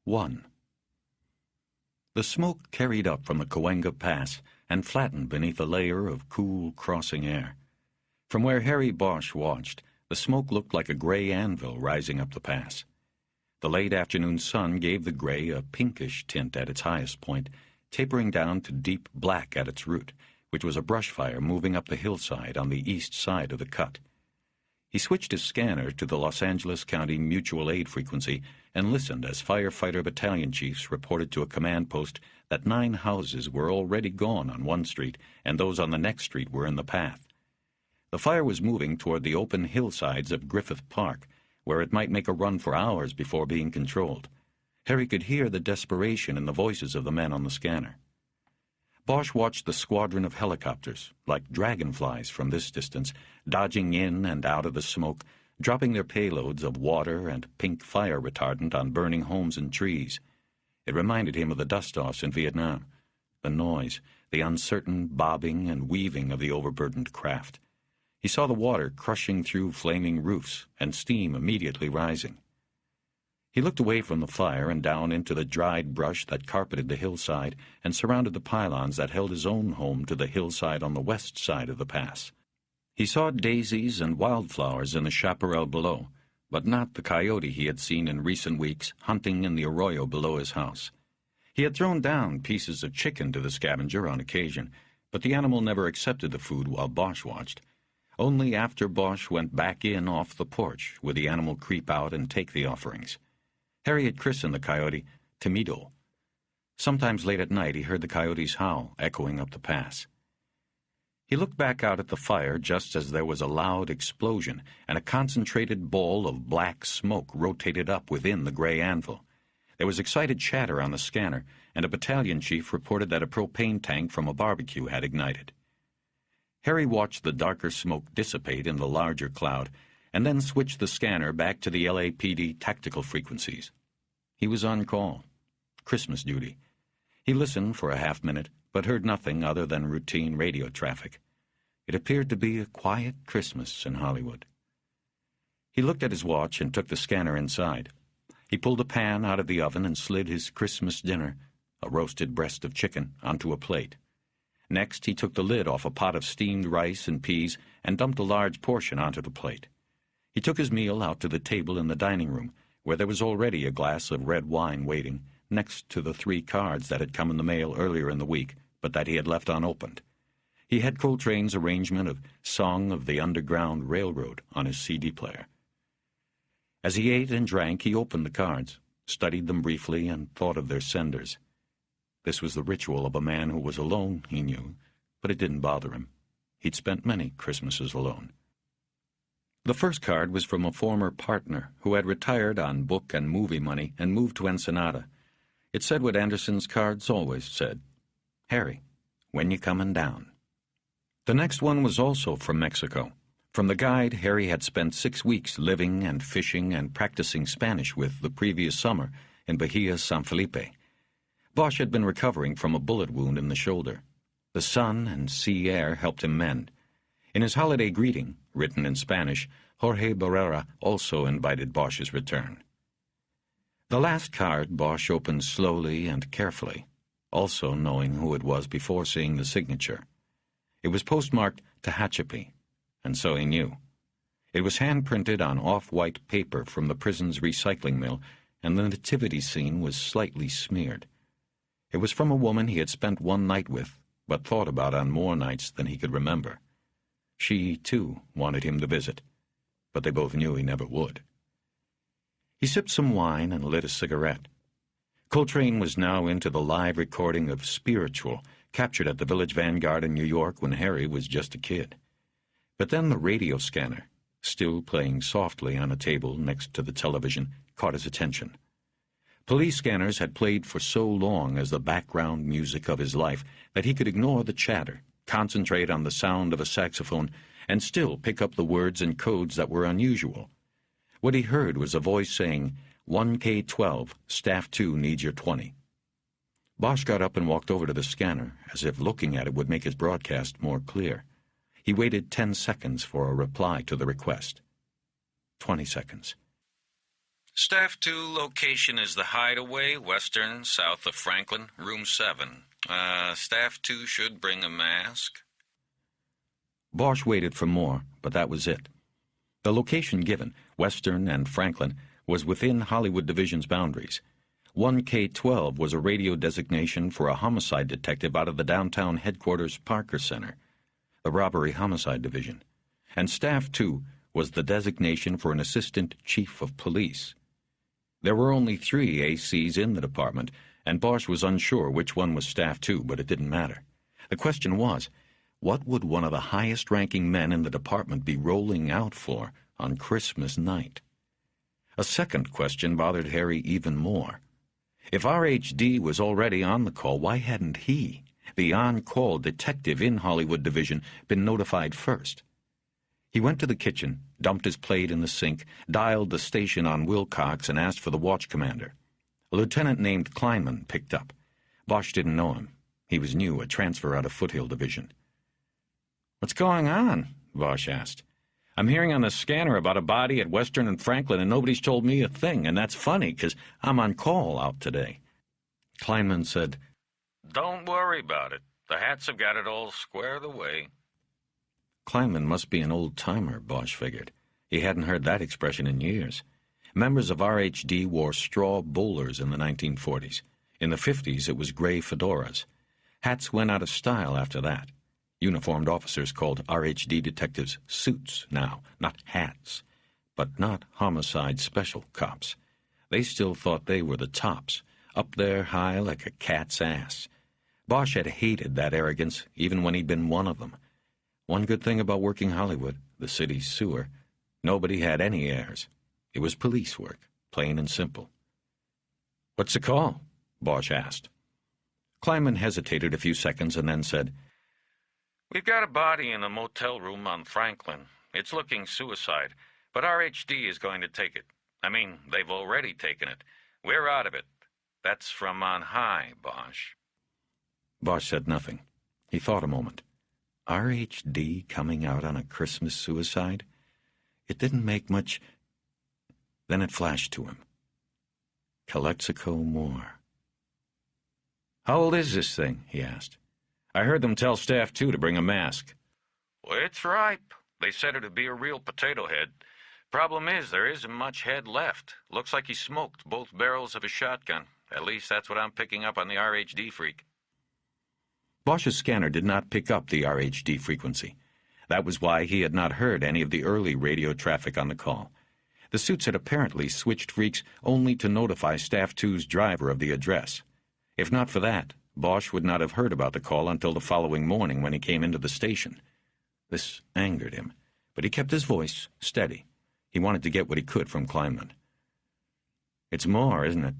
1. The smoke carried up from the Cahuenga Pass and flattened beneath a layer of cool, crossing air. From where Harry Bosch watched, the smoke looked like a gray anvil rising up the pass. The late afternoon sun gave the gray a pinkish tint at its highest point, tapering down to deep black at its root, which was a brush fire moving up the hillside on the east side of the cut. He switched his scanner to the Los Angeles County Mutual Aid frequency and listened as firefighter battalion chiefs reported to a command post that 9 houses were already gone on one street and those on the next street were in the path. The fire was moving toward the open hillsides of Griffith Park, where it might make a run for hours before being controlled. Harry could hear the desperation in the voices of the men on the scanner. Bosch watched the squadron of helicopters, like dragonflies from this distance, dodging in and out of the smoke, dropping their payloads of water and pink fire retardant on burning homes and trees. It reminded him of the dust-offs in Vietnam, the noise, the uncertain bobbing and weaving of the overburdened craft. He saw the water crushing through flaming roofs and steam immediately rising. He looked away from the fire and down into the dried brush that carpeted the hillside and surrounded the pylons that held his own home to the hillside on the west side of the pass. He saw daisies and wildflowers in the chaparral below, but not the coyote he had seen in recent weeks hunting in the arroyo below his house. He had thrown down pieces of chicken to the scavenger on occasion, but the animal never accepted the food while Bosch watched. Only after Bosch went back in off the porch would the animal creep out and take the offerings. Harry had christened the coyote Timido. Sometimes late at night he heard the coyote's howl echoing up the pass. He looked back out at the fire just as there was a loud explosion and a concentrated ball of black smoke rotated up within the gray anvil. There was excited chatter on the scanner, and a battalion chief reported that a propane tank from a barbecue had ignited. Harry watched the darker smoke dissipate in the larger cloud, and then switched the scanner back to the LAPD tactical frequencies. He was on call. Christmas duty. He listened for a half-minute, but heard nothing other than routine radio traffic. It appeared to be a quiet Christmas in Hollywood. He looked at his watch and took the scanner inside. He pulled a pan out of the oven and slid his Christmas dinner, a roasted breast of chicken, onto a plate. Next, he took the lid off a pot of steamed rice and peas and dumped a large portion onto the plate. He took his meal out to the table in the dining room, where there was already a glass of red wine waiting, next to the 3 cards that had come in the mail earlier in the week, but that he had left unopened. He had Coltrane's arrangement of Song of the Underground Railroad on his CD player. As he ate and drank, he opened the cards, studied them briefly, and thought of their senders. This was the ritual of a man who was alone, he knew, but it didn't bother him. He'd spent many Christmases alone. The first card was from a former partner who had retired on book and movie money and moved to Ensenada. It said what Anderson's cards always said, "Harry, when you comin' down?" The next one was also from Mexico. From the guide Harry had spent 6 weeks living and fishing and practicing Spanish with the previous summer in Bahia San Felipe. Bosch had been recovering from a bullet wound in the shoulder. The sun and sea air helped him mend. In his holiday greeting, written in Spanish, Jorge Barrera also invited Bosch's return. The last card Bosch opened slowly and carefully, also knowing who it was before seeing the signature. It was postmarked Tehachapi, and so he knew. It was hand-printed on off-white paper from the prison's recycling mill, and the nativity scene was slightly smeared. It was from a woman he had spent one night with, but thought about on more nights than he could remember. She, too, wanted him to visit, but they both knew he never would. He sipped some wine and lit a cigarette. Coltrane was now into the live recording of Spiritual, captured at the Village Vanguard in New York when Harry was just a kid. But then the radio scanner, still playing softly on a table next to the television, caught his attention. Police scanners had played for so long as the background music of his life that he could ignore the chatter, concentrate on the sound of a saxophone, and still pick up the words and codes that were unusual. What he heard was a voice saying, 1K12, Staff 2 needs your 20. Bosch got up and walked over to the scanner, as if looking at it would make his broadcast more clear. He waited 10 seconds for a reply to the request. 20 seconds. Staff 2 location is the Hideaway, Western, south of Franklin, room 7. Staff 2 should bring a mask. Bosch waited for more, but that was it. The location given, Western and Franklin, was within Hollywood Division's boundaries. 1K12 was a radio designation for a homicide detective out of the downtown headquarters Parker Center, the Robbery Homicide Division. And Staff 2 was the designation for an assistant chief of police. There were only 3 ACs in the department, and Bosch was unsure which one was Staff 2, but it didn't matter. The question was, what would one of the highest-ranking men in the department be rolling out for on Christmas night? A second question bothered Harry even more. If RHD was already on the call, why hadn't he, the on-call detective in Hollywood Division, been notified first? He went to the kitchen, dumped his plate in the sink, dialed the station on Wilcox, and asked for the watch commander. A lieutenant named Kleinman picked up. Bosch didn't know him. He was new, a transfer out of Foothill Division. "What's going on?" Bosch asked. "I'm hearing on the scanner about a body at Western and Franklin, and nobody's told me a thing, and that's funny, 'cause I'm on call out today." Kleinman said, "Don't worry about it. The Hats have got it all squared away." Kleinman must be an old-timer, Bosch figured. He hadn't heard that expression in years. Members of RHD wore straw bowlers in the 1940s. In the 50s, it was gray fedoras. Hats went out of style after that. Uniformed officers called RHD detectives suits now, not hats. But not homicide special cops. They still thought they were the tops, up there high like a cat's ass. Bosch had hated that arrogance, even when he'd been one of them. One good thing about working Hollywood, the city's sewer, nobody had any airs. It was police work, plain and simple. "What's the call?" Bosch asked. Kleinman hesitated a few seconds and then said, "We've got a body in a motel room on Franklin. It's looking suicide, but RHD is going to take it. I mean, they've already taken it. We're out of it. That's from on high, Bosch." Bosch said nothing. He thought a moment. RHD coming out on a Christmas suicide? It didn't make much... Then it flashed to him. Calexico Moore. "How old is this thing?" he asked. "I heard them tell Staff 2 to bring a mask." "Well, it's ripe. They said it'd be a real potato head. Problem is, there isn't much head left. Looks like he smoked both barrels of a shotgun. At least that's what I'm picking up on the RHD freak." Bosch's scanner did not pick up the RHD frequency. That was why he had not heard any of the early radio traffic on the call. The suits had apparently switched freaks only to notify Staff 2's driver of the address. If not for that, Bosch would not have heard about the call until the following morning when he came into the station. This angered him, but he kept his voice steady. He wanted to get what he could from Kleinman. "It's Moore, isn't it?"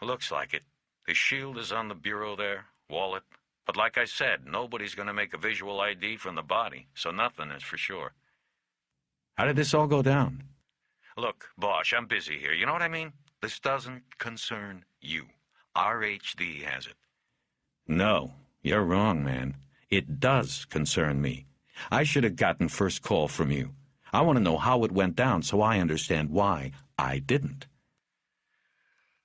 "Looks like it. His shield is on the bureau there, wallet. But like I said, nobody's going to make a visual ID from the body, so nothing is for sure." "How did this all go down?" "Look, Bosch, I'm busy here. You know what I mean? This doesn't concern you. RHD has it." "No, you're wrong, man. It does concern me. I should have gotten first call from you. I want to know how it went down so I understand why I didn't."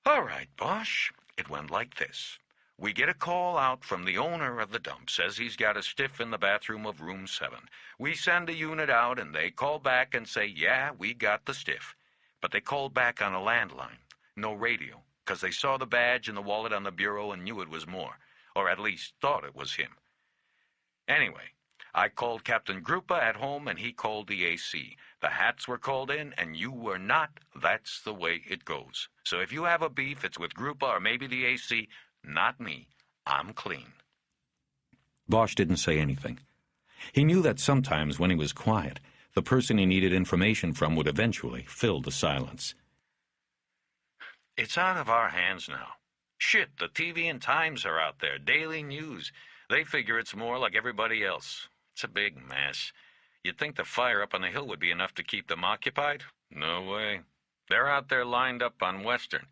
"All right, Bosch. It went like this. We get a call out from the owner of the dump, says he's got a stiff in the bathroom of room 7. We send a unit out, and they call back and say, yeah, we got the stiff. But they called back on a landline, no radio, because they saw the badge and the wallet on the bureau and knew it was Moore, or at least thought it was him. Anyway, I called Captain Grupa at home, and he called the AC. The Hats were called in, and you were not. That's the way it goes. So if you have a beef, it's with Grupa or maybe the AC, not me. I'm clean." Bosch didn't say anything. He knew that sometimes when he was quiet, the person he needed information from would eventually fill the silence. "It's out of our hands now. Shit, the TV and Times are out there, daily news. They figure it's more like everybody else. It's a big mess. You'd think the fire up on the hill would be enough to keep them occupied? No way. They're out there lined up on Western.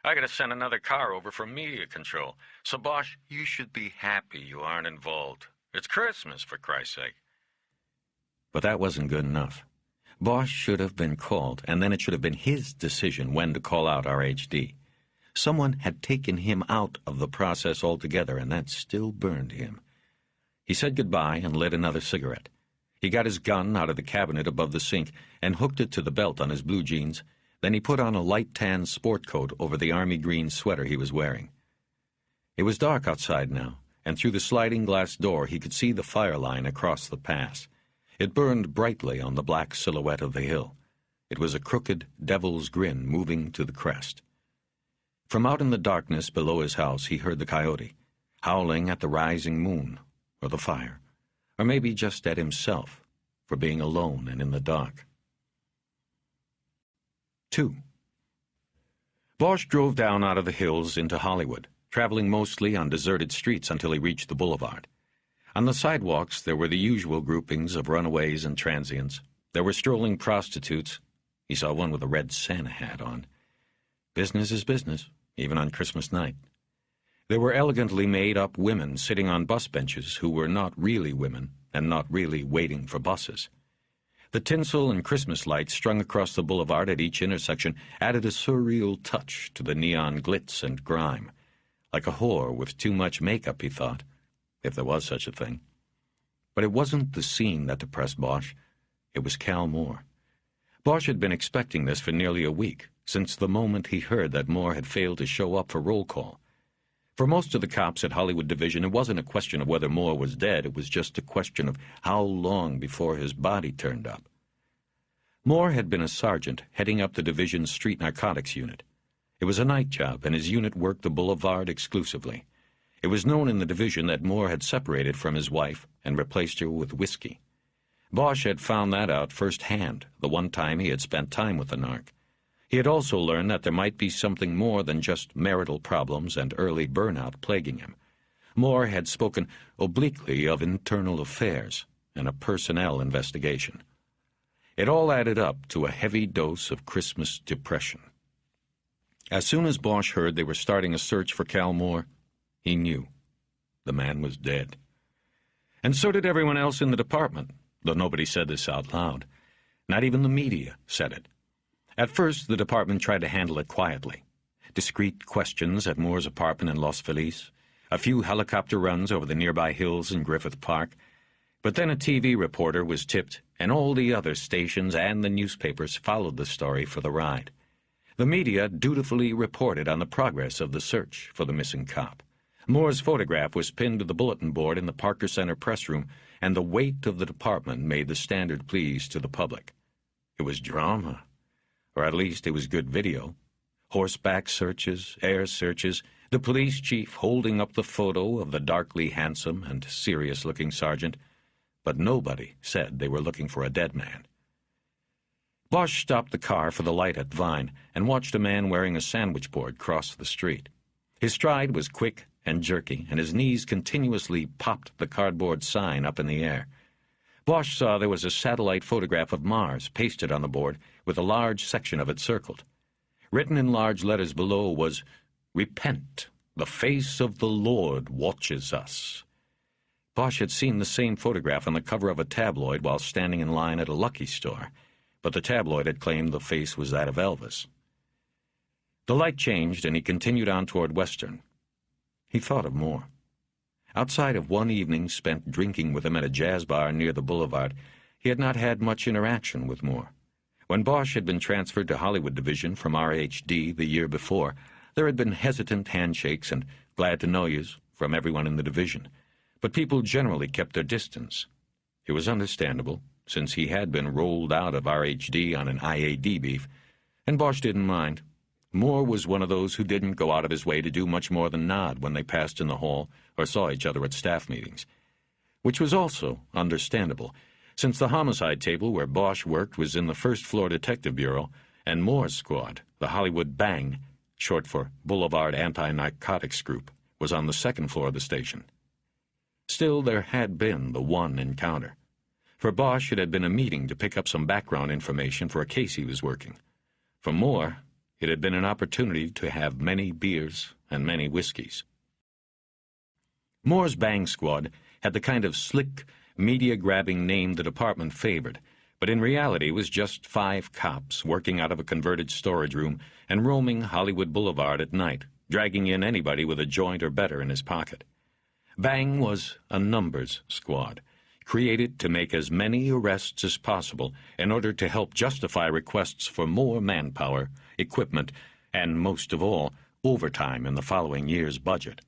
I gotta send another car over for media control. So, Bosch, you should be happy you aren't involved. It's Christmas, for Christ's sake." But that wasn't good enough. Bosch should have been called, and then it should have been his decision when to call out RHD. Someone had taken him out of the process altogether, and that still burned him. He said goodbye and lit another cigarette. He got his gun out of the cabinet above the sink and hooked it to the belt on his blue jeans. Then he put on a light tan sport coat over the army green sweater he was wearing. It was dark outside now, and through the sliding glass door he could see the fire line across the pass. It burned brightly on the black silhouette of the hill. It was a crooked devil's grin moving to the crest. From out in the darkness below his house he heard the coyote, howling at the rising moon, or the fire, or maybe just at himself for being alone and in the dark. 2. Bosch drove down out of the hills into Hollywood, traveling mostly on deserted streets until he reached the boulevard. On the sidewalks there were the usual groupings of runaways and transients. There were strolling prostitutes. He saw one with a red Santa hat on. Business is business, even on Christmas night. There were elegantly made-up women sitting on bus benches who were not really women and not really waiting for buses. The tinsel and Christmas lights strung across the boulevard at each intersection added a surreal touch to the neon glitz and grime. Like a whore with too much makeup, he thought, if there was such a thing. But it wasn't the scene that depressed Bosch. It was Cal Moore. Bosch had been expecting this for nearly a week, since the moment he heard that Moore had failed to show up for roll call. For most of the cops at Hollywood Division, it wasn't a question of whether Moore was dead. It was just a question of how long before his body turned up. Moore had been a sergeant heading up the division's street narcotics unit. It was a night job, and his unit worked the boulevard exclusively. It was known in the division that Moore had separated from his wife and replaced her with whiskey. Bosch had found that out firsthand the one time he had spent time with the narc. He had also learned that there might be something more than just marital problems and early burnout plaguing him. Moore had spoken obliquely of internal affairs and a personnel investigation. It all added up to a heavy dose of Christmas depression. As soon as Bosch heard they were starting a search for Cal Moore, he knew. The man was dead. And so did everyone else in the department, though nobody said this out loud. Not even the media said it. At first, the department tried to handle it quietly. Discreet questions at Moore's apartment in Los Feliz, a few helicopter runs over the nearby hills in Griffith Park. But then a TV reporter was tipped, and all the other stations and the newspapers followed the story for the ride. The media dutifully reported on the progress of the search for the missing cop. Moore's photograph was pinned to the bulletin board in the Parker Center press room, and the weight of the department made the standard pleas to the public. It was drama, or at least it was good video. Horseback searches, air searches, the police chief holding up the photo of the darkly handsome and serious-looking sergeant, but nobody said they were looking for a dead man. Bosch stopped the car for the light at Vine and watched a man wearing a sandwich board cross the street. His stride was quick and jerky, and his knees continuously popped the cardboard sign up in the air. Bosch saw there was a satellite photograph of Mars pasted on the board with a large section of it circled. Written in large letters below was, "Repent, the face of the Lord watches us." Bosch had seen the same photograph on the cover of a tabloid while standing in line at a Lucky store, but the tabloid had claimed the face was that of Elvis. The light changed, and he continued on toward Western. He thought of Moore. Outside of one evening spent drinking with him at a jazz bar near the boulevard, he had not had much interaction with Moore. When Bosch had been transferred to Hollywood Division from RHD the year before, there had been hesitant handshakes and glad to know yous from everyone in the division, but people generally kept their distance. It was understandable, since he had been rolled out of RHD on an IAD beef, and Bosch didn't mind. Moore was one of those who didn't go out of his way to do much more than nod when they passed in the hall or saw each other at staff meetings, which was also understandable, since the homicide table where Bosch worked was in the first-floor detective bureau, and Moore's squad, the Hollywood Bang, short for Boulevard Anti-Narcotics Group, was on the second floor of the station. Still, there had been the one encounter. For Bosch, it had been a meeting to pick up some background information for a case he was working. For Moore, it had been an opportunity to have many beers and many whiskeys. Moore's Bang Squad had the kind of slick, media-grabbing name the department favored, but in reality was just 5 cops working out of a converted storage room and roaming Hollywood Boulevard at night, dragging in anybody with a joint or better in his pocket. Bang was a numbers squad, created to make as many arrests as possible in order to help justify requests for more manpower, equipment, and, most of all, overtime in the following year's budget.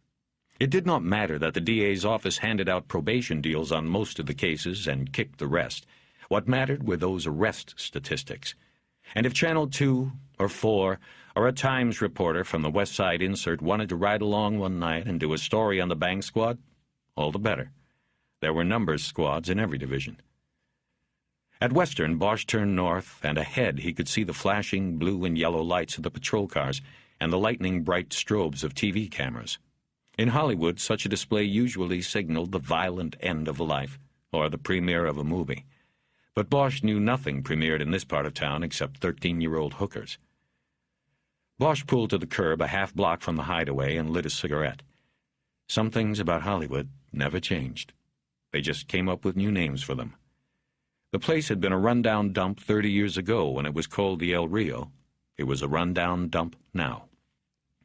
It did not matter that the DA's office handed out probation deals on most of the cases and kicked the rest. What mattered were those arrest statistics. And if Channel 2 or 4 or a Times reporter from the West Side insert wanted to ride along one night and do a story on the Bang Squad, all the better. There were numbers squads in every division. At Western, Bosch turned north, and ahead he could see the flashing blue and yellow lights of the patrol cars and the lightning-bright strobes of TV cameras. In Hollywood, such a display usually signaled the violent end of a life or the premiere of a movie. But Bosch knew nothing premiered in this part of town except 13-year-old hookers. Bosch pulled to the curb a half-block from the hideaway and lit a cigarette. Some things about Hollywood never changed. They just came up with new names for them. The place had been a rundown dump 30 years ago when it was called the El Rio. It was a rundown dump now.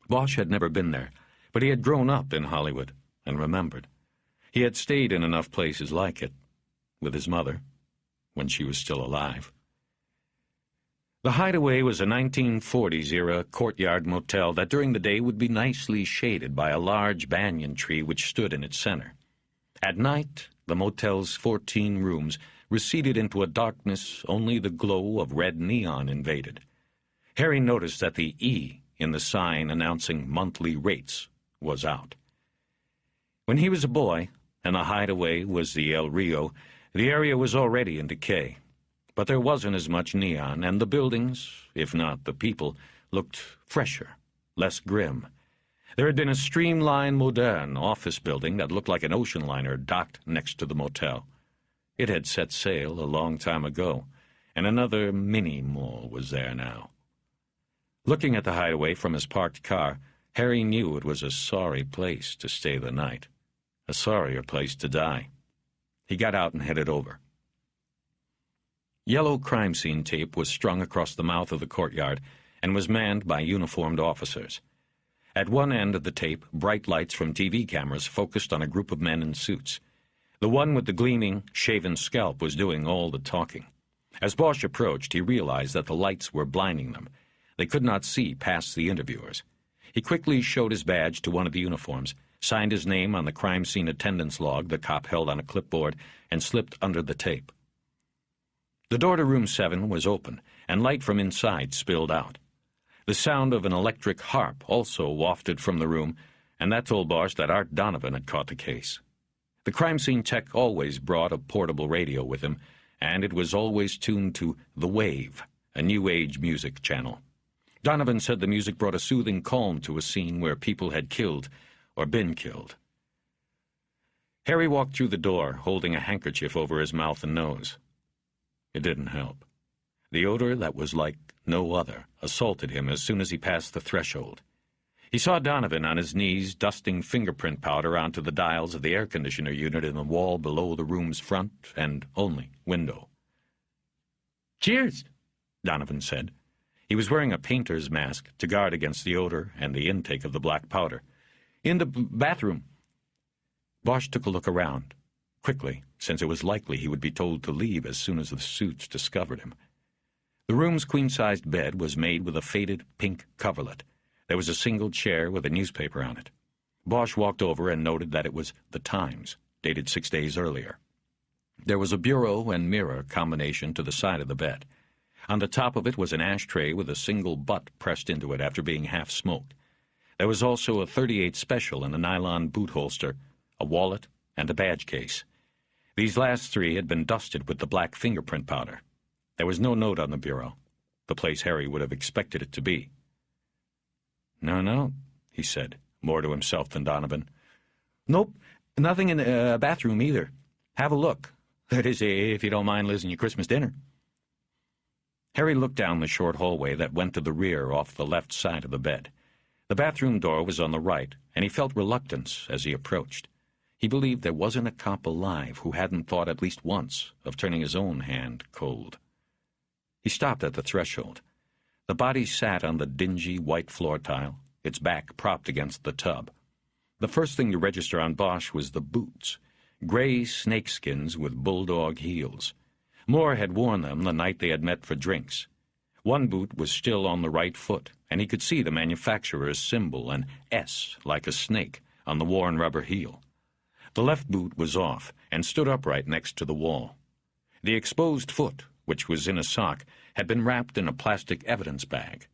Bosch had never been there, but he had grown up in Hollywood and remembered. He had stayed in enough places like it, with his mother, when she was still alive. The Hideaway was a 1940s-era courtyard motel that during the day would be nicely shaded by a large banyan tree which stood in its center. At night, the motel's 14 rooms receded into a darkness only the glow of red neon invaded. Harry noticed that the E in the sign announcing monthly rates was out. When he was a boy, and the Hideaway was the El Rio, the area was already in decay. But there wasn't as much neon, and the buildings, if not the people, looked fresher, less grim. There had been a streamlined, modern office building that looked like an ocean liner docked next to the motel. It had set sail a long time ago, and another mini-mall was there now. Looking at the Hideaway from his parked car, Harry knew it was a sorry place to stay the night, a sorrier place to die. He got out and headed over. Yellow crime scene tape was strung across the mouth of the courtyard and was manned by uniformed officers. At one end of the tape, bright lights from TV cameras focused on a group of men in suits. The one with the gleaming, shaven scalp was doing all the talking. As Bosch approached, he realized that the lights were blinding them. They could not see past the interviewers. He quickly showed his badge to one of the uniforms, signed his name on the crime scene attendance log the cop held on a clipboard, and slipped under the tape. The door to room 7 was open, and light from inside spilled out. The sound of an electric harp also wafted from the room, and that told Bosch that Art Donovan had caught the case. The crime scene tech always brought a portable radio with him, and it was always tuned to The Wave, a new age music channel. Donovan said the music brought a soothing calm to a scene where people had killed or been killed. Harry walked through the door, holding a handkerchief over his mouth and nose. It didn't help. The odor that was like no other assaulted him as soon as he passed the threshold. He saw Donovan on his knees dusting fingerprint powder onto the dials of the air conditioner unit in the wall below the room's front and only window. "Cheers," Donovan said. He was wearing a painter's mask to guard against the odor and the intake of the black powder. "In the bathroom." Bosch took a look around, quickly, since it was likely he would be told to leave as soon as the suits discovered him. The room's queen-sized bed was made with a faded pink coverlet. There was a single chair with a newspaper on it. Bosch walked over and noted that it was The Times, dated 6 days earlier. There was a bureau and mirror combination to the side of the bed. On the top of it was an ashtray with a single butt pressed into it after being half-smoked. There was also a .38 Special in a nylon boot holster, a wallet, and a badge case. These last 3 had been dusted with the black fingerprint powder. There was no note on the bureau, the place Harry would have expected it to be. No, he said, more to himself than Donovan. "Nope, nothing in the bathroom either. Have a look. That is, if you don't mind losing your Christmas dinner." Harry looked down the short hallway that went to the rear off the left side of the bed. The bathroom door was on the right, and he felt reluctance as he approached. He believed there wasn't a cop alive who hadn't thought at least once of turning his own hand cold. He stopped at the threshold. The body sat on the dingy white floor tile, its back propped against the tub. The first thing to register on Bosch was the boots, gray snakeskins with bulldog heels. Moore had worn them the night they had met for drinks. One boot was still on the right foot, and he could see the manufacturer's symbol, an S like a snake, on the worn rubber heel. The left boot was off and stood upright next to the wall. The exposed foot, which was in a sock, had been wrapped in a plastic evidence bag.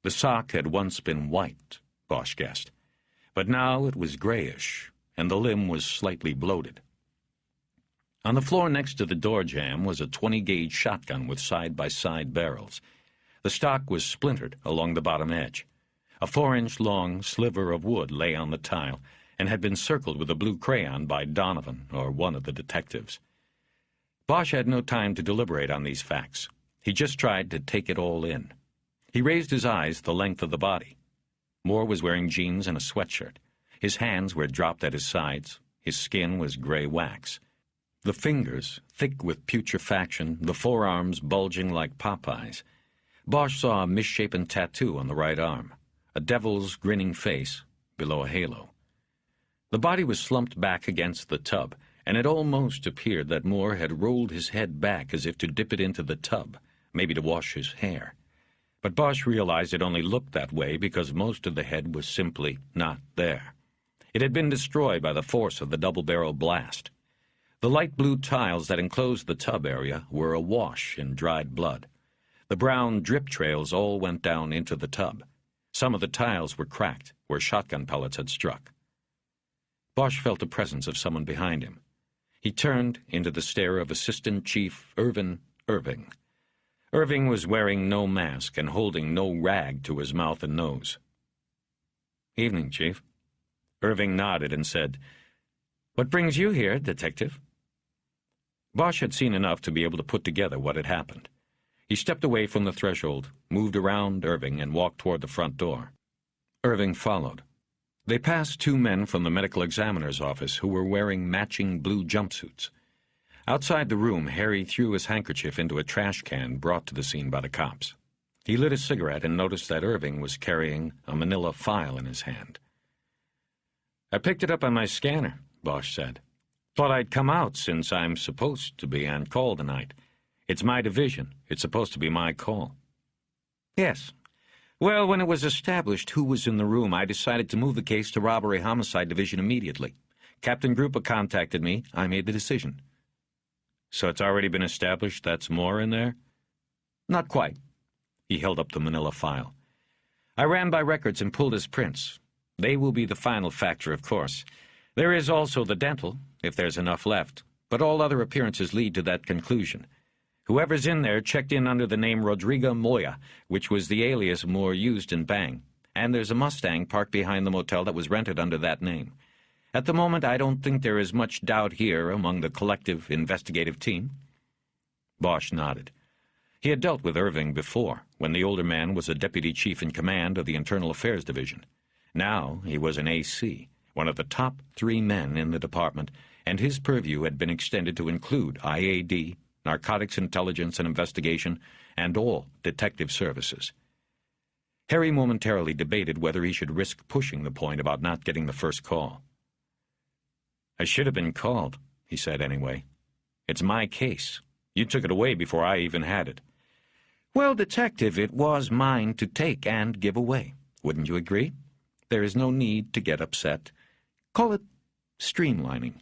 The sock had once been white, Bosch guessed, but now it was grayish, and the limb was slightly bloated. On the floor next to the door jamb was a 20-gauge shotgun with side-by-side barrels. The stock was splintered along the bottom edge. A 4-inch-long sliver of wood lay on the tile and had been circled with a blue crayon by Donovan or one of the detectives. Bosch had no time to deliberate on these facts. He just tried to take it all in. He raised his eyes the length of the body. Moore was wearing jeans and a sweatshirt. His hands were dropped at his sides. His skin was gray wax. The fingers, thick with putrefaction, the forearms bulging like Popeyes. Bosch saw a misshapen tattoo on the right arm, a devil's grinning face below a halo. The body was slumped back against the tub, and it almost appeared that Moore had rolled his head back as if to dip it into the tub, maybe to wash his hair. But Bosch realized it only looked that way because most of the head was simply not there. It had been destroyed by the force of the double-barrel blast. The light blue tiles that enclosed the tub area were awash in dried blood. The brown drip trails all went down into the tub. Some of the tiles were cracked where shotgun pellets had struck. Bosch felt the presence of someone behind him. He turned into the stare of Assistant Chief Irvin Irving. Irving was wearing no mask and holding no rag to his mouth and nose. "Evening, Chief." Irving nodded and said, "What brings you here, Detective?" Bosch had seen enough to be able to put together what had happened. He stepped away from the threshold, moved around Irving, and walked toward the front door. Irving followed. They passed 2 men from the medical examiner's office who were wearing matching blue jumpsuits. Outside the room, Harry threw his handkerchief into a trash can brought to the scene by the cops. He lit a cigarette and noticed that Irving was carrying a manila file in his hand. "I picked it up on my scanner," Bosch said. "Thought I'd come out since I'm supposed to be on call tonight. It's my division. It's supposed to be my call." "Yes. Well, when it was established who was in the room, I decided to move the case to Robbery Homicide Division immediately. Captain Grupa contacted me. I made the decision." "So it's already been established that's Moore in there?" "Not quite." He held up the manila file. "I ran by records and pulled his prints. They will be the final factor, of course. There is also the dental, if there's enough left, but all other appearances lead to that conclusion. Whoever's in there checked in under the name Rodrigo Moya, which was the alias Moore used in Bang, and there's a Mustang parked behind the motel that was rented under that name. At the moment, I don't think there is much doubt here among the collective investigative team." Bosch nodded. He had dealt with Irving before, when the older man was a deputy chief in command of the Internal Affairs Division. Now he was an AC, one of the top 3 men in the department, and his purview had been extended to include IAD, Narcotics Intelligence and Investigation, and all detective services. Harry momentarily debated whether he should risk pushing the point about not getting the first call. "I should have been called," he said anyway. "It's my case. You took it away before I even had it." "Well, Detective, it was mine to take and give away. Wouldn't you agree? There is no need to get upset. Call it streamlining.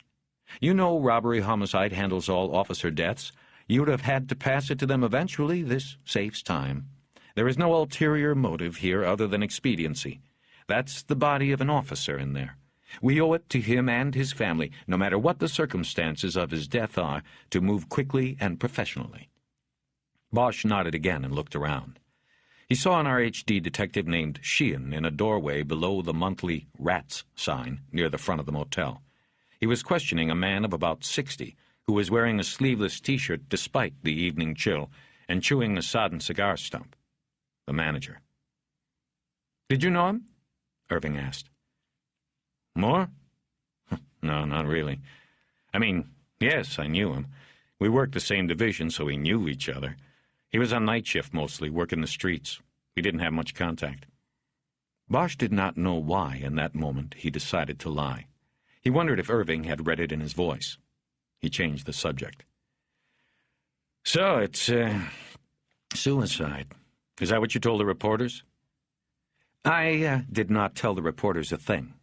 You know robbery homicide handles all officer deaths. You would have had to pass it to them eventually. This saves time. There is no ulterior motive here other than expediency. That's the body of an officer in there. We owe it to him and his family, no matter what the circumstances of his death are, to move quickly and professionally." Bosch nodded again and looked around. He saw an RHD detective named Sheehan in a doorway below the monthly Rats sign near the front of the motel. He was questioning a man of about 60 who was wearing a sleeveless T-shirt despite the evening chill and chewing a sodden cigar stump. The manager. "Did you know him?" Irving asked. "Moore? No, not really. I mean, yes, I knew him. We worked the same division, so we knew each other. He was on night shift mostly, working the streets. We didn't have much contact. Bosch did not know why, in that moment, he decided to lie. He wondered if Irving had read it in his voice. He changed the subject. So, it's, suicide. Is that what you told the reporters? I did not tell the reporters a thing.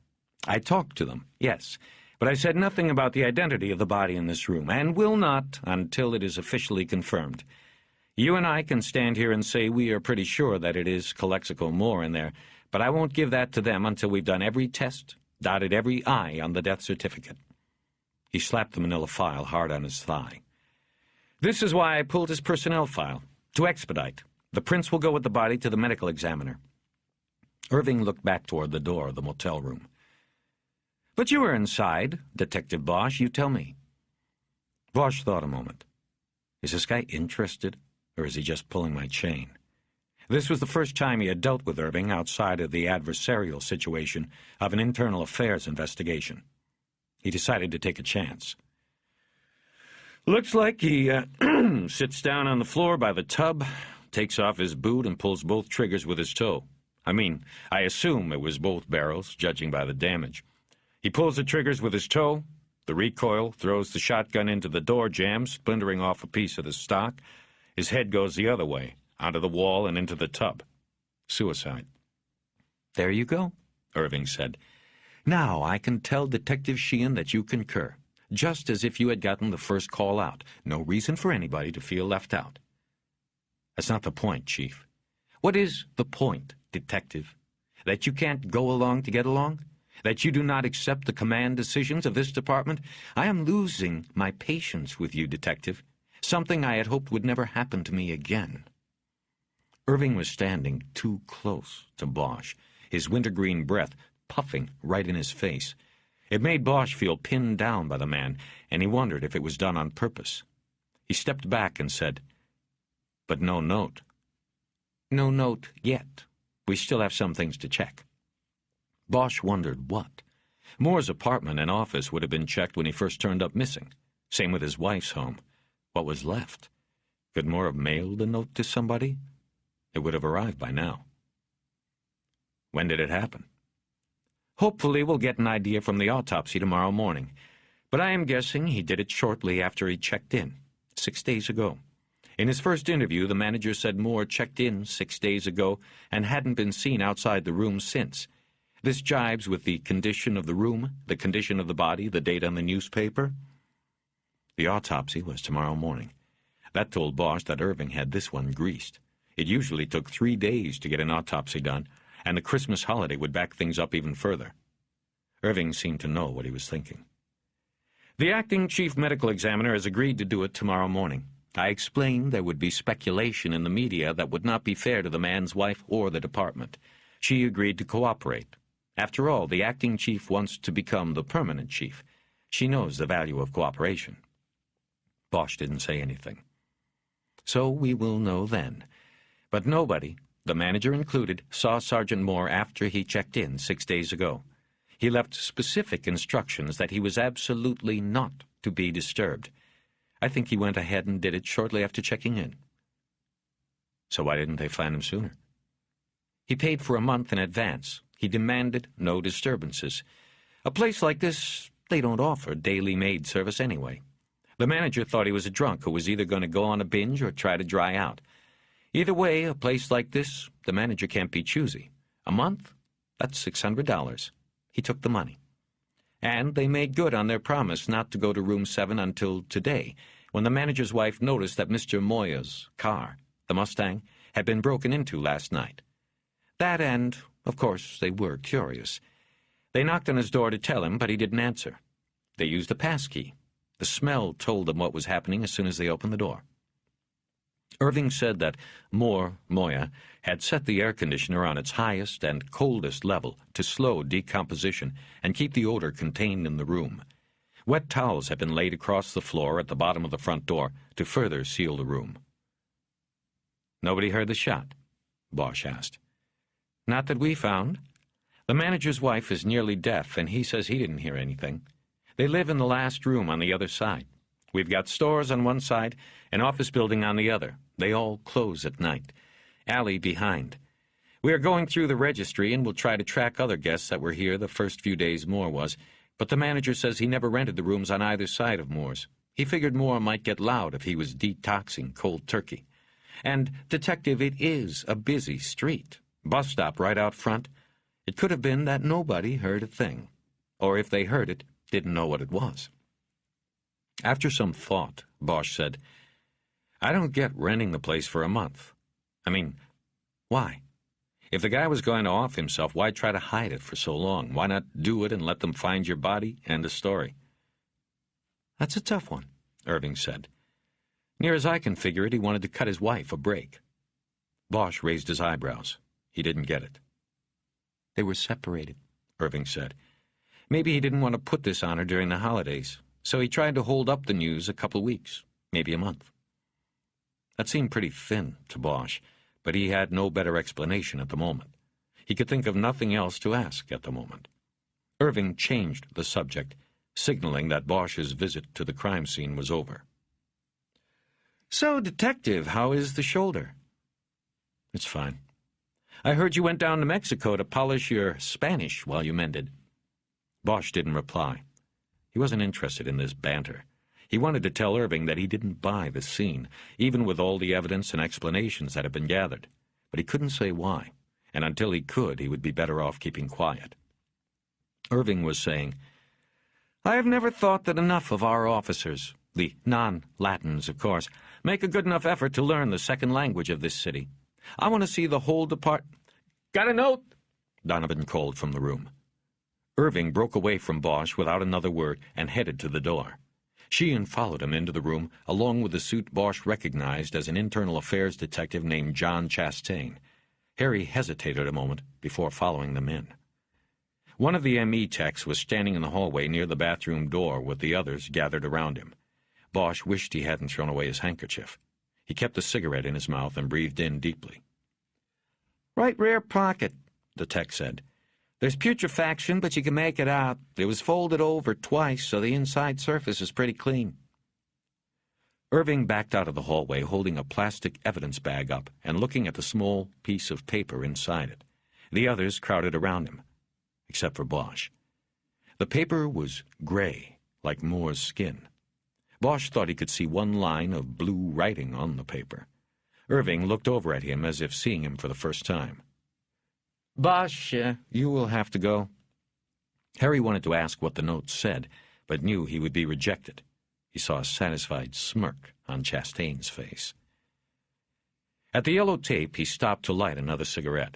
I talked to them, yes, but I said nothing about the identity of the body in this room, and will not until it is officially confirmed. You and I can stand here and say we are pretty sure that it is Calexico Moore in there, but I won't give that to them until we've done every test, dotted every I on the death certificate. He slapped the manila file hard on his thigh. This is why I pulled his personnel file, to expedite. The prints will go with the body to the medical examiner. Irving looked back toward the door of the motel room. But you were inside, Detective Bosch, you tell me. Bosch thought a moment. Is this guy interested, or is he just pulling my chain? This was the first time he had dealt with Irving outside of the adversarial situation of an internal affairs investigation. He decided to take a chance. Looks like he sits down on the floor by the tub, takes off his boot, and pulls both triggers with his toe. I mean, I assume it was both barrels, judging by the damage. He pulls the triggers with his toe, the recoil, throws the shotgun into the door jamb, splintering off a piece of the stock. His head goes the other way, onto the wall and into the tub. Suicide. There you go, Irving said. Now I can tell Detective Sheehan that you concur, just as if you had gotten the first call out. No reason for anybody to feel left out. That's not the point, Chief. What is the point, Detective? That you can't go along to get along? That you do not accept the command decisions of this department? I am losing my patience with you, Detective. Something I had hoped would never happen to me again. Irving was standing too close to Bosch, his wintergreen breath puffing right in his face. It made Bosch feel pinned down by the man, and he wondered if it was done on purpose. He stepped back and said, "But no note." "No note yet. We still have some things to check." Bosch wondered what. Moore's apartment and office would have been checked when he first turned up missing. Same with his wife's home. What was left? Could Moore have mailed a note to somebody? It would have arrived by now. When did it happen? Hopefully we'll get an idea from the autopsy tomorrow morning. But I am guessing he did it shortly after he checked in, 6 days ago. In his first interview, the manager said Moore checked in 6 days ago and hadn't been seen outside the room since. This jibes with the condition of the room, the condition of the body, the date on the newspaper. The autopsy was tomorrow morning. That told Bosch that Irving had this one greased. It usually took 3 days to get an autopsy done, and the Christmas holiday would back things up even further. Irving seemed to know what he was thinking. The acting chief medical examiner has agreed to do it tomorrow morning. I explained there would be speculation in the media that would not be fair to the man's wife or the department. She agreed to cooperate. After all, the acting chief wants to become the permanent chief. She knows the value of cooperation. Bosch didn't say anything. So we will know then. But nobody, the manager included, saw Sergeant Moore after he checked in 6 days ago. He left specific instructions that he was absolutely not to be disturbed. I think he went ahead and did it shortly after checking in. So why didn't they find him sooner? He paid for a month in advance. He demanded no disturbances. A place like this, they don't offer daily maid service anyway. The manager thought he was a drunk who was either going to go on a binge or try to dry out. Either way, a place like this, the manager can't be choosy. A month? That's $600. He took the money. And they made good on their promise not to go to room 7 until today, when the manager's wife noticed that Mr. Moya's car, the Mustang, had been broken into last night. That and, of course, they were curious. They knocked on his door to tell him, but he didn't answer. They used a passkey. The smell told them what was happening as soon as they opened the door. Irving said that Moya had set the air conditioner on its highest and coldest level to slow decomposition and keep the odor contained in the room. Wet towels had been laid across the floor at the bottom of the front door to further seal the room. Nobody heard the shot? Bosch asked. Not that we found. The manager's wife is nearly deaf, and he says he didn't hear anything. They live in the last room on the other side. We've got stores on one side, an office building on the other. They all close at night. Alley behind. We are going through the registry and will try to track other guests that were here the first few days Moore was, but the manager says he never rented the rooms on either side of Moore's. He figured Moore might get loud if he was detoxing cold turkey. And, Detective, it is a busy street. Bus stop right out front. It could have been that nobody heard a thing. Or if they heard it, didn't know what it was. After some thought, Bosch said, I don't get renting the place for a month. I mean, why? If the guy was going to off himself, why try to hide it for so long? Why not do it and let them find your body? End of story. That's a tough one, Irving said. Near as I can figure it, he wanted to cut his wife a break. Bosch raised his eyebrows. He didn't get it. They were separated, Irving said. Maybe he didn't want to put this on her during the holidays, so he tried to hold up the news a couple of weeks, maybe a month. That seemed pretty thin to Bosch, but he had no better explanation at the moment. He could think of nothing else to ask at the moment. Irving changed the subject, signaling that Bosch's visit to the crime scene was over. So, Detective, how is the shoulder? It's fine. I heard you went down to Mexico to polish your Spanish while you mended. Bosch didn't reply. He wasn't interested in this banter. He wanted to tell Irving that he didn't buy the scene, even with all the evidence and explanations that had been gathered. But he couldn't say why, and until he could, he would be better off keeping quiet. Irving was saying, I have never thought that enough of our officers, the non-Latins, of course, make a good enough effort to learn the second language of this city. I want to see the whole department. Got a note? Donovan called from the room. Irving broke away from Bosch without another word and headed to the door. Sheehan followed him into the room, along with the suit Bosch recognized as an internal affairs detective named John Chastain. Harry hesitated a moment before following them in. One of the ME techs was standing in the hallway near the bathroom door with the others gathered around him. Bosch wished he hadn't thrown away his handkerchief. He kept the cigarette in his mouth and breathed in deeply. Right rear pocket, the tech said. There's putrefaction, but you can make it out. It was folded over twice, so the inside surface is pretty clean. Irving backed out of the hallway, holding a plastic evidence bag up and looking at the small piece of paper inside it. The others crowded around him, except for Bosch. The paper was gray, like Moore's skin. Bosch thought he could see one line of blue writing on the paper. Irving looked over at him as if seeing him for the first time. Bosch, you will have to go. Harry wanted to ask what the note said, but knew he would be rejected. He saw a satisfied smirk on Chastain's face. At the yellow tape, he stopped to light another cigarette.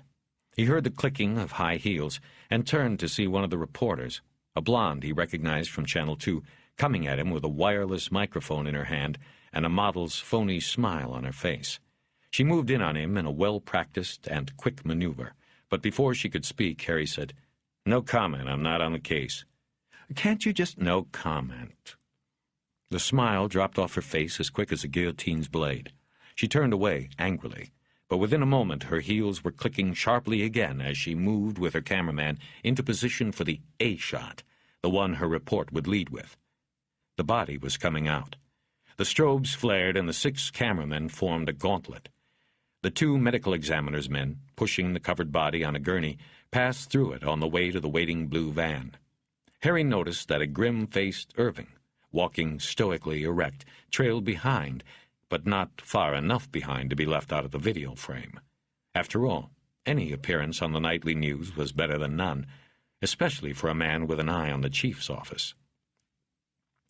He heard the clicking of high heels and turned to see one of the reporters, a blonde he recognized from Channel 2, coming at him with a wireless microphone in her hand and a model's phony smile on her face. She moved in on him in a well-practiced and quick maneuver, but before she could speak, Harry said, No comment, I'm not on the case. Can't you just no comment? The smile dropped off her face as quick as a guillotine's blade. She turned away angrily, but within a moment her heels were clicking sharply again as she moved with her cameraman into position for the A shot, the one her report would lead with. The body was coming out. The strobes flared and the 6 cameramen formed a gauntlet. The 2 medical examiner's men, pushing the covered body on a gurney, passed through it on the way to the waiting blue van. Harry noticed that a grim-faced Irving, walking stoically erect, trailed behind, but not far enough behind to be left out of the video frame. After all, any appearance on the nightly news was better than none, especially for a man with an eye on the chief's office.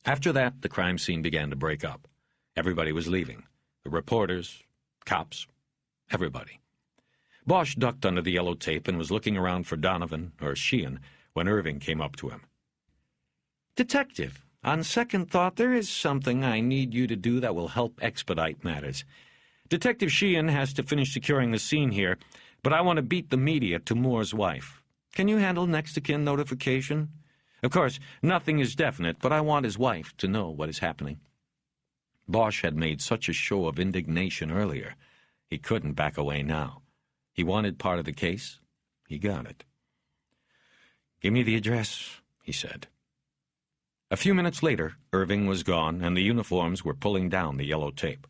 After that, the crime scene began to break up. Everybody was leaving. The reporters, cops, everybody. Bosch ducked under the yellow tape and was looking around for Donovan or Sheehan when Irving came up to him. Detective, on second thought, there is something I need you to do that will help expedite matters. Detective Sheehan has to finish securing the scene here, but I want to beat the media to Moore's wife. Can you handle next-of-kin notification? Of course, nothing is definite, but I want his wife to know what is happening. Bosch had made such a show of indignation earlier. He couldn't back away now. He wanted part of the case. He got it. Give me the address, he said. A few minutes later, Irving was gone, and the uniforms were pulling down the yellow tape.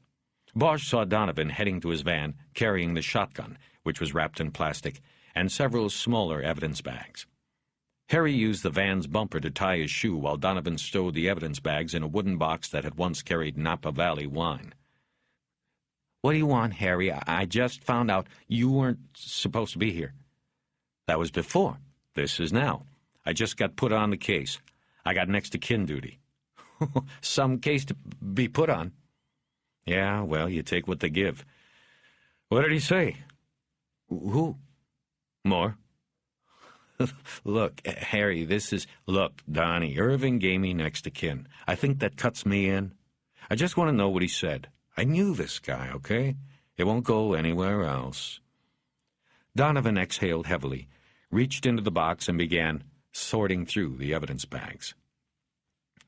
Bosch saw Donovan heading to his van, carrying the shotgun, which was wrapped in plastic, and several smaller evidence bags. Harry used the van's bumper to tie his shoe while Donovan stowed the evidence bags in a wooden box that had once carried Napa Valley wine. "What do you want, Harry? I just found out you weren't supposed to be here." "That was before. This is now. I just got put on the case. I got next of kin duty." "Some case to be put on." "Yeah, well, you take what they give." "What did he say?" "Who?" "Moore." "Look, Harry, Look, Donnie, Irving gave me next of kin. I think that cuts me in. I just want to know what he said. I knew this guy, okay? It won't go anywhere else." Donovan exhaled heavily, reached into the box, and began sorting through the evidence bags.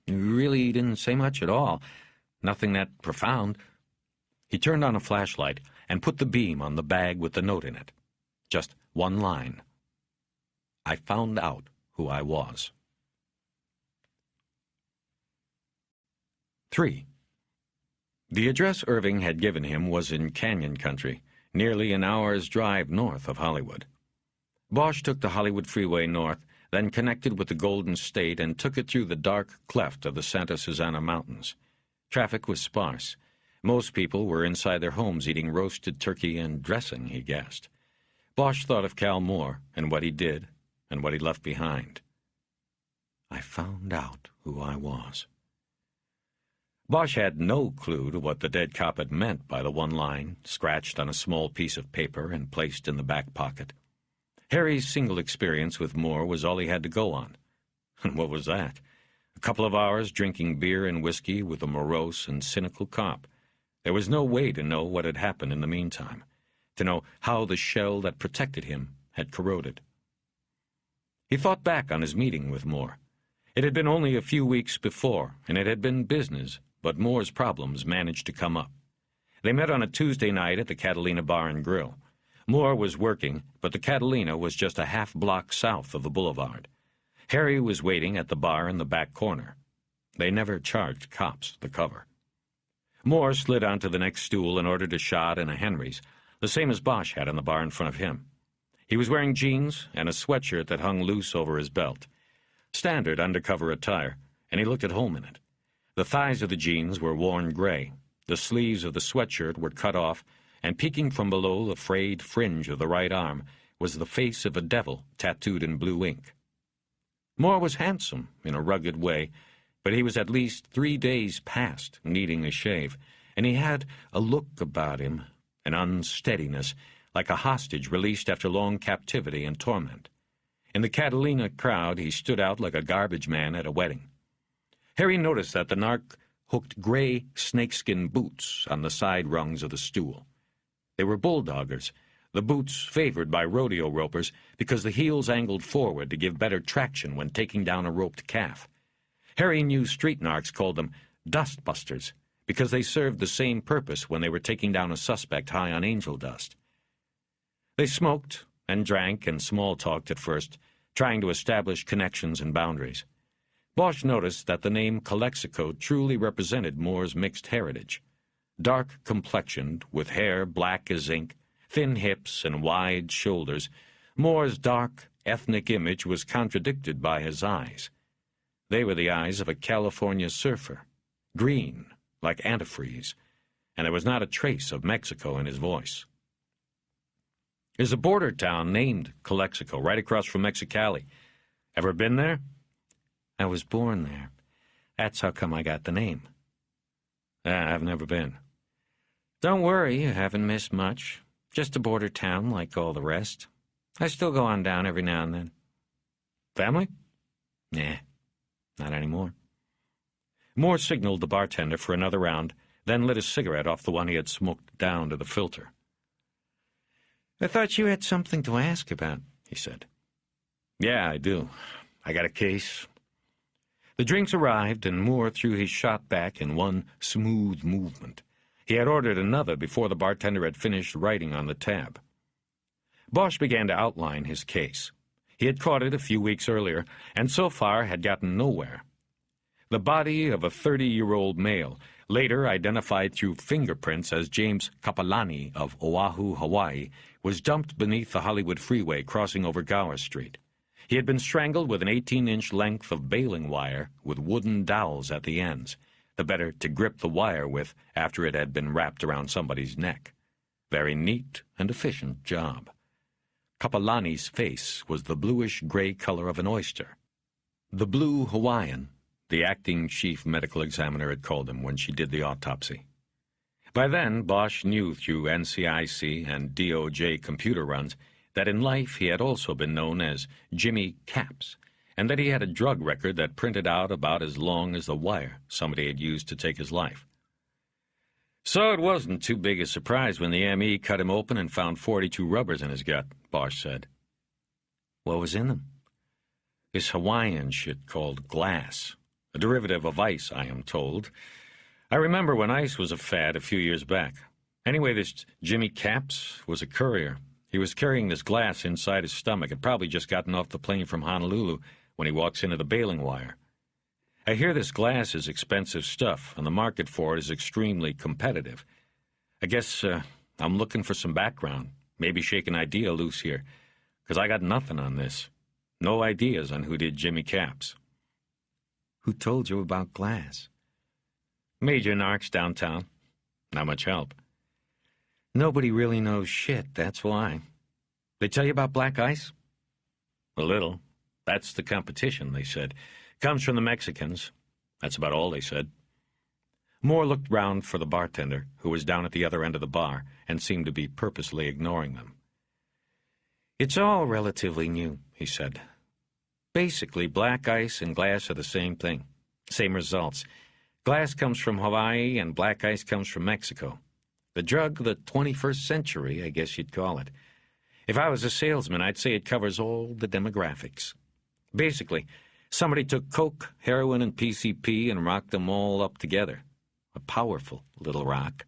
"You really didn't say much at all. Nothing that profound." He turned on a flashlight and put the beam on the bag with the note in it. Just one line. "I found out who I was." 3. The address Irving had given him was in Canyon Country, nearly an hour's drive north of Hollywood. Bosch took the Hollywood Freeway north, then connected with the Golden State and took it through the dark cleft of the Santa Susana Mountains. Traffic was sparse. Most people were inside their homes eating roasted turkey and dressing, he guessed. Bosch thought of Cal Moore and what he did and what he left behind. I found out who I was. Bosch had no clue to what the dead cop had meant by the one line, scratched on a small piece of paper and placed in the back pocket. Harry's single experience with Moore was all he had to go on. And what was that? A couple of hours drinking beer and whiskey with a morose and cynical cop. There was no way to know what had happened in the meantime, to know how the shell that protected him had corroded. He thought back on his meeting with Moore. It had been only a few weeks before, and it had been business, but Moore's problems managed to come up. They met on a Tuesday night at the Catalina Bar and Grill. Moore was working, but the Catalina was just a half-block south of the boulevard. Harry was waiting at the bar in the back corner. They never charged cops the cover. Moore slid onto the next stool and ordered a shot and a Henry's, the same as Bosch had in the bar in front of him. He was wearing jeans and a sweatshirt that hung loose over his belt. Standard undercover attire, and he looked at home in it. The thighs of the jeans were worn gray. The sleeves of the sweatshirt were cut off, and peeking from below the frayed fringe of the right arm was the face of a devil tattooed in blue ink. Moore was handsome in a rugged way, but he was at least 3 days past needing a shave, and he had a look about him, an unsteadiness, like a hostage released after long captivity and torment. In the Catalina crowd, he stood out like a garbage man at a wedding. Harry noticed that the narc hooked gray snakeskin boots on the side rungs of the stool. They were bulldoggers, the boots favored by rodeo ropers because the heels angled forward to give better traction when taking down a roped calf. Harry knew street narcs called them dustbusters because they served the same purpose when they were taking down a suspect high on angel dust. They smoked and drank and small-talked at first, trying to establish connections and boundaries. Bosch noticed that the name Calexico truly represented Moore's mixed heritage. Dark-complexioned, with hair black as ink, thin hips and wide shoulders, Moore's dark, ethnic image was contradicted by his eyes. They were the eyes of a California surfer, green, like antifreeze, and there was not a trace of Mexico in his voice. There's a border town named Calexico, right across from Mexicali. Ever been there? I was born there. That's how come I got the name. I've never been. Don't worry, you haven't missed much. Just a border town like all the rest. I still go on down every now and then. Family? Nah, not anymore. Moore signaled the bartender for another round, then lit a cigarette off the one he had smoked down to the filter. I thought you had something to ask about, he said. Yeah, I do. I got a case. The drinks arrived, and Moore threw his shot back in one smooth movement. He had ordered another before the bartender had finished writing on the tab. Bosch began to outline his case. He had caught it a few weeks earlier, and so far had gotten nowhere. The body of a 30-year-old male, later identified through fingerprints as James Kapalani of Oahu, Hawaii, was dumped beneath the Hollywood freeway crossing over Gower Street. He had been strangled with an 18-inch length of baling wire with wooden dowels at the ends, the better to grip the wire with after it had been wrapped around somebody's neck. Very neat and efficient job. Kapalani's face was the bluish-gray color of an oyster. The Blue Hawaiian, the acting chief medical examiner had called him when she did the autopsy. By then, Bosch knew through NCIC and DOJ computer runs that in life he had also been known as Jimmy Caps, and that he had a drug record that printed out about as long as the wire somebody had used to take his life. So it wasn't too big a surprise when the ME cut him open and found 42 rubbers in his gut, Bosch said. What was in them? This Hawaiian shit called glass. A derivative of ice, I am told. I remember when ice was a fad a few years back. Anyway, this Jimmy Caps was a courier. He was carrying this glass inside his stomach, had probably just gotten off the plane from Honolulu when he walks into the baling wire. I hear this glass is expensive stuff, and the market for it is extremely competitive. I guess I'm looking for some background, maybe shake an idea loose here, because I got nothing on this. No ideas on who did Jimmy Caps. Who told you about glass? Major narcs downtown. Not much help. Nobody really knows shit, that's why. They tell you about black ice? A little. That's the competition, they said. Comes from the Mexicans. That's about all they said. Moore looked round for the bartender, who was down at the other end of the bar, and seemed to be purposely ignoring them. It's all relatively new, he said. Basically, black ice and glass are the same thing. Same results. Glass comes from Hawaii and black ice comes from Mexico. The drug of the 21st century, I guess you'd call it. If I was a salesman, I'd say it covers all the demographics. Basically, somebody took coke, heroin, and PCP and rocked them all up together. A powerful little rock.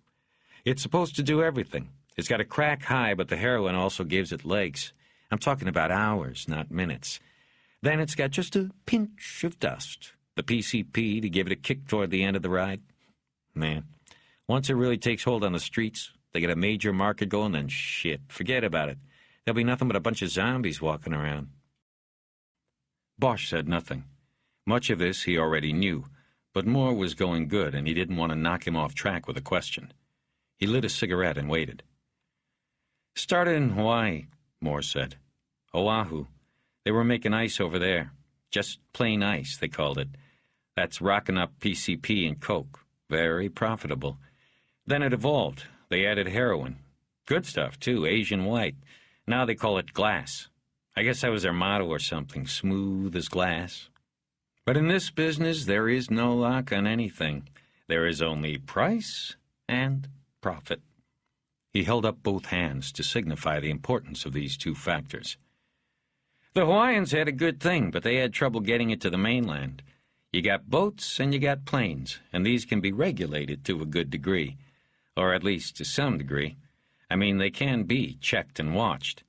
It's supposed to do everything. It's got a crack high, but the heroin also gives it legs. I'm talking about hours, not minutes. Then it's got just a pinch of dust, the PCP, to give it a kick toward the end of the ride. Man, once it really takes hold on the streets, they get a major market going, then shit, forget about it. There'll be nothing but a bunch of zombies walking around. Bosch said nothing. Much of this he already knew, but Moore was going good, and he didn't want to knock him off track with a question. He lit a cigarette and waited. Started in Hawaii, Moore said. Oahu. They were making ice over there. Just plain ice, they called it. That's rocking up PCP and coke. Very profitable. Then it evolved. They added heroin. Good stuff, too, Asian white. Now they call it glass. I guess that was their motto or something, smooth as glass. But in this business, there is no lock on anything. There is only price and profit. He held up both hands to signify the importance of these two factors. The Hawaiians had a good thing, but they had trouble getting it to the mainland. You got boats and you got planes, and these can be regulated to a good degree, or at least to some degree. I mean, they can be checked and watched.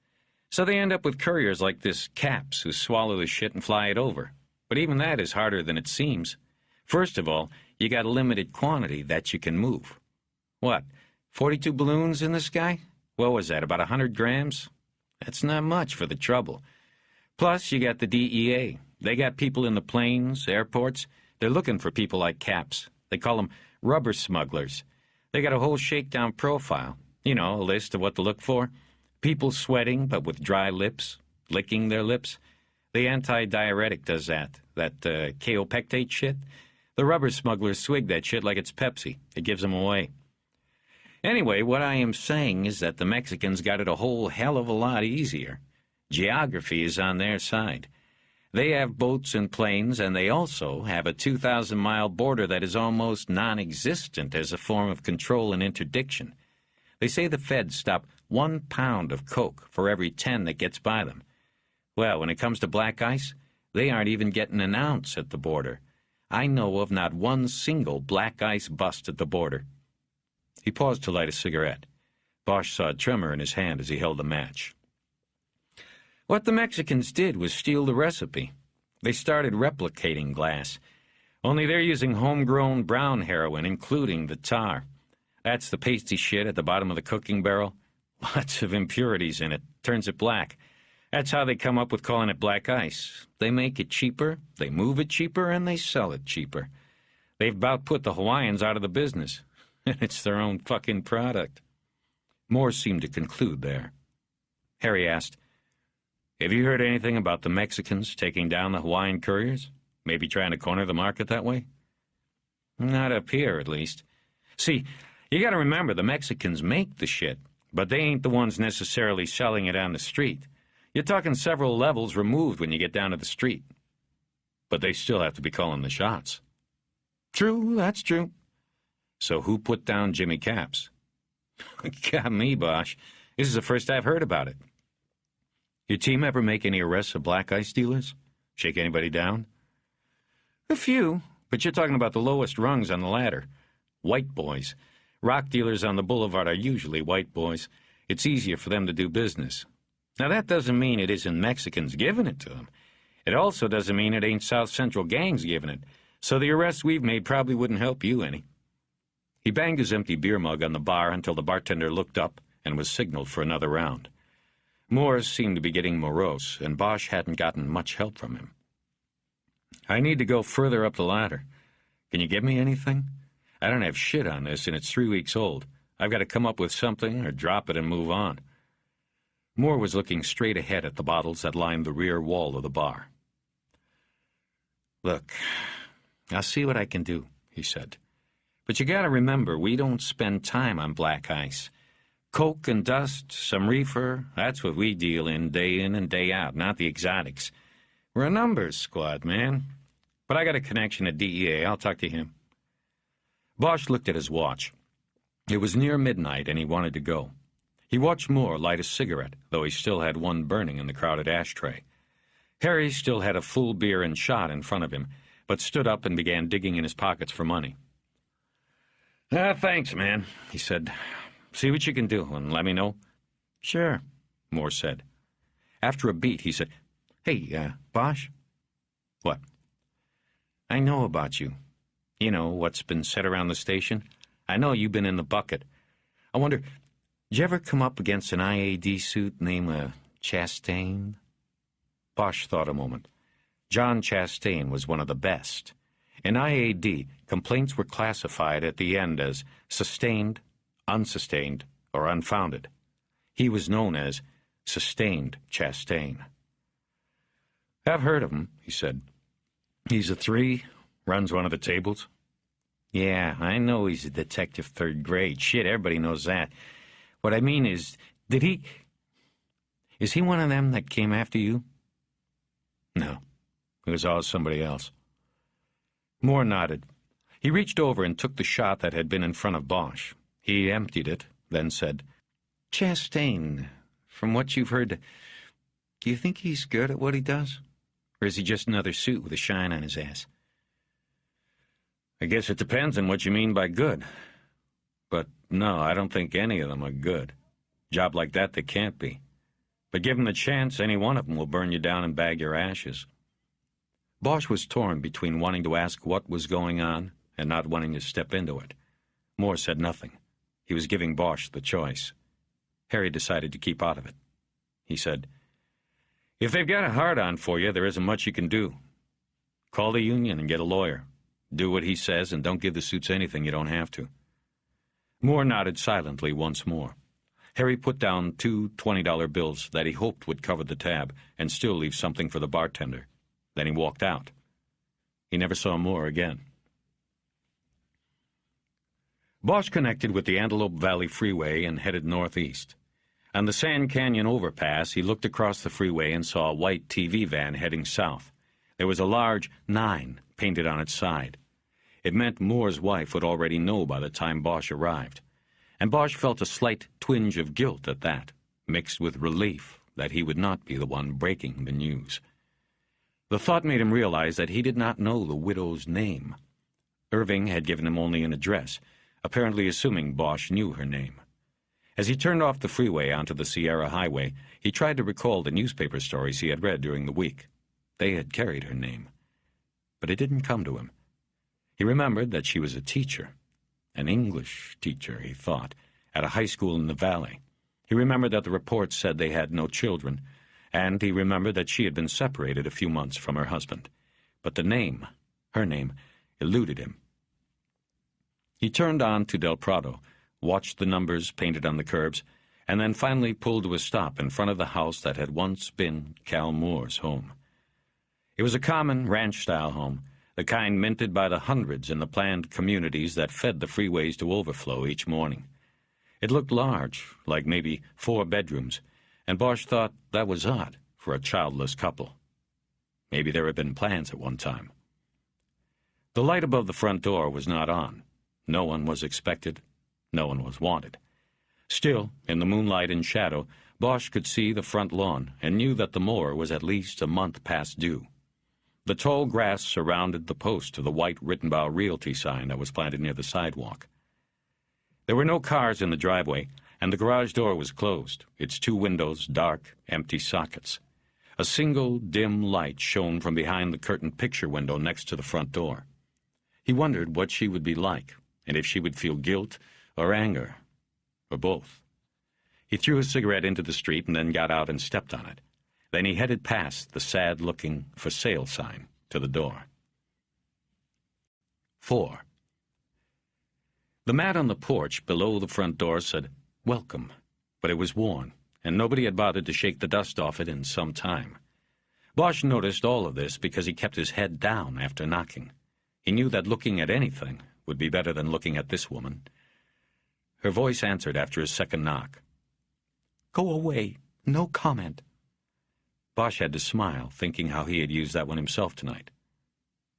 So they end up with couriers like this Caps who swallow the shit and fly it over. But even that is harder than it seems. First of all, you got a limited quantity that you can move. What, 42 balloons in the sky? What was that, about 100 grams? That's not much for the trouble. Plus, you got the DEA. They got people in the planes, airports. They're looking for people like Caps. They call them rubber smugglers. They got a whole shakedown profile. You know, a list of what to look for. People sweating, but with dry lips, licking their lips. The anti-diuretic does that kaopectate shit. The rubber smugglers swig that shit like it's Pepsi. It gives them away. Anyway, what I am saying is that the Mexicans got it a whole hell of a lot easier. Geography is on their side. They have boats and planes, and they also have a 2,000-mile border that is almost non-existent as a form of control and interdiction. They say the feds stop 1 pound of coke for every 10 that gets by them. Well, when it comes to black ice, they aren't even getting an ounce at the border. I know of not one single black ice bust at the border. He paused to light a cigarette. Bosch saw a tremor in his hand as he held the match. What the Mexicans did was steal the recipe. They started replicating glass. Only they're using homegrown brown heroin, including the tar. That's the pasty shit at the bottom of the cooking barrel. Lots of impurities in it. Turns it black. That's how they come up with calling it black ice. They make it cheaper, they move it cheaper, and they sell it cheaper. They've about put the Hawaiians out of the business. And it's their own fucking product. Moore seemed to conclude there. Harry asked, "Have you heard anything about the Mexicans taking down the Hawaiian couriers? Maybe trying to corner the market that way?" "Not up here, at least. See, you gotta remember the Mexicans make the shit, but they ain't the ones necessarily selling it on the street. You're talking several levels removed when you get down to the street. But they still have to be calling the shots." "True, that's true." "So who put down Jimmy Capps?" "Got me, Bosch. This is the first I've heard about it." "Your team ever make any arrests of black ice dealers? Shake anybody down?" "A few, but you're talking about the lowest rungs on the ladder. White boys. Rock dealers on the boulevard are usually white boys. It's easier for them to do business. Now, that doesn't mean it isn't Mexicans giving it to them. It also doesn't mean it ain't South Central gangs giving it, so the arrests we've made probably wouldn't help you any." He banged his empty beer mug on the bar until the bartender looked up and was signaled for another round. Moore seemed to be getting morose, and Bosch hadn't gotten much help from him. "I need to go further up the ladder. Can you give me anything? I don't have shit on this, and it's 3 weeks old. I've got to come up with something or drop it and move on." Moore was looking straight ahead at the bottles that lined the rear wall of the bar. "Look, I'll see what I can do," he said. "But you gotta remember, we don't spend time on black ice. Coke and dust, some reefer, that's what we deal in and day out, not the exotics. We're a numbers squad, man. But I got a connection at DEA. I'll talk to him." Bosch looked at his watch. It was near midnight, and he wanted to go. He watched Moore light a cigarette, though he still had one burning in the crowded ashtray. Harry still had a full beer and shot in front of him, but stood up and began digging in his pockets for money. "Thanks, man," he said. "See what you can do, and let me know." "Sure," Moore said. After a beat, he said, "Hey, Bosch?" "What?" "I know about you. You know, what's been said around the station. I know you've been in the bucket. I wonder, did you ever come up against an IAD suit named Chastain?" Bosch thought a moment. John Chastain was one of the best. In IAD, complaints were classified at the end as sustained, unsustained, or unfounded. He was known as Sustained Chastain. "I've heard of him," he said. "He's a 3, runs one of the tables." "Yeah, I know he's a detective 3rd grade. Shit, everybody knows that. What I mean is, is he one of them that came after you?" "No, it was always somebody else." Moore nodded. He reached over and took the shot that had been in front of Bosch. He emptied it, then said, "Chastain, from what you've heard, do you think he's good at what he does? Or is he just another suit with a shine on his ass?" "I guess it depends on what you mean by good. But no, I don't think any of them are good. Job like that, they can't be. But give them the chance, any one of them will burn you down and bag your ashes." Bosch was torn between wanting to ask what was going on and not wanting to step into it. Moore said nothing. He was giving Bosch the choice. Harry decided to keep out of it. He said, "If they've got a hard-on for you, there isn't much you can do. Call the union and get a lawyer. Do what he says and don't give the suits anything you don't have to." Moore nodded silently once more. Harry put down 2 $20 bills that he hoped would cover the tab and still leave something for the bartender. Then he walked out. He never saw Moore again. Bosch connected with the Antelope Valley Freeway and headed northeast. On the Sand Canyon overpass, he looked across the freeway and saw a white TV van heading south. There was a large 9 painted on its side. It meant Moore's wife would already know by the time Bosch arrived. And Bosch felt a slight twinge of guilt at that, mixed with relief that he would not be the one breaking the news. The thought made him realize that he did not know the widow's name. Irving had given him only an address, apparently assuming Bosch knew her name. As he turned off the freeway onto the Sierra Highway, he tried to recall the newspaper stories he had read during the week. They had carried her name. But it didn't come to him. He remembered that she was a teacher, an English teacher, he thought, at a high school in the valley. He remembered that the reports said they had no children, and he remembered that she had been separated a few months from her husband. But the name, her name, eluded him. He turned on to Del Prado, watched the numbers painted on the curbs, and then finally pulled to a stop in front of the house that had once been Cal Moore's home. It was a common ranch-style home, the kind minted by the hundreds in the planned communities that fed the freeways to overflow each morning. It looked large, like maybe 4 bedrooms, and Bosch thought that was odd for a childless couple. Maybe there had been plans at one time. The light above the front door was not on. No one was expected. No one was wanted. Still, in the moonlight and shadow, Bosch could see the front lawn and knew that the mower was at least a month past due. The tall grass surrounded the post of the white Rittenbaugh Realty sign that was planted near the sidewalk. There were no cars in the driveway, and the garage door was closed, its 2 windows dark, empty sockets. A single dim light shone from behind the curtained picture window next to the front door. He wondered what she would be like, and if she would feel guilt or anger, or both. He threw his cigarette into the street and then got out and stepped on it. Then he headed past the sad-looking for sale sign to the door. 4. The mat on the porch below the front door said, "Welcome," but it was worn, and nobody had bothered to shake the dust off it in some time. Bosch noticed all of this because he kept his head down after knocking. He knew that looking at anything would be better than looking at this woman. Her voice answered after his second knock. "Go away. No comment." Bosch had to smile, thinking how he had used that one himself tonight.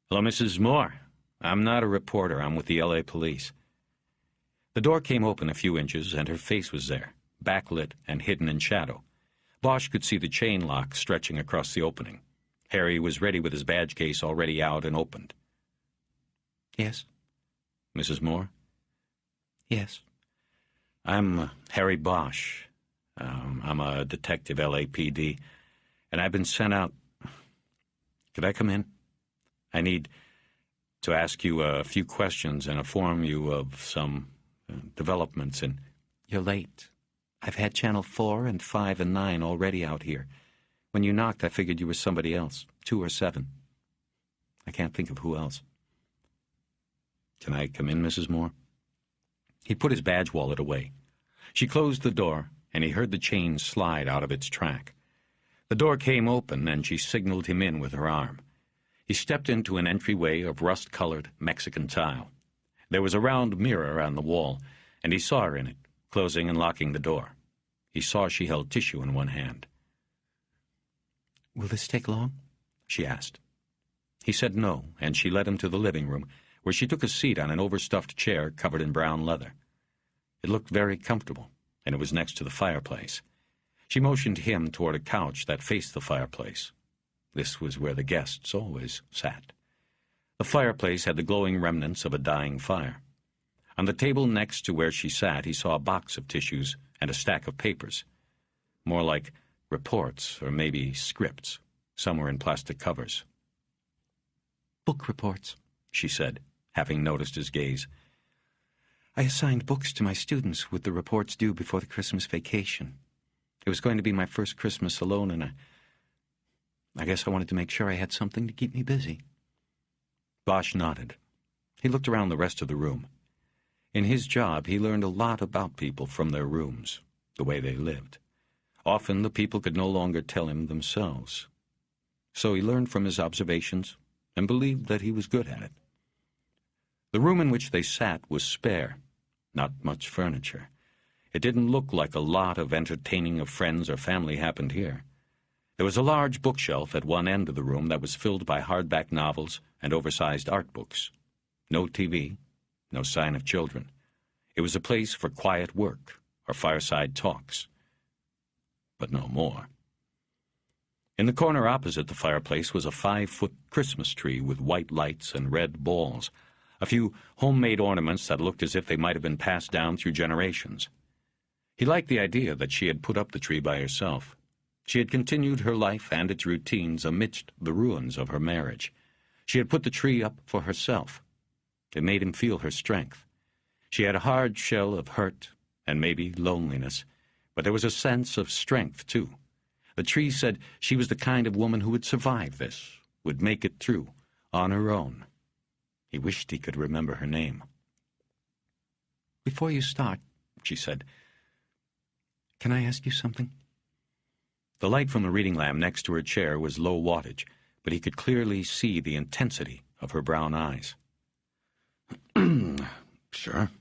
"Hello, Mrs. Moore. I'm not a reporter. I'm with the L.A. police." The door came open a few inches, and her face was there, backlit and hidden in shadow. Bosch could see the chain lock stretching across the opening. Harry was ready with his badge case already out and opened. "Yes?" "Mrs. Moore?" "Yes." "I'm Harry Bosch. I'm a detective, LAPD, and I've been sent out. Could I come in? I need to ask you a few questions and inform you of some developments in—" "You're late. I've had Channel 4 and 5 and 9 already out here. When you knocked, I figured you were somebody else, 2 or 7. I can't think of who else." "Can I come in, Mrs. Moore?" He put his badge wallet away. She closed the door, and he heard the chain slide out of its track. The door came open, and she signaled him in with her arm. He stepped into an entryway of rust-colored Mexican tile. There was a round mirror on the wall, and he saw her in it, closing and locking the door. He saw she held tissue in one hand. "Will this take long?" she asked. He said no, and she led him to the living room, where she took a seat on an overstuffed chair covered in brown leather. It looked very comfortable, and it was next to the fireplace. She motioned him toward a couch that faced the fireplace. This was where the guests always sat. The fireplace had the glowing remnants of a dying fire. On the table next to where she sat, he saw a box of tissues and a stack of papers. More like reports or maybe scripts. Some were in plastic covers. "Book reports," she said, having noticed his gaze. "I assigned books to my students with the reports due before the Christmas vacation. It was going to be my first Christmas alone, and I guess I wanted to make sure I had something to keep me busy." Bosch nodded. He looked around the rest of the room. In his job, he learned a lot about people from their rooms, the way they lived. Often the people could no longer tell him themselves. So he learned from his observations and believed that he was good at it. The room in which they sat was spare, not much furniture. It didn't look like a lot of entertaining of friends or family happened here. There was a large bookshelf at one end of the room that was filled by hardback novels and oversized art books. No TV, no sign of children. It was a place for quiet work or fireside talks. But no more. In the corner opposite the fireplace was a 5-foot Christmas tree with white lights and red balls, a few homemade ornaments that looked as if they might have been passed down through generations. He liked the idea that she had put up the tree by herself. She had continued her life and its routines amidst the ruins of her marriage. She had put the tree up for herself. It made him feel her strength. She had a hard shell of hurt and maybe loneliness, but there was a sense of strength, too. The tree said she was the kind of woman who would survive this, would make it through, on her own. He wished he could remember her name. "Before you start," she said, "can I ask you something?" The light from the reading lamp next to her chair was low wattage, but he could clearly see the intensity of her brown eyes. "Sure."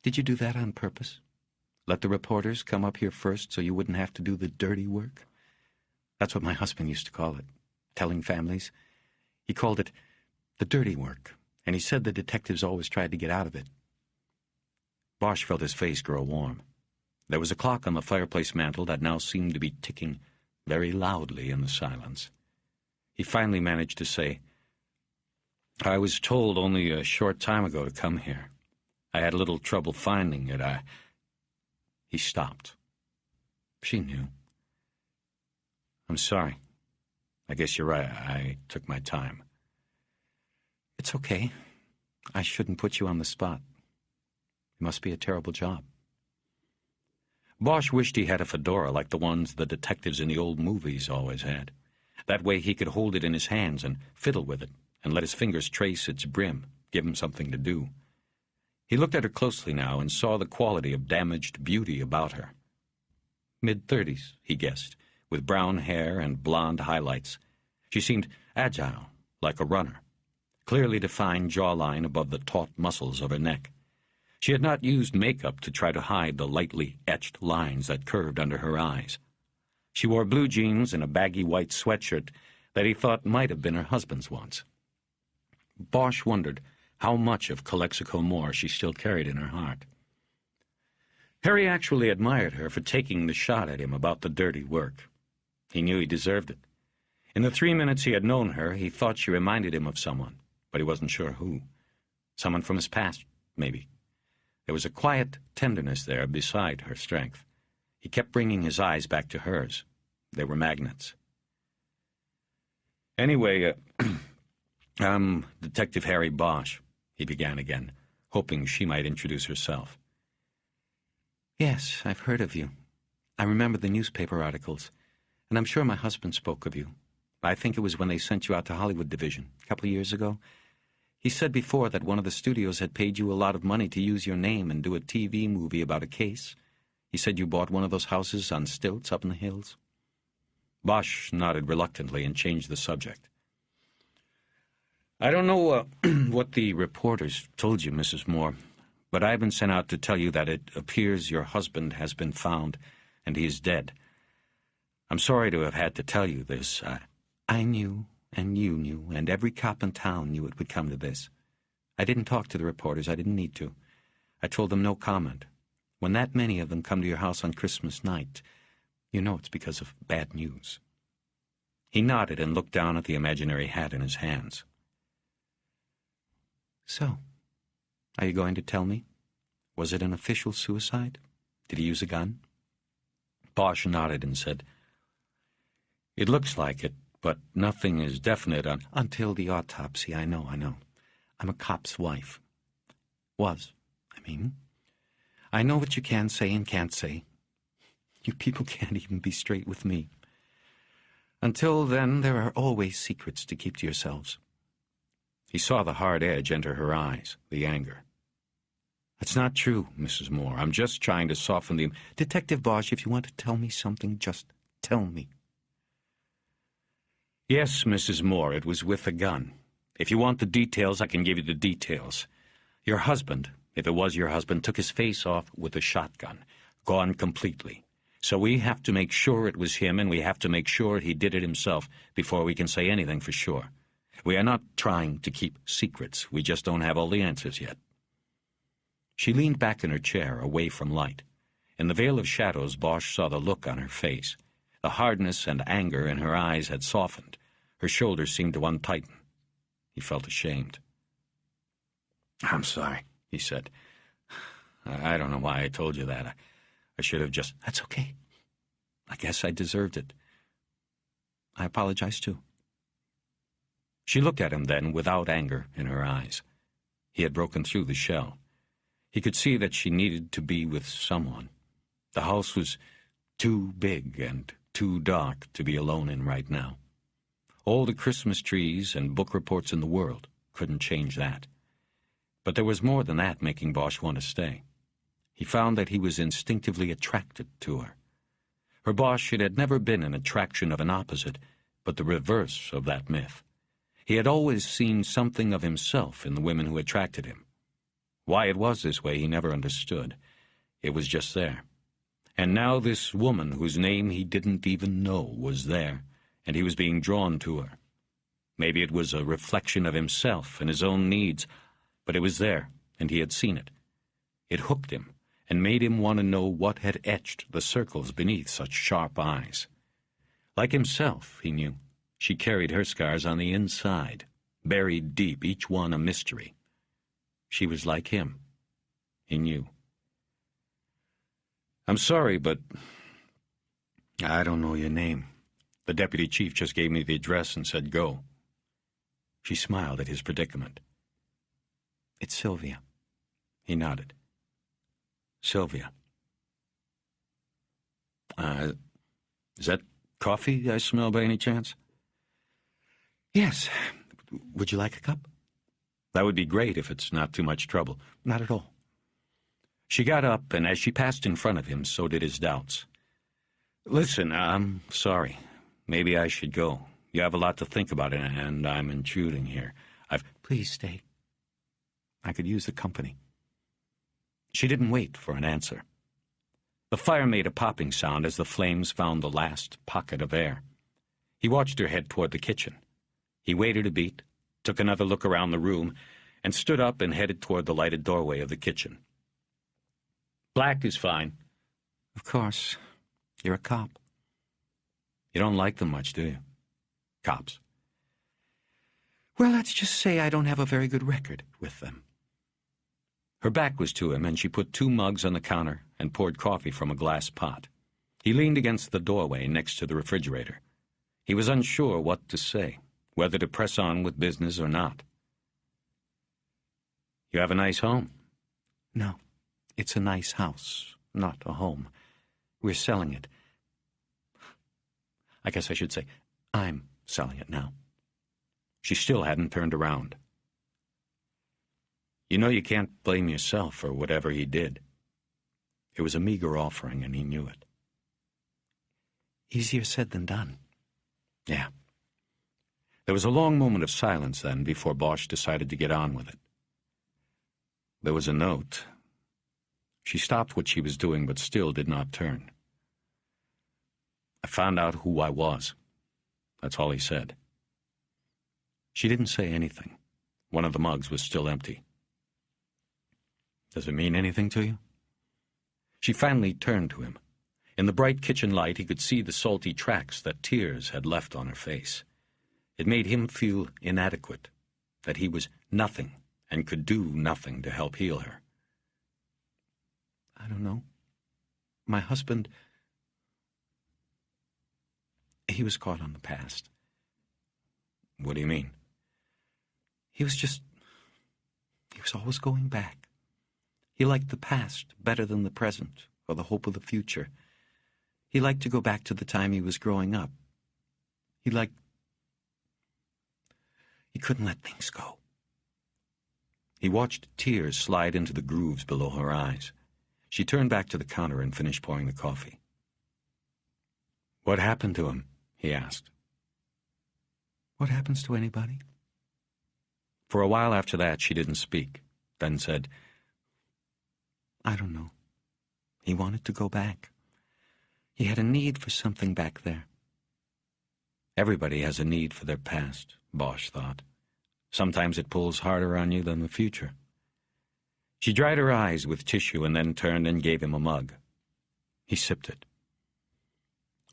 "Did you do that on purpose? Let the reporters come up here first so you wouldn't have to do the dirty work? That's what my husband used to call it, telling families. He called it the dirty work, and he said the detectives always tried to get out of it." Bosch felt his face grow warm. There was a clock on the fireplace mantel that now seemed to be ticking very loudly in the silence. He finally managed to say, "I was told only a short time ago to come here. I had a little trouble finding it. He stopped. She knew. "I'm sorry. I guess you're right. I took my time." "It's okay. I shouldn't put you on the spot. It must be a terrible job." Bosch wished he had a fedora like the ones the detectives in the old movies always had. That way he could hold it in his hands and fiddle with it and let his fingers trace its brim, give him something to do. He looked at her closely now and saw the quality of damaged beauty about her. Mid-30s, he guessed, with brown hair and blonde highlights. She seemed agile, like a runner, clearly defined jawline above the taut muscles of her neck. She had not used makeup to try to hide the lightly etched lines that curved under her eyes. She wore blue jeans and a baggy white sweatshirt that he thought might have been her husband's once. Bosch wondered how much of Calexico Moore she still carried in her heart. Harry actually admired her for taking the shot at him about the dirty work. He knew he deserved it. In the 3 minutes he had known her, he thought she reminded him of someone, but he wasn't sure who. Someone from his past, maybe. There was a quiet tenderness there beside her strength. He kept bringing his eyes back to hers. They were magnets. "Anyway, I'm Detective Harry Bosch," he began again, hoping she might introduce herself. "Yes, I've heard of you. I remember the newspaper articles, and I'm sure my husband spoke of you. I think it was when they sent you out to Hollywood Division, a couple of years ago. He said before that one of the studios had paid you a lot of money to use your name and do a TV movie about a case. He said you bought one of those houses on stilts up in the hills." Bosch nodded reluctantly and changed the subject. "I don't know what the reporters told you, Mrs. Moore, but I've been sent out to tell you that it appears your husband has been found and he is dead. I'm sorry to have had to tell you this. I knew, and you knew, and every cop in town knew it would come to this. I didn't talk to the reporters. I didn't need to. I told them no comment. When that many of them come to your house on Christmas night, you know it's because of bad news." He nodded and looked down at the imaginary hat in his hands. "So, are you going to tell me? Was it an official suicide? Did he use a gun?" Bosch nodded and said, "It looks like it, but nothing is definite until the autopsy. I know. I'm a cop's wife. Was, I mean. I know what you can say and can't say. You people can't even be straight with me. Until then, there are always secrets to keep to yourselves." He saw the hard edge enter her eyes, the anger. "That's not true, Mrs. Moore. I'm just trying to soften the—" "Detective Bosch, if you want to tell me something, just tell me." "Yes, Mrs. Moore, it was with a gun. If you want the details, I can give you the details. Your husband, if it was your husband, took his face off with a shotgun, gone completely. So we have to make sure it was him, and we have to make sure he did it himself before we can say anything for sure. We are not trying to keep secrets. We just don't have all the answers yet." She leaned back in her chair, away from light. In the veil of shadows, Bosch saw the look on her face. The hardness and anger in her eyes had softened. Her shoulders seemed to untighten. He felt ashamed. "I'm sorry," he said. I don't know why I told you that. I should have just—" "That's okay. I guess I deserved it. I apologize, too." She looked at him then without anger in her eyes. He had broken through the shell. He could see that she needed to be with someone. The house was too big and too dark to be alone in right now. All the Christmas trees and book reports in the world couldn't change that. But there was more than that making Bosch want to stay. He found that he was instinctively attracted to her. For Bosch, it had never been an attraction of an opposite, but the reverse of that myth. He had always seen something of himself in the women who attracted him. Why it was this way he never understood. It was just there. And now this woman whose name he didn't even know was there, and he was being drawn to her. Maybe it was a reflection of himself and his own needs, but it was there, and he had seen it. It hooked him, and made him want to know what had etched the circles beneath such sharp eyes. Like himself, he knew, she carried her scars on the inside, buried deep, each one a mystery. She was like him. He knew. "I'm sorry, but I don't know your name. The deputy chief just gave me the address and said go." She smiled at his predicament. "It's Sylvia." He nodded. "Sylvia. Is that coffee I smell by any chance?" "Yes. Would you like a cup?" "That would be great if it's not too much trouble." "Not at all." She got up, and as she passed in front of him, so did his doubts. "Listen, I'm sorry. Maybe I should go. You have a lot to think about, and I'm intruding here. Please stay. I could use the company." She didn't wait for an answer. The fire made a popping sound as the flames found the last pocket of air. He watched her head toward the kitchen. He waited a beat, took another look around the room, and stood up and headed toward the lighted doorway of the kitchen. "Black is fine." "Of course. You're a cop." "You don't like them much, do you? Cops?" "Well, let's just say I don't have a very good record with them." Her back was to him, and she put 2 mugs on the counter and poured coffee from a glass pot. He leaned against the doorway next to the refrigerator. He was unsure what to say, whether to press on with business or not. "You have a nice home?" "No, it's a nice house, not a home. We're selling it. I guess I should say, I'm selling it now." She still hadn't turned around. "You know you can't blame yourself for whatever he did." It was a meager offering, and he knew it. "Easier said than done." "Yeah." There was a long moment of silence then before Bosch decided to get on with it. "There was a note." She stopped what she was doing, but still did not turn. "I found out who I was." That's all he said. She didn't say anything. One of the mugs was still empty. "Does it mean anything to you?" She finally turned to him. In the bright kitchen light, he could see the salty tracks that tears had left on her face. It made him feel inadequate, that he was nothing and could do nothing to help heal her. "I don't know. My husband, he was caught on the past." "What do you mean?" He was always going back. He liked the past better than the present or the hope of the future. He liked to go back to the time he was growing up. He couldn't let things go. He watched tears slide into the grooves below her eyes. She turned back to the counter and finished pouring the coffee. "What happened to him?" he asked. "What happens to anybody?" For a while after that, she didn't speak, then said, "I don't know. He wanted to go back. He had a need for something back there." Everybody has a need for their past, Bosch thought. Sometimes it pulls harder on you than the future. She dried her eyes with tissue and then turned and gave him a mug. He sipped it.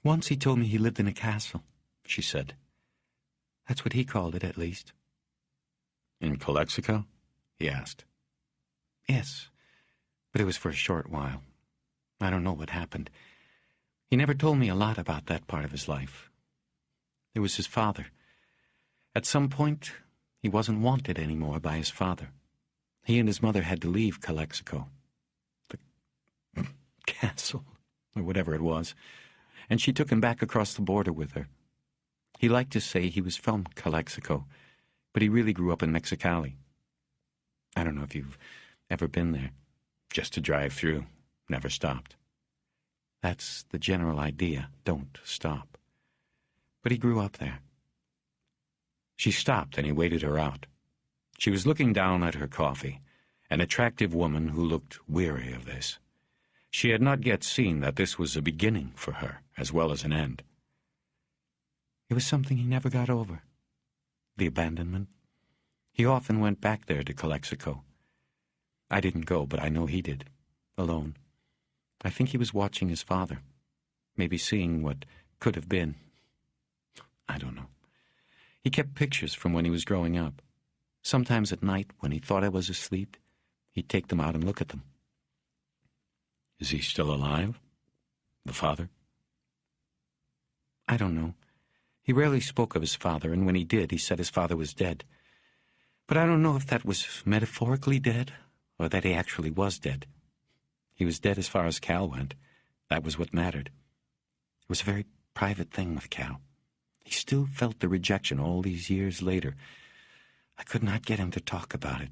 "Once he told me he lived in a castle," she said. "That's what he called it, at least." "In Calexico?" he asked. "Yes, but it was for a short while. I don't know what happened. He never told me a lot about that part of his life. There was his father. At some point, he wasn't wanted anymore by his father. He and his mother had to leave Calexico, the castle, or whatever it was, and she took him back across the border with her. He liked to say he was from Calexico, but he really grew up in Mexicali. I don't know if you've ever been there. Just to drive through, never stopped. That's the general idea, don't stop. But he grew up there. She stopped and he waited her out. She was looking down at her coffee, an attractive woman who looked weary of this. She had not yet seen that this was a beginning for her, as well as an end. It was something he never got over. The abandonment. He often went back there to Calexico. I didn't go, but I know he did, alone. I think he was watching his father, maybe seeing what could have been. I don't know. He kept pictures from when he was growing up. Sometimes at night, when he thought I was asleep, he'd take them out and look at them. Is he still alive? The father? I don't know. He rarely spoke of his father, and when he did, he said his father was dead. But I don't know if that was metaphorically dead, or that he actually was dead. He was dead as far as Cal went. That was what mattered. It was a very private thing with Cal. He still felt the rejection all these years later. I could not get him to talk about it.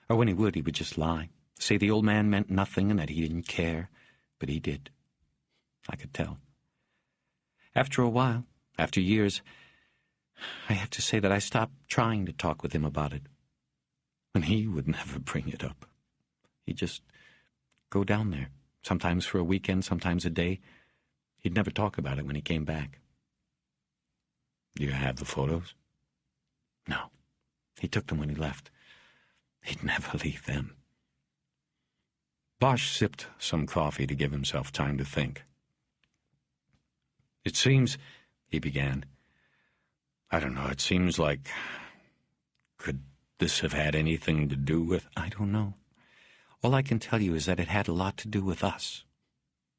Or when he would just lie, say the old man meant nothing and that he didn't care, but he did. I could tell. After a while, after years, I have to say that I stopped trying to talk with him about it. And he would never bring it up. He'd just go down there, sometimes for a weekend, sometimes a day. He'd never talk about it when he came back. Do you have the photos? No. He took them when he left. He'd never leave them. Bosch sipped some coffee to give himself time to think. It seems, he began, I don't know, it seems like, could this have had anything to do with, I don't know. All I can tell you is that it had a lot to do with us.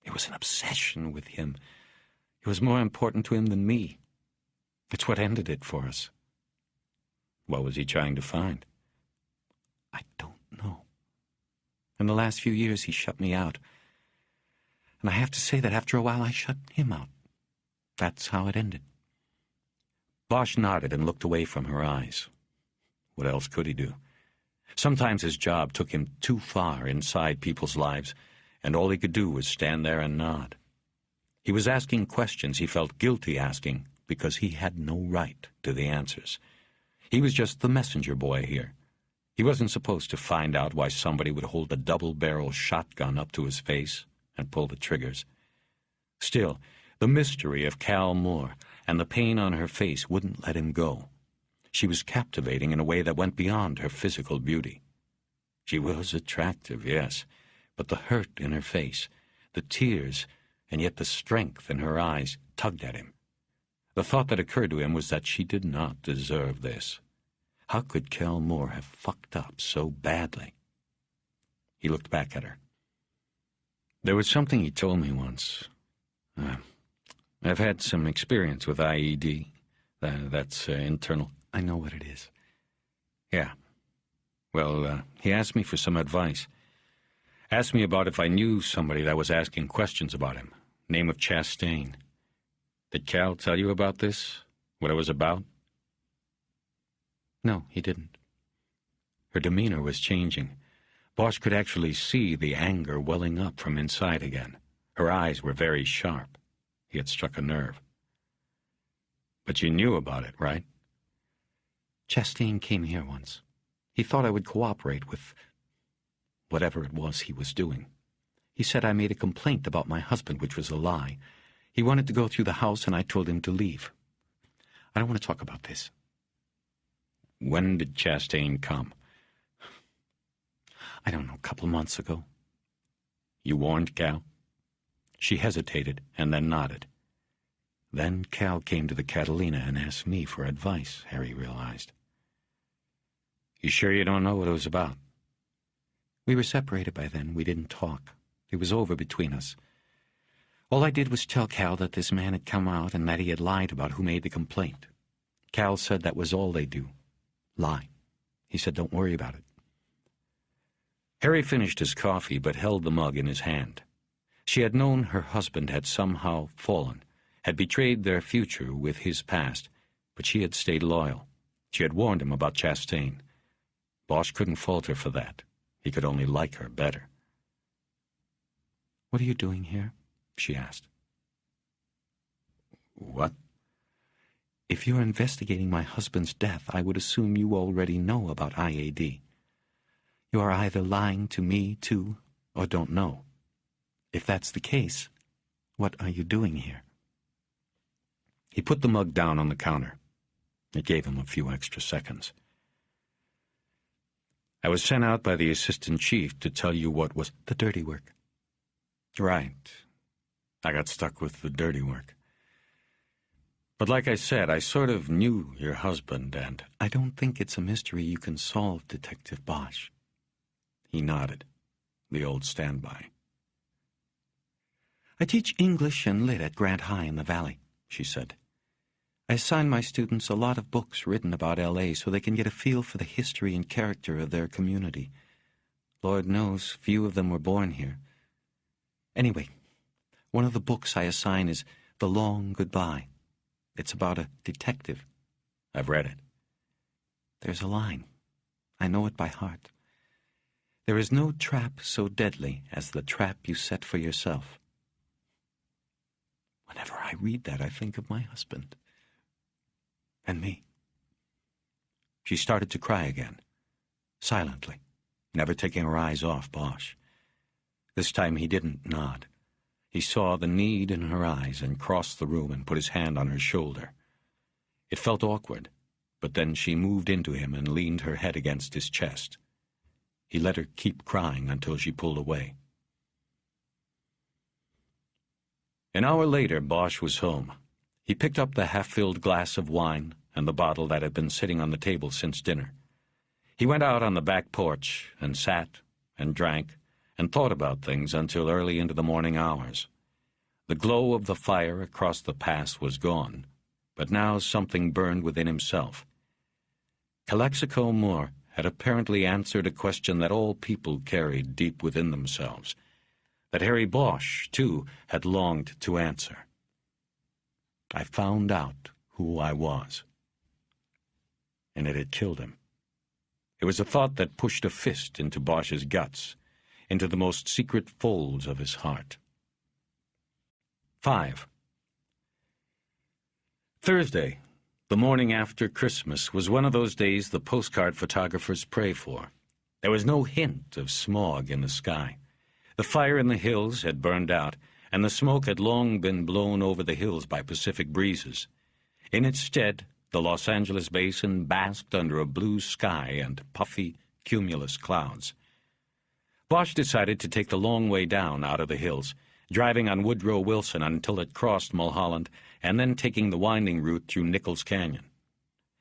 It was an obsession with him. It was more important to him than me. It's what ended it for us. What was he trying to find? I don't know. In the last few years, he shut me out. And I have to say that after a while, I shut him out. That's how it ended. Bosch nodded and looked away from her eyes. What else could he do? Sometimes his job took him too far inside people's lives, and all he could do was stand there and nod. He was asking questions he felt guilty asking because he had no right to the answers. He was just the messenger boy here. He wasn't supposed to find out why somebody would hold a double-barrel shotgun up to his face and pull the triggers. Still, the mystery of Cal Moore and the pain on her face wouldn't let him go. She was captivating in a way that went beyond her physical beauty. She was attractive, yes, but the hurt in her face, the tears, and yet the strength in her eyes tugged at him. The thought that occurred to him was that she did not deserve this. How could Cal Moore have fucked up so badly? He looked back at her. There was something he told me once. I've had some experience with IED. That's internal. I know what it is. Yeah. Well, he asked me for some advice. Asked me about if I knew somebody that was asking questions about him. Name of Chastain. Did Cal tell you about this? What it was about? No, he didn't. Her demeanor was changing. Bosch could actually see the anger welling up from inside again. Her eyes were very sharp. He had struck a nerve. But you knew about it, right? Chastain came here once. He thought I would cooperate with whatever it was he was doing. He said I made a complaint about my husband, which was a lie. He wanted to go through the house, and I told him to leave. I don't want to talk about this. When did Chastain come? I don't know, a couple of months ago. You warned Cal? She hesitated and then nodded. Then Cal came to the Catalina and asked me for advice, Harry realized. You sure you don't know what it was about? We were separated by then. We didn't talk. It was over between us. All I did was tell Cal that this man had come out and that he had lied about who made the complaint. Cal said that was all they do. Lie. He said, don't worry about it. Harry finished his coffee but held the mug in his hand. She had known her husband had somehow fallen, had betrayed their future with his past, but she had stayed loyal. She had warned him about Chastain. Bosch couldn't fault her for that. He could only like her better. "What are you doing here?" she asked. "What?" "If you're investigating my husband's death, I would assume you already know about IAD. You are either lying to me, too, or don't know. If that's the case, what are you doing here?" He put the mug down on the counter. It gave him a few extra seconds. "I was sent out by the assistant chief to tell you what was the dirty work." "Right. I got stuck with the dirty work. But like I said, I sort of knew your husband, and I don't think it's a mystery you can solve, Detective Bosch." He nodded, the old standby. "I teach English and Lit at Grant High in the Valley," she said. "I assign my students a lot of books written about L.A. so they can get a feel for the history and character of their community. Lord knows, few of them were born here. Anyway, one of the books I assign is The Long Goodbye. It's about a detective." "I've read it." "There's a line. I know it by heart. There is no trap so deadly as the trap you set for yourself." Whenever I read that, I think of my husband. And me. She started to cry again, silently, never taking her eyes off Bosch. This time he didn't nod. He saw the need in her eyes and crossed the room and put his hand on her shoulder. It felt awkward, but then she moved into him and leaned her head against his chest. He let her keep crying until she pulled away. An hour later, Bosch was home. He picked up the half-filled glass of wine and the bottle that had been sitting on the table since dinner. He went out on the back porch and sat and drank and thought about things until early into the morning hours. The glow of the fire across the pass was gone, but now something burned within himself. Calexico Moore had apparently answered a question that all people carried deep within themselves, that Harry Bosch, too, had longed to answer. I found out who I was. And it had killed him. It was a thought that pushed a fist into Bosch's guts, into the most secret folds of his heart. 5. Thursday, the morning after Christmas, was one of those days the postcard photographers pray for. There was no hint of smog in the sky. The fire in the hills had burned out, and the smoke had long been blown over the hills by Pacific breezes. In its stead, the Los Angeles basin basked under a blue sky and puffy, cumulus clouds. Bosch decided to take the long way down out of the hills, driving on Woodrow Wilson until it crossed Mulholland, and then taking the winding route through Nichols Canyon.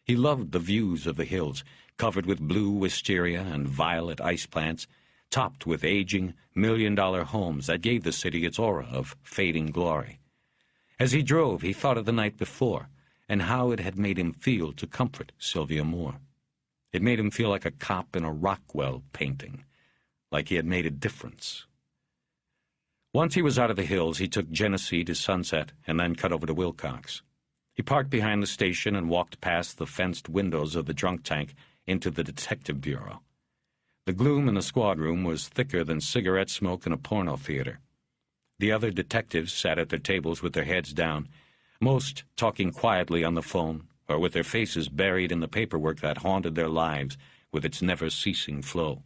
He loved the views of the hills, covered with blue wisteria and violet ice plants, topped with aging, million-dollar homes that gave the city its aura of fading glory. As he drove, he thought of the night before, and how it had made him feel to comfort Sylvia Moore. It made him feel like a cop in a Rockwell painting, like he had made a difference. Once he was out of the hills, he took Genesee to Sunset and then cut over to Wilcox. He parked behind the station and walked past the fenced windows of the drunk tank into the detective bureau. The gloom in the squad room was thicker than cigarette smoke in a porno theater. The other detectives sat at their tables with their heads down, most talking quietly on the phone or with their faces buried in the paperwork that haunted their lives with its never-ceasing flow.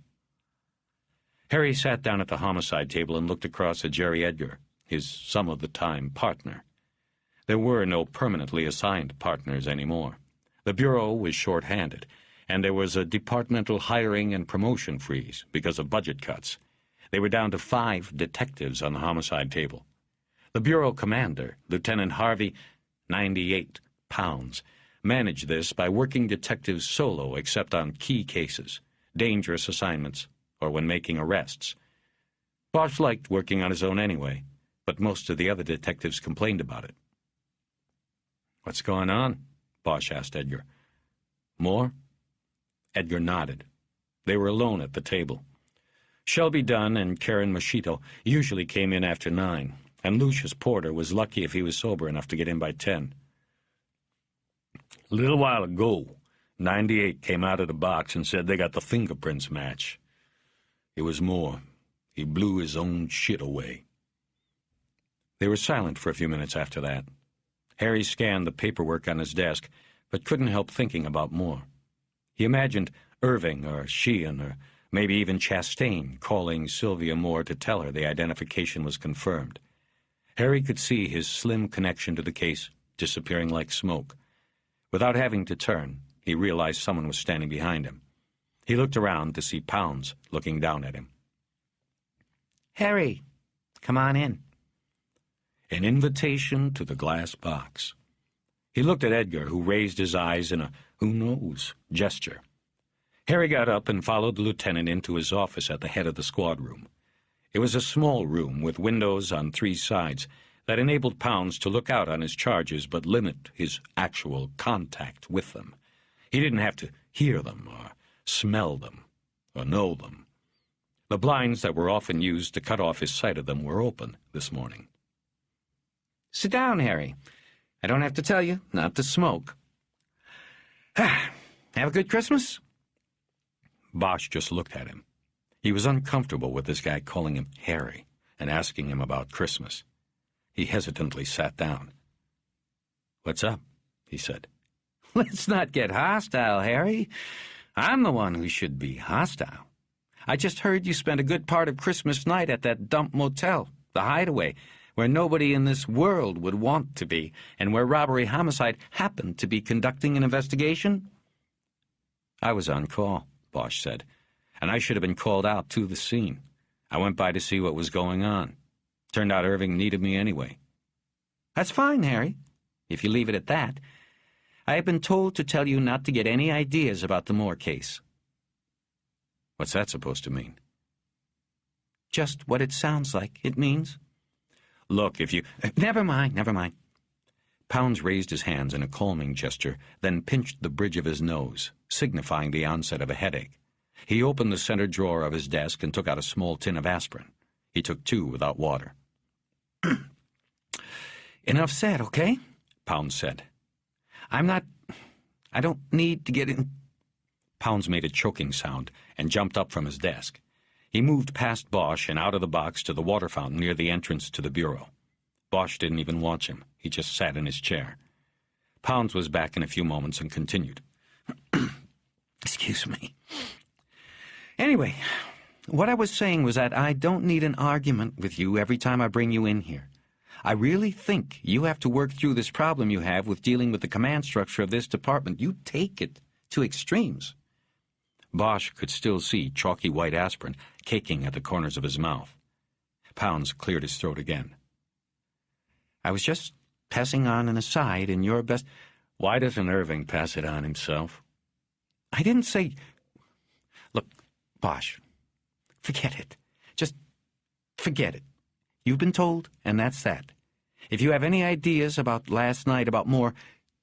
Harry sat down at the homicide table and looked across at Jerry Edgar, his some-of-the-time partner. There were no permanently assigned partners anymore. The Bureau was short-handed, and there was a departmental hiring and promotion freeze because of budget cuts. They were down to 5 detectives on the homicide table. The Bureau commander, Lieutenant Harvey, 98 pounds, managed this by working detectives solo except on key cases, dangerous assignments, or when making arrests. Bosch liked working on his own anyway, but most of the other detectives complained about it. "What's going on?" Bosch asked Edgar. "More?" Edgar nodded. They were alone at the table. Shelby Dunn and Karen Moschito usually came in after 9, and Lucius Porter was lucky if he was sober enough to get in by 10. A little while ago, 98 came out of the box and said they got the fingerprints match. It was more. He blew his own shit away. They were silent for a few minutes after that. Harry scanned the paperwork on his desk, but couldn't help thinking about more. He imagined Irving or Sheehan or maybe even Chastain calling Sylvia Moore to tell her the identification was confirmed. Harry could see his slim connection to the case disappearing like smoke. Without having to turn, he realized someone was standing behind him. He looked around to see Pounds looking down at him. "Harry, come on in." An invitation to the glass box. He looked at Edgar, who raised his eyes in a "who knows" gesture. Harry got up and followed the lieutenant into his office at the head of the squad room. It was a small room with windows on 3 sides that enabled Pounds to look out on his charges but limit his actual contact with them. He didn't have to hear them or smell them or know them. The blinds that were often used to cut off his sight of them were open this morning. "Sit down, Harry. I don't have to tell you not to smoke." Have a good Christmas?" Bosch just looked at him. He was uncomfortable with this guy calling him Harry and asking him about Christmas. He hesitantly sat down. "What's up?" he said. "Let's not get hostile, Harry. I'm the one who should be hostile. I just heard you spent a good part of Christmas night at that dump motel, the Hideaway, where nobody in this world would want to be, and where Robbery Homicide happened to be conducting an investigation." "I was on call," Bosch said, "and I should have been called out to the scene. I went by to see what was going on. Turned out Irving needed me anyway." "That's fine, Harry, if you leave it at that. I have been told to tell you not to get any ideas about the Moore case." "What's that supposed to mean?" "Just what it sounds like it means." "Look, if you—" Never mind. Pounds raised his hands in a calming gesture, then pinched the bridge of his nose, signifying the onset of a headache. He opened the center drawer of his desk and took out a small tin of aspirin. He took 2 without water. "Enough said, okay?" Pounds said. I don't need to get in." Pounds made a choking sound and jumped up from his desk. He moved past Bosch and out of the box to the water fountain near the entrance to the bureau. Bosch didn't even watch him. He just sat in his chair. Pounds was back in a few moments and continued. "Excuse me. Anyway, what I was saying was that I don't need an argument with you every time I bring you in here. I really think you have to work through this problem you have with dealing with the command structure of this department. You take it to extremes." Bosch could still see chalky white aspirin caking at the corners of his mouth. Pounds cleared his throat again. "I was just passing on an aside in your best—" "Why doesn't Irving pass it on himself?" "I didn't say—" "Look, Bosch, forget it. Just forget it. You've been told, and that's that. If you have any ideas about last night, about Moore,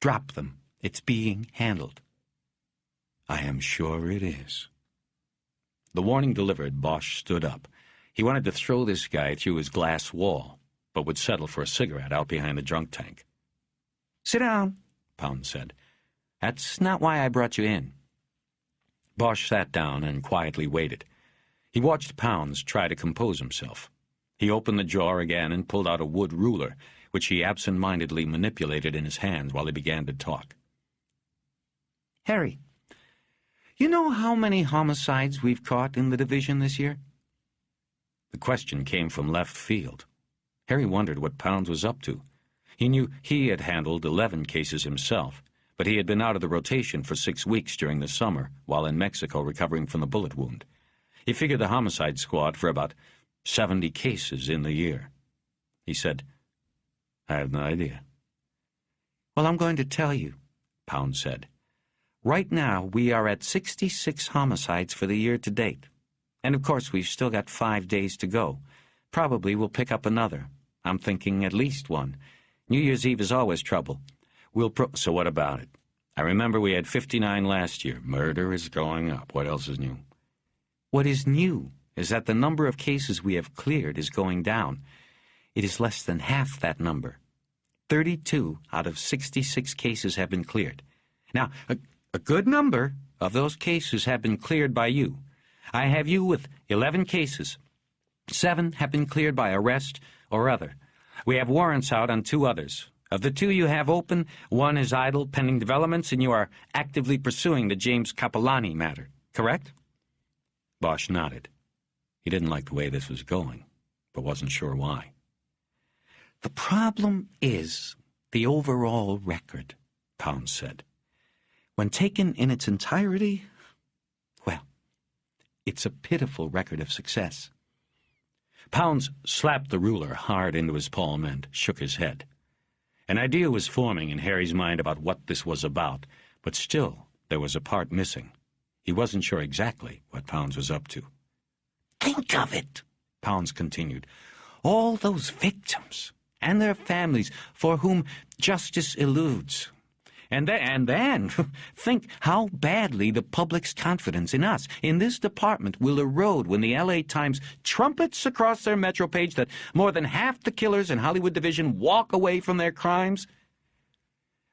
drop them. It's being handled." "I am sure it is." The warning delivered, Bosch stood up. He wanted to throw this guy through his glass wall, but would settle for a cigarette out behind the drunk tank. "Sit down," Pounds said. "That's not why I brought you in." Bosch sat down and quietly waited. He watched Pounds try to compose himself. He opened the drawer again and pulled out a wood ruler, which he absent-mindedly manipulated in his hands while he began to talk. "Harry, you know how many homicides we've caught in the division this year?" The question came from left field. Harry wondered what Pounds was up to. He knew he had handled 11 cases himself, but he had been out of the rotation for 6 weeks during the summer while in Mexico recovering from the bullet wound. He figured the homicide squad for about 70 cases in the year. He said, "I have no idea." "Well, I'm going to tell you," Pounds said. "Right now, we are at 66 homicides for the year to date. And of course, we've still got 5 days to go. Probably we'll pick up another. I'm thinking at least one. New Year's Eve is always trouble. So what about it? I remember we had 59 last year. Murder is going up. What else is new?" "What is new is that the number of cases we have cleared is going down. It is less than half that number. 32 out of 66 cases have been cleared. Now, a good number of those cases have been cleared by you. I have you with 11 cases. 7 have been cleared by arrest or other. We have warrants out on 2 others. Of the 2 you have open, 1 is idle pending developments, and you are actively pursuing the James Capellani matter, correct? Bosch nodded. He didn't like the way this was going, but wasn't sure why. The problem is the overall record, Pounds said. When taken in its entirety, well, it's a pitiful record of success. Pounds slapped the ruler hard into his palm and shook his head. An idea was forming in Harry's mind about what this was about, but still there was a part missing. He wasn't sure exactly what Pounds was up to. Think of it, Pounds continued. All those victims and their families for whom justice eludes. And then think how badly the public's confidence in us, in this department, will erode when the L.A. Times trumpets across their Metro page that more than half the killers in Hollywood Division walk away from their crimes.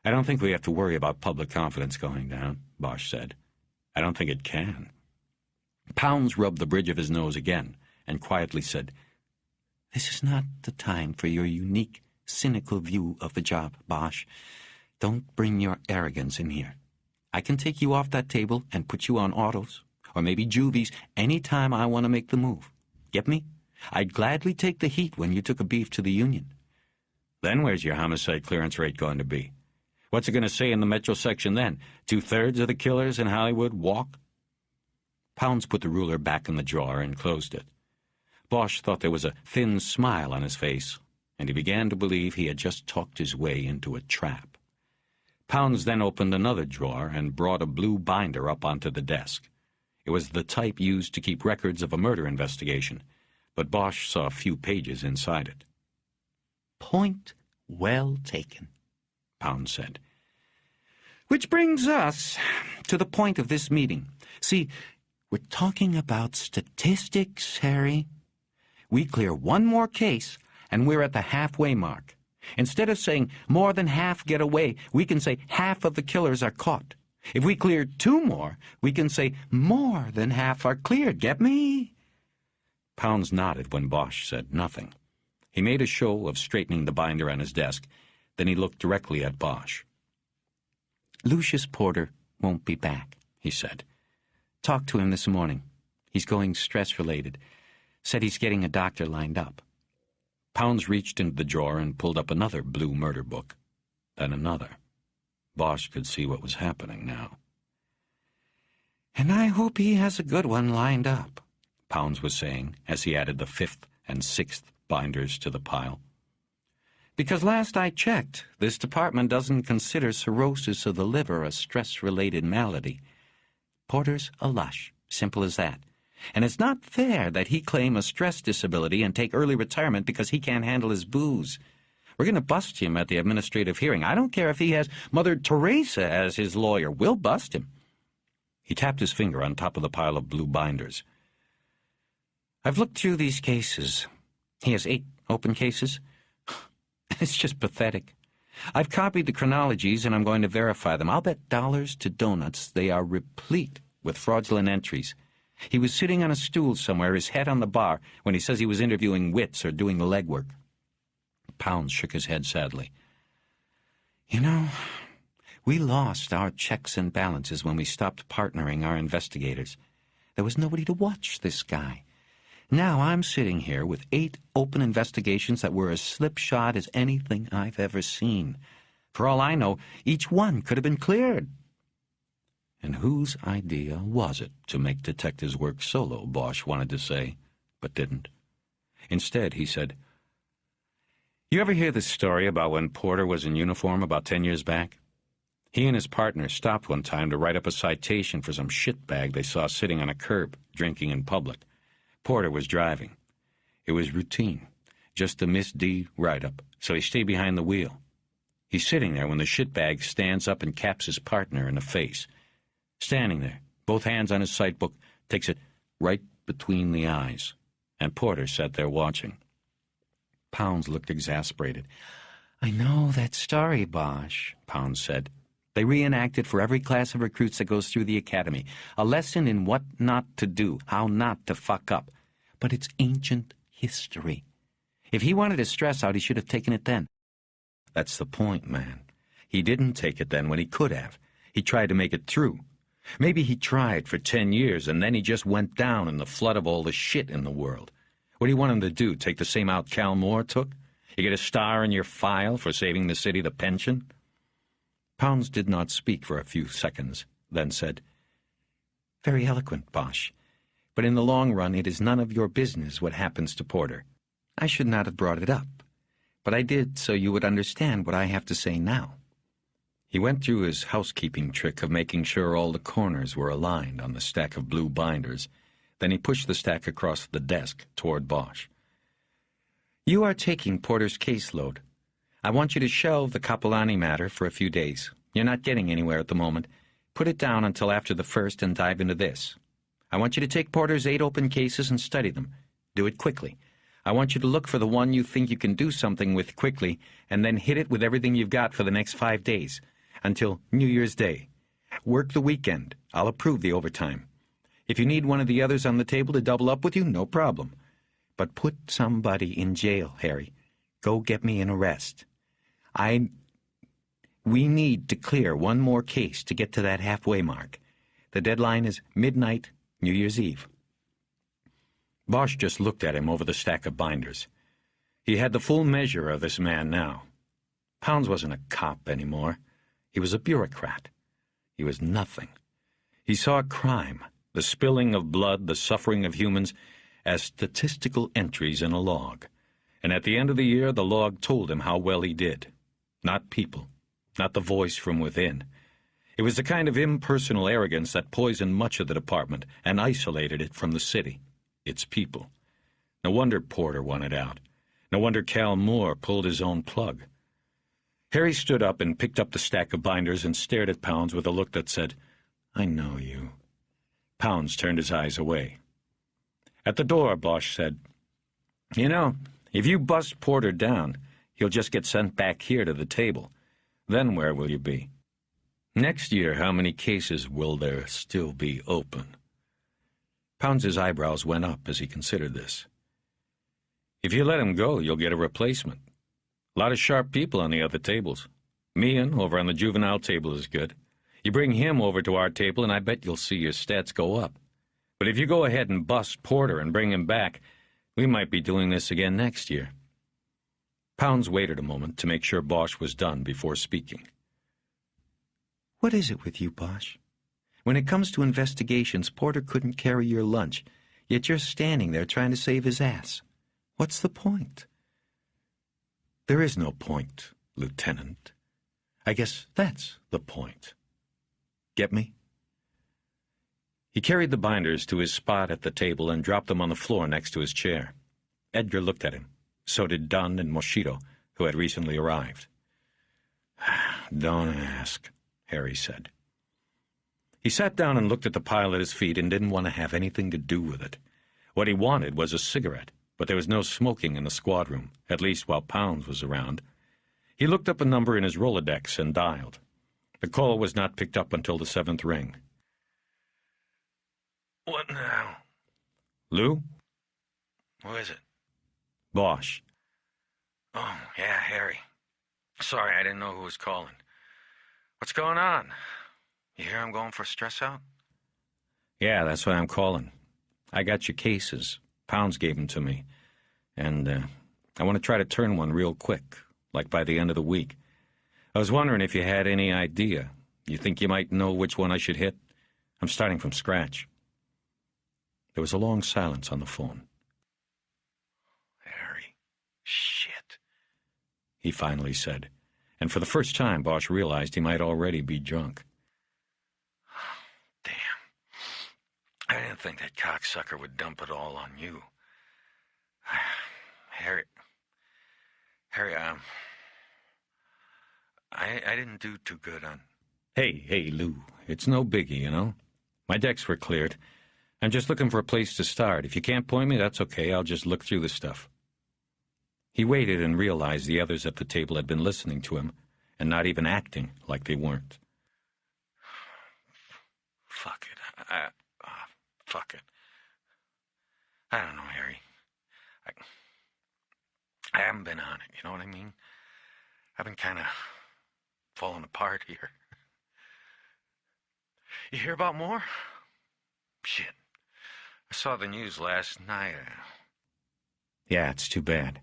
I don't think we have to worry about public confidence going down, Bosch said. I don't think it can. Pounds rubbed the bridge of his nose again and quietly said, This is not the time for your unique, cynical view of the job, Bosch. Don't bring your arrogance in here. I can take you off that table and put you on autos, or maybe juvies, any time I want to make the move. Get me? I'd gladly take the heat when you took a beef to the union. Then where's your homicide clearance rate going to be? What's it going to say in the Metro section then? 2/3 of the killers in Hollywood walk? Pounds put the ruler back in the drawer and closed it. Bosch thought there was a thin smile on his face, and he began to believe he had just talked his way into a trap. Pounds then opened another drawer and brought a blue binder up onto the desk. It was the type used to keep records of a murder investigation, but Bosch saw a few pages inside it. Point well taken, Pounds said. Which brings us to the point of this meeting. See, we're talking about statistics, Harry. We clear one more case, and we're at the halfway mark. Instead of saying more than half get away, we can say half of the killers are caught. If we clear 2 more, we can say more than half are cleared. Get me? Pounds nodded when Bosch said nothing. He made a show of straightening the binder on his desk. Then he looked directly at Bosch. Lucius Porter won't be back, he said. Talked to him this morning. He's going stress-related. Said he's getting a doctor lined up. Pounds reached into the drawer and pulled up another blue murder book. Then another. Bosch could see what was happening now. And I hope he has a good one lined up, Pounds was saying, as he added the 5th and 6th binders to the pile. Because last I checked, this department doesn't consider cirrhosis of the liver a stress-related malady. Porter's a lush, simple as that. And it's not fair that he claim a stress disability and take early retirement because he can't handle his booze. We're going to bust him at the administrative hearing. I don't care if he has Mother Teresa as his lawyer. We'll bust him. He tapped his finger on top of the pile of blue binders. I've looked through these cases. He has 8 open cases. It's just pathetic. I've copied the chronologies, and I'm going to verify them. I'll bet dollars to donuts they are replete with fraudulent entries. He was sitting on a stool somewhere, his head on the bar, when he says he was interviewing wits or doing the legwork. Pounds shook his head sadly. You know, we lost our checks and balances when we stopped partnering our investigators. There was nobody to watch this guy. Now I'm sitting here with 8 open investigations that were as slipshod as anything I've ever seen. For all I know, each one could have been cleared. And whose idea was it to make detectives work solo, Bosch wanted to say, but didn't. Instead, he said, You ever hear this story about when Porter was in uniform about 10 years back? He and his partner stopped one time to write up a citation for some shitbag they saw sitting on a curb, drinking in public. Porter was driving. It was routine, just a Miss D write-up, so he stayed behind the wheel. He's sitting there when the shitbag stands up and caps his partner in the face. Standing there, both hands on his cite book, takes it right between the eyes, and Porter sat there watching. Pounds looked exasperated. "I know that story, Bosch," Pounds said. "They reenact it for every class of recruits that goes through the academy. A lesson in what not to do, how not to fuck up. But it's ancient history. If he wanted to stress out, he should have taken it then." That's the point, man. He didn't take it then when he could have. He tried to make it through. Maybe he tried for 10 years, and then he just went down in the flood of all the shit in the world. What do you want him to do, take the same out Cal Moore took? You get a star in your file for saving the city the pension? Pounds did not speak for a few seconds, then said, "Very eloquent, Bosch. But in the long run, it is none of your business what happens to Porter. I should not have brought it up, but I did so you would understand what I have to say now." He went through his housekeeping trick of making sure all the corners were aligned on the stack of blue binders. Then he pushed the stack across the desk toward Bosch. "You are taking Porter's caseload. I want you to shelve the Capellani matter for a few days. You're not getting anywhere at the moment. Put it down until after the first and dive into this. I want you to take Porter's 8 open cases and study them. Do it quickly. I want you to look for the one you think you can do something with quickly, and then hit it with everything you've got for the next 5 days, until New Year's Day. Work the weekend. I'll approve the overtime. If you need one of the others on the table to double up with you, no problem. But put somebody in jail, Harry. Go get me an arrest. We need to clear one more case to get to that halfway mark. The deadline is midnight, New Year's Eve." Bosch just looked at him over the stack of binders. He had the full measure of this man now. Pounds wasn't a cop anymore. He was a bureaucrat. He was nothing. He saw crime, the spilling of blood, the suffering of humans, as statistical entries in a log. And at the end of the year, the log told him how well he did. Not people, not the voice from within. It was the kind of impersonal arrogance that poisoned much of the department and isolated it from the city, its people. No wonder Porter wanted out. No wonder Cal Moore pulled his own plug. Harry stood up and picked up the stack of binders and stared at Pounds with a look that said, "I know you." Pounds turned his eyes away. At the door, Bosch said, "You know, if you bust Porter down, he'll just get sent back here to the table. Then where will you be? Next year, how many cases will there still be open?" Pounds's eyebrows went up as he considered this. "If you let him go, you'll get a replacement. A lot of sharp people on the other tables. Meehan over on the juvenile table is good. You bring him over to our table, and I bet you'll see your stats go up. But if you go ahead and bust Porter and bring him back, we might be doing this again next year." Pounds waited a moment to make sure Bosch was done before speaking. "What is it with you, Bosch? When it comes to investigations, Porter couldn't carry your lunch, yet you're standing there trying to save his ass. What's the point?" "There is no point, Lieutenant. I guess that's the point. Get me?" He carried the binders to his spot at the table and dropped them on the floor next to his chair. Edgar looked at him. So did Dunn and Moschito, who had recently arrived. "Don't ask," Harry said. He sat down and looked at the pile at his feet and didn't want to have anything to do with it. What he wanted was a cigarette, but there was no smoking in the squad room, at least while Pounds was around. He looked up a number in his Rolodex and dialed. The call was not picked up until the 7th ring. "What now?" "Lou?" "Who is it?" "Bosch." "Oh, yeah, Harry. Sorry, I didn't know who was calling. What's going on? You hear I'm going for a stress out?" "Yeah, that's why I'm calling. I got your cases. Pounds gave them to me. And I want to try to turn one real quick, like by the end of the week. I was wondering if you had any idea. You think you might know which one I should hit? I'm starting from scratch." There was a long silence on the phone. "Harry, shit," he finally said, and for the first time Bosch realized he might already be drunk. "Damn. I didn't think that cocksucker would dump it all on you. Harry, I didn't do too good on..." Hey, Lou, it's no biggie, you know. My decks were cleared. I'm just looking for a place to start. If you can't point me, that's okay. I'll just look through the stuff. He waited and realized the others at the table had been listening to him and not even acting like they weren't. Fuck it. Fuck it. I don't know, Harry. I haven't been on it, you know what I mean? I've been kind of falling apart here. You hear about more? Shit. I saw the news last night. Yeah, it's too bad.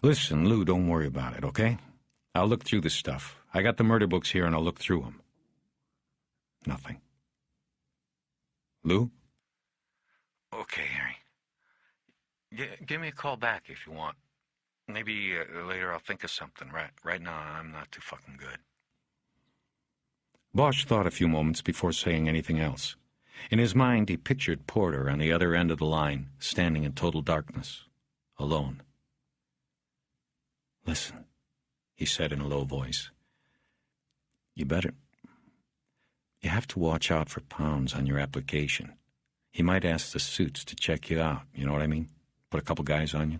Listen, Lou, don't worry about it, okay? I'll look through the stuff. I got the murder books here and I'll look through them. Nothing. Lou? Okay, Harry. Give me a call back if you want. Maybe later I'll think of something. Right now, I'm not too fucking good. Bosch thought a few moments before saying anything else. In his mind, he pictured Porter on the other end of the line, standing in total darkness, alone. Listen, he said in a low voice. You have to watch out for Pounds on your application. He might ask the suits to check you out, you know what I mean? Put a couple guys on you.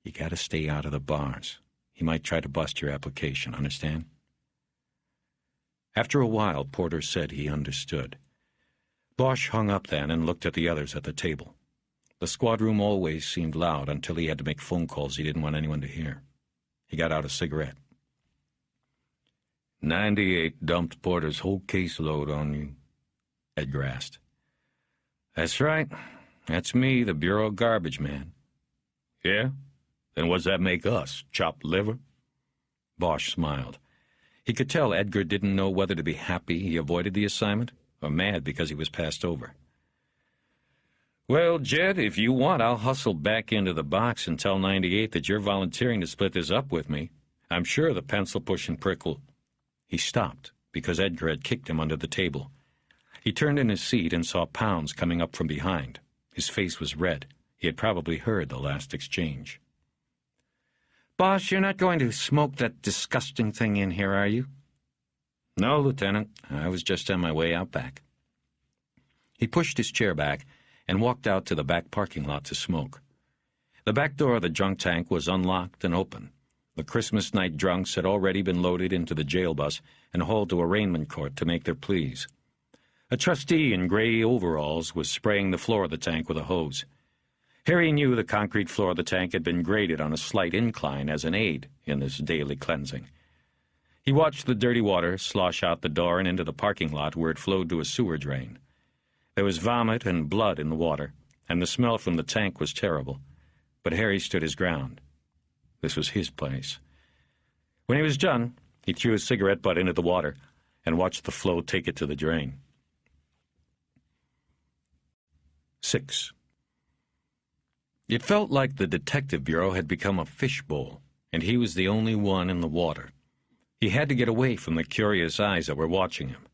You gotta stay out of the bars. He might try to bust your application, understand? After a while, Porter said he understood. Bosch hung up then and looked at the others at the table. The squad room always seemed loud until he had to make phone calls he didn't want anyone to hear. He got out a cigarette. 98 dumped Porter's whole caseload on you, Edgar asked. That's right. That's me, the Bureau garbage man. Yeah? Then what's that make us, chopped liver? Bosch smiled. He could tell Edgar didn't know whether to be happy he avoided the assignment or mad because he was passed over. Well, Jed, if you want, I'll hustle back into the box and tell 98 that you're volunteering to split this up with me. I'm sure the pencil-pushing prick will... He stopped because Edgar had kicked him under the table. He turned in his seat and saw Pounds coming up from behind. His face was red. He had probably heard the last exchange. Boss, you're not going to smoke that disgusting thing in here, are you? No, Lieutenant. I was just on my way out back. He pushed his chair back and walked out to the back parking lot to smoke. The back door of the drunk tank was unlocked and open. The Christmas night drunks had already been loaded into the jail bus and hauled to arraignment court to make their pleas. A trustee in gray overalls was spraying the floor of the tank with a hose. Harry knew the concrete floor of the tank had been graded on a slight incline as an aid in this daily cleansing. He watched the dirty water slosh out the door and into the parking lot where it flowed to a sewer drain. There was vomit and blood in the water, and the smell from the tank was terrible. But Harry stood his ground. This was his place. When he was done, he threw his cigarette butt into the water and watched the flow take it to the drain. 6. It felt like the Detective Bureau had become a fishbowl, and he was the only one in the water. He had to get away from the curious eyes that were watching him.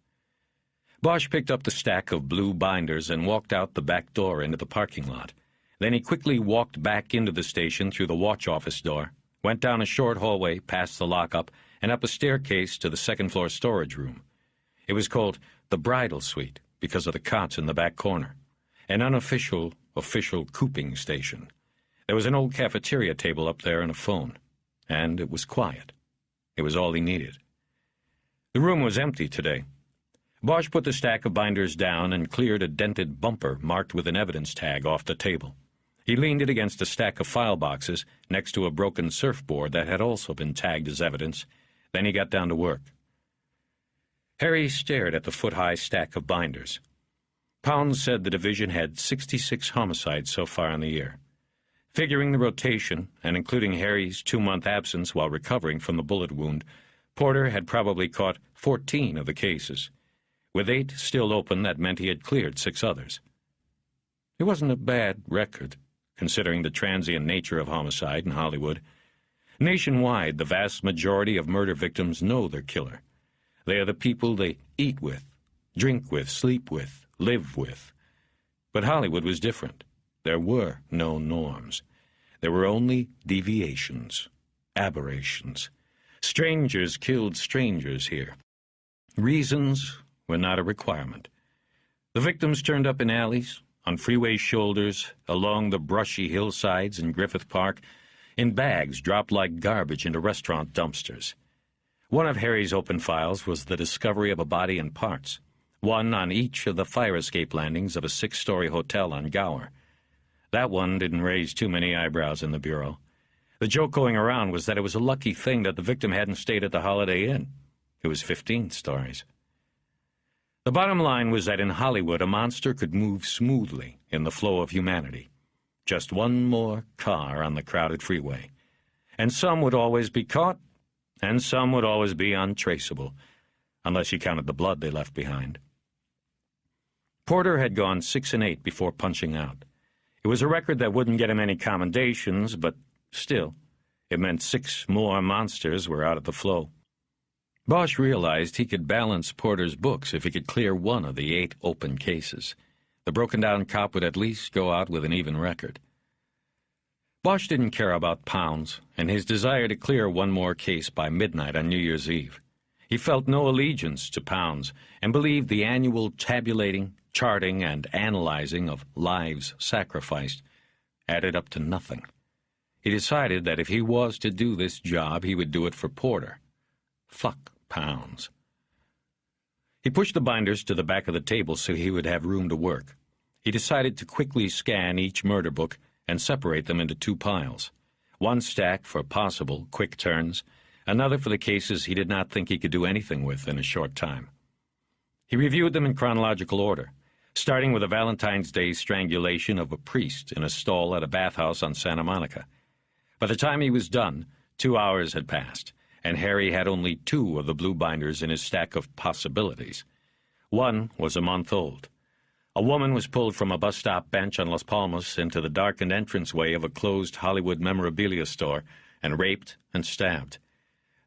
Bosch picked up the stack of blue binders and walked out the back door into the parking lot. Then he quickly walked back into the station through the watch office door, went down a short hallway past the lockup, and up a staircase to the second-floor storage room. It was called the Bridal Suite because of the cots in the back corner, an unofficial, official cooping station. There was an old cafeteria table up there and a phone, and it was quiet. It was all he needed. The room was empty today. Bosch put the stack of binders down and cleared a dented bumper marked with an evidence tag off the table. He leaned it against a stack of file boxes next to a broken surfboard that had also been tagged as evidence. Then he got down to work. Harry stared at the foot-high stack of binders. Pounds said the division had 66 homicides so far in the year. Figuring the rotation, and including Harry's 2-month absence while recovering from the bullet wound, Porter had probably caught 14 of the cases. With 8 still open, that meant he had cleared 6 others. It wasn't a bad record, considering the transient nature of homicide in Hollywood. Nationwide, the vast majority of murder victims know their killer. They are the people they eat with, drink with, sleep with, live with. But Hollywood was different. There were no norms. There were only deviations, aberrations. Strangers killed strangers here. Reasons were not a requirement. The victims turned up in alleys, on freeway shoulders, along the brushy hillsides in Griffith Park, in bags dropped like garbage into restaurant dumpsters. One of Harry's open files was the discovery of a body and parts, one on each of the fire escape landings of a 6-story hotel on Gower. That one didn't raise too many eyebrows in the Bureau. The joke going around was that it was a lucky thing that the victim hadn't stayed at the Holiday Inn. It was 15 stories. The bottom line was that in Hollywood a monster could move smoothly in the flow of humanity. Just one more car on the crowded freeway. And some would always be caught, and some would always be untraceable, unless you counted the blood they left behind. Porter had gone 6-8 before punching out. It was a record that wouldn't get him any commendations, but still, it meant 6 more monsters were out of the flow. Bosch realized he could balance Porter's books if he could clear one of the 8 open cases. The broken-down cop would at least go out with an even record. Bosch didn't care about pounds, and his desire to clear one more case by midnight on New Year's Eve. He felt no allegiance to pounds, and believed the annual tabulating, charting, and analyzing of lives sacrificed added up to nothing. He decided that if he was to do this job, he would do it for Porter. Fuck pounds. He pushed the binders to the back of the table so he would have room to work. He decided to quickly scan each murder book and separate them into 2 piles. One stack for possible quick turns, another for the cases he did not think he could do anything with in a short time. He reviewed them in chronological order, starting with a Valentine's Day strangulation of a priest in a stall at a bathhouse on Santa Monica. By the time he was done, 2 hours had passed, and Harry had only 2 of the blue binders in his stack of possibilities. One was a month old. A woman was pulled from a bus stop bench on Las Palmas into the darkened entranceway of a closed Hollywood memorabilia store and raped and stabbed.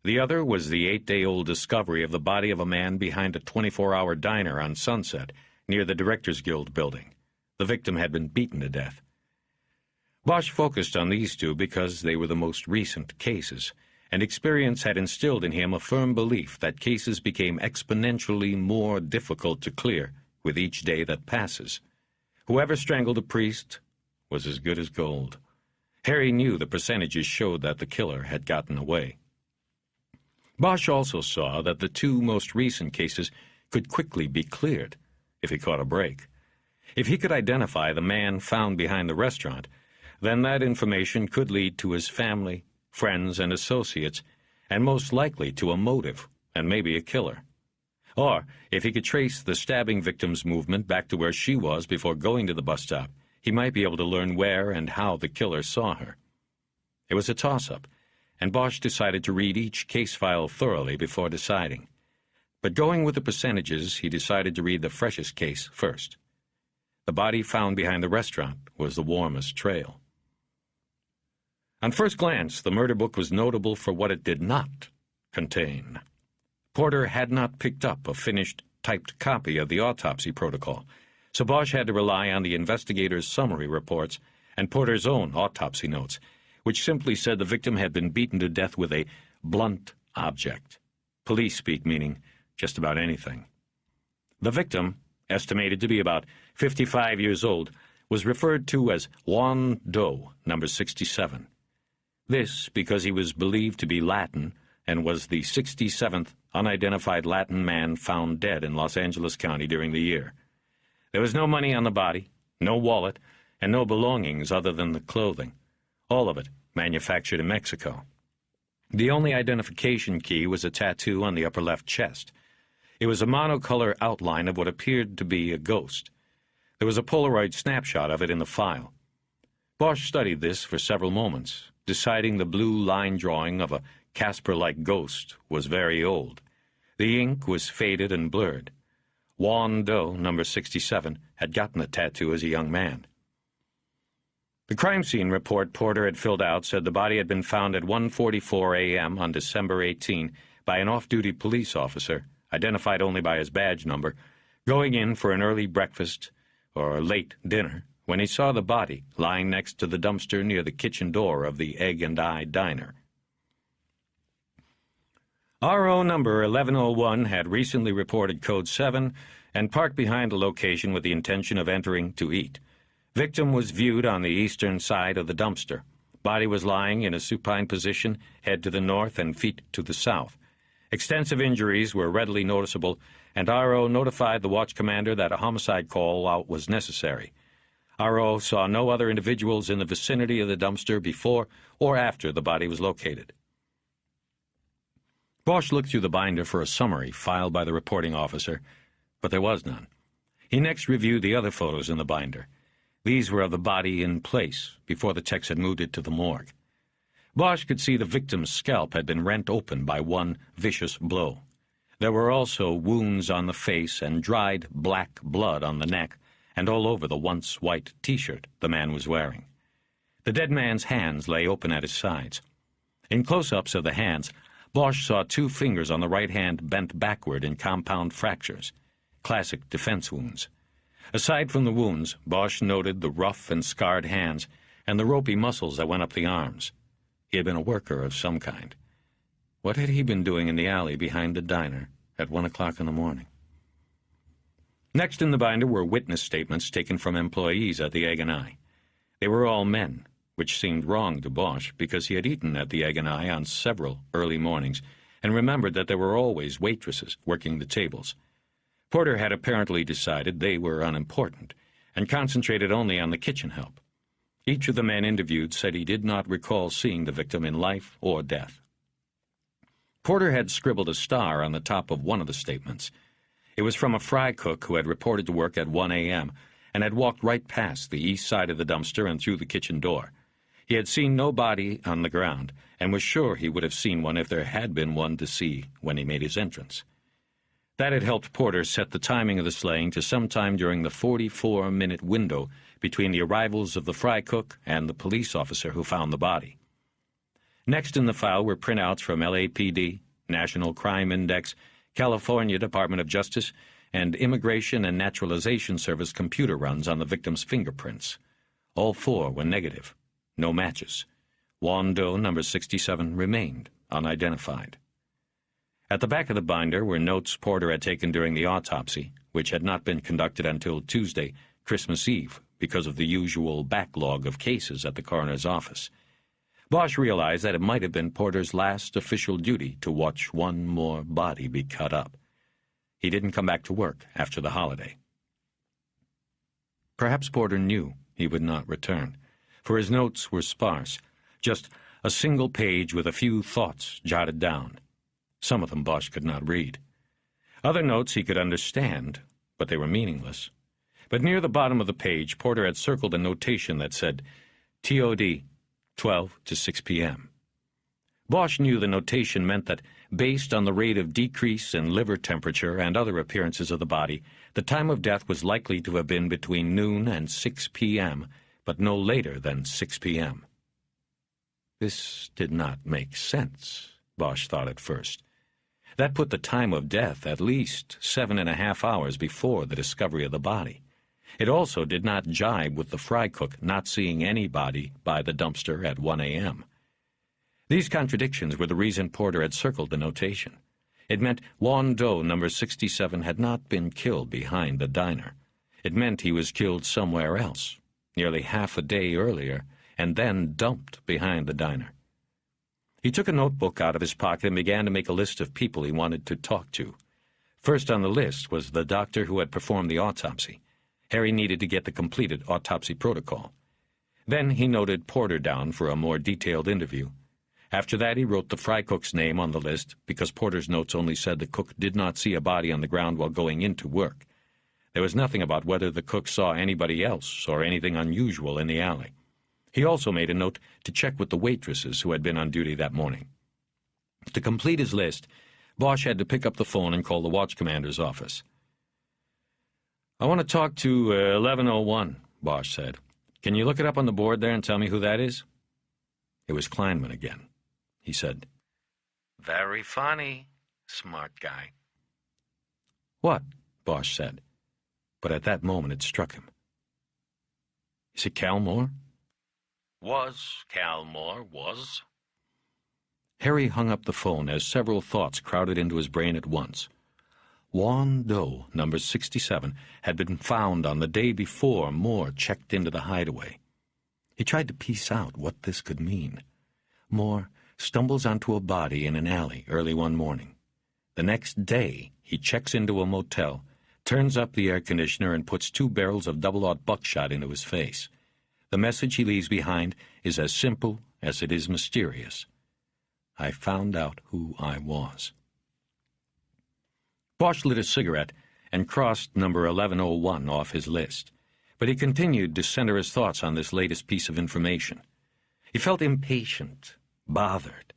The other was the 8-day-old discovery of the body of a man behind a 24-hour diner on Sunset near the Directors Guild building. The victim had been beaten to death. Bosch focused on these 2 because they were the most recent cases, and experience had instilled in him a firm belief that cases became exponentially more difficult to clear with each day that passes. Whoever strangled a priest was as good as gold. Harry knew the percentages showed that the killer had gotten away. Bosch also saw that the 2 most recent cases could quickly be cleared if he caught a break. If he could identify the man found behind the restaurant, then that information could lead to his family, friends, and associates, and most likely to a motive and maybe a killer. Or, if he could trace the stabbing victim's movement back to where she was before going to the bus stop, he might be able to learn where and how the killer saw her. It was a toss-up, and Bosch decided to read each case file thoroughly before deciding. But going with the percentages, he decided to read the freshest case first. The body found behind the restaurant was the warmest trail. On first glance, the murder book was notable for what it did not contain. Porter had not picked up a finished, typed copy of the autopsy protocol, so Bosch had to rely on the investigator's summary reports and Porter's own autopsy notes, which simply said the victim had been beaten to death with a blunt object. Police speak meaning just about anything. The victim, estimated to be about 55 years old, was referred to as Juan Doe, number 67. This because he was believed to be Latin and was the 67th unidentified Latin man found dead in Los Angeles County during the year. There was no money on the body, no wallet, and no belongings other than the clothing, all of it manufactured in Mexico. The only identification key was a tattoo on the upper left chest. It was a monocolor outline of what appeared to be a ghost. There was a Polaroid snapshot of it in the file. Bosch studied this for several moments, deciding the blue line drawing of a Casper-like ghost was very old. The ink was faded and blurred. Juan Doe, number 67, had gotten the tattoo as a young man. The crime scene report Porter had filled out said the body had been found at 1:44 a.m. on December 18 by an off-duty police officer, identified only by his badge number, going in for an early breakfast or a late dinner when he saw the body lying next to the dumpster near the kitchen door of the Egg and I diner. RO number 1101 had recently reported Code 7 and parked behind the location with the intention of entering to eat. Victim was viewed on the eastern side of the dumpster. Body was lying in a supine position, head to the north and feet to the south. Extensive injuries were readily noticeable, and R.O. notified the watch commander that a homicide call-out was necessary. R.O. saw no other individuals in the vicinity of the dumpster before or after the body was located. Bosch looked through the binder for a summary filed by the reporting officer, but there was none. He next reviewed the other photos in the binder. These were of the body in place, before the techs had moved it to the morgue. Bosch could see the victim's scalp had been rent open by one vicious blow. There were also wounds on the face and dried black blood on the neck and all over the once white T-shirt the man was wearing. The dead man's hands lay open at his sides. In close-ups of the hands, Bosch saw 2 fingers on the right hand bent backward in compound fractures, classic defense wounds. Aside from the wounds, Bosch noted the rough and scarred hands and the ropey muscles that went up the arms. He had been a worker of some kind. What had he been doing in the alley behind the diner at 1 o'clock in the morning? Next in the binder were witness statements taken from employees at the Egg and I. They were all men, which seemed wrong to Bosch because he had eaten at the Egg and I on several early mornings and remembered that there were always waitresses working the tables. Porter had apparently decided they were unimportant and concentrated only on the kitchen help. Each of the men interviewed said he did not recall seeing the victim in life or death. Porter had scribbled a star on the top of one of the statements. It was from a fry cook who had reported to work at 1 a.m. and had walked right past the east side of the dumpster and through the kitchen door. He had seen no body on the ground and was sure he would have seen one if there had been one to see when he made his entrance. That had helped Porter set the timing of the slaying to sometime during the 44-minute window between the arrivals of the fry cook and the police officer who found the body. Next in the file were printouts from LAPD, National Crime Index, California Department of Justice, and Immigration and Naturalization Service computer runs on the victim's fingerprints. All 4 were negative. No matches. Juan Doe number 67 remained unidentified. At the back of the binder were notes Porter had taken during the autopsy, which had not been conducted until Tuesday, Christmas Eve, because of the usual backlog of cases at the coroner's office. Bosch realized that it might have been Porter's last official duty to watch one more body be cut up. He didn't come back to work after the holiday. Perhaps Porter knew he would not return, for his notes were sparse, just a single page with a few thoughts jotted down. Some of them Bosch could not read. Other notes he could understand, but they were meaningless. But near the bottom of the page, Porter had circled a notation that said, TOD, 12 to 6 p.m. Bosch knew the notation meant that, based on the rate of decrease in liver temperature and other appearances of the body, the time of death was likely to have been between noon and 6 p.m., but no later than 6 p.m. This did not make sense, Bosch thought at first. That put the time of death at least 7.5 hours before the discovery of the body. It also did not jibe with the fry cook not seeing any body by the dumpster at 1 a.m. These contradictions were the reason Porter had circled the notation. It meant Juan Doe number 67 had not been killed behind the diner. It meant he was killed somewhere else, nearly half a day earlier, and then dumped behind the diner. He took a notebook out of his pocket and began to make a list of people he wanted to talk to. First on the list was the doctor who had performed the autopsy. Harry needed to get the completed autopsy protocol. Then he noted Porter down for a more detailed interview. After that, he wrote the fry cook's name on the list because Porter's notes only said the cook did not see a body on the ground while going into work. There was nothing about whether the cook saw anybody else or anything unusual in the alley. He also made a note to check with the waitresses who had been on duty that morning. To complete his list, Bosch had to pick up the phone and call the watch commander's office. "I want to talk to 1101, Bosch said. "Can you look it up on the board there and tell me who that is?" It was Kleinman again. He said, "Very funny, smart guy." "What?" Bosch said. But at that moment it struck him. "Is it Cal Moore?" Was Cal Moore, was. Harry hung up the phone as several thoughts crowded into his brain at once. Juan Doe, number 67, had been found on the day before Moore checked into the hideaway. He tried to piece out what this could mean. Moore stumbles onto a body in an alley early one morning. The next day, he checks into a motel, turns up the air conditioner, and puts 2 barrels of double-aught buckshot into his face. The message he leaves behind is as simple as it is mysterious. I found out who I was. Bosch lit a cigarette and crossed number 1101 off his list, but he continued to center his thoughts on this latest piece of information. He felt impatient, bothered.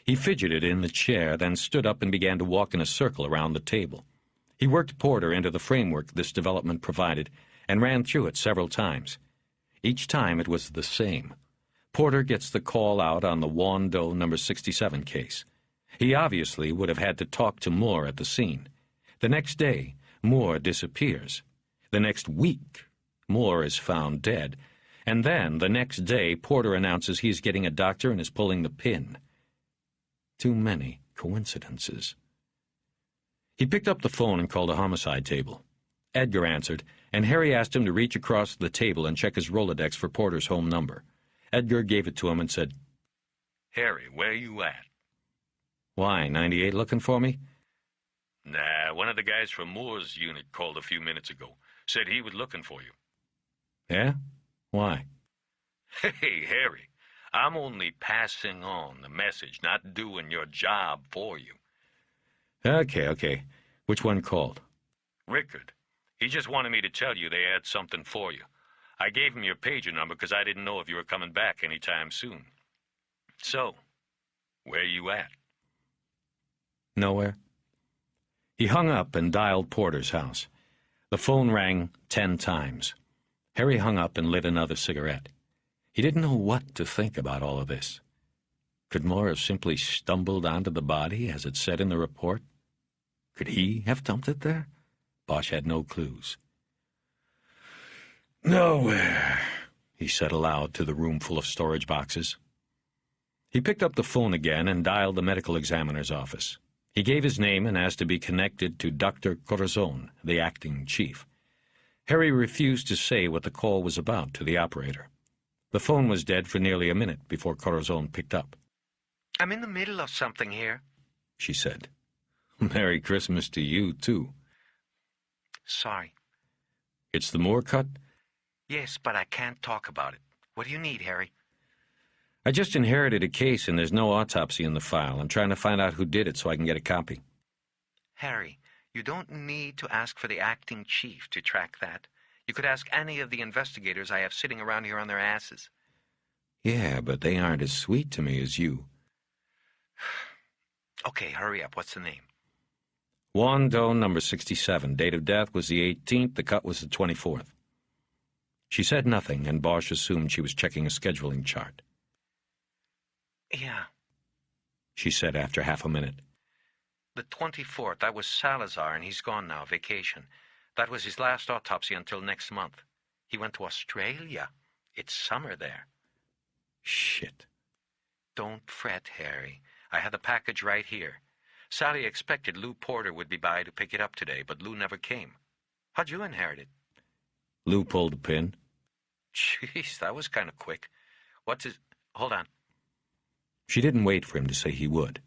He fidgeted in the chair, then stood up and began to walk in a circle around the table. He worked Porter into the framework this development provided and ran through it several times. Each time it was the same. Porter gets the call out on the Juan Doe number 67 case. He obviously would have had to talk to Moore at the scene. The next day, Moore disappears. The next week, Moore is found dead. And then, the next day, Porter announces he's getting a doctor and is pulling the pin. Too many coincidences. He picked up the phone and called a homicide table. Edgar answered, and Harry asked him to reach across the table and check his Rolodex for Porter's home number. Edgar gave it to him and said, Harry, where you at? Why, 98 looking for me? Nah, one of the guys from Moore's unit called a few minutes ago. Said he was looking for you. Yeah? Why? Hey, Harry, I'm only passing on the message, not doing your job for you. Okay. Which one called? Rickard. He just wanted me to tell you they had something for you. I gave him your pager number because I didn't know if you were coming back anytime soon. So, where you at? Nowhere. He hung up and dialed Porter's house. The phone rang 10 times. Harry hung up and lit another cigarette. He didn't know what to think about all of this. Could Moore have simply stumbled onto the body, as it said in the report? Could he have dumped it there? Bosch had no clues. Nowhere, he said aloud to the room full of storage boxes. He picked up the phone again and dialed the medical examiner's office. He gave his name and asked to be connected to Dr. Corazon, the acting chief. Harry refused to say what the call was about to the operator. The phone was dead for nearly a minute before Corazon picked up. I'm in the middle of something here, she said. Merry Christmas to you, too. Sorry. It's the Moore cut? Yes, but I can't talk about it. What do you need, Harry? I just inherited a case and there's no autopsy in the file. I'm trying to find out who did it so I can get a copy. Harry, you don't need to ask for the acting chief to track that. You could ask any of the investigators I have sitting around here on their asses. Yeah, but they aren't as sweet to me as you. Okay, hurry up. What's the name? Juan Doe, number 67. Date of death was the 18th. The cut was the 24th. She said nothing, and Bosch assumed she was checking a scheduling chart. Yeah, she said after half a minute. The 24th. That was Salazar, and he's gone now, vacation. That was his last autopsy until next month. He went to Australia. It's summer there. Shit. Don't fret, Harry. I had the package right here. Sally expected Lou Porter would be by to pick it up today, but Lou never came. How'd you inherit it? Lou pulled the pin. Jeez, that was kind of quick. What's his... Hold on. She didn't wait for him to say he would.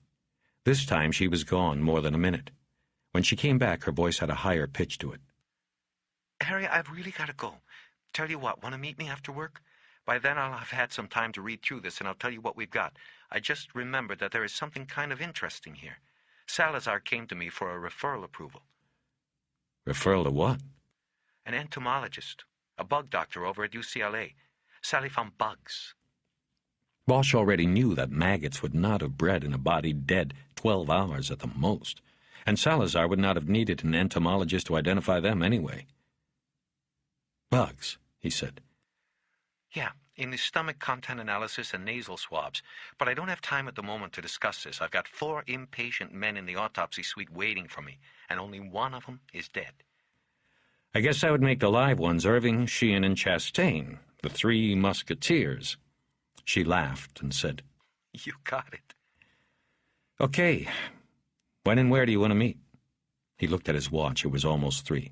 This time she was gone more than a minute. When she came back, her voice had a higher pitch to it. Harry, I've really got to go. Tell you what, want to meet me after work? By then I'll have had some time to read through this, and I'll tell you what we've got. I just remembered that there is something kind of interesting here. Salazar came to me for a referral approval. Referral to what? An entomologist, a bug doctor over at UCLA. Sally found bugs. Bosch already knew that maggots would not have bred in a body dead 12 hours at the most, and Salazar would not have needed an entomologist to identify them anyway. Bugs, he said. Yeah, in the stomach content analysis and nasal swabs. But I don't have time at the moment to discuss this. I've got 4 impatient men in the autopsy suite waiting for me, and only one of them is dead. I guess I would make the live ones Irving, Sheehan, and Chastain, the 3 musketeers. She laughed and said, You got it. Okay. When and where do you want to meet? He looked at his watch. It was almost 3.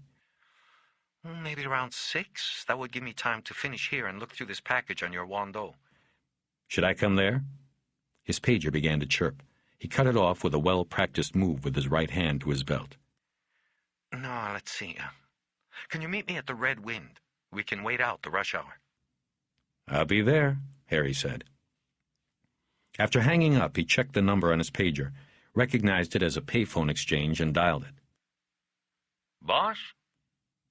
Maybe around 6. That would give me time to finish here and look through this package on your Wando. Should I come there? His pager began to chirp. He cut it off with a well-practiced move with his right hand to his belt. No, let's see. Can you meet me at the Red Wind? We can wait out the rush hour. I'll be there, Harry said. After hanging up, he checked the number on his pager, recognized it as a payphone exchange, and dialed it. Bosch?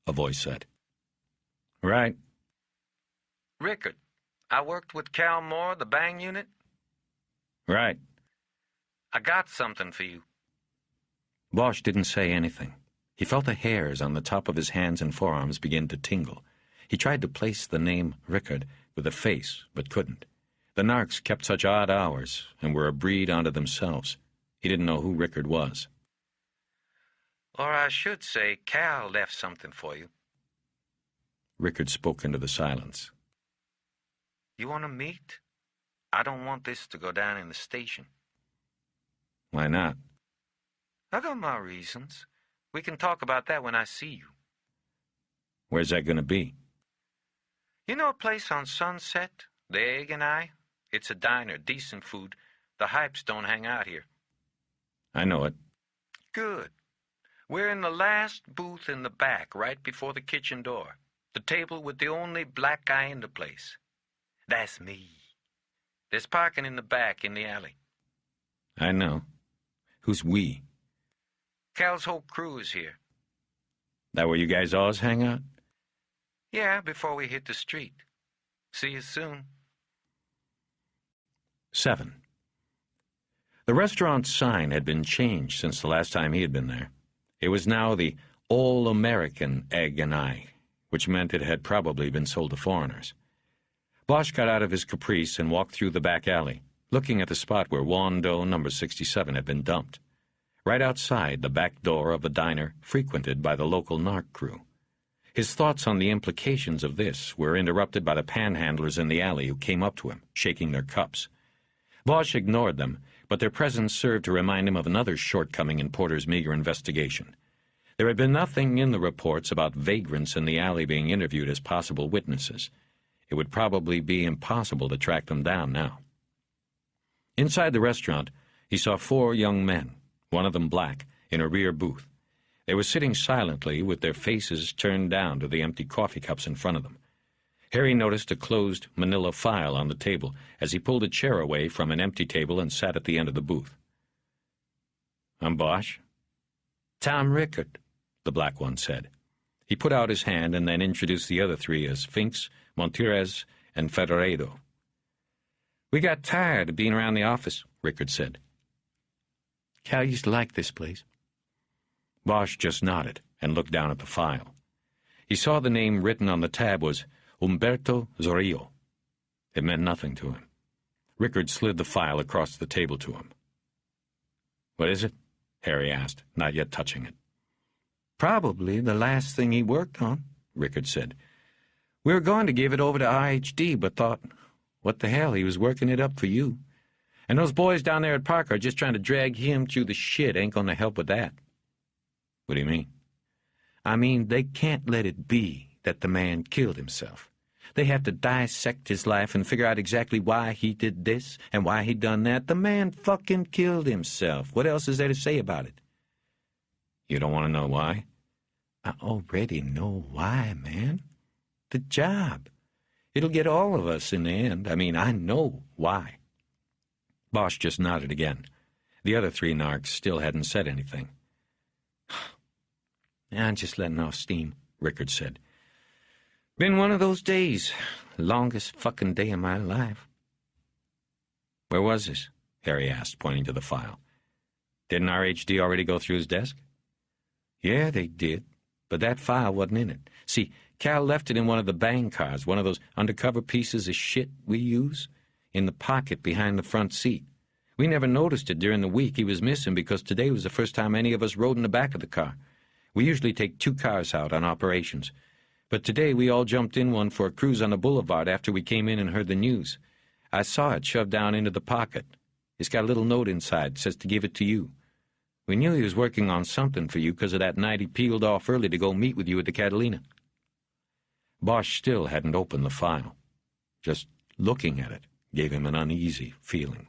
A voice said. Right. Rickard, I worked with Cal Moore, the Bang unit. Right. I got something for you. Bosch didn't say anything. He felt the hairs on the top of his hands and forearms begin to tingle. He tried to place the name Rickard with a face, but couldn't. The narcs kept such odd hours and were a breed unto themselves. He didn't know who Rickard was. Or I should say, Cal left something for you. Rickard spoke into the silence. You want to meet? I don't want this to go down in the station. Why not? I got my reasons. We can talk about that when I see you. Where's that going to be? You know a place on Sunset? The Egg and I? It's a diner, decent food. The hypes don't hang out here. I know it. Good. We're in the last booth in the back, right before the kitchen door. The table with the only black guy in the place. That's me. There's parking in the back, in the alley. I know. Who's we? Cal's whole crew is here. That where you guys always hang out? Yeah, before we hit the street. See you soon. 7. The restaurant's sign had been changed since the last time he had been there. It was now the All-American Egg and I, which meant it had probably been sold to foreigners. Bosch got out of his caprice and walked through the back alley, looking at the spot where Wando number 67 had been dumped. Right outside the back door of a diner frequented by the local narc crew. His thoughts on the implications of this were interrupted by the panhandlers in the alley who came up to him, shaking their cups. Bosch ignored them, but their presence served to remind him of another shortcoming in Porter's meager investigation. There had been nothing in the reports about vagrants in the alley being interviewed as possible witnesses. It would probably be impossible to track them down now. Inside the restaurant, he saw 4 young men, one of them black, in a rear booth. They were sitting silently with their faces turned down to the empty coffee cups in front of them. Harry noticed a closed manila file on the table as he pulled a chair away from an empty table and sat at the end of the booth. I'm Bosch. Tom Rickard, the black one said. He put out his hand and then introduced the other 3 as Finks, Montirez, and Federedo. We got tired of being around the office, Rickard said. Cal used to like this place. Bosch just nodded and looked down at the file. He saw the name written on the tab was Humberto Zorillo. It meant nothing to him. Rickard slid the file across the table to him. What is it? Harry asked, not yet touching it. Probably the last thing he worked on, Rickard said. We were going to give it over to RHD, but thought, what the hell, he was working it up for you. And those boys down there at Parker are just trying to drag him through the shit. Ain't going to help with that. What do you mean? I mean, they can't let it be that the man killed himself. They have to dissect his life and figure out exactly why he did this and why he done that. The man fucking killed himself. What else is there to say about it? You don't want to know why? I already know why, man. The job. It'll get all of us in the end. I mean, I know why. Bosch just nodded again. The other 3 narcs still hadn't said anything. I'm just letting off steam, Rickard said. Been one of those days. Longest fucking day of my life. Where was this? Harry asked, pointing to the file. Didn't RHD already go through his desk? Yeah, they did, but that file wasn't in it. See, Cal left it in one of the bang cars, one of those undercover pieces of shit we use, in the pocket behind the front seat. We never noticed it during the week he was missing because today was the first time any of us rode in the back of the car. We usually take 2 cars out on operations. But today we all jumped in one for a cruise on the boulevard after we came in and heard the news. I saw it shoved down into the pocket. It's got a little note inside. It says to give it to you. We knew he was working on something for you because of that night he peeled off early to go meet with you at the Catalina." Bosch still hadn't opened the file. Just looking at it gave him an uneasy feeling.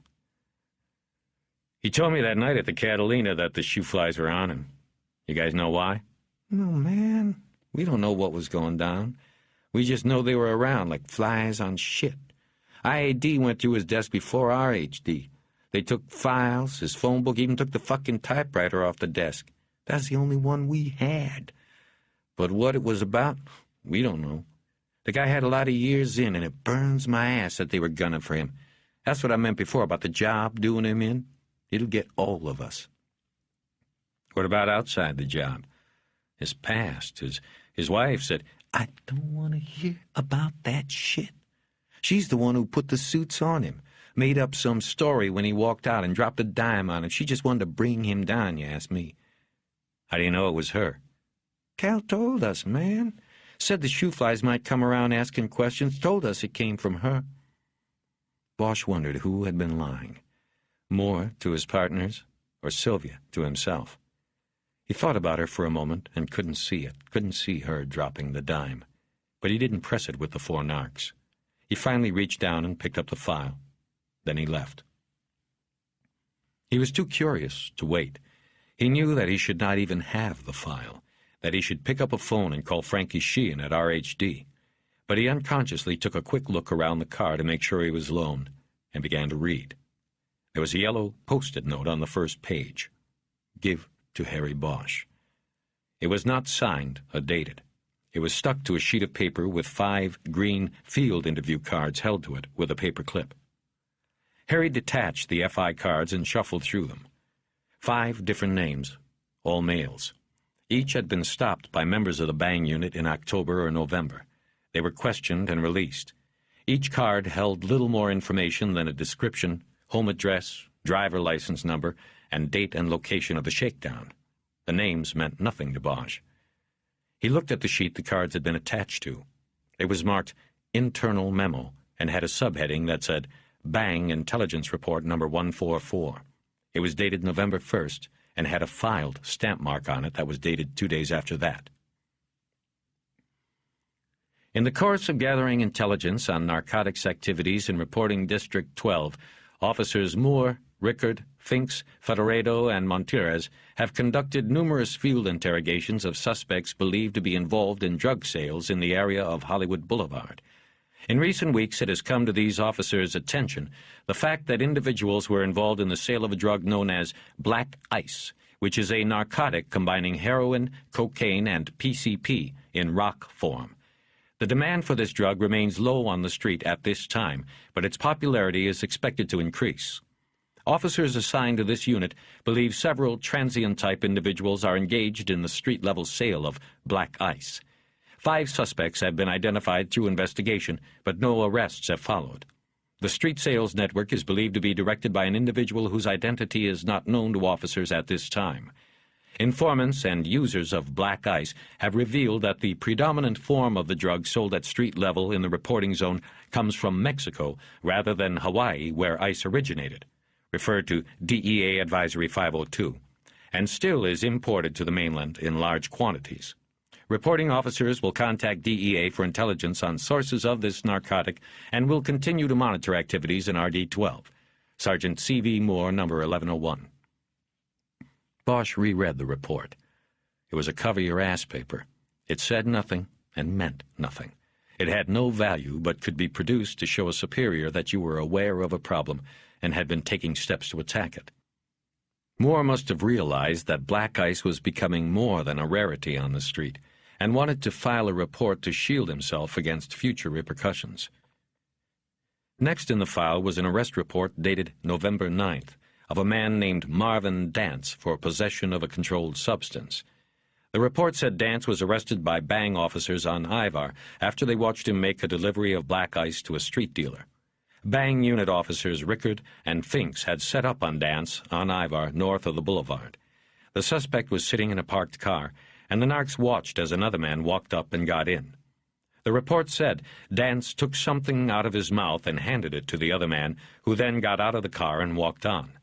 "He told me that night at the Catalina that the shoo-flies were on him. You guys know why?" "No, man. We don't know what was going down. We just know they were around like flies on shit. IAD went through his desk before our HD. They took files, his phone book, even took the fucking typewriter off the desk. That's the only one we had. But what it was about, we don't know. The guy had a lot of years in, and it burns my ass that they were gunning for him. That's what I meant before about the job doing him in. It'll get all of us." "What about outside the job? His past, his wife said..." "I don't want to hear about that shit. She's the one who put the suits on him, made up some story when he walked out and dropped a dime on him. She just wanted to bring him down, you ask me." "How do you know it was her?" "Cal told us, man. Said the shoo-flies might come around asking questions. Told us it came from her." Bosch wondered who had been lying. Moore to his partners, or Sylvia to himself. He thought about her for a moment and couldn't see it, couldn't see her dropping the dime. But he didn't press it with the 4 narcs. He finally reached down and picked up the file. Then he left. He was too curious to wait. He knew that he should not even have the file, that he should pick up a phone and call Frankie Sheehan at RHD. But he unconsciously took a quick look around the car to make sure he was alone, and began to read. There was a yellow post-it note on the first page. "Give to Harry Bosch." It was not signed or dated. It was stuck to a sheet of paper with 5 green field interview cards held to it with a paper clip. Harry detached the FI cards and shuffled through them. 5 different names, all males. Each had been stopped by members of the Bang unit in October or November. They were questioned and released. Each card held little more information than a description, home address, driver license number, and date and location of the shakedown. The names meant nothing to Bosch. He looked at the sheet the cards had been attached to. It was marked Internal Memo and had a subheading that said Bang Intelligence Report number 144. It was dated November 1st and had a filed stamp mark on it that was dated 2 days after that. In the course of gathering intelligence on narcotics activities in reporting District 12, Officers Moore, Rickard, Finks, Federedo, and Montirez have conducted numerous field interrogations of suspects believed to be involved in drug sales in the area of Hollywood Boulevard. In recent weeks, it has come to these officers' attention the fact that individuals were involved in the sale of a drug known as black ice, which is a narcotic combining heroin, cocaine, and PCP in rock form. The demand for this drug remains low on the street at this time, but its popularity is expected to increase. Officers assigned to this unit believe several transient-type individuals are engaged in the street-level sale of black ice. 5 suspects have been identified through investigation, but no arrests have followed. The street sales network is believed to be directed by an individual whose identity is not known to officers at this time. Informants and users of black ice have revealed that the predominant form of the drug sold at street level in the reporting zone comes from Mexico rather than Hawaii, where ice originated, referred to DEA Advisory 502, and still is imported to the mainland in large quantities. Reporting officers will contact DEA for intelligence on sources of this narcotic and will continue to monitor activities in RD-12. Sergeant C.V. Moore, number 1101. Bosch reread the report. It was a cover-your-ass paper. It said nothing and meant nothing. It had no value but could be produced to show a superior that you were aware of a problem and had been taking steps to attack it. Moore must have realized that black ice was becoming more than a rarity on the street and wanted to file a report to shield himself against future repercussions. Next in the file was an arrest report dated November 9th of a man named Marvin Dance for possession of a controlled substance. The report said Dance was arrested by Bang officers on Ivar after they watched him make a delivery of black ice to a street dealer. Bang unit officers Rickard and Finks had set up on Dance on Ivar north of the boulevard. The suspect was sitting in a parked car, and the narcs watched as another man walked up and got in. The report said Dance took something out of his mouth and handed it to the other man, who then got out of the car and walked on.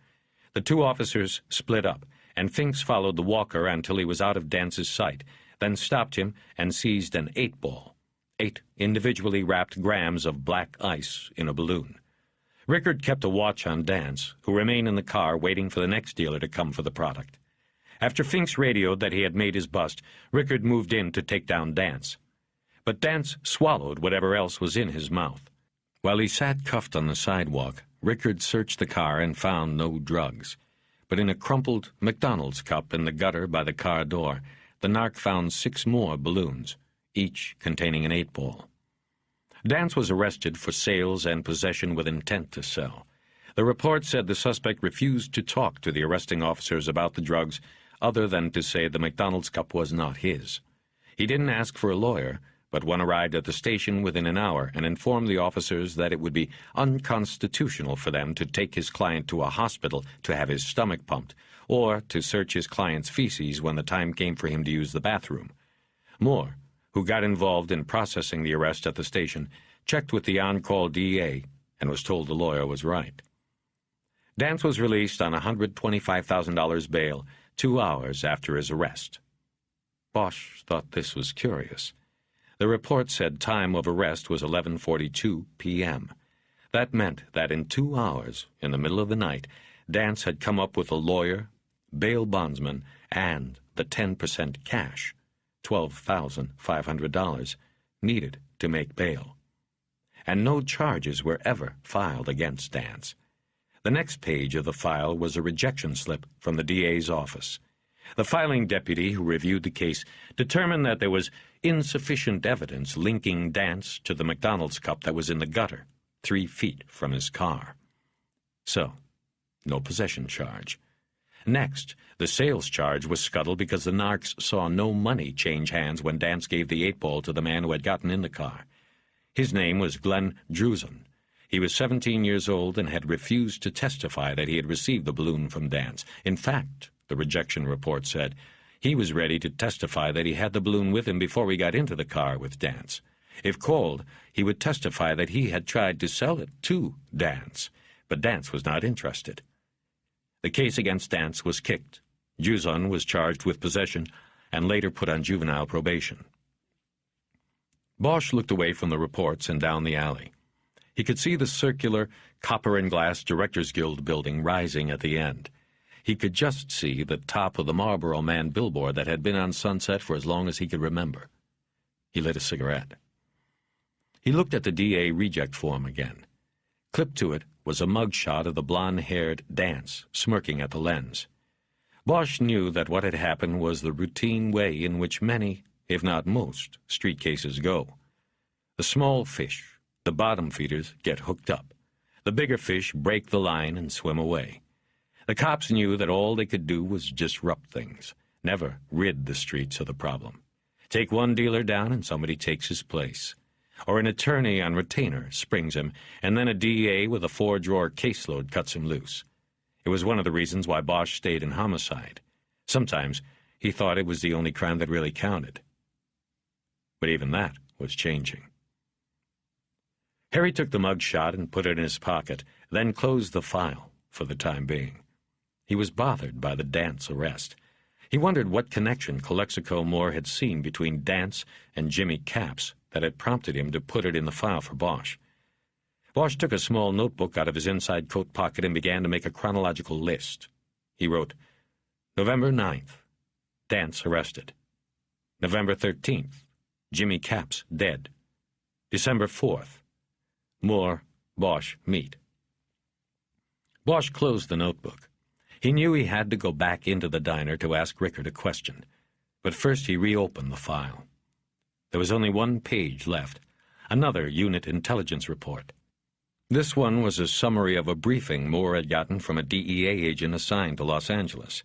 The 2 officers split up, and Finks followed the walker until he was out of Dance's sight, then stopped him and seized an 8-ball, 8 individually wrapped grams of black ice in a balloon. Rickard kept a watch on Dance, who remained in the car waiting for the next dealer to come for the product. After Finks radioed that he had made his bust, Rickard moved in to take down Dance. But Dance swallowed whatever else was in his mouth. While he sat cuffed on the sidewalk, Rickard searched the car and found no drugs. But in a crumpled McDonald's cup in the gutter by the car door, the narc found 6 more balloons, each containing an 8-ball. Dance was arrested for sales and possession with intent to sell. The report said the suspect refused to talk to the arresting officers about the drugs, other than to say the McDonald's cup was not his. He didn't ask for a lawyer, but one arrived at the station within an hour and informed the officers that it would be unconstitutional for them to take his client to a hospital to have his stomach pumped, or to search his client's feces when the time came for him to use the bathroom. Moore, who got involved in processing the arrest at the station, checked with the on-call DA and was told the lawyer was right. Dance was released on $125,000 bail 2 hours after his arrest. Bosch thought this was curious. The report said time of arrest was 11:42 p.m. That meant that in 2 hours, in the middle of the night, Dance had come up with a lawyer, bail bondsman, and the 10% cash, $12,500, needed to make bail. And no charges were ever filed against Dance. The next page of the file was a rejection slip from the DA's office. The filing deputy who reviewed the case determined that there was insufficient evidence linking Dance to the McDonald's cup that was in the gutter, 3 feet from his car. So, no possession charge. Next, the sales charge was scuttled because the narcs saw no money change hands when Dance gave the 8-ball to the man who had gotten in the car. His name was Glenn Drusen. He was 17 years old and had refused to testify that he had received the balloon from Dance. In fact, the rejection report said, he was ready to testify that he had the balloon with him before we got into the car with Dance. If called, he would testify that he had tried to sell it to Dance, but Dance was not interested. The case against Dance was kicked. Drusen was charged with possession and later put on juvenile probation. Bosch looked away from the reports and down the alley. He could see the circular, copper-and-glass Directors Guild building rising at the end. He could just see the top of the Marlboro Man billboard that had been on Sunset for as long as he could remember. He lit a cigarette. He looked at the DA reject form again. Clipped to it was a mugshot of the blonde-haired Dance, smirking at the lens. Bosch knew that what had happened was the routine way in which many, if not most, street cases go. The small fish, the bottom feeders, get hooked up. The bigger fish break the line and swim away. The cops knew that all they could do was disrupt things, never rid the streets of the problem. Take one dealer down and somebody takes his place. Or an attorney on retainer springs him, and then a DA with a 4-drawer caseload cuts him loose. It was one of the reasons why Bosch stayed in homicide. Sometimes he thought it was the only crime that really counted. But even that was changing. Harry took the mugshot and put it in his pocket, then closed the file for the time being. He was bothered by the Dance arrest. He wondered what connection Calexico Moore had seen between Dance and Jimmy Capps that had prompted him to put it in the file for Bosch. Bosch took a small notebook out of his inside coat pocket and began to make a chronological list. He wrote, November 9th, Dance arrested. November 13th, Jimmy Capps dead. December 4th, Moore, Bosch meet. Bosch closed the notebook. He knew he had to go back into the diner to ask Rickard a question, but first he reopened the file. There was only one page left, another unit intelligence report. This one was a summary of a briefing Moore had gotten from a DEA agent assigned to Los Angeles.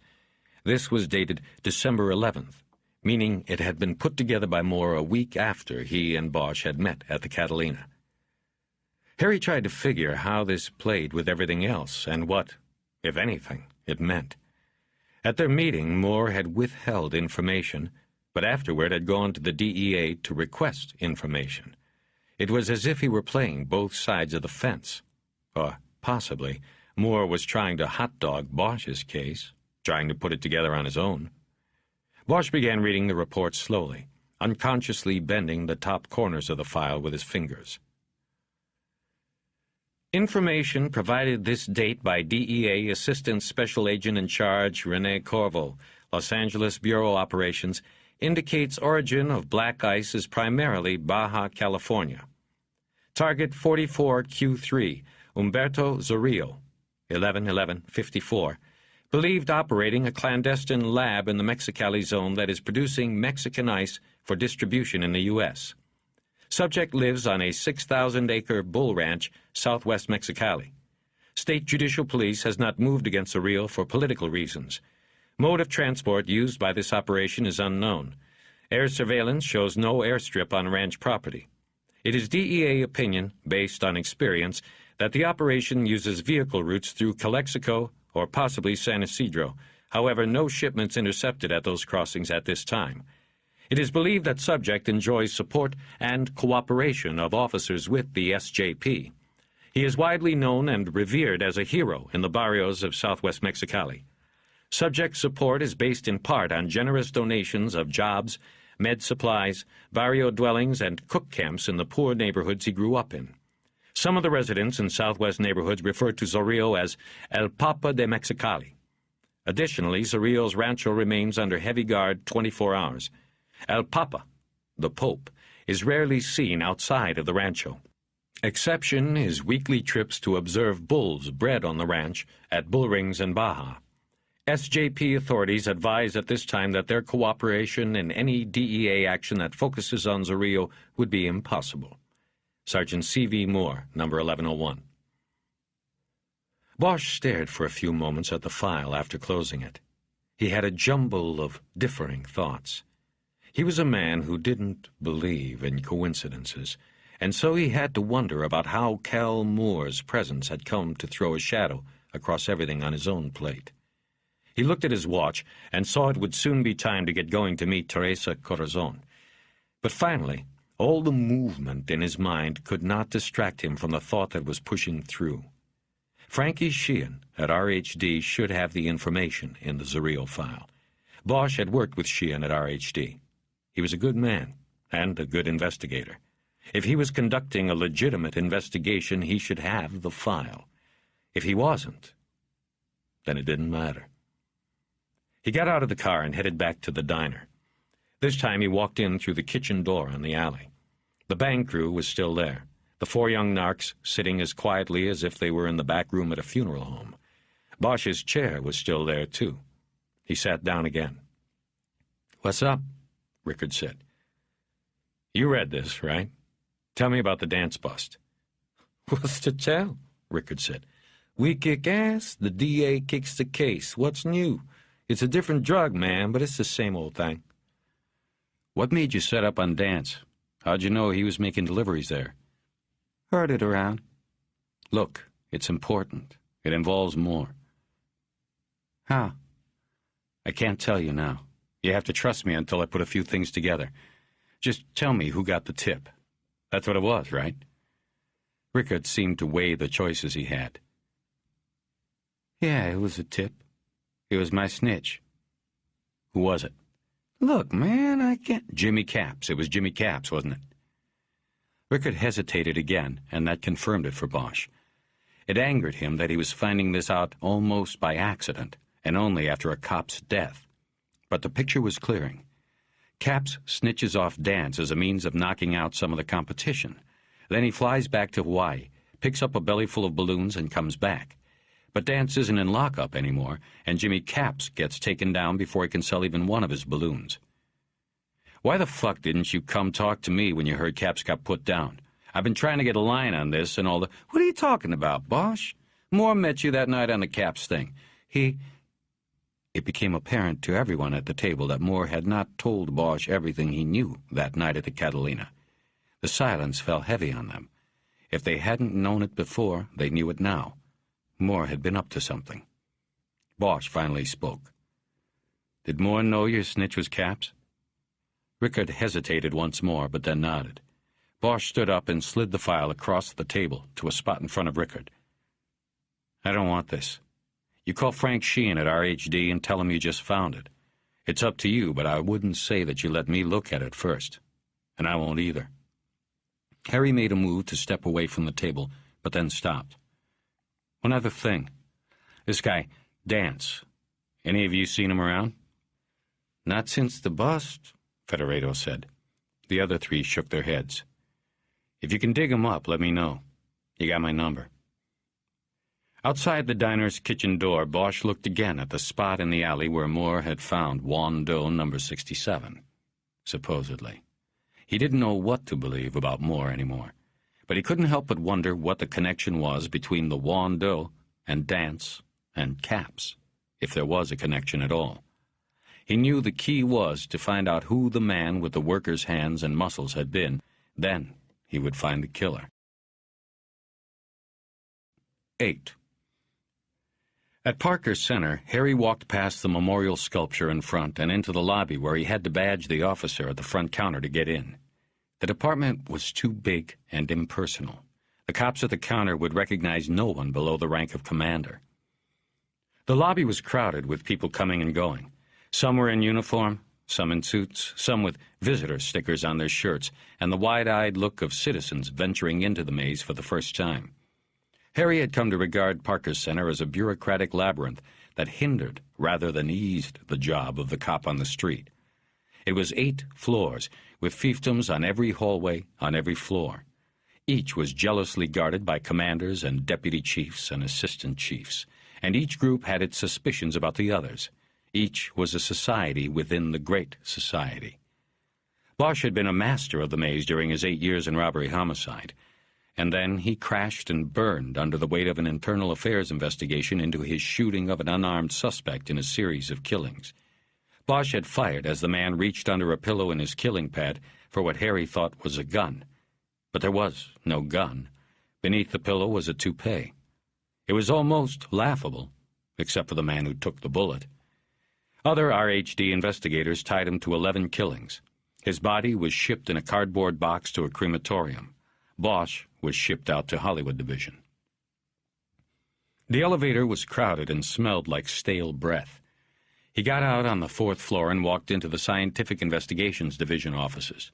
This was dated December 11th, meaning it had been put together by Moore a week after he and Bosch had met at the Catalina. Harry tried to figure how this played with everything else and what, if anything, it meant. At their meeting, Moore had withheld information, but afterward had gone to the DEA to request information. It was as if he were playing both sides of the fence. Or, possibly, Moore was trying to hot-dog Bosch's case, trying to put it together on his own. Bosch began reading the report slowly, unconsciously bending the top corners of the file with his fingers. Information provided this date by DEA Assistant Special Agent in Charge Rene Corvo, Los Angeles Bureau Operations, indicates origin of black ice is primarily Baja California. Target 44Q3, Humberto Zorrillo, 11-11-54, believed operating a clandestine lab in the Mexicali zone that is producing Mexican ice for distribution in the U.S. Subject lives on a 6,000-acre bull ranch southwest Mexicali. State Judicial Police has not moved against Zorrillo for political reasons. Mode of transport used by this operation is unknown. Air surveillance shows no airstrip on ranch property. It is DEA opinion, based on experience, that the operation uses vehicle routes through Calexico or possibly San Isidro. However, no shipments intercepted at those crossings at this time. It is believed that subject enjoys support and cooperation of officers with the SJP. He is widely known and revered as a hero in the barrios of southwest Mexicali. Subject support is based in part on generous donations of jobs, med supplies, barrio dwellings, and cook camps in the poor neighborhoods he grew up in. Some of the residents in southwest neighborhoods refer to Zorrillo as El Papa de Mexicali. Additionally, Zorrillo's rancho remains under heavy guard 24 hours. El Papa, the Pope, is rarely seen outside of the rancho. Exception is weekly trips to observe bulls bred on the ranch at bull rings in Baja. SJP authorities advise at this time that their cooperation in any DEA action that focuses on Zorrillo would be impossible. Sergeant C.V. Moore, number 1101. Bosch stared for a few moments at the file after closing it. He had a jumble of differing thoughts. He was a man who didn't believe in coincidences, and so he had to wonder about how Cal Moore's presence had come to throw a shadow across everything on his own plate. He looked at his watch and saw it would soon be time to get going to meet Teresa Corazon. But finally, all the movement in his mind could not distract him from the thought that was pushing through. Frankie Sheehan at RHD should have the information in the Zorrillo file. Bosch had worked with Sheehan at RHD. He was a good man and a good investigator. If he was conducting a legitimate investigation, he should have the file. If he wasn't, then it didn't matter. He got out of the car and headed back to the diner. This time he walked in through the kitchen door on the alley. The bang crew was still there, the four young narcs sitting as quietly as if they were in the back room at a funeral home. Bosch's chair was still there, too. He sat down again. "What's up?" Rickard said. "You read this, right? Tell me about the dance bust." "What's to tell?" Rickard said. "We kick ass, the DA kicks the case. What's new? It's a different drug, man, but it's the same old thing." "What made you set up on Dance? How'd you know he was making deliveries there?" "Heard it around." "Look, it's important. It involves more." "How?" "I can't tell you now. You have to trust me until I put a few things together. Just tell me who got the tip. That's what it was, right?" Rickard seemed to weigh the choices he had. "Yeah, it was a tip. It was my snitch." "Who was it?" "Look, man, I can't—" "Jimmy Capps. It was Jimmy Capps, wasn't it?" Rickard hesitated again, and that confirmed it for Bosch. It angered him that he was finding this out almost by accident, and only after a cop's death. But the picture was clearing. Capps snitches off Dance as a means of knocking out some of the competition. Then he flies back to Hawaii, picks up a bellyful of balloons, and comes back. But Dance isn't in lockup anymore, and Jimmy Capps gets taken down before he can sell even one of his balloons. "Why the fuck didn't you come talk to me when you heard Capps got put down? I've been trying to get a line on this and all the—" "What are you talking about, Bosch? Moore met you that night on the Capps thing. It became apparent to everyone at the table that Moore had not told Bosch everything he knew that night at the Catalina. The silence fell heavy on them. If they hadn't known it before, they knew it now. Moore had been up to something. Bosch finally spoke. "Did Moore know your snitch was Capps?" Rickard hesitated once more, but then nodded. Bosch stood up and slid the file across the table to a spot in front of Rickard. "I don't want this. You call Frank Sheehan at RHD and tell him you just found it. It's up to you, but I wouldn't say that you let me look at it first. And I won't either." Harry made a move to step away from the table, but then stopped. "One other thing. This guy, Dance. Any of you seen him around?" "Not since the bust," Federato said. The other three shook their heads. "If you can dig him up, let me know. You got my number." Outside the diner's kitchen door, Bosch looked again at the spot in the alley where Moore had found Juan Doe number 67, supposedly. He didn't know what to believe about Moore anymore, but he couldn't help but wonder what the connection was between the Juan Doe and Dance and Caps, if there was a connection at all. He knew the key was to find out who the man with the worker's hands and muscles had been. Then he would find the killer. 8. At Parker Center, Harry walked past the memorial sculpture in front and into the lobby where he had to badge the officer at the front counter to get in. The department was too big and impersonal. The cops at the counter would recognize no one below the rank of commander. The lobby was crowded with people coming and going. Some were in uniform, some in suits, some with visitor stickers on their shirts, and the wide-eyed look of citizens venturing into the maze for the first time. Harry had come to regard Parker Center as a bureaucratic labyrinth that hindered rather than eased the job of the cop on the street. It was 8 floors, with fiefdoms on every hallway, on every floor. Each was jealously guarded by commanders and deputy chiefs and assistant chiefs, and each group had its suspicions about the others. Each was a society within the great society. Bosch had been a master of the maze during his 8 years in robbery homicide, and then he crashed and burned under the weight of an internal affairs investigation into his shooting of an unarmed suspect in a series of killings. Bosch had fired as the man reached under a pillow in his killing pad for what Harry thought was a gun. But there was no gun. Beneath the pillow was a toupee. It was almost laughable, except for the man who took the bullet. Other RHD investigators tied him to 11 killings. His body was shipped in a cardboard box to a crematorium. Bosch was shipped out to Hollywood Division. The elevator was crowded and smelled like stale breath. He got out on the 4th floor and walked into the Scientific Investigations Division offices.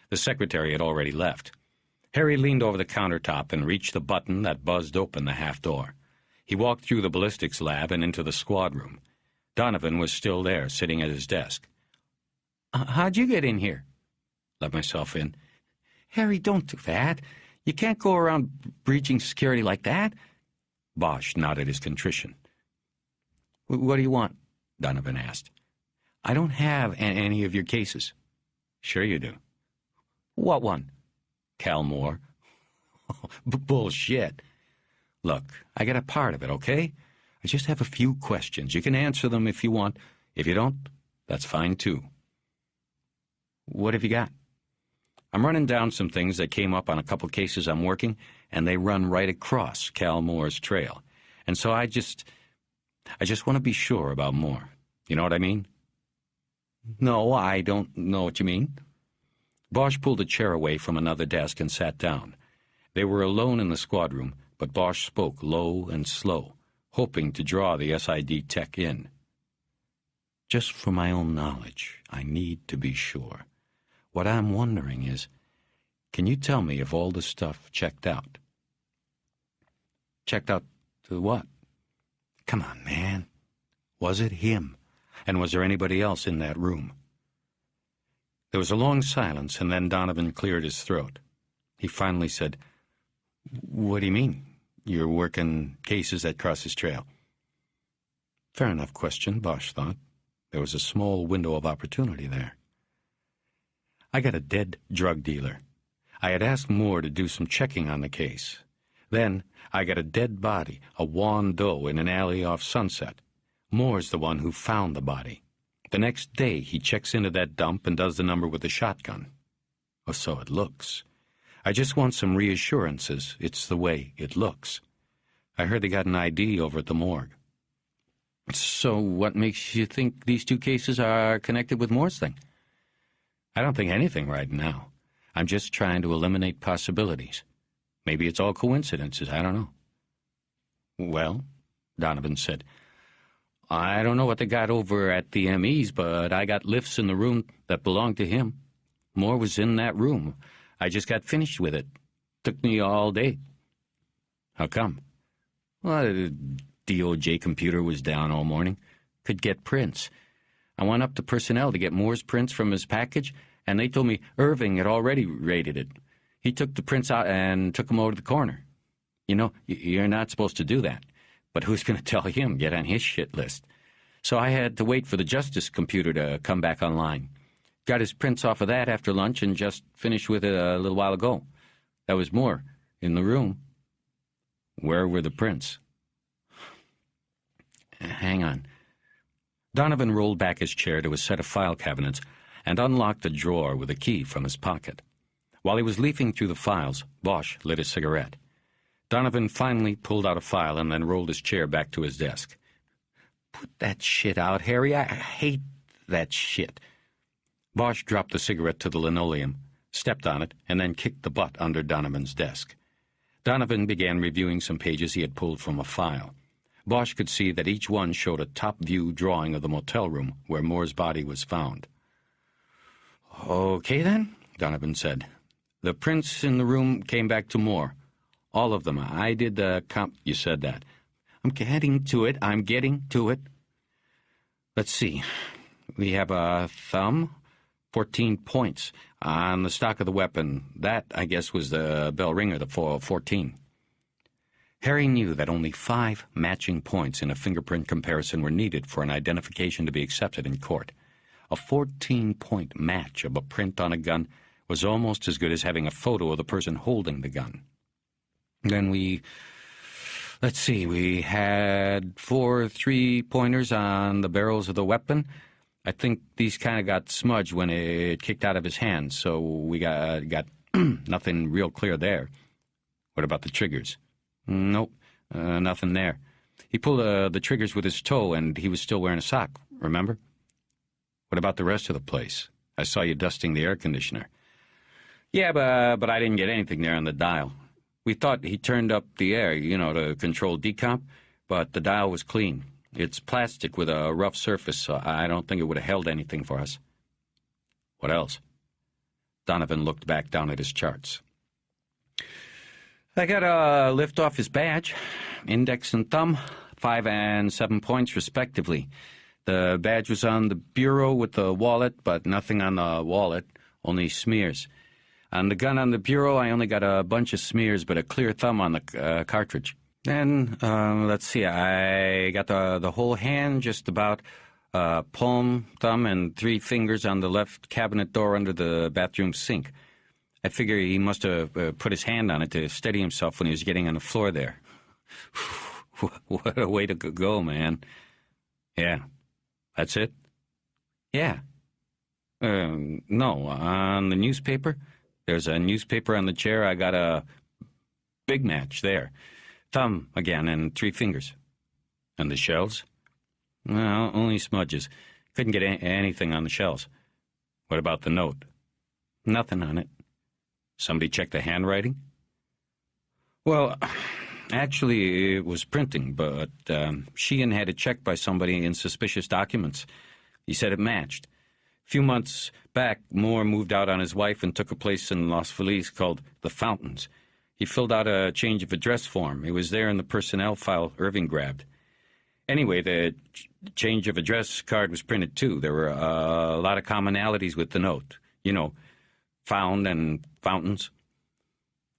The secretary had already left. Harry leaned over the countertop and reached the button that buzzed open the half door. He walked through the ballistics lab and into the squad room. Donovan was still there, sitting at his desk. How'd you get in here?" "Let myself in." "Harry, don't do that. You can't go around breaching security like that." Bosch nodded his contrition. "What do you want?" Donovan asked. "I don't have any of your cases." "Sure you do." "What one?" "Cal Moore." Bullshit. "Look, I got a part of it, okay? I just have a few questions. You can answer them if you want. If you don't, that's fine too." "What have you got?" "I'm running down some things that came up on a couple cases I'm working, and they run right across Cal Moore's trail. And so I just want to be sure about Moore. You know what I mean?" "No, I don't know what you mean." Bosch pulled a chair away from another desk and sat down. They were alone in the squad room, but Bosch spoke low and slow, hoping to draw the SID tech in. "Just for my own knowledge, I need to be sure. What I'm wondering is, can you tell me if all the stuff checked out?" "Checked out to what?" "Come on, man. Was it him? And was there anybody else in that room?" There was a long silence, and then Donovan cleared his throat. He finally said, "What do you mean? You're working cases that cross his trail?" Fair enough question, Bosch thought. There was a small window of opportunity there. "I got a dead drug dealer. I had asked Moore to do some checking on the case. Then I got a dead body, a Juan Doe, in an alley off Sunset. Moore's the one who found the body. The next day he checks into that dump and does the number with the shotgun. Or so it looks. I just want some reassurances it's the way it looks. I heard they got an ID over at the morgue." "So what makes you think these two cases are connected with Moore's thing?" "I don't think anything right now. I'm just trying to eliminate possibilities. Maybe it's all coincidences, I don't know." "Well," Donovan said, I don't know what they got over at the ME's, but I got lifts in the room that belonged to him. More was in that room. I just got finished with it. Took me all day. How come? Well, the DOJ computer was down all morning. Could get prints. I went up to personnel to get Moore's prints from his package, and they told me Irving had already raided it. He took the prints out and took them over to the corner. You know, you're not supposed to do that. But who's going to tell him, get on his shit list? So I had to wait for the Justice computer to come back online. Got his prints off of that after lunch and just finished with it a little while ago. That was Moore in the room. Where were the prints? Hang on. Donovan rolled back his chair to a set of file cabinets and unlocked a drawer with a key from his pocket. While he was leafing through the files, Bosch lit a cigarette. Donovan finally pulled out a file and then rolled his chair back to his desk. Put that shit out, Harry. I hate that shit. Bosch dropped the cigarette to the linoleum, stepped on it, and then kicked the butt under Donovan's desk. Donovan began reviewing some pages he had pulled from a file. Bosch could see that each one showed a top-view drawing of the motel room where Moore's body was found. Okay, then, Donovan said. The prints in the room came back to Moore. All of them. I did the You said that. I'm getting to it. Let's see. We have a thumb, 14 points. On the stock of the weapon, that, I guess, was the bell ringer, the 14. Harry knew that only 5 matching points in a fingerprint comparison were needed for an identification to be accepted in court. A 14-point match of a print on a gun was almost as good as having a photo of the person holding the gun. Then we had 4 3-pointers on the barrels of the weapon. I think these kind of got smudged when it kicked out of his hand, so we got nothing real clear there. What about the triggers? Nope, nothing there. He pulled the triggers with his toe, and he was still wearing a sock, remember? What about the rest of the place? I saw you dusting the air conditioner. Yeah, but I didn't get anything there on the dial. We thought he turned up the air, to control decomp, but the dial was clean. It's plastic with a rough surface, so I don't think it would have held anything for us. What else? Donovan looked back down at his charts. I got a lift off his badge, index and thumb, 5 and 7 points respectively. The badge was on the bureau with the wallet, but nothing on the wallet, only smears. On the gun on the bureau, I only got a bunch of smears, but a clear thumb on the cartridge. Then, let's see, I got the whole hand, just about palm, thumb, and 3 fingers on the left cabinet door under the bathroom sink. I figure he must have put his hand on it to steady himself when he was getting on the floor there. What a way to go, man. Yeah. That's it? Yeah. No, on the newspaper? There's a newspaper on the chair. I got a big match there. Thumb again and 3 fingers. And the shells? Well, only smudges. Couldn't get anything on the shells. What about the note? Nothing on it. Somebody checked the handwriting? Well, actually, it was printing, but Sheehan had it checked by somebody in suspicious documents. He said it matched. A few months back, Moore moved out on his wife and took a place in Los Feliz called The Fountains. He filled out a change of address form. It was there in the personnel file Irving grabbed. Anyway, the change of address card was printed, too. There were a lot of commonalities with the note. Found and fountains.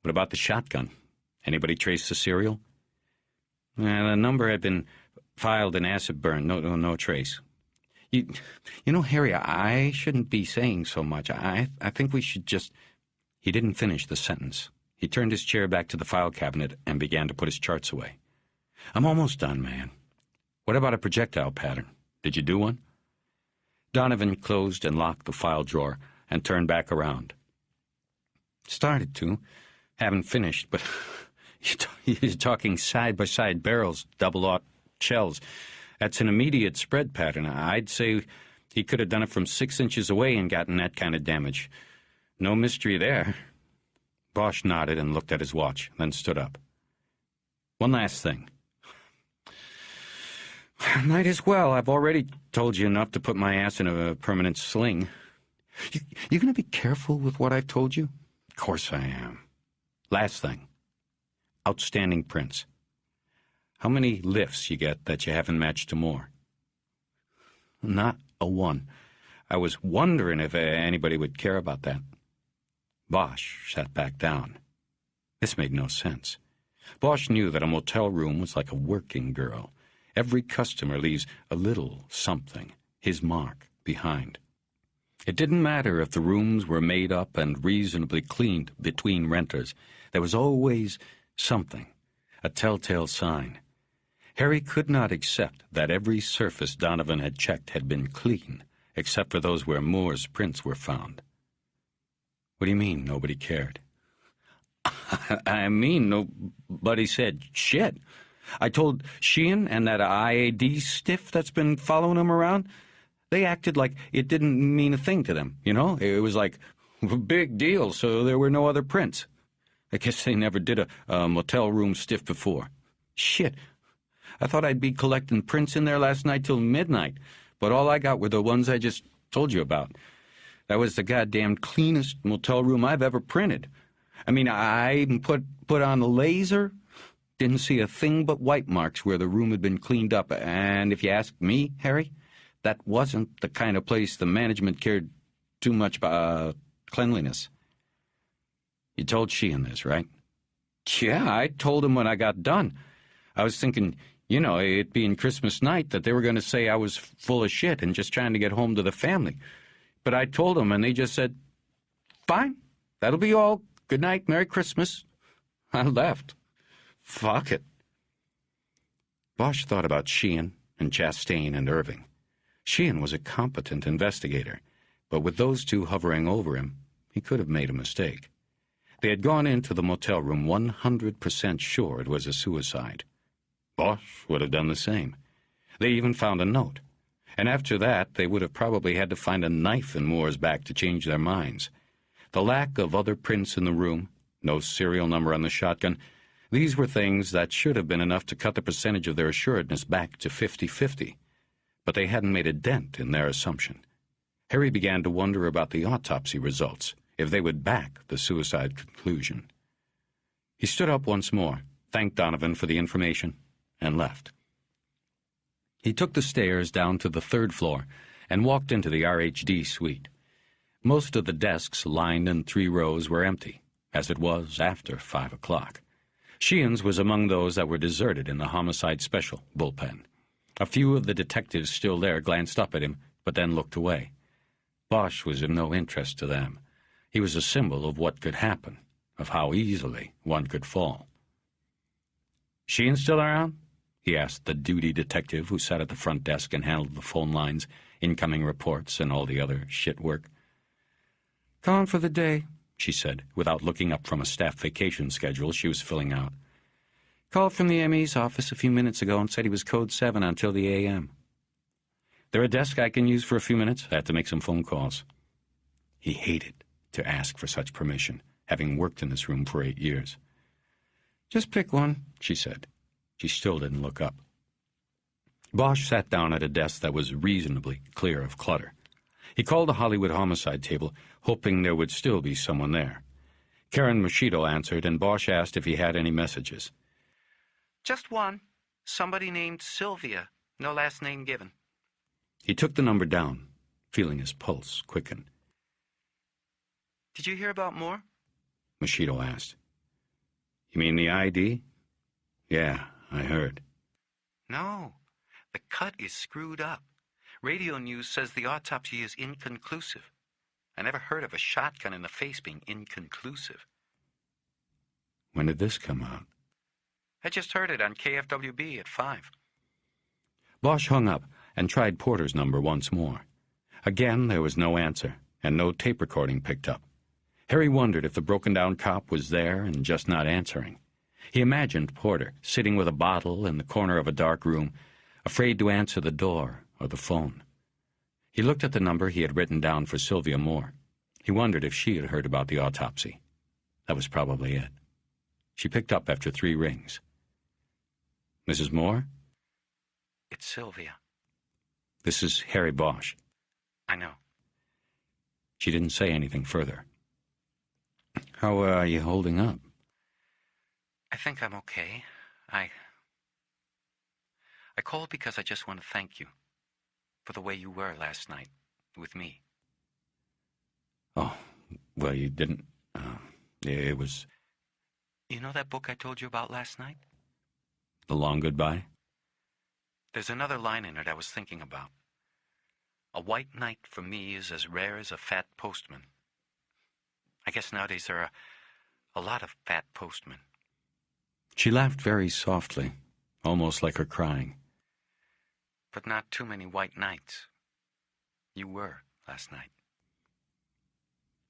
What about the shotgun? Anybody trace the serial? The number had been filed in acid burn. No trace. Harry, I shouldn't be saying so much. I think we should just... He didn't finish the sentence. He turned his chair back to the file cabinet and began to put his charts away. I'm almost done, man. What about a projectile pattern? Did you do one? Donovan closed and locked the file drawer and turned back around. Started to. Haven't finished, but you're talking side-by-side barrels, double-aught shells. That's an immediate spread pattern. I'd say he could have done it from 6 inches away and gotten that kind of damage. No mystery there. Bosch nodded and looked at his watch, then stood up. One last thing. Might as well. I've already told you enough to put my ass in a permanent sling. You going to be careful with what I've told you? Of course I am. Last thing. Outstanding prints. How many lifts you get that you haven't matched to more? Not a one. I was wondering if anybody would care about that. Bosch sat back down. This made no sense. Bosch knew that a motel room was like a working girl. Every customer leaves a little something, his mark, behind. It didn't matter if the rooms were made up and reasonably cleaned between renters. There was always something, a telltale sign. Harry could not accept that every surface Donovan had checked had been clean, except for those where Moore's prints were found. What do you mean nobody cared? I mean nobody said shit. I told Sheehan and that IAD stiff that's been following him around. They acted like it didn't mean a thing to them, you know? It was like a big deal, so there were no other prints. I guess they never did a motel room stiff before. Shit. I thought I'd be collecting prints in there last night till midnight, but all I got were the ones I just told you about. That was the goddamn cleanest motel room I've ever printed. I mean, I even put on the laser. Didn't see a thing but white marks where the room had been cleaned up. And if you ask me, Harry, that wasn't the kind of place the management cared too much about cleanliness. You told Sheehan this, right? Yeah, I told him when I got done. I was thinking, you know, it being Christmas night, that they were going to say I was full of shit and just trying to get home to the family. But I told them, and they just said, fine, that'll be all. Good night, Merry Christmas. I left. Fuck it. Bosch thought about Sheehan and Chastain and Irving. Sheehan was a competent investigator, but with those two hovering over him, he could have made a mistake. They had gone into the motel room 100% sure it was a suicide. Bosch would have done the same. They even found a note. And after that, they would have probably had to find a knife in Moore's back to change their minds. The lack of other prints in the room, no serial number on the shotgun, these were things that should have been enough to cut the percentage of their assuredness back to 50-50. But they hadn't made a dent in their assumption. Harry began to wonder about the autopsy results, if they would back the suicide conclusion. He stood up once more, thanked Donovan for the information, and left. He took the stairs down to the third floor and walked into the RHD suite. Most of the desks lined in 3 rows were empty, as it was after 5 o'clock. Sheehan's was among those that were deserted in the homicide special bullpen. A few of the detectives still there glanced up at him, but then looked away. Bosch was of no interest to them. He was a symbol of what could happen, of how easily one could fall. Sheehan still around? He asked the duty detective who sat at the front desk and handled the phone lines, incoming reports, and all the other shit work. Gone for the day, she said, without looking up from a staff vacation schedule she was filling out. Called from the ME's office a few minutes ago and said he was code 7 until the AM. There a desk I can use for a few minutes? I have to make some phone calls. He hated to ask for such permission, having worked in this room for 8 years. Just pick one, she said. She still didn't look up. Bosch sat down at a desk that was reasonably clear of clutter. He called the Hollywood homicide table, hoping there would still be someone there. Karen Mosquito answered, and Bosch asked if he had any messages. Just one. Somebody named Sylvia. No last name given. He took the number down, feeling his pulse quicken. Did you hear about Moore? Mosquito asked. You mean the ID? Yeah, I heard. No, the cut is screwed up. Radio news says the autopsy is inconclusive. I never heard of a shotgun in the face being inconclusive. When did this come out? I just heard it on KFWB at 5. Bosch hung up and tried Porter's number once more. Again, there was no answer, and no tape recording picked up. Harry wondered if the broken-down cop was there and just not answering. He imagined Porter sitting with a bottle in the corner of a dark room, afraid to answer the door or the phone. He looked at the number he had written down for Sylvia Moore. He wondered if she had heard about the autopsy. That was probably it. She picked up after 3 rings. Mrs. Moore? It's Sylvia. This is Harry Bosch. I know. She didn't say anything further. How are you holding up? I think I'm okay. I called because I just want to thank you for the way you were last night with me. Oh, well, you didn't... it was... You know that book I told you about last night? The Long Goodbye? There's another line in it I was thinking about. A white knight for me is as rare as a fat postman. I guess nowadays there are a lot of fat postmen. She laughed very softly, almost like her crying. But not too many white knights. You were last night.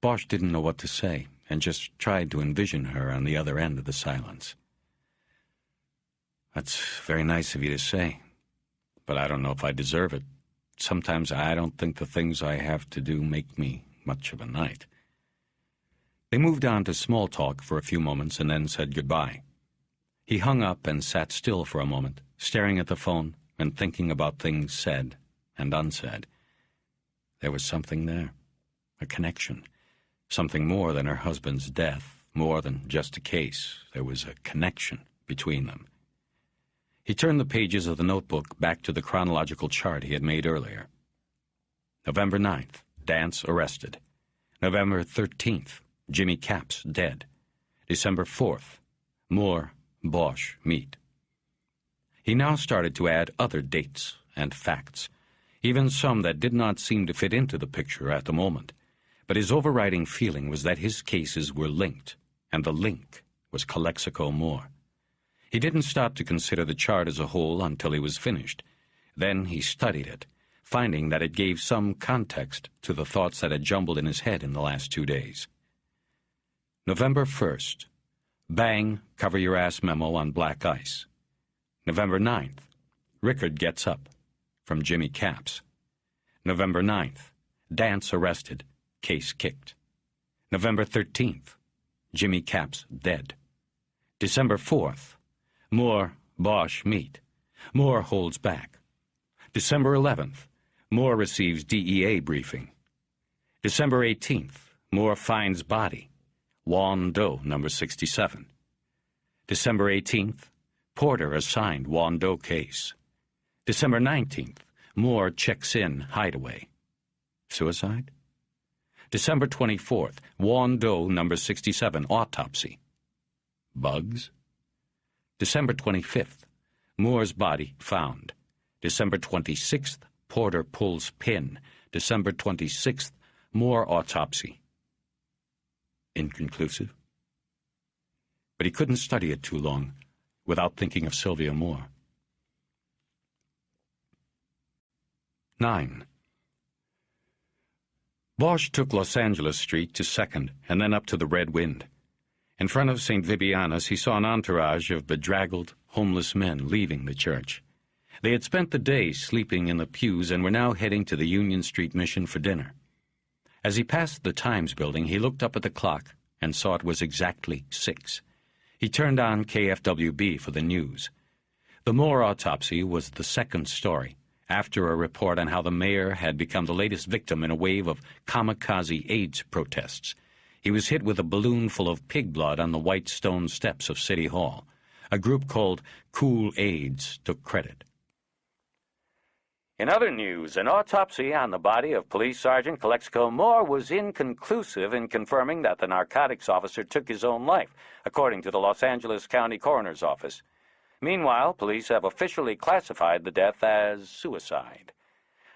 Bosch didn't know what to say, and just tried to envision her on the other end of the silence. That's very nice of you to say, but I don't know if I deserve it. Sometimes I don't think the things I have to do make me much of a knight. They moved on to small talk for a few moments and then said goodbye. He hung up and sat still for a moment, staring at the phone and thinking about things said and unsaid. There was something there, a connection, something more than her husband's death, more than just a case. There was a connection between them. He turned the pages of the notebook back to the chronological chart he had made earlier. November 9th, Dance arrested. November 13th, Jimmy Capps dead. December 4th, Moore, Bosch meet. He now started to add other dates and facts, even some that did not seem to fit into the picture at the moment. But his overriding feeling was that his cases were linked, and the link was Calexico Moore. He didn't stop to consider the chart as a whole until he was finished. Then he studied it, finding that it gave some context to the thoughts that had jumbled in his head in the last 2 days. November 1st, bang, cover your ass memo on black ice. November 9th, Rickard gets up, from Jimmy Capps. November 9th, Dance arrested, case kicked. November 13th, Jimmy Capps dead. December 4th, Moore, Bosch meet. Moore holds back. December 11th, Moore receives DEA briefing. December 18th, Moore finds body. Juan Doe, number 67. December 18th, Porter assigned Juan Doe case. December 19th, Moore checks in hideaway. Suicide? December 24th, Juan Doe, number 67, autopsy. Bugs? December 25th, Moore's body found. December 26th, Porter pulls pin. December 26th, Moore autopsy. Inconclusive? But he couldn't study it too long without thinking of Sylvia Moore. 9. Bosch took Los Angeles Street to 2nd and then up to the Red Wind. In front of St. Vibiana's, he saw an entourage of bedraggled, homeless men leaving the church. They had spent the day sleeping in the pews and were now heading to the Union Street Mission for dinner. As he passed the Times building, he looked up at the clock and saw it was exactly 6. He turned on KFWB for the news. The Moore autopsy was the second story, after a report on how the mayor had become the latest victim in a wave of kamikaze AIDS protests. He was hit with a balloon full of pig blood on the white stone steps of City Hall. A group called Cool AIDS took credit. In other news, an autopsy on the body of Police Sergeant Calexico Moore was inconclusive in confirming that the narcotics officer took his own life, according to the Los Angeles County Coroner's Office. Meanwhile, police have officially classified the death as suicide.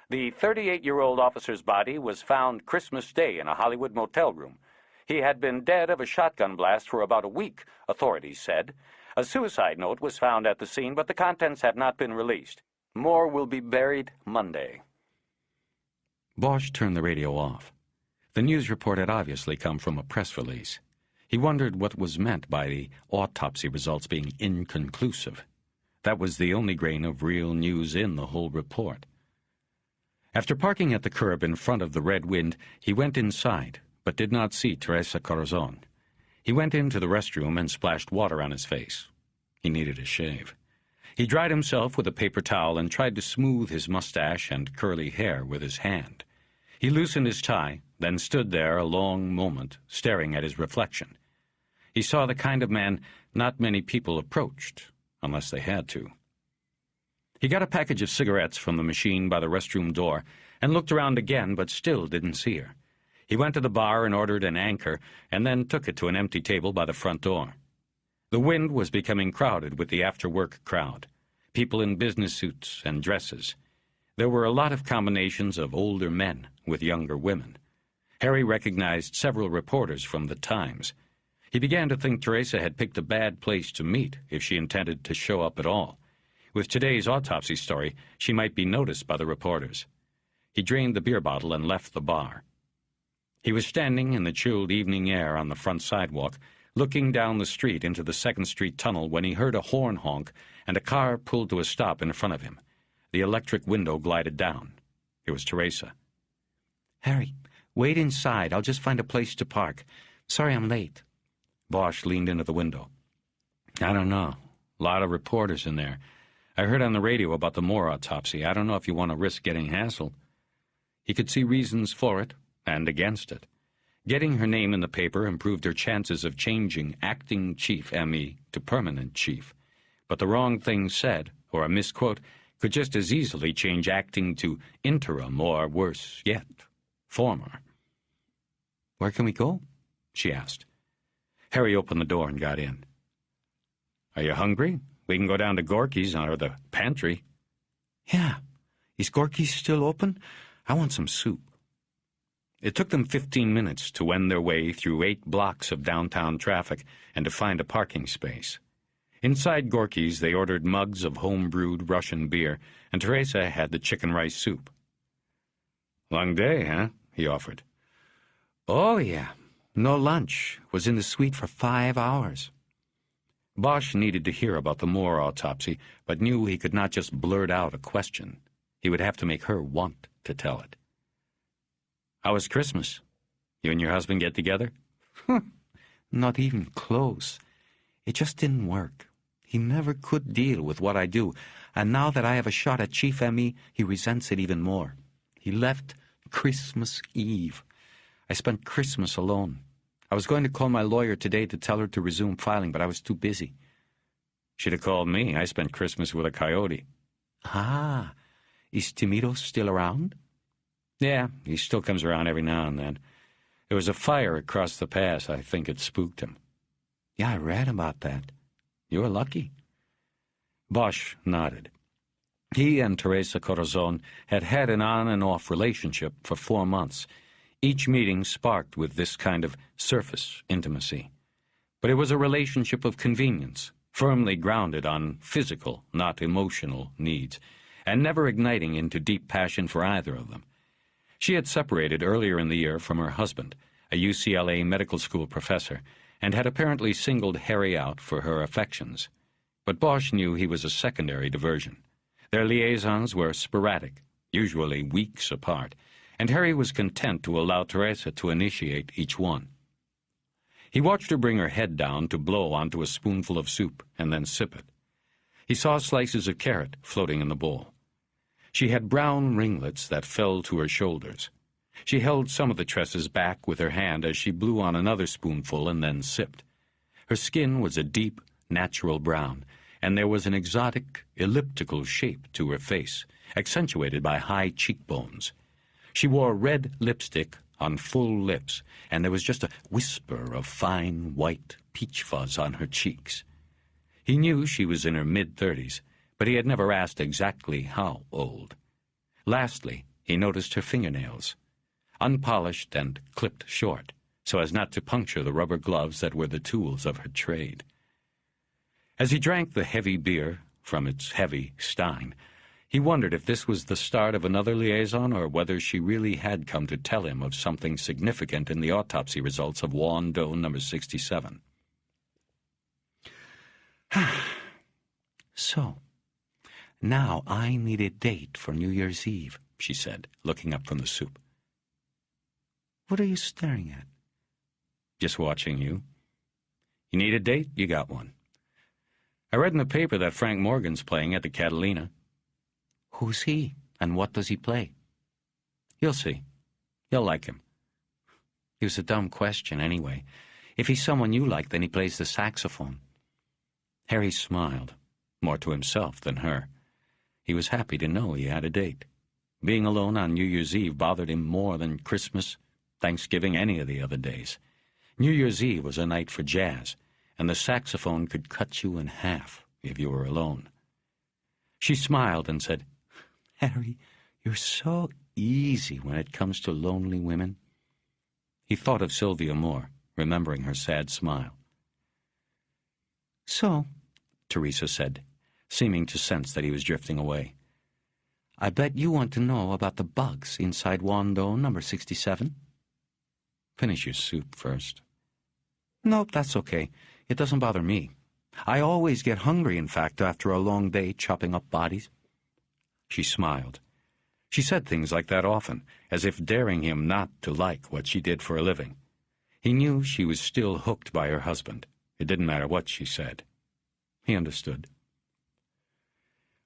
The 38-year-old officer's body was found Christmas Day in a Hollywood motel room. He had been dead of a shotgun blast for about a week, authorities said. A suicide note was found at the scene, but the contents have not been released. Moore will be buried Monday. Bosch turned the radio off. The news report had obviously come from a press release. He wondered what was meant by the autopsy results being inconclusive. That was the only grain of real news in the whole report. After parking at the curb in front of the Red Wind, he went inside, but did not see Teresa Corazon. He went into the restroom and splashed water on his face. He needed a shave. He dried himself with a paper towel and tried to smooth his mustache and curly hair with his hand. He loosened his tie, then stood there a long moment, staring at his reflection. He saw the kind of man not many people approached, unless they had to. He got a package of cigarettes from the machine by the restroom door and looked around again, but still didn't see her. He went to the bar and ordered an anchor, and then took it to an empty table by the front door. The Wind was becoming crowded with the after-work crowd, people in business suits and dresses. There were a lot of combinations of older men with younger women. Harry recognized several reporters from the Times. He began to think Teresa had picked a bad place to meet if she intended to show up at all. With today's autopsy story, she might be noticed by the reporters. He drained the beer bottle and left the bar. He was standing in the chilled evening air on the front sidewalk, looking down the street into the 2nd Street tunnel when he heard a horn honk and a car pulled to a stop in front of him. The electric window glided down. It was Teresa. "Harry, wait inside. I'll just find a place to park. Sorry I'm late." Bosch leaned into the window. "I don't know. A lot of reporters in there. I heard on the radio about the Moore autopsy. I don't know if you want to risk getting hassled." He could see reasons for it and against it. Getting her name in the paper improved her chances of changing acting chief M.E. to permanent chief. But the wrong thing said, or a misquote, could just as easily change acting to interim, or worse yet, former. "Where can we go?" she asked. Harry opened the door and got in. "Are you hungry? We can go down to Gorky's or the pantry." "Yeah. Is Gorky's still open? I want some soup." It took them 15 minutes to wend their way through 8 blocks of downtown traffic and to find a parking space. Inside Gorky's, they ordered mugs of home-brewed Russian beer, and Teresa had the chicken rice soup. "Long day, huh?" he offered. "Oh, yeah. No lunch. Was in the suite for 5 hours." Bosch needed to hear about the Moore autopsy, but knew he could not just blurt out a question. He would have to make her want to tell it. "How was Christmas? You and your husband get together?" "Not even close. It just didn't work. He never could deal with what I do, and now that I have a shot at Chief M.E., he resents it even more. He left Christmas Eve. I spent Christmas alone. I was going to call my lawyer today to tell her to resume filing, but I was too busy." "Should have called me. I spent Christmas with a coyote." "Ah, is Timido still around?" "Yeah, he still comes around every now and then. There was a fire across the pass. I think it spooked him." "Yeah, I read about that." "You were lucky." Bosch nodded. He and Teresa Corazon had had an on-and-off relationship for 4 months. Each meeting sparked with this kind of surface intimacy. But it was a relationship of convenience, firmly grounded on physical, not emotional, needs, and never igniting into deep passion for either of them. She had separated earlier in the year from her husband, a UCLA medical school professor, and had apparently singled Harry out for her affections. But Bosch knew he was a secondary diversion. Their liaisons were sporadic, usually weeks apart, and Harry was content to allow Teresa to initiate each one. He watched her bring her head down to blow onto a spoonful of soup and then sip it. He saw slices of carrot floating in the bowl. She had brown ringlets that fell to her shoulders. She held some of the tresses back with her hand as she blew on another spoonful and then sipped. Her skin was a deep, natural brown, and there was an exotic, elliptical shape to her face, accentuated by high cheekbones. She wore red lipstick on full lips, and there was just a whisper of fine, white peach fuzz on her cheeks. He knew she was in her mid-30s, but he had never asked exactly how old. Lastly, he noticed her fingernails, unpolished and clipped short, so as not to puncture the rubber gloves that were the tools of her trade. As he drank the heavy beer from its heavy stein, he wondered if this was the start of another liaison or whether she really had come to tell him of something significant in the autopsy results of Juan Doe number 67. "So, now I need a date for New Year's Eve," she said, looking up from the soup. "What are you staring at?" "Just watching you. You need a date? You got one." I read in the paper that Frank Morgan's playing at the Catalina. Who's he, and what does he play? You'll see. You'll like him. It was a dumb question, anyway. If he's someone you like, then he plays the saxophone. Harry smiled, more to himself than her. He was happy to know he had a date. Being alone on New Year's Eve bothered him more than Christmas, Thanksgiving, any of the other days. New Year's Eve was a night for jazz, and the saxophone could cut you in half if you were alone. She smiled and said, "Harry, you're so easy when it comes to lonely women." He thought of Sylvia more, remembering her sad smile. "So," Teresa said, seeming to sense that he was drifting away, "I bet you want to know about the bugs inside Wando number 67? Finish your soup first." "Nope, that's okay. It doesn't bother me. I always get hungry, in fact, after a long day chopping up bodies." She smiled. She said things like that often, as if daring him not to like what she did for a living. He knew she was still hooked by her husband. It didn't matter what she said. He understood.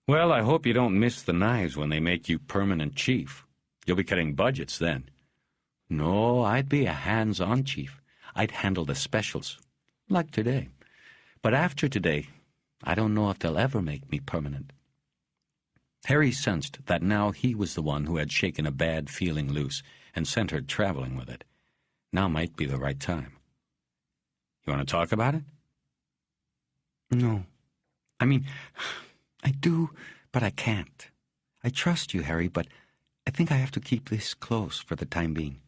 "Well, I hope you don't miss the knives when they make you permanent chief. You'll be cutting budgets then." "No, I'd be a hands-on chief. I'd handle the specials, like today. But after today, I don't know if they'll ever make me permanent." Harry sensed that now he was the one who had shaken a bad feeling loose and sent her traveling with it. Now might be the right time. "You want to talk about it?" "No. I mean, I do, but I can't. I trust you, Harry, but I think I have to keep this close for the time being."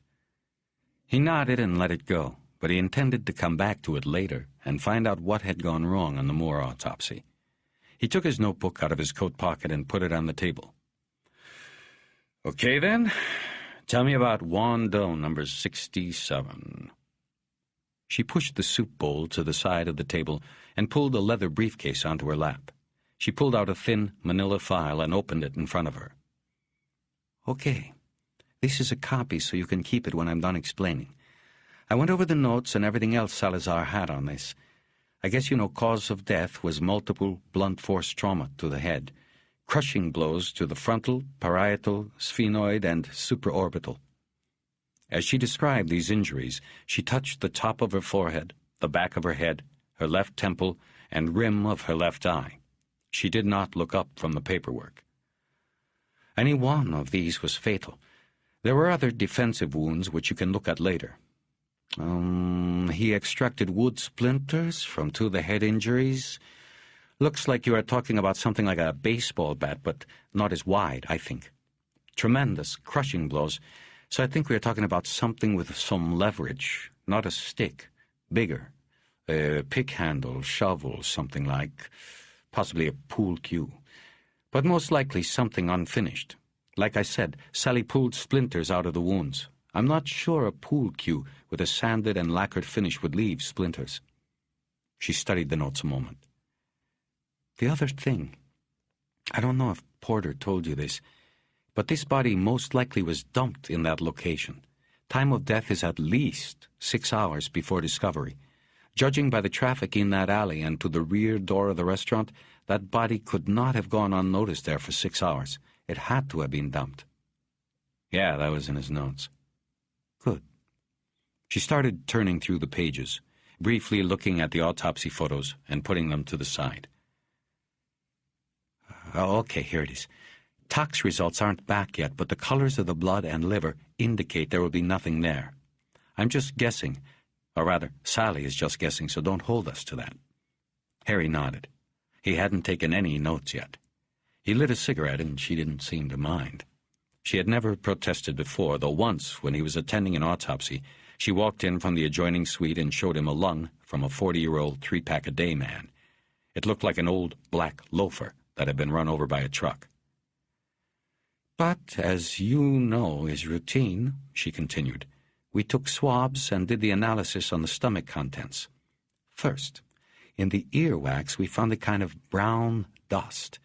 He nodded and let it go, but he intended to come back to it later and find out what had gone wrong on the Moore autopsy. He took his notebook out of his coat pocket and put it on the table. "Okay, then. Tell me about Wando number 67. She pushed the soup bowl to the side of the table and pulled a leather briefcase onto her lap. She pulled out a thin manila file and opened it in front of her. "Okay. This is a copy so you can keep it when I'm done explaining. I went over the notes and everything else Salazar had on this. I guess you know cause of death was multiple blunt force trauma to the head, crushing blows to the frontal, parietal, sphenoid, and supraorbital. As she described these injuries, she touched the top of her forehead, the back of her head, her left temple, and rim of her left eye. She did not look up from the paperwork. Any one of these was fatal. There were other defensive wounds which you can look at later. He extracted wood splinters from two of the head injuries. Looks like you are talking about something like a baseball bat, but not as wide, I think. Tremendous crushing blows, so I think we are talking about something with some leverage, not a stick, bigger. A pick handle, shovel, something like, possibly a pool cue. But most likely something unfinished. Like I said, Sally pulled splinters out of the wounds. I'm not sure a pool cue with a sanded and lacquered finish would leave splinters. She studied the notes a moment. The other thing, I don't know if Porter told you this, but this body most likely was dumped in that location. Time of death is at least 6 hours before discovery. Judging by the traffic in that alley and to the rear door of the restaurant, that body could not have gone unnoticed there for 6 hours. It had to have been dumped. Yeah, that was in his notes. Good. She started turning through the pages, briefly looking at the autopsy photos and putting them to the side. Okay, here it is. Tox results aren't back yet, but the colors of the blood and liver indicate there will be nothing there. I'm just guessing, or rather, Sally is just guessing, so don't hold us to that. Harry nodded. He hadn't taken any notes yet. He lit a cigarette, and she didn't seem to mind. She had never protested before, though once, when he was attending an autopsy, she walked in from the adjoining suite and showed him a lung from a 40-year-old 3-pack-a-day man. It looked like an old black loafer that had been run over by a truck. But, as you know is routine, she continued, we took swabs and did the analysis on the stomach contents. First, in the earwax we found a kind of brown dust.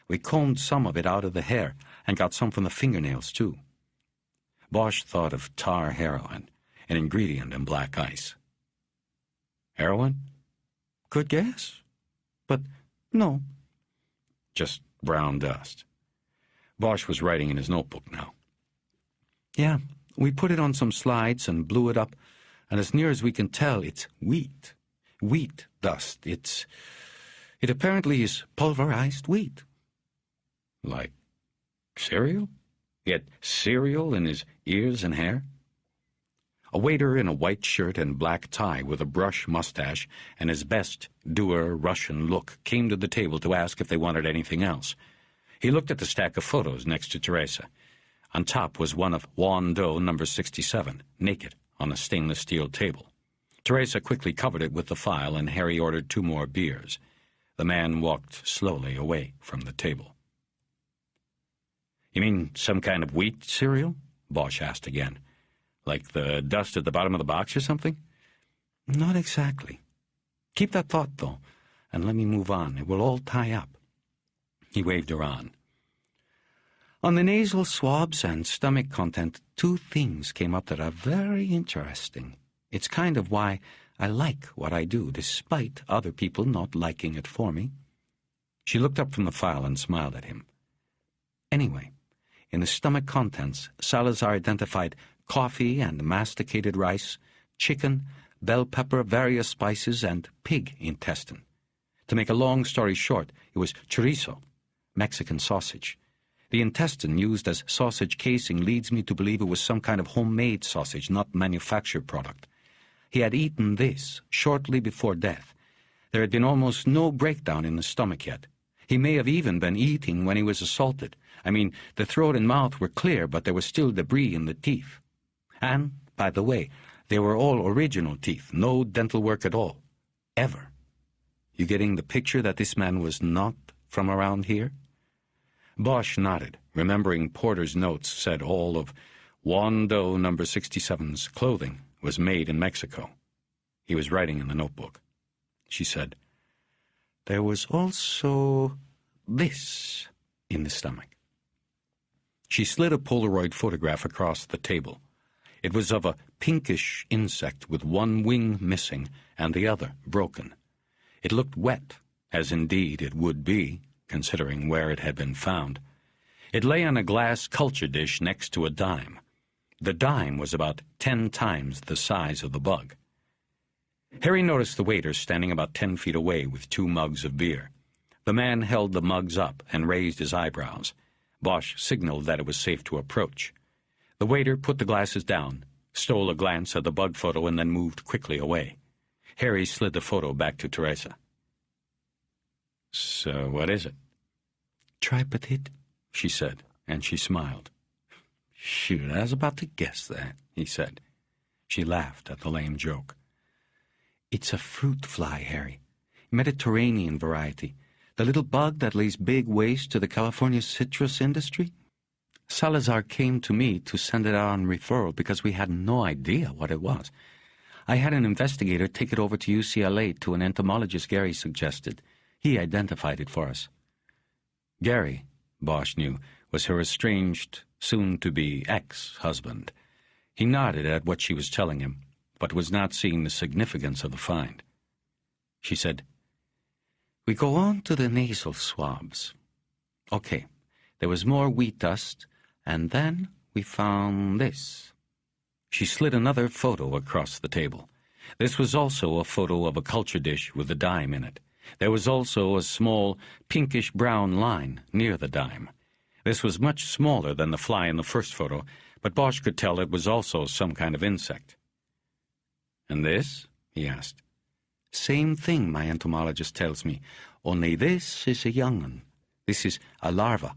We combed some of it out of the hair and got some from the fingernails, too. Bosch thought of tar heroin, an ingredient in black ice. Heroin? Good guess. But No. Just brown dust. Bosch was writing in his notebook now. Yeah, we put it on some slides and blew it up, and as near as we can tell, it's wheat. Wheat dust. It apparently is pulverized wheat. Like cereal? He had cereal in his ears and hair? A waiter in a white shirt and black tie with a brush mustache and his best dour Russian look came to the table to ask if they wanted anything else. He looked at the stack of photos next to Teresa. On top was one of Juan Doe number 67, naked, on a stainless steel table. Teresa quickly covered it with the file, and Harry ordered 2 more beers. The man walked slowly away from the table. "You mean some kind of wheat cereal?" Bosch asked again. "Like the dust at the bottom of the box or something?" Not exactly. Keep that thought, though, and let me move on. It will all tie up. He waved her on. On the nasal swabs and stomach content, 2 things came up that are very interesting. It's kind of why I like what I do, despite other people not liking it for me. She looked up from the file and smiled at him. Anyway, in the stomach contents, Salazar identified coffee and masticated rice, chicken, bell pepper, various spices, and pig intestine. To make a long story short, it was chorizo, Mexican sausage. The intestine used as sausage casing leads me to believe it was some kind of homemade sausage, not manufactured product. He had eaten this shortly before death. There had been almost no breakdown in the stomach yet. He may have even been eating when he was assaulted. I mean, the throat and mouth were clear, but there was still debris in the teeth. And, by the way, they were all original teeth, no dental work at all. Ever. You getting the picture that this man was not from around here? Bosch nodded, remembering Porter's notes said all of Juan Doe number 67's clothing was made in Mexico. He was writing in the notebook. She said, "There was also this in the stomach." She slid a Polaroid photograph across the table. It was of a pinkish insect with one wing missing and the other broken. It looked wet, as indeed it would be, considering where it had been found. It lay on a glass culture dish next to a dime. The dime was about 10 times the size of the bug. Harry noticed the waiter standing about 10 feet away with 2 mugs of beer. The man held the mugs up and raised his eyebrows. Bosch signaled that it was safe to approach. The waiter put the glasses down, stole a glance at the bug photo, and then moved quickly away. Harry slid the photo back to Teresa. "So what is it?" "Try petit," she said, and she smiled. "Shoot, I was about to guess that," he said. She laughed at the lame joke. "It's a fruit fly, Harry. Mediterranean variety. The little bug that lays big waste to the California citrus industry. Salazar came to me to send it out on referral because we had no idea what it was. I had an investigator take it over to UCLA to an entomologist Gary suggested. He identified it for us." Gary, Bosch knew, was her estranged, soon-to-be ex-husband. He nodded at what she was telling him, but was not seeing the significance of the find. She said, "We go on to the nasal swabs. Okay, there was more wheat dust, and then we found this." She slid another photo across the table. This was also a photo of a culture dish with a dime in it. There was also a small pinkish-brown line near the dime. This was much smaller than the fly in the first photo, but Bosch could tell it was also some kind of insect. "And this?" he asked. "Same thing, my entomologist tells me, only this is a young one. This is a larva."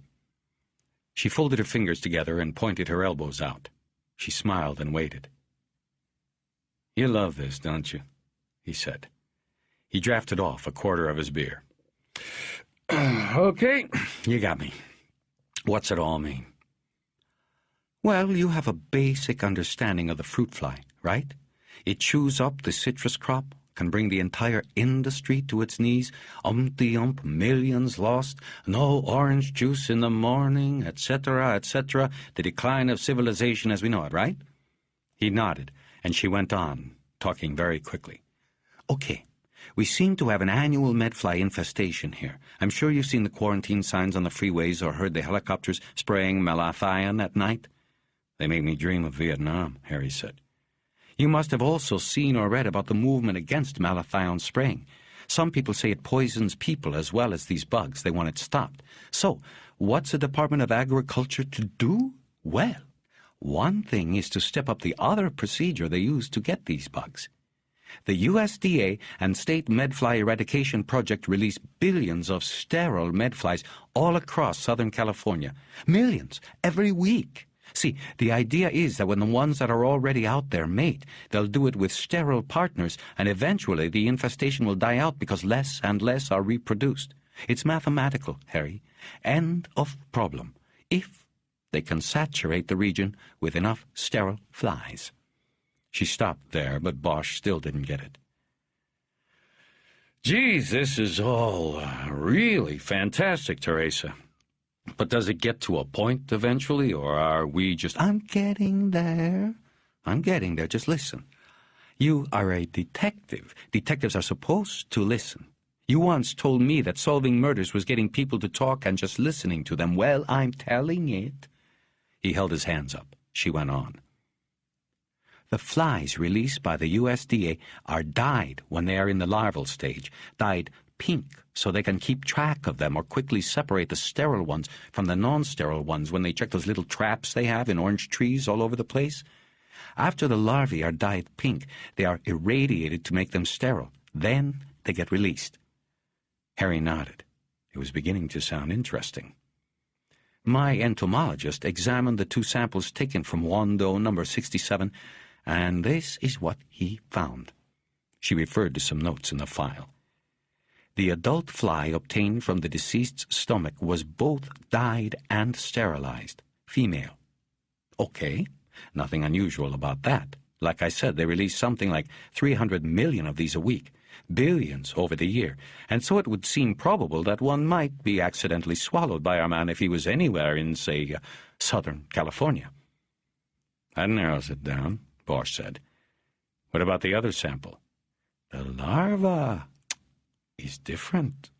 She folded her fingers together and pointed her elbows out. She smiled and waited. "You love this, don't you?" he said. He drafted off a quarter of his beer. "Okay, you got me. What's it all mean?" "Well, you have a basic understanding of the fruit fly, right? It chews up the citrus crop, can bring the entire industry to its knees, umpty-ump, millions lost, no orange juice in the morning, etc., the decline of civilization as we know it, right?" He nodded, and she went on, talking very quickly. "Okay, We seem to have an annual medfly infestation here. I'm sure you've seen the quarantine signs on the freeways or heard the helicopters spraying malathion at night. They make me dream of Vietnam, Harry said. You must have also seen or read about the movement against malathion spraying. Some people say it poisons people as well as these bugs. They want it stopped. So, what's the Department of Agriculture to do? Well, one thing is to step up the other procedure they use to get these bugs. The USDA and State Medfly Eradication Project release billions of sterile medflies all across Southern California. Millions, every week. See, the idea is that when the ones that are already out there mate, they'll do it with sterile partners, and eventually the infestation will die out because less and less are reproduced. It's mathematical, Harry. End of problem. If they can saturate the region with enough sterile flies. She stopped there, but Bosch still didn't get it. Geez, this is all really fantastic, Teresa. But does it get to a point eventually, or are we just... I'm getting there. Just listen. You are a detective. Detectives are supposed to listen. You once told me that solving murders was getting people to talk and just listening to them. Well, I'm telling it. He held his hands up. She went on. The flies released by the USDA are dyed when they are in the larval stage, dyed pink so they can keep track of them or quickly separate the sterile ones from the non-sterile ones when they check those little traps they have in orange trees all over the place. After the larvae are dyed pink, they are irradiated to make them sterile. Then they get released. Harry nodded. It was beginning to sound interesting. My entomologist examined the 2 samples taken from Wando number 67, and this is what he found. She referred to some notes in the file. The adult fly obtained from the deceased's stomach was both dyed and sterilized, female. Okay, nothing unusual about that. Like I said, they release something like 300 million of these a week, billions over the year, and so it would seem probable that one might be accidentally swallowed by our man if he was anywhere in, say, Southern California. That narrows it down, Bosch said. What about the other sample? The larva is different.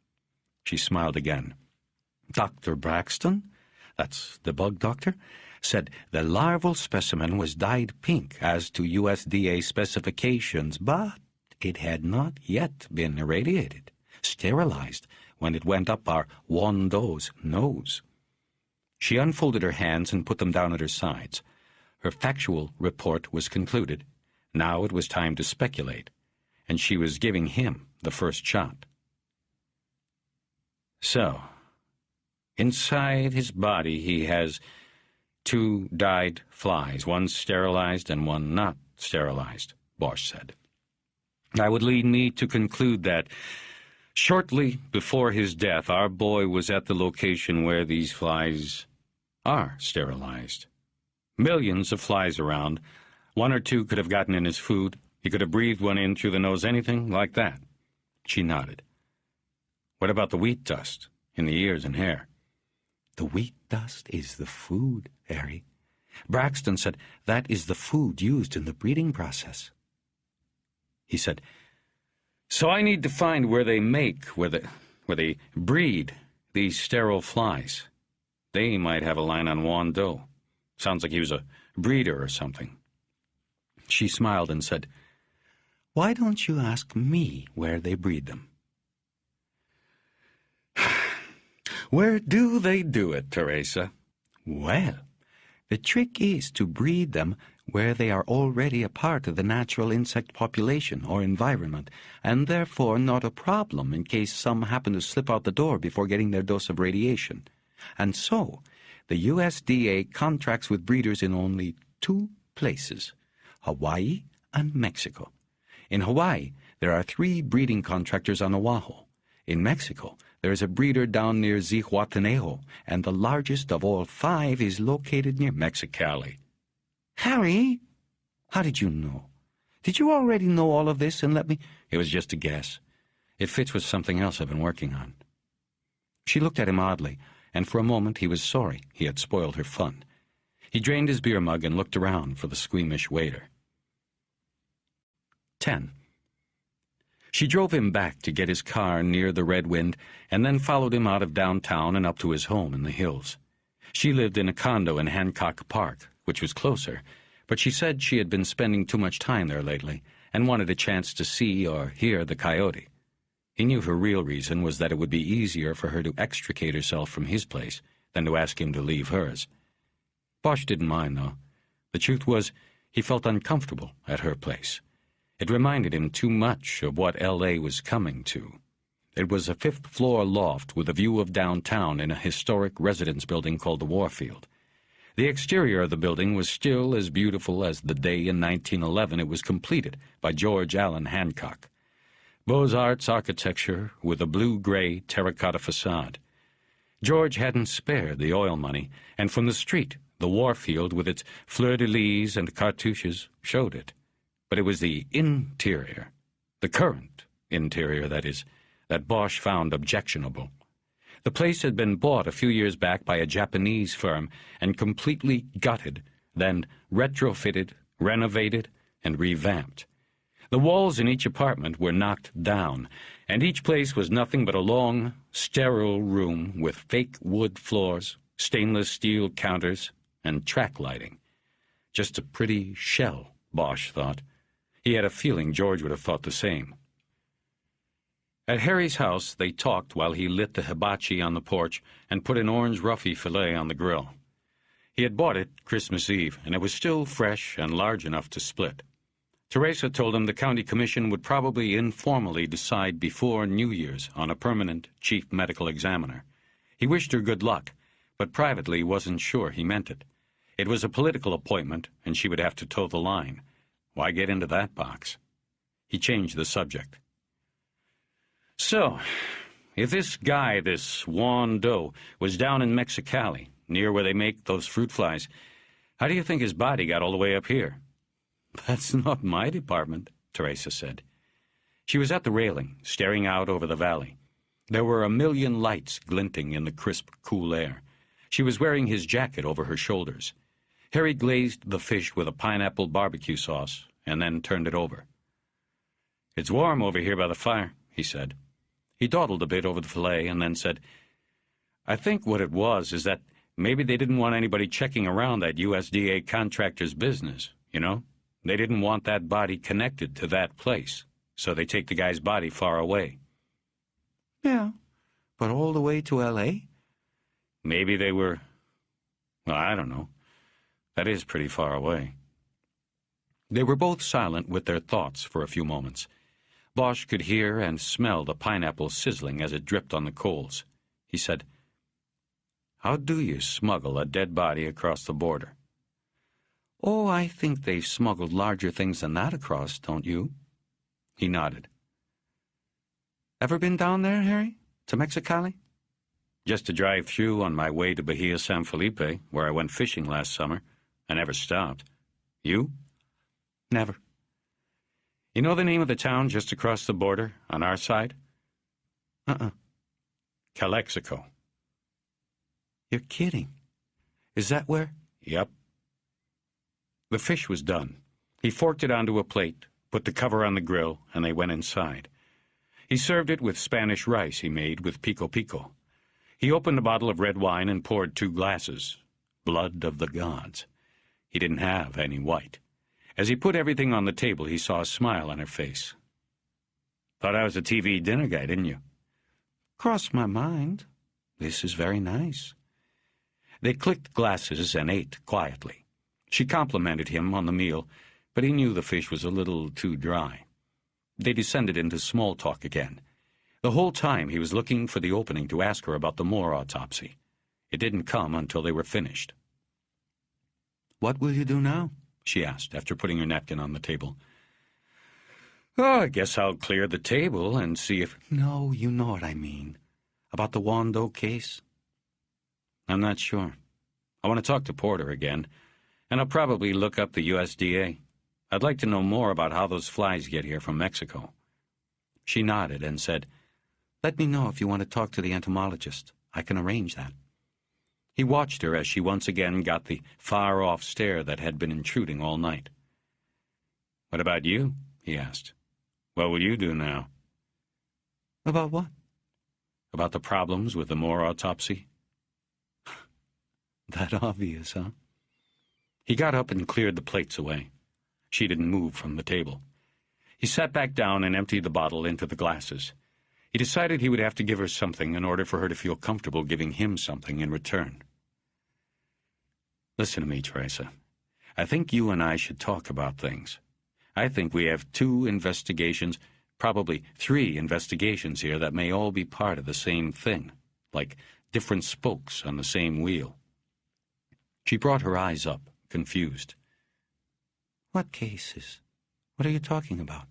She smiled again. Dr. Braxton, that's the bug doctor, said the larval specimen was dyed pink as to USDA specifications, but it had not yet been irradiated, sterilized, when it went up our Wando's nose. She unfolded her hands and put them down at her sides. Her factual report was concluded. Now it was time to speculate, and she was giving him the first shot. So, inside his body he has 2 dyed flies, one sterilized and one not sterilized, Bosch said. That would lead me to conclude that shortly before his death, our boy was at the location where these flies are sterilized. Millions of flies around. 1 or 2 could have gotten in his food. He could have breathed one in through the nose, anything like that. She nodded. What about the wheat dust in the ears and hair? The wheat dust is the food, Harry. Braxton said that is the food used in the breeding process. He said, so I need to find where they where they breed these sterile flies. They might have a line on Wando. Sounds like he was a breeder or something. She smiled and said, why don't you ask me where they breed them? Where do they do it, Teresa? Well, the trick is to breed them where they are already a part of the natural insect population or environment, and therefore not a problem in case some happen to slip out the door before getting their dose of radiation. And so, the USDA contracts with breeders in only 2 places, Hawaii and Mexico. In Hawaii, there are 3 breeding contractors on Oahu. In Mexico, there is a breeder down near Zihuatanejo, and the largest of all 5 is located near Mexicali. Harry, how did you know? Did you already know all of this and let me... It was just a guess. It fits with something else I've been working on. She looked at him oddly, and for a moment he was sorry he had spoiled her fun. He drained his beer mug and looked around for the squeamish waiter. 10. She drove him back to get his car near the Red Wind and then followed him out of downtown and up to his home in the hills. She lived in a condo in Hancock Park, which was closer, but she said she had been spending too much time there lately and wanted a chance to see or hear the coyote. He knew her real reason was that it would be easier for her to extricate herself from his place than to ask him to leave hers. Bosch didn't mind, though. The truth was, he felt uncomfortable at her place. It reminded him too much of what L.A. was coming to. It was a fifth-floor loft with a view of downtown in a historic residence building called the Warfield. The exterior of the building was still as beautiful as the day in 1911 it was completed by George Allen Hancock. Beaux-Arts architecture with a blue-gray terracotta facade. George hadn't spared the oil money, and from the street, the Warfield with its fleur-de-lis and cartouches showed it. But it was the interior, the current interior, that is, that Bosch found objectionable. The place had been bought a few years back by a Japanese firm and completely gutted, then retrofitted, renovated, and revamped. The walls in each apartment were knocked down, and each place was nothing but a long, sterile room with fake wood floors, stainless steel counters, and track lighting. Just a pretty shell, Bosch thought. He had a feeling George would have thought the same. At Harry's house, they talked while he lit the hibachi on the porch and put an orange roughy fillet on the grill. He had bought it Christmas Eve, and it was still fresh and large enough to split. Teresa told him the county commission would probably informally decide before New Year's on a permanent chief medical examiner. He wished her good luck, but privately wasn't sure he meant it. It was a political appointment, and she would have to toe the line. Why get into that box? He changed the subject. So, if this guy, this Juan Doe, was down in Mexicali, near where they make those fruit flies, how do you think his body got all the way up here? That's not my department, Teresa said. She was at the railing, staring out over the valley. There were a million lights glinting in the crisp, cool air. She was wearing his jacket over her shoulders. Harry glazed the fish with a pineapple barbecue sauce and then turned it over. It's warm over here by the fire, he said. He dawdled a bit over the fillet and then said, I think what it was is that maybe they didn't want anybody checking around that USDA contractor's business, you know? They didn't want that body connected to that place, so they take the guy's body far away. Yeah, but all the way to L.A.? Maybe they were... Well, I don't know. That is pretty far away. They were both silent with their thoughts for a few moments. Bosch could hear and smell the pineapple sizzling as it dripped on the coals. He said, How do you smuggle a dead body across the border? Oh, I think they've smuggled larger things than that across, don't you? He nodded. Ever been down there, Harry? To Mexicali? Just to drive through on my way to Bahia San Felipe, where I went fishing last summer. I never stopped. You? Never. You know the name of the town just across the border, on our side? Calexico. You're kidding. Is that where? Yep. The fish was done. He forked it onto a plate, put the cover on the grill, and they went inside. He served it with Spanish rice he made with pico pico. He opened a bottle of red wine and poured 2 glasses. Blood of the gods. He didn't have any white. As he put everything on the table, he saw a smile on her face. Thought I was a TV dinner guy, didn't you? Crossed my mind. This is very nice. They clicked glasses and ate quietly. She complimented him on the meal, but he knew the fish was a little too dry. They descended into small talk again. The whole time he was looking for the opening to ask her about the Moore autopsy. It didn't come until they were finished. What will you do now? She asked, after putting her napkin on the table. Oh, I guess I'll clear the table and see if... No, you know what I mean. About the Juan Doe case? I'm not sure. I want to talk to Porter again, and I'll probably look up the USDA. I'd like to know more about how those flies get here from Mexico. She nodded and said, Let me know if you want to talk to the entomologist. I can arrange that. He watched her as she once again got the far-off stare that had been intruding all night. What about you? He asked. What will you do now? About what? About the problems with the Moore autopsy. That obvious, huh? He got up and cleared the plates away. She didn't move from the table. He sat back down and emptied the bottle into the glasses. He decided he would have to give her something in order for her to feel comfortable giving him something in return. Listen to me, Teresa. I think you and I should talk about things. I think we have 2 investigations, probably 3 investigations here that may all be part of the same thing, like different spokes on the same wheel. She brought her eyes up, confused. What cases? What are you talking about?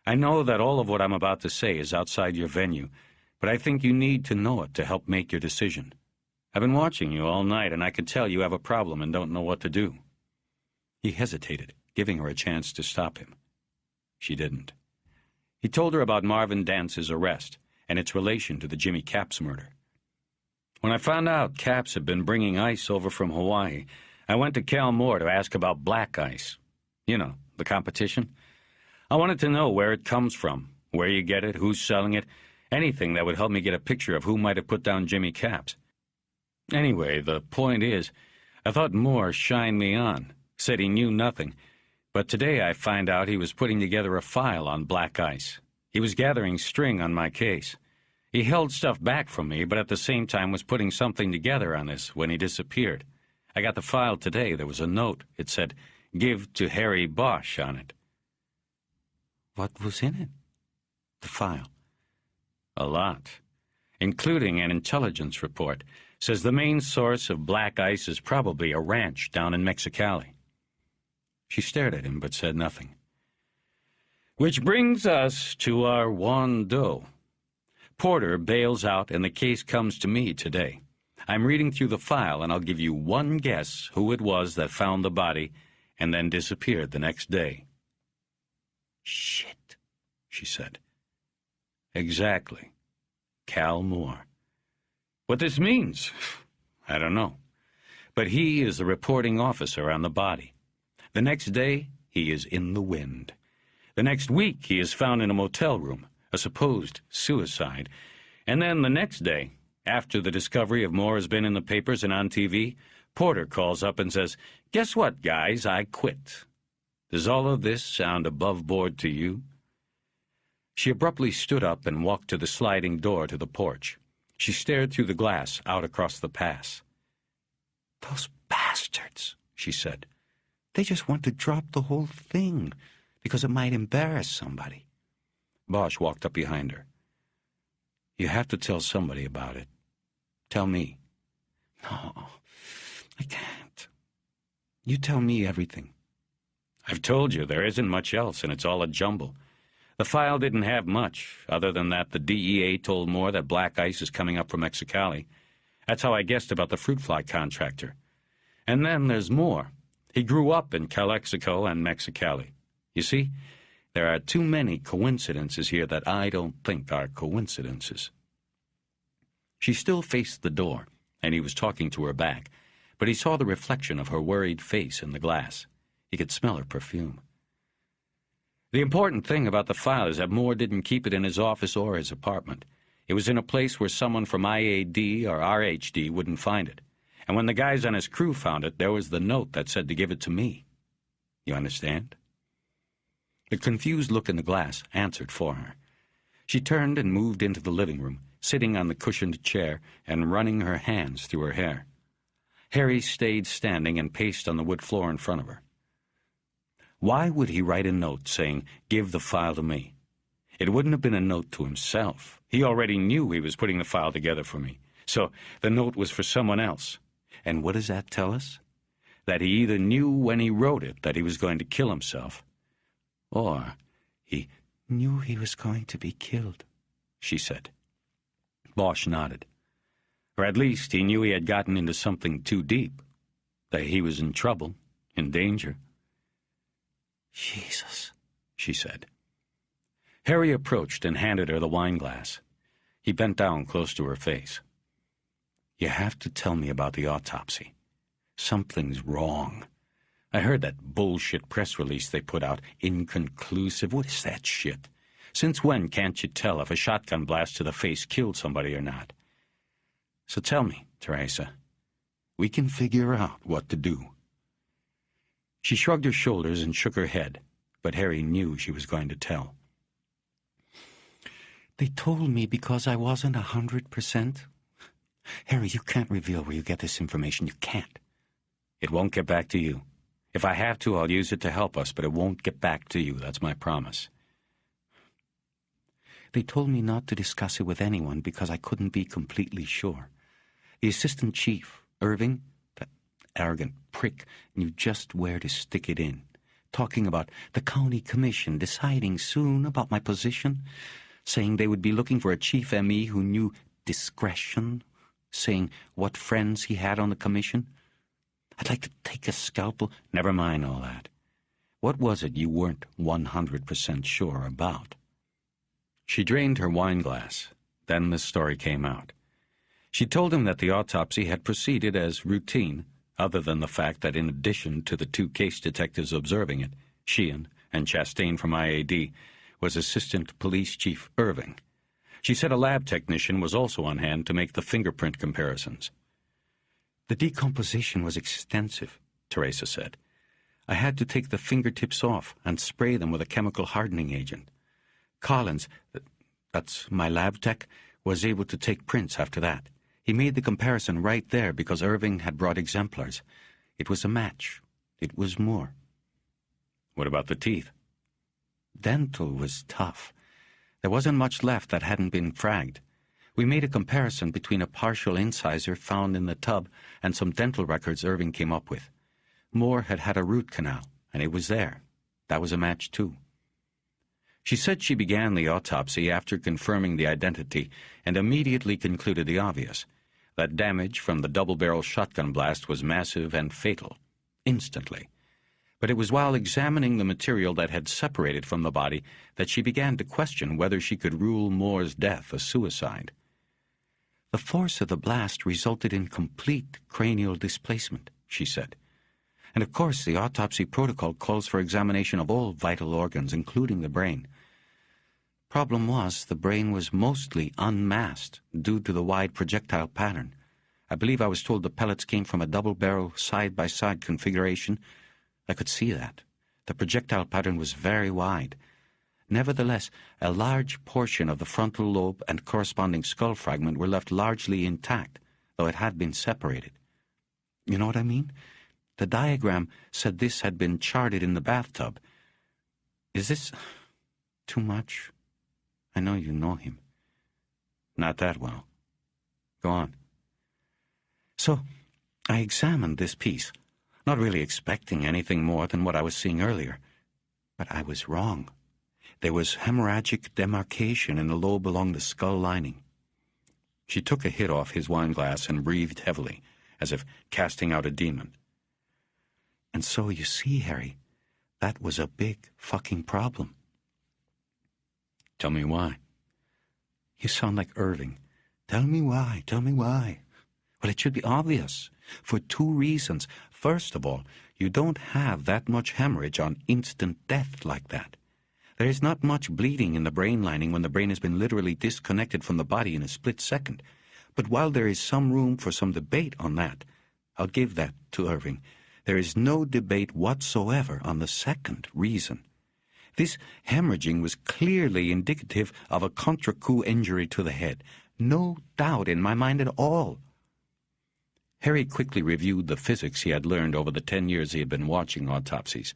I know that all of what I'm about to say is outside your venue, but I think you need to know it to help make your decision. I've been watching you all night, and I can tell you have a problem and don't know what to do. He hesitated, giving her a chance to stop him. She didn't. He told her about Marvin Dance's arrest and its relation to the Jimmy Capps murder. When I found out Capps had been bringing ice over from Hawaii, I went to Cal Moore to ask about black ice. You know, the competition. I wanted to know where it comes from, where you get it, who's selling it, anything that would help me get a picture of who might have put down Jimmy Capps. Anyway, the point is, I thought Moore shined me on, said he knew nothing, but today I find out he was putting together a file on black ice. He was gathering string on my case. He held stuff back from me, but at the same time was putting something together on this when he disappeared. I got the file today. There was a note. It said, "Give to Harry Bosch" on it. What was in it? The file. A lot, including an intelligence report. Says the main source of black ice is probably a ranch down in Mexicali. She stared at him but said nothing. Which brings us to our Juan Doe. Porter bails out and the case comes to me today. I'm reading through the file and I'll give you one guess who it was that found the body and then disappeared the next day. Shit, she said. Exactly. Cal Moore. What this means, I don't know. But he is the reporting officer on the body. The next day, he is in the wind. The next week, he is found in a motel room, a supposed suicide. And then the next day, after the discovery of Moore has been in the papers and on TV, Porter calls up and says, "Guess what, guys? I quit." Does all of this sound above board to you? She abruptly stood up and walked to the sliding door to the porch. She stared through the glass out across the pass. Those bastards, she said. They just want to drop the whole thing because it might embarrass somebody. Bosch walked up behind her. You have to tell somebody about it. Tell me. No, I can't. You tell me everything. I've told you there isn't much else, and it's all a jumble. The file didn't have much, other than that the DEA told Moore that black ice is coming up from Mexicali. That's how I guessed about the fruit fly contractor. And then there's more. He grew up in Calexico and Mexicali. You see, there are too many coincidences here that I don't think are coincidences. She still faced the door, and he was talking to her back, but he saw the reflection of her worried face in the glass. He could smell her perfume. The important thing about the file is that Moore didn't keep it in his office or his apartment. It was in a place where someone from IAD or RHD wouldn't find it. And when the guys on his crew found it, there was the note that said to give it to me. You understand? The confused look in the glass answered for her. She turned and moved into the living room, sitting on the cushioned chair and running her hands through her hair. Harry stayed standing and paced on the wood floor in front of her. Why would he write a note saying, "Give the file to me"? It wouldn't have been a note to himself. He already knew he was putting the file together for me. So the note was for someone else. And what does that tell us? That he either knew when he wrote it that he was going to kill himself, or he knew he was going to be killed, she said. Bosch nodded. Or at least he knew he had gotten into something too deep, that he was in trouble, in danger. Jesus, she said. Harry approached and handed her the wine glass. He bent down close to her face. You have to tell me about the autopsy. Something's wrong. I heard that bullshit press release they put out, inconclusive. What is that shit? Since when can't you tell if a shotgun blast to the face killed somebody or not? So tell me, Teresa. We can figure out what to do." She shrugged her shoulders and shook her head, but Harry knew she was going to tell. "They told me because I wasn't 100%. Harry, you can't reveal where you get this information. You can't. It won't get back to you. If I have to, I'll use it to help us, but it won't get back to you. That's my promise. They told me not to discuss it with anyone because I couldn't be completely sure. The assistant chief, Irving, that arrogant prick, knew just where to stick it in, talking about the county commission deciding soon about my position, saying they would be looking for a chief ME who knew discretion, saying what friends he had on the commission. I'd like to take a scalpel. Never mind all that. What was it you weren't 100% sure about? She drained her wine glass. Then the story came out. She told him that the autopsy had proceeded as routine, other than the fact that in addition to the two case detectives observing it, Sheehan and Chastain from IAD, was Assistant Police Chief Irving. She said a lab technician was also on hand to make the fingerprint comparisons. The decomposition was extensive, Teresa said. I had to take the fingertips off and spray them with a chemical hardening agent. Collins, that's my lab tech, was able to take prints after that. He made the comparison right there because Irving had brought exemplars. It was a match. It was more. What about the teeth? Dental was tough. There wasn't much left that hadn't been fragged. We made a comparison between a partial incisor found in the tub and some dental records Irving came up with. Moore had had a root canal, and it was there. That was a match, too. She said she began the autopsy after confirming the identity and immediately concluded the obvious, that damage from the double-barrel shotgun blast was massive and fatal, instantly. But it was while examining the material that had separated from the body that she began to question whether she could rule Moore's death a suicide. The force of the blast resulted in complete cranial displacement, she said. And of course the autopsy protocol calls for examination of all vital organs, including the brain. Problem was, the brain was mostly unmasked due to the wide projectile pattern. I believe I was told the pellets came from a double-barrel side-by-side configuration. I could see that. The projectile pattern was very wide. Nevertheless, a large portion of the frontal lobe and corresponding skull fragment were left largely intact, though it had been separated. You know what I mean? The diagram said this had been charted in the bathtub. Is this too much? I know you know him. Not that well. Go on. So, I examined this piece, not really expecting anything more than what I was seeing earlier. But I was wrong. There was hemorrhagic demarcation in the lobe along the skull lining. She took a hit off his wine glass and breathed heavily, as if casting out a demon. And so, you see, Harry, that was a big fucking problem. Tell me why. You sound like Irving. Tell me why, tell me why. Well, it should be obvious, for two reasons. First of all, you don't have that much hemorrhage on instant death like that. There is not much bleeding in the brain lining when the brain has been literally disconnected from the body in a split second. But while there is some room for some debate on that, I'll give that to Irving. There is no debate whatsoever on the second reason. This hemorrhaging was clearly indicative of a contre-coup injury to the head. No doubt in my mind at all. Harry quickly reviewed the physics he had learned over the 10 years he had been watching autopsies.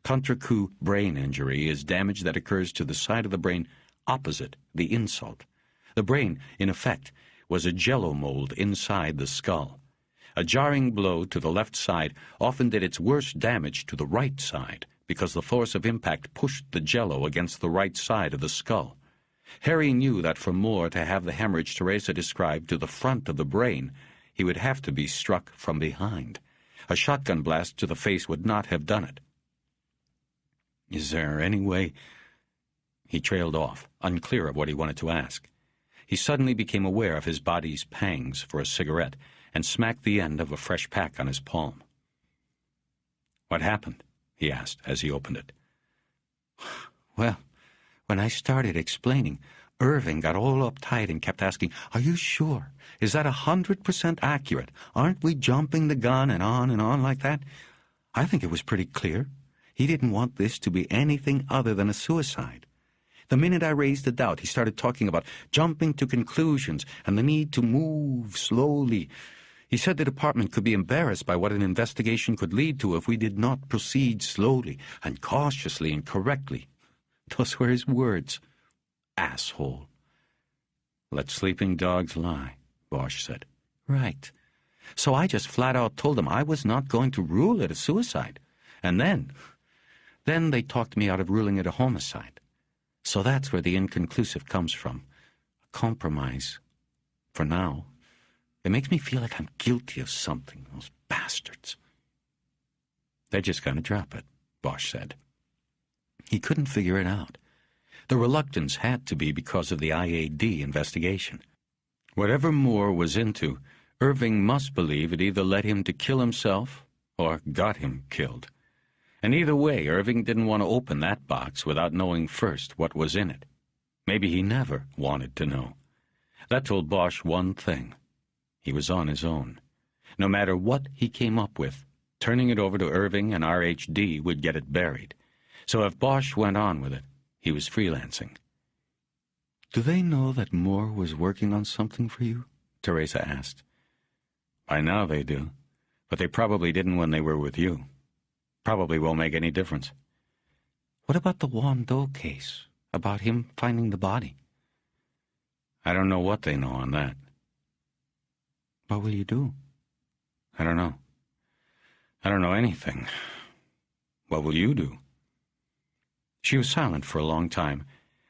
Contre-coup brain injury is damage that occurs to the side of the brain opposite the insult. The brain, in effect, was a jello mold inside the skull. A jarring blow to the left side often did its worst damage to the right side, because the force of impact pushed the jello against the right side of the skull. Harry knew that for Moore to have the hemorrhage Teresa described to the front of the brain, he would have to be struck from behind. A shotgun blast to the face would not have done it. Is there any way... He trailed off, unclear of what he wanted to ask. He suddenly became aware of his body's pangs for a cigarette and smacked the end of a fresh pack on his palm. What happened? He asked as he opened it. Well, When I started explaining, Irving got all uptight and kept asking, "Are you sure? Is that 100% accurate? Aren't we jumping the gun?" and on like that. I think it was pretty clear. He didn't want this to be anything other than a suicide. The minute I raised a doubt, he started talking about jumping to conclusions and the need to move slowly. He said the department could be embarrassed by what an investigation could lead to if we did not proceed slowly and cautiously and correctly. Those were his words. Asshole. "Let sleeping dogs lie," Bosch said. Right. So I just flat out told him I was not going to rule it a suicide. And then they talked me out of ruling it a homicide. So that's where the inconclusive comes from. A compromise. For now. It makes me feel like I'm guilty of something, those bastards. "They're just going to drop it," Bosch said. He couldn't figure it out. The reluctance had to be because of the IAD investigation. Whatever Moore was into, Irving must believe it either led him to kill himself or got him killed. And either way, Irving didn't want to open that box without knowing first what was in it. Maybe he never wanted to know. That told Bosch one thing. He was on his own. No matter what he came up with, turning it over to Irving and RHD would get it buried. So if Bosch went on with it, he was freelancing. "Do they know that Moore was working on something for you?" Teresa asked. "By now they do, but they probably didn't when they were with you. Probably won't make any difference." "What about the Wando case? About him finding the body?" "I don't know what they know on that." "What will you do?" "I don't know. I don't know anything. What will you do?" She was silent for a long time.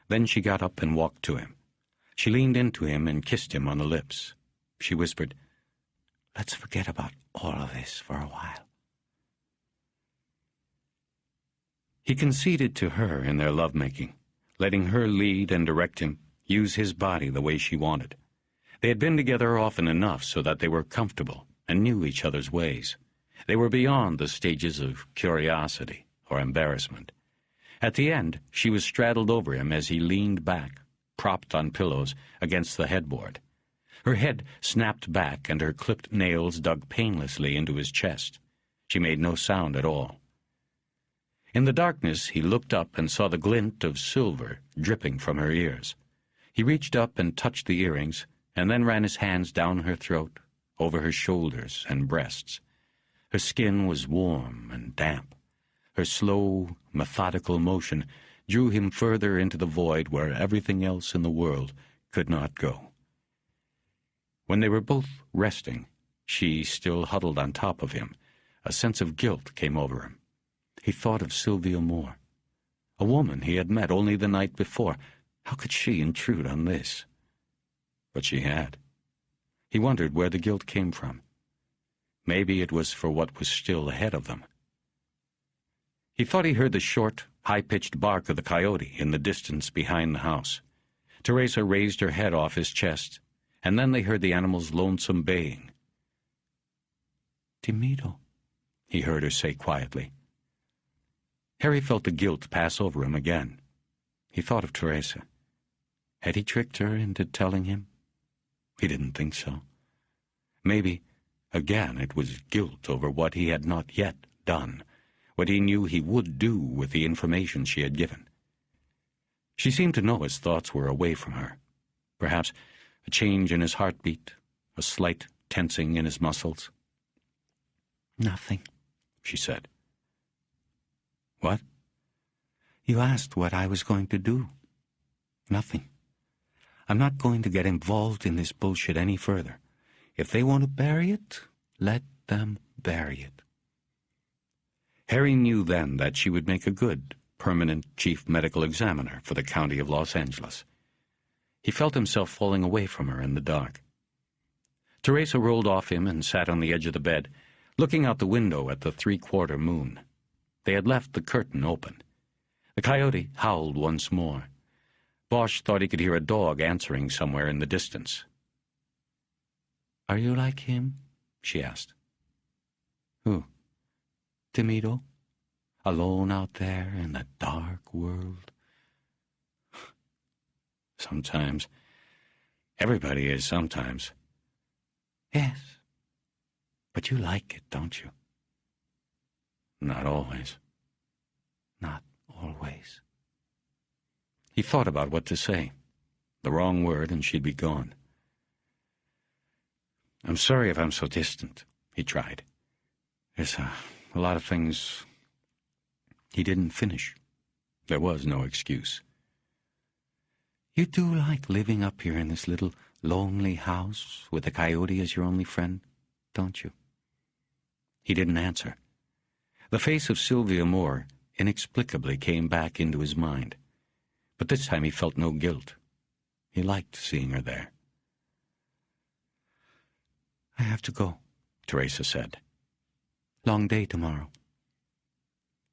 Then she got up and walked to him. She leaned into him and kissed him on the lips. She whispered, "Let's forget about all of this for a while." He conceded to her in their lovemaking, letting her lead and direct him, use his body the way she wanted. They had been together often enough so that they were comfortable and knew each other's ways. They were beyond the stages of curiosity or embarrassment. At the end, she was straddled over him as he leaned back, propped on pillows, against the headboard. Her head snapped back and her clipped nails dug painlessly into his chest. She made no sound at all. In the darkness, he looked up and saw the glint of silver dripping from her ears. He reached up and touched the earrings, and then ran his hands down her throat, over her shoulders and breasts. Her skin was warm and damp. Her slow, methodical motion drew him further into the void where everything else in the world could not go. When they were both resting, she still huddled on top of him, a sense of guilt came over him. He thought of Sylvia Moore, a woman he had met only the night before. How could she intrude on this? But she had. He wondered where the guilt came from. Maybe it was for what was still ahead of them. He thought he heard the short, high-pitched bark of the coyote in the distance behind the house. Teresa raised her head off his chest, and then they heard the animal's lonesome baying. "Timido," he heard her say quietly. Harry felt the guilt pass over him again. He thought of Teresa. Had he tricked her into telling him? He didn't think so. Maybe, again, it was guilt over what he had not yet done, what he knew he would do with the information she had given. She seemed to know his thoughts were away from her. Perhaps a change in his heartbeat, a slight tensing in his muscles. "Nothing," she said. "What?" "You asked what I was going to do. Nothing. I'm not going to get involved in this bullshit any further. If they want to bury it, let them bury it." Harry knew then that she would make a good, permanent chief medical examiner for the county of Los Angeles. He felt himself falling away from her in the dark. Teresa rolled off him and sat on the edge of the bed, looking out the window at the 3/4 moon. They had left the curtain open. The coyote howled once more. Bosch thought he could hear a dog answering somewhere in the distance. "Are you like him?" she asked. "Who?" "Timido? Alone out there in the dark world?" Sometimes. Everybody is sometimes. Yes. But you like it, don't you? Not always. Not always. He thought about what to say. The wrong word, and she'd be gone. I'm sorry if I'm so distant, he tried. There's a lot of things he didn't finish. There was no excuse. You do like living up here in this little lonely house with the coyote as your only friend, don't you? He didn't answer. The face of Sylvia Moore inexplicably came back into his mind. But this time he felt no guilt. He liked seeing her there. I have to go, Teresa said. Long day tomorrow.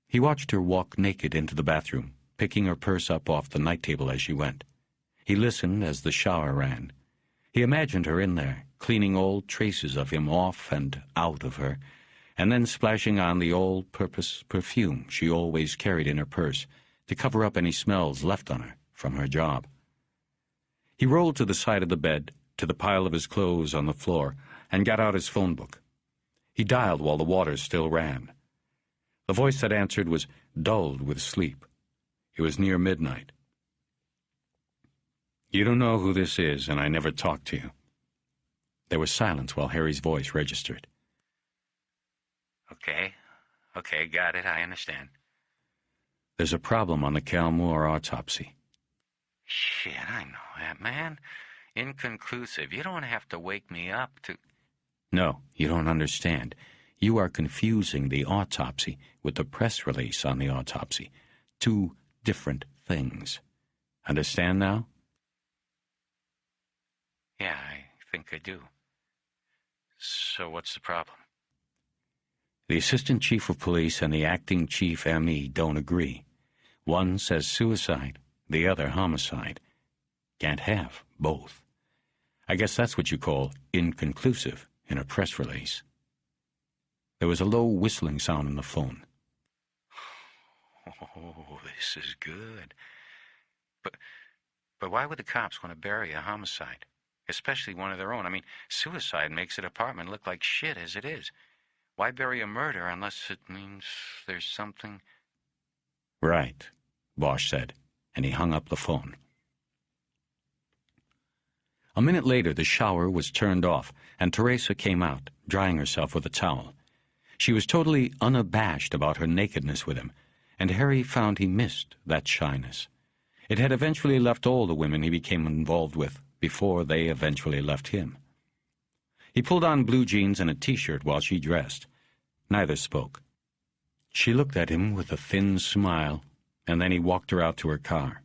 He watched her walk naked into the bathroom, picking her purse up off the night table as she went. He listened as the shower ran. He imagined her in there, cleaning old traces of him off and out of her, and then splashing on the all-purpose perfume she always carried in her purse to cover up any smells left on her from her job. He rolled to the side of the bed, to the pile of his clothes on the floor, and got out his phone book. He dialed while the water still ran. The voice that answered was dulled with sleep. It was near midnight. You don't know who this is, and I never talked to you. There was silence while Harry's voice registered. Okay, got it, I understand. There's a problem on the Cal Moore autopsy. Shit, I know that, man. Inconclusive. You don't have to wake me up to... No, you don't understand. You are confusing the autopsy with the press release on the autopsy. Two different things. Understand now? Yeah, I think I do. So what's the problem? The assistant chief of police and the acting chief M.E. don't agree. One says suicide, the other homicide. Can't have both. I guess that's what you call inconclusive in a press release. There was a low whistling sound on the phone. Oh, this is good. But why would the cops want to bury a homicide? Especially one of their own. I mean, suicide makes an apartment look like shit as it is. Why bury a murder unless it means there's something... Right, Bosch said, and he hung up the phone. A minute later, the shower was turned off, and Teresa came out, drying herself with a towel. She was totally unabashed about her nakedness with him, and Harry found he missed that shyness. It had eventually left all the women he became involved with before they eventually left him. He pulled on blue jeans and a T-shirt while she dressed. Neither spoke. She looked at him with a thin smile, and then he walked her out to her car.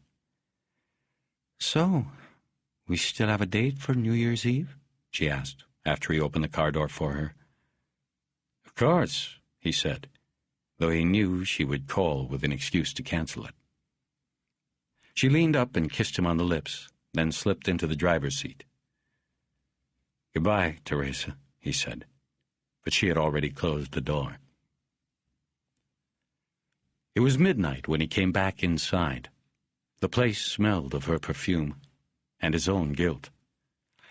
So, we still have a date for New Year's Eve? She asked, after he opened the car door for her. Of course, he said, though he knew she would call with an excuse to cancel it. She leaned up and kissed him on the lips, then slipped into the driver's seat. Goodbye, Teresa, he said, but she had already closed the door. It was midnight when he came back inside. The place smelled of her perfume and his own guilt.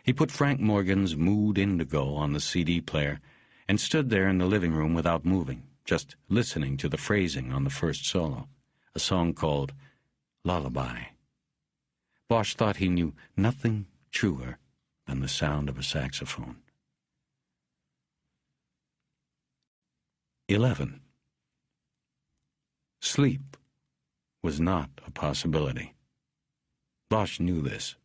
He put Frank Morgan's Mood Indigo on the CD player and stood there in the living room without moving, just listening to the phrasing on the first solo, a song called Lullaby. Bosch thought he knew nothing truer than the sound of a saxophone. 11. Sleep was not a possibility. Bosch knew this.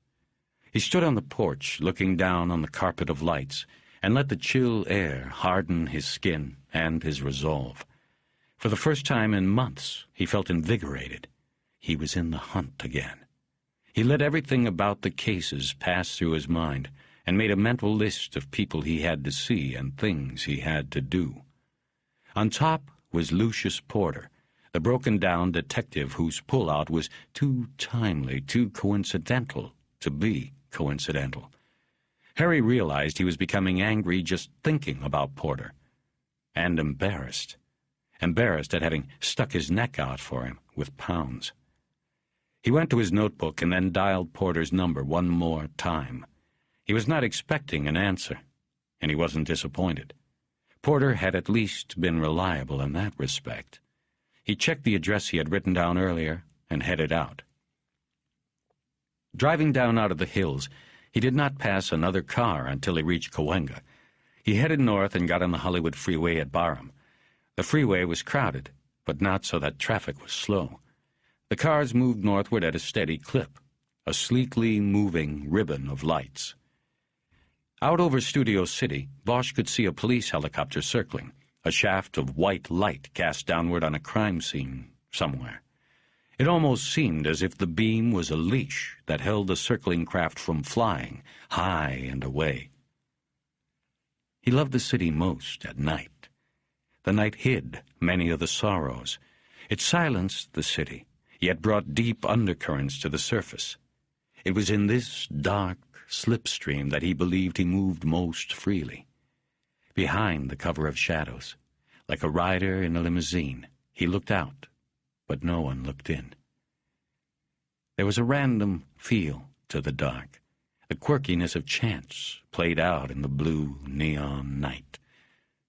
He stood on the porch, looking down on the carpet of lights, and let the chill air harden his skin and his resolve. For the first time in months, he felt invigorated. He was in the hunt again. He let everything about the cases pass through his mind and made a mental list of people he had to see and things he had to do. On top was Lucius Porter, the broken-down detective whose pullout was too timely, too coincidental to be coincidental. Harry realized he was becoming angry just thinking about Porter, and embarrassed at having stuck his neck out for him with pounds. He went to his notebook and then dialed Porter's number one more time. He was not expecting an answer, and he wasn't disappointed. Porter had at least been reliable in that respect. He checked the address he had written down earlier and headed out. Driving down out of the hills, he did not pass another car until he reached Cahuenga. He headed north and got on the Hollywood freeway at Barham. The freeway was crowded, but not so that traffic was slow. The cars moved northward at a steady clip, a sleekly moving ribbon of lights. Out over Studio City, Bosch could see a police helicopter circling, a shaft of white light cast downward on a crime scene somewhere. It almost seemed as if the beam was a leash that held the circling craft from flying high and away. He loved the city most at night. The night hid many of the sorrows. It silenced the city, yet brought deep undercurrents to the surface. It was in this dark slipstream that he believed he moved most freely. Behind the cover of shadows, like a rider in a limousine, he looked out, but no one looked in. There was a random feel to the dark. The quirkiness of chance played out in the blue neon night.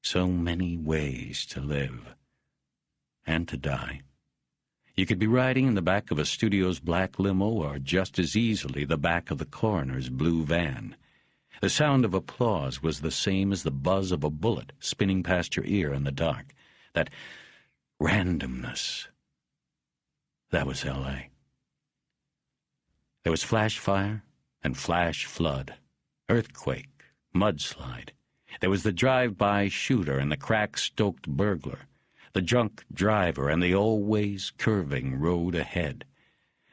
So many ways to live and to die. You could be riding in the back of a studio's black limo or just as easily the back of the coroner's blue van. The sound of applause was the same as the buzz of a bullet spinning past your ear in the dark. That randomness. That was L.A. There was flash fire and flash flood, earthquake, mudslide. There was the drive-by shooter and the crack-stoked burglar, the drunk driver and the always curving road ahead.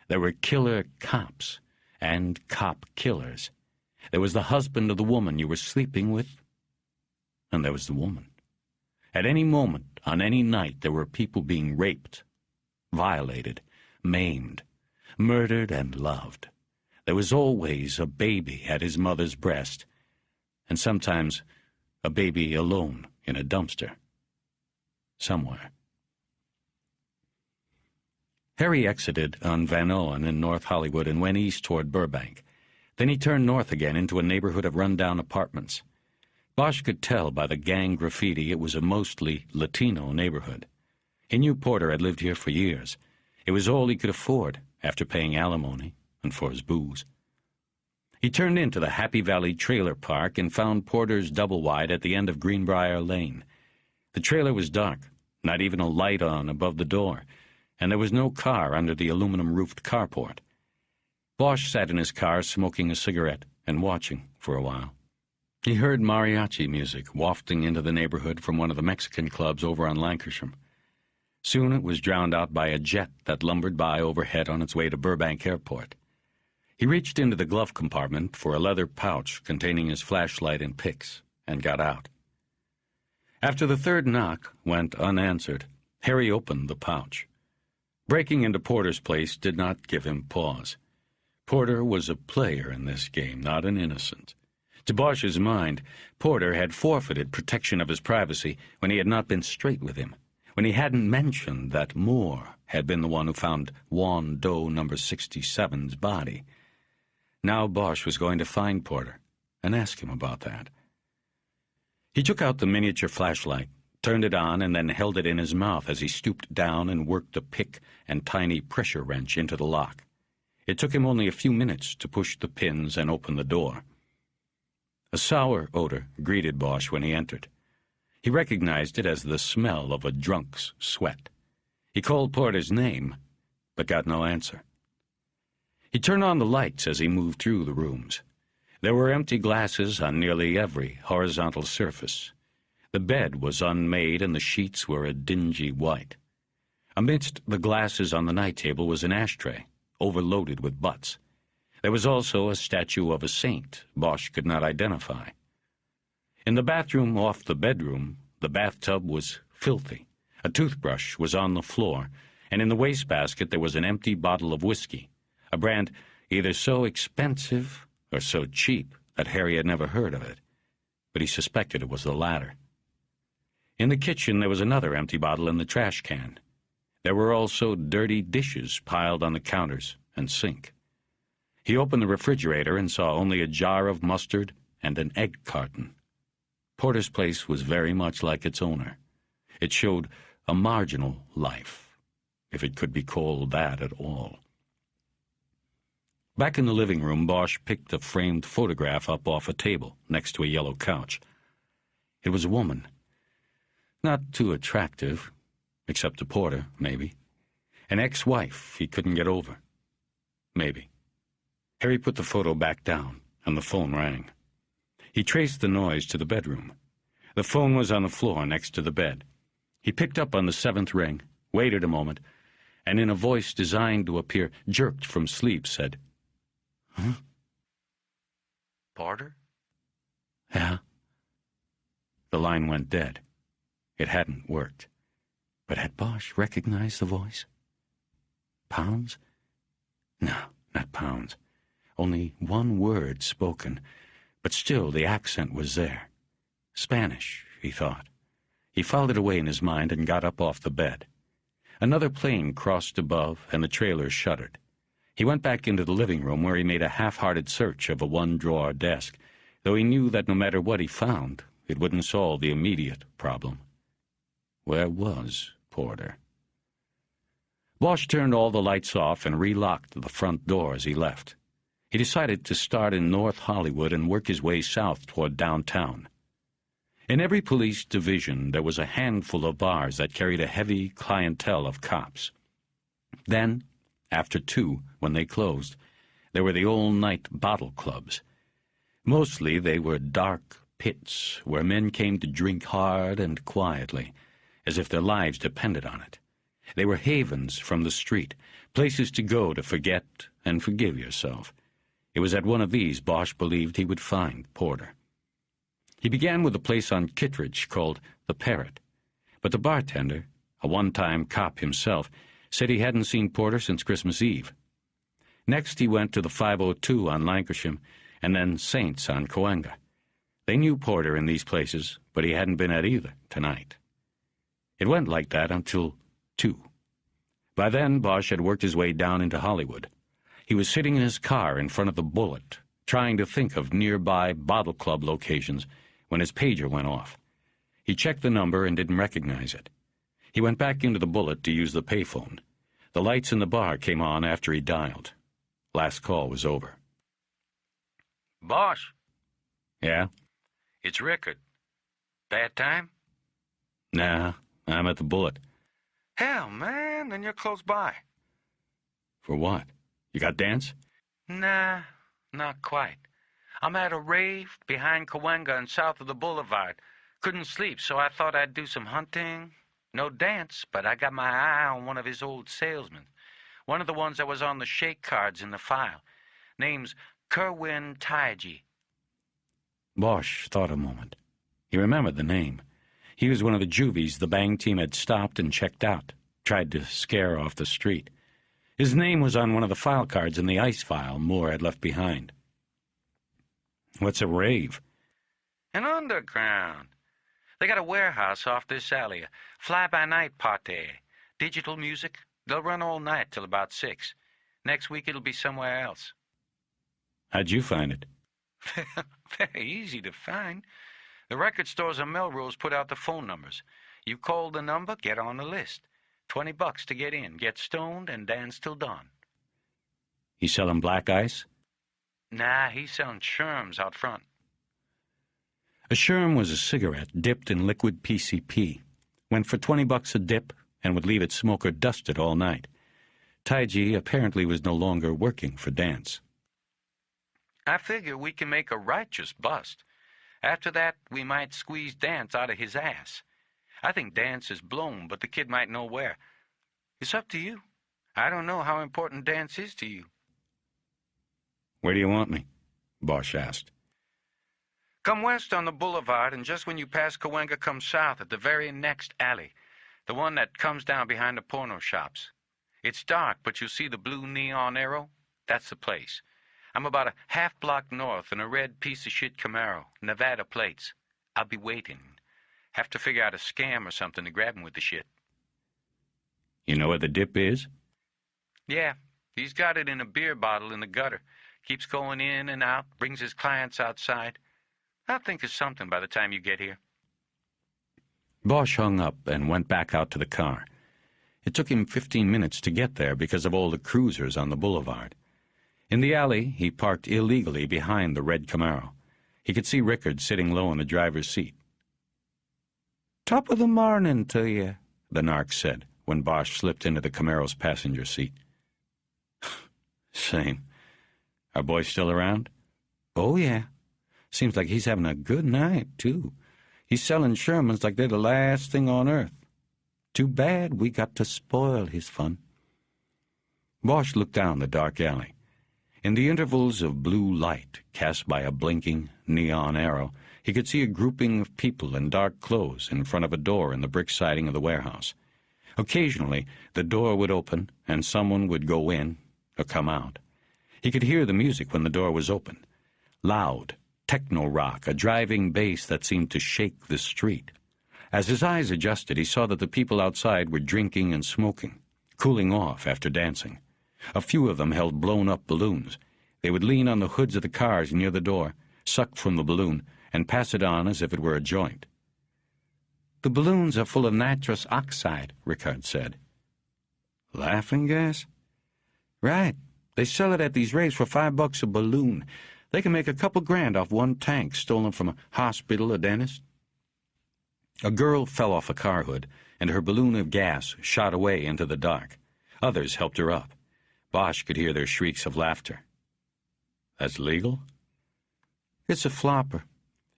There were killer cops and cop killers. There was the husband of the woman you were sleeping with, and there was the woman. At any moment, on any night, there were people being raped, violated, maimed, murdered, and loved. There was always a baby at his mother's breast, and sometimes a baby alone in a dumpster. Somewhere. Harry exited on Van Owen in North Hollywood and went east toward Burbank. Then he turned north again into a neighborhood of run-down apartments. Bosch could tell by the gang graffiti it was a mostly Latino neighborhood. He knew Porter had lived here for years. It was all he could afford after paying alimony and for his booze. He turned into the Happy Valley Trailer Park and found Porter's double-wide at the end of Greenbrier Lane. The trailer was dark, not even a light on above the door, and there was no car under the aluminum-roofed carport. Bosch sat in his car smoking a cigarette and watching for a while. He heard mariachi music wafting into the neighborhood from one of the Mexican clubs over on Lancashire. Soon it was drowned out by a jet that lumbered by overhead on its way to Burbank Airport. He reached into the glove compartment for a leather pouch containing his flashlight and picks and got out. After the third knock went unanswered, Harry opened the pouch. Breaking into Porter's place did not give him pause. Porter was a player in this game, not an innocent. To Bosch's mind, Porter had forfeited protection of his privacy when he had not been straight with him, when he hadn't mentioned that Moore had been the one who found Juan Doe No. 67's body. Now Bosch was going to find Porter and ask him about that. He took out the miniature flashlight, turned it on, and then held it in his mouth as he stooped down and worked a pick and tiny pressure wrench into the lock. It took him only a few minutes to push the pins and open the door. A sour odor greeted Bosch when he entered. He recognized it as the smell of a drunk's sweat. He called Porter's name, but got no answer. He turned on the lights as he moved through the rooms. There were empty glasses on nearly every horizontal surface. The bed was unmade and the sheets were a dingy white. Amidst the glasses on the night table was an ashtray, overloaded with butts. There was also a statue of a saint Bosch could not identify. In the bathroom off the bedroom, the bathtub was filthy. A toothbrush was on the floor, and in the wastebasket there was an empty bottle of whiskey, a brand either so expensive or so cheap that Harry had never heard of it, but he suspected it was the latter. In the kitchen there was another empty bottle in the trash can. There were also dirty dishes piled on the counters and sink. He opened the refrigerator and saw only a jar of mustard and an egg carton. Porter's place was very much like its owner. It showed a marginal life, if it could be called that at all. Back in the living room, Bosch picked a framed photograph up off a table next to a yellow couch. It was a woman. Not too attractive, except to Porter, maybe. An ex-wife he couldn't get over. Maybe. Harry put the photo back down, and the phone rang. He traced the noise to the bedroom. The phone was on the floor next to the bed. He picked up on the 7th ring, waited a moment, and in a voice designed to appear jerked from sleep said, "Huh? Porter?" Yeah." The line went dead. It hadn't worked. But had Bosch recognized the voice? Pounds? No, not Pounds. Only one word spoken, but still the accent was there. Spanish, he thought. He filed it away in his mind and got up off the bed. Another plane crossed above, and the trailer shuttered. He went back into the living room where he made a half-hearted search of a one-drawer desk, though he knew that no matter what he found, it wouldn't solve the immediate problem. Where was Porter? Bosch turned all the lights off and relocked the front door as he left. He decided to start in North Hollywood and work his way south toward downtown. In every police division, there was a handful of bars that carried a heavy clientele of cops. Then, after 2, when they closed, there were the all-night bottle clubs. Mostly they were dark pits where men came to drink hard and quietly, as if their lives depended on it. They were havens from the street, places to go to forget and forgive yourself. It was at one of these Bosch believed he would find Porter. He began with a place on Kittredge called The Parrot, but the bartender, a one-time cop himself, said he hadn't seen Porter since Christmas Eve. Next he went to the 502 on Lancashire, and then Saints on Cahuenga. They knew Porter in these places, but he hadn't been at either tonight. It went like that until 2. By then, Bosch had worked his way down into Hollywood. He was sitting in his car in front of the Bullet, trying to think of nearby bottle club locations, when his pager went off. He checked the number and didn't recognize it. He went back into the Bullet to use the payphone. The lights in the bar came on after he dialed. Last call was over. "Bosch, Yeah? it's Rickard. Bad time?" Nah, I'm at the Bullet. "Hell, man, then you're close by." For what? You got dance? "Nah, not quite. I'm at a rave behind Cahuenga and south of the boulevard. Couldn't sleep, so I thought I'd do some hunting. No dance, but I got my eye on one of his old salesmen. One of the ones that was on the shake cards in the file. Name's Kerwin Taiji." Bosch thought a moment. He remembered the name. He was one of the juvies the bang team had stopped and checked out, tried to scare off the street. His name was on one of the file cards in the ice file Moore had left behind. What's a rave? "An underground. They got a warehouse off this alley, a fly-by-night party. Digital music. They'll run all night till about 6. Next week it'll be somewhere else." How'd you find it? Very easy to find. The record stores and Melrose put out the phone numbers. You call the number, get on the list. $20 to get in, get stoned, and dance till dawn. You selling black ice? Nah, he's selling sherms out front. A sherm was a cigarette dipped in liquid PCP. Went for $20 a dip and would leave its smoker dusted all night. Taiji apparently was no longer working for dance. I figure we can make a righteous bust. After that, we might squeeze Dance out of his ass. I think Dance is blown, but the kid might know where. It's up to you. I don't know how important Dance is to you. Where do you want me? Bosch asked. Come west on the boulevard, and just when you pass Cahuenga, come south at the very next alley, the one that comes down behind the porno shops. It's dark, but you'll see the blue neon arrow. That's the place. I'm about a half block north in a red piece-of-shit Camaro, Nevada plates. I'll be waiting. Have to figure out a scam or something to grab him with the shit. You know where the dip is? Yeah, He's got it in a beer bottle in the gutter. Keeps going in and out, brings his clients outside. I'll think of something by the time you get here." Bosch hung up and went back out to the car. It took him 15 minutes to get there because of all the cruisers on the boulevard. In the alley, he parked illegally behind the red Camaro. He could see Rickard sitting low in the driver's seat. "Top of the morning to you," the narc said when Bosch slipped into the Camaro's passenger seat. "Same. Our boy still around?" "Oh, yeah. Seems like he's having a good night, too. He's selling Shermans like they're the last thing on earth. Too bad we got to spoil his fun." Bosch looked down the dark alley. In the intervals of blue light cast by a blinking neon arrow, he could see a grouping of people in dark clothes in front of a door in the brick siding of the warehouse. Occasionally, the door would open and someone would go in or come out. He could hear the music when the door was open. Loud, techno-rock, a driving bass that seemed to shake the street. As his eyes adjusted, he saw that the people outside were drinking and smoking, cooling off after dancing. A few of them held blown-up balloons. They would lean on the hoods of the cars near the door, suck from the balloon, and pass it on as if it were a joint. "The balloons are full of nitrous oxide," Rickard said. "Laughing gas?" "Right. They sell it at these raves for $5 a balloon. They can make a couple grand off one tank stolen from a hospital or dentist." A girl fell off a car hood, and her balloon of gas shot away into the dark. Others helped her up. Bosch could hear their shrieks of laughter. "That's legal?" "It's a flopper.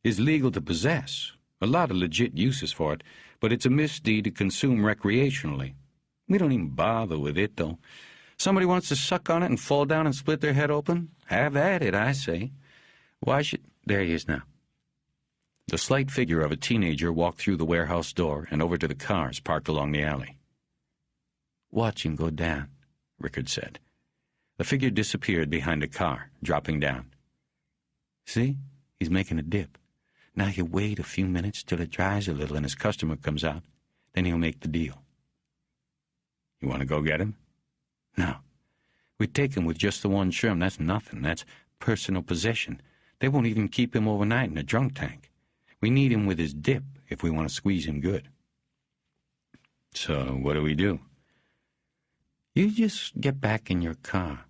It's legal to possess. A lot of legit uses for it, but it's a misdeed to consume recreationally. We don't even bother with it, though. Somebody wants to suck on it and fall down and split their head open? Have at it, I say. Why should—" There he is now. The slight figure of a teenager walked through the warehouse door and over to the cars parked along the alley. "Watch him go down," Rickard said. The figure disappeared behind a car, dropping down. "See? He's making a dip. Now he'll wait a few minutes till it dries a little and his customer comes out. Then he'll make the deal." "You want to go get him?" "No. We take him with just the one Sherm. That's nothing. That's personal possession. They won't even keep him overnight in a drunk tank. We need him with his dip if we want to squeeze him good." "So what do we do?" "You just get back in your car.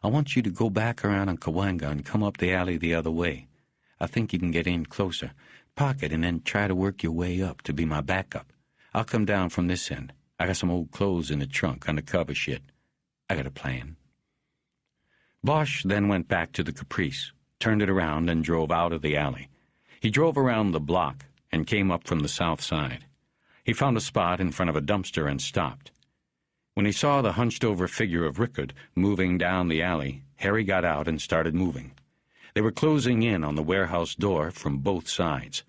I want you to go back around on Cahuenga and come up the alley the other way. I think you can get in closer. Park it and then try to work your way up to be my backup. I'll come down from this end. I got some old clothes in the trunk, undercover shit. I got a plan." Bosch then went back to the Caprice, turned it around, and drove out of the alley. He drove around the block and came up from the south side. He found a spot in front of a dumpster and stopped. When he saw the hunched-over figure of Rickard moving down the alley, Harry got out and started moving. They were closing in on the warehouse door from both sides.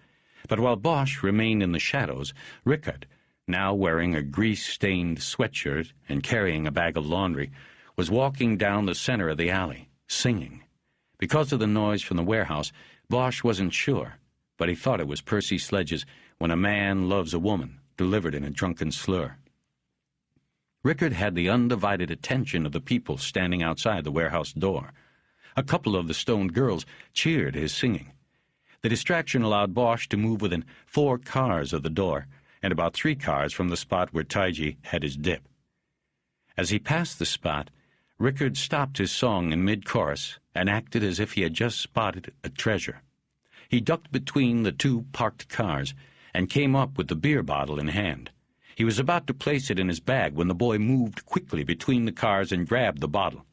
But while Bosch remained in the shadows, Rickard, now wearing a grease-stained sweatshirt and carrying a bag of laundry, was walking down the center of the alley, singing. Because of the noise from the warehouse, Bosch wasn't sure, but he thought it was Percy Sledge's "When a Man Loves a Woman," delivered in a drunken slur. Rickard had the undivided attention of the people standing outside the warehouse door. A couple of the stoned girls cheered his singing. The distraction allowed Bosch to move within 4 cars of the door, and about 3 cars from the spot where Taiji had his dip. As he passed the spot, Rickard stopped his song in mid-chorus and acted as if he had just spotted a treasure. He ducked between the 2 parked cars and came up with the beer bottle in hand. He was about to place it in his bag when the boy moved quickly between the cars and grabbed the bottle.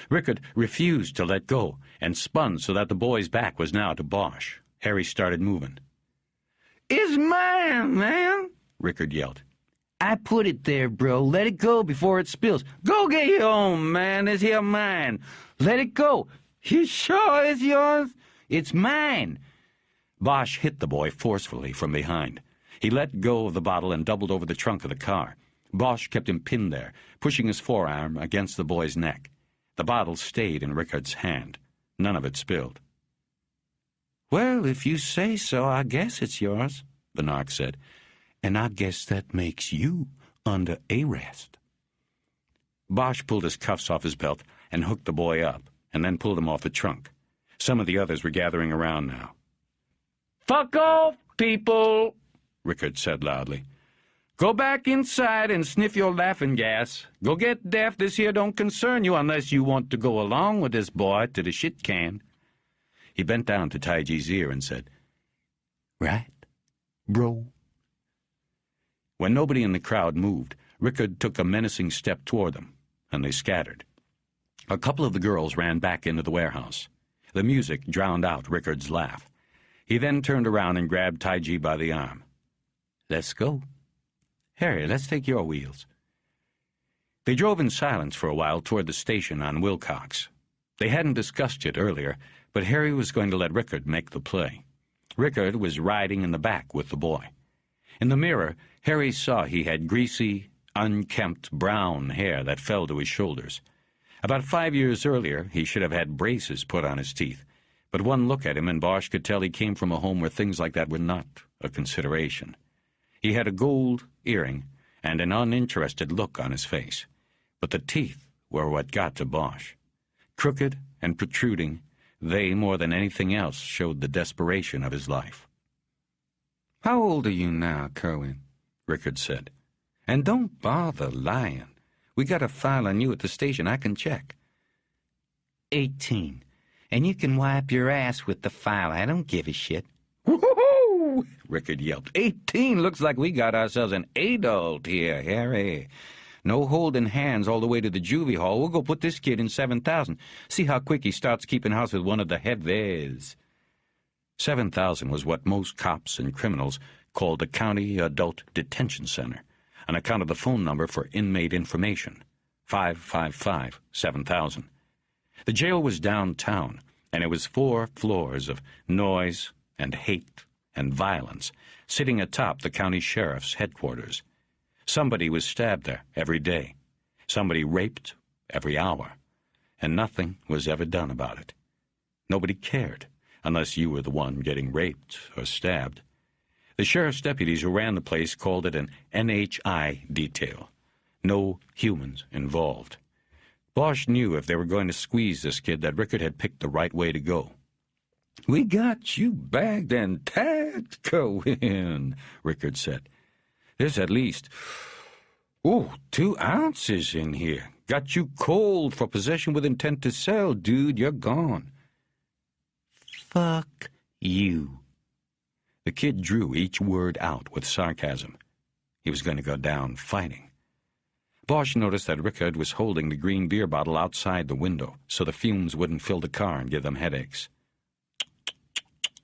Rickard refused to let go and spun so that the boy's back was now to Bosch. Harry started moving. "It's mine, man!" Rickard yelled. "I put it there, bro. Let it go before it spills. Go get your own, man. It's here mine. Let it go. You sure it's yours? It's mine." Bosch hit the boy forcefully from behind. He let go of the bottle and doubled over the trunk of the car. Bosch kept him pinned there, pushing his forearm against the boy's neck. The bottle stayed in Rickard's hand. None of it spilled. "Well, if you say so, I guess it's yours," the narc said. "And I guess that makes you under arrest." Bosch pulled his cuffs off his belt and hooked the boy up, and then pulled him off the trunk. Some of the others were gathering around now. "Fuck off, people," Rickard said loudly. "Go back inside and sniff your laughing gas. Go get deaf. This here don't concern you unless you want to go along with this boy to the shit can." He bent down to Taiji's ear and said, "Right, bro?" When nobody in the crowd moved, Rickard took a menacing step toward them, and they scattered. A couple of the girls ran back into the warehouse. The music drowned out Rickard's laugh. He then turned around and grabbed Taiji by the arm. "Let's go. Harry, let's take your wheels." They drove in silence for a while toward the station on Wilcox. They hadn't discussed it earlier, but Harry was going to let Rickard make the play. Rickard was riding in the back with the boy. In the mirror, Harry saw he had greasy, unkempt brown hair that fell to his shoulders. About 5 years earlier, he should have had braces put on his teeth, but one look at him and Bosch could tell he came from a home where things like that were not a consideration. He had a gold earring and an uninterested look on his face, but the teeth were what got to Bosch. Crooked and protruding, they, more than anything else, showed the desperation of his life. "How old are you now, Kerwin?" Rickard said. "And don't bother lying. We got a file on you at the station. I can check." 18. And you can wipe your ass with the file. I don't give a shit." "Woo-hoo-hoo!" Rickard yelped. 18 looks like we got ourselves an adult here, Harry. No holding hands all the way to the juvie hall. We'll go put this kid in 7,000. See how quick he starts keeping house with one of the heavies." 7,000 was what most cops and criminals called the County Adult Detention Center, on account of the phone number for inmate information, 555-7000. The jail was downtown, and it was 4 floors of noise and hate and violence, sitting atop the county sheriff's headquarters. Somebody was stabbed there every day, somebody raped every hour, and nothing was ever done about it. Nobody cared, unless you were the one getting raped or stabbed. The sheriff's deputies who ran the place called it an NHI detail. No humans involved. Bosch knew if they were going to squeeze this kid that Rickard had picked the right way to go. "We got you bagged and tagged, Cohen," Rickard said. "There's at least, 2 ounces in here. Got you cold for possession with intent to sell, dude. You're gone." "Fuck you." The kid drew each word out with sarcasm. He was going to go down fighting. Bosch noticed that Rickard was holding the green beer bottle outside the window so the fumes wouldn't fill the car and give them headaches.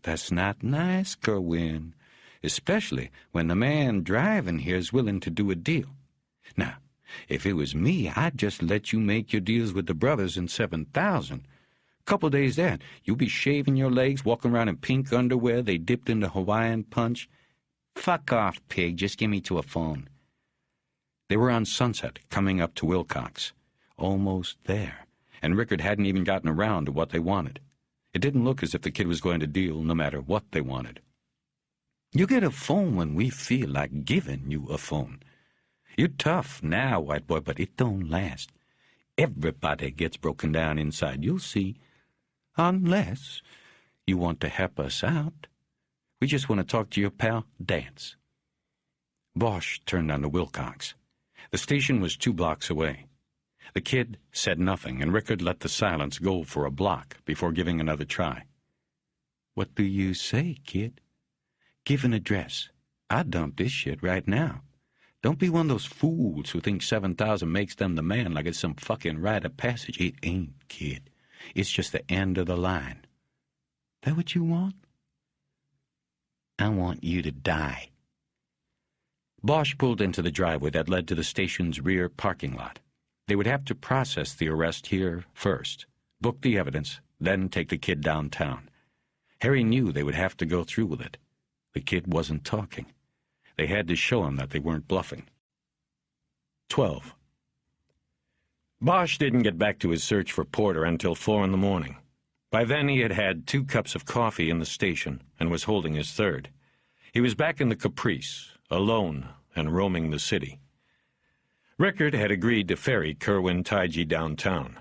"That's not nice, Kerwin, especially when the man driving here is willing to do a deal. Now, if it was me, I'd just let you make your deals with the brothers in 7,000. Couple days there, you'll be shaving your legs, walking around in pink underwear they dipped into Hawaiian punch. Fuck off, pig. Just give me to a phone." They were on Sunset, coming up to Wilcox. Almost there, and Rickard hadn't even gotten around to what they wanted. It didn't look as if the kid was going to deal no matter what they wanted. "You get a phone when we feel like giving you a phone. You're tough now, white boy, but it don't last. Everybody gets broken down inside, you'll see. Unless you want to help us out. We just want to talk to your pal, Dance." Bosch turned on to Wilcox. The station was 2 blocks away. The kid said nothing, and Rickard let the silence go for a block before giving another try. "What do you say, kid? Give an address. I'd dump this shit right now. Don't be one of those fools who think 7,000 makes them the man like it's some fucking rite of passage. It ain't, kid. It's just the end of the line. That what you want?" "I want you to die." Bosch pulled into the driveway that led to the station's rear parking lot. They would have to process the arrest here first, book the evidence, then take the kid downtown. Harry knew they would have to go through with it. The kid wasn't talking. They had to show him that they weren't bluffing. 12. Bosch didn't get back to his search for Porter until 4 in the morning. By then he had had 2 cups of coffee in the station and was holding his third. He was back in the Caprice, alone and roaming the city. Rickard had agreed to ferry Kerwin Taiji downtown.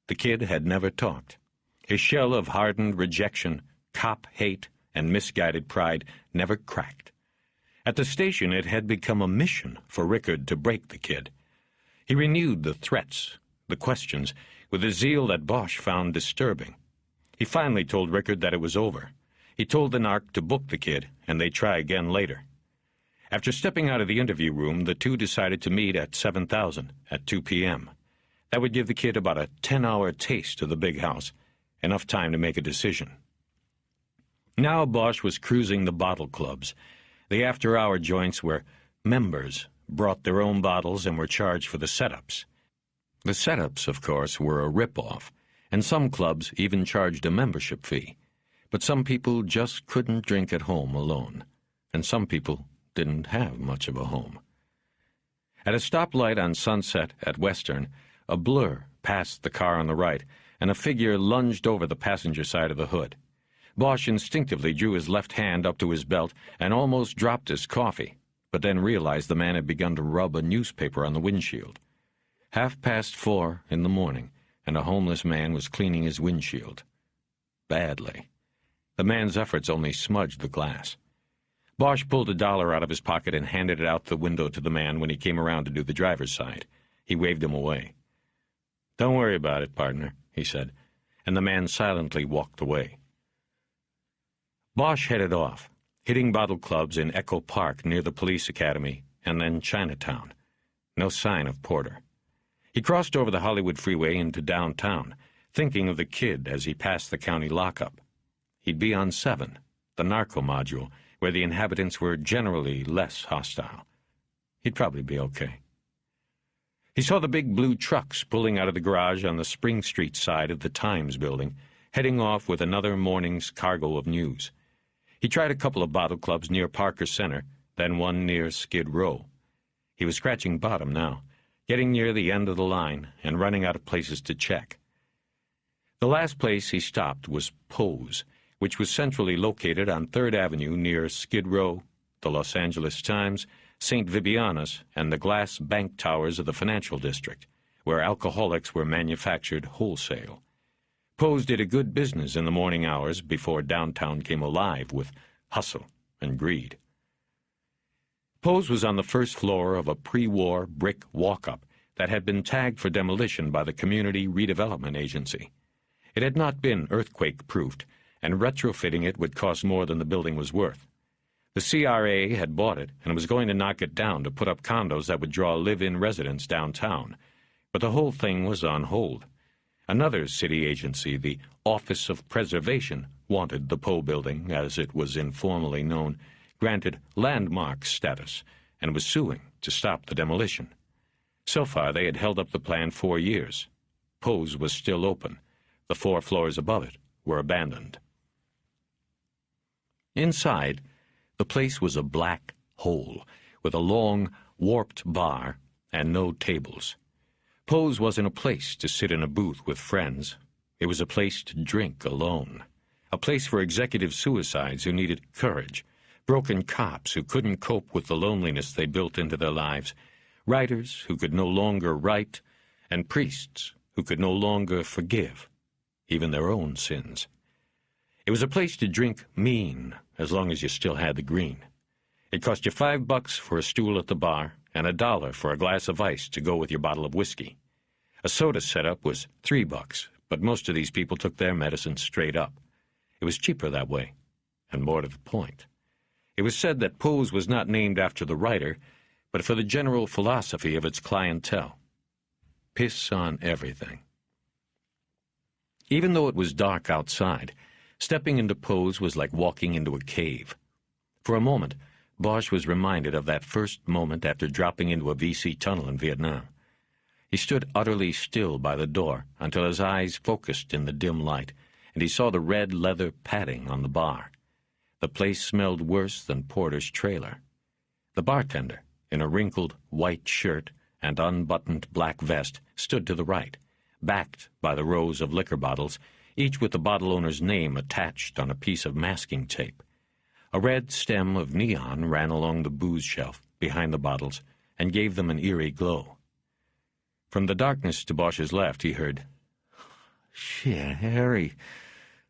The kid had never talked. His shell of hardened rejection, cop hate, and misguided pride never cracked. At the station, it had become a mission for Rickard to break the kid. He renewed the threats, the questions, with a zeal that Bosch found disturbing. He finally told Rickard that it was over. He told the narc to book the kid, and they'd try again later. After stepping out of the interview room, the two decided to meet at 7000 at 2 p.m. That would give the kid about a 10-hour taste of the big house, enough time to make a decision. Now Bosch was cruising the bottle clubs, the after-hour joints where members brought their own bottles and were charged for the setups. The setups, of course, were a rip-off, and some clubs even charged a membership fee. But some people just couldn't drink at home alone, and some people didn't have much of a home. At a stoplight on Sunset at Western, a blur passed the car on the right, and a figure lunged over the passenger side of the hood. Bosch instinctively drew his left hand up to his belt and almost dropped his coffee, but then realized the man had begun to rub a newspaper on the windshield. 4:30 in the morning, and a homeless man was cleaning his windshield. Badly. The man's efforts only smudged the glass. Bosch pulled $1 out of his pocket and handed it out the window to the man when he came around to do the driver's side. He waved him away. "Don't worry about it, partner," he said, and the man silently walked away. Bosch headed off, hitting bottle clubs in Echo Park near the police academy, and then Chinatown. No sign of Porter. He crossed over the Hollywood freeway into downtown, thinking of the kid as he passed the county lockup. He'd be on 7, the narco module, where the inhabitants were generally less hostile. He'd probably be okay. He saw the big blue trucks pulling out of the garage on the Spring Street side of the Times building, heading off with another morning's cargo of news. He tried a couple of bottle clubs near Parker Center, then one near Skid Row. He was scratching bottom now, getting near the end of the line and running out of places to check. The last place he stopped was Poe's, which was centrally located on 3rd Avenue near Skid Row, the Los Angeles Times, St. Vibiana's, and the glass bank towers of the financial district, where alcoholics were manufactured wholesale. Poe's did a good business in the morning hours before downtown came alive with hustle and greed. Poe's was on the first floor of a pre-war brick walk-up that had been tagged for demolition by the Community Redevelopment Agency. It had not been earthquake-proofed, and retrofitting it would cost more than the building was worth. The CRA had bought it and was going to knock it down to put up condos that would draw live-in residents downtown, but the whole thing was on hold. Another city agency, the Office of Preservation, wanted the Poe building, as it was informally known, granted landmark status, and was suing to stop the demolition. So far, they had held up the plan 4 years. Poe's was still open. The 4 floors above it were abandoned. Inside, the place was a black hole, with a long, warped bar and no tables. Poe's wasn't a place to sit in a booth with friends. It was a place to drink alone. A place for executive suicides who needed courage, broken cops who couldn't cope with the loneliness they built into their lives, writers who could no longer write, and priests who could no longer forgive, even their own sins. It was a place to drink mean, as long as you still had the green. It cost you $5 for a stool at the bar and $1 for a glass of ice to go with your bottle of whiskey. A soda setup was $3, but most of these people took their medicine straight up. It was cheaper that way, and more to the point. It was said that Poe's was not named after the writer, but for the general philosophy of its clientele. Piss on everything. Even though it was dark outside, stepping into Poe's was like walking into a cave. For a moment, Bosch was reminded of that first moment after dropping into a VC tunnel in Vietnam. He stood utterly still by the door until his eyes focused in the dim light, and he saw the red leather padding on the bar. The place smelled worse than Porter's trailer. The bartender, in a wrinkled white shirt and unbuttoned black vest, stood to the right, backed by the rows of liquor bottles, each with the bottle owner's name attached on a piece of masking tape. A red stem of neon ran along the booze shelf behind the bottles and gave them an eerie glow. From the darkness to Bosch's left, he heard, "Shit, Harry,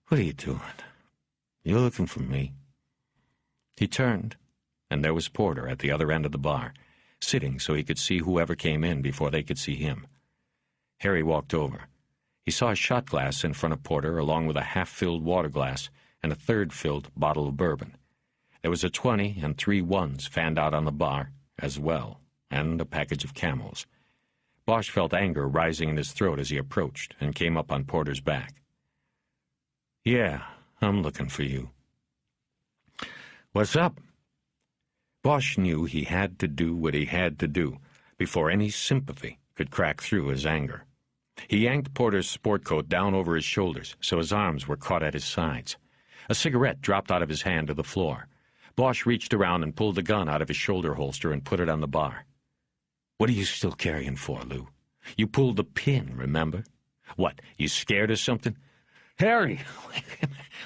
what are you doing? You're looking for me." He turned, and there was Porter at the other end of the bar, sitting so he could see whoever came in before they could see him. Harry walked over. He saw a shot glass in front of Porter, along with a half-filled water glass and a third-filled bottle of bourbon. There was a 20 and 3 ones fanned out on the bar as well, and a package of Camels. Bosch felt anger rising in his throat as he approached and came up on Porter's back. "Yeah, I'm looking for you." "What's up?" Bosch knew he had to do what he had to do before any sympathy could crack through his anger. He yanked Porter's sport coat down over his shoulders so his arms were caught at his sides. A cigarette dropped out of his hand to the floor. Bosch reached around and pulled the gun out of his shoulder holster and put it on the bar. "What are you still carrying for, Lou? You pulled the pin, remember? What, you scared or something?" "Harry,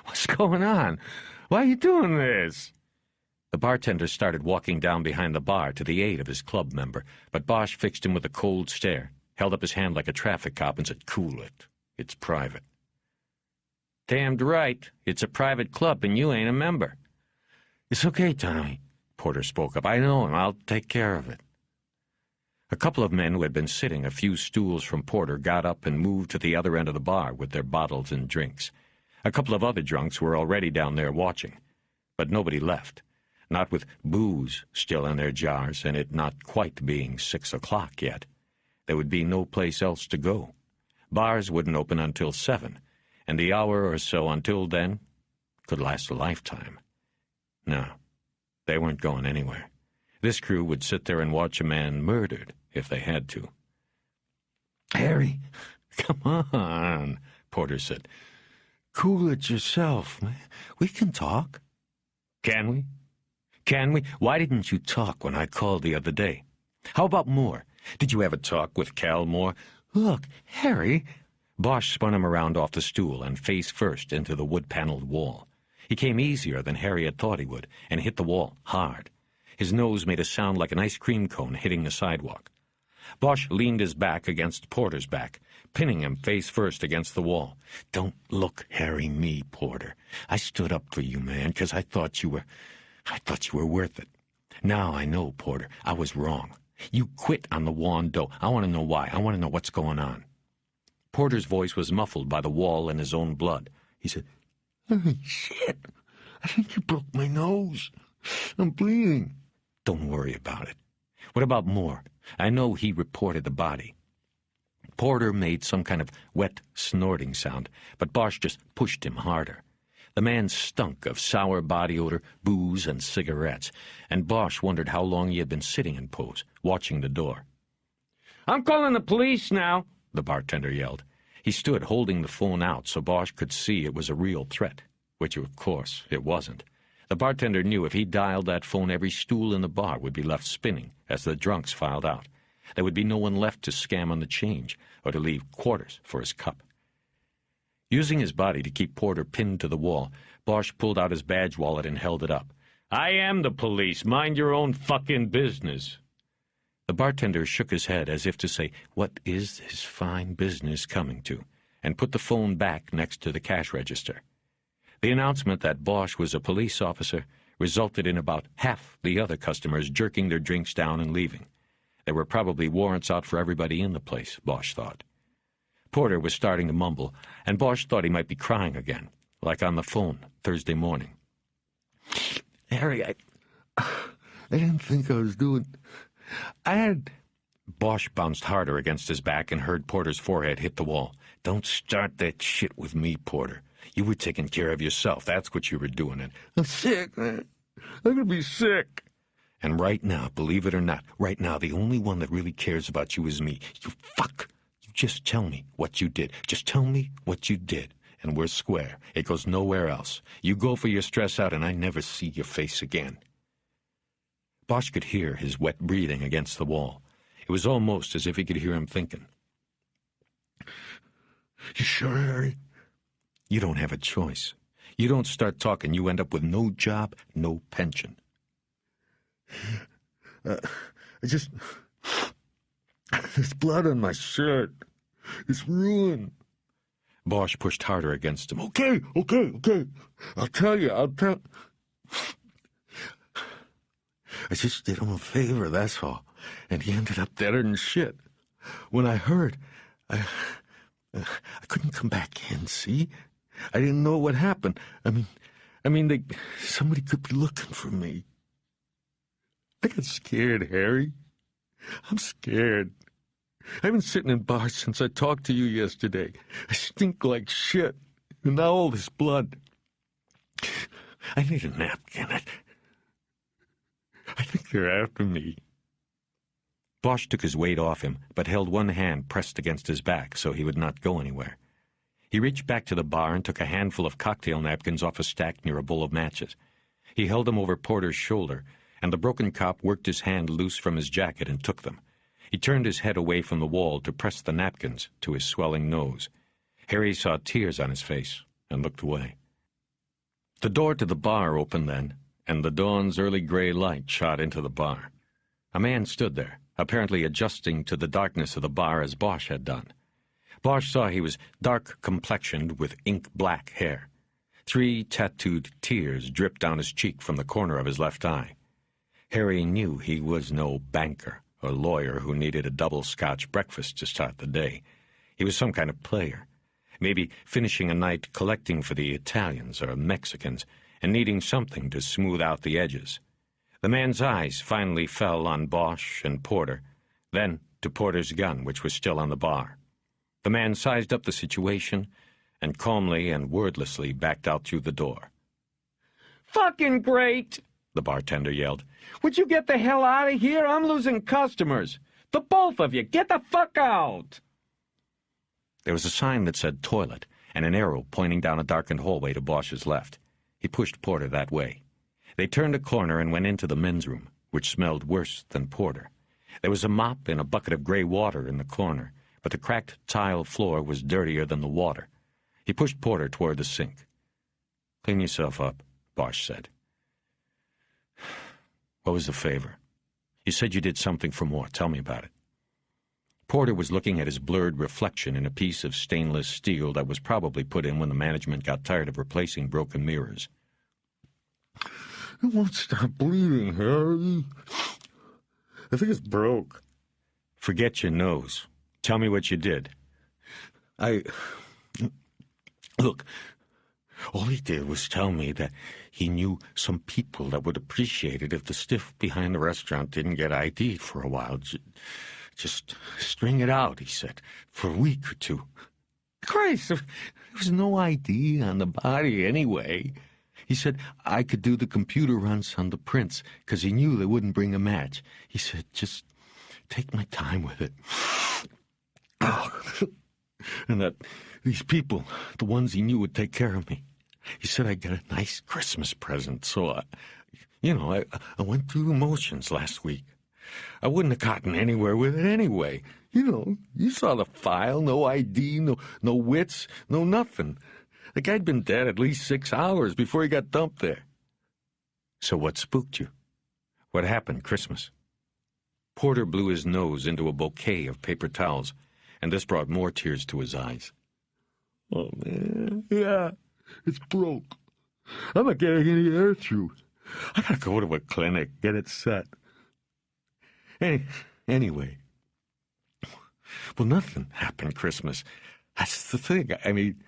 what's going on? Why are you doing this?" The bartender started walking down behind the bar to the aid of his club member, but Bosch fixed him with a cold stare, held up his hand like a traffic cop, and said, "Cool it. It's private." "Damned right. It's a private club, and you ain't a member." "It's okay, Tommy," Porter spoke up. "I know him. I'll take care of it." A couple of men who had been sitting a few stools from Porter got up and moved to the other end of the bar with their bottles and drinks. A couple of other drunks were already down there watching, but nobody left, not with booze still in their jars and it not quite being 6 o'clock yet. There would be no place else to go. Bars wouldn't open until 7, and the hour or so until then could last a lifetime. No, they weren't going anywhere. This crew would sit there and watch a man murdered if they had to. "Harry, come on," Porter said. "Cool it yourself, man. We can talk." "Can we? Can we? Why didn't you talk when I called the other day? How about Moore? Did you ever talk with Cal Moore?" "Look, Harry." Bosch spun him around off the stool and face first into the wood-paneled wall. He came easier than Harry had thought he would, and hit the wall hard. His nose made a sound like an ice cream cone hitting the sidewalk. Bosch leaned his back against Porter's back, pinning him face first against the wall. "Don't look, Harry, me, Porter. I stood up for you, man, because I thought you were worth it. Now I know, Porter, I was wrong. You quit on the Wando. I want to know why. I want to know what's going on." Porter's voice was muffled by the wall and his own blood. He said, "Oh, shit. I think you broke my nose. I'm bleeding." "Don't worry about it. What about Moore? I know he reported the body." Porter made some kind of wet, snorting sound, but Bosch just pushed him harder. The man stunk of sour body odor, booze, and cigarettes, and Bosch wondered how long he had been sitting in pose, watching the door. "I'm calling the police now," the bartender yelled. He stood holding the phone out so Bosch could see it was a real threat, which, of course, it wasn't. The bartender knew if he dialed that phone, every stool in the bar would be left spinning as the drunks filed out. There would be no one left to scam on the change or to leave quarters for his cup. Using his body to keep Porter pinned to the wall, Bosch pulled out his badge wallet and held it up. "I am the police. Mind your own fucking business." The bartender shook his head as if to say, "What is this fine business coming to?" and put the phone back next to the cash register. The announcement that Bosch was a police officer resulted in about half the other customers jerking their drinks down and leaving. There were probably warrants out for everybody in the place, Bosch thought. Porter was starting to mumble, and Bosch thought he might be crying again, like on the phone Thursday morning. "Harry, I didn't think I was doing... I had..." Bosch bounced harder against his back and heard Porter's forehead hit the wall. "Don't start that shit with me, Porter. You were taking care of yourself. That's what you were doing. And I'm sick, man. I'm going to be sick." "And right now, believe it or not, right now, the only one that really cares about you is me. You fuck. You just tell me what you did. Just tell me what you did, and we're square. It goes nowhere else. You go for your stress out, and I never see your face again." Bosch could hear his wet breathing against the wall. It was almost as if he could hear him thinking. "You sure, Harry?" "You don't have a choice. You don't start talking, you end up with no job, no pension." I There's blood on my shirt. It's ruined. Bosch pushed harder against him. Okay. I'll tell you. I just did him a favor, that's all. And he ended up deader than shit. When I heard, I couldn't come back in, see? I didn't know what happened. I mean, somebody could be looking for me. I got scared, Harry. I'm scared. I've been sitting in bars since I talked to you yesterday. I stink like shit. And now all this blood. I need a napkin. I think they're after me. Bosch took his weight off him, but held one hand pressed against his back so he would not go anywhere. He reached back to the bar and took a handful of cocktail napkins off a stack near a bowl of matches. He held them over Porter's shoulder, and the broken cop worked his hand loose from his jacket and took them. He turned his head away from the wall to press the napkins to his swelling nose. Harry saw tears on his face and looked away. The door to the bar opened then, and the dawn's early gray light shot into the bar. A man stood there, apparently adjusting to the darkness of the bar as Bosch had done. Bosch saw he was dark-complexioned with ink-black hair. 3 tattooed tears dripped down his cheek from the corner of his left eye. Harry knew he was no banker or lawyer who needed a double Scotch breakfast to start the day. He was some kind of player, maybe finishing a night collecting for the Italians or Mexicans and needing something to smooth out the edges. The man's eyes finally fell on Bosch and Porter, then to Porter's gun, which was still on the bar. The man sized up the situation and calmly and wordlessly backed out through the door. Fucking great! The bartender yelled. Would you get the hell out of here? I'm losing customers. The both of you, get the fuck out! There was a sign that said toilet and an arrow pointing down a darkened hallway to Bosch's left. He pushed Porter that way. They turned a corner and went into the men's room, which smelled worse than Porter. There was a mop and a bucket of gray water in the corner, but the cracked tile floor was dirtier than the water. He pushed Porter toward the sink. Clean yourself up, Bosch said. What was the favor? You said you did something for more. Tell me about it. Porter was looking at his blurred reflection in a piece of stainless steel that was probably put in when the management got tired of replacing broken mirrors. It won't stop bleeding, Harry. I think it's broke. Forget your nose. Tell me what you did. Look, all he did was tell me that he knew some people that would appreciate it if the stiff behind the restaurant didn't get ID'd for a while. Just string it out, he said, for a week or two. Christ, there was no ID on the body anyway. He said I could do the computer runs on the prints because he knew they wouldn't bring a match. He said, just take my time with it. Oh. And that these people, the ones he knew would take care of me. He said I'd get a nice Christmas present, so I went through the motions last week. I wouldn't have gotten anywhere with it anyway. You saw the file, no ID, no wits, no nothing. The guy'd been dead at least 6 hours before he got dumped there. So what spooked you? What happened Christmas? Porter blew his nose into a bouquet of paper towels, and this brought more tears to his eyes. Oh, man, yeah, it's broke. I'm not getting any air through. I gotta go to a clinic, get it set. Anyway, well, nothing happened Christmas. That's the thing. I mean,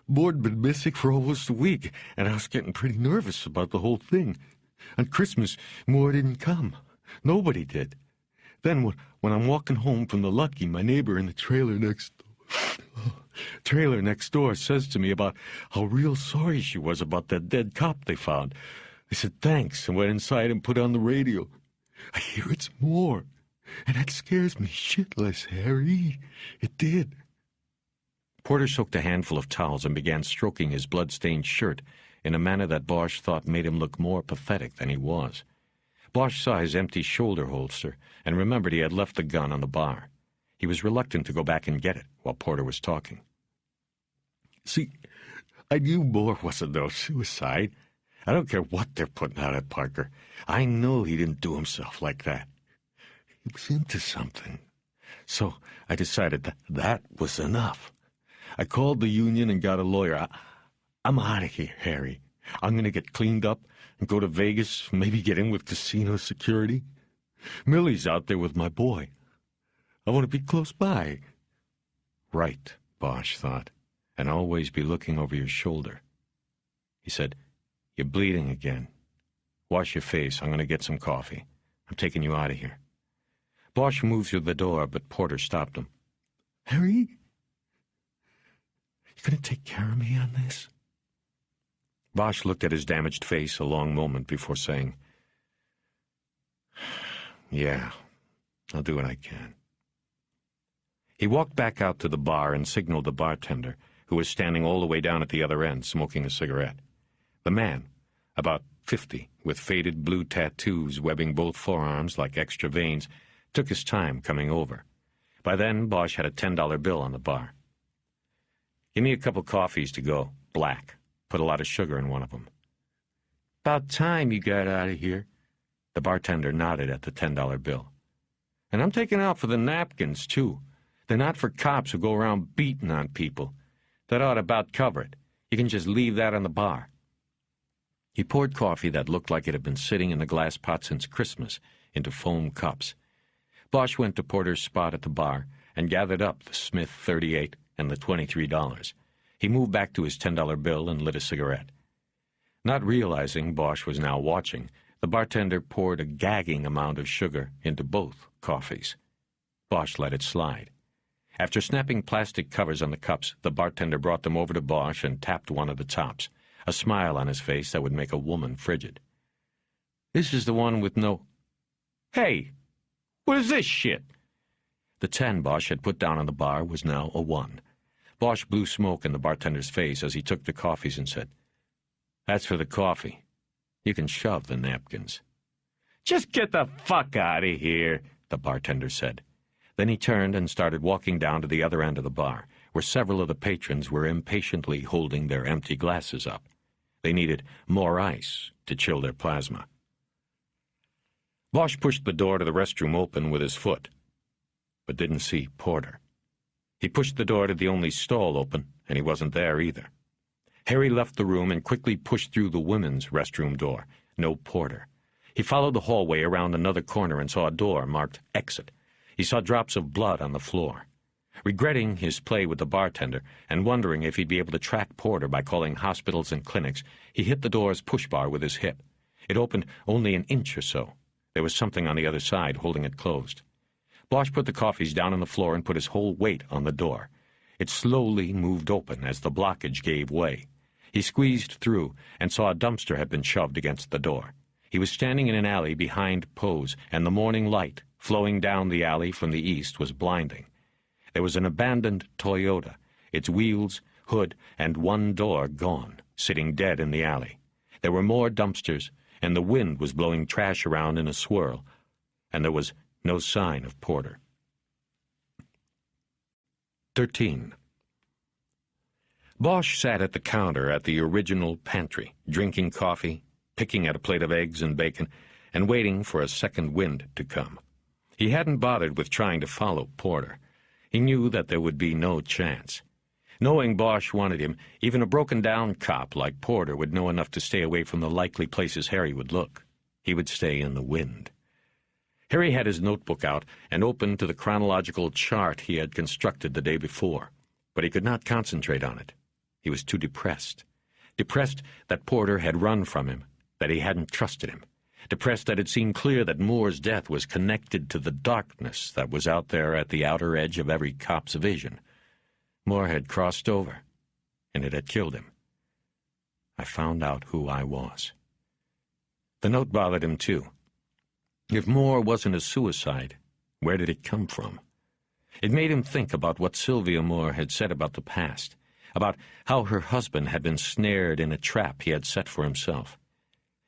Board'd been missing for almost a week, and I was getting pretty nervous about the whole thing. On Christmas, Moore didn't come. Nobody did. Then when I'm walking home from the Lucky, my neighbor in the trailer next door says to me about how real sorry she was about that dead cop they found. I said thanks and went inside and put on the radio. I hear it's Moore, and that scares me shitless, Harry. It did. Porter soaked a handful of towels and began stroking his blood-stained shirt in a manner that Bosch thought made him look more pathetic than he was. Bosch saw his empty shoulder holster and remembered he had left the gun on the bar. He was reluctant to go back and get it while Porter was talking. See, I knew Moore wasn't no suicide. I don't care what they're putting out at Parker. I know he didn't do himself like that. He was into something. So I decided that was enough. I called the union and got a lawyer. I'm out of here, Harry. I'm going to get cleaned up and go to Vegas, maybe get in with casino security. Millie's out there with my boy. I want to be close by. Right, Bosch thought, and always be looking over your shoulder. He said, "You're bleeding again. Wash your face. I'm going to get some coffee. I'm taking you out of here." Bosch moved through the door, but Porter stopped him. Harry, you going to take care of me on this? Bosch looked at his damaged face a long moment before saying, "Yeah, I'll do what I can." He walked back out to the bar and signaled the bartender, who was standing all the way down at the other end, smoking a cigarette. The man, about 50, with faded blue tattoos webbing both forearms like extra veins, took his time coming over. By then, Bosch had a $10 bill on the bar. "Give me a couple coffees to go, black. Put a lot of sugar in one of them." "About time you got out of here." The bartender nodded at the $10 bill. "And I'm taking out for the napkins, too. They're not for cops who go around beating on people. That ought to about cover it. You can just leave that on the bar." He poured coffee that looked like it had been sitting in the glass pot since Christmas into foam cups. Bosch went to Porter's spot at the bar and gathered up the Smith 38 and the $23. He moved back to his $10 bill and lit a cigarette. Not realizing Bosch was now watching, the bartender poured a gagging amount of sugar into both coffees. Bosch let it slide. After snapping plastic covers on the cups, the bartender brought them over to Bosch and tapped one of the tops, a smile on his face that would make a woman frigid. "This is the one with no—" "Hey, what is this shit?" The 10 Bosch had put down on the bar was now a 1. Bosch blew smoke in the bartender's face as he took the coffees and said, "That's for the coffee. You can shove the napkins." "Just get the fuck out of here," the bartender said. Then he turned and started walking down to the other end of the bar, where several of the patrons were impatiently holding their empty glasses up. They needed more ice to chill their plasma. Bosch pushed the door to the restroom open with his foot, but didn't see Porter. He pushed the door to the only stall open, and he wasn't there either. Harry left the room and quickly pushed through the women's restroom door. No Porter. He followed the hallway around another corner and saw a door marked Exit. He saw drops of blood on the floor. Regretting his play with the bartender and wondering if he'd be able to track Porter by calling hospitals and clinics, he hit the door's push bar with his hip. It opened only an inch or so. There was something on the other side holding it closed. Bosch put the coffees down on the floor and put his whole weight on the door. It slowly moved open as the blockage gave way. He squeezed through and saw a dumpster had been shoved against the door. He was standing in an alley behind Poe's, and the morning light, flowing down the alley from the east, was blinding. There was an abandoned Toyota, its wheels, hood, and one door gone, sitting dead in the alley. There were more dumpsters, and the wind was blowing trash around in a swirl, and there was no sign of Porter. 13. Bosch sat at the counter at the original pantry, drinking coffee, picking at a plate of eggs and bacon, and waiting for a second wind to come. He hadn't bothered with trying to follow Porter. He knew that there would be no chance. Knowing Bosch wanted him, even a broken-down cop like Porter would know enough to stay away from the likely places Harry would look. He would stay in the wind. Harry had his notebook out and opened to the chronological chart he had constructed the day before, but he could not concentrate on it. He was too depressed. Depressed that Porter had run from him, that he hadn't trusted him. Depressed that it seemed clear that Moore's death was connected to the darkness that was out there at the outer edge of every cop's vision. Moore had crossed over, and it had killed him. I found out who I was. The note bothered him, too. If Moore wasn't a suicide, where did it come from? It made him think about what Sylvia Moore had said about the past, about how her husband had been snared in a trap he had set for himself.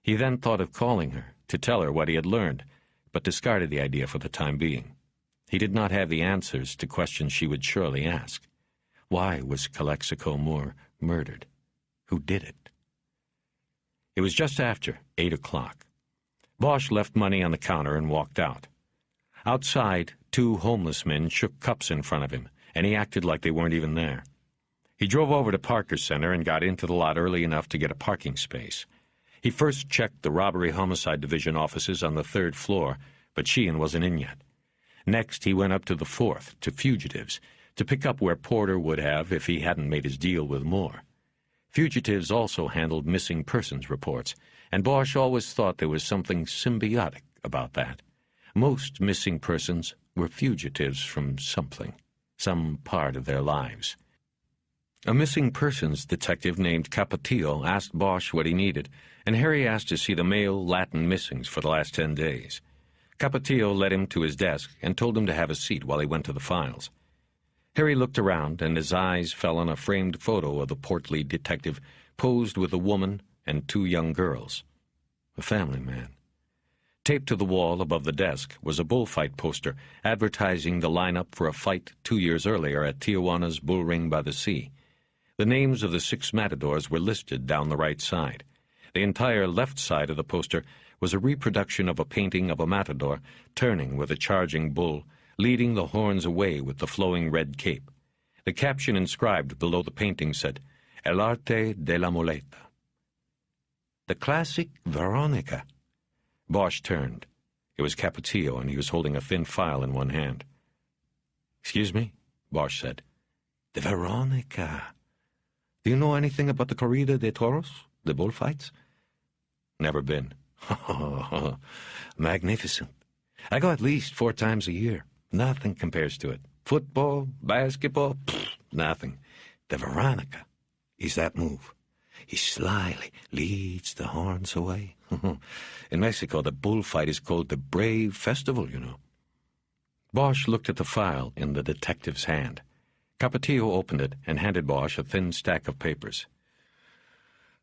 He then thought of calling her to tell her what he had learned, but discarded the idea for the time being. He did not have the answers to questions she would surely ask. Why was Calexico Moore murdered? Who did it? It was just after 8 o'clock. Bosch left money on the counter and walked out. Outside, Two homeless men shook cups in front of him, and he acted like they weren't even there. He drove over to Parker's Center and got into the lot early enough to get a parking space. He first checked the Robbery-Homicide Division offices on the 3rd floor, but Sheehan wasn't in yet. Next, he went up to the 4th, to Fugitives, to pick up where Porter would have if he hadn't made his deal with Moore. Fugitives also handled missing persons reports, and Bosch always thought there was something symbiotic about that. Most missing persons were fugitives from something, some part of their lives. A missing persons detective named Capatillo asked Bosch what he needed, and Harry asked to see the male Latin missings for the last 10 days. Capatillo led him to his desk and told him to have a seat while he went to the files. Harry looked around, and his eyes fell on a framed photo of the portly detective posed with a woman and 2 young girls. A family man. Taped to the wall above the desk was a bullfight poster advertising the lineup for a fight 2 years earlier at Tijuana's Bull Ring by the Sea. The names of the 6 matadors were listed down the right side. The entire left side of the poster was a reproduction of a painting of a matador turning with a charging bull, leading the horns away with the flowing red cape. The caption inscribed below the painting said, El arte de la muleta. The classic Veronica. Bosch turned. It was Capatillo, and he was holding a thin file in one hand. "Excuse me," Bosch said. "The Veronica. Do you know anything about the Corrida de Toros, the bullfights?" "Never been." "Magnificent. I go at least 4 times a year. Nothing compares to it. Football, basketball, nothing. The Veronica is that move. He slyly leads the horns away. In Mexico, the bullfight is called the Brave Festival, you know." Bosch looked at the file in the detective's hand. Capatillo opened it and handed Bosch a thin stack of papers.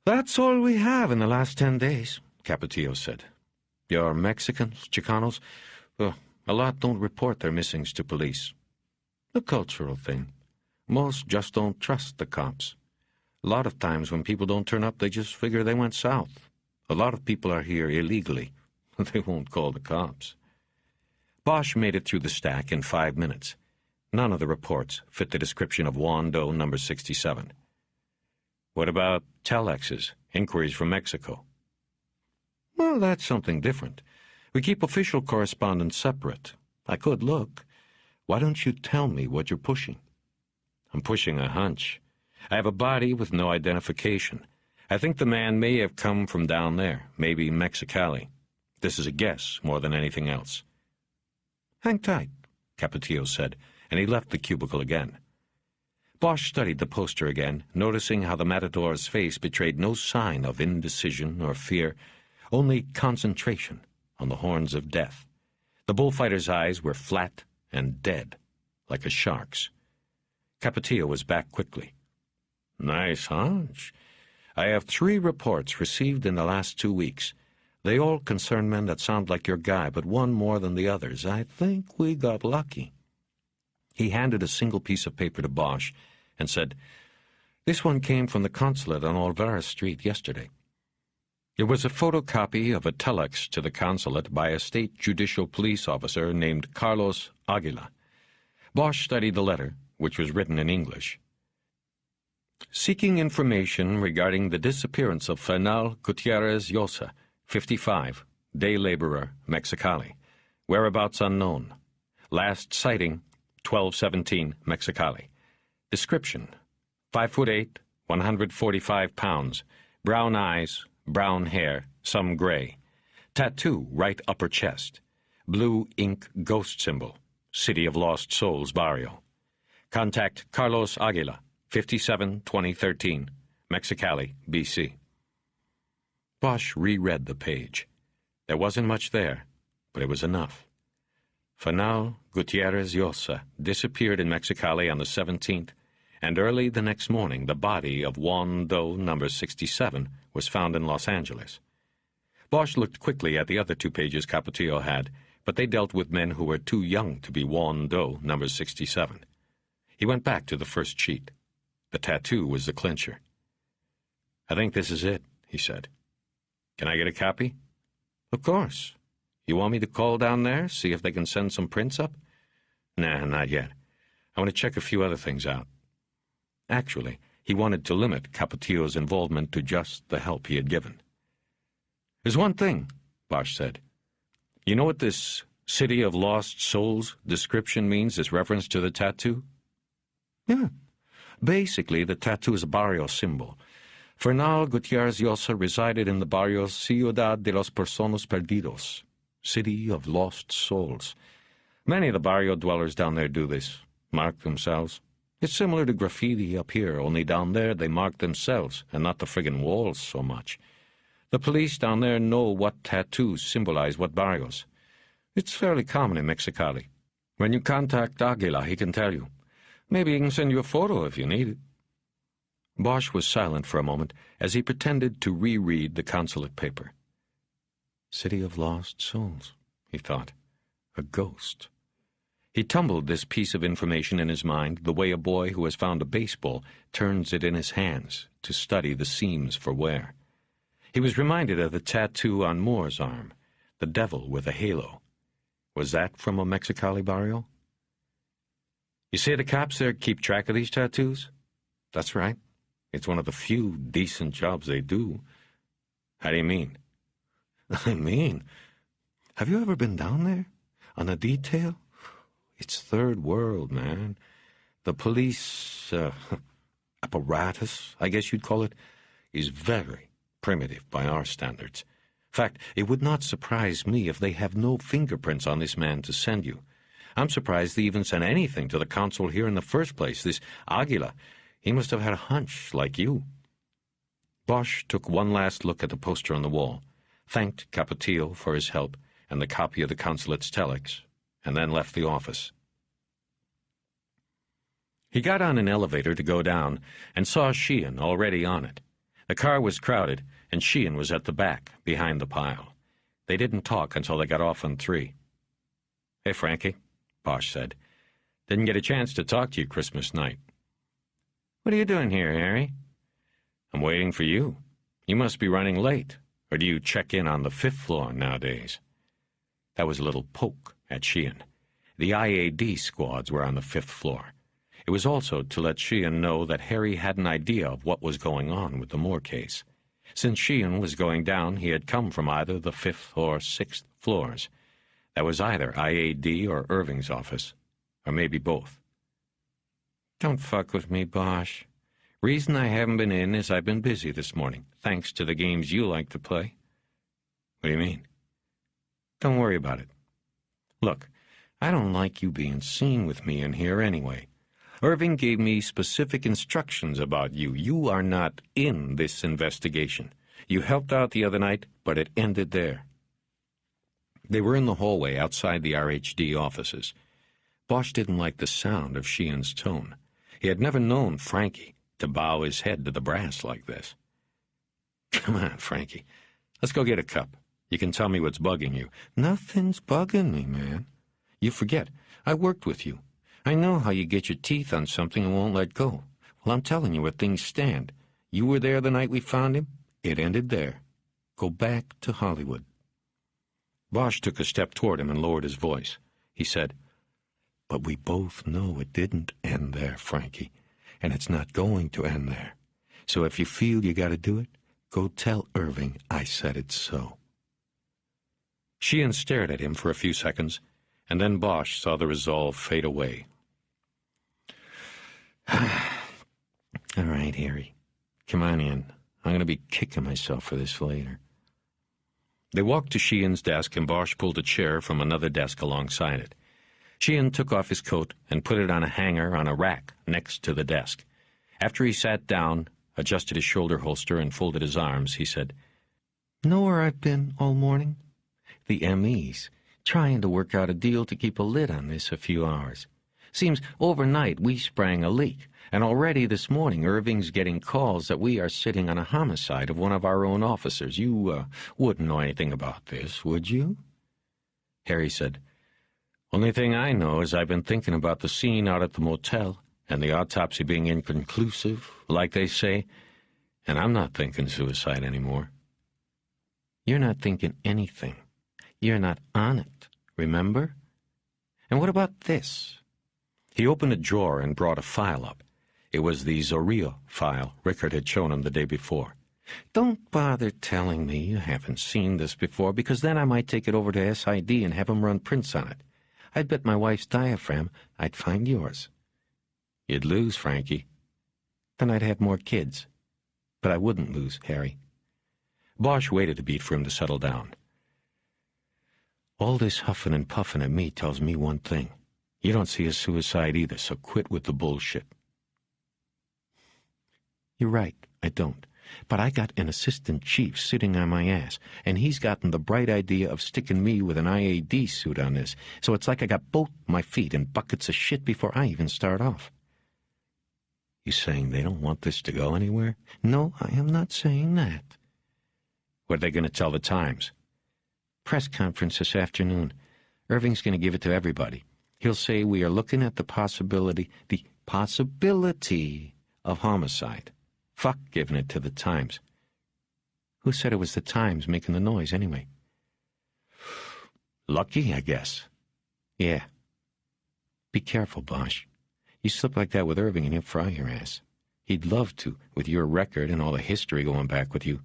"That's all we have in the last 10 days, Capatillo said. "Your Mexicans, Chicanos, well, a lot don't report their missings to police. A cultural thing. Most just don't trust the cops. A lot of times when people don't turn up, they just figure they went south. A lot of people are here illegally. They won't call the cops." Bosch made it through the stack in 5 minutes. None of the reports fit the description of Juan Doe number 67. "What about telexes, inquiries from Mexico?" "Well, that's something different. We keep official correspondence separate. I could look. Why don't you tell me what you're pushing?" "I'm pushing a hunch. I have a body with no identification. I think the man may have come from down there, maybe Mexicali. This is a guess more than anything else." "Hang tight," Capatillo said, and he left the cubicle again. Bosch studied the poster again, noticing how the matador's face betrayed no sign of indecision or fear, only concentration on the horns of death. The bullfighter's eyes were flat and dead, like a shark's. Capatillo was back quickly. "Nice hunch. I have 3 reports received in the last 2 weeks. They all concern men that sound like your guy, but one more than the others. I think we got lucky." He handed a single piece of paper to Bosch and said, "This one came from the consulate on Olvera Street yesterday." It was a photocopy of a telex to the consulate by a state judicial police officer named Carlos Aguila. Bosch studied the letter, which was written in English. "Seeking information regarding the disappearance of Fernal Gutierrez Llosa, 55, day laborer, Mexicali. Whereabouts unknown. Last sighting, 12/17, Mexicali. Description: 5'8", 145 pounds, brown eyes, brown hair, some gray. Tattoo right upper chest. Blue ink ghost symbol, City of Lost Souls Barrio. Contact Carlos Aguila, 57-2013, Mexicali, BC." Bosch reread the page. There wasn't much there, but it was enough. Fernal Gutierrez Llosa disappeared in Mexicali on the 17th, and early the next morning the body of Juan Doe number 67 was found in Los Angeles. Bosch looked quickly at the other 2 pages Capatillo had, but they dealt with men who were too young to be Juan Doe number 67. He went back to the first sheet. The tattoo was the clincher. "I think this is it," he said. "Can I get a copy?" "Of course. You want me to call down there, see if they can send some prints up?" Nah, not yet. I want to check a few other things out. Actually, he wanted to limit Capetillo's involvement to just the help he had given. There's one thing, Bosch said. You know what this City of Lost Souls description means, this reference to the tattoo? Yeah. Basically, the tattoo is a barrio symbol. Fernal Gutierrez Llosa resided in the barrio Ciudad de los Personas Perdidos, City of Lost Souls. Many of the barrio dwellers down there do this, mark themselves. It's similar to graffiti up here, only down there they mark themselves and not the friggin' walls so much. The police down there know what tattoos symbolize what barrios. It's fairly common in Mexicali. When you contact Aguila, he can tell you. Maybe he can send you a photo if you need it. Bosch was silent for a moment as he pretended to reread the consulate paper. City of Lost Souls, he thought. A ghost. He tumbled this piece of information in his mind the way a boy who has found a baseball turns it in his hands to study the seams for wear. He was reminded of the tattoo on Moore's arm, the devil with a halo. Was that from a Mexicali barrio? You say the cops there keep track of these tattoos? That's right. It's one of the few decent jobs they do. How do you mean? I mean, have you ever been down there? On a detail? It's third world, man. The police apparatus, I guess you'd call it, is very primitive by our standards. In fact, it would not surprise me if they have no fingerprints on this man to send you. I'm surprised they even sent anything to the consul here in the first place. This Aguila, he must have had a hunch like you. Bosch took one last look at the poster on the wall, thanked Capetillo for his help and the copy of the consulate's telex, and then left the office. He got on an elevator to go down and saw Sheehan already on it. The car was crowded, and Sheehan was at the back, behind the pile. They didn't talk until they got off on 3. Hey, Frankie, Bosch said. Didn't get a chance to talk to you Christmas night. What are you doing here, Harry? I'm waiting for you. You must be running late, or do you check in on the 5th floor nowadays? That was a little poke at Sheehan. The IAD squads were on the 5th floor. It was also to let Sheehan know that Harry had an idea of what was going on with the Moore case. Since Sheehan was going down, he had come from either the 5th or 6th floors. That was either IAD or Irving's office, or maybe both. Don't fuck with me, Bosch. Reason I haven't been in is I've been busy this morning, thanks to the games you like to play. What do you mean? Don't worry about it. Look, I don't like you being seen with me in here anyway. Irving gave me specific instructions about you. You are not in this investigation. You helped out the other night, but it ended there. They were in the hallway outside the RHD offices. Bosch didn't like the sound of Sheehan's tone. He had never known Frankie to bow his head to the brass like this. Come on, Frankie. Let's go get a cup. You can tell me what's bugging you. Nothing's bugging me, man. You forget. I worked with you. I know how you get your teeth on something and won't let go. Well, I'm telling you where things stand. You were there the night we found him. It ended there. Go back to Hollywood. Bosch took a step toward him and lowered his voice. He said, But we both know it didn't end there, Frankie, and it's not going to end there. So if you feel you got to do it, go tell Irving I said it so. Sheehan stared at him for a few seconds, and then Bosch saw the resolve fade away. All right, Harry. Come on in. I'm going to be kicking myself for this later. They walked to Sheehan's desk, and Bosch pulled a chair from another desk alongside it. Sheehan took off his coat and put it on a hanger on a rack next to the desk. After he sat down, adjusted his shoulder holster, and folded his arms, he said, Know where I've been all morning? The ME's, trying to work out a deal to keep a lid on this a few hours. Seems overnight we sprang a leak, and already this morning Irving's getting calls that we are sitting on a homicide of one of our own officers. You wouldn't know anything about this, would you? Harry said, Only thing I know is I've been thinking about the scene out at the motel and the autopsy being inconclusive, like they say, and I'm not thinking suicide anymore. You're not thinking anything. You're not on it, remember? And what about this? He opened a drawer and brought a file up. It was the Zorio file Rickard had shown him the day before. "Don't bother telling me you haven't seen this before, because then I might take it over to SID and have them run prints on it. I'd bet my wife's diaphragm I'd find yours." "You'd lose, Frankie." "Then I'd have more kids. But I wouldn't lose, Harry." Bosch waited a beat for him to settle down. "All this huffing and puffing at me tells me one thing. You don't see a suicide either, so quit with the bullshit." "You're right, I don't. But I got an assistant chief sitting on my ass, and he's gotten the bright idea of sticking me with an IAD suit on this, so it's like I got both my feet in buckets of shit before I even start off." "You saying they don't want this to go anywhere?" "No, I am not saying that." "What are they going to tell the Times?" "Press conference this afternoon. Irving's going to give it to everybody. He'll say we are looking at the possibility of homicide. Fuck giving it to the Times." "Who said it was the Times making the noise, anyway?" "Lucky, I guess." "Yeah. Be careful, Bosch. You slip like that with Irving and he'll fry your ass. He'd love to, with your record and all the history going back with you.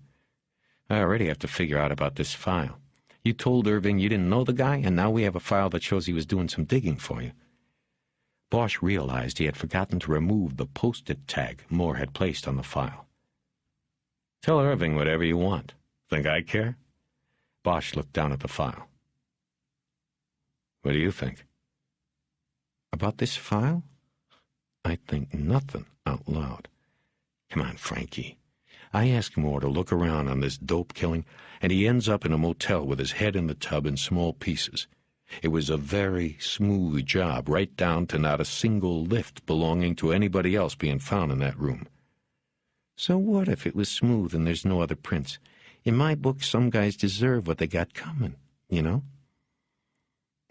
I already have to figure out about this file. You told Irving you didn't know the guy, and now we have a file that shows he was doing some digging for you." Bosch realized he had forgotten to remove the post-it tag Moore had placed on the file. "Tell Irving whatever you want. Think I care?" Bosch looked down at the file. "What do you think?" "About this file? I think nothing out loud. Come on, Frankie. I ask Moore to look around on this dope killing, and he ends up in a motel with his head in the tub in small pieces. It was a very smooth job, right down to not a single lift belonging to anybody else being found in that room." "So what if it was smooth and there's no other prints? In my book, some guys deserve what they got coming, you know?"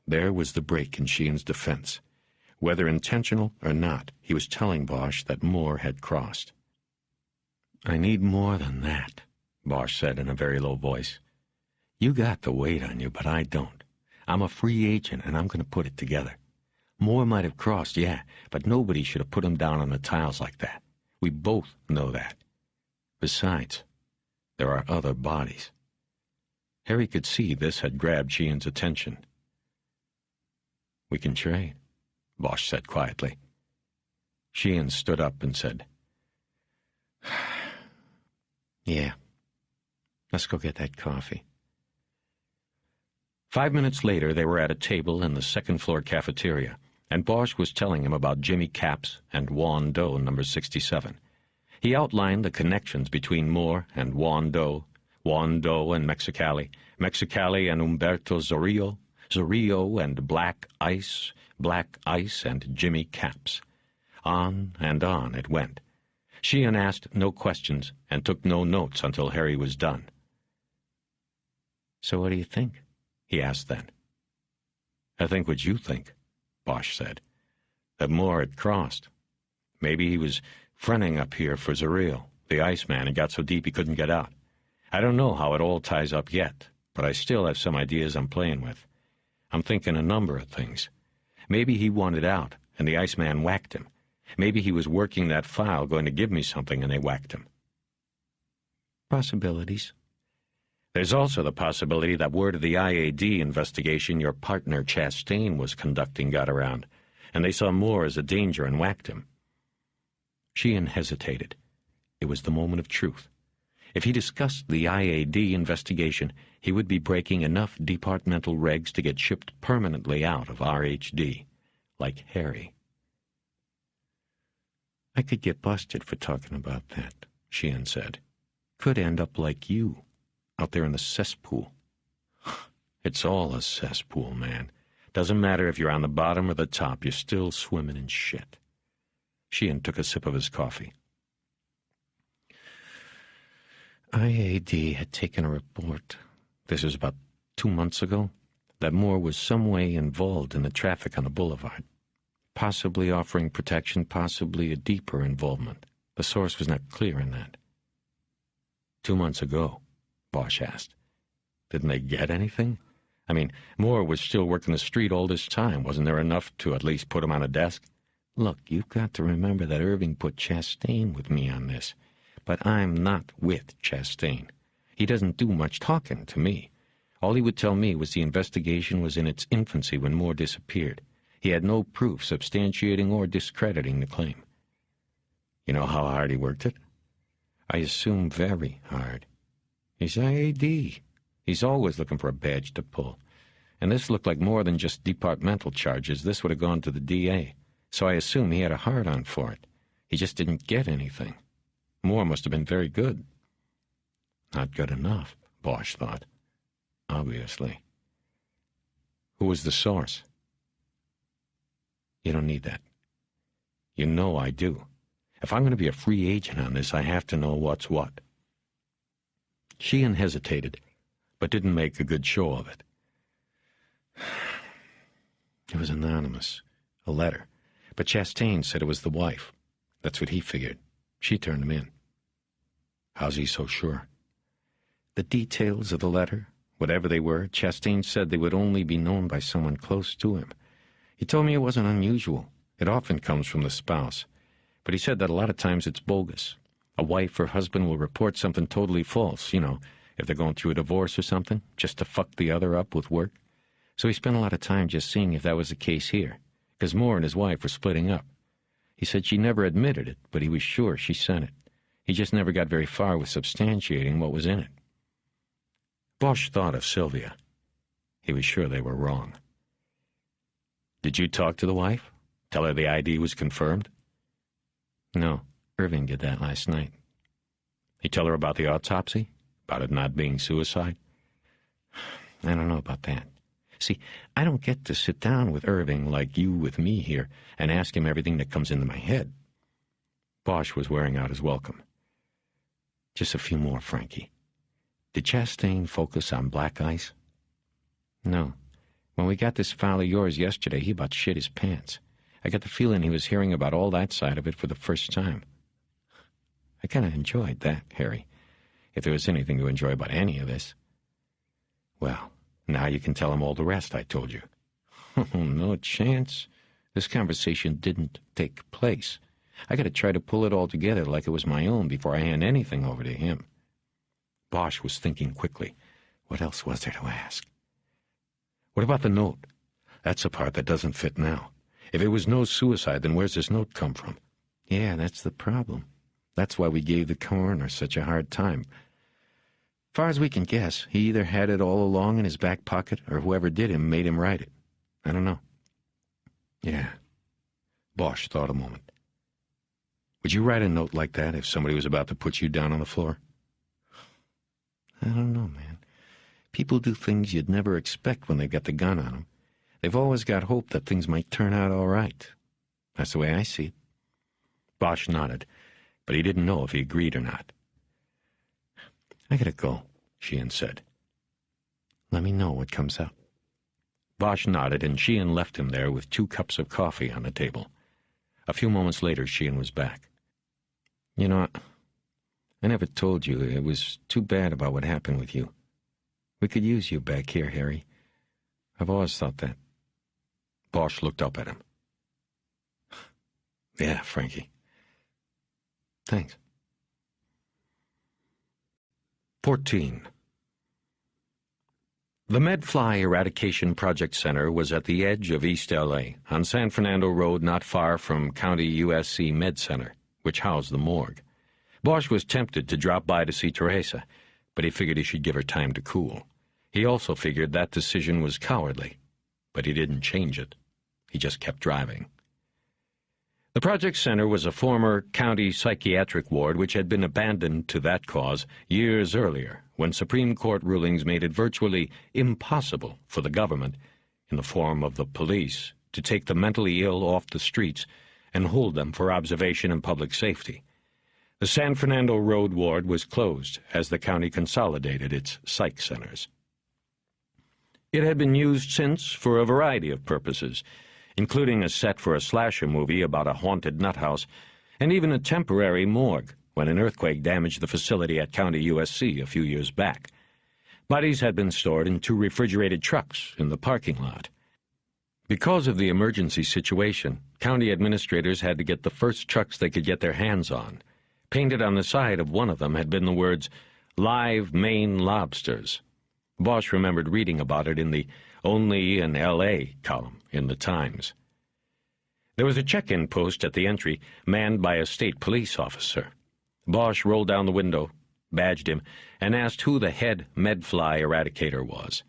There was the break in Sheehan's defense. Whether intentional or not, he was telling Bosch that Moore had crossed. "I need more than that," Bosch said in a very low voice. "You got the weight on you, but I don't. I'm a free agent, and I'm going to put it together. Moore might have crossed, yeah, but nobody should have put him down on the tiles like that. We both know that. Besides, there are other bodies." Harry could see this had grabbed Sheehan's attention. "We can trade," Bosch said quietly. Sheehan stood up and said, "Yeah, let's go get that coffee." 5 minutes later, they were at a table in the second-floor cafeteria, and Bosch was telling him about Jimmy Capps and Juan Doe, number 67. He outlined the connections between Moore and Juan Doe and Mexicali, Mexicali and Humberto Zorio, Zorio and Black Ice and Jimmy Capps. On and on it went. Sheehan asked no questions and took no notes until Harry was done. "So what do you think?" he asked then. "I think what you think," Bosch said. "That Moore had crossed. Maybe he was fronting up here for Zorio, the Iceman, and got so deep he couldn't get out. I don't know how it all ties up yet, but I still have some ideas I'm playing with. I'm thinking a number of things. Maybe he wanted out, and the Iceman whacked him. Maybe he was working that file, going to give me something, and they whacked him." "Possibilities." "There's also the possibility that word of the IAD investigation your partner Chastain was conducting got around, and they saw Moore as a danger and whacked him." Sheehan hesitated. It was the moment of truth. If he discussed the IAD investigation, he would be breaking enough departmental regs to get shipped permanently out of RHD, like Harry. "I could get busted for talking about that," Sheehan said. "Could end up like you, out there in the cesspool." "It's all a cesspool, man. Doesn't matter if you're on the bottom or the top, you're still swimming in shit." Sheehan took a sip of his coffee. IAD had taken a report, this was about 2 months ago, that Moore was some way involved in the traffic on the boulevard. Possibly offering protection, possibly a deeper involvement. The source was not clear in that. 2 months ago, Bosch asked. Didn't they get anything? I mean, Moore was still working the street all this time. Wasn't there enough to at least put him on a desk? Look, you've got to remember that Irving put Chastain with me on this. But I'm not with Chastain. He doesn't do much talking to me. All he would tell me was the investigation was in its infancy when Moore disappeared. He had no proof substantiating or discrediting the claim. You know how hard he worked it? I assume very hard. He's IAD. He's always looking for a badge to pull. And this looked like more than just departmental charges. This would have gone to the DA. So I assume he had a hard-on for it. He just didn't get anything. Moore must have been very good. Not good enough, Bosch thought. Obviously. Who was the source? You don't need that. You know I do. If I'm going to be a free agent on this, I have to know what's what. Sheehan hesitated, but didn't make a good show of it. It was anonymous, a letter, but Chastain said it was the wife. That's what he figured. She turned him in. How's he so sure? The details of the letter, whatever they were, Chastain said they would only be known by someone close to him. He told me it wasn't unusual. It often comes from the spouse. But he said that a lot of times it's bogus. A wife or husband will report something totally false, you know, if they're going through a divorce or something, just to fuck the other up with work. So he spent a lot of time just seeing if that was the case here, because Moore and his wife were splitting up. He said she never admitted it, but he was sure she sent it. He just never got very far with substantiating what was in it. Bosch thought of Sylvia. He was sure they were wrong. Did you talk to the wife? Tell her the ID was confirmed? No, Irving did that last night. He tell her about the autopsy? About it not being suicide? I don't know about that. See, I don't get to sit down with Irving like you with me here and ask him everything that comes into my head. Bosch was wearing out his welcome. Just a few more, Frankie. Did Chastain focus on black ice? No. When we got this file of yours yesterday, he about shit his pants. I got the feeling he was hearing about all that side of it for the first time. I kind of enjoyed that, Harry, if there was anything to enjoy about any of this. Well, now you can tell him all the rest I told you. Oh, no chance. This conversation didn't take place. I got to try to pull it all together like it was my own before I hand anything over to him. Bosch was thinking quickly. What else was there to ask? What about the note? That's the part that doesn't fit now. If it was no suicide, then where's this note come from? Yeah, that's the problem. That's why we gave the coroner such a hard time. Far as we can guess, he either had it all along in his back pocket or whoever did him made him write it. I don't know. Yeah. Bosch thought a moment. Would you write a note like that if somebody was about to put you down on the floor? I don't know, man. People do things you'd never expect when they've got the gun on them. They've always got hope that things might turn out all right. That's the way I see it. Bosch nodded, but he didn't know if he agreed or not. I gotta go, Sheehan said. Let me know what comes up. Bosch nodded, and Sheehan left him there with 2 cups of coffee on the table. A few moments later, Sheehan was back. You know, I never told you. It was too bad about what happened with you. We could use you back here, Harry. I've always thought that. Bosch looked up at him. Yeah, Frankie. Thanks. 14. The Medfly Eradication Project Center was at the edge of East L.A., on San Fernando Road not far from County USC Med Center, which housed the morgue. Bosch was tempted to drop by to see Teresa, but he figured he should give her time to cool. He also figured that decision was cowardly, but he didn't change it. He just kept driving. The Project Center was a former county psychiatric ward which had been abandoned to that cause years earlier, when Supreme Court rulings made it virtually impossible for the government, in the form of the police, to take the mentally ill off the streets and hold them for observation and public safety. The San Fernando Road ward was closed as the county consolidated its psych centers. It had been used since for a variety of purposes, including a set for a slasher movie about a haunted nut house, and even a temporary morgue when an earthquake damaged the facility at County USC a few years back. Bodies had been stored in 2 refrigerated trucks in the parking lot. Because of the emergency situation, county administrators had to get the first trucks they could get their hands on. Painted on the side of one of them had been the words, "Live Maine Lobsters." Bosch remembered reading about it in the "Only in L.A." column in the Times. There was a check-in post at the entry, manned by a state police officer. Bosch rolled down the window, badged him, and asked who the head medfly eradicator was.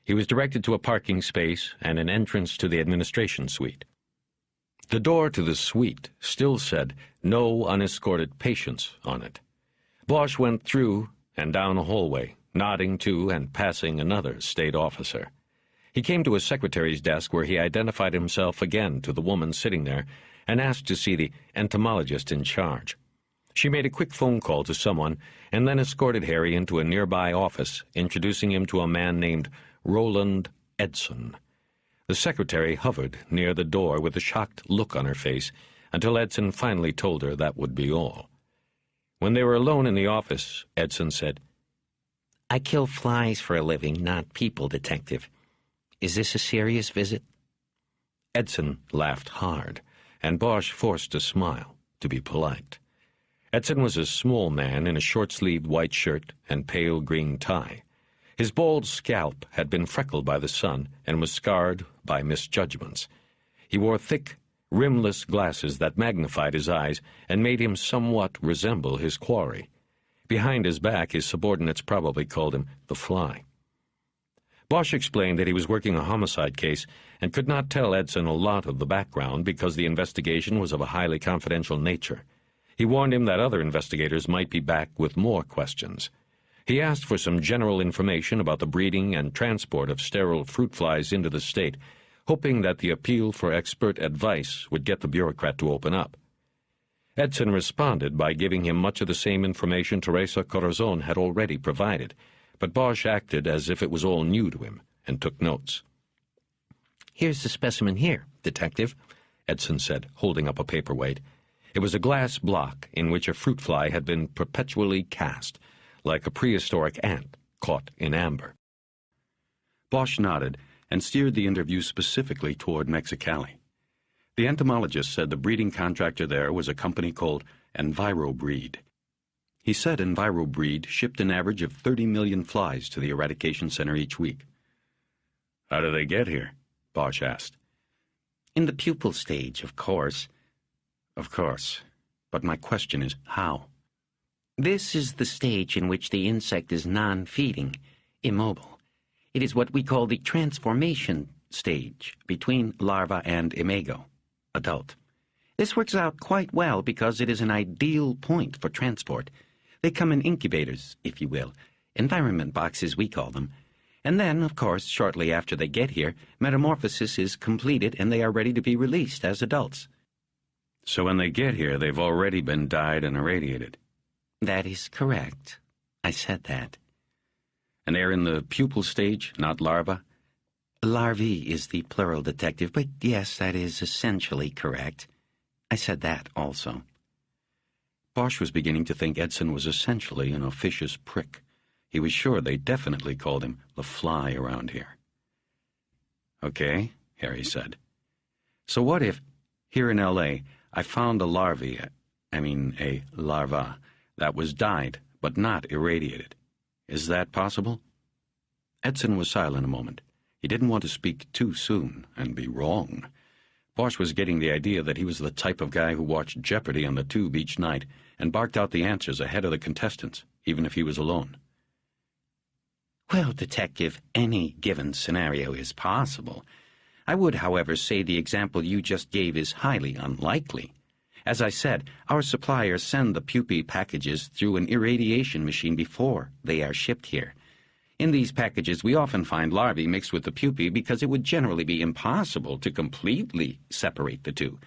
He was directed to a parking space and an entrance to the administration suite. The door to the suite still said, "No unescorted patients" on it. Bosch went through and down a hallway, nodding to and passing another state officer. He came to a secretary's desk where he identified himself again to the woman sitting there and asked to see the entomologist in charge. She made a quick phone call to someone and then escorted Harry into a nearby office, introducing him to a man named Roland Edson. The secretary hovered near the door with a shocked look on her face until Edson finally told her that would be all. When they were alone in the office, Edson said, "I kill flies for a living, not people, Detective. Is this a serious visit?" Edson laughed hard, and Bosch forced a smile to be polite. Edson was a small man in a short-sleeved white shirt and pale green tie. His bald scalp had been freckled by the sun and was scarred by misjudgments. He wore thick, rimless glasses that magnified his eyes and made him somewhat resemble his quarry. Behind his back, his subordinates probably called him the Fly. Bosch explained that he was working a homicide case and could not tell Edson a lot of the background because the investigation was of a highly confidential nature. He warned him that other investigators might be back with more questions. He asked for some general information about the breeding and transport of sterile fruit flies into the state, hoping that the appeal for expert advice would get the bureaucrat to open up. Edson responded by giving him much of the same information Teresa Corazon had already provided, but Bosch acted as if it was all new to him and took notes. "Here's the specimen here, Detective," Edson said, holding up a paperweight. It was a glass block in which a fruit fly had been perpetually cast, like a prehistoric ant caught in amber. Bosch nodded and steered the interview specifically toward Mexicali. The entomologist said the breeding contractor there was a company called EnviroBreed. He said EnviroBreed shipped an average of 30 million flies to the eradication center each week. "How do they get here?" Bosch asked. "In the pupal stage, of course." "Of course. But my question is, how?" "This is the stage in which the insect is non-feeding, immobile. It is what we call the transformation stage, between larva and imago, adult. This works out quite well because it is an ideal point for transport. They come in incubators, if you will, environment boxes we call them. And then, of course, shortly after they get here, metamorphosis is completed and they are ready to be released as adults." "So when they get here, they've already been dyed and irradiated?" "That is correct. I said that." "And they're in the pupal stage, not larva?" "Larvae is the plural, Detective, but yes, that is essentially correct. I said that also." Bosch was beginning to think Edson was essentially an officious prick. He was sure they definitely called him the Fly around here. "Okay," Harry said. "So what if, here in L.A., I found a larva, that was dyed but not irradiated? Is that possible?" Edson was silent a moment. He didn't want to speak too soon and be wrong. Bosch was getting the idea that he was the type of guy who watched Jeopardy on the tube each night and barked out the answers ahead of the contestants, even if he was alone. "Well, Detective, any given scenario is possible. I would, however, say the example you just gave is highly unlikely. As I said, our suppliers send the pupae packages through an irradiation machine before they are shipped here. In these packages, we often find larvae mixed with the pupae because it would generally be impossible to completely separate the two.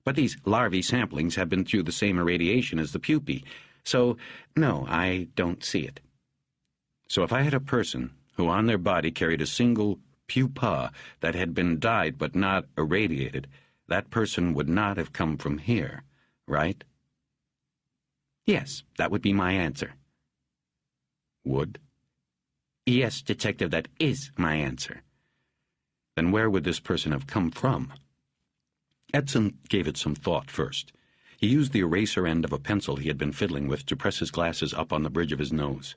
But these larvae samplings have been through the same irradiation as the pupae, so no, I don't see it." So if I had a person who on their body carried a single pupa that had been dyed but not irradiated, that person would not have come from here, right? "Yes, that would be my answer." "Would?" "Yes, Detective, that is my answer." Then where would this person have come from? Edson gave it some thought first. He used the eraser end of a pencil he had been fiddling with to press his glasses up on the bridge of his nose.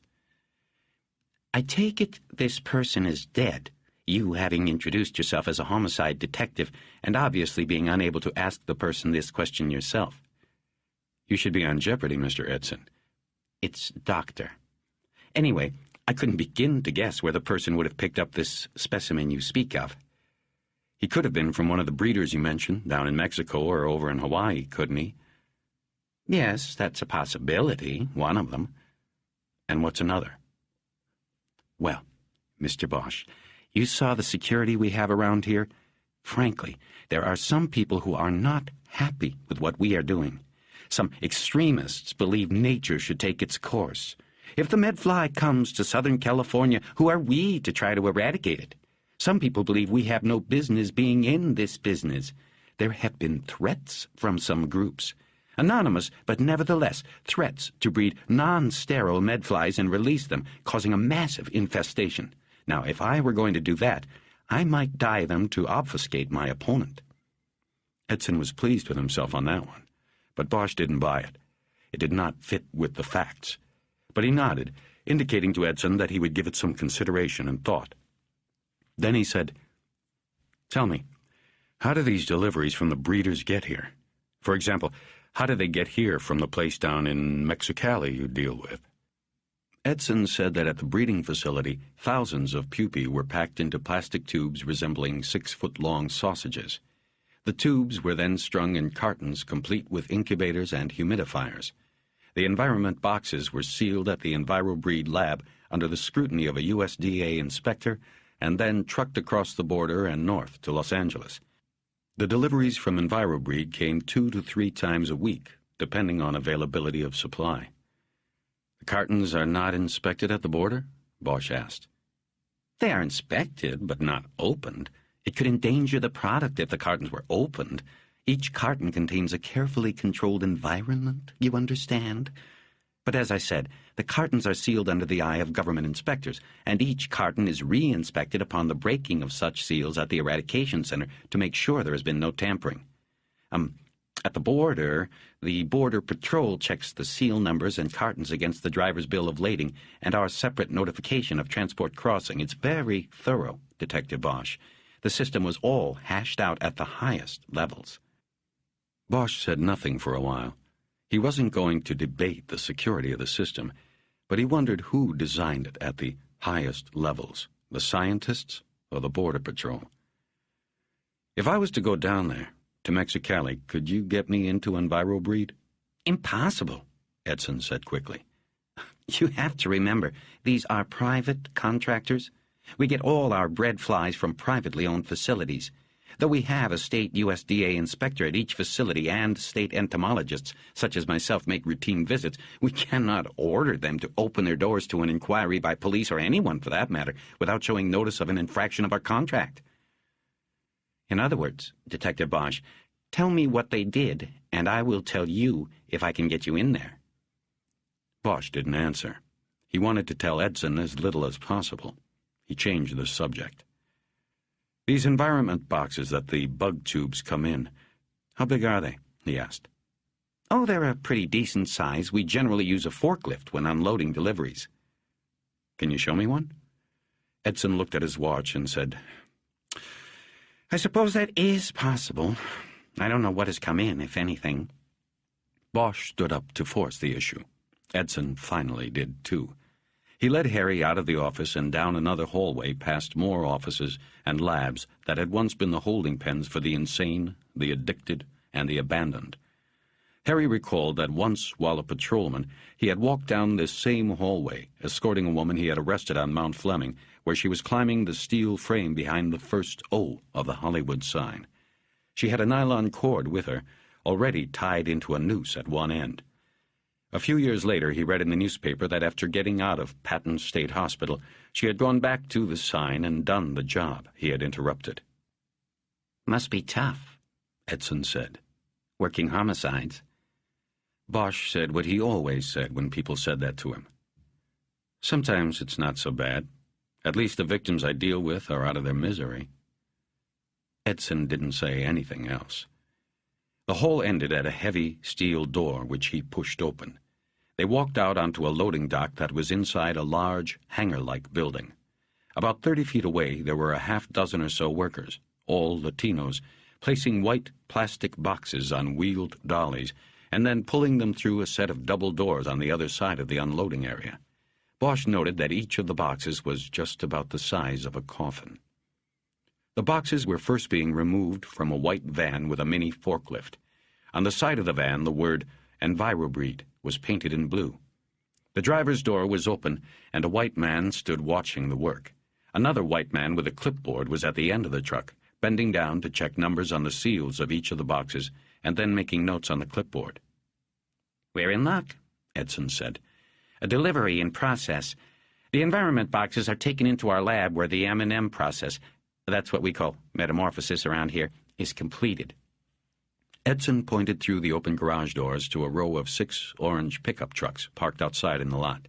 I take it this person is dead, you having introduced yourself as a homicide detective and obviously being unable to ask the person this question yourself. You should be on jeopardy, Mr. Edson. It's Doctor. Anyway, I couldn't begin to guess where the person would have picked up this specimen you speak of. He could have been from one of the breeders you mentioned, down in Mexico or over in Hawaii, couldn't he? Yes, that's a possibility, one of them. And what's another? Well, Mr. Bosch, you saw the security we have around here? Frankly, there are some people who are not happy with what we are doing. Some extremists believe nature should take its course. If the medfly comes to Southern California, who are we to try to eradicate it? Some people believe we have no business being in this business. There have been threats from some groups. Anonymous, but nevertheless, threats to breed non-sterile medflies and release them, causing a massive infestation. Now, if I were going to do that, I might dye them to obfuscate my opponent. Edson was pleased with himself on that one, but Bosch didn't buy it. It did not fit with the facts. But he nodded, indicating to Edson that he would give it some consideration and thought. Then he said, Tell me, how do these deliveries from the breeders get here? For example, how do they get here from the place down in Mexicali you deal with? Edson said that at the breeding facility, thousands of pupae were packed into plastic tubes resembling 6-foot-long sausages. The tubes were then strung in cartons complete with incubators and humidifiers. The environment boxes were sealed at the EnviroBreed lab under the scrutiny of a USDA inspector and then trucked across the border and north to Los Angeles. The deliveries from EnviroBreed came 2 to 3 times a week, depending on availability of supply. The cartons are not inspected at the border? Bosch asked. They are inspected, but not opened. It could endanger the product if the cartons were opened. Each carton contains a carefully controlled environment, you understand? But as I said, the cartons are sealed under the eye of government inspectors, and each carton is re-inspected upon the breaking of such seals at the Eradication Center to make sure there has been no tampering. At the border patrol checks the seal numbers and cartons against the driver's bill of lading and our separate notification of transport crossing. It's very thorough, Detective Bosch. The system was all hashed out at the highest levels. Bosch said nothing for a while. He wasn't going to debate the security of the system, but he wondered who designed it at the highest levels, the scientists or the Border Patrol. If I was to go down there, to Mexicali, could you get me into EnviroBreed? Impossible, Edson said quickly. You have to remember, these are private contractors. We get all our bred flies from privately owned facilities. Though we have a state USDA inspector at each facility and state entomologists, such as myself, make routine visits, we cannot order them to open their doors to an inquiry by police or anyone for that matter without showing notice of an infraction of our contract. In other words, Detective Bosch, tell me what they did, and I will tell you if I can get you in there. Bosch didn't answer. He wanted to tell Edson as little as possible. He changed the subject. These environment boxes that the bug tubes come in, how big are they? He asked. Oh, they're a pretty decent size. We generally use a forklift when unloading deliveries. Can you show me one? Edson looked at his watch and said, I suppose that is possible. I don't know what has come in, if anything. Bosch stood up to force the issue. Edson finally did too. He led Harry out of the office and down another hallway past more offices and labs that had once been the holding pens for the insane, the addicted, and the abandoned. Harry recalled that once, while a patrolman, he had walked down this same hallway, escorting a woman he had arrested on Mount Fleming, where she was climbing the steel frame behind the first O of the Hollywood sign. She had a nylon cord with her, already tied into a noose at one end. A few years later, he read in the newspaper that after getting out of Patton State Hospital, she had gone back to the sign and done the job he had interrupted. Must be tough, Edson said. Working homicides. Bosch said what he always said when people said that to him. Sometimes it's not so bad. At least the victims I deal with are out of their misery. Edson didn't say anything else. The hall ended at a heavy steel door which he pushed open. They walked out onto a loading dock that was inside a large, hangar-like building. About 30 feet away there were a half-dozen or so workers, all Latinos, placing white plastic boxes on wheeled dollies and then pulling them through a set of double doors on the other side of the unloading area. Bosch noted that each of the boxes was just about the size of a coffin. The boxes were first being removed from a white van with a mini forklift. On the side of the van, the word EnviroBreed was painted in blue. The driver's door was open, and a white man stood watching the work. Another white man with a clipboard was at the end of the truck, bending down to check numbers on the seals of each of the boxes and then making notes on the clipboard. "We're in luck," Edson said. "A delivery in process. The environment boxes are taken into our lab where the M&M process, that's what we call metamorphosis around here, is completed." Edson pointed through the open garage doors to a row of 6 orange pickup trucks parked outside in the lot.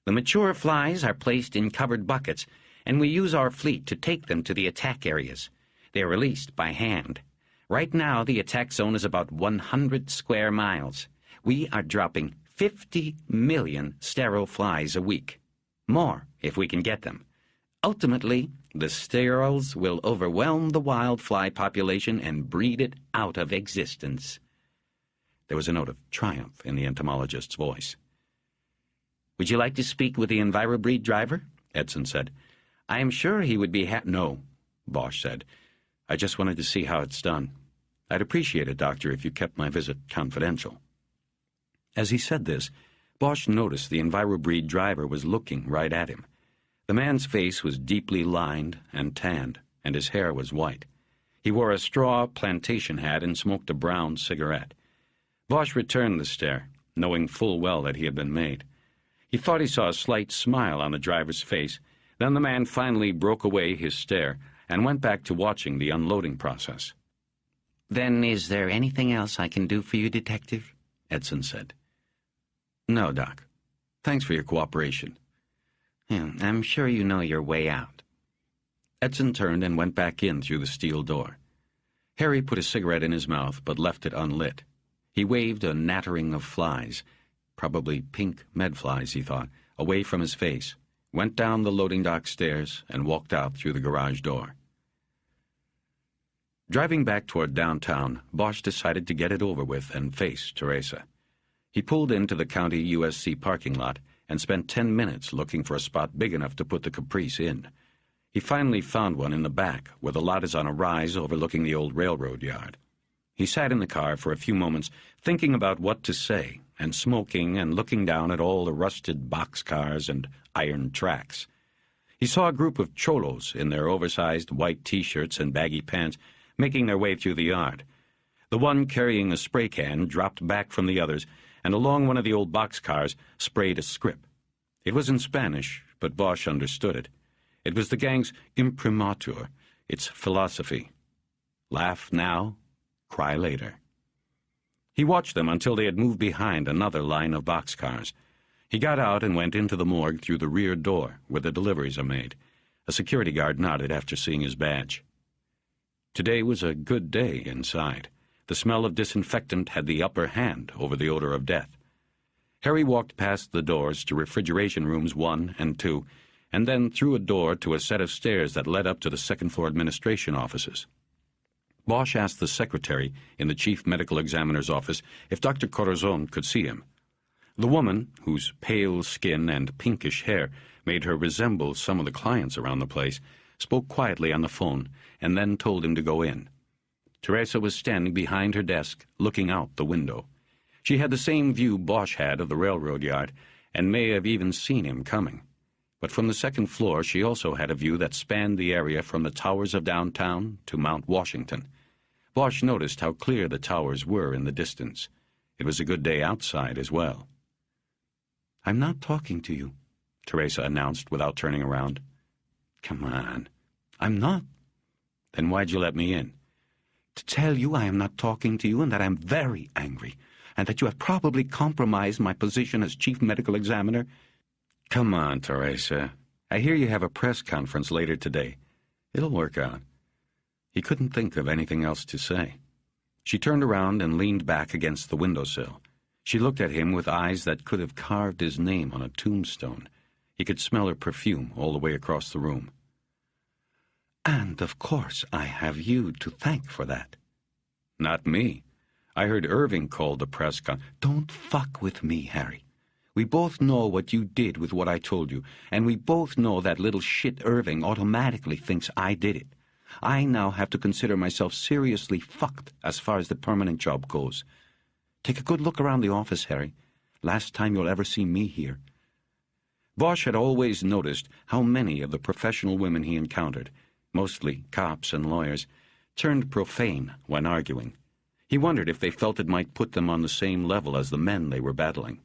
"The mature flies are placed in covered buckets, and we use our fleet to take them to the attack areas. They are released by hand. Right now, the attack zone is about 100 square miles. We are dropping 50 million sterile flies a week. More, if we can get them. Ultimately, the steriles will overwhelm the wild fly population and breed it out of existence." There was a note of triumph in the entomologist's voice. "Would you like to speak with the EnviroBreed driver?" Edson said. "I am sure he would be No," Bosch said. "I just wanted to see how it's done. I'd appreciate it, Doctor, if you kept my visit confidential." As he said this, Bosch noticed the EnviroBreed driver was looking right at him. The man's face was deeply lined and tanned, and his hair was white. He wore a straw plantation hat and smoked a brown cigarette. Bosch returned the stare, knowing full well that he had been made. He thought he saw a slight smile on the driver's face. Then the man finally broke away his stare and went back to watching the unloading process. "Then is there anything else I can do for you, Detective?" Edson said. "No, Doc. Thanks for your cooperation." "I'm sure you know your way out." Edson turned and went back in through the steel door. Harry put a cigarette in his mouth but left it unlit. He waved a nattering of flies, probably pink medflies, he thought, away from his face, went down the loading dock stairs, and walked out through the garage door. Driving back toward downtown, Bosch decided to get it over with and face Teresa. He pulled into the county USC parking lot and spent 10 minutes looking for a spot big enough to put the Caprice in. He finally found one in the back, where the lot is on a rise overlooking the old railroad yard. He sat in the car for a few moments, thinking about what to say, and smoking and looking down at all the rusted boxcars and iron tracks. He saw a group of cholos in their oversized white T-shirts and baggy pants making their way through the yard. The one carrying a spray can dropped back from the others, and along one of the old boxcars sprayed a script. It was in Spanish, but Bosch understood it. It was the gang's imprimatur, its philosophy. Laugh now, cry later. He watched them until they had moved behind another line of boxcars. He got out and went into the morgue through the rear door, where the deliveries are made. A security guard nodded after seeing his badge. Today was a good day inside. The smell of disinfectant had the upper hand over the odor of death. Harry walked past the doors to refrigeration rooms 1 and 2, and then through a door to a set of stairs that led up to the second-floor administration offices. Bosch asked the secretary in the chief medical examiner's office if Dr. Corazon could see him. The woman, whose pale skin and pinkish hair made her resemble some of the clients around the place, spoke quietly on the phone and then told him to go in. Teresa was standing behind her desk, looking out the window. She had the same view Bosch had of the railroad yard, and may have even seen him coming. But from the second floor she also had a view that spanned the area from the towers of downtown to Mount Washington. Bosch noticed how clear the towers were in the distance. It was a good day outside as well. "I'm not talking to you," Teresa announced without turning around. "Come on." "I'm not." "Then why'd you let me in?" "To tell you I am not talking to you and that I am very angry, and that you have probably compromised my position as chief medical examiner." "Come on, Teresa. I hear you have a press conference later today. It'll work out." He couldn't think of anything else to say. She turned around and leaned back against the windowsill. She looked at him with eyes that could have carved his name on a tombstone. He could smell her perfume all the way across the room. "And, of course, I have you to thank for that." "Not me. I heard Irving called the press con—" "Don't fuck with me, Harry. We both know what you did with what I told you, and we both know that little shit Irving automatically thinks I did it. I now have to consider myself seriously fucked as far as the permanent job goes. Take a good look around the office, Harry. Last time you'll ever see me here." Bosch had always noticed how many of the professional women he encountered, mostly cops and lawyers, turned profane when arguing. He wondered if they felt it might put them on the same level as the men they were battling.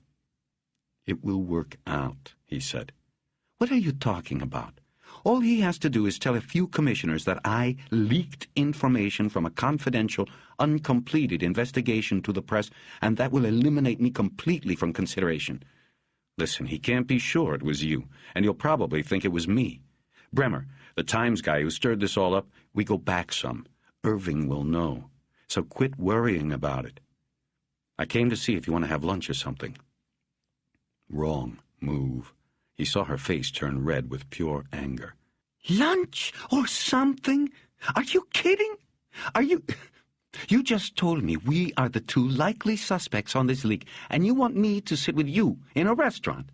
"It will work out," he said. "What are you talking about? All he has to do is tell a few commissioners that I leaked information from a confidential, uncompleted investigation to the press, and that will eliminate me completely from consideration. Listen, he can't be sure it was you, and he'll probably think it was me. Bremer, the Times guy who stirred this all up, we go back some. Irving will know. So quit worrying about it. I came to see if you want to have lunch or something." Wrong move. He saw her face turn red with pure anger. "Lunch or something? Are you kidding? Are you... You just told me we are the two likely suspects on this leak, and you want me to sit with you in a restaurant.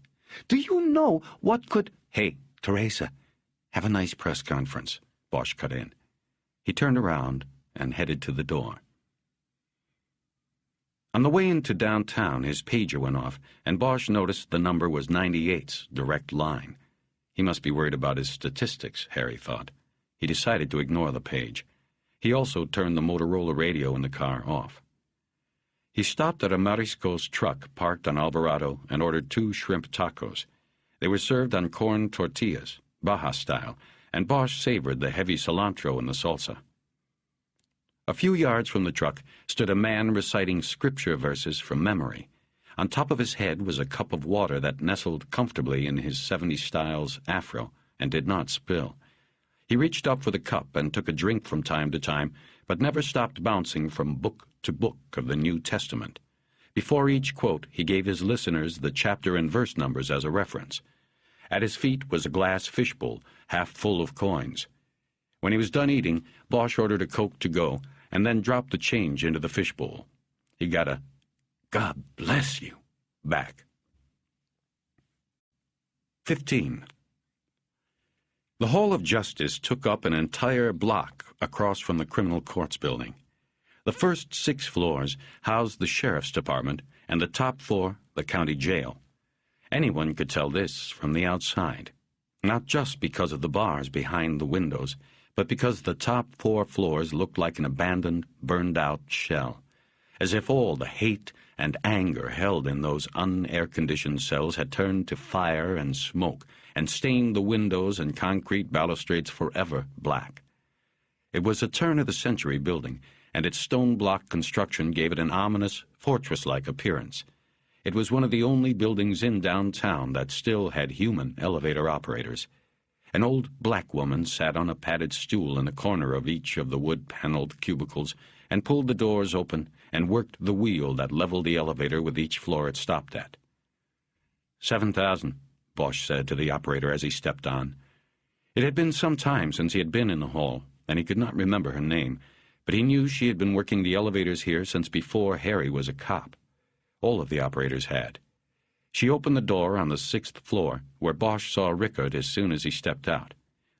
Do you know what could—" "Hey, Teresa, have a nice press conference," Bosch cut in. He turned around and headed to the door. On the way into downtown, his pager went off, and Bosch noticed the number was 98's direct line. He must be worried about his statistics, Harry thought. He decided to ignore the page. He also turned the Motorola radio in the car off. He stopped at a Marisco's truck parked on Alvarado and ordered 2 shrimp tacos. They were served on corn tortillas, Baja style, and Bosch savored the heavy cilantro in the salsa. A few yards from the truck stood a man reciting scripture verses from memory. On top of his head was a cup of water that nestled comfortably in his 70s styles afro and did not spill. He reached up for the cup and took a drink from time to time, but never stopped bouncing from book to book of the New Testament. Before each quote, he gave his listeners the chapter and verse numbers as a reference. At his feet was a glass fishbowl, half full of coins. When he was done eating, Bosch ordered a Coke to go, and then dropped the change into the fishbowl. He got a "God bless you" back. 15. The Hall of Justice took up an entire block across from the Criminal Courts building. The first 6 floors housed the Sheriff's Department, and the top 4 the county jail. Anyone could tell this from the outside, not just because of the bars behind the windows, but because the top 4 floors looked like an abandoned, burned-out shell, as if all the hate and anger held in those un-air-conditioned cells had turned to fire and smoke and stained the windows and concrete balustrades forever black. It was a turn-of-the-century building, and its stone-block construction gave it an ominous, fortress-like appearance. It was one of the only buildings in downtown that still had human elevator operators. An old black woman sat on a padded stool in the corner of each of the wood-paneled cubicles and pulled the doors open and worked the wheel that leveled the elevator with each floor it stopped at. 7,000, Bosch said to the operator as he stepped on. It had been some time since he had been in the hall, and he could not remember her name, but he knew she had been working the elevators here since before Harry was a cop. All of the operators had. She opened the door on the 6th floor, where Bosch saw Rickard as soon as he stepped out.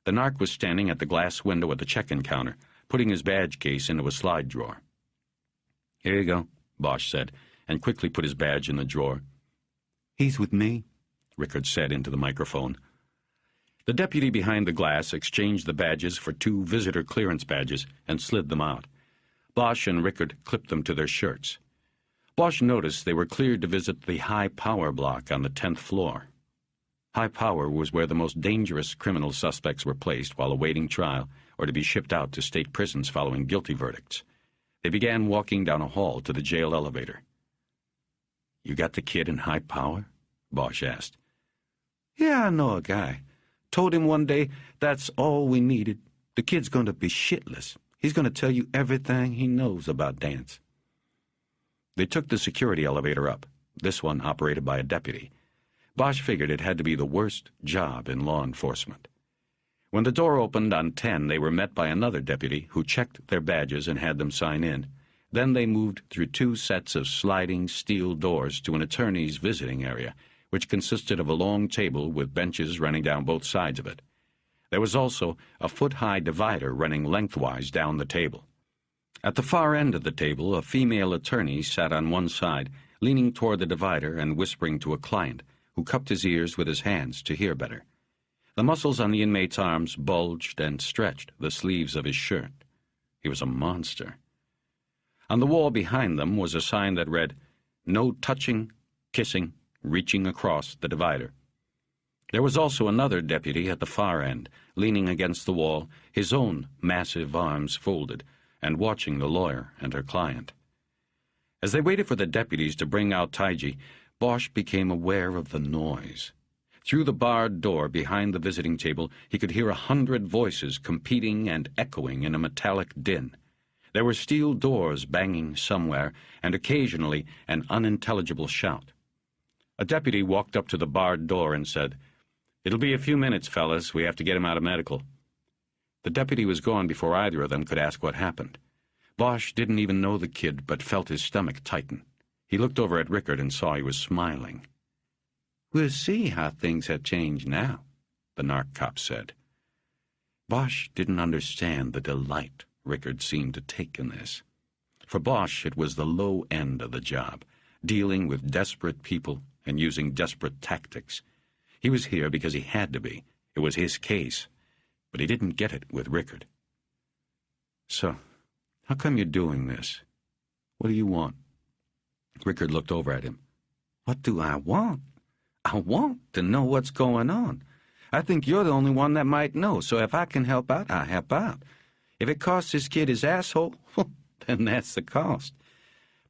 The narc was standing at the glass window at the check-in counter, putting his badge case into a slide drawer. "Here you go," Bosch said, and quickly put his badge in the drawer. "He's with me," Rickard said into the microphone. The deputy behind the glass exchanged the badges for 2 visitor clearance badges and slid them out. Bosch and Rickard clipped them to their shirts. Bosch noticed they were cleared to visit the high-power block on the 10th floor. High power was where the most dangerous criminal suspects were placed while awaiting trial or to be shipped out to state prisons following guilty verdicts. They began walking down a hall to the jail elevator. "You got the kid in high power?" Bosch asked. "Yeah, I know a guy. Told him one day that's all we needed. The kid's going to be shitless. He's going to tell you everything he knows about dance. They took the security elevator up, this one operated by a deputy. Bosch figured it had to be the worst job in law enforcement. When the door opened on 10, they were met by another deputy who checked their badges and had them sign in. Then they moved through 2 sets of sliding steel doors to an attorney's visiting area, which consisted of a long table with benches running down both sides of it. There was also a foot-high divider running lengthwise down the table. At the far end of the table, a female attorney sat on one side, leaning toward the divider and whispering to a client, who cupped his ears with his hands to hear better. The muscles on the inmate's arms bulged and stretched the sleeves of his shirt. He was a monster. On the wall behind them was a sign that read, "No touching, kissing, reaching across the divider." There was also another deputy at the far end, leaning against the wall, his own massive arms folded, and watching the lawyer and her client. As they waited for the deputies to bring out Taiji, Bosch became aware of the noise. Through the barred door behind the visiting table, he could hear 100 voices competing and echoing in a metallic din. There were steel doors banging somewhere, and occasionally an unintelligible shout. A deputy walked up to the barred door and said, "It'll be a few minutes, fellas. We have to get him out of medical." The deputy was gone before either of them could ask what happened. Bosch didn't even know the kid, but felt his stomach tighten. He looked over at Rickard and saw he was smiling. "We'll see how things have changed now," the narc cop said. Bosch didn't understand the delight Rickard seemed to take in this. For Bosch, it was the low end of the job, dealing with desperate people and using desperate tactics. He was here because he had to be. It was his case. But he didn't get it with Rickard. "So, how come you're doing this? What do you want?" Rickard looked over at him. "What do I want? I want to know what's going on. I think you're the only one that might know, so if I can help out, I'll help out. If it costs this kid his asshole, then that's the cost.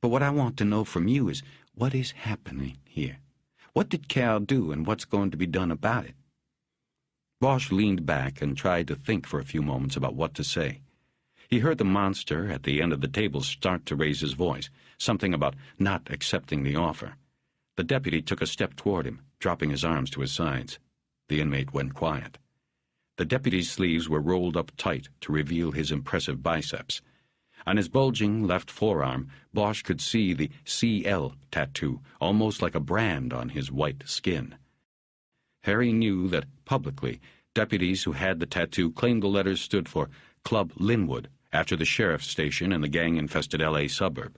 But what I want to know from you is, what is happening here? What did Cal do, and what's going to be done about it?" Bosch leaned back and tried to think for a few moments about what to say. He heard the monster at the end of the table start to raise his voice, something about not accepting the offer. The deputy took a step toward him, dropping his arms to his sides. The inmate went quiet. The deputy's sleeves were rolled up tight to reveal his impressive biceps. On his bulging left forearm, Bosch could see the CL tattoo, almost like a brand on his white skin. Harry knew that, publicly, deputies who had the tattoo claimed the letters stood for Club Linwood, after the sheriff's station in the gang-infested L.A. suburb.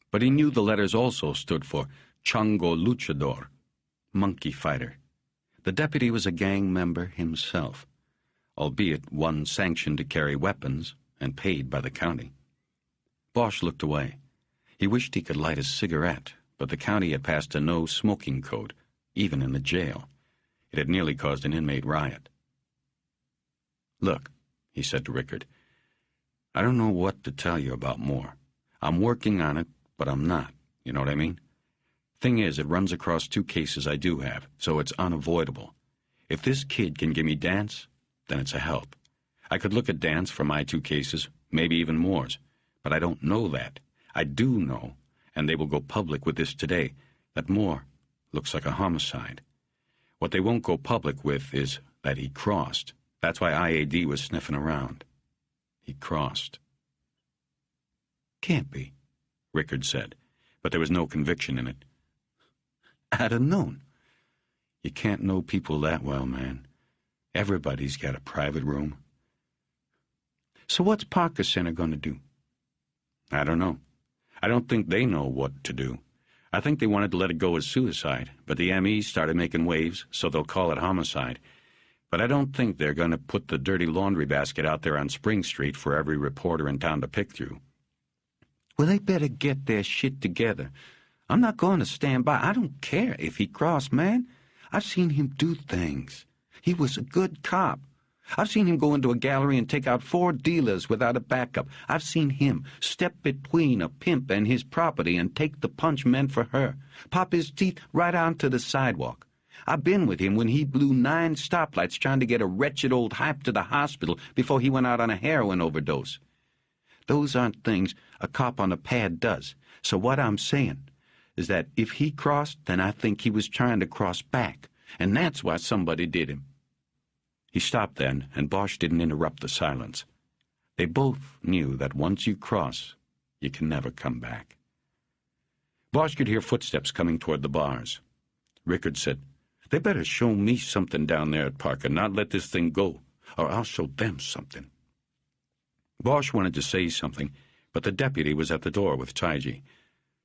But he knew the letters also stood for Chongo Luchador, monkey fighter. The deputy was a gang member himself, albeit one sanctioned to carry weapons and paid by the county. Bosch looked away. He wished he could light a cigarette, but the county had passed a no-smoking code, even in the jail. It had nearly caused an inmate riot. "Look," he said to Rickard, "I don't know what to tell you about more. I'm working on it, but I'm not. You know what I mean? Thing is, it runs across 2 cases I do have, so it's unavoidable. If this kid can give me Dance, then it's a help. I could look at Dance for my 2 cases, maybe even Moore's, but I don't know that. I do know, and they will go public with this today, that Moore looks like a homicide. What they won't go public with is that he crossed. That's why IAD was sniffing around. He crossed." "Can't be," Rickard said, but there was no conviction in it. "I'd have known." "You can't know people that well, man. Everybody's got a private room." "So what's Parker Center going to do?" "I don't know. I don't think they know what to do. I think they wanted to let it go as suicide, but the MEs started making waves, so they'll call it homicide. But I don't think they're going to put the dirty laundry basket out there on Spring Street for every reporter in town to pick through." "Well, they better get their shit together. I'm not going to stand by. I don't care if he crossed, man. I've seen him do things. He was a good cop. I've seen him go into a gallery and take out 4 dealers without a backup. I've seen him step between a pimp and his property and take the punch meant for her, pop his teeth right onto the sidewalk. I've been with him when he blew 9 stoplights trying to get a wretched old hype to the hospital before he went out on a heroin overdose. Those aren't things a cop on a pad does. So what I'm saying is that if he crossed, then I think he was trying to cross back, and that's why somebody did him." He stopped then, and Bosch didn't interrupt the silence. They both knew that once you cross, you can never come back. Bosch could hear footsteps coming toward the bars. Rickard said, "They better show me something down there at Parker, not let this thing go, or I'll show them something." Bosch wanted to say something, but the deputy was at the door with Taiji.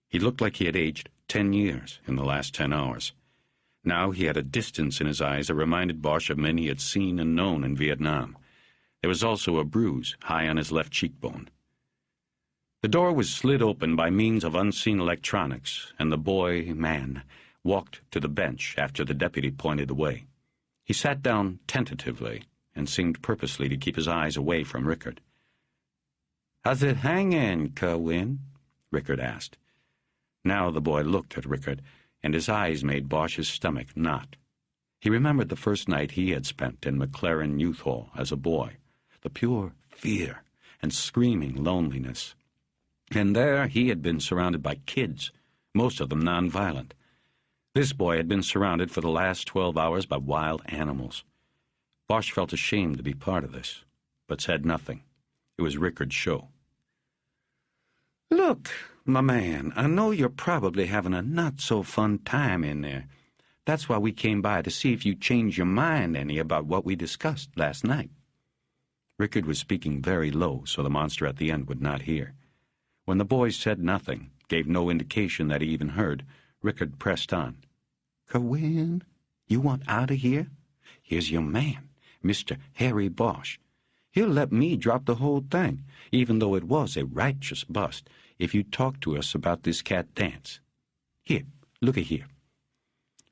He looked like he had aged 10 years in the last 10 hours. Now he had a distance in his eyes that reminded Bosch of men he had seen and known in Vietnam. There was also a bruise high on his left cheekbone. The door was slid open by means of unseen electronics, and the man, walked to the bench after the deputy pointed the way. He sat down tentatively and seemed purposely to keep his eyes away from Rickard. "How's it hanging, Kerwin?" Rickard asked. Now the boy looked at Rickard, and his eyes made Bosch's stomach knot. He remembered the first night he had spent in McLaren Youth Hall as a boy, the pure fear and screaming loneliness. And there he had been surrounded by kids, most of them nonviolent. This boy had been surrounded for the last 12 hours by wild animals. Bosch felt ashamed to be part of this, but said nothing. It was Rickard's show. "Look, my man, I know you're probably having a not-so-fun time in there. That's why we came by to see if you changed your mind any about what we discussed last night." Rickard was speaking very low so the monster at the end would not hear. When the boy said nothing, gave no indication that he even heard, Rickard pressed on. "Kerwin, you want out of here? Here's your man, Mr. Harry Bosch. He'll let me drop the whole thing, even though it was a righteous bust, if you talk to us about this cat dance. Here, look-a here."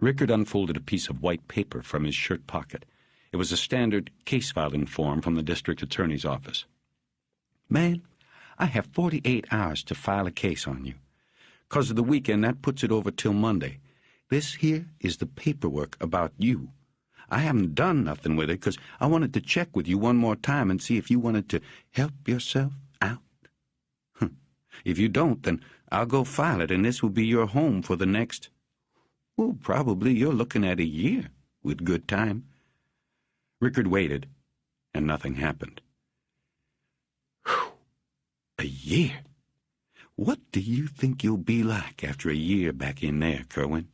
Rickard unfolded a piece of white paper from his shirt pocket. It was a standard case-filing form from the district attorney's office. "Man, I have 48 hours to file a case on you. 'Cause of the weekend, that puts it over till Monday. This here is the paperwork about you. I haven't done nothing with it because I wanted to check with you one more time and see if you wanted to help yourself out. If you don't, then I'll go file it, and this will be your home for the next, well, probably you're looking at a year with good time." Rickard waited, and nothing happened. "Whew, a year? What do you think you'll be like after a year back in there, Kerwin?"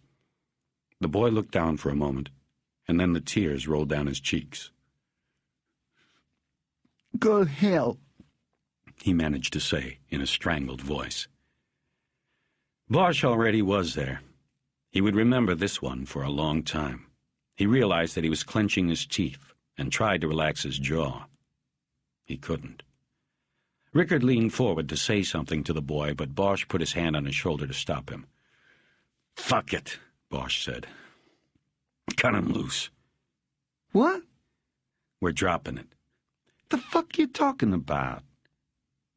The boy looked down for a moment, and then the tears rolled down his cheeks. "Go hell," he managed to say in a strangled voice. Bosch already was there. He would remember this one for a long time. He realized that he was clenching his teeth and tried to relax his jaw. He couldn't. Rickard leaned forward to say something to the boy, but Bosch put his hand on his shoulder to stop him. "Fuck it," Bosch said. "Cut him loose." "What?" "We're dropping it." "The fuck you talking about?"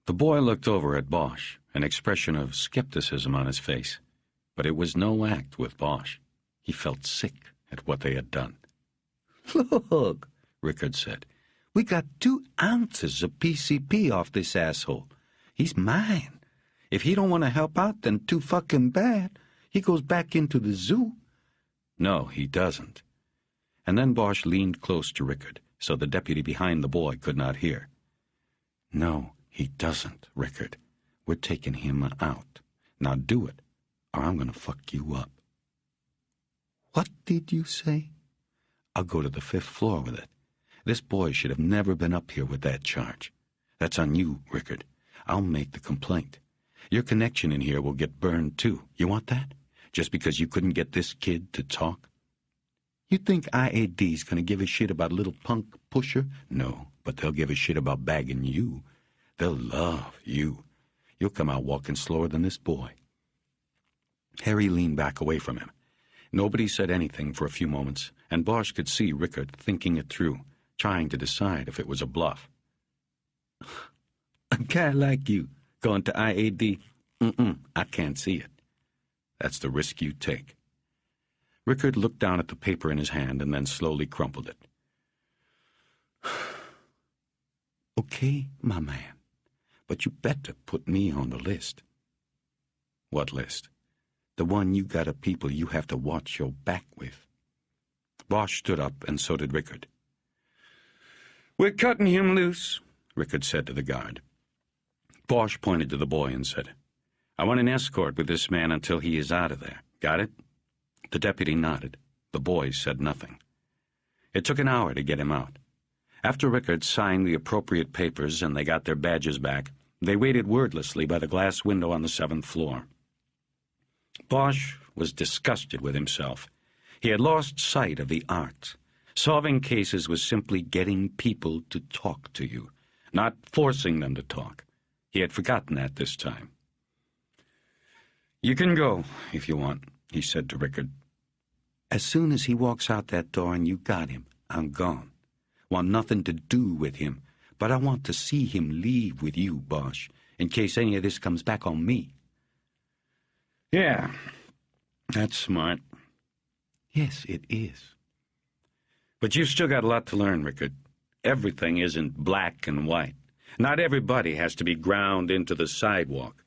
The boy looked over at Bosch, an expression of skepticism on his face. But it was no act with Bosch. He felt sick at what they had done. "Look," Rickard said, "we got 2 ounces of PCP off this asshole. He's mine. If he don't want to help out, then too fucking bad. He goes back into the zoo." "No, he doesn't." And then Bosch leaned close to Rickard, so the deputy behind the boy could not hear. "No, he doesn't, Rickard. We're taking him out. Now do it, or I'm going to fuck you up." "What did you say?" "I'll go to the 5th floor with it. This boy should have never been up here with that charge. That's on you, Rickard. I'll make the complaint. Your connection in here will get burned, too. You want that? Just because you couldn't get this kid to talk? You think IAD's going to give a shit about a little punk pusher? No, but they'll give a shit about bagging you. They'll love you. You'll come out walking slower than this boy." Harry leaned back away from him. Nobody said anything for a few moments, and Bosch could see Rickard thinking it through, trying to decide if it was a bluff. "A guy like you going to IAD? I can't see it." "That's the risk you take." Rickard looked down at the paper in his hand and then slowly crumpled it. "Okay, my man, But you better put me on the list. What list? The one you got of people you have to watch your back with. Bosch stood up, and so did Rickard. "We're cutting him loose," Rickard said to the guard. Bosch pointed to the boy and said, "I want an escort with this man until he is out of there. Got it?" The deputy nodded. The boy said nothing. It took an hour to get him out. After Rickard signed the appropriate papers and they got their badges back, they waited wordlessly by the glass window on the 7th floor. Bosch was disgusted with himself. He had lost sight of the art. Solving cases was simply getting people to talk to you, not forcing them to talk. He had forgotten that this time. "You can go, if you want," he said to Rickard. "As soon as he walks out that door and you got him, I'm gone. Want nothing to do with him, but I want to see him leave with you, Bosch, in case any of this comes back on me." "Yeah, that's smart." "Yes, it is." "But you've still got a lot to learn, Rickard. Everything isn't black and white. Not everybody has to be ground into the sidewalk.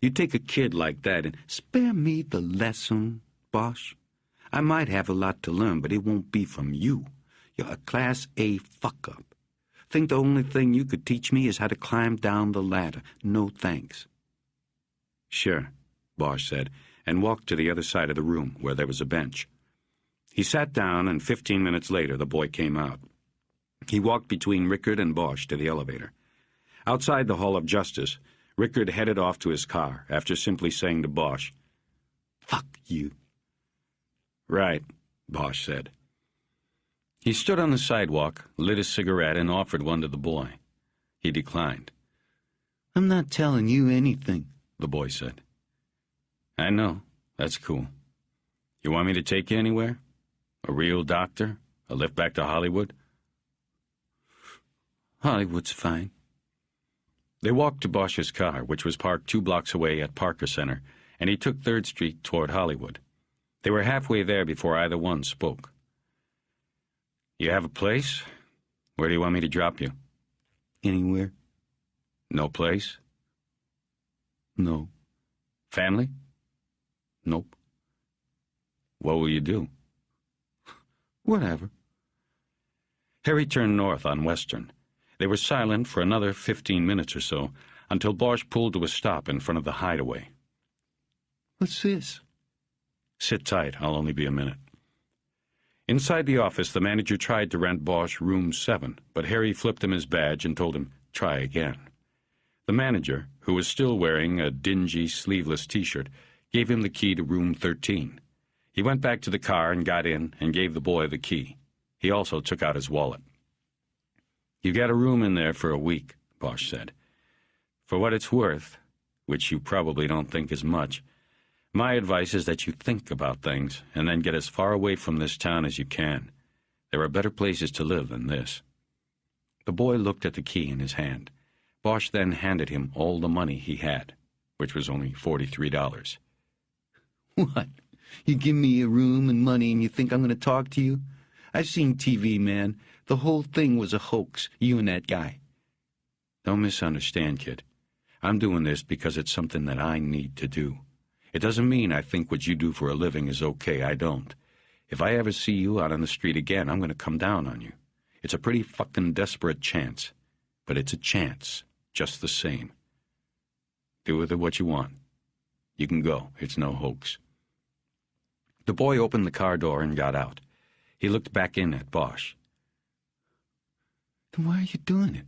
You take a kid like that and spare me the lesson, Bosch. I might have a lot to learn, but it won't be from you. You're a Class A fuck-up. Think the only thing you could teach me is how to climb down the ladder. No thanks." "Sure," Bosch said, and walked to the other side of the room, where there was a bench. He sat down, and 15 minutes later the boy came out. He walked between Rickard and Bosch to the elevator. Outside the Hall of Justice, Rickard headed off to his car, after simply saying to Bosch, "Fuck you." "Right," Bosch said. He stood on the sidewalk, lit a cigarette, and offered one to the boy. He declined. "I'm not telling you anything," the boy said. "I know. That's cool. You want me to take you anywhere? A real doctor? A lift back to Hollywood?" "Hollywood's fine." They walked to Bosch's car, which was parked 2 blocks away at Parker Center, and he took 3rd Street toward Hollywood. They were halfway there before either one spoke. "You have a place? Where do you want me to drop you?" "Anywhere." "No place?" "No." "Family?" "Nope." "What will you do?" "Whatever." Harry turned north on Western. They were silent for another 15 minutes or so, until Bosch pulled to a stop in front of the hideaway. "What's this?" "Sit tight, I'll only be a minute." Inside the office, the manager tried to rent Bosch room 7, but Harry flipped him his badge and told him, "Try again." The manager, who was still wearing a dingy, sleeveless T-shirt, gave him the key to room 13. He went back to the car and got in and gave the boy the key. He also took out his wallet. "You got a room in there for a week," Bosch said. "For what it's worth, which you probably don't think is much, my advice is that you think about things and then get as far away from this town as you can. There are better places to live than this." The boy looked at the key in his hand. Bosch then handed him all the money he had, which was only $43. "What? You give me a room and money and you think I'm going to talk to you? I've seen TV, man. The whole thing was a hoax, you and that guy." "Don't misunderstand, kid. I'm doing this because it's something that I need to do. It doesn't mean I think what you do for a living is okay. I don't. If I ever see you out on the street again, I'm going to come down on you. It's a pretty fucking desperate chance, but it's a chance, just the same. Do with it what you want. You can go. It's no hoax." The boy opened the car door and got out. He looked back in at Bosch. "Then why are you doing it?"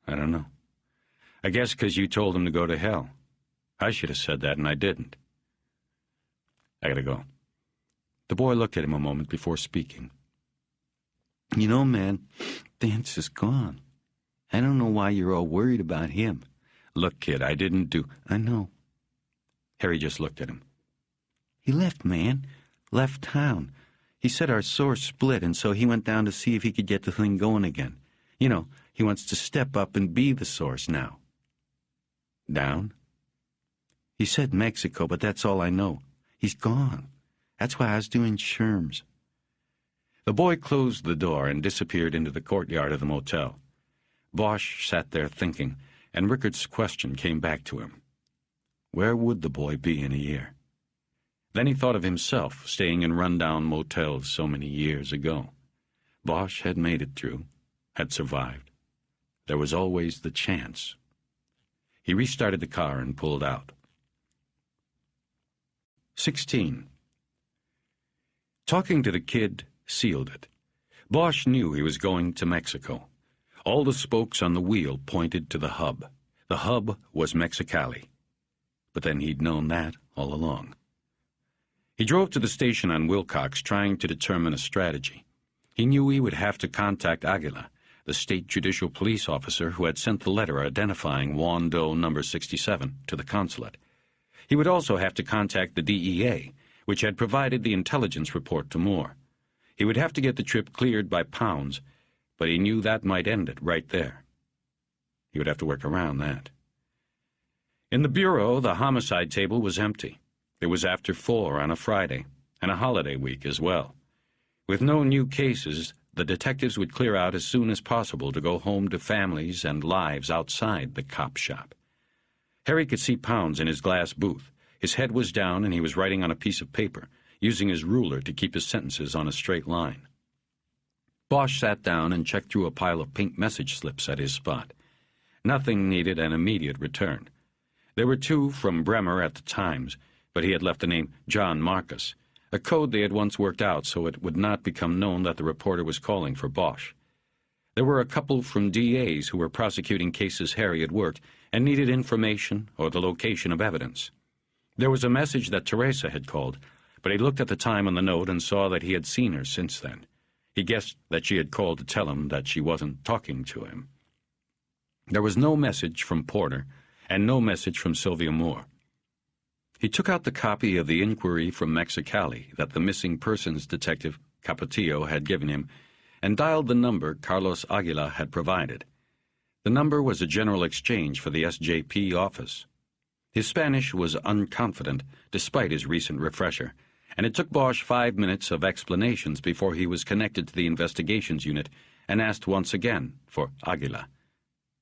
"I don't know. I guess because you told him to go to hell. I should have said that, and I didn't. I gotta go." The boy looked at him a moment before speaking. "You know, man, Dance is gone. I don't know why you're all worried about him." "Look, kid, I didn't do—" "I know." Harry just looked at him. "He left, man. Left town. He said our source split, and so he went down to see if he could get the thing going again. You know, he wants to step up and be the source now." "Down?" "He said Mexico, but that's all I know. He's gone. That's why I was doing Sherm's." The boy closed the door and disappeared into the courtyard of the motel. Bosch sat there thinking, and Rickard's question came back to him. Where would the boy be in a year? Then he thought of himself staying in rundown motels so many years ago. Bosch had made it through, had survived. There was always the chance. He restarted the car and pulled out. 16. Talking to the kid sealed it. Bosch knew he was going to Mexico. All the spokes on the wheel pointed to the hub. The hub was Mexicali. But then he'd known that all along. He drove to the station on Wilcox, trying to determine a strategy. He knew he would have to contact Aguila, the state judicial police officer who had sent the letter identifying Juan Doe number 67 to the consulate. He would also have to contact the DEA, which had provided the intelligence report to Moore. He would have to get the trip cleared by Pounds, but he knew that might end it right there. He would have to work around that. In the bureau, the homicide table was empty. It was after 4 on a Friday, and a holiday week as well. With no new cases, the detectives would clear out as soon as possible to go home to families and lives outside the cop shop. Harry could see Pounds in his glass booth. His head was down and he was writing on a piece of paper, using his ruler to keep his sentences on a straight line. Bosch sat down and checked through a pile of pink message slips at his spot. Nothing needed an immediate return. There were 2 from Bremer at the Times, but he had left the name John Marcus, a code they had once worked out so it would not become known that the reporter was calling for Bosch. There were a couple from DAs who were prosecuting cases Harry had worked and needed information or the location of evidence. There was a message that Teresa had called, but he looked at the time on the note and saw that he had seen her since then. He guessed that she had called to tell him that she wasn't talking to him. There was no message from Porter and no message from Sylvia Moore. He took out the copy of the inquiry from Mexicali that the missing persons detective Capetillo had given him and dialed the number Carlos Aguila had provided. The number was a general exchange for the SJP office. His Spanish was unconfident, despite his recent refresher, and it took Bosch 5 minutes of explanations before he was connected to the investigations unit and asked once again for Aguila.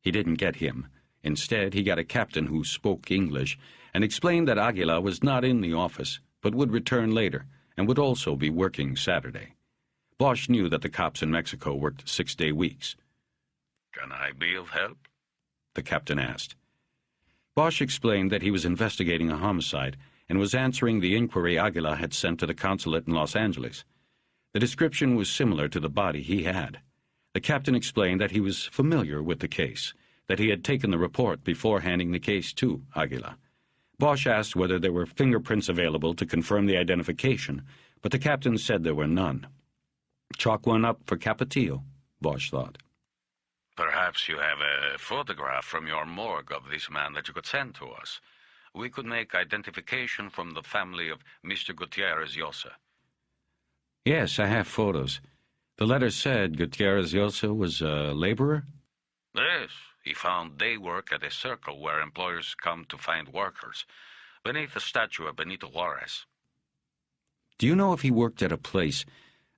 He didn't get him. Instead, he got a captain who spoke English and explained that Aguila was not in the office, but would return later and would also be working Saturday. Bosch knew that the cops in Mexico worked 6-day weeks. "Can I be of help?" the captain asked. Bosch explained that he was investigating a homicide and was answering the inquiry Aguila had sent to the consulate in Los Angeles. The description was similar to the body he had. The captain explained that he was familiar with the case, that he had taken the report before handing the case to Aguila. Bosch asked whether there were fingerprints available to confirm the identification, but the captain said there were none. Chalk one up for Capetillo, Bosch thought. "Perhaps you have a photograph from your morgue of this man that you could send to us. We could make identification from the family of Mr. Gutierrez Llosa." Yes, I have photos. The letter said Gutierrez Llosa was a laborer? Yes, he found day work at a circle where employers come to find workers, beneath the statue of Benito Juarez. Do you know if he worked at a place,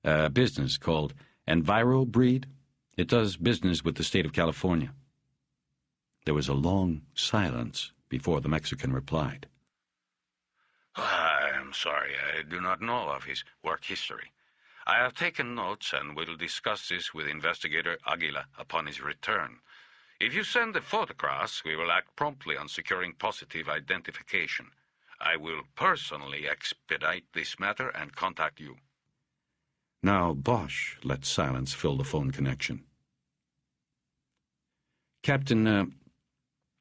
a business called EnviroBreed? It does business with the state of California. There was a long silence before the Mexican replied. "I am sorry, I do not know of his work history. I have taken notes and will discuss this with investigator Aguila upon his return. If you send the photographs, we will act promptly on securing positive identification. I will personally expedite this matter and contact you." Now Bosch let silence fill the phone connection. Captain, I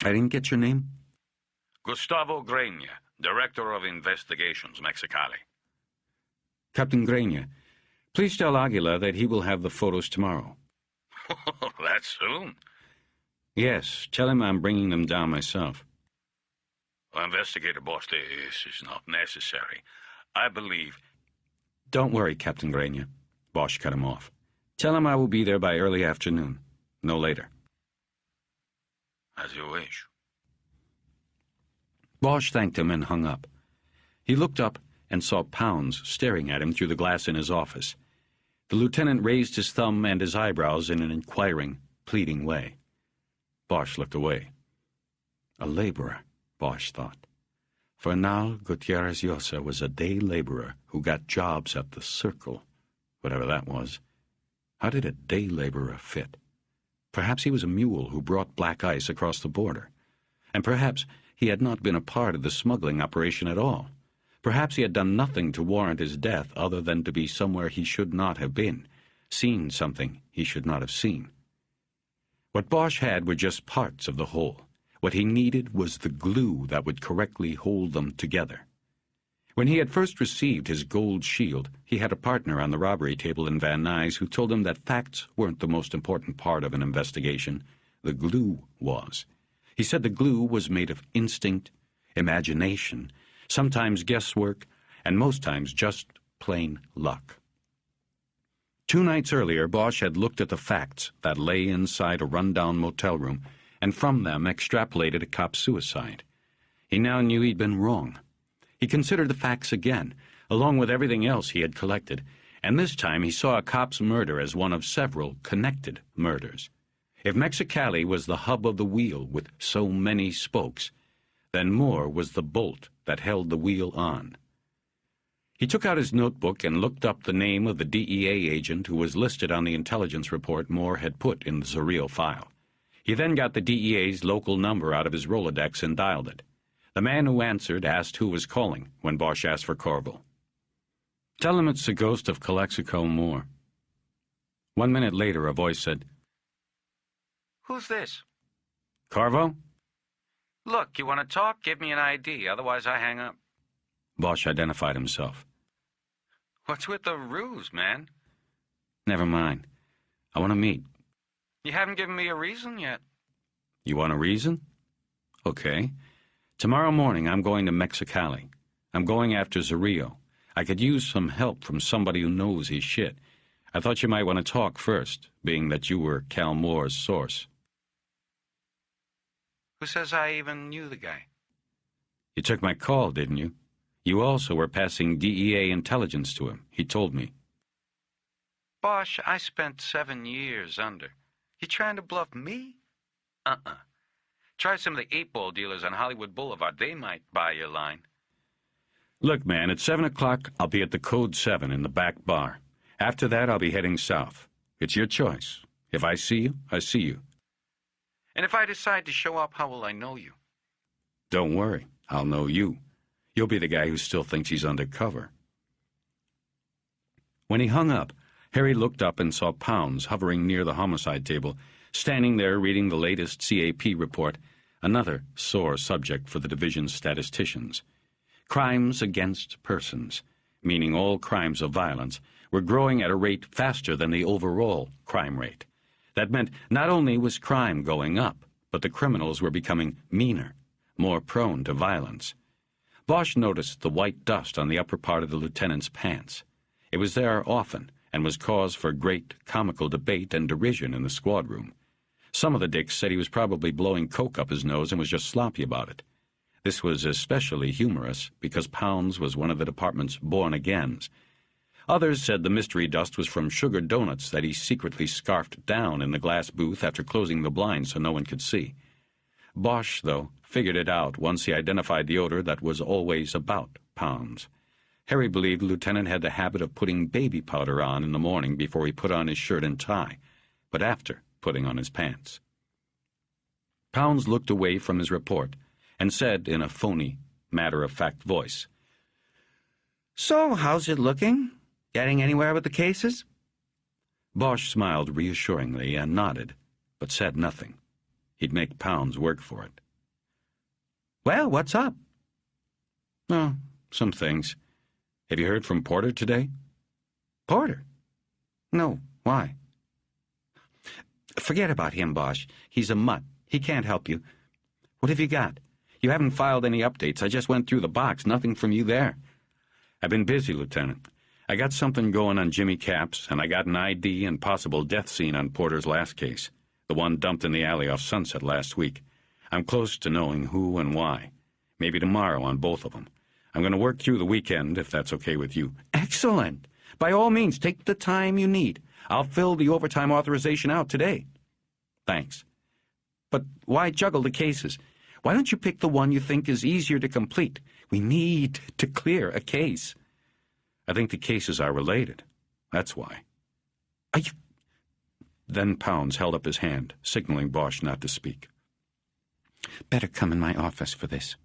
didn't get your name? Gustavo Grenia, Director of Investigations, Mexicali. Captain Grenia, please tell Aguila that he will have the photos tomorrow. That soon? Yes, tell him I'm bringing them down myself. Investigator Bosch, this is not necessary. I believe... Don't worry, Captain Grenia. Bosch cut him off. Tell him I will be there by early afternoon, no later. As you wish. Bosch thanked him and hung up. He looked up and saw Pounds staring at him through the glass in his office. The lieutenant raised his thumb and his eyebrows in an inquiring, pleading way. Bosch looked away. A laborer, Bosch thought. Fernal Gutierrez Llosa was a day laborer who got jobs at the Circle, whatever that was. How did a day laborer fit? Perhaps he was a mule who brought black ice across the border. And perhaps he had not been a part of the smuggling operation at all. Perhaps he had done nothing to warrant his death other than to be somewhere he should not have been, seen something he should not have seen. What Bosch had were just parts of the whole. What he needed was the glue that would correctly hold them together. When he had first received his gold shield, he had a partner on the robbery table in Van Nuys who told him that facts weren't the most important part of an investigation. The glue was. He said the glue was made of instinct, imagination, sometimes guesswork, and most times just plain luck. 2 nights earlier, Bosch had looked at the facts that lay inside a rundown motel room and from them extrapolated a cop's suicide. He now knew he'd been wrong. He considered the facts again, along with everything else he had collected, and this time he saw a cop's murder as one of several connected murders. If Mexicali was the hub of the wheel with so many spokes, then Moore was the bolt that held the wheel on. He took out his notebook and looked up the name of the DEA agent who was listed on the intelligence report Moore had put in the surreal file. He then got the DEA's local number out of his Rolodex and dialed it. The man who answered asked who was calling when Bosch asked for Corvo. "Tell him it's the ghost of Calexico Moore." 1 minute later, a voice said, Who's this? "Corvo?" Look, you want to talk? Give me an ID, otherwise I hang up. Bosch identified himself. What's with the ruse, man? "Never mind. I want to meet." You haven't given me a reason yet. "You want a reason? Okay. Tomorrow morning I'm going to Mexicali. I'm going after Zorrillo. I could use some help from somebody who knows his shit. I thought you might want to talk first, being that you were Cal Moore's source." Who says I even knew the guy? "You took my call, didn't you? You also were passing DEA intelligence to him, he told me." Bosch, I spent 7 years under. You trying to bluff me? Try some of the 8-ball dealers on Hollywood Boulevard. They might buy your line. "Look, man, at 7 o'clock, I'll be at the Code 7 in the back bar. After that, I'll be heading south. It's your choice. If I see you, I see you." And if I decide to show up, how will I know you? "Don't worry, I'll know you. You'll be the guy who still thinks he's undercover." When he hung up, Harry looked up and saw Pounds hovering near the homicide table, standing there reading the latest CAP report, another sore subject for the division's statisticians. Crimes against persons, meaning all crimes of violence, were growing at a rate faster than the overall crime rate. That meant not only was crime going up, but the criminals were becoming meaner, more prone to violence. Bosch noticed the white dust on the upper part of the lieutenant's pants. It was there often, and was cause for great comical debate and derision in the squad room. Some of the dicks said he was probably blowing coke up his nose and was just sloppy about it. This was especially humorous because Pounds was one of the department's born-agains. Others said the mystery dust was from sugar donuts that he secretly scarfed down in the glass booth after closing the blinds so no one could see. Bosch, though, figured it out once he identified the odor that was always about Pounds. Harry believed the lieutenant had the habit of putting baby powder on in the morning before he put on his shirt and tie, but after putting on his pants. Pounds looked away from his report and said in a phony, matter-of-fact voice, "So, how's it looking? Getting anywhere with the cases?" Bosch smiled reassuringly and nodded, but said nothing. He'd make Pounds work for it. "Well, what's up?" "Oh, some things. Have you heard from Porter today?" "Porter? No, why?" "Forget about him, Bosch. He's a mutt. He can't help you. What have you got? You haven't filed any updates. I just went through the box. Nothing from you there." "I've been busy, Lieutenant. I got something going on Jimmy Capps, and I got an ID and possible death scene on Porter's last case, the one dumped in the alley off Sunset last week. I'm close to knowing who and why. Maybe tomorrow on both of them. I'm going to work through the weekend, if that's okay with you." "Excellent. By all means, take the time you need. I'll fill the overtime authorization out today." "Thanks. But why juggle the cases? Why don't you pick the one you think is easier to complete? We need to clear a case. I think the cases are related. That's why. Are you... Then Pounds held up his hand, signaling Bosch not to speak. Better come in my office for this.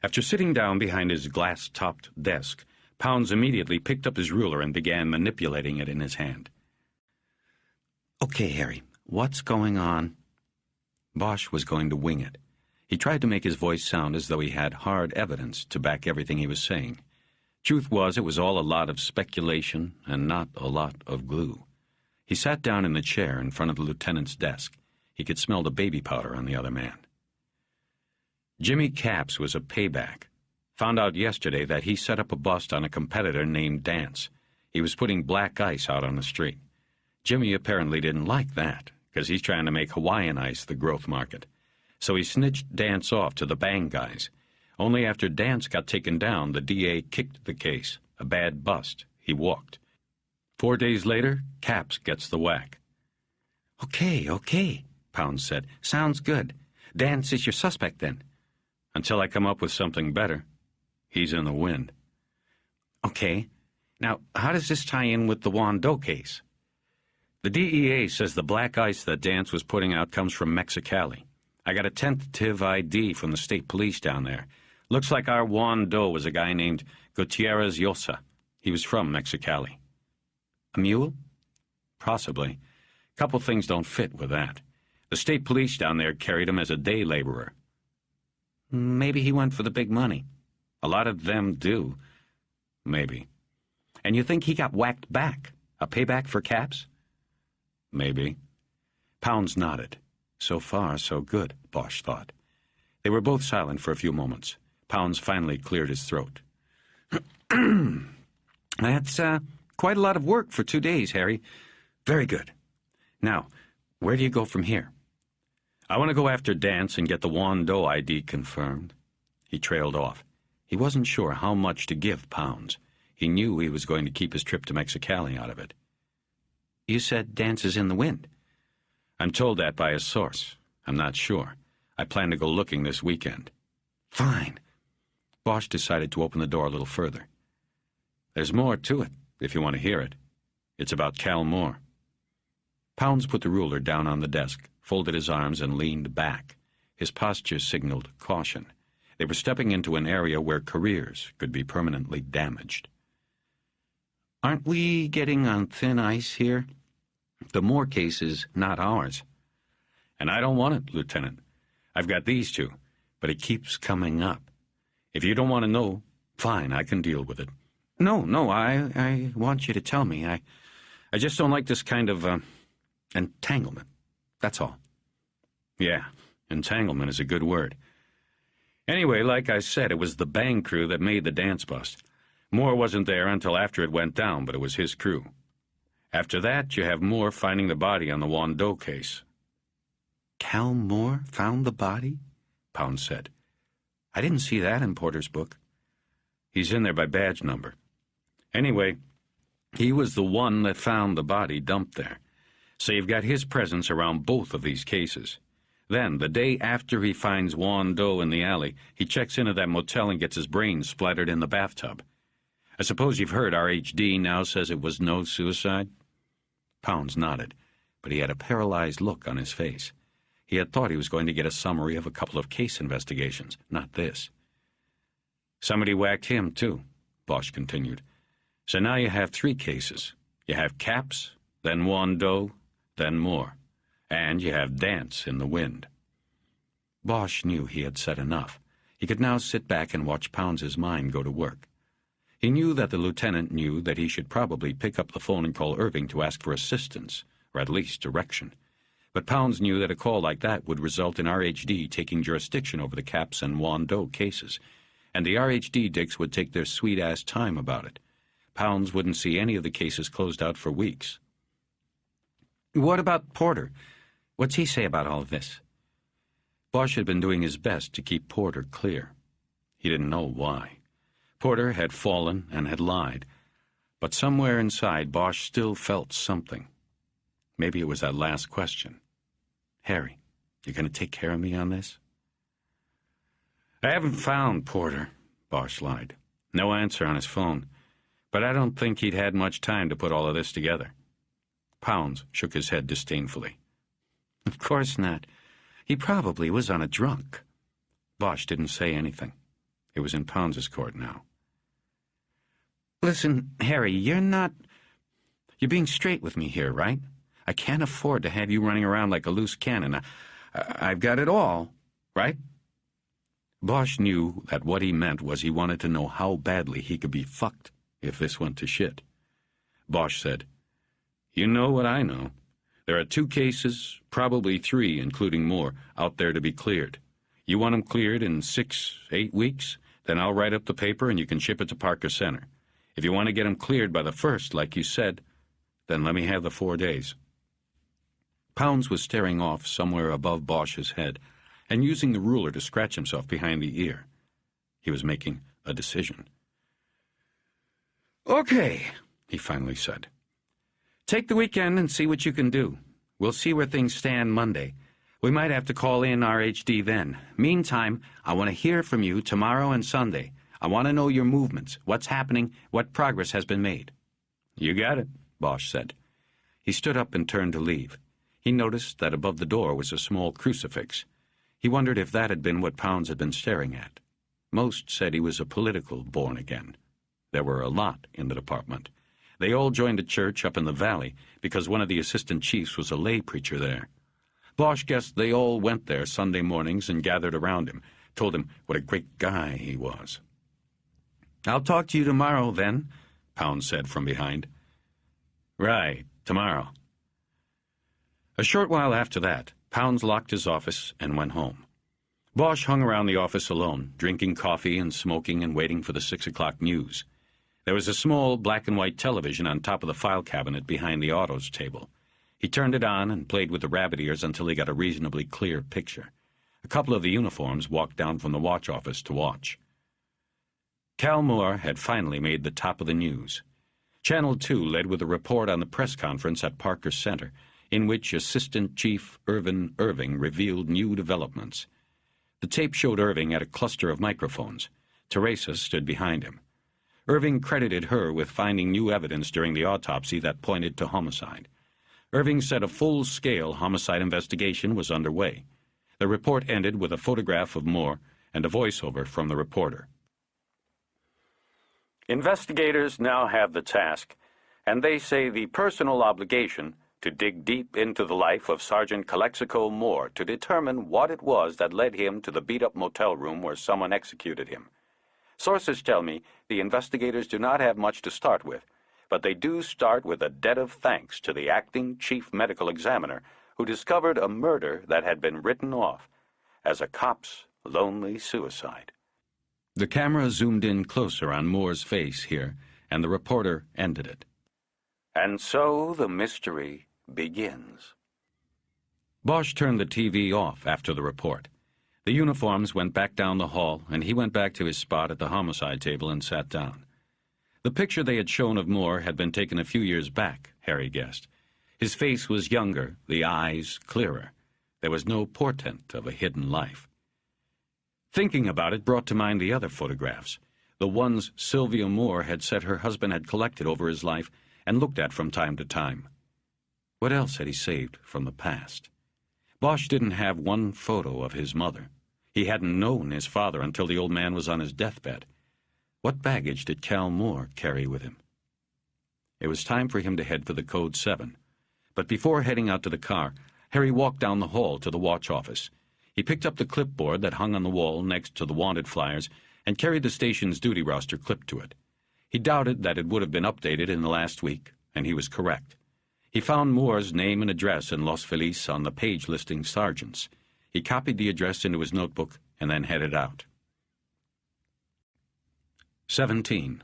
After sitting down behind his glass-topped desk, Pounds immediately picked up his ruler and began manipulating it in his hand. Okay, Harry, what's going on? Bosch was going to wing it. He tried to make his voice sound as though he had hard evidence to back everything he was saying. Truth was, it was all a lot of speculation and not a lot of glue. He sat down in the chair in front of the lieutenant's desk. He could smell the baby powder on the other man. Jimmy Capps was a payback. Found out yesterday that he set up a bust on a competitor named Dance. He was putting black ice out on the street. Jimmy apparently didn't like that, because he's trying to make Hawaiian ice the growth market. So he snitched Dance off to the Bang guys. Only after Dance got taken down, the DA kicked the case. A bad bust. He walked. 4 days later, Capps gets the whack. Okay, Pounds said. Sounds good. Dance is your suspect, then. Until I come up with something better. He's in the wind. Okay. Now, how does this tie in with the Wando case? The DEA says the black ice that Dance was putting out comes from Mexicali. I got a tentative ID from the state police down there. Looks like our Wando was a guy named Gutierrez Llosa. He was from Mexicali. A mule? Possibly. Couple things don't fit with that. The state police down there carried him as a day laborer. Maybe he went for the big money. A lot of them do. Maybe. And you think he got whacked back? A payback for Capps? Maybe. Pounds nodded. So far, so good, Bosch thought. They were both silent for a few moments. Pounds finally cleared his throat. That's, quite a lot of work for 2 days, Harry. Very good. Now, where do you go from here? I want to go after Dance and get the Wando ID confirmed. He trailed off. He wasn't sure how much to give Pounds. He knew he was going to keep his trip to Mexicali out of it. You said Dance is in the wind. I'm told that by a source. I'm not sure. I plan to go looking this weekend. Fine. Bosch decided to open the door a little further. There's more to it, if you want to hear it. It's about Cal Moore. Pounds put the ruler down on the desk, folded his arms, and leaned back. His posture signaled caution. They were stepping into an area where careers could be permanently damaged. Aren't we getting on thin ice here? The Moore case is not ours. And I don't want it, Lieutenant. I've got these two, but it keeps coming up. If you don't want to know, fine, I can deal with it. No, I want you to tell me. I just don't like this kind of, entanglement. That's all. Yeah, entanglement is a good word. Anyway, like I said, it was the Bang crew that made the Dance bust. Moore wasn't there until after it went down, but it was his crew. After that, you have Moore finding the body on the Wando case. Cal Moore found the body? Pounds said. I didn't see that in Porter's book. He's in there by badge number. Anyway, he was the one that found the body dumped there. So you've got his presence around both of these cases. Then, the day after he finds Wando in the alley, he checks into that motel and gets his brains splattered in the bathtub. I suppose you've heard RHD now says it was no suicide? Pounds nodded, but he had a paralyzed look on his face. He had thought he was going to get a summary of a couple of case investigations, not this. Somebody whacked him, too, Bosch continued. So now you have 3 cases. You have Capps, then Wando, then Moore. And you have Dance in the wind. Bosch knew he had said enough. He could now sit back and watch Pounds's mind go to work. He knew that the lieutenant knew that he should probably pick up the phone and call Irving to ask for assistance, or at least direction. But Pounds knew that a call like that would result in RHD taking jurisdiction over the Capps and Wando cases, and the RHD dicks would take their sweet-ass time about it. Pounds wouldn't see any of the cases closed out for weeks. What about Porter? What's he say about all of this? Bosch had been doing his best to keep Porter clear. He didn't know why. Porter had fallen and had lied, but somewhere inside Bosch still felt something. Maybe it was that last question. Harry, You going to take care of me on this?" "I haven't found Porter," Bosch lied. "No answer on his phone. But I don't think he'd had much time to put all of this together." Pounds shook his head disdainfully. "Of course not. He probably was on a drunk." Bosch didn't say anything. It was in Pounds's court now. "Listen, Harry, you're being straight with me here, right? I can't afford to have you running around like a loose cannon. I've got it all, right?" Bosch knew that what he meant was he wanted to know how badly he could be fucked if this went to shit. Bosch said, "You know what I know. There are 2 cases, probably 3, including more, out there to be cleared. You want them cleared in 6, 8 weeks? Then I'll write up the paper and you can ship it to Parker Center. If you want to get them cleared by the 1st, like you said, then let me have the 4 days." Pounds was staring off somewhere above Bosch's head and using the ruler to scratch himself behind the ear. He was making a decision. "Okay," he finally said. "Take the weekend and see what you can do. We'll see where things stand Monday. We might have to call in RHD then. Meantime, I want to hear from you tomorrow and Sunday. I want to know your movements, what's happening, what progress has been made." "You got it," Bosch said. He stood up and turned to leave. He noticed that above the door was a small crucifix. He wondered if that had been what Pounds had been staring at. Most said he was a political born-again. There were a lot in the department. They all joined a church up in the valley because one of the assistant chiefs was a lay preacher there. Bosch guessed they all went there Sunday mornings and gathered around him, told him what a great guy he was. "I'll talk to you tomorrow, then," Pounds said from behind. "Right, tomorrow." A short while after that, Pounds locked his office and went home. Bosch hung around the office alone, drinking coffee and smoking and waiting for the 6 o'clock news. There was a small black-and-white television on top of the file cabinet behind the autos table. He turned it on and played with the rabbit ears until he got a reasonably clear picture. A couple of the uniforms walked down from the watch office to watch. Cal Moore had finally made the top of the news. Channel 2 led with a report on the press conference at Parker Center, in which Assistant Chief Irvin Irving revealed new developments. The tape showed Irving at a cluster of microphones. Teresa stood behind him. Irving credited her with finding new evidence during the autopsy that pointed to homicide. Irving said a full-scale homicide investigation was underway. The report ended with a photograph of Moore and a voiceover from the reporter. "Investigators now have the task, and they say the personal obligation, to dig deep into the life of Sergeant Calexico Moore to determine what it was that led him to the beat-up motel room where someone executed him. Sources tell me the investigators do not have much to start with, but they do start with a debt of thanks to the acting chief medical examiner who discovered a murder that had been written off as a cop's lonely suicide." The camera zoomed in closer on Moore's face here, and the reporter ended it. "And so the mystery begins." Bosch turned the TV off after the report. The uniforms went back down the hall, and he went back to his spot at the homicide table and sat down. The picture they had shown of Moore had been taken a few years back, Harry guessed. His face was younger, the eyes clearer. There was no portent of a hidden life. Thinking about it brought to mind the other photographs, the ones Sylvia Moore had said her husband had collected over his life and looked at from time to time. What else had he saved from the past? Bosch didn't have one photo of his mother. He hadn't known his father until the old man was on his deathbed. What baggage did Cal Moore carry with him? It was time for him to head for the Code 7. But before heading out to the car, Harry walked down the hall to the watch office. He picked up the clipboard that hung on the wall next to the wanted flyers and carried the station's duty roster clipped to it. He doubted that it would have been updated in the last week, and he was correct. He found Moore's name and address in Los Feliz on the page listing sergeants. He copied the address into his notebook and then headed out. 17.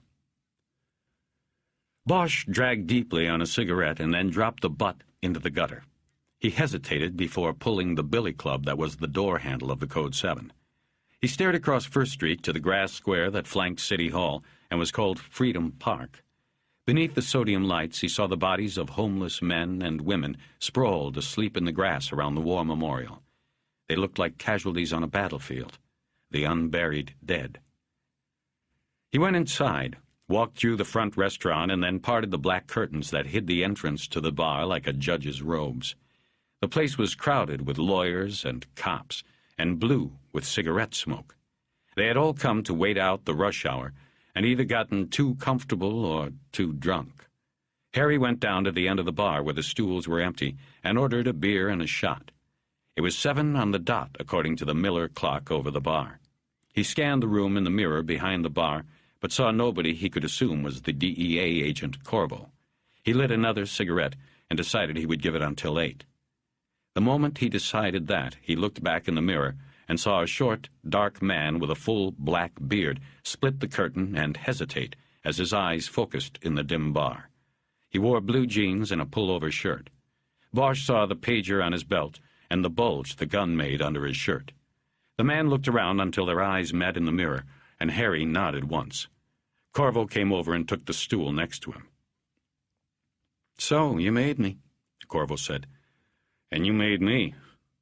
Bosch dragged deeply on a cigarette and then dropped the butt into the gutter. He hesitated before pulling the billy club that was the door handle of the Code 7. He stared across First Street to the grass square that flanked City Hall and was called Freedom Park. Beneath the sodium lights, he saw the bodies of homeless men and women sprawled asleep in the grass around the war memorial. They looked like casualties on a battlefield, the unburied dead. He went inside, walked through the front restaurant, and then parted the black curtains that hid the entrance to the bar like a judge's robes. The place was crowded with lawyers and cops, and blue with cigarette smoke. They had all come to wait out the rush hour, and either gotten too comfortable or too drunk. Harry went down to the end of the bar where the stools were empty and ordered a beer and a shot. It was 7 on the dot, according to the Miller clock over the bar. He scanned the room in the mirror behind the bar, but saw nobody he could assume was the DEA agent Corvo. He lit another cigarette and decided he would give it until 8. The moment he decided that, he looked back in the mirror and saw a short, dark man with a full black beard split the curtain and hesitate as his eyes focused in the dim bar. He wore blue jeans and a pullover shirt. Bosch saw the pager on his belt and the bulge the gun made under his shirt. The man looked around until their eyes met in the mirror, and Harry nodded once. Corvo came over and took the stool next to him. "So, you made me," Corvo said. "And you made me.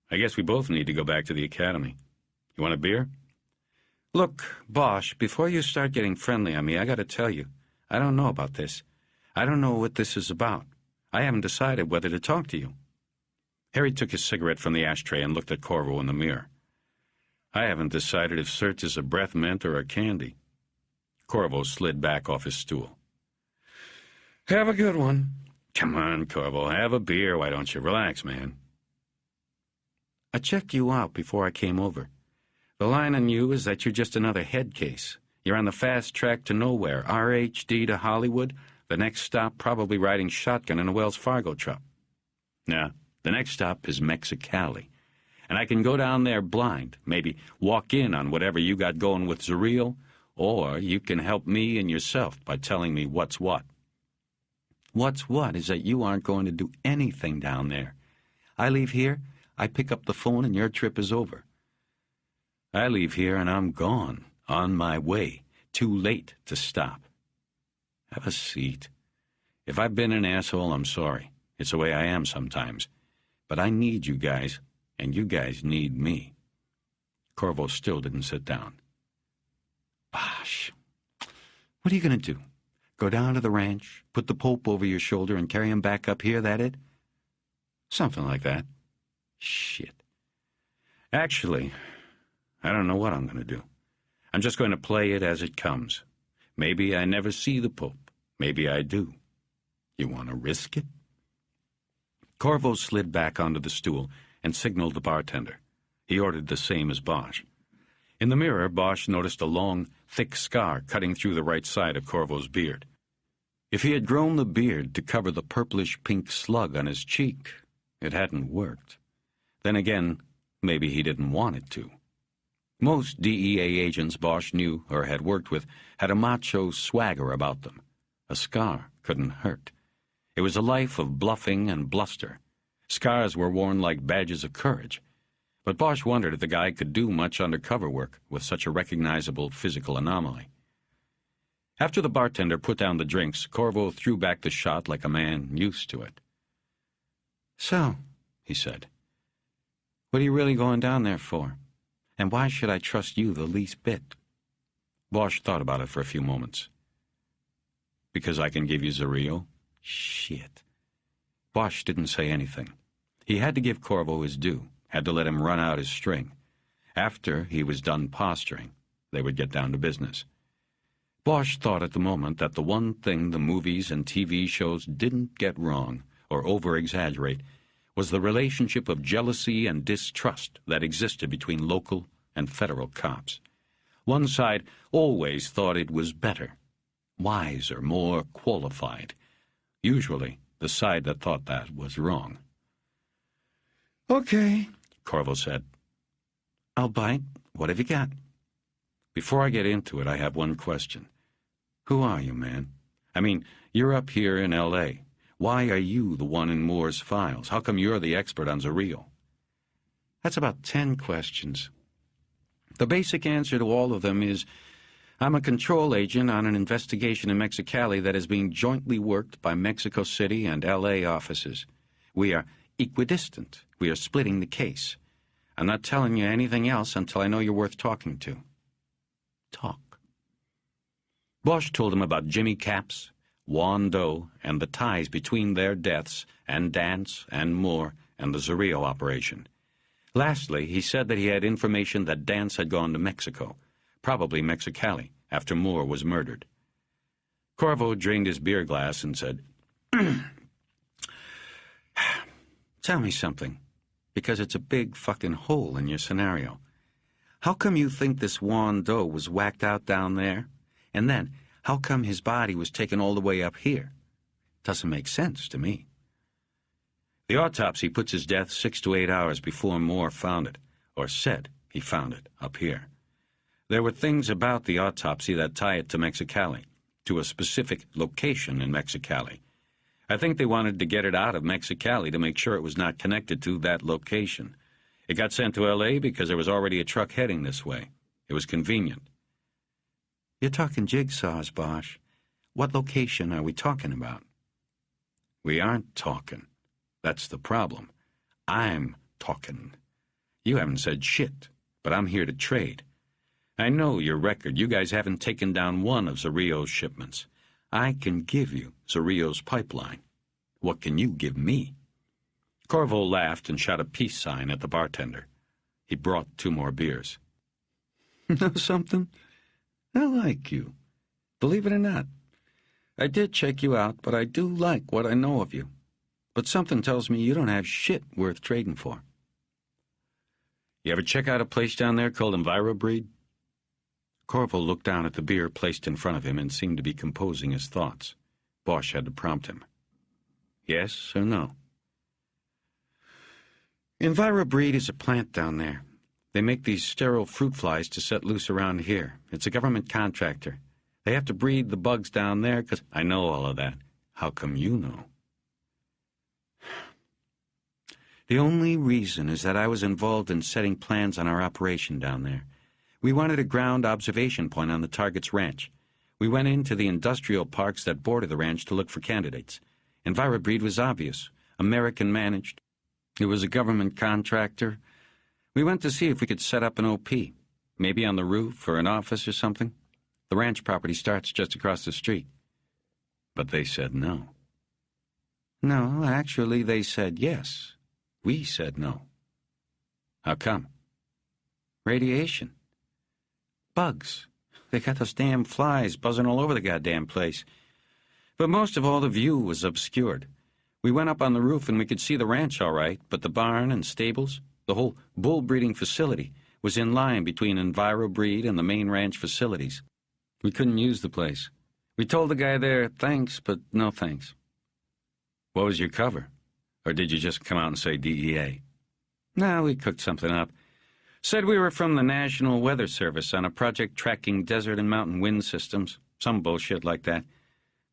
I guess we both need to go back to the academy. You want a beer?" "Look, Bosch, before you start getting friendly on me, I gotta tell you, I don't know about this. I don't know what this is about. I haven't decided whether to talk to you." Harry took his cigarette from the ashtray and looked at Corvo in the mirror. "I haven't decided if search is a breath mint or a candy." Corvo slid back off his stool. "Have a good one." "Come on, Corvo, have a beer, why don't you? Relax, man." "I checked you out before I came over. The line on you is that you're just another head case. You're on the fast track to nowhere, RHD to Hollywood, the next stop probably riding shotgun in a Wells Fargo truck." "Nah, the next stop is Mexicali, and I can go down there blind, maybe walk in on whatever you got going with Zuriel, or you can help me and yourself by telling me what's what." "What's what is that you aren't going to do anything down there. I leave here, I pick up the phone, and your trip is over." "I leave here and I'm gone, on my way, too late to stop. Have a seat. If I've been an asshole, I'm sorry. It's the way I am sometimes. But I need you guys, and you guys need me." Corvo still didn't sit down. "Bosh, what are you going to do? Go down to the ranch, put the Pope over your shoulder, and carry him back up here, that it?" "Something like that." "Shit." "Actually, I don't know what I'm going to do. I'm just going to play it as it comes. Maybe I never see the Pope. Maybe I do. You want to risk it?" Corvo slid back onto the stool and signaled the bartender. He ordered the same as Bosch. In the mirror, Bosch noticed a long, thick scar cutting through the right side of Corvo's beard. If he had grown the beard to cover the purplish-pink slug on his cheek, it hadn't worked. Then again, maybe he didn't want it to. Most DEA agents Bosch knew or had worked with had a macho swagger about them. A scar couldn't hurt. It was a life of bluffing and bluster. Scars were worn like badges of courage. But Bosch wondered if the guy could do much undercover work with such a recognizable physical anomaly. After the bartender put down the drinks, Corvo threw back the shot like a man used to it. "So," he said, "what are you really going down there for? And why should I trust you the least bit?" Bosch thought about it for a few moments. "Because I can give you Zuriel?" "Shit." Bosch didn't say anything. He had to give Corvo his due, had to let him run out his string. After he was done posturing, they would get down to business. Bosch thought at the moment that the one thing the movies and TV shows didn't get wrong or over-exaggerate was the relationship of jealousy and distrust that existed between local and federal cops. One side always thought it was better, wiser, more qualified. Usually, the side that thought that was wrong. "Okay," Corvo said. "I'll bite. What have you got?" "Before I get into it, I have one question. Who are you, man? I mean, you're up here in L.A. Why are you the one in Moore's files? How come you're the expert on Zuriel?" "That's about 10 questions. The basic answer to all of them is I'm a control agent on an investigation in Mexicali that is being jointly worked by Mexico City and L.A. offices. We are equidistant. We are splitting the case. I'm not telling you anything else until I know you're worth talking to. Talk. Bosch told him about Jimmy Capps, Juan Doe, and the ties between their deaths, and Dance, and Moore, and the Zorrillo operation. Lastly, he said that he had information that Dance had gone to Mexico, probably Mexicali, after Moore was murdered. Corvo drained his beer glass and said, Tell me something, because it's a big fucking hole in your scenario. How come you think this Juan Doe was whacked out down there? And then, how come his body was taken all the way up here? Doesn't make sense to me. The autopsy puts his death 6 to 8 hours before Moore found it, or said he found it, up here. There were things about the autopsy that tie it to Mexicali, to a specific location in Mexicali. I think they wanted to get it out of Mexicali to make sure it was not connected to that location. It got sent to L.A. because there was already a truck heading this way. It was convenient. You're talking jigsaws, Bosch. What location are we talking about? We aren't talking. That's the problem. I'm talking. You haven't said shit, but I'm here to trade. I know your record. You guys haven't taken down one of Zorrillo's shipments. I can give you Zorrillo's pipeline. What can you give me? Corvo laughed and shot a peace sign at the bartender. He brought 2 more beers. Know something? I like you. Believe it or not. I did check you out, but I do like what I know of you. But something tells me you don't have shit worth trading for. You ever check out a place down there called EnviroBreed? Corvo looked down at the beer placed in front of him and seemed to be composing his thoughts. Bosch had to prompt him. Yes or no? EnviroBreed is a plant down there. They make these sterile fruit flies to set loose around here. It's a government contractor. They have to breed the bugs down there because I know all of that. How come you know? The only reason is that I was involved in setting plans on our operation down there. We wanted a ground observation point on the target's ranch. We went into the industrial parks that border the ranch to look for candidates. EnviroBreed was obvious. American-managed. It was a government contractor. We went to see if we could set up an OP, maybe on the roof or an office or something. The ranch property starts just across the street. But they said no. No, actually they said yes. We said no. How come? Radiation. Bugs. They got those damn flies buzzing all over the goddamn place. But most of all, the view was obscured. We went up on the roof and we could see the ranch all right, but the barn and stables, the whole bull breeding facility, was in line between EnviroBreed and the main ranch facilities. We couldn't use the place. We told the guy there, thanks, but no thanks. What was your cover? Or did you just come out and say DEA? No, we cooked something up. Said we were from the National Weather Service on a project tracking desert and mountain wind systems. Some bullshit like that.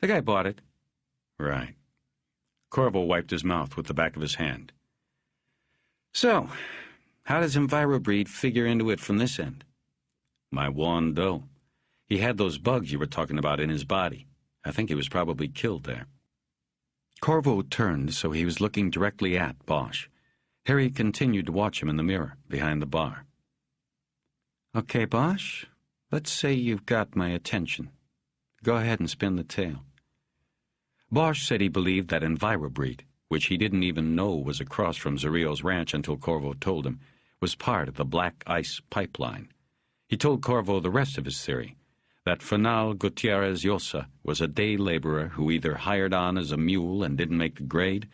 The guy bought it. Right. Corvo wiped his mouth with the back of his hand. So, how does EnviroBreed figure into it from this end? My Juan Doe. He had those bugs you were talking about in his body. I think he was probably killed there. Corvo turned so he was looking directly at Bosch. Harry continued to watch him in the mirror behind the bar. Okay, Bosch, let's say you've got my attention. Go ahead and spin the tale. Bosch said he believed that EnviroBreed, which he didn't even know was across from Zorrillo's ranch until Corvo told him, was part of the Black Ice Pipeline. He told Corvo the rest of his theory, that Fanal Gutierrez Llosa was a day laborer who either hired on as a mule and didn't make the grade,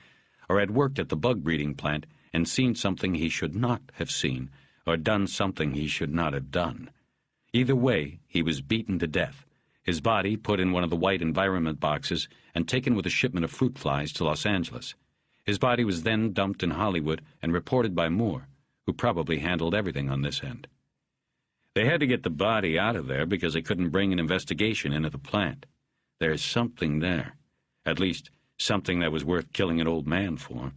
or had worked at the bug breeding plant and seen something he should not have seen, or done something he should not have done. Either way, he was beaten to death, his body put in one of the white environment boxes and taken with a shipment of fruit flies to Los Angeles. His body was then dumped in Hollywood and reported by Moore, who probably handled everything on this end. They had to get the body out of there because they couldn't bring an investigation into the plant. There's something there. At least, something that was worth killing an old man for.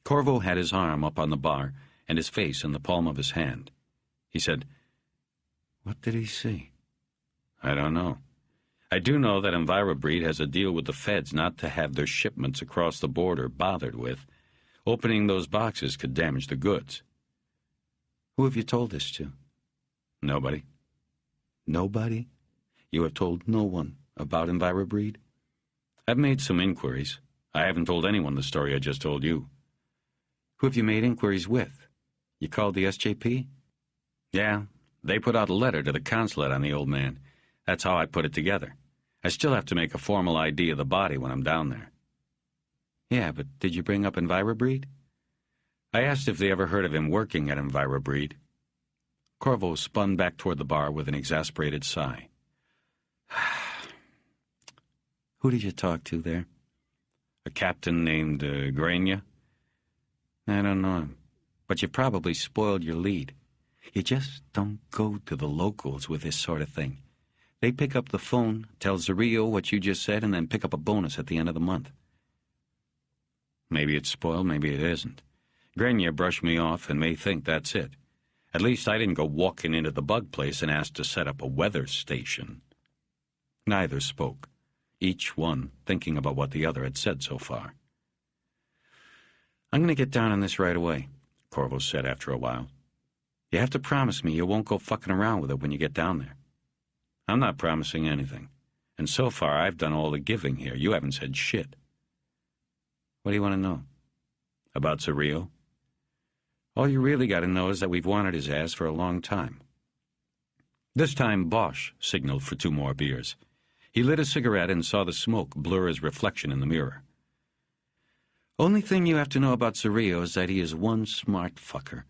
Corvo had his arm up on the bar and his face in the palm of his hand. He said, What did he see? I don't know. I do know that EnviroBreed has a deal with the feds not to have their shipments across the border bothered with. Opening those boxes could damage the goods. Who have you told this to? Nobody. Nobody? You have told no one about EnviroBreed? I've made some inquiries. I haven't told anyone the story I just told you. Who have you made inquiries with? You called the SJP? Yeah, they put out a letter to the consulate on the old man. That's how I put it together. I still have to make a formal ID of the body when I'm down there. Yeah, but did you bring up EnviroBreed? I asked if they ever heard of him working at EnviroBreed. Corvo spun back toward the bar with an exasperated sigh. Who did you talk to there? A captain named Grania. I don't know him, but you probably spoiled your lead. You just don't go to the locals with this sort of thing. They pick up the phone, tell Zarillo what you just said, and then pick up a bonus at the end of the month. Maybe it's spoiled, maybe it isn't. Grania brushed me off and may think that's it. At least I didn't go walking into the bug place and ask to set up a weather station. Neither spoke, each one thinking about what the other had said so far. I'm going to get down on this right away, Corvo said after a while. You have to promise me you won't go fucking around with it when you get down there. I'm not promising anything. And so far I've done all the giving here. You haven't said shit. What do you want to know? About Zarillo? All you really got to know is that we've wanted his ass for a long time. This time Bosch signaled for 2 more beers. He lit a cigarette and saw the smoke blur his reflection in the mirror. Only thing you have to know about Zarillo is that he is one smart fucker.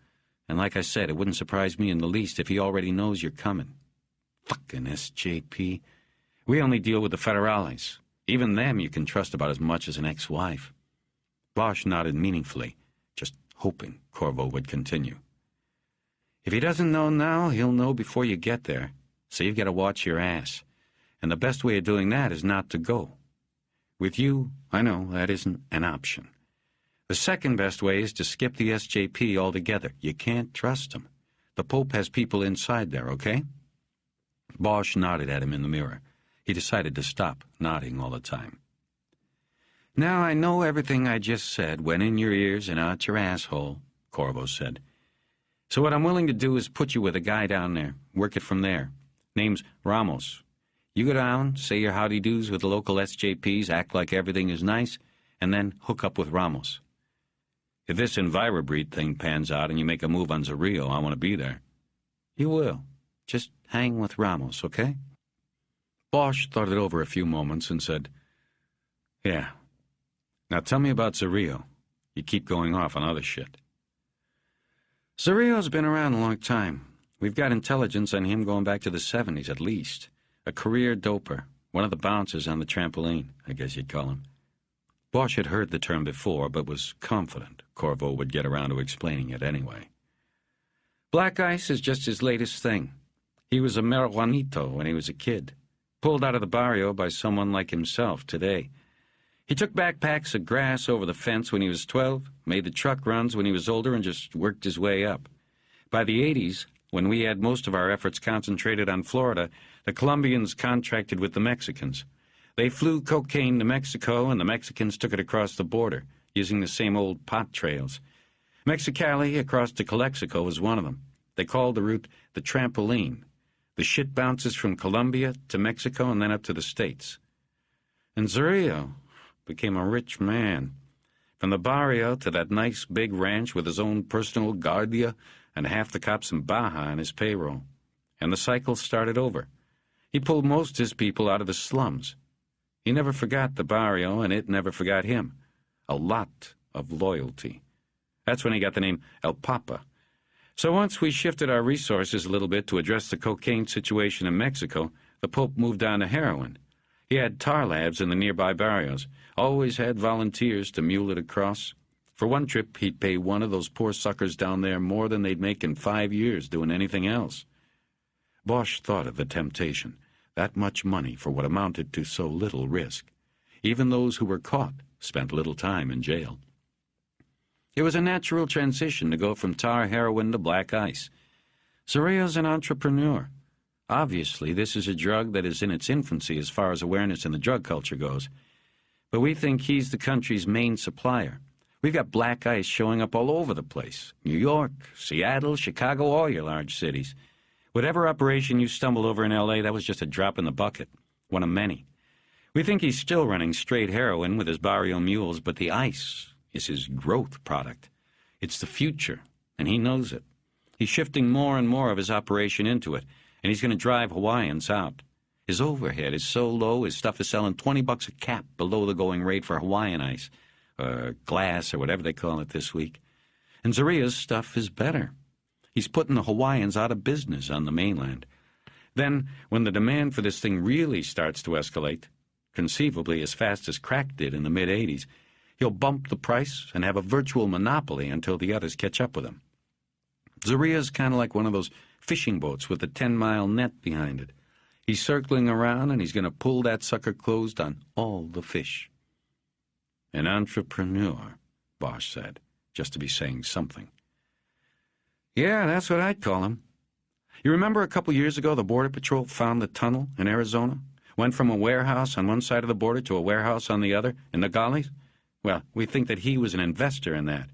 And like I said, it wouldn't surprise me in the least if he already knows you're coming. Fucking SJP. We only deal with the federales. Even them you can trust about as much as an ex-wife. Bosch nodded meaningfully, just hoping Corvo would continue. If he doesn't know now, he'll know before you get there. So you've got to watch your ass. And the best way of doing that is not to go. With you, I know that isn't an option. The second best way is to skip the SJP altogether. You can't trust them. The Pope has people inside there, okay? Bosch nodded at him in the mirror. He decided to stop nodding all the time. Now I know everything I just said went in your ears and out your asshole, Corvo said. So what I'm willing to do is put you with a guy down there. Work it from there. Name's Ramos. You go down, say your howdy-doos with the local SJPs, act like everything is nice, and then hook up with Ramos. If this EnviroBreed thing pans out and you make a move on Zarillo, I want to be there. You will. Just hang with Ramos, okay? Bosch thought it over a few moments and said, Yeah. Now tell me about Zarillo. You keep going off on other shit. Zarillo's been around a long time. We've got intelligence on him going back to the 70s at least. A career doper. One of the bouncers on the trampoline, I guess you'd call him. Bosch had heard the term before, but was confident Corvo would get around to explaining it anyway. Black ice is just his latest thing. He was a marijuanito when he was a kid. Pulled out of the barrio by someone like himself today. He took backpacks of grass over the fence when he was 12, made the truck runs when he was older, and just worked his way up. By the 80s, when we had most of our efforts concentrated on Florida, the Colombians contracted with the Mexicans. They flew cocaine to Mexico, and the Mexicans took it across the border, using the same old pot trails. Mexicali across to Calexico was one of them. They called the route the trampoline. The shit bounces from Colombia to Mexico and then up to the States. And Zarillo became a rich man. From the barrio to that nice big ranch with his own personal guardia and half the cops in Baja on his payroll. And the cycle started over. He pulled most of his people out of the slums. He never forgot the barrio, and it never forgot him. A lot of loyalty. That's when he got the name El Papa. So once we shifted our resources a little bit to address the cocaine situation in Mexico, the Pope moved on to heroin. He had tar labs in the nearby barrios, always had volunteers to mule it across. For one trip, he'd pay one of those poor suckers down there more than they'd make in 5 years doing anything else. Bosch thought of the temptation, that much money for what amounted to so little risk. Even those who were caught spent little time in jail. It was a natural transition to go from tar heroin to black ice. Zarillo's an entrepreneur. Obviously, this is a drug that is in its infancy as far as awareness in the drug culture goes. But we think he's the country's main supplier. We've got black ice showing up all over the place. New York, Seattle, Chicago, all your large cities. Whatever operation you stumbled over in L.A., that was just a drop in the bucket, one of many. We think he's still running straight heroin with his barrio mules, but the ice is his growth product. It's the future, and he knows it. He's shifting more and more of his operation into it, and he's going to drive Hawaiians out. His overhead is so low, his stuff is selling $20 a cap below the going rate for Hawaiian ice, or glass, or whatever they call it this week. And Zaria's stuff is better. He's putting the Hawaiians out of business on the mainland. Then, when the demand for this thing really starts to escalate, conceivably as fast as crack did in the mid-'80s, he'll bump the price and have a virtual monopoly until the others catch up with him. Zaria's kind of like one of those fishing boats with a 10-mile net behind it. He's circling around, and he's going to pull that sucker closed on all the fish. An entrepreneur, Bosch said, just to be saying something. Yeah, that's what I'd call him. You remember a couple years ago the Border Patrol found the tunnel in Arizona? Went from a warehouse on one side of the border to a warehouse on the other, in the Nogales? Well, we think that he was an investor in that.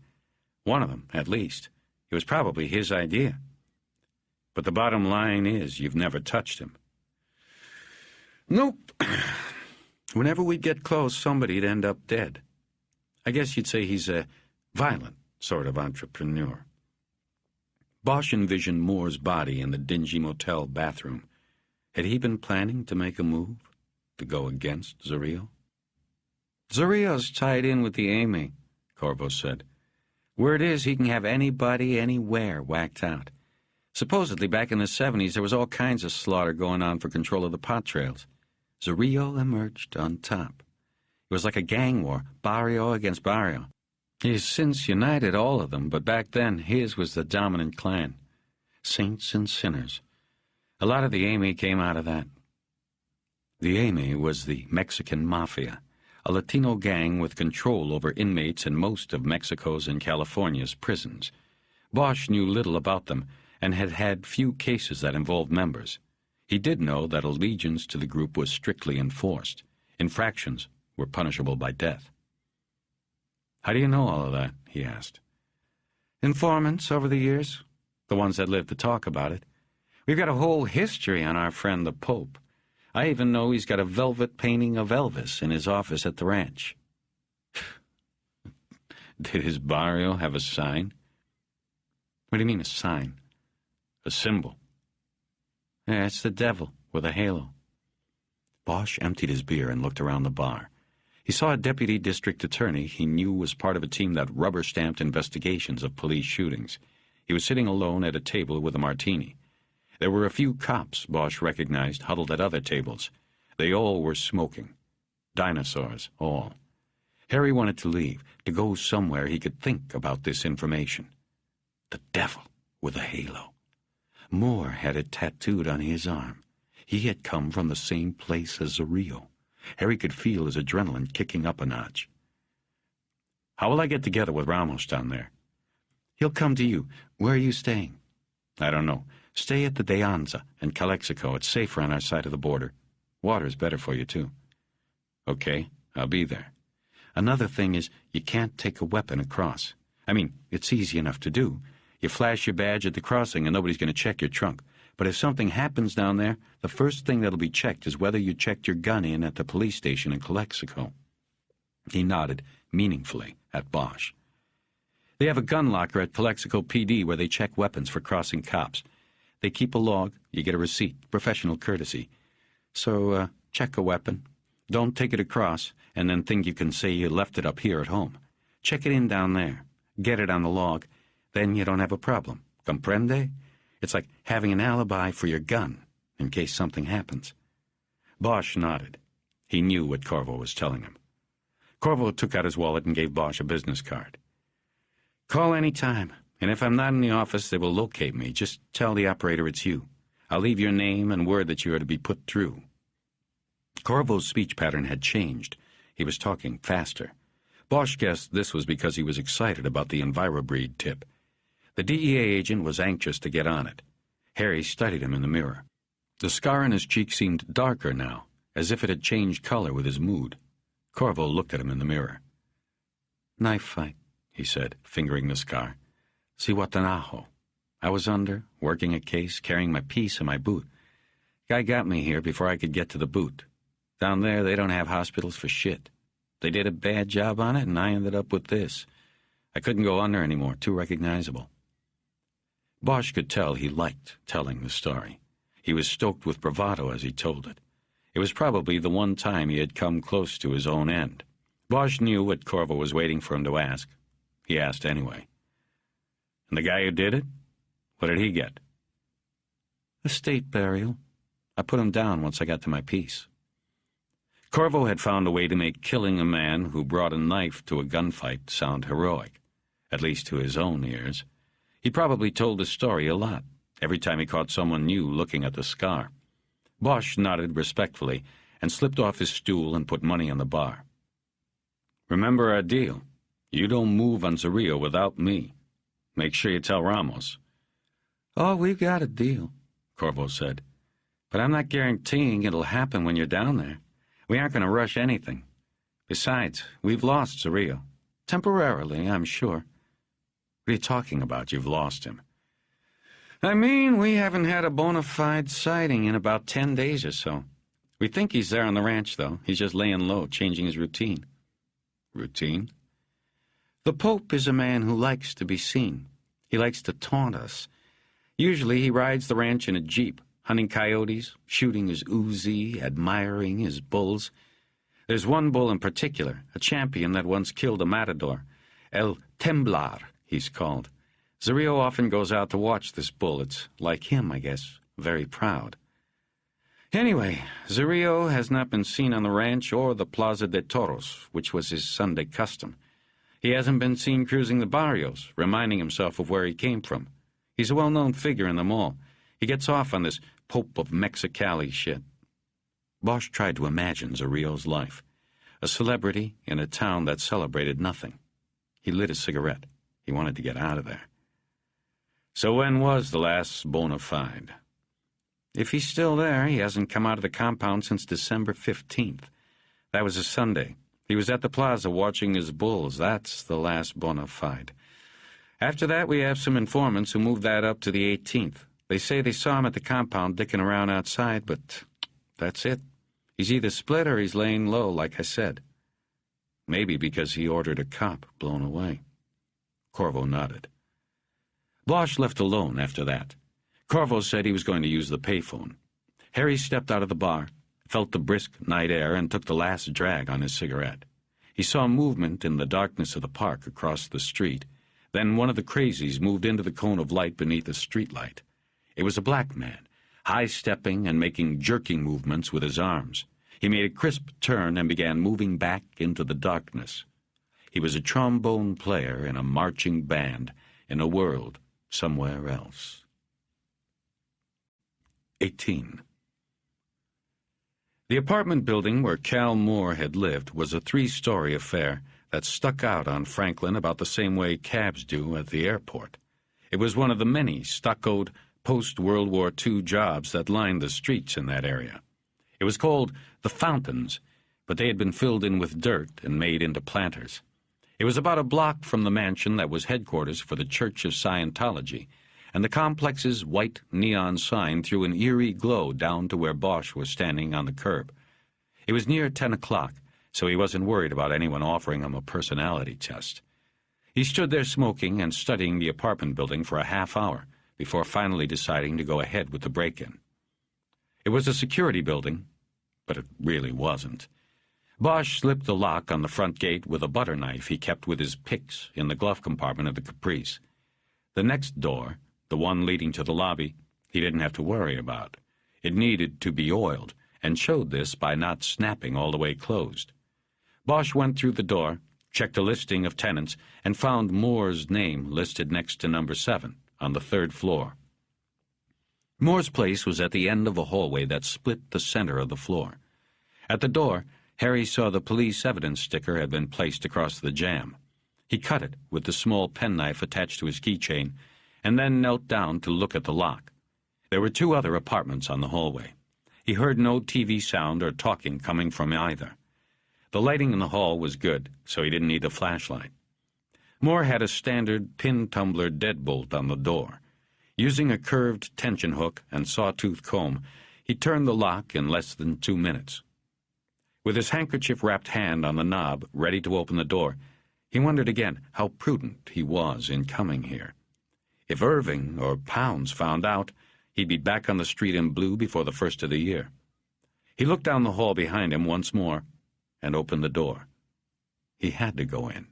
One of them, at least. It was probably his idea. But the bottom line is you've never touched him. Nope. Whenever we'd get close, somebody'd end up dead. I guess you'd say he's a violent sort of entrepreneur. Bosch envisioned Moore's body in the dingy motel bathroom. Had he been planning to make a move? To go against Zarillo? Zarillo's tied in with the Amy, Corvo said. Word is he can have anybody, anywhere whacked out. Supposedly, back in the 70s, there was all kinds of slaughter going on for control of the pot trails. Zarillo emerged on top. It was like a gang war, barrio against barrio. He's since united all of them, but back then his was the dominant clan. Saints and sinners. A lot of the Amy came out of that. The Amy was the Mexican Mafia, a Latino gang with control over inmates in most of Mexico's and California's prisons. Bosch knew little about them and had had few cases that involved members. He did know that allegiance to the group was strictly enforced. Infractions were punishable by death. How do you know all of that? He asked. Informants over the years, the ones that lived to talk about it. We've got a whole history on our friend the Pope. I even know he's got a velvet painting of Elvis in his office at the ranch. Did his barrio have a sign? What do you mean, a sign? A symbol. Yeah, it's the devil with a halo. Bosch emptied his beer and looked around the bar. He saw a deputy district attorney he knew was part of a team that rubber-stamped investigations of police shootings. He was sitting alone at a table with a martini. There were a few cops Bosch recognized huddled at other tables. They all were smoking. Dinosaurs, all. Harry wanted to leave, to go somewhere he could think about this information. The devil with a halo. Moore had it tattooed on his arm. He had come from the same place as Zarillo. Harry could feel his adrenaline kicking up a notch. How will I get together with Ramos down there? He'll come to you. Where are you staying? I don't know. Stay at the De Anza in Calexico. It's safer on our side of the border. Water's better for you, too. Okay, I'll be there. Another thing is you can't take a weapon across. I mean, it's easy enough to do. You flash your badge at the crossing and nobody's going to check your trunk. But if something happens down there, the first thing that'll be checked is whether you checked your gun in at the police station in Calexico. He nodded meaningfully at Bosch. They have a gun locker at Calexico PD where they check weapons for crossing cops. They keep a log, you get a receipt, professional courtesy. So, check a weapon. Don't take it across, and then think you can say you left it up here at home. Check it in down there. Get it on the log. Then you don't have a problem. Comprende? It's like having an alibi for your gun, in case something happens. Bosch nodded. He knew what Corvo was telling him. Corvo took out his wallet and gave Bosch a business card. Call any time, and if I'm not in the office, they will locate me. Just tell the operator it's you. I'll leave your name and word that you are to be put through. Corvo's speech pattern had changed. He was talking faster. Bosch guessed this was because he was excited about the EnviroBreed tip. The DEA agent was anxious to get on it. Harry studied him in the mirror. The scar on his cheek seemed darker now, as if it had changed color with his mood. Corvo looked at him in the mirror. Knife fight, he said, fingering the scar. "Si Watanaho. I was under, working a case, carrying my piece in my boot. Guy got me here before I could get to the boot. Down there, they don't have hospitals for shit. They did a bad job on it, and I ended up with this. I couldn't go under anymore, too recognizable." Bosch could tell he liked telling the story. He was stoked with bravado as he told it. It was probably the one time he had come close to his own end. Bosch knew what Corvo was waiting for him to ask. He asked anyway. "And the guy who did it? What did he get?" "A state burial. I put him down once I got to my piece." Corvo had found a way to make killing a man who brought a knife to a gunfight sound heroic, at least to his own ears. He probably told the story a lot, every time he caught someone new looking at the scar. Bosch nodded respectfully and slipped off his stool and put money on the bar. "Remember our deal. You don't move on Zorrillo without me. Make sure you tell Ramos." "Oh, we've got a deal," Corvo said. "But I'm not guaranteeing it'll happen when you're down there. We aren't going to rush anything. Besides, we've lost Zorrillo. Temporarily, I'm sure." "What are you talking about, you've lost him?" "I mean, we haven't had a bona fide sighting in about 10 days or so. We think he's there on the ranch, though. He's just laying low, changing his routine." "Routine?" "The Pope is a man who likes to be seen. He likes to taunt us. Usually he rides the ranch in a jeep, hunting coyotes, shooting his Uzi, admiring his bulls. There's one bull in particular, a champion that once killed a matador. El Temblar, he's called. Zorrillo often goes out to watch this bull. It's like him, I guess, very proud. Anyway, Zorrillo has not been seen on the ranch or the Plaza de Toros, which was his Sunday custom. He hasn't been seen cruising the barrios, reminding himself of where he came from. He's a well-known figure in the mall. He gets off on this Pope of Mexicali shit." Bosch tried to imagine Zorrillo's life, a celebrity in a town that celebrated nothing. He lit a cigarette. He wanted to get out of there. "So when was the last bona fide?" "If he's still there, he hasn't come out of the compound since December 15th. That was a Sunday. He was at the plaza watching his bulls. That's the last bona fide. After that, we have some informants who moved that up to the 18th. They say they saw him at the compound dicking around outside, but that's it. He's either split or he's laying low, like I said." "Maybe because he ordered a cop blown away." Corvo nodded. Bosch left alone after that. Corvo said he was going to use the payphone. Harry stepped out of the bar, felt the brisk night air, and took the last drag on his cigarette. He saw movement in the darkness of the park across the street. Then one of the crazies moved into the cone of light beneath a streetlight. It was a black man, high-stepping and making jerking movements with his arms. He made a crisp turn and began moving back into the darkness. He was a trombone player in a marching band in a world somewhere else. 18. The apartment building where Cal Moore had lived was a 3-story affair that stuck out on Franklin about the same way cabs do at the airport. It was one of the many stuccoed post-World War II jobs that lined the streets in that area. It was called the Fountains, but they had been filled in with dirt and made into planters. It was about a block from the mansion that was headquarters for the Church of Scientology, and the complex's white neon sign threw an eerie glow down to where Bosch was standing on the curb. It was near 10 o'clock, so he wasn't worried about anyone offering him a personality test. He stood there smoking and studying the apartment building for a half hour before finally deciding to go ahead with the break-in. It was a security building, but it really wasn't. Bosch slipped the lock on the front gate with a butter knife he kept with his picks in the glove compartment of the Caprice. The next door, the one leading to the lobby, he didn't have to worry about. It needed to be oiled, and showed this by not snapping all the way closed. Bosch went through the door, checked a listing of tenants, and found Moore's name listed next to number 7 on the 3rd floor. Moore's place was at the end of a hallway that split the center of the floor. At the door, Harry saw the police evidence sticker had been placed across the jamb. He cut it with the small penknife attached to his keychain, and then knelt down to look at the lock. There were 2 other apartments on the hallway. He heard no TV sound or talking coming from either. The lighting in the hall was good, so he didn't need a flashlight. Moore had a standard pin-tumbler deadbolt on the door. Using a curved tension hook and sawtooth comb, he turned the lock in less than 2 minutes. With his handkerchief-wrapped hand on the knob, ready to open the door, he wondered again how prudent he was in coming here. If Irving or Pounds found out, he'd be back on the street in blue before the first of the year. He looked down the hall behind him once more and opened the door. He had to go in.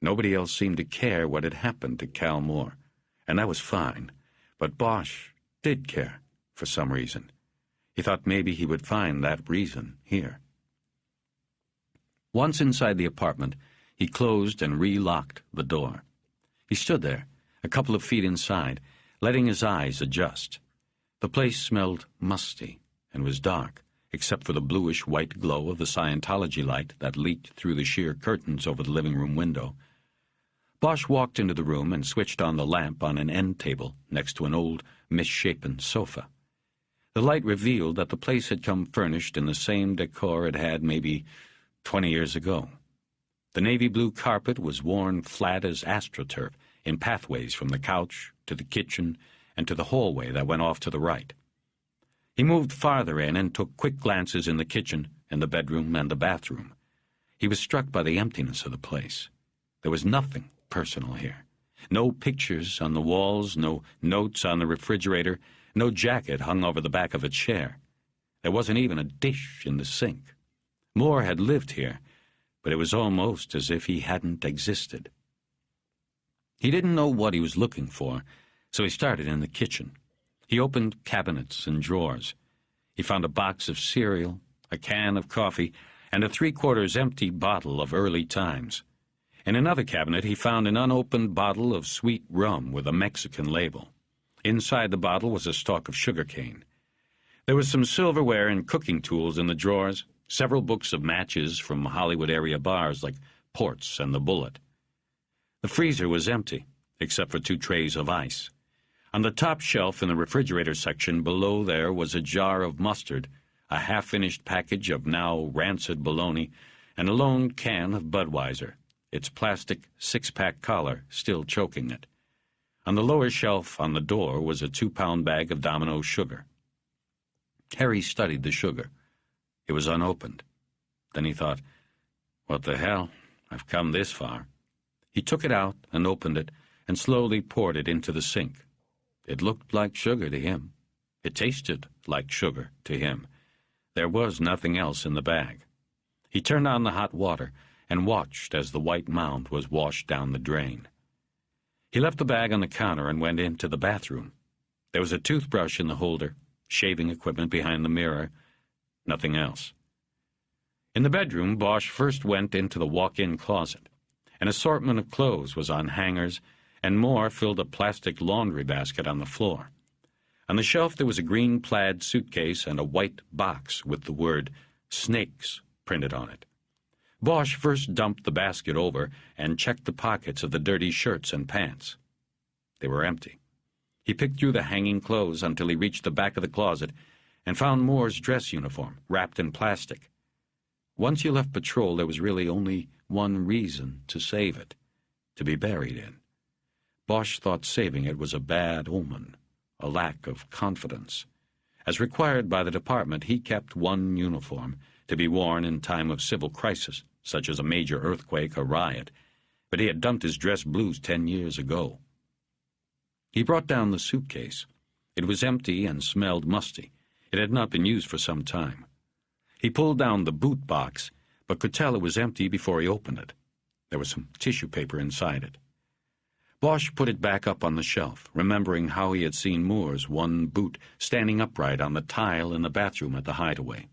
Nobody else seemed to care what had happened to Cal Moore, and that was fine. But Bosch did care, for some reason. He thought maybe he would find that reason here. Once inside the apartment, he closed and re-locked the door. He stood there, a couple of feet inside, letting his eyes adjust. The place smelled musty and was dark, except for the bluish-white glow of the Scientology light that leaked through the sheer curtains over the living room window. Bosch walked into the room and switched on the lamp on an end table next to an old, misshapen sofa. The light revealed that the place had come furnished in the same decor it had maybe 20 years ago. The navy blue carpet was worn flat as astroturf in pathways from the couch to the kitchen and to the hallway that went off to the right. He moved farther in and took quick glances in the kitchen and the bedroom and the bathroom. He was struck by the emptiness of the place. There was nothing personal here. No pictures on the walls, no notes on the refrigerator, no jacket hung over the back of a chair. There wasn't even a dish in the sink. Moore had lived here, but it was almost as if he hadn't existed. He didn't know what he was looking for, so he started in the kitchen. He opened cabinets and drawers. He found a box of cereal, a can of coffee, and a 3/4 empty bottle of Early Times. In another cabinet, he found an unopened bottle of sweet rum with a Mexican label. Inside the bottle was a stalk of sugarcane. There was some silverware and cooking tools in the drawers, several books of matches from Hollywood area bars like Ports and The Bullet. The freezer was empty, except for 2 trays of ice. On the top shelf in the refrigerator section below there was a jar of mustard, a half-finished package of now rancid bologna, and a lone can of Budweiser, its plastic 6-pack collar still choking it. On the lower shelf on the door was a 2-pound bag of Domino sugar. Harry studied the sugar. It was unopened. Then he thought, what the hell? I've come this far. He took it out and opened it and slowly poured it into the sink. It looked like sugar to him. It tasted like sugar to him. There was nothing else in the bag. He turned on the hot water and watched as the white mound was washed down the drain. He left the bag on the counter and went into the bathroom. There was a toothbrush in the holder, shaving equipment behind the mirror, nothing else. In the bedroom, Bosch first went into the walk-in closet. An assortment of clothes was on hangers, and Moore filled a plastic laundry basket on the floor. On the shelf there was a green plaid suitcase and a white box with the word Snakes printed on it. Bosch first dumped the basket over and checked the pockets of the dirty shirts and pants. They were empty. He picked through the hanging clothes until he reached the back of the closet and found Moore's dress uniform, wrapped in plastic. Once you left patrol, there was really only one reason to save it, to be buried in. Bosch thought saving it was a bad omen, a lack of confidence. As required by the department, he kept one uniform, to be worn in time of civil crisis, such as a major earthquake or riot, but he had dumped his dress blues 10 years ago. He brought down the suitcase. It was empty and smelled musty. It had not been used for some time. He pulled down the boot box, but could tell it was empty before he opened it. There was some tissue paper inside it. Bosch put it back up on the shelf, remembering how he had seen Moore's one boot standing upright on the tile in the bathroom at the hideaway.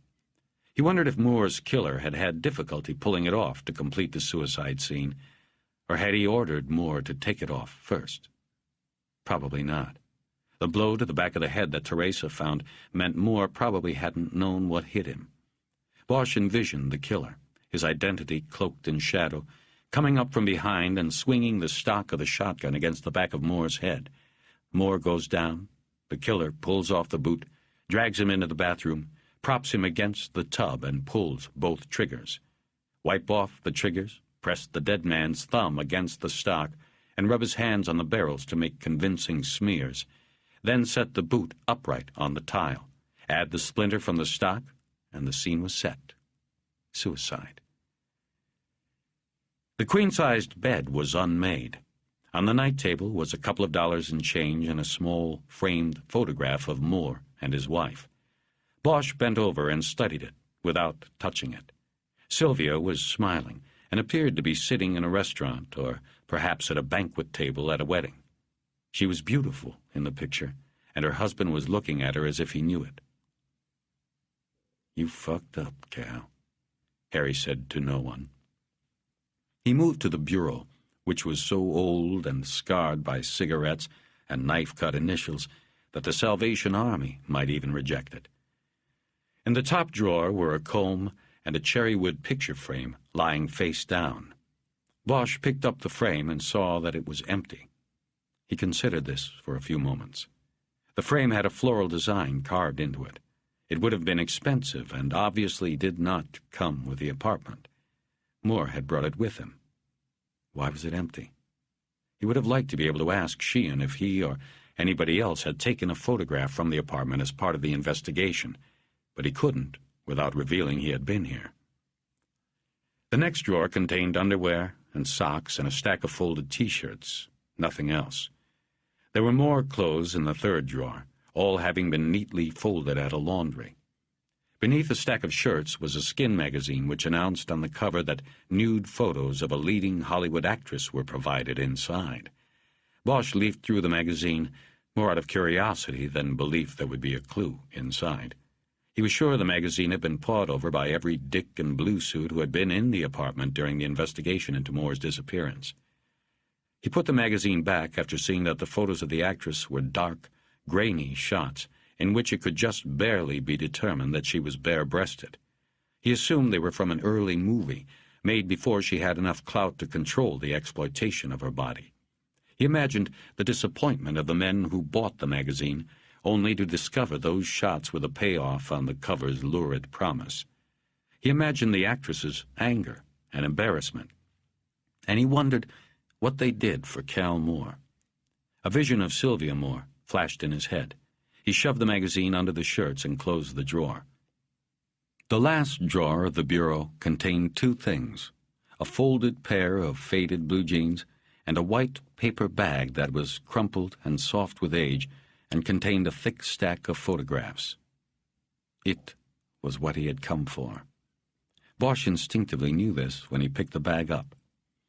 He wondered if Moore's killer had had difficulty pulling it off to complete the suicide scene, or had he ordered Moore to take it off first? Probably not. The blow to the back of the head that Teresa found meant Moore probably hadn't known what hit him. Bosch envisioned the killer, his identity cloaked in shadow, coming up from behind and swinging the stock of the shotgun against the back of Moore's head. Moore goes down. The killer pulls off the boot, drags him into the bathroom, props him against the tub and pulls both triggers. Wipe off the triggers, pressed the dead man's thumb against the stock, and rub his hands on the barrels to make convincing smears, then set the boot upright on the tile, add the splinter from the stock, and the scene was set. Suicide. The queen-sized bed was unmade. On the night table was a couple of dollars in change and a small, framed photograph of Moore and his wife. Bosch bent over and studied it, without touching it. Sylvia was smiling, and appeared to be sitting in a restaurant, or perhaps at a banquet table at a wedding. She was beautiful in the picture, and her husband was looking at her as if he knew it. "You fucked up, Cal," Harry said to no one. He moved to the bureau, which was so old and scarred by cigarettes and knife-cut initials that the Salvation Army might even reject it. In the top drawer were a comb and a cherrywood picture frame lying face down. Bosch picked up the frame and saw that it was empty. He considered this for a few moments. The frame had a floral design carved into it. It would have been expensive and obviously did not come with the apartment. Moore had brought it with him. Why was it empty? He would have liked to be able to ask Sheehan if he or anybody else had taken a photograph from the apartment as part of the investigation, but he couldn't without revealing he had been here. The next drawer contained underwear and socks and a stack of folded T-shirts, nothing else. There were more clothes in the third drawer, all having been neatly folded at a laundry. Beneath a stack of shirts was a skin magazine which announced on the cover that nude photos of a leading Hollywood actress were provided inside. Bosch leafed through the magazine, more out of curiosity than belief there would be a clue inside. He was sure the magazine had been pawed over by every dick in blue suit who had been in the apartment during the investigation into Moore's disappearance. He put the magazine back after seeing that the photos of the actress were dark, grainy shots in which it could just barely be determined that she was bare-breasted. He assumed they were from an early movie, made before she had enough clout to control the exploitation of her body. He imagined the disappointment of the men who bought the magazine, only to discover those shots were the payoff on the cover's lurid promise. He imagined the actress's anger and embarrassment, and he wondered what they did for Cal Moore. A vision of Sylvia Moore flashed in his head. He shoved the magazine under the shirts and closed the drawer. The last drawer of the bureau contained two things: a folded pair of faded blue jeans and a white paper bag that was crumpled and soft with age and contained a thick stack of photographs. It was what he had come for. Bosch instinctively knew this when he picked the bag up.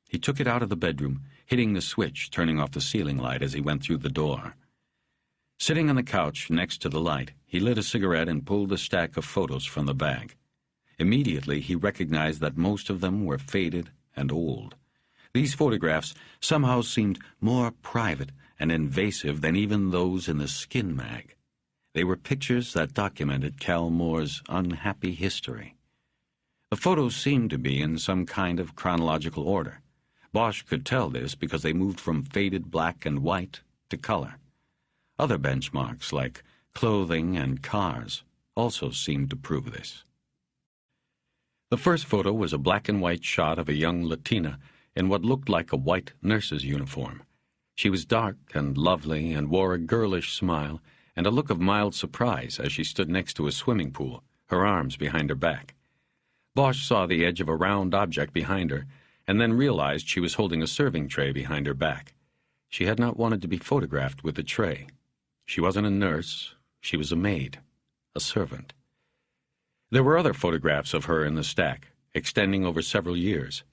He took it out of the bedroom, hitting the switch, turning off the ceiling light as he went through the door. Sitting on the couch next to the light, he lit a cigarette and pulled the stack of photos from the bag. Immediately, he recognized that most of them were faded and old. These photographs somehow seemed more private and invasive than even those in the skin mag. They were pictures that documented Cal Moore's unhappy history. The photos seemed to be in some kind of chronological order. Bosch could tell this because they moved from faded black and white to color. Other benchmarks, like clothing and cars, also seemed to prove this. The first photo was a black and white shot of a young Latina in what looked like a white nurse's uniform. She was dark and lovely and wore a girlish smile and a look of mild surprise as she stood next to a swimming pool, her arms behind her back. Bosch saw the edge of a round object behind her and then realized she was holding a serving tray behind her back. She had not wanted to be photographed with the tray. She wasn't a nurse. She was a maid, a servant. There were other photographs of her in the stack, extending over several years.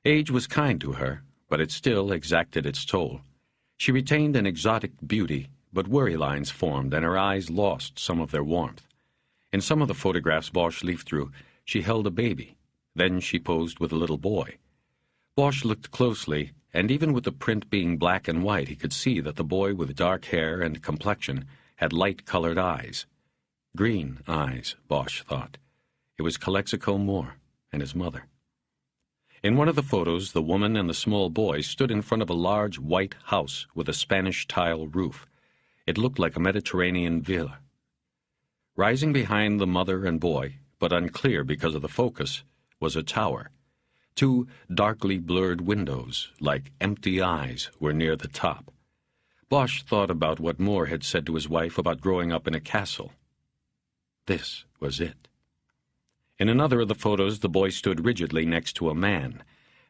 Age was kind to her, but it still exacted its toll. She retained an exotic beauty, but worry lines formed and her eyes lost some of their warmth. In some of the photographs Bosch leafed through, she held a baby. Then she posed with a little boy. Bosch looked closely, and even with the print being black and white, he could see that the boy with dark hair and complexion had light-colored eyes. Green eyes, Bosch thought. It was Calexico Moore and his mother. In one of the photos, the woman and the small boy stood in front of a large white house with a Spanish tile roof. It looked like a Mediterranean villa. Rising behind the mother and boy, but unclear because of the focus, was a tower. Two darkly blurred windows, like empty eyes, were near the top. Bosch thought about what Moore had said to his wife about growing up in a castle. This was it. In another of the photos, the boy stood rigidly next to a man,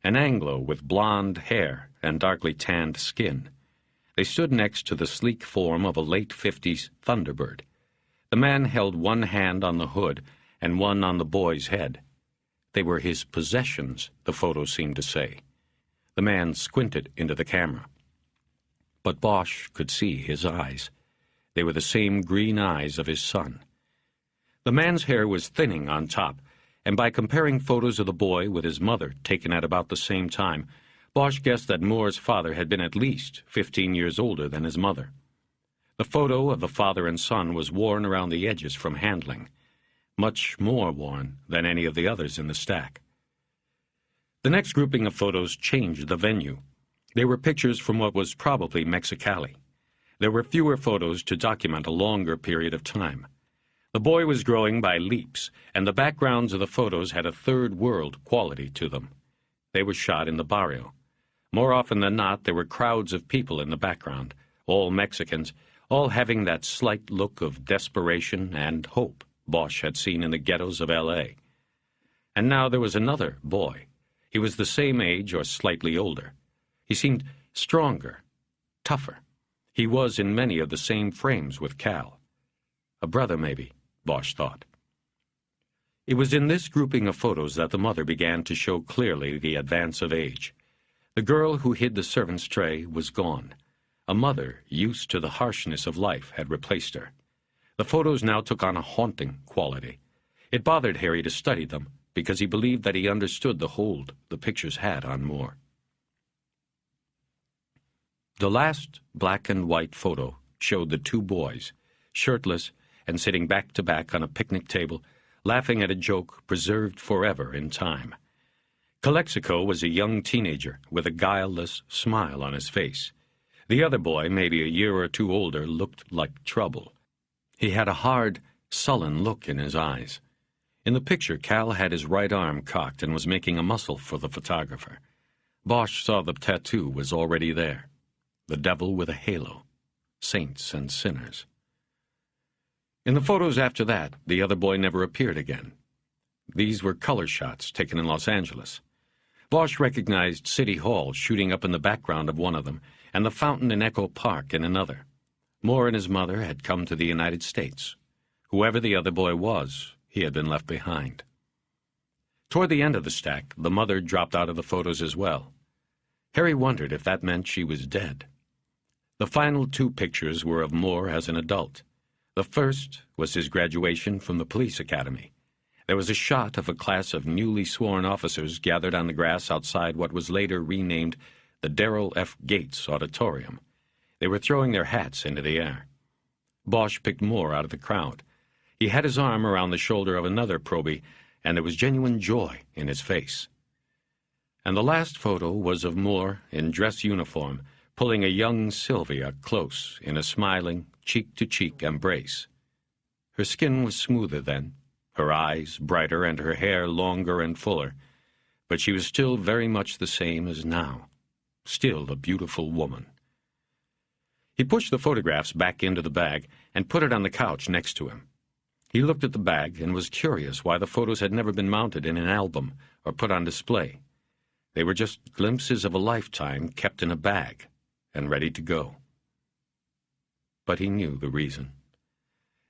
an Anglo with blonde hair and darkly tanned skin. They stood next to the sleek form of a late-50s Thunderbird. The man held one hand on the hood and one on the boy's head. They were his possessions, the photo seemed to say. The man squinted into the camera. But Bosch could see his eyes. They were the same green eyes of his son. The man's hair was thinning on top, and by comparing photos of the boy with his mother taken at about the same time, Bosch guessed that Moore's father had been at least 15 years older than his mother. The photo of the father and son was worn around the edges from handling, much more worn than any of the others in the stack. The next grouping of photos changed the venue. They were pictures from what was probably Mexicali. There were fewer photos to document a longer period of time. The boy was growing by leaps, and the backgrounds of the photos had a third-world quality to them. They were shot in the barrio. More often than not, there were crowds of people in the background, all Mexicans, all having that slight look of desperation and hope Bosch had seen in the ghettos of L.A. And now there was another boy. He was the same age or slightly older. He seemed stronger, tougher. He was in many of the same frames with Cal. A brother, maybe, Bosch thought. It was in this grouping of photos that the mother began to show clearly the advance of age. The girl who hid the servant's tray was gone. A mother, used to the harshness of life, had replaced her. The photos now took on a haunting quality. It bothered Harry to study them, because he believed that he understood the hold the pictures had on Moore. The last black and white photo showed the two boys, shirtless and sitting back-to-back on a picnic table, laughing at a joke preserved forever in time. Calexico was a young teenager with a guileless smile on his face. The other boy, maybe a year or two older, looked like trouble. He had a hard, sullen look in his eyes. In the picture, Cal had his right arm cocked and was making a muscle for the photographer. Bosch saw the tattoo was already there. The devil with a halo. Saints and sinners. In the photos after that, the other boy never appeared again. These were color shots taken in Los Angeles. Bosch recognized City Hall shooting up in the background of one of them, and the fountain in Echo Park in another. Moore and his mother had come to the United States. Whoever the other boy was, he had been left behind. Toward the end of the stack, the mother dropped out of the photos as well. Harry wondered if that meant she was dead. The final two pictures were of Moore as an adult. The first was his graduation from the police academy. There was a shot of a class of newly sworn officers gathered on the grass outside what was later renamed the Darrell F. Gates Auditorium. They were throwing their hats into the air. Bosch picked Moore out of the crowd. He had his arm around the shoulder of another probie, and there was genuine joy in his face. And the last photo was of Moore in dress uniform, pulling a young Sylvia close in a smiling, cheek-to-cheek embrace. Her skin was smoother then, her eyes brighter and her hair longer and fuller, but she was still very much the same as now, still a beautiful woman. He pushed the photographs back into the bag and put it on the couch next to him. He looked at the bag and was curious why the photos had never been mounted in an album or put on display. They were just glimpses of a lifetime kept in a bag and ready to go. But he knew the reason.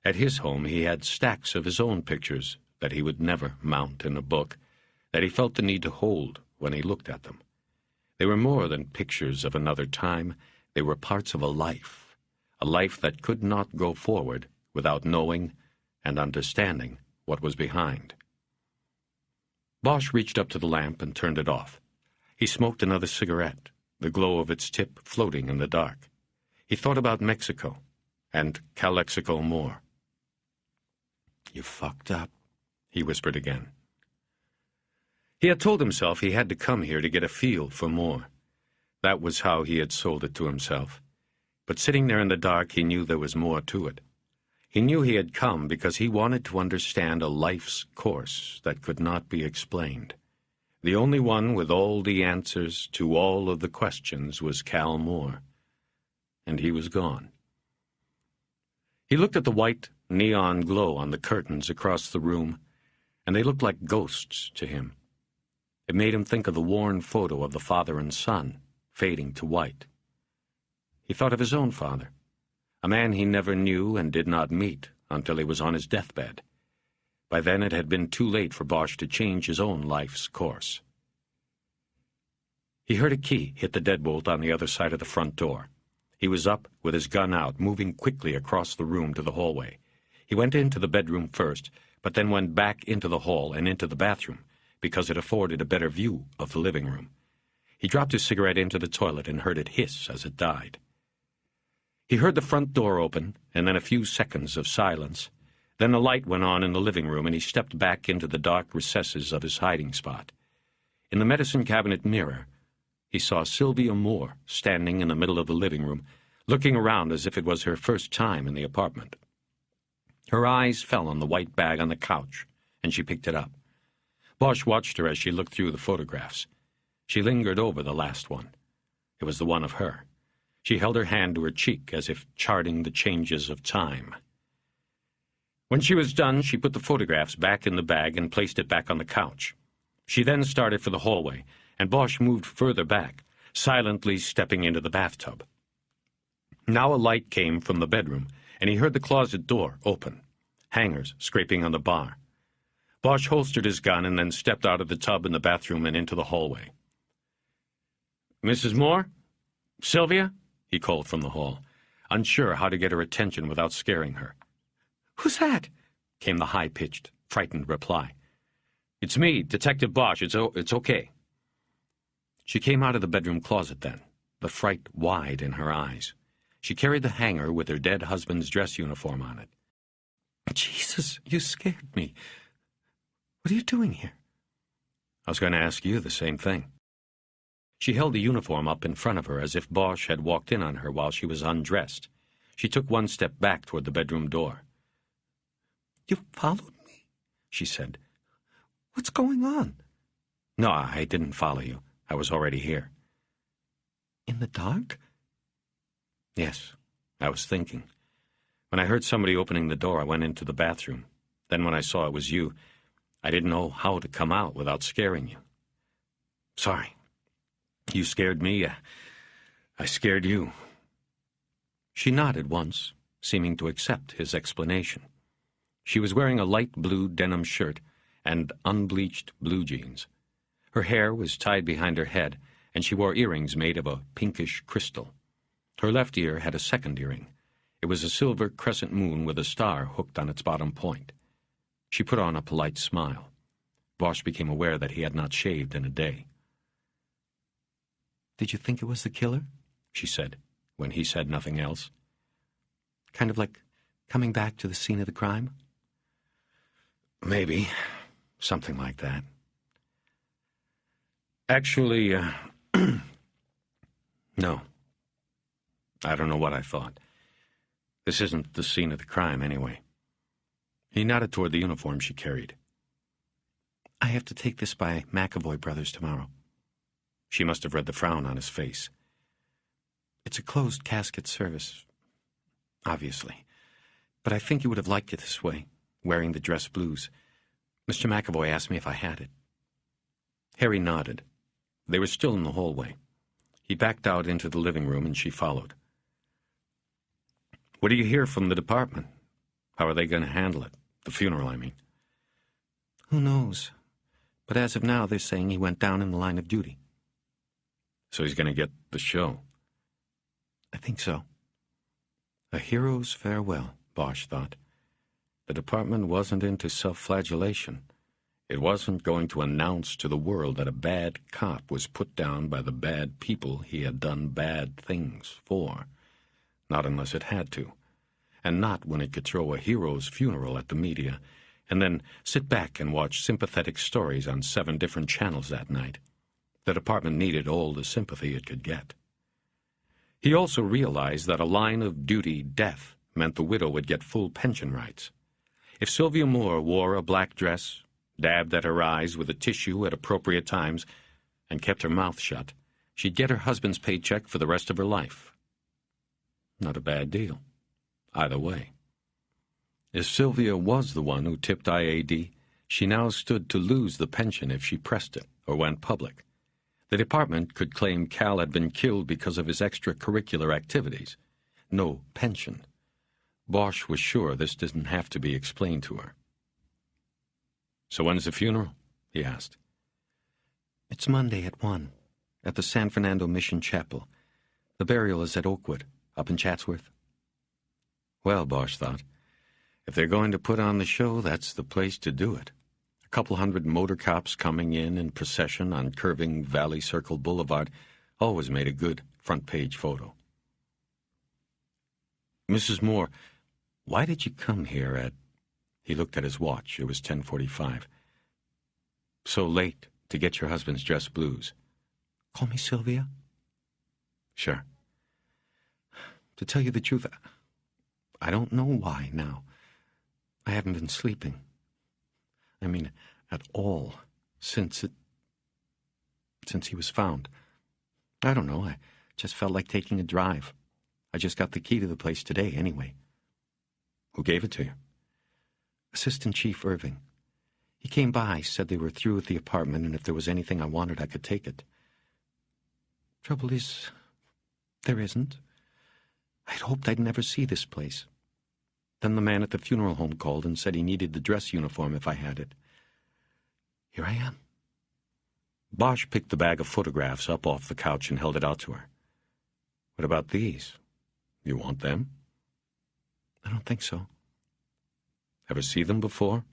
At his home he had stacks of his own pictures that he would never mount in a book, that he felt the need to hold when he looked at them. They were more than pictures of another time. They were parts of a life that could not go forward without knowing and understanding what was behind. Bosch reached up to the lamp and turned it off. He smoked another cigarette, the glow of its tip floating in the dark. He thought about Mexico and Calexico Moore. "You fucked up," he whispered again. He had told himself he had to come here to get a feel for Moore. That was how he had sold it to himself. But sitting there in the dark, he knew there was more to it. He knew he had come because he wanted to understand a life's course that could not be explained. The only one with all the answers to all of the questions was Cal Moore, and he was gone. He looked at the white neon glow on the curtains across the room, and they looked like ghosts to him. It made him think of the worn photo of the father and son, fading to white. He thought of his own father, a man he never knew and did not meet until he was on his deathbed. By then it had been too late for Bosch to change his own life's course. He heard a key hit the deadbolt on the other side of the front door. He was up, with his gun out, moving quickly across the room to the hallway. He went into the bedroom first, but then went back into the hall and into the bathroom, because it afforded a better view of the living room. He dropped his cigarette into the toilet and heard it hiss as it died. He heard the front door open, and then a few seconds of silence. Then the light went on in the living room, and he stepped back into the dark recesses of his hiding spot. In the medicine cabinet mirror, he saw Sylvia Moore standing in the middle of the living room, looking around as if it was her first time in the apartment. Her eyes fell on the white bag on the couch, and she picked it up. Bosch watched her as she looked through the photographs. She lingered over the last one. It was the one of her. She held her hand to her cheek as if charting the changes of time. When she was done, she put the photographs back in the bag and placed it back on the couch. She then started for the hallway, and Bosch moved further back, silently stepping into the bathtub. Now a light came from the bedroom, and he heard the closet door open, hangers scraping on the bar. Bosch holstered his gun and then stepped out of the tub in the bathroom and into the hallway. "Mrs. Moore? Sylvia?" he called from the hall, unsure how to get her attention without scaring her. "Who's that?" came the high-pitched, frightened reply. "It's me, Detective Bosch. It's okay." She came out of the bedroom closet then, the fright wide in her eyes. She carried the hanger with her dead husband's dress uniform on it. "Jesus, you scared me. What are you doing here?" "I was going to ask you the same thing." She held the uniform up in front of her as if Bosch had walked in on her while she was undressed. She took one step back toward the bedroom door. "You followed me?" she said. "What's going on?" "No, I didn't follow you. I was already here." "In the dark?" "Yes, I was thinking. When I heard somebody opening the door, I went into the bathroom. Then when I saw it was you, I didn't know how to come out without scaring you. Sorry. You scared me. I scared you." She nodded once, seeming to accept his explanation. She was wearing a light blue denim shirt and unbleached blue jeans. Her hair was tied behind her head, and she wore earrings made of a pinkish crystal. Her left ear had a second earring. It was a silver crescent moon with a star hooked on its bottom point. She put on a polite smile. Bosch became aware that he had not shaved in a day. "Did you think it was the killer?" she said, when he said nothing else. "Kind of like coming back to the scene of the crime?" "Maybe. Something like that. Actually, no. I don't know what I thought. This isn't the scene of the crime, anyway." He nodded toward the uniform she carried. "I have to take this by McAvoy Brothers tomorrow." She must have read the frown on his face. "It's a closed casket service, obviously. But I think you would have liked it this way, wearing the dress blues. Mr. McAvoy asked me if I had it." Harry nodded. They were still in the hallway. He backed out into the living room, and she followed. "What do you hear from the department? How are they going to handle it? The funeral, I mean." "Who knows? But as of now, they're saying he went down in the line of duty." "So he's going to get the show?" "I think so." A hero's farewell, Bosch thought. The department wasn't into self-flagellation. It wasn't going to announce to the world that a bad cop was put down by the bad people he had done bad things for. Not unless it had to. And not when it could throw a hero's funeral at the media, and then sit back and watch sympathetic stories on 7 different channels that night. The department needed all the sympathy it could get. He also realized that a line of duty death meant the widow would get full pension rights. If Sylvia Moore wore a black dress, dabbed at her eyes with a tissue at appropriate times, and kept her mouth shut, she'd get her husband's paycheck for the rest of her life. Not a bad deal, either way. If Sylvia was the one who tipped IAD, she now stood to lose the pension if she pressed it or went public. The department could claim Cal had been killed because of his extracurricular activities. No pension. Bosch was sure this didn't have to be explained to her. "So when's the funeral?" he asked. "It's Monday at 1, at the San Fernando Mission Chapel. The burial is at Oakwood, up in Chatsworth." Well, Bosch thought, if they're going to put on the show, that's the place to do it. A couple hundred motor cops coming in procession on curving Valley Circle Boulevard always made a good front-page photo. "Mrs. Moore, why did you come here at—" He looked at his watch. It was 10:45. "So late to get your husband's dress blues." "Call me Sylvia?" "Sure." "To tell you the truth, I don't know why now. I haven't been sleeping. I mean, at all, since he was found. I don't know, I just felt like taking a drive. I just got the key to the place today, anyway." "Who gave it to you?" "Assistant Chief Irving. He came by, said they were through with the apartment, and if there was anything I wanted, I could take it. Trouble is, there isn't. I'd hoped I'd never see this place. Then the man at the funeral home called and said he needed the dress uniform if I had it. Here I am." Bosch picked the bag of photographs up off the couch and held it out to her. "What about these? You want them?" "I don't think so." "Ever see them before?"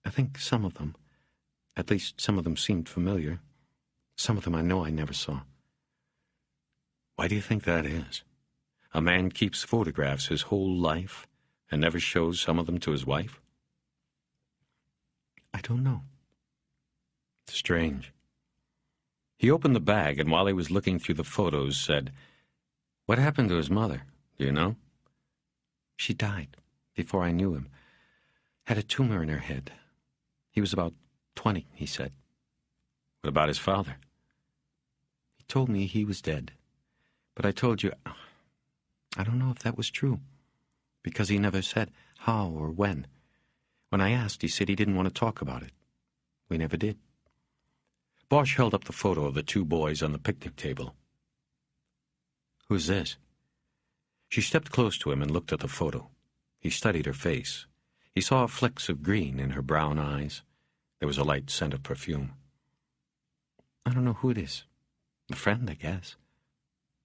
"I think some of them. At least some of them seemed familiar. Some of them I know I never saw." "Why do you think that is? A man keeps photographs his whole life and never shows some of them to his wife?" "I don't know." "Strange." He opened the bag, and while he was looking through the photos, said, "What happened to his mother? Do you know?" "She died before I knew him. Had a tumor in her head. He was about 20, he said." "What about his father?" "He told me he was dead. But I told you, I don't know if that was true, because he never said how or when. When I asked, he said he didn't want to talk about it. We never did." Bosch held up the photo of the two boys on the picnic table. "Who's this?" She stepped close to him and looked at the photo. He studied her face. He saw flecks of green in her brown eyes. There was a light scent of perfume. "I don't know who it is. A friend, I guess."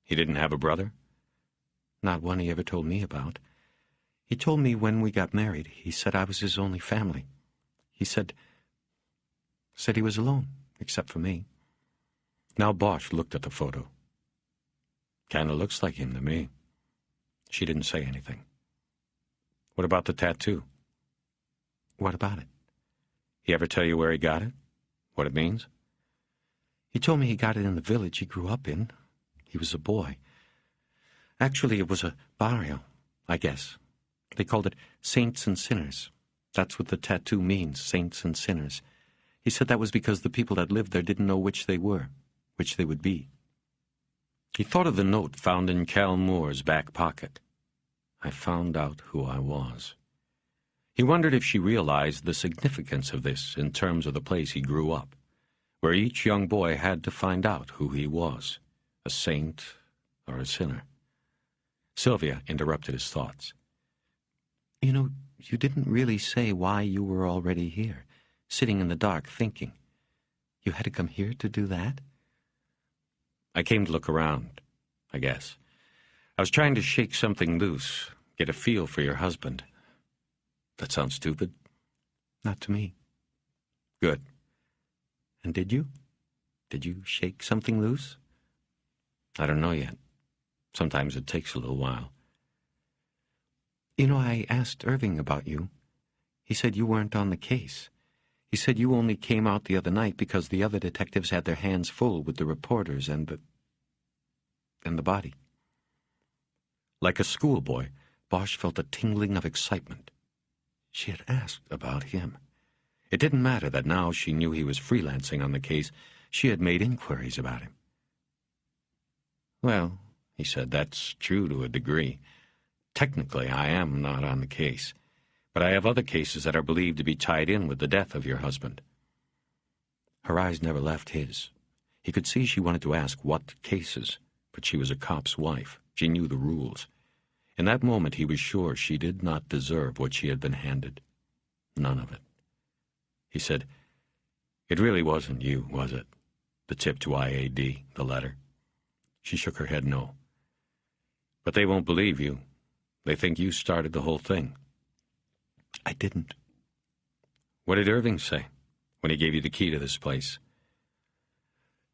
"He didn't have a brother?" "Not one he ever told me about. He told me when we got married. He said I was his only family. He said he was alone, except for me." Now Bosch looked at the photo. "Kinda looks like him to me." She didn't say anything. "What about the tattoo?" "What about it?" "He ever tell you where he got it? What it means?" "He told me he got it in the village he grew up in. He was a boy. Actually, it was a barrio, I guess. They called it Saints and Sinners. That's what the tattoo means, saints and sinners. He said that was because the people that lived there didn't know which they were, which they would be." He thought of the note found in Cal Moore's back pocket. "I found out who I was." He wondered if she realized the significance of this in terms of the place he grew up, where each young boy had to find out who he was, a saint or a sinner. Sylvia interrupted his thoughts. "You know, you didn't really say why you were already here, sitting in the dark thinking. You had to come here to do that?" "I came to look around, I guess. I was trying to shake something loose, get a feel for your husband." "That sounds stupid." "Not to me." "Good." "And did you? Did you shake something loose?" "I don't know yet. Sometimes it takes a little while." "You know, I asked Irving about you. He said you weren't on the case. He said you only came out the other night because the other detectives had their hands full with the reporters and the body." Like a schoolboy, Bosch felt a tingling of excitement. She had asked about him. It didn't matter that now she knew he was freelancing on the case. She had made inquiries about him. "Well," he said, "that's true to a degree. Technically, I am not on the case, but I have other cases that are believed to be tied in with the death of your husband." Her eyes never left his. He could see she wanted to ask what cases, but she was a cop's wife. She knew the rules. In that moment, he was sure she did not deserve what she had been handed. None of it. He said, "It really wasn't you, was it? The tip to IAD, the letter?" She shook her head no. "But they won't believe you. They think you started the whole thing." "I didn't." "What did Irving say when he gave you the key to this place?"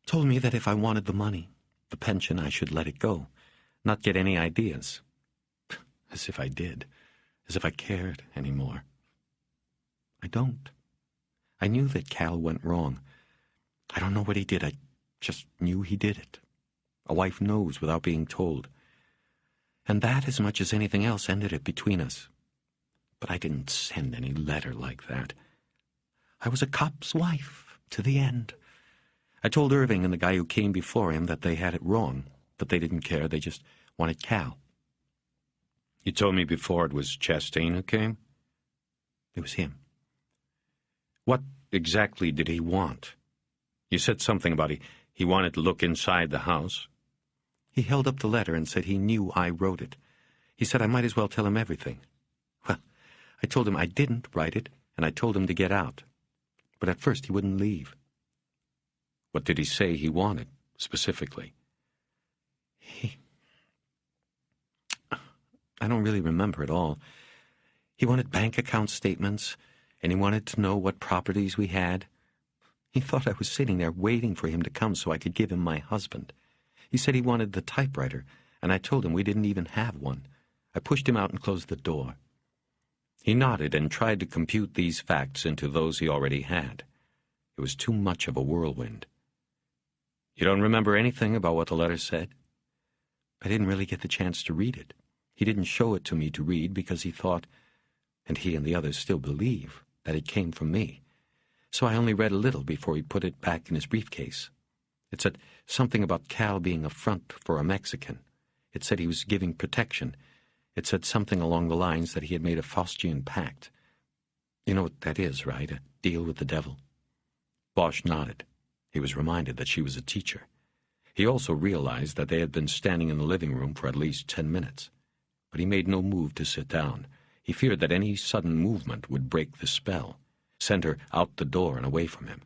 "Told me that if I wanted the money, the pension, I should let it go, not get any ideas." As if I did. As if I cared any more. I don't. I knew that Cal went wrong. I don't know what he did. I just knew he did it. A wife knows without being told. And that, as much as anything else, ended it between us. But I didn't send any letter like that. I was a cop's wife, to the end. I told Irving and the guy who came before him that they had it wrong, but they didn't care. They just wanted Cal. "You told me before it was Chastain who came?" "It was him." "What exactly did he want? You said something about he wanted to look inside the house." "He held up the letter and said he knew I wrote it. He said I might as well tell him everything. Well, I told him I didn't write it, and I told him to get out. But at first he wouldn't leave." "What did he say he wanted, specifically?" I don't really remember it all. He wanted bank account statements, and he wanted to know what properties we had. He thought I was sitting there waiting for him to come so I could give him my husband. He said he wanted the typewriter, and I told him we didn't even have one. I pushed him out and closed the door. He nodded and tried to compute these facts into those he already had. It was too much of a whirlwind. "You don't remember anything about what the letter said?" "I didn't really get the chance to read it. He didn't show it to me to read because he thought, and he and the others still believe, that it came from me. So I only read a little before he put it back in his briefcase. It said something about Cal being a front for a Mexican. It said he was giving protection. It said something along the lines that he had made a Faustian pact. You know what that is, right? A deal with the devil." Bosch nodded. He was reminded that she was a teacher. He also realized that they had been standing in the living room for at least 10 minutes. But he made no move to sit down. He feared that any sudden movement would break the spell, send her out the door and away from him.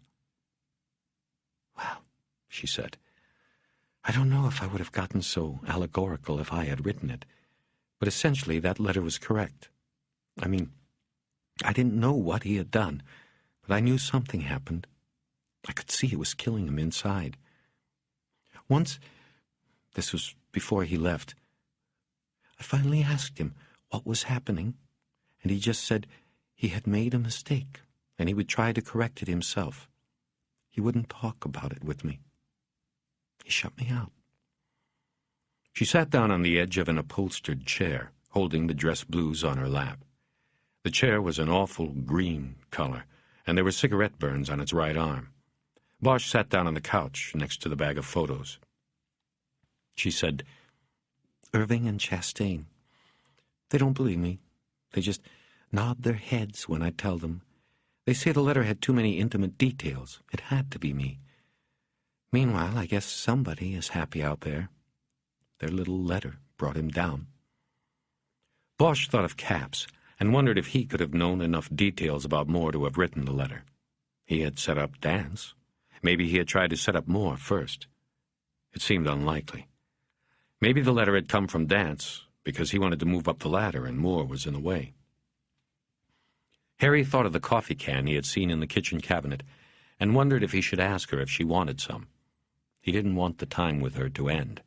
"Well," she said, "I don't know if I would have gotten so allegorical if I had written it, but essentially that letter was correct. I mean, I didn't know what he had done, but I knew something happened. I could see it was killing him inside. Once, this was before he left, I finally asked him what was happening, and he just said he had made a mistake, and he would try to correct it himself. He wouldn't talk about it with me. He shut me out." She sat down on the edge of an upholstered chair, holding the dress blues on her lap. The chair was an awful green color, and there were cigarette burns on its right arm. Bosch sat down on the couch next to the bag of photos. She said, "Irving and Chastain. They don't believe me. They just nod their heads when I tell them. They say the letter had too many intimate details. It had to be me. Meanwhile, I guess somebody is happy out there. Their little letter brought him down." Bosch thought of Capps and wondered if he could have known enough details about Moore to have written the letter. He had set up Dance. Maybe he had tried to set up Moore first. It seemed unlikely. Maybe the letter had come from Dance because he wanted to move up the ladder and Moore was in the way. Harry thought of the coffee can he had seen in the kitchen cabinet and wondered if he should ask her if she wanted some. He didn't want the time with her to end.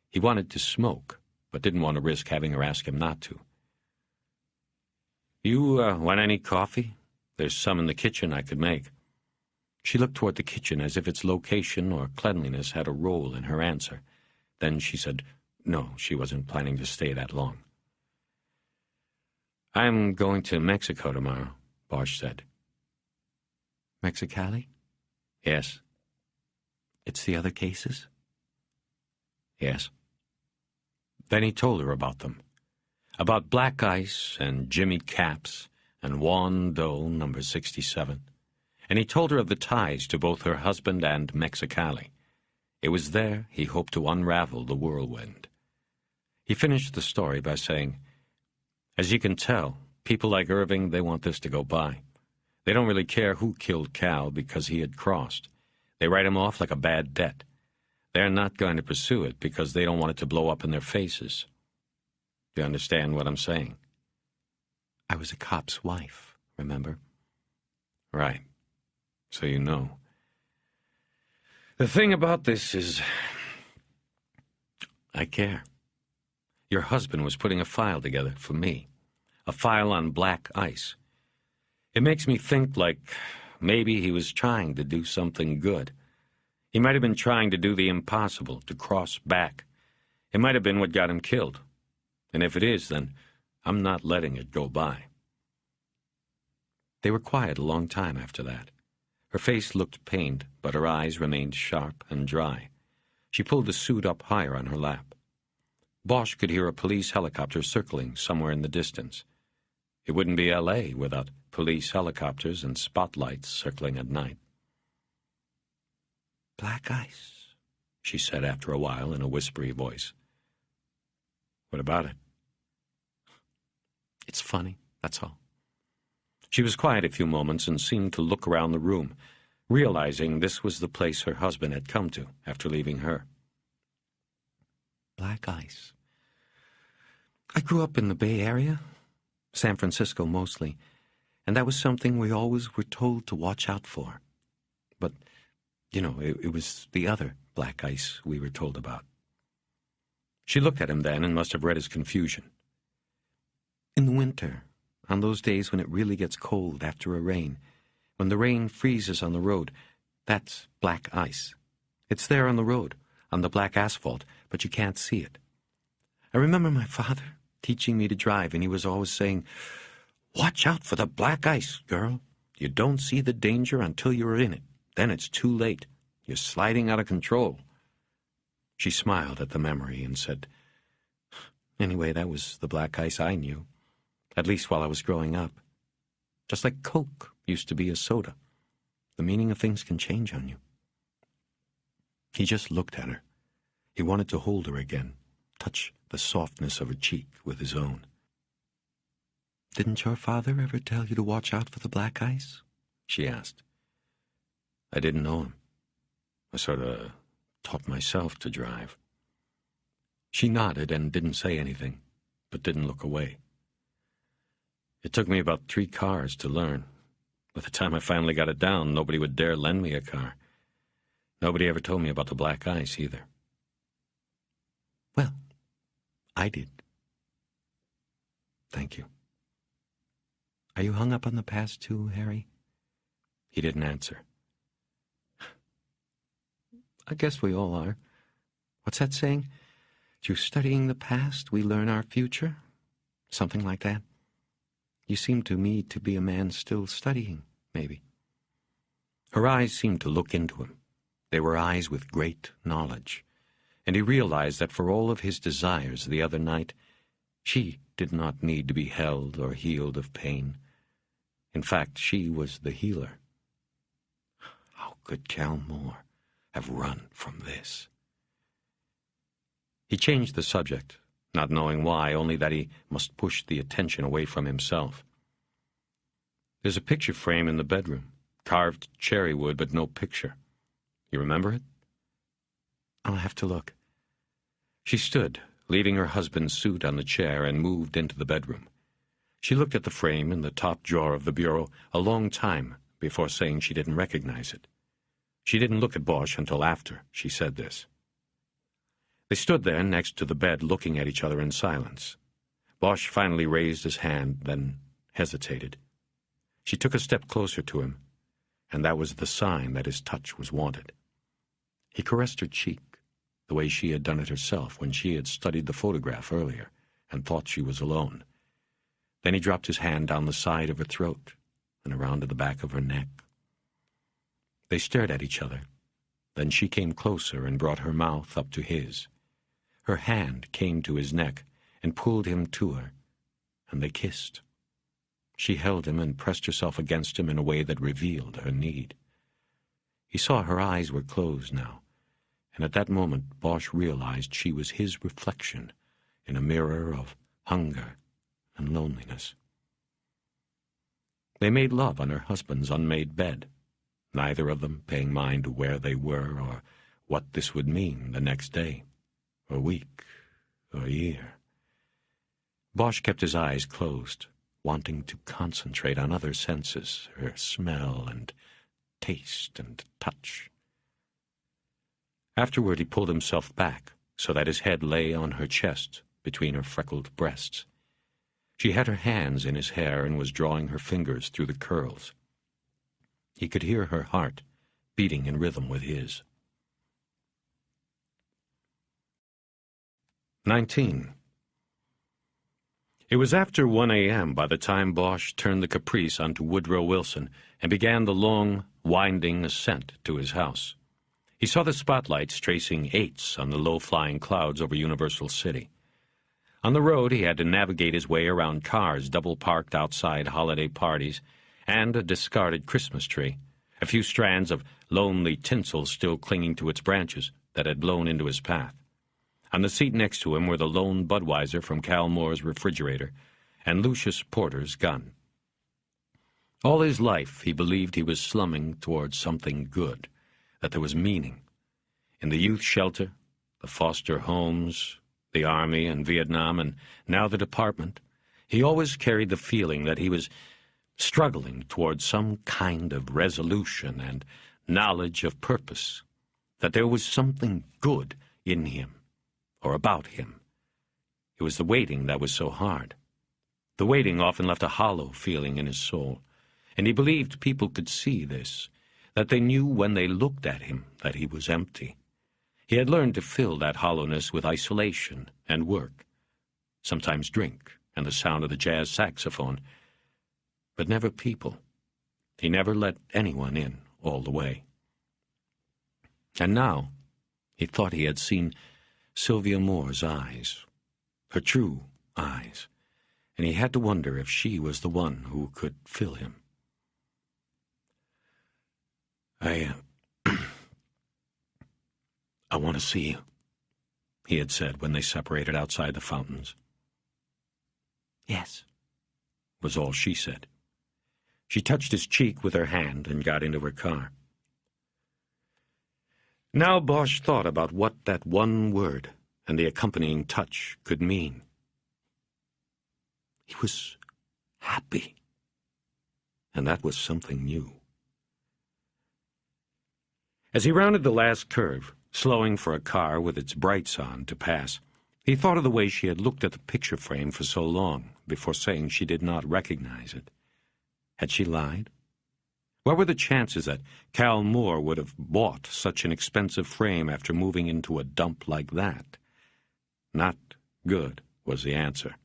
He wanted to smoke, but didn't want to risk having her ask him not to. "You want any coffee? There's some in the kitchen I could make." She looked toward the kitchen as if its location or cleanliness had a role in her answer. Then she said no, she wasn't planning to stay that long. "I'm going to Mexico tomorrow," Bosch said. Mexicali? Yes. It's the other cases? Yes. Then he told her about them. About Black Ice and Jimmy Capps and Juan Doe, number 67. And he told her of the ties to both her husband and Mexicali. It was there he hoped to unravel the whirlwind. He finished the story by saying, "As you can tell, people like Irving, they want this to go by. They don't really care who killed Cal because he had crossed. They write him off like a bad debt. They're not going to pursue it because they don't want it to blow up in their faces. Do you understand what I'm saying?" I was a cop's wife, remember? Right. So you know. The thing about this is, I care. Your husband was putting a file together for me. A file on Black Ice. It makes me think like maybe he was trying to do something good. He might have been trying to do the impossible, to cross back. It might have been what got him killed. And if it is, then I'm not letting it go by. They were quiet a long time after that. Her face looked pained, but her eyes remained sharp and dry. She pulled the suit up higher on her lap. Bosch could hear a police helicopter circling somewhere in the distance. It wouldn't be L.A. without police helicopters and spotlights circling at night. "Black Ice," she said after a while in a whispery voice. "What about it?" "It's funny, that's all." She was quiet a few moments and seemed to look around the room, realizing this was the place her husband had come to after leaving her. Black Ice. I grew up in the Bay Area, San Francisco mostly, and that was something we always were told to watch out for. But, you know, it was the other Black Ice we were told about. She looked at him then and must have read his confusion. In the winter, on those days when it really gets cold after a rain, when the rain freezes on the road, that's black ice. It's there on the road, on the black asphalt, but you can't see it. I remember my father teaching me to drive, and he was always saying, "Watch out for the black ice, girl. You don't see the danger until you're in it. Then it's too late. You're sliding out of control." She smiled at the memory and said, "Anyway, that was the black ice I knew, at least while I was growing up. Just like Coke used to be a soda. The meaning of things can change on you." He just looked at her. He wanted to hold her again, touch the softness of her cheek with his own. "Didn't your father ever tell you to watch out for the black ice?" she asked. I didn't know him. I sort of taught myself to drive. She nodded and didn't say anything, but didn't look away. It took me about 3 cars to learn. By the time I finally got it down, nobody would dare lend me a car. Nobody ever told me about the black ice either. Well, I did. Thank you. Are you hung up on the past too, Harry? He didn't answer. I guess we all are. What's that saying? Through studying the past, we learn our future? Something like that. You seem to me to be a man still studying, maybe. Her eyes seemed to look into him. They were eyes with great knowledge, and he realized that for all of his desires the other night, she did not need to be held or healed of pain. In fact, she was the healer. How could Cal Moore have run from this? He changed the subject, not knowing why, only that he must push the attention away from himself. "There's a picture frame in the bedroom, carved cherry wood, but no picture. You remember it?" "I'll have to look." She stood, leaving her husband's suit on the chair, and moved into the bedroom. She looked at the frame in the top drawer of the bureau a long time before saying she didn't recognize it. She didn't look at Bosch until after she said this. They stood there next to the bed looking at each other in silence. Bosch finally raised his hand, then hesitated. She took a step closer to him, and that was the sign that his touch was wanted. He caressed her cheek, the way she had done it herself when she had studied the photograph earlier and thought she was alone. Then he dropped his hand down the side of her throat and around to the back of her neck. They stared at each other. Then she came closer and brought her mouth up to his. Her hand came to his neck and pulled him to her, and they kissed. She held him and pressed herself against him in a way that revealed her need. He saw her eyes were closed now, and at that moment Bosch realized she was his reflection in a mirror of hunger and loneliness. They made love on her husband's unmade bed, neither of them paying mind to where they were or what this would mean the next day, or week, or year. Bosch kept his eyes closed, wanting to concentrate on other senses, her smell and taste and touch. Afterward he pulled himself back so that his head lay on her chest between her freckled breasts. She had her hands in his hair and was drawing her fingers through the curls. He could hear her heart beating in rhythm with his. 19. It was after 1 a.m. by the time Bosch turned the Caprice onto Woodrow Wilson and began the long, winding ascent to his house. He saw the spotlights tracing 8s on the low-flying clouds over Universal City. On the road, he had to navigate his way around cars double-parked outside holiday parties and a discarded Christmas tree, a few strands of lonely tinsel still clinging to its branches that had blown into his path. On the seat next to him were the lone Budweiser from Cal Moore's refrigerator and Lucius Porter's gun. All his life he believed he was slumming towards something good, that there was meaning. In the youth shelter, the foster homes, the Army and Vietnam, and now the department, he always carried the feeling that he was struggling towards some kind of resolution and knowledge of purpose, that there was something good in him, or about him. It was the waiting that was so hard. The waiting often left a hollow feeling in his soul, and he believed people could see this, that they knew when they looked at him that he was empty. He had learned to fill that hollowness with isolation and work, sometimes drink and the sound of the jazz saxophone, but never people. He never let anyone in all the way. And now he thought he had seen Sylvia Moore's eyes, her true eyes, and he had to wonder if she was the one who could fill him. I want to see you, he had said when they separated outside the fountains. Yes, was all she said. She touched his cheek with her hand and got into her car. Now Bosch thought about what that one word and the accompanying touch could mean. He was happy, and that was something new. As he rounded the last curve, slowing for a car with its brights on to pass, he thought of the way she had looked at the picture frame for so long before saying she did not recognize it. Had she lied? What were the chances that Cal Moore would have bought such an expensive frame after moving into a dump like that? Not good, was the answer.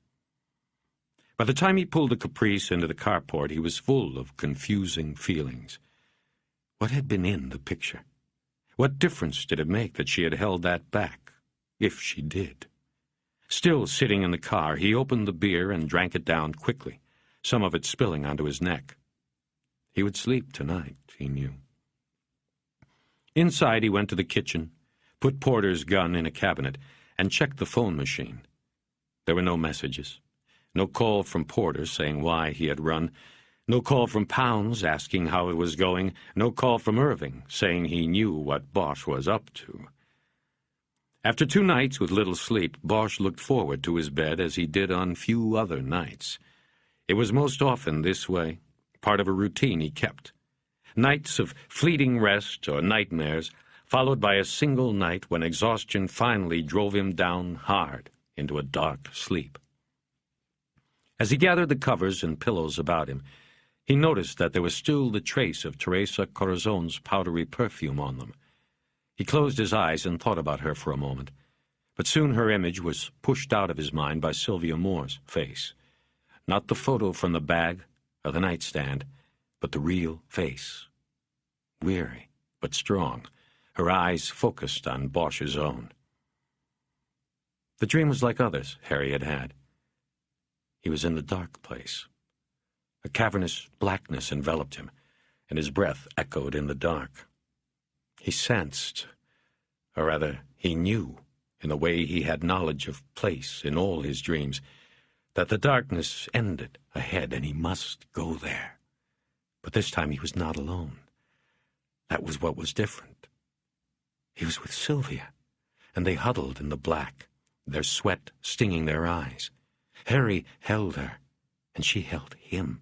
By the time he pulled the Caprice into the carport, he was full of confusing feelings. What had been in the picture? What difference did it make that she had held that back, if she did? Still sitting in the car, he opened the beer and drank it down quickly, some of it spilling onto his neck. He would sleep tonight, he knew. Inside, he went to the kitchen, put Porter's gun in a cabinet, and checked the phone machine. There were no messages, no call from Porter saying why he had run, no call from Pounds asking how it was going, no call from Irving saying he knew what Bosch was up to. After 2 nights with little sleep, Bosch looked forward to his bed as he did on few other nights. It was most often this way, part of a routine he kept. Nights of fleeting rest or nightmares, followed by a single night when exhaustion finally drove him down hard into a dark sleep. As he gathered the covers and pillows about him, he noticed that there was still the trace of Teresa Corazon's powdery perfume on them. He closed his eyes and thought about her for a moment, but soon her image was pushed out of his mind by Sylvia Moore's face. Not the photo from the bag or the nightstand, but the real face. Weary, but strong, her eyes focused on Bosch's own. The dream was like others Harry had had. He was in the dark place. A cavernous blackness enveloped him, and his breath echoed in the dark. He sensed, or rather, he knew, in the way he had knowledge of place in all his dreams, that the darkness ended ahead and he must go there. But this time he was not alone. That was what was different. He was with Sylvia, and they huddled in the black, their sweat stinging their eyes. Harry held her, and she held him,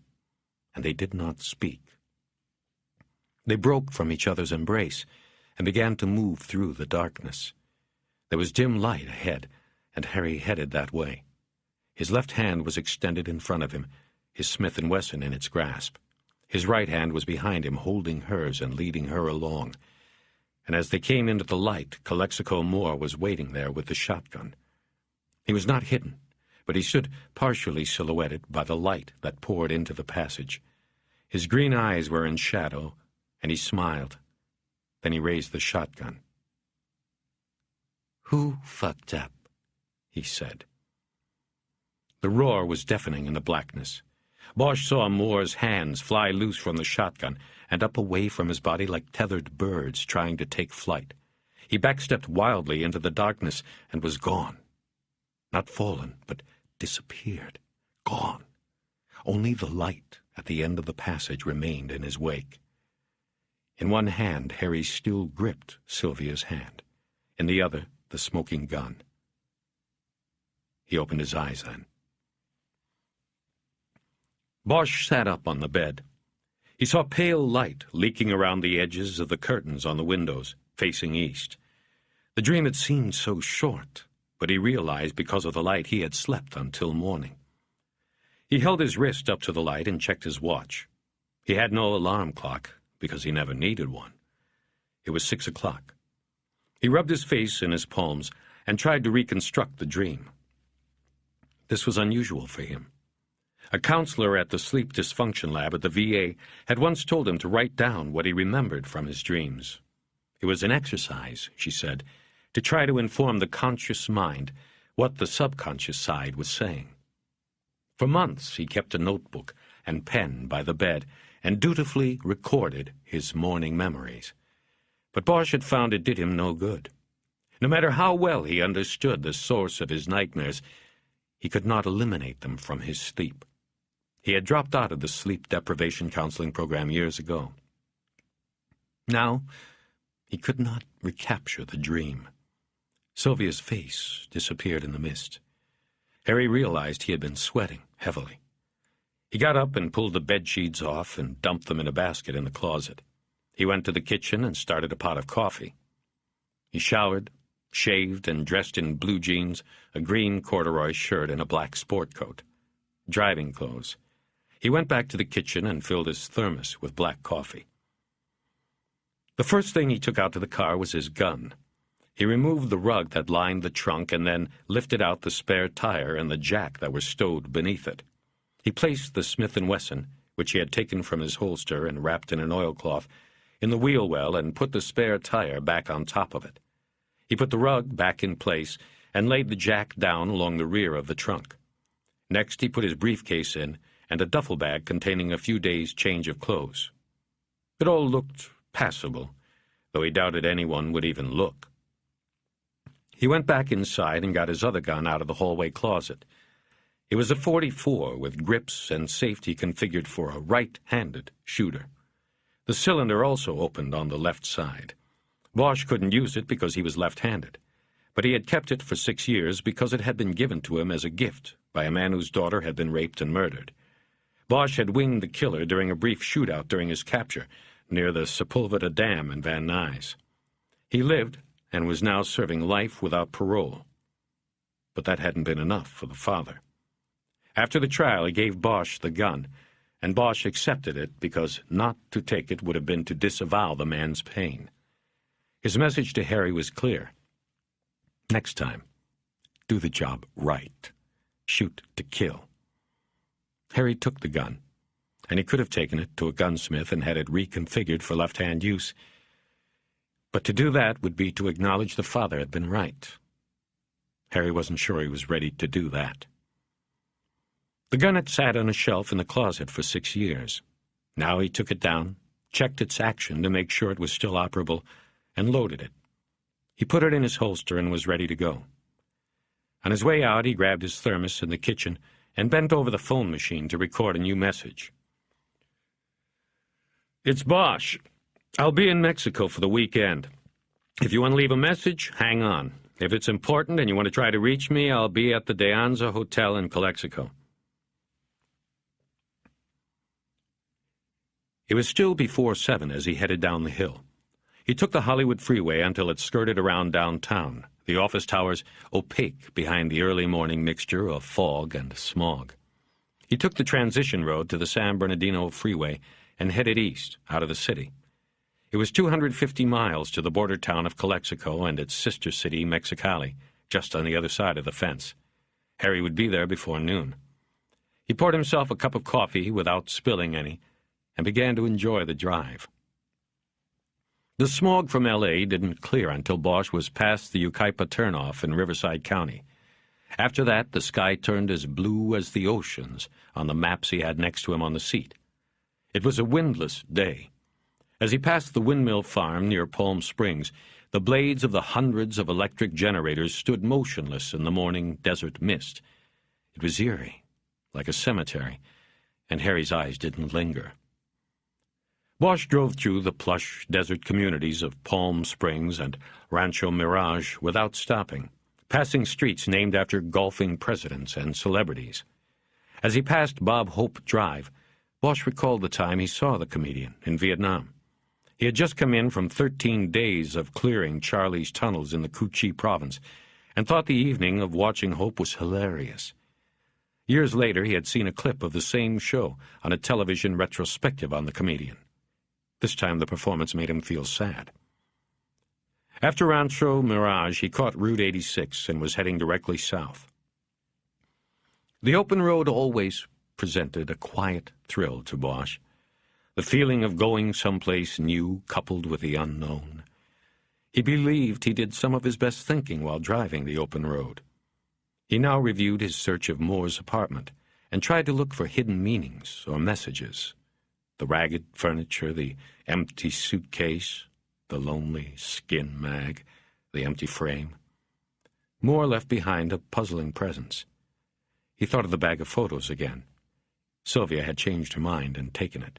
and they did not speak. They broke from each other's embrace and began to move through the darkness. There was dim light ahead, and Harry headed that way. His left hand was extended in front of him, his Smith & Wesson in its grasp. His right hand was behind him, holding hers and leading her along. And as they came into the light, Calexico Moore was waiting there with the shotgun. He was not hidden, but he stood partially silhouetted by the light that poured into the passage. His green eyes were in shadow, and he smiled. Then he raised the shotgun. "Who fucked up?" he said. The roar was deafening in the blackness. Bosch saw Moore's hands fly loose from the shotgun and up away from his body like tethered birds trying to take flight. He backstepped wildly into the darkness and was gone. Not fallen, but disappeared. Gone. Only the light at the end of the passage remained in his wake. In one hand, Harry still gripped Sylvia's hand. In the other, the smoking gun. He opened his eyes then. Bosch sat up on the bed. He saw pale light leaking around the edges of the curtains on the windows, facing east. The dream had seemed so short, but he realized because of the light he had slept until morning. He held his wrist up to the light and checked his watch. He had no alarm clock, because he never needed one. It was 6 o'clock. He rubbed his face in his palms and tried to reconstruct the dream. This was unusual for him. A counselor at the sleep dysfunction lab at the VA had once told him to write down what he remembered from his dreams. It was an exercise, she said, to try to inform the conscious mind what the subconscious side was saying. For months he kept a notebook and pen by the bed and dutifully recorded his morning memories. But Bosch had found it did him no good. No matter how well he understood the source of his nightmares, he could not eliminate them from his sleep. He had dropped out of the sleep deprivation counseling program years ago. Now, he could not recapture the dream. Sylvia's face disappeared in the mist. Harry realized he had been sweating heavily. He got up and pulled the bedsheets off and dumped them in a basket in the closet. He went to the kitchen and started a pot of coffee. He showered, shaved, and dressed in blue jeans, a green corduroy shirt, and a black sport coat. Driving clothes. He went back to the kitchen and filled his thermos with black coffee. The first thing he took out to the car was his gun. He removed the rug that lined the trunk and then lifted out the spare tire and the jack that were stowed beneath it. He placed the Smith & Wesson, which he had taken from his holster and wrapped in an oilcloth, in the wheel well and put the spare tire back on top of it. He put the rug back in place and laid the jack down along the rear of the trunk. Next, he put his briefcase in and a duffel bag containing a few days' change of clothes. It all looked passable, though he doubted anyone would even look. He went back inside and got his other gun out of the hallway closet. It was a .44 with grips and safety configured for a right-handed shooter. The cylinder also opened on the left side. Bosch couldn't use it because he was left-handed, but he had kept it for 6 years because it had been given to him as a gift by a man whose daughter had been raped and murdered. Bosch had winged the killer during a brief shootout during his capture near the Sepulveda Dam in Van Nuys. He lived and was now serving life without parole. But that hadn't been enough for the father. After the trial, he gave Bosch the gun, and Bosch accepted it because not to take it would have been to disavow the man's pain. His message to Harry was clear. Next time, do the job right. Shoot to kill. Harry took the gun, and he could have taken it to a gunsmith and had it reconfigured for left-hand use. But to do that would be to acknowledge the father had been right. Harry wasn't sure he was ready to do that. The gun had sat on a shelf in the closet for 6 years. Now he took it down, checked its action to make sure it was still operable, and loaded it. He put it in his holster and was ready to go. On his way out, he grabbed his thermos in the kitchen and bent over the phone machine to record a new message. "It's Bosch. I'll be in Mexico for the weekend. If you want to leave a message, hang on. If it's important and you want to try to reach me, I'll be at the De Anza Hotel in Calexico." It was still before 7 as he headed down the hill. He took the Hollywood freeway until it skirted around downtown, the office towers opaque behind the early morning mixture of fog and smog. He took the transition road to the San Bernardino freeway and headed east, out of the city. It was 250 miles to the border town of Calexico and its sister city, Mexicali, just on the other side of the fence. Harry would be there before noon. He poured himself a cup of coffee without spilling any, and began to enjoy the drive. The smog from L.A. didn't clear until Bosch was past the Yucaipa turnoff in Riverside County. After that, the sky turned as blue as the oceans on the maps he had next to him on the seat. It was a windless day. As he passed the windmill farm near Palm Springs, the blades of the hundreds of electric generators stood motionless in the morning desert mist. It was eerie, like a cemetery, and Harry's eyes didn't linger. Bosch drove through the plush desert communities of Palm Springs and Rancho Mirage without stopping, passing streets named after golfing presidents and celebrities. As he passed Bob Hope Drive, Bosch recalled the time he saw the comedian in Vietnam. He had just come in from 13 days of clearing Charlie's tunnels in the Cu Chi province and thought the evening of watching Hope was hilarious. Years later, he had seen a clip of the same show on a television retrospective on the comedian. This time the performance made him feel sad. After Rancho Mirage, he caught Route 86 and was heading directly south. The open road always presented a quiet thrill to Bosch, the feeling of going someplace new coupled with the unknown. He believed he did some of his best thinking while driving the open road. He now reviewed his search of Moore's apartment and tried to look for hidden meanings or messages. The ragged furniture, the empty suitcase, the lonely skin mag, the empty frame. Moore left behind a puzzling presence. He thought of the bag of photos again. Sylvia had changed her mind and taken it.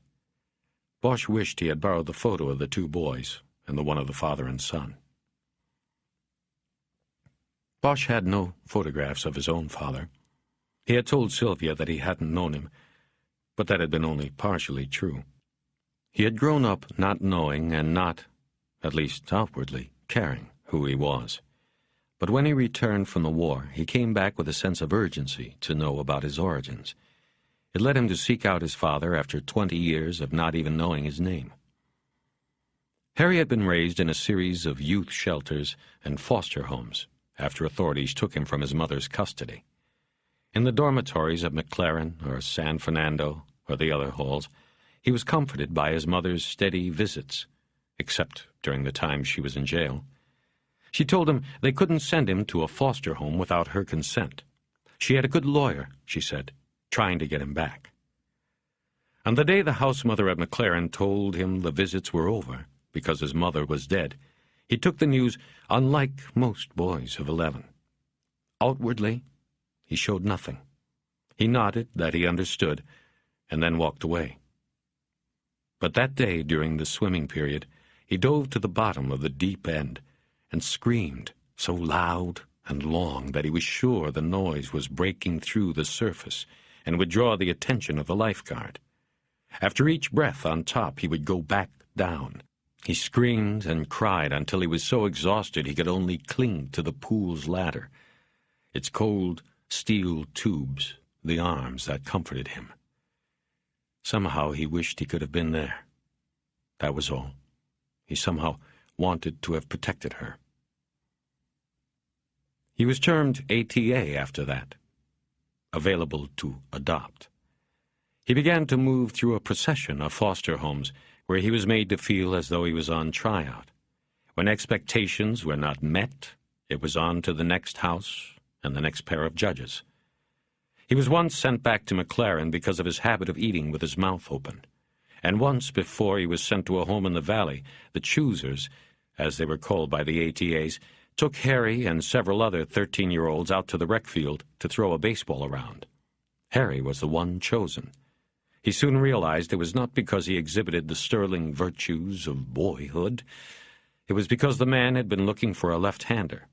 Bosch wished he had borrowed the photo of the 2 boys and the one of the father and son. Bosch had no photographs of his own father. He had told Sylvia that he hadn't known him, but that had been only partially true. He had grown up not knowing and not, at least outwardly, caring who he was. But when he returned from the war, he came back with a sense of urgency to know about his origins. It led him to seek out his father after 20 years of not even knowing his name. Harry had been raised in a series of youth shelters and foster homes after authorities took him from his mother's custody. In the dormitories at McLaren or San Fernando or the other halls, he was comforted by his mother's steady visits, except during the time she was in jail. She told him they couldn't send him to a foster home without her consent. She had a good lawyer, she said, trying to get him back. On the day the house mother at McLaren told him the visits were over because his mother was dead, he took the news unlike most boys of 11. Outwardly, he showed nothing. He nodded that he understood, and then walked away. But that day, during the swimming period, he dove to the bottom of the deep end and screamed so loud and long that he was sure the noise was breaking through the surface and would draw the attention of the lifeguard. After each breath on top, he would go back down. He screamed and cried until he was so exhausted he could only cling to the pool's ladder. Its cold steel tubes, the arms that comforted him. Somehow he wished he could have been there. That was all. He somehow wanted to have protected her. He was termed ATA after that, available to adopt. He began to move through a procession of foster homes where he was made to feel as though he was on tryout. When expectations were not met, it was on to the next house and the next pair of judges. He was once sent back to McLaren because of his habit of eating with his mouth open. And once before he was sent to a home in the valley, the choosers, as they were called by the ATAs, took Harry and several other 13-year-olds out to the rec field to throw a baseball around. Harry was the one chosen. He soon realized it was not because he exhibited the sterling virtues of boyhood. It was because the man had been looking for a left-hander.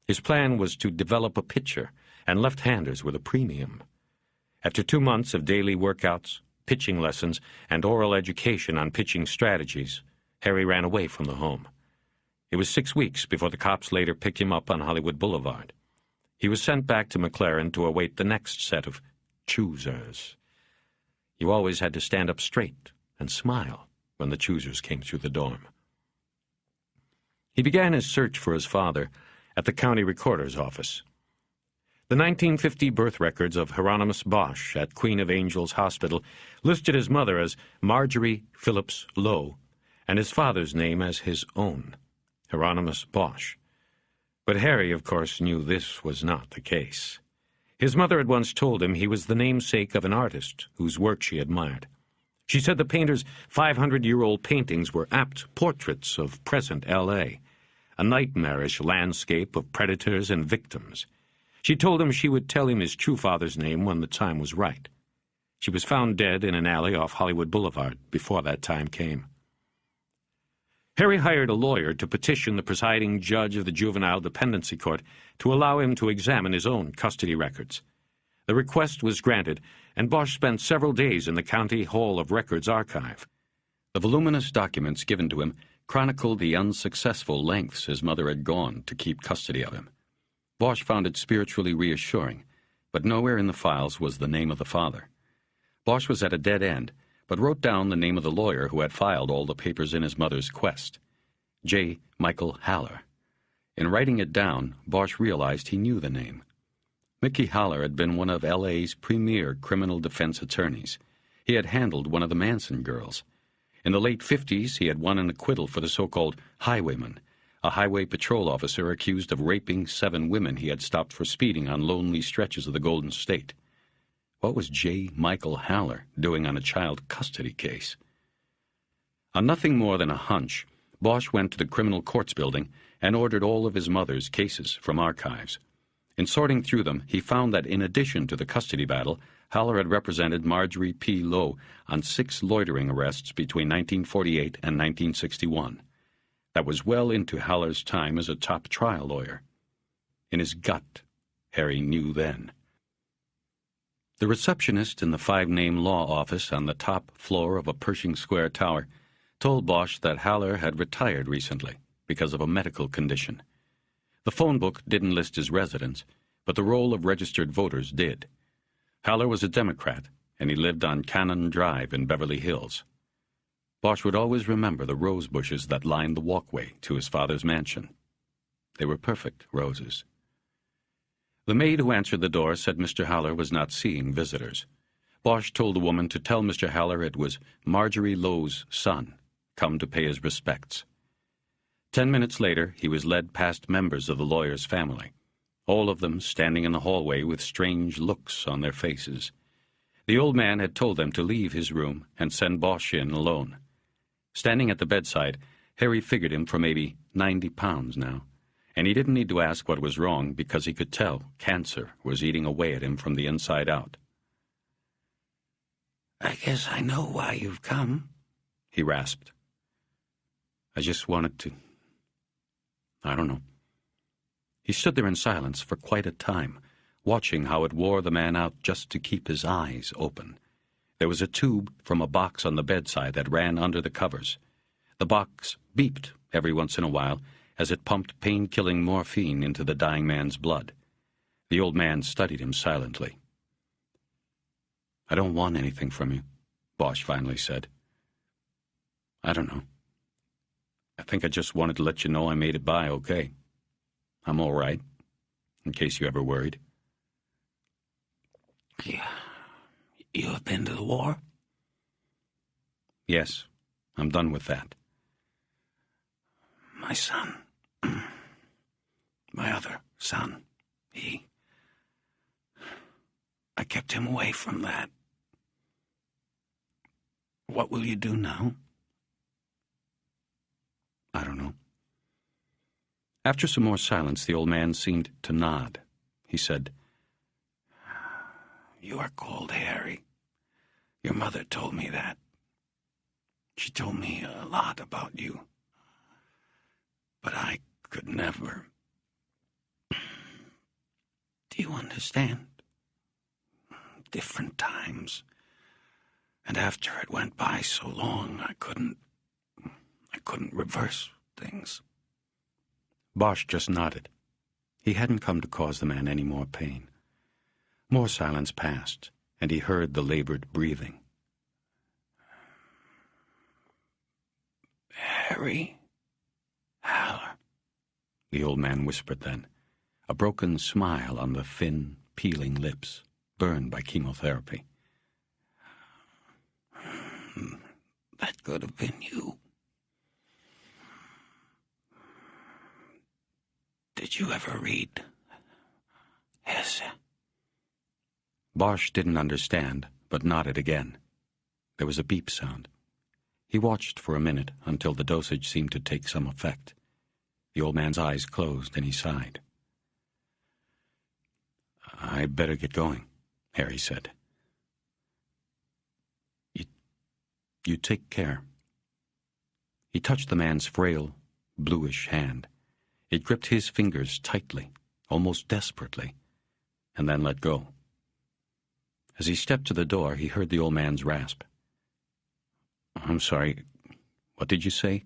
His plan was to develop a pitcher, and left-handers were the premium. After 2 months of daily workouts, pitching lessons, and oral education on pitching strategies, Harry ran away from the home. It was 6 weeks before the cops later picked him up on Hollywood Boulevard. He was sent back to McLaren to await the next set of choosers. You always had to stand up straight and smile when the choosers came through the dorm. He began his search for his father at the county recorder's office. The 1950 birth records of Hieronymus Bosch at Queen of Angels Hospital listed his mother as Marjorie Phillips Lowe and his father's name as his own, Hieronymus Bosch. But Harry, of course, knew this was not the case. His mother had once told him he was the namesake of an artist whose work she admired. She said the painter's 500-year-old paintings were apt portraits of present L.A., a nightmarish landscape of predators and victims. She told him she would tell him his true father's name when the time was right. She was found dead in an alley off Hollywood Boulevard before that time came. Harry hired a lawyer to petition the presiding judge of the Juvenile Dependency Court to allow him to examine his own custody records. The request was granted, and Bosch spent several days in the County Hall of Records archive. The voluminous documents given to him chronicled the unsuccessful lengths his mother had gone to keep custody of him. Bosch found it spiritually reassuring, but nowhere in the files was the name of the father. Bosch was at a dead end, but wrote down the name of the lawyer who had filed all the papers in his mother's quest, J. Michael Haller. In writing it down, Bosch realized he knew the name. Mickey Haller had been one of L.A.'s premier criminal defense attorneys. He had handled one of the Manson girls. In the late 50s, he had won an acquittal for the so-called highwayman, a highway patrol officer accused of raping 7 women he had stopped for speeding on lonely stretches of the Golden State. What was J. Michael Haller doing on a child custody case? On nothing more than a hunch, Bosch went to the criminal courts building and ordered all of his mother's cases from archives. In sorting through them, he found that in addition to the custody battle, Haller had represented Marjorie P. Lowe on 6 loitering arrests between 1948 and 1961. That was well into Haller's time as a top trial lawyer. In his gut, Harry knew then. The receptionist in the 5-name law office on the top floor of a Pershing Square tower told Bosch that Haller had retired recently because of a medical condition. The phone book didn't list his residence, but the roll of registered voters did. Haller was a Democrat, and he lived on Cannon Drive in Beverly Hills. Bosch would always remember the rose bushes that lined the walkway to his father's mansion. They were perfect roses. The maid who answered the door said Mr. Haller was not seeing visitors. Bosch told the woman to tell Mr. Haller it was Marjorie Lowe's son, come to pay his respects. 10 minutes later, he was led past members of the lawyer's family, all of them standing in the hallway with strange looks on their faces. The old man had told them to leave his room and send Bosch in alone. Standing at the bedside, Harry figured him for maybe 90 pounds now, and he didn't need to ask what was wrong because he could tell cancer was eating away at him from the inside out. "I guess I know why you've come," he rasped. "I just wanted to... I don't know." He stood there in silence for quite a time, watching how it wore the man out just to keep his eyes open. There was a tube from a box on the bedside that ran under the covers. The box beeped every once in a while as it pumped pain-killing morphine into the dying man's blood. The old man studied him silently. "I don't want anything from you," Bosch finally said. "I don't know. I think I just wanted to let you know I made it by okay. I'm all right, in case you ever worried." "Yeah. You have been to the war?" "Yes, I'm done with that." My son. My other son. I kept him away from that. What will you do now? I don't know. After some more silence, the old man seemed to nod. He said, You are called Harry. Your mother told me that. She told me a lot about you. But I could never. Do you understand? Different times. And after it went by so long, I couldn't reverse things. Bosch just nodded. He hadn't come to cause the man any more pain. More silence passed, and he heard the labored breathing. Harry? Hal, the old man whispered then, a broken smile on the thin, peeling lips, burned by chemotherapy. That could have been you. Did you ever read Hesse? Bosch didn't understand, but nodded again. There was a beep sound. He watched for a minute until the dosage seemed to take some effect. The old man's eyes closed and he sighed. I better get going, Harry said. You take care. He touched the man's frail, bluish hand. It gripped his fingers tightly, almost desperately, and then let go. As he stepped to the door, he heard the old man's rasp. I'm sorry, what did you say?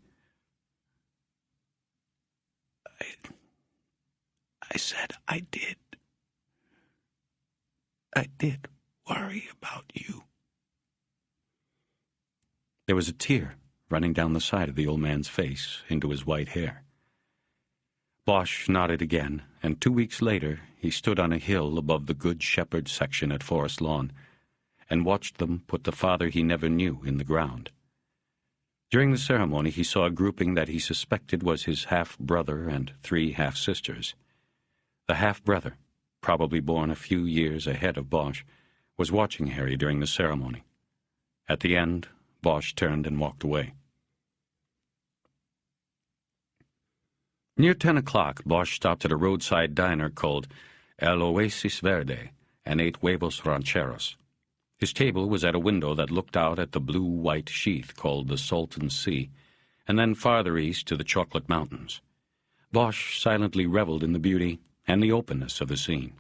I said I did. I did worry about you. There was a tear running down the side of the old man's face into his white hair. Bosch nodded again, and 2 weeks later he stood on a hill above the Good Shepherd section at Forest Lawn and watched them put the father he never knew in the ground. During the ceremony he saw a grouping that he suspected was his half-brother and 3 half-sisters. The half-brother, probably born a few years ahead of Bosch, was watching Harry during the ceremony. At the end, Bosch turned and walked away. Near 10 o'clock, Bosch stopped at a roadside diner called El Oasis Verde and ate huevos rancheros. His table was at a window that looked out at the blue-white sheath called the Salton Sea, and then farther east to the Chocolate Mountains. Bosch silently reveled in the beauty and the openness of the scene.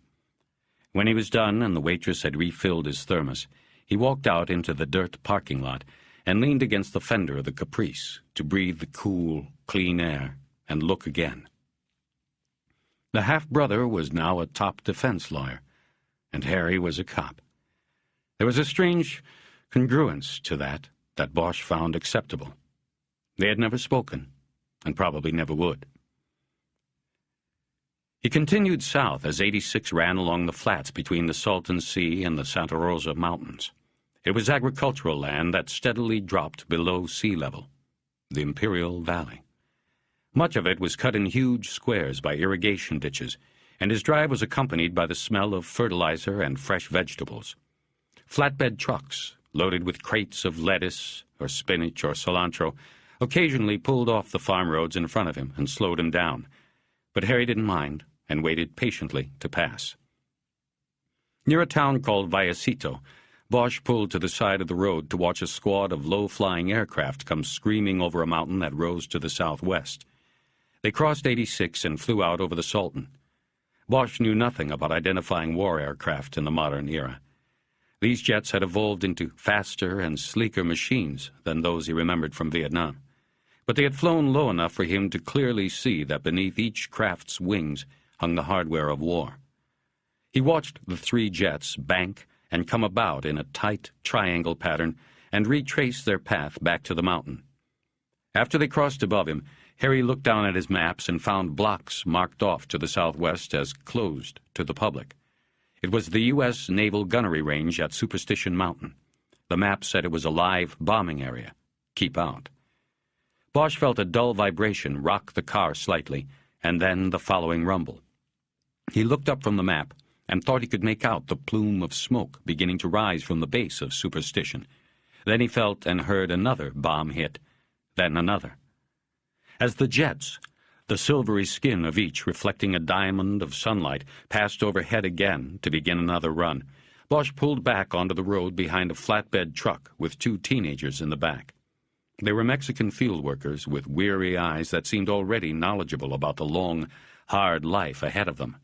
When he was done and the waitress had refilled his thermos, he walked out into the dirt parking lot and leaned against the fender of the Caprice to breathe the cool, clean air and look again. The half-brother was now a top defense lawyer, and Harry was a cop. There was a strange congruence to that Bosch found acceptable. They had never spoken, and probably never would. He continued south as 86 ran along the flats between the Salton Sea and the Santa Rosa Mountains. It was agricultural land that steadily dropped below sea level, the Imperial Valley. Much of it was cut in huge squares by irrigation ditches, and his drive was accompanied by the smell of fertilizer and fresh vegetables. Flatbed trucks, loaded with crates of lettuce or spinach or cilantro, occasionally pulled off the farm roads in front of him and slowed him down. But Harry didn't mind and waited patiently to pass. Near a town called Vallecito, Bosch pulled to the side of the road to watch a squad of low-flying aircraft come screaming over a mountain that rose to the southwest. They crossed 86 and flew out over the Salton. Bosch knew nothing about identifying war aircraft in the modern era. These jets had evolved into faster and sleeker machines than those he remembered from Vietnam, but they had flown low enough for him to clearly see that beneath each craft's wings hung the hardware of war. He watched the 3 jets bank and come about in a tight triangle pattern and retrace their path back to the mountain. After they crossed above him, Harry looked down at his maps and found blocks marked off to the southwest as closed to the public. It was the U.S. Naval Gunnery Range at Superstition Mountain. The map said it was a live bombing area. Keep out. Bosch felt a dull vibration rock the car slightly, and then the following rumble. He looked up from the map and thought he could make out the plume of smoke beginning to rise from the base of Superstition. Then he felt and heard another bomb hit, then another. As the jets, the silvery skin of each reflecting a diamond of sunlight, passed overhead again to begin another run, Bosch pulled back onto the road behind a flatbed truck with two teenagers in the back. They were Mexican field workers with weary eyes that seemed already knowledgeable about the long, hard life ahead of them.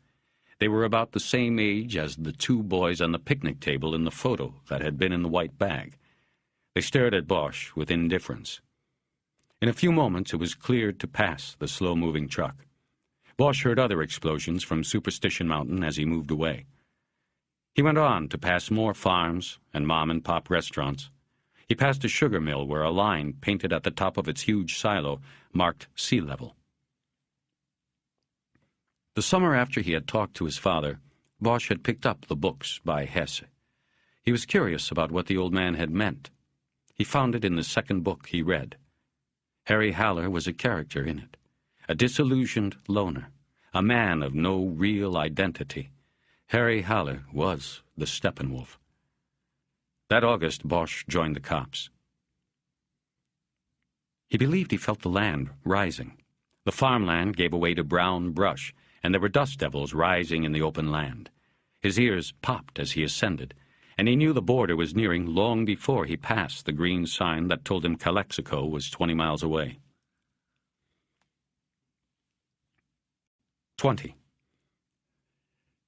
They were about the same age as the two boys on the picnic table in the photo that had been in the white bag. They stared at Bosch with indifference. In a few moments it was cleared to pass the slow-moving truck. Bosch heard other explosions from Superstition Mountain as he moved away. He went on to pass more farms and mom-and-pop restaurants. He passed a sugar mill where a line painted at the top of its huge silo marked sea level. The summer after he had talked to his father, Bosch had picked up the books by Hesse. He was curious about what the old man had meant. He found it in the second book he read. Harry Haller was a character in it, a disillusioned loner, a man of no real identity. Harry Haller was the Steppenwolf. That August, Bosch joined the cops. He believed he felt the land rising. The farmland gave way to brown brush, and there were dust devils rising in the open land. His ears popped as he ascended, and he knew the border was nearing long before he passed the green sign that told him Calexico was 20 miles away. 20.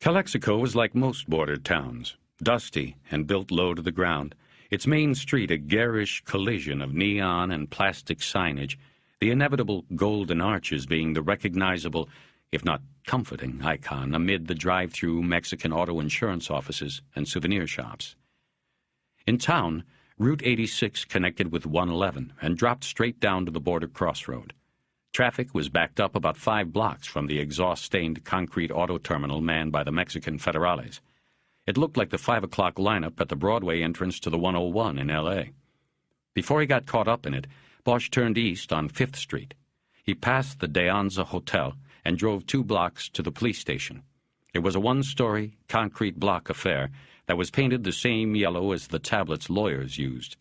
Calexico was like most border towns, dusty and built low to the ground, its main street a garish collision of neon and plastic signage, the inevitable golden arches being the recognizable, if not comforting, icon amid the drive-through Mexican auto insurance offices and souvenir shops. In town, Route 86 connected with 111 and dropped straight down to the border crossroad. Traffic was backed up about 5 blocks from the exhaust-stained concrete auto terminal manned by the Mexican federales. It looked like the 5 o'clock lineup at the Broadway entrance to the 101 in L.A. Before he got caught up in it, Bosch turned east on 5th Street. He passed the De Anza Hotel and drove 2 blocks to the police station. It was a 1-story, concrete block affair that was painted the same yellow as the tablets lawyers used.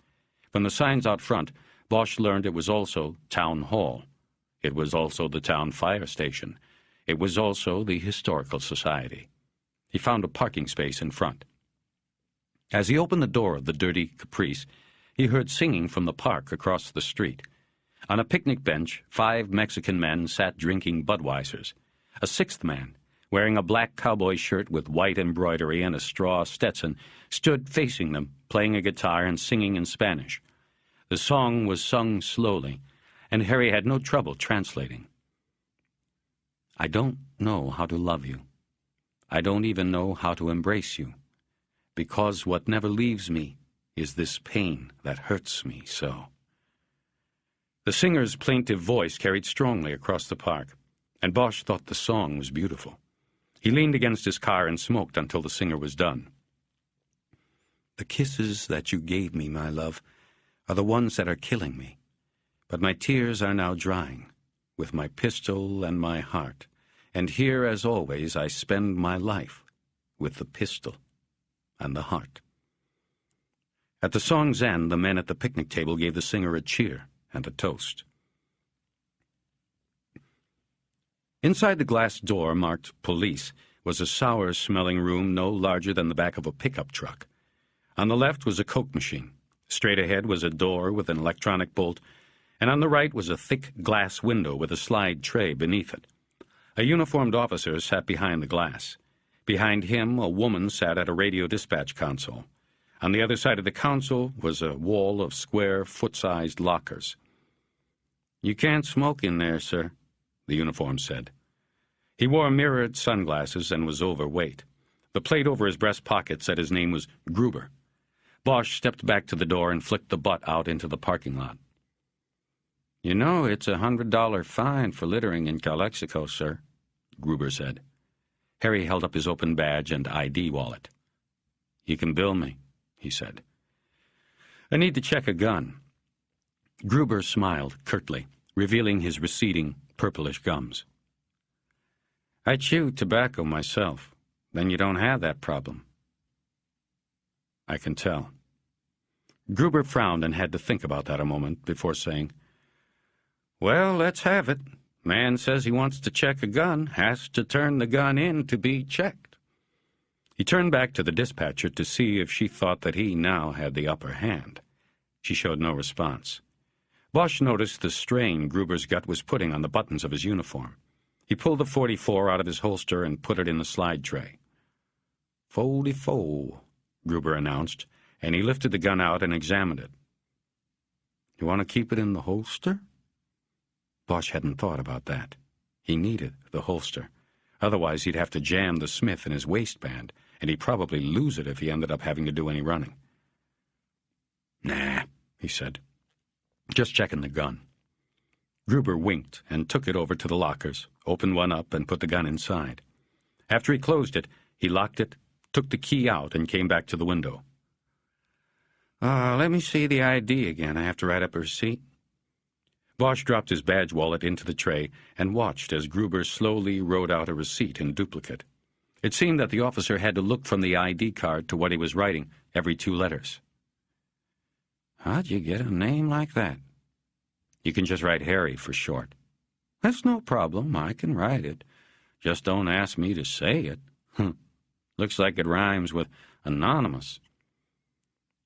From the signs out front, Bosch learned it was also Town Hall. It was also the town fire station. It was also the Historical Society. He found a parking space in front. As he opened the door of the dirty Caprice, he heard singing from the park across the street. On a picnic bench, 5 Mexican men sat drinking Budweisers. A 6th man, wearing a black cowboy shirt with white embroidery and a straw Stetson, stood facing them, playing a guitar and singing in Spanish. The song was sung slowly, and Harry had no trouble translating. I don't know how to love you. I don't even know how to embrace you, because what never leaves me is this pain that hurts me so. The singer's plaintive voice carried strongly across the park, and Bosch thought the song was beautiful. He leaned against his car and smoked until the singer was done. The kisses that you gave me, my love, are the ones that are killing me, but my tears are now drying, with my pistol and my heart, and here, as always, I spend my life with the pistol and the heart. At the song's end, the men at the picnic table gave the singer a cheer and a toast. Inside the glass door marked Police was a sour-smelling room no larger than the back of a pickup truck. On the left was a Coke machine. Straight ahead was a door with an electronic bolt, and on the right was a thick glass window with a slide tray beneath it. A uniformed officer sat behind the glass. Behind him, a woman sat at a radio dispatch console. On the other side of the console was a wall of square, foot-sized lockers. "You can't smoke in there, sir," the uniform said. He wore mirrored sunglasses and was overweight. The plate over his breast pocket said his name was Gruber. Bosch stepped back to the door and flicked the butt out into the parking lot. "You know, it's a $100 fine for littering in Calexico, sir," Gruber said. Harry held up his open badge and ID wallet. "You can bill me," he said. "I need to check a gun." Gruber smiled curtly. revealing his receding, purplish gums. "I chew tobacco myself. Then you don't have that problem." "I can tell." Gruber frowned and had to think about that a moment before saying, "Well, let's have it. Man says he wants to check a gun, has to turn the gun in to be checked." He turned back to the dispatcher to see if she thought that he now had the upper hand. She showed no response. Bosch noticed the strain Gruber's gut was putting on the buttons of his uniform. He pulled the .44 out of his holster and put it in the slide tray. "44," Gruber announced, and he lifted the gun out and examined it. "You want to keep it in the holster?" Bosch hadn't thought about that. He needed the holster. Otherwise, he'd have to jam the Smith in his waistband, and he'd probably lose it if he ended up having to do any running. "Nah," he said. "Just checking the gun." Gruber winked and took it over to the lockers, opened one up, and put the gun inside. After he closed it, he locked it, took the key out, and came back to the window. Let me see the ID again. I have to write up a receipt." Bosch dropped his badge wallet into the tray and watched as Gruber slowly wrote out a receipt in duplicate. It seemed that the officer had to look from the ID card to what he was writing every 2 letters. "How'd you get a name like that?" "You can just write Harry for short." "That's no problem. I can write it. Just don't ask me to say it." "Looks like it rhymes with anonymous."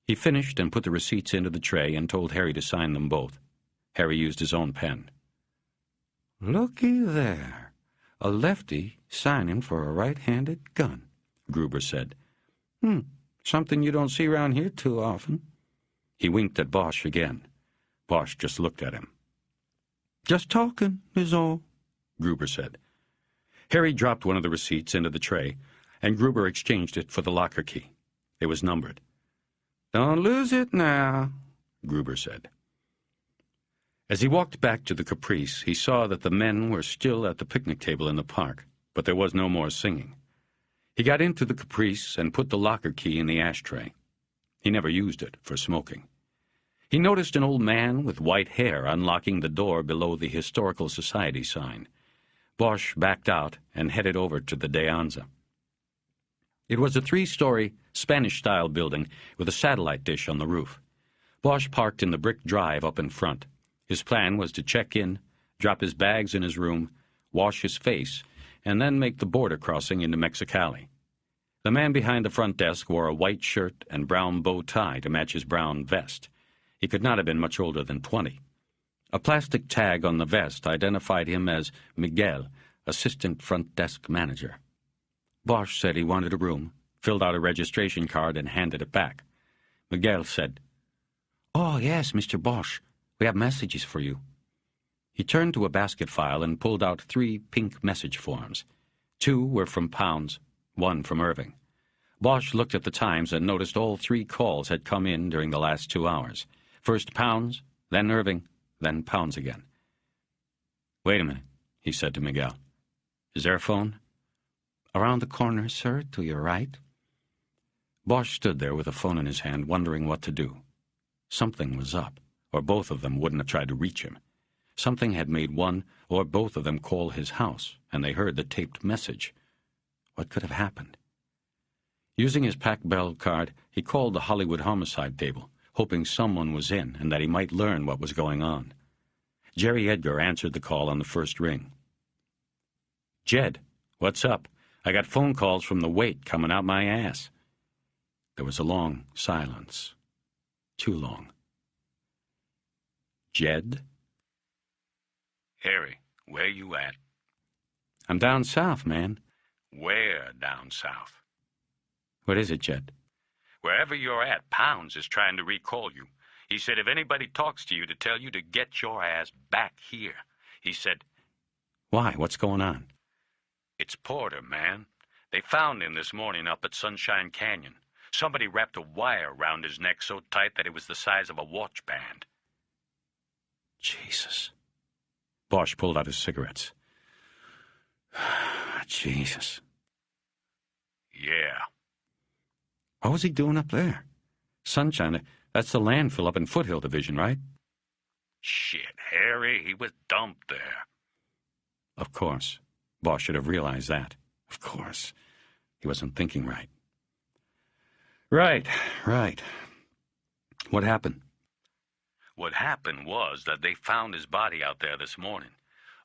He finished and put the receipts into the tray and told Harry to sign them both. Harry used his own pen. "Looky there. A lefty signing for a right-handed gun," Gruber said. Something you don't see around here too often." He winked at Bosch again. Bosch just looked at him. "Just talking is all," Gruber said. Harry dropped one of the receipts into the tray, and Gruber exchanged it for the locker key. It was numbered. "Don't lose it now," Gruber said. As he walked back to the Caprice, he saw that the men were still at the picnic table in the park, but there was no more singing. He got into the Caprice and put the locker key in the ashtray. He never used it for smoking. He noticed an old man with white hair unlocking the door below the Historical Society sign. Bosch backed out and headed over to the De Anza. It was a 3-story, Spanish-style building with a satellite dish on the roof. Bosch parked in the brick drive up in front. His plan was to check in, drop his bags in his room, wash his face, and then make the border crossing into Mexicali. The man behind the front desk wore a white shirt and brown bow tie to match his brown vest. He could not have been much older than 20. A plastic tag on the vest identified him as Miguel, assistant front desk manager. Bosch said he wanted a room, filled out a registration card, and handed it back. Miguel said, "Oh, yes, Mr. Bosch. We have messages for you." He turned to a basket file and pulled out 3 pink message forms. 2 were from Pounds, 1 from Irving. Bosch looked at the times and noticed all 3 calls had come in during the last 2 hours. First Pounds, then Irving, then Pounds again. "Wait a minute," he said to Miguel. "Is there a phone?" "Around the corner, sir, to your right." Bosch stood there with a phone in his hand, wondering what to do. Something was up, or both of them wouldn't have tried to reach him. Something had made one or both of them call his house, and they heard the taped message. What could have happened? Using his Pac Bell card, he called the Hollywood homicide table, hoping someone was in and that he might learn what was going on. Jerry Edgar answered the call on the first ring. "Jed, what's up? I got phone calls from the wait coming out my ass." There was a long silence. Too long. "Jed?" "Harry, where you at?" "I'm down south, man." "Where down south?" "What is it, Jed?" "Wherever you're at, Pounds is trying to recall you. He said if anybody talks to you to tell you to get your ass back here. He said..." "Why? What's going on?" "It's Porter, man. They found him this morning up at Sunshine Canyon. Somebody wrapped a wire around his neck so tight that it was the size of a watch band." Jesus. Bosch pulled out his cigarettes. Jesus. "Yeah." What was he doing up there? Sunshine, that's the landfill up in Foothill Division, right? Shit, Harry, he was dumped there. Of course. Bosch should have realized that. Of course. He wasn't thinking right. Right. What happened? What happened was that they found his body out there this morning.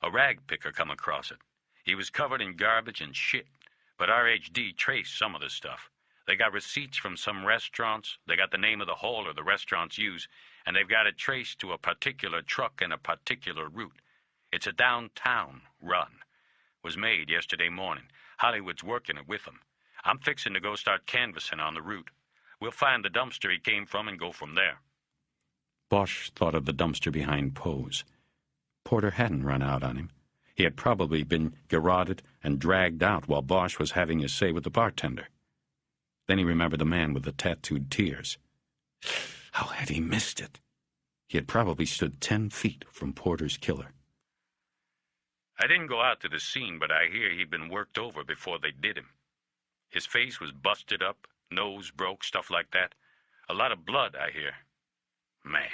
A rag picker come across it. He was covered in garbage and shit, but RHD traced some of the stuff. They got receipts from some restaurants, they got the name of the hauler the restaurants use, and they've got it traced to a particular truck and a particular route. It's a downtown run. Was made yesterday morning. Hollywood's working it with them. I'm fixing to go start canvassing on the route. We'll find the dumpster he came from and go from there. Bosch thought of the dumpster behind Poe's. Porter hadn't run out on him. He had probably been garroted and dragged out while Bosch was having his say with the bartender. Then he remembered the man with the tattooed tears. How had he missed it? He had probably stood 10 feet from Porter's killer. I didn't go out to the scene, but I hear he'd been worked over before they did him. His face was busted up, nose broke, stuff like that. A lot of blood, I hear. Man,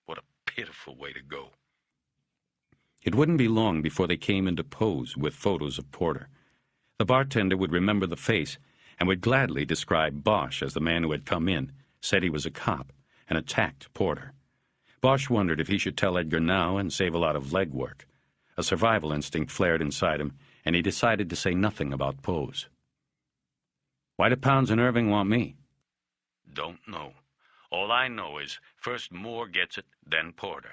what a pitiful way to go. It wouldn't be long before they came into Poe's with photos of Porter. The bartender would remember the face and would gladly describe Bosch as the man who had come in, said he was a cop, and attacked Porter. Bosch wondered if he should tell Edgar now and save a lot of legwork. A survival instinct flared inside him, and he decided to say nothing about Poe's. Why do Pounds and Irving want me? Don't know. All I know is first Moore gets it, then Porter.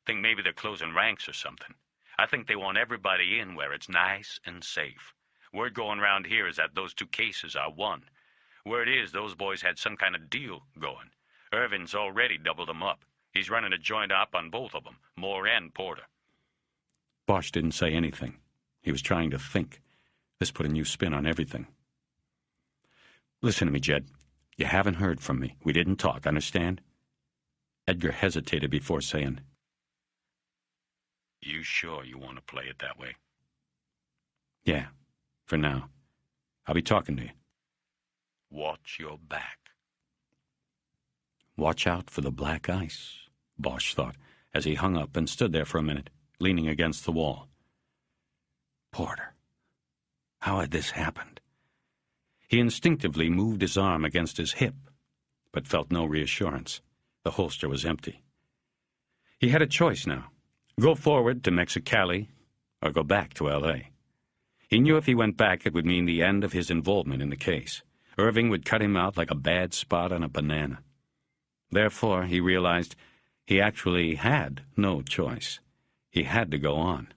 Think maybe they're closing ranks or something. I think they want everybody in where it's nice and safe. Word going round here is that those two cases are one. Word is those boys had some kind of deal going. Irving's already doubled them up. He's running a joint op on both of them, Moore and Porter. Bosch didn't say anything. He was trying to think. This put a new spin on everything. Listen to me, Jed. You haven't heard from me. We didn't talk, understand? Edgar hesitated before saying, You sure you want to play it that way? Yeah, for now. I'll be talking to you. Watch your back. Watch out for the black ice, Bosch thought, as he hung up and stood there for a minute, leaning against the wall. Porter. How had this happened? He instinctively moved his arm against his hip, but felt no reassurance. The holster was empty. He had a choice now. Go forward to Mexicali or go back to L.A. He knew if he went back it would mean the end of his involvement in the case. Irving would cut him out like a bad spot on a banana. Therefore, he realized he actually had no choice. He had to go on.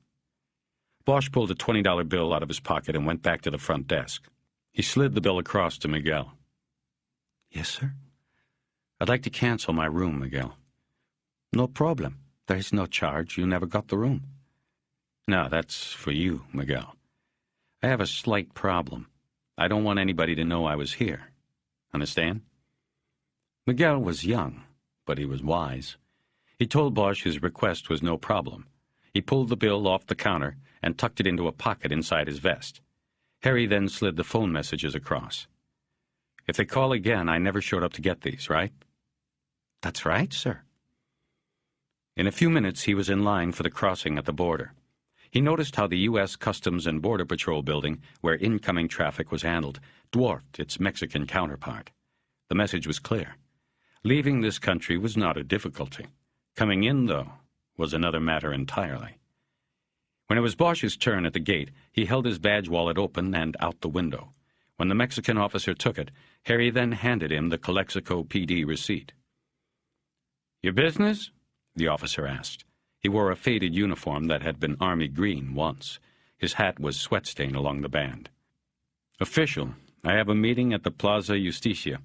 Bosch pulled a $20 bill out of his pocket and went back to the front desk. He slid the bill across to Miguel. Yes, sir? I'd like to cancel my room, Miguel. No problem. There is no charge. You never got the room. No, that's for you, Miguel. I have a slight problem. I don't want anybody to know I was here. Understand? Miguel was young, but he was wise. He told Bosch his request was no problem. He pulled the bill off the counter and tucked it into a pocket inside his vest. Harry then slid the phone messages across. If they call again, I never showed up to get these, right? That's right, sir. In a few minutes, he was in line for the crossing at the border. He noticed how the U.S. Customs and Border Patrol building, where incoming traffic was handled, dwarfed its Mexican counterpart. The message was clear. Leaving this country was not a difficulty. Coming in, though, was another matter entirely. When it was Bosch's turn at the gate, he held his badge wallet open and out the window. When the Mexican officer took it, Harry then handed him the Calexico PD receipt. Your business? The officer asked. He wore a faded uniform that had been army green once. His hat was sweat-stained along the band. Official, I have a meeting at the Plaza Justicia.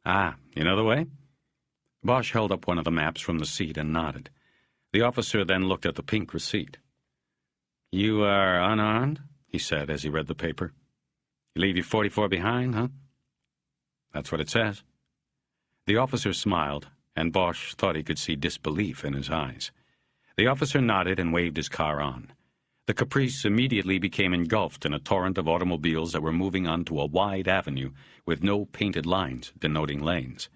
Ah, you know the way? Bosch held up one of the maps from the seat and nodded. The officer then looked at the pink receipt. You are unarmed, he said as he read the paper. You leave your .44 behind, huh? That's what it says. The officer smiled, and Bosch thought he could see disbelief in his eyes. The officer nodded and waved his car on. The Caprice immediately became engulfed in a torrent of automobiles that were moving onto a wide avenue with no painted lines denoting lanes.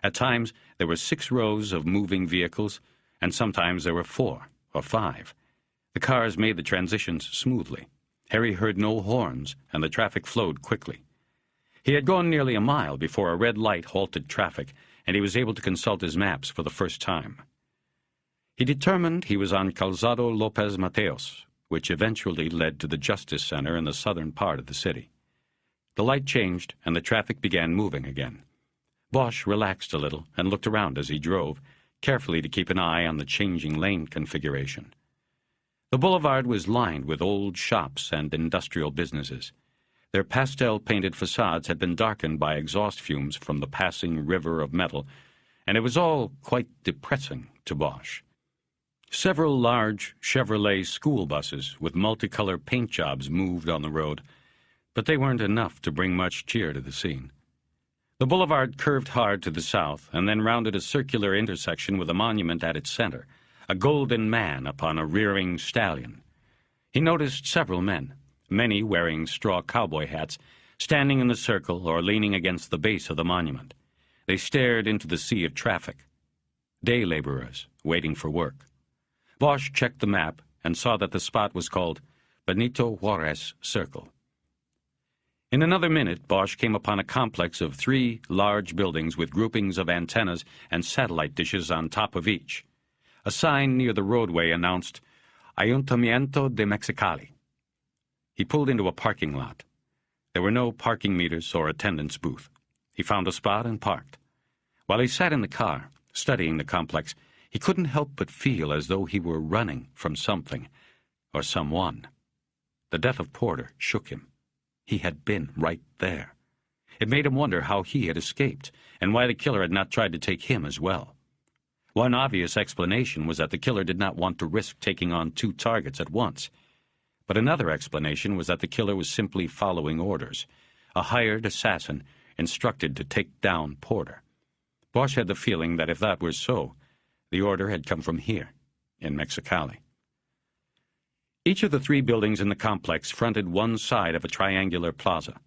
At times, there were 6 rows of moving vehicles, and sometimes there were 4 or 5. The cars made the transitions smoothly. Harry heard no horns, and the traffic flowed quickly. He had gone nearly a mile before a red light halted traffic, and he was able to consult his maps for the first time. He determined he was on Calzado Lopez Mateos, which eventually led to the Justice Center in the southern part of the city. The light changed, and the traffic began moving again. Bosch relaxed a little and looked around as he drove, carefully to keep an eye on the changing lane configuration. The boulevard was lined with old shops and industrial businesses. Their pastel-painted facades had been darkened by exhaust fumes from the passing river of metal, and it was all quite depressing to Bosch. Several large Chevrolet school buses with multicolor paint jobs moved on the road, but they weren't enough to bring much cheer to the scene. The boulevard curved hard to the south and then rounded a circular intersection with a monument at its center, a golden man upon a rearing stallion. He noticed several men, many wearing straw cowboy hats, standing in the circle or leaning against the base of the monument. They stared into the sea of traffic. Day laborers waiting for work. Bosch checked the map and saw that the spot was called Benito Juarez Circle. In another minute, Bosch came upon a complex of 3 large buildings with groupings of antennas and satellite dishes on top of each. A sign near the roadway announced, Ayuntamiento de Mexicali. He pulled into a parking lot. There were no parking meters or attendance booth. He found a spot and parked. While he sat in the car, studying the complex, he couldn't help but feel as though he were running from something or someone. The death of Porter shook him. He had been right there. It made him wonder how he had escaped, and why the killer had not tried to take him as well. One obvious explanation was that the killer did not want to risk taking on 2 targets at once. But another explanation was that the killer was simply following orders, a hired assassin instructed to take down Porter. Bosch had the feeling that if that were so, the order had come from here, in Mexicali. Each of the 3 buildings in the complex fronted one side of a triangular plaza.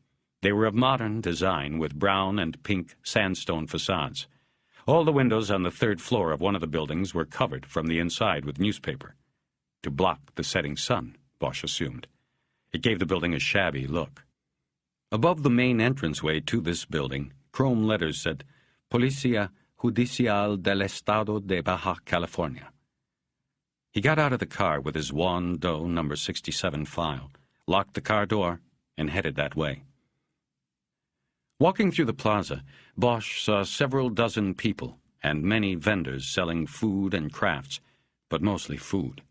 They were of modern design with brown and pink sandstone facades. All the windows on the 3rd floor of one of the buildings were covered from the inside with newspaper, to block the setting sun, Bosch assumed. It gave the building a shabby look. Above the main entranceway to this building, chrome letters said, Policía Judicial del Estado de Baja California. He got out of the car with his Juan Doe No. 67 file, locked the car door, and headed that way. Walking through the plaza, Bosch saw several dozen people and many vendors selling food and crafts, but mostly food.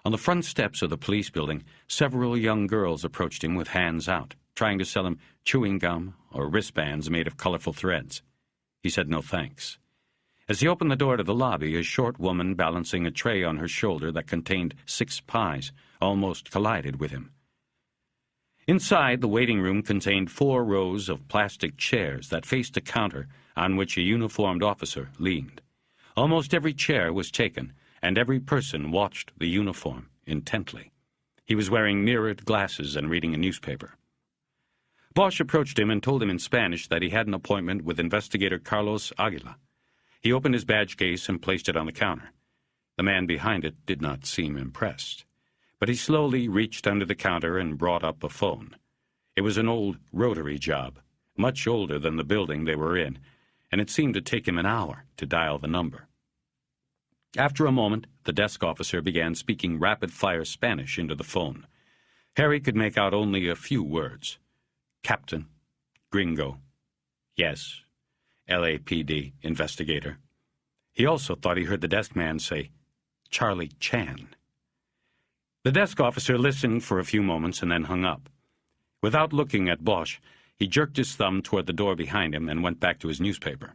On the front steps of the police building, several young girls approached him with hands out, trying to sell him chewing gum or wristbands made of colorful threads. He said no thanks. As he opened the door to the lobby, a short woman balancing a tray on her shoulder that contained 6 pies almost collided with him. Inside, the waiting room contained 4 rows of plastic chairs that faced a counter on which a uniformed officer leaned. Almost every chair was taken, and every person watched the uniform intently. He was wearing mirrored glasses and reading a newspaper. Bosch approached him and told him in Spanish that he had an appointment with investigator Carlos Aguila. He opened his badge case and placed it on the counter. The man behind it did not seem impressed, but he slowly reached under the counter and brought up a phone. It was an old rotary job, much older than the building they were in, and it seemed to take him an hour to dial the number. After a moment, the desk officer began speaking rapid-fire Spanish into the phone. Harry could make out only a few words. Captain, Gringo, yes, LAPD investigator. He also thought he heard the desk man say, Charlie Chan. The desk officer listened for a few moments and then hung up. Without looking at Bosch, he jerked his thumb toward the door behind him and went back to his newspaper.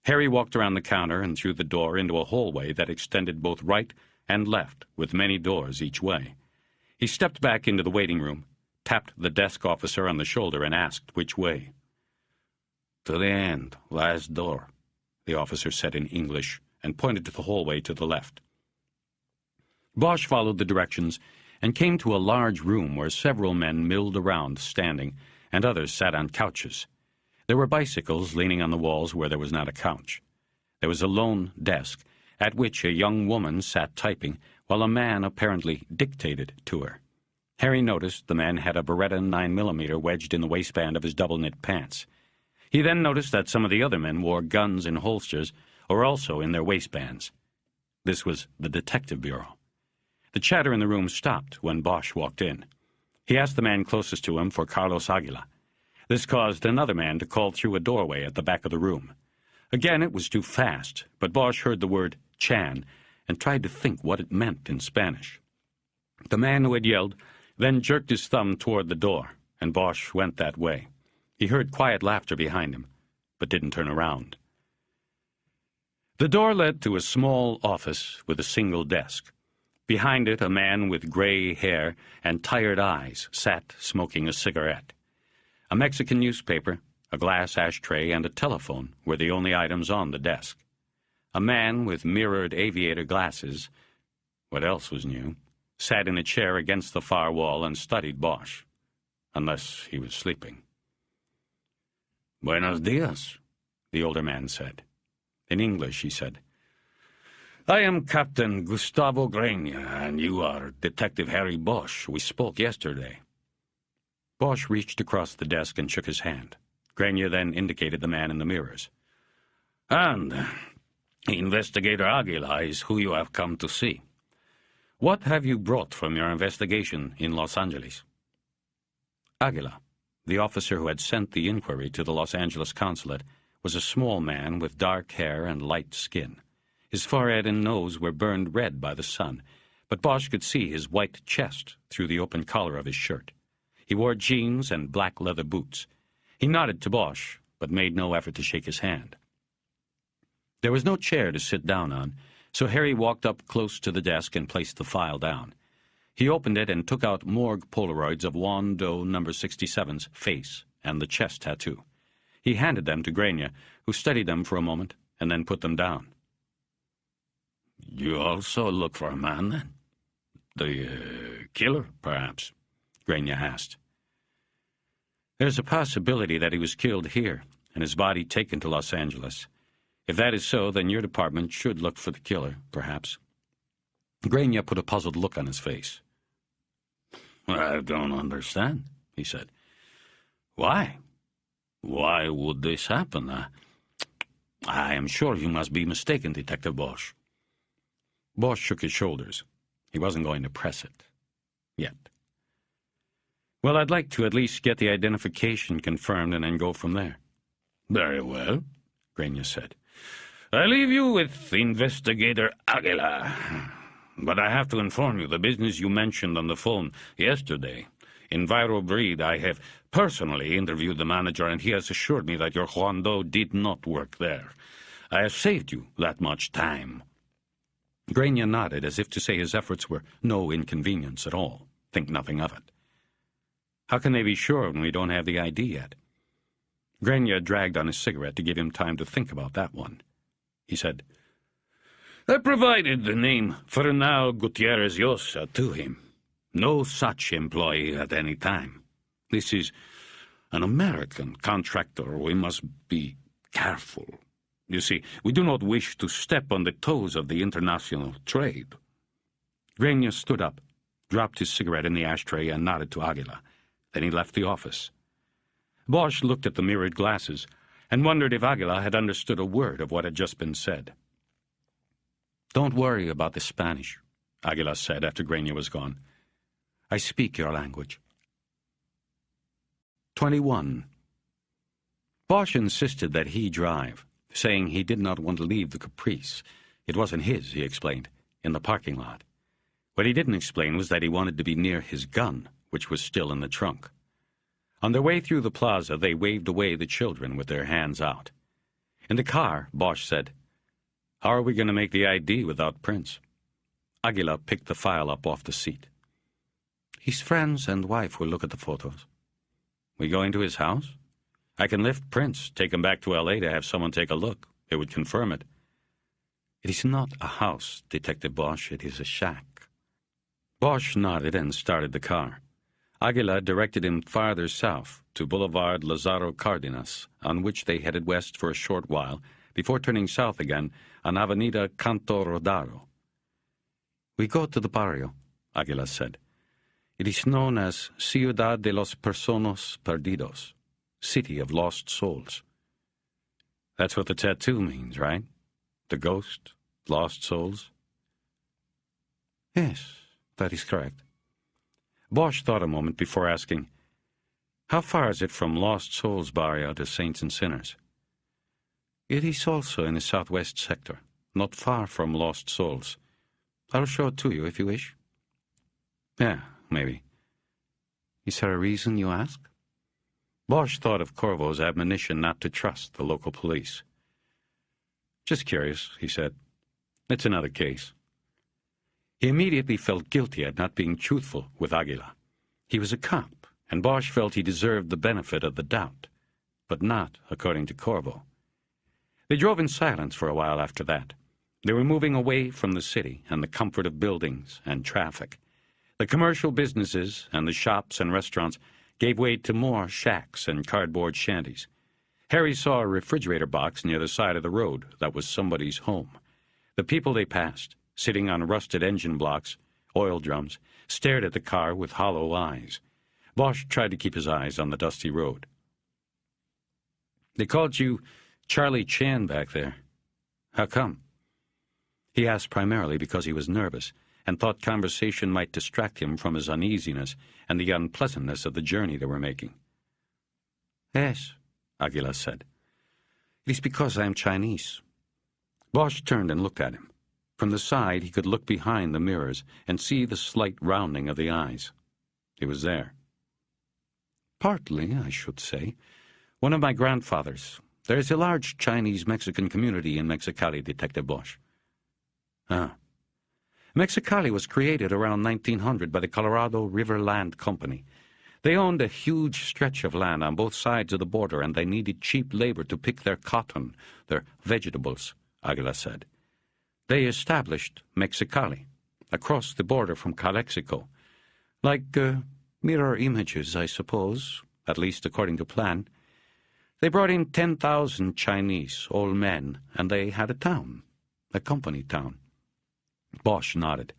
Harry walked around the counter and through the door into a hallway that extended both right and left, with many doors each way. He stepped back into the waiting room, tapped the desk officer on the shoulder, and asked which way. To the end, last door, the officer said in English, and pointed to the hallway to the left. Bosch followed the directions and came to a large room where several men milled around standing, and others sat on couches. There were bicycles leaning on the walls where there was not a couch. There was a lone desk, at which a young woman sat typing while a man apparently dictated to her. Harry noticed the man had a Beretta 9mm wedged in the waistband of his double-knit pants. He then noticed that some of the other men wore guns in holsters or also in their waistbands. This was the detective bureau. The chatter in the room stopped when Bosch walked in. He asked the man closest to him for Carlos Aguila. This caused another man to call through a doorway at the back of the room. Again, it was too fast, but Bosch heard the word Chan and tried to think what it meant in Spanish. The man who had yelled then jerked his thumb toward the door, and Bosch went that way. He heard quiet laughter behind him, but didn't turn around. The door led to a small office with a single desk. Behind it, a man with gray hair and tired eyes sat smoking a cigarette. A Mexican newspaper, a glass ashtray, and a telephone were the only items on the desk. A man with mirrored aviator glasses, what else was new, sat in a chair against the far wall and studied Bosch, unless he was sleeping. "Buenos dias," the older man said. In English, he said, "I am Captain Gustavo Grania, and you are Detective Harry Bosch. We spoke yesterday." Bosch reached across the desk and shook his hand. Grania then indicated the man in the mirrors. "And Investigator Aguila is who you have come to see. What have you brought from your investigation in Los Angeles?" Aguila, the officer who had sent the inquiry to the Los Angeles consulate, was a small man with dark hair and light skin. His forehead and nose were burned red by the sun, but Bosch could see his white chest through the open collar of his shirt. He wore jeans and black leather boots. He nodded to Bosch, but made no effort to shake his hand. There was no chair to sit down on, so Harry walked up close to the desk and placed the file down. He opened it and took out morgue Polaroids of Juan Doe No. 67's face and the chest tattoo. He handed them to Grania, who studied them for a moment and then put them down. "You also look for a man, then? The killer, perhaps?" Grania asked. "There's a possibility that he was killed here and his body taken to Los Angeles. If that is so, then your department should look for the killer, perhaps." Grania put a puzzled look on his face. "I don't understand," he said. "Why?" "Why would this happen? I am sure you must be mistaken, Detective Bosch." Bosch shook his shoulders. He wasn't going to press it. Yet. "Well, I'd like to at least get the identification confirmed and then go from there." "Very well," Grania said. "I leave you with Investigator Aguila. But I have to inform you, the business you mentioned on the phone yesterday, EnviroBreed, I have personally interviewed the manager, and he has assured me that your Juan Doe did not work there. I have saved you that much time." Grania nodded, as if to say his efforts were no inconvenience at all. Think nothing of it. "How can they be sure when we don't have the ID yet?" Grania dragged on his cigarette to give him time to think about that one. He said, "I provided the name Fernão Gutierrez Llosa to him. No such employee at any time. This is an American contractor. We must be careful. You see, we do not wish to step on the toes of the international trade." Grania stood up, dropped his cigarette in the ashtray, and nodded to Aguila. Then he left the office. Bosch looked at the mirrored glasses and wondered if Aguila had understood a word of what had just been said. "Don't worry about the Spanish," Aguila said after Grania was gone. "I speak your language." 21. Bosch insisted that he drive, saying he did not want to leave the Caprice. It wasn't his, he explained, in the parking lot. What he didn't explain was that he wanted to be near his gun, which was still in the trunk. On their way through the plaza, they waved away the children with their hands out. In the car, Bosch said, "How are we going to make the ID without Prince?" Aguila picked the file up off the seat. "His friends and wife will look at the photos." "We going to his house? I can lift Prince, take him back to L.A. to have someone take a look. It would confirm it." "It is not a house, Detective Bosch. It is a shack." Bosch nodded and started the car. Aguila directed him farther south to Boulevard Lazaro Cardenas, on which they headed west for a short while before turning south again on Avenida Canto Rodaro. "We go to the barrio," Aguila said. "It is known as Ciudad de los Personas Perdidos, City of Lost Souls." That's what the tattoo means, right? The ghost, lost souls? Yes, that is correct. Bosch thought a moment before asking, "How far is it from Lost Souls barrio to Saints and Sinners?" "It is also in the southwest sector, not far from Lost Souls. I'll show it to you if you wish." "Yeah, maybe." "Is there a reason you ask?" Bosch thought of Corvo's admonition not to trust the local police. "Just curious," he said. "It's another case." He immediately felt guilty at not being truthful with Aguila. He was a cop, and Bosch felt he deserved the benefit of the doubt, but not according to Corvo. They drove in silence for a while after that. They were moving away from the city and the comfort of buildings and traffic. The commercial businesses and the shops and restaurants gave way to more shacks and cardboard shanties. Harry saw a refrigerator box near the side of the road that was somebody's home. The people they passed, sitting on rusted engine blocks, oil drums, stared at the car with hollow eyes. Bosch tried to keep his eyes on the dusty road. "They called you Charlie Chan back there. How come?" He asked primarily because he was nervous and thought conversation might distract him from his uneasiness and the unpleasantness of the journey they were making. "Yes," Aguila said. "It is because I am Chinese." Bosch turned and looked at him. From the side, he could look behind the mirrors and see the slight rounding of the eyes. It was there. "Partly, I should say. One of my grandfathers. There is a large Chinese-Mexican community in Mexicali, Detective Bosch." "Ah. Mexicali was created around 1900 by the Colorado River Land Company. They owned a huge stretch of land on both sides of the border, and they needed cheap labor to pick their cotton, their vegetables," Aguila said. "They established Mexicali, across the border from Calexico. Like mirror images, I suppose, at least according to plan. They brought in 10,000 Chinese, all men, and they had a town, a company town." Bosch nodded.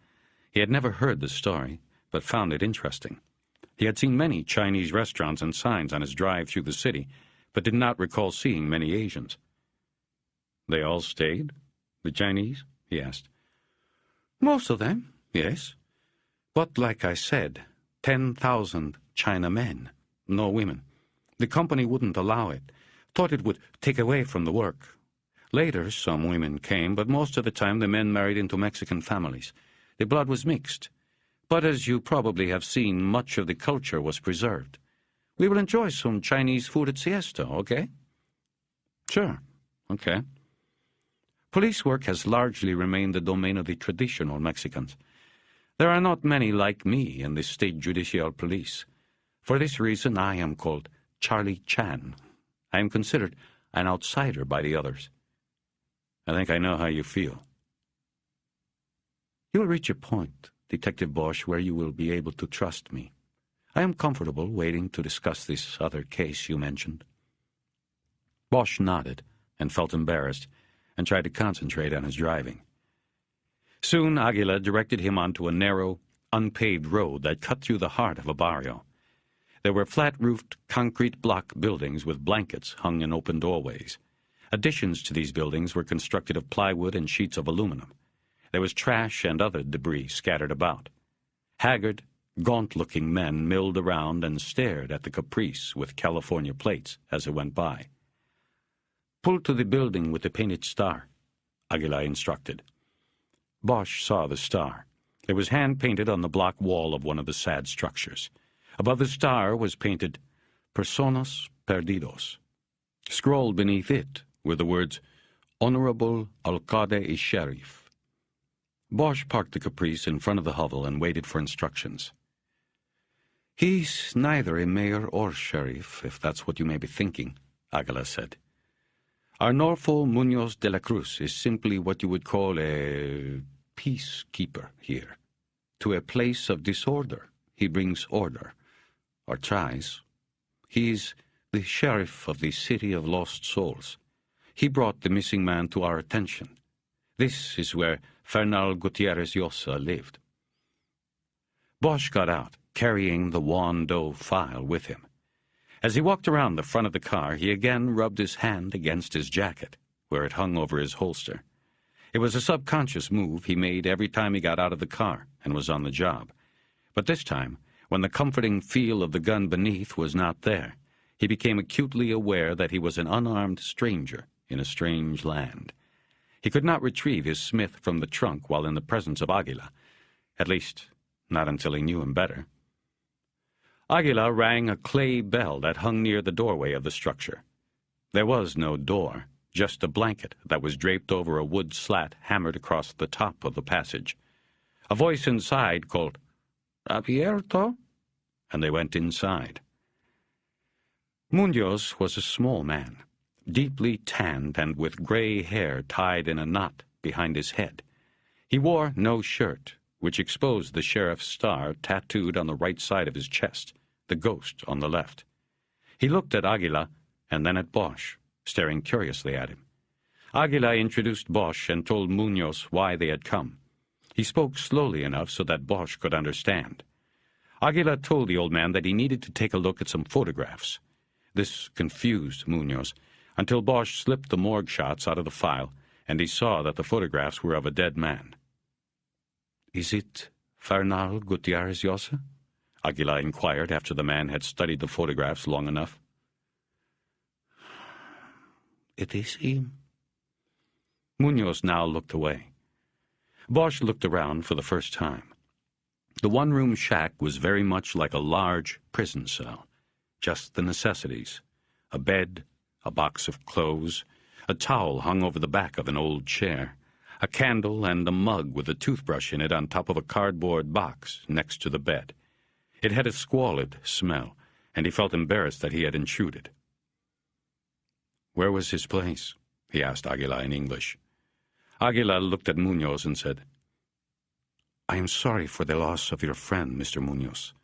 He had never heard the story, but found it interesting. He had seen many Chinese restaurants and signs on his drive through the city, but did not recall seeing many Asians. "They all stayed? The Chinese?" he asked. "Most of them, yes. But like I said, 10,000 Chinamen, no women. The company wouldn't allow it, thought it would take away from the work. Later, some women came, but most of the time the men married into Mexican families. The blood was mixed. But as you probably have seen, much of the culture was preserved. We will enjoy some Chinese food at siesta, okay?" "Sure, okay." Police work has largely remained the domain of the traditional Mexicans. There are not many like me in the state judicial police. For this reason, I am called Charlie Chan. I am considered an outsider by the others. I think I know how you feel. You will reach a point, Detective Bosch, where you will be able to trust me. I am comfortable waiting to discuss this other case you mentioned." Bosch nodded and felt embarrassed and tried to concentrate on his driving. Soon Aguila directed him onto a narrow, unpaved road that cut through the heart of a barrio. There were flat-roofed concrete block buildings with blankets hung in open doorways. Additions to these buildings were constructed of plywood and sheets of aluminum. There was trash and other debris scattered about. Haggard, gaunt-looking men milled around and stared at the caprice with California plates as it went by. "Pull to the building with the painted star," Aguila instructed. Bosch saw the star. It was hand-painted on the block wall of one of the sad structures. Above the star was painted, "Personas Perdidos." Scrawled beneath it were the words, "Honorable Alcalde y Sheriff." Bosch parked the Caprice in front of the hovel and waited for instructions. "He's neither a mayor or sheriff, if that's what you may be thinking," Aguila said. "Arnolfo Muñoz de la Cruz is simply what you would call a peacekeeper here. To a place of disorder, he brings order, or tries. He's the sheriff of the City of Lost Souls. he brought the missing man to our attention. This is where Fernal Gutierrez Llosa lived. Bosch got out, carrying the Juan Doe file with him. As he walked around the front of the car, he again rubbed his hand against his jacket, where it hung over his holster. It was a subconscious move he made every time he got out of the car and was on the job. But this time, when the comforting feel of the gun beneath was not there, he became acutely aware that he was an unarmed stranger in a strange land. He could not retrieve his Smith from the trunk while in the presence of Aguila, at least not until he knew him better. Aguila rang a clay bell that hung near the doorway of the structure. There was no door, just a blanket that was draped over a wood slat hammered across the top of the passage. A voice inside called, "Abierto?" and they went inside. Munoz was a small man, deeply tanned and with gray hair tied in a knot behind his head. He wore no shirt, which exposed the sheriff's star tattooed on the right side of his chest, the ghost on the left. He looked at Aguila and then at Bosch, staring curiously at him. Aguila introduced Bosch and told Munoz why they had come. He spoke slowly enough so that Bosch could understand. Aguila told the old man that he needed to take a look at some photographs. This confused Munoz, until Bosch slipped the morgue shots out of the file, and he saw that the photographs were of a dead man. "Is it Fernal Gutierrez Llosa?" Aguila inquired after the man had studied the photographs long enough. "It is him." Munoz now looked away. Bosch looked around for the first time. The one-room shack was very much like a large prison cell. Just the necessities: a bed, a box of clothes, a towel hung over the back of an old chair, a candle and a mug with a toothbrush in it on top of a cardboard box next to the bed. It had a squalid smell, and he felt embarrassed that he had intruded. "Where was his place?" he asked Aguila in English. Aguila looked at Munoz and said, "I am sorry for the loss of your friend, Mr. Munoz.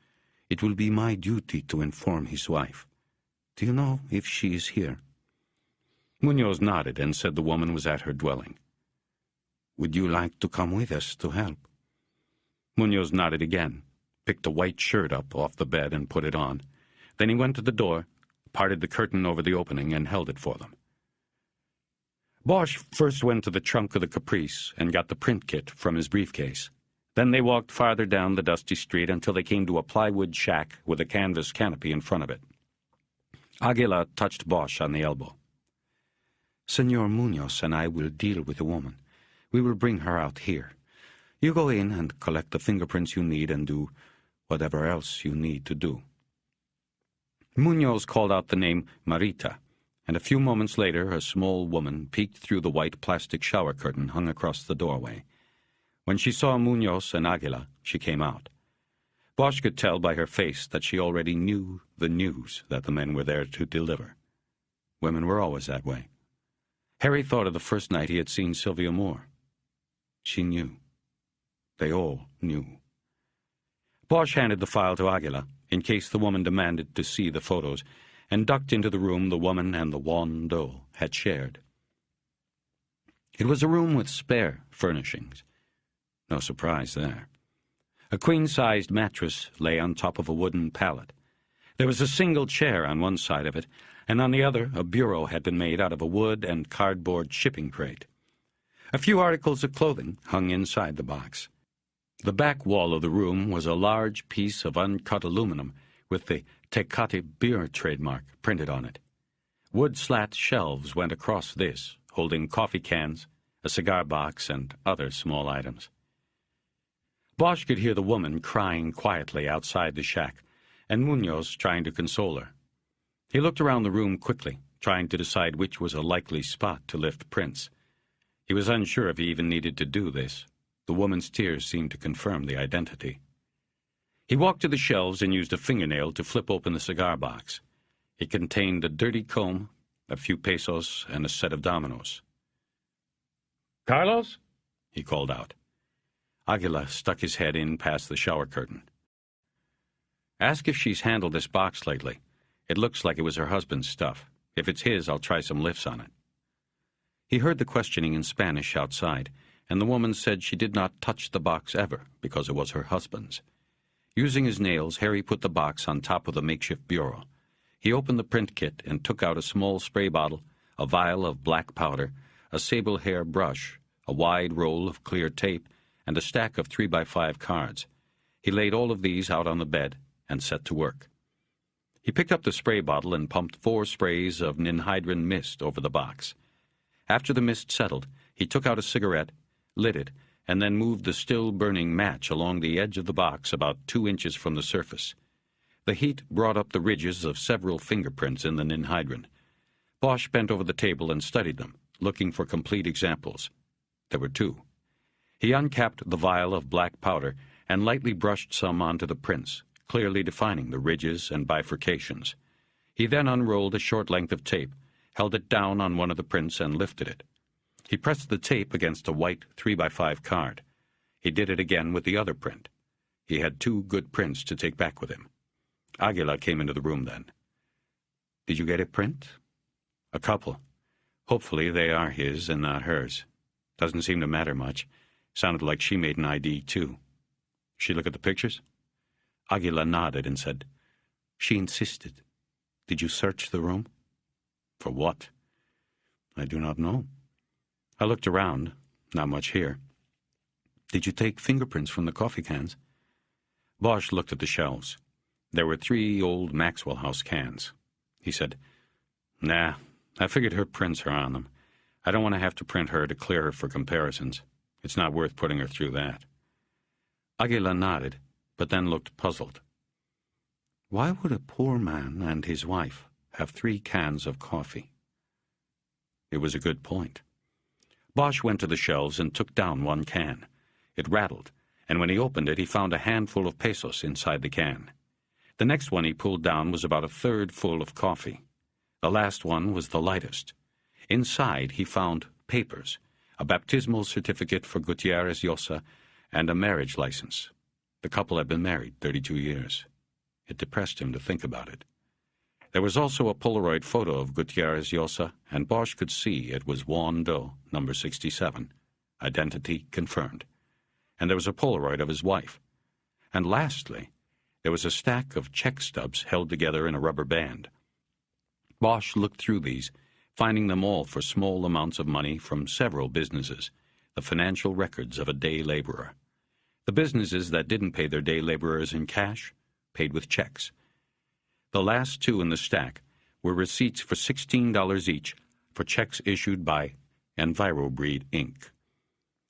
It will be my duty to inform his wife. Do you know if she is here?" Munoz nodded and said the woman was at her dwelling. "Would you like to come with us to help?" Munoz nodded again, picked a white shirt up off the bed and put it on. Then he went to the door, parted the curtain over the opening, and held it for them. Bosch first went to the trunk of the Caprice and got the print kit from his briefcase. Then they walked farther down the dusty street until they came to a plywood shack with a canvas canopy in front of it. Aguila touched Bosch on the elbow. "Senor Munoz and I will deal with the woman. We will bring her out here. You go in and collect the fingerprints you need and do whatever else you need to do." Munoz called out the name Marita, and a few moments later a small woman peeked through the white plastic shower curtain hung across the doorway. When she saw Munoz and Aguila, she came out. Bosch could tell by her face that she already knew the news that the men were there to deliver. Women were always that way. Harry thought of the first night he had seen Sylvia Moore. She knew. They all knew. Bosch handed the file to Aguila, in case the woman demanded to see the photos, and ducked into the room the woman and the Juan Doe had shared. It was a room with spare furnishings. No surprise there. A queen-sized mattress lay on top of a wooden pallet. There was a single chair on one side of it, and on the other a bureau had been made out of a wood and cardboard shipping crate. A few articles of clothing hung inside the box. The back wall of the room was a large piece of uncut aluminum with the Tecate beer trademark printed on it. Wood slat shelves went across this, holding coffee cans, a cigar box, and other small items. Bosch could hear the woman crying quietly outside the shack, and Munoz trying to console her. He looked around the room quickly, trying to decide which was a likely spot to lift prints. He was unsure if he even needed to do this. The woman's tears seemed to confirm the identity. He walked to the shelves and used a fingernail to flip open the cigar box. It contained a dirty comb, a few pesos, and a set of dominoes. "Carlos?" he called out. Aguila stuck his head in past the shower curtain. "Ask if she's handled this box lately. It looks like it was her husband's stuff. If it's his, I'll try some lifts on it." He heard the questioning in Spanish outside, and the woman said she did not touch the box ever because it was her husband's. Using his nails, Harry put the box on top of the makeshift bureau. He opened the print kit and took out a small spray bottle, a vial of black powder, a sable hair brush, a wide roll of clear tape, and a stack of 3x5 cards. He laid all of these out on the bed and set to work. He picked up the spray bottle and pumped 4 sprays of ninhydrin mist over the box. After the mist settled, he took out a cigarette, lit it, and then moved the still-burning match along the edge of the box about 2 inches from the surface. The heat brought up the ridges of several fingerprints in the ninhydrin. Bosch bent over the table and studied them, looking for complete examples. There were 2. He uncapped the vial of black powder and lightly brushed some onto the prints, clearly defining the ridges and bifurcations. He then unrolled a short length of tape, held it down on one of the prints, and lifted it. He pressed the tape against a white 3x5 card. He did it again with the other print. He had 2 good prints to take back with him. Aguila came into the room then. "Did you get a print?" "A couple. Hopefully they are his and not hers. Doesn't seem to matter much. Sounded like she made an ID, too." "She look at the pictures?" Aguila nodded and said, "She insisted. Did you search the room?" "For what?" "I do not know. I looked around. Not much here." "Did you take fingerprints from the coffee cans?" Bosch looked at the shelves. There were 3 old Maxwell House cans. He said, "Nah, I figured her prints are on them. I don't want to have to print her to clear her for comparisons. It's not worth putting her through that." Aguila nodded, but then looked puzzled. Why would a poor man and his wife have 3 cans of coffee? It was a good point. Bosch went to the shelves and took down 1 can. It rattled, and when he opened it, he found a handful of pesos inside the can. The next one he pulled down was about a third full of coffee. The last one was the lightest. Inside, he found papers, a baptismal certificate for Gutierrez Llosa, and a marriage license. The couple had been married 32 years. It depressed him to think about it. There was also a Polaroid photo of Gutierrez Llosa, and Bosch could see it was Juan Doe, number 67. Identity confirmed. And there was a Polaroid of his wife. And lastly, there was a stack of check stubs held together in a rubber band. Bosch looked through these, finding them all for small amounts of money from several businesses, the financial records of a day laborer. The businesses that didn't pay their day laborers in cash paid with checks. The last 2 in the stack were receipts for $16 each for checks issued by Envirobreed, Inc.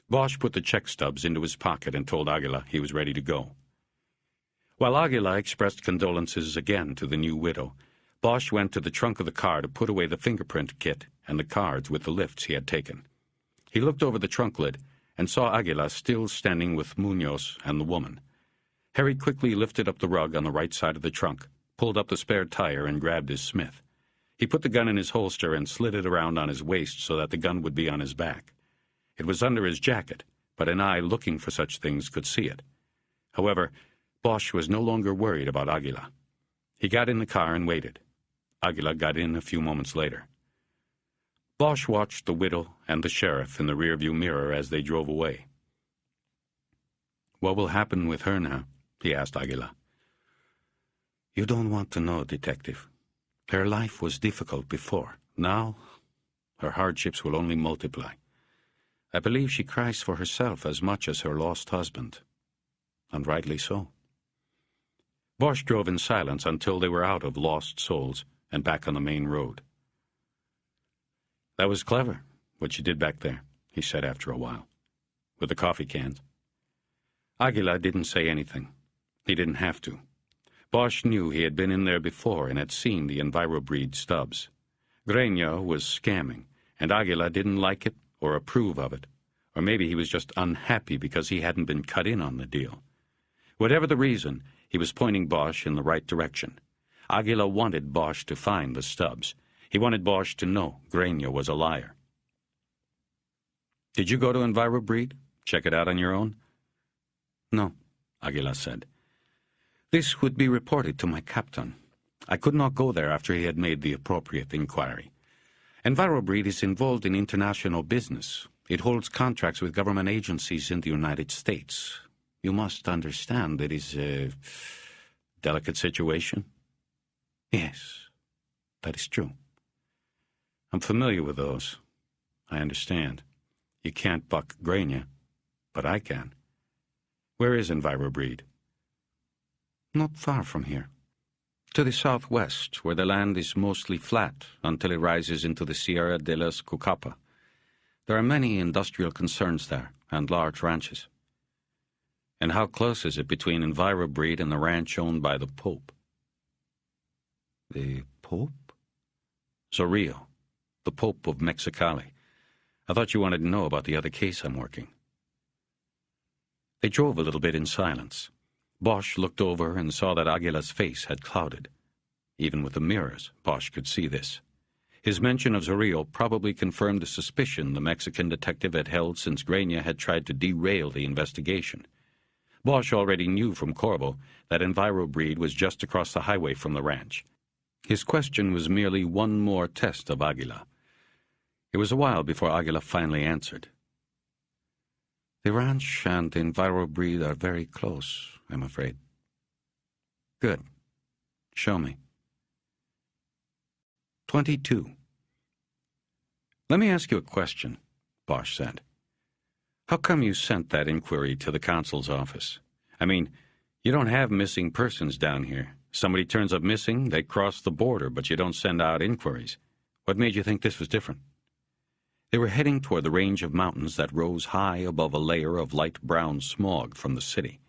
Bosch put the check stubs into his pocket and told Aguila he was ready to go. While Aguila expressed condolences again to the new widow, Bosch went to the trunk of the car to put away the fingerprint kit and the cards with the lifts he had taken. He looked over the trunk lid and saw Aguila still standing with Munoz and the woman. Harry quickly lifted up the rug on the right side of the trunk, pulled up the spare tire, and grabbed his Smith. He put the gun in his holster and slid it around on his waist so that the gun would be on his back. It was under his jacket, but an eye looking for such things could see it. However, Bosch was no longer worried about Aguila. He got in the car and waited. Aguila got in a few moments later. Bosch watched the widow and the sheriff in the rearview mirror as they drove away. "What will happen with her now?" he asked Aguila. "You don't want to know, Detective. Her life was difficult before. Now, her hardships will only multiply. I believe she cries for herself as much as her lost husband. And rightly so." Bosch drove in silence until they were out of Lost Souls and back on the main road. "That was clever, what you did back there," he said after a while. "With the coffee cans." Aguila didn't say anything. He didn't have to. Bosch knew he had been in there before and had seen the Envirobreed stubs. Greno was scamming, and Aguila didn't like it or approve of it. Or maybe he was just unhappy because he hadn't been cut in on the deal. Whatever the reason, he was pointing Bosch in the right direction. Aguila wanted Bosch to find the stubs. He wanted Bosch to know Greno was a liar. "Did you go to Envirobreed? Check it out on your own?" "No," Aguila said. "This would be reported to my captain. I could not go there after he had made the appropriate inquiry. EnviroBreed is involved in international business. It holds contracts with government agencies in the United States. You must understand it is a delicate situation. Yes, that is true. I'm familiar with those. I understand. You can't buck Grania, but I can. Where is EnviroBreed? Not far from here. To the southwest, where the land is mostly flat until it rises into the Sierra de las Cucapa. There are many industrial concerns there, and large ranches. And how close is it between EnviroBreed and the ranch owned by the Pope? The Pope? Zorrillo, the Pope of Mexicali. I thought you wanted to know about the other case I'm working. They drove a little bit in silence. Bosch looked over and saw that Aguila's face had clouded. Even with the mirrors, Bosch could see this. His mention of Zorrillo probably confirmed the suspicion the Mexican detective had held since Grania had tried to derail the investigation. Bosch already knew from Corvo that EnviroBreed was just across the highway from the ranch. His question was merely one more test of Aguila. It was a while before Aguila finally answered. The ranch and EnviroBreed are very close, I'm afraid. Good. Show me. 22. Let me ask you a question, Bosch said. How come you sent that inquiry to the consul's office? I mean, you don't have missing persons down here. Somebody turns up missing, they cross the border, but you don't send out inquiries. What made you think this was different? They were heading toward the range of mountains that rose high above a layer of light brown smog from the city.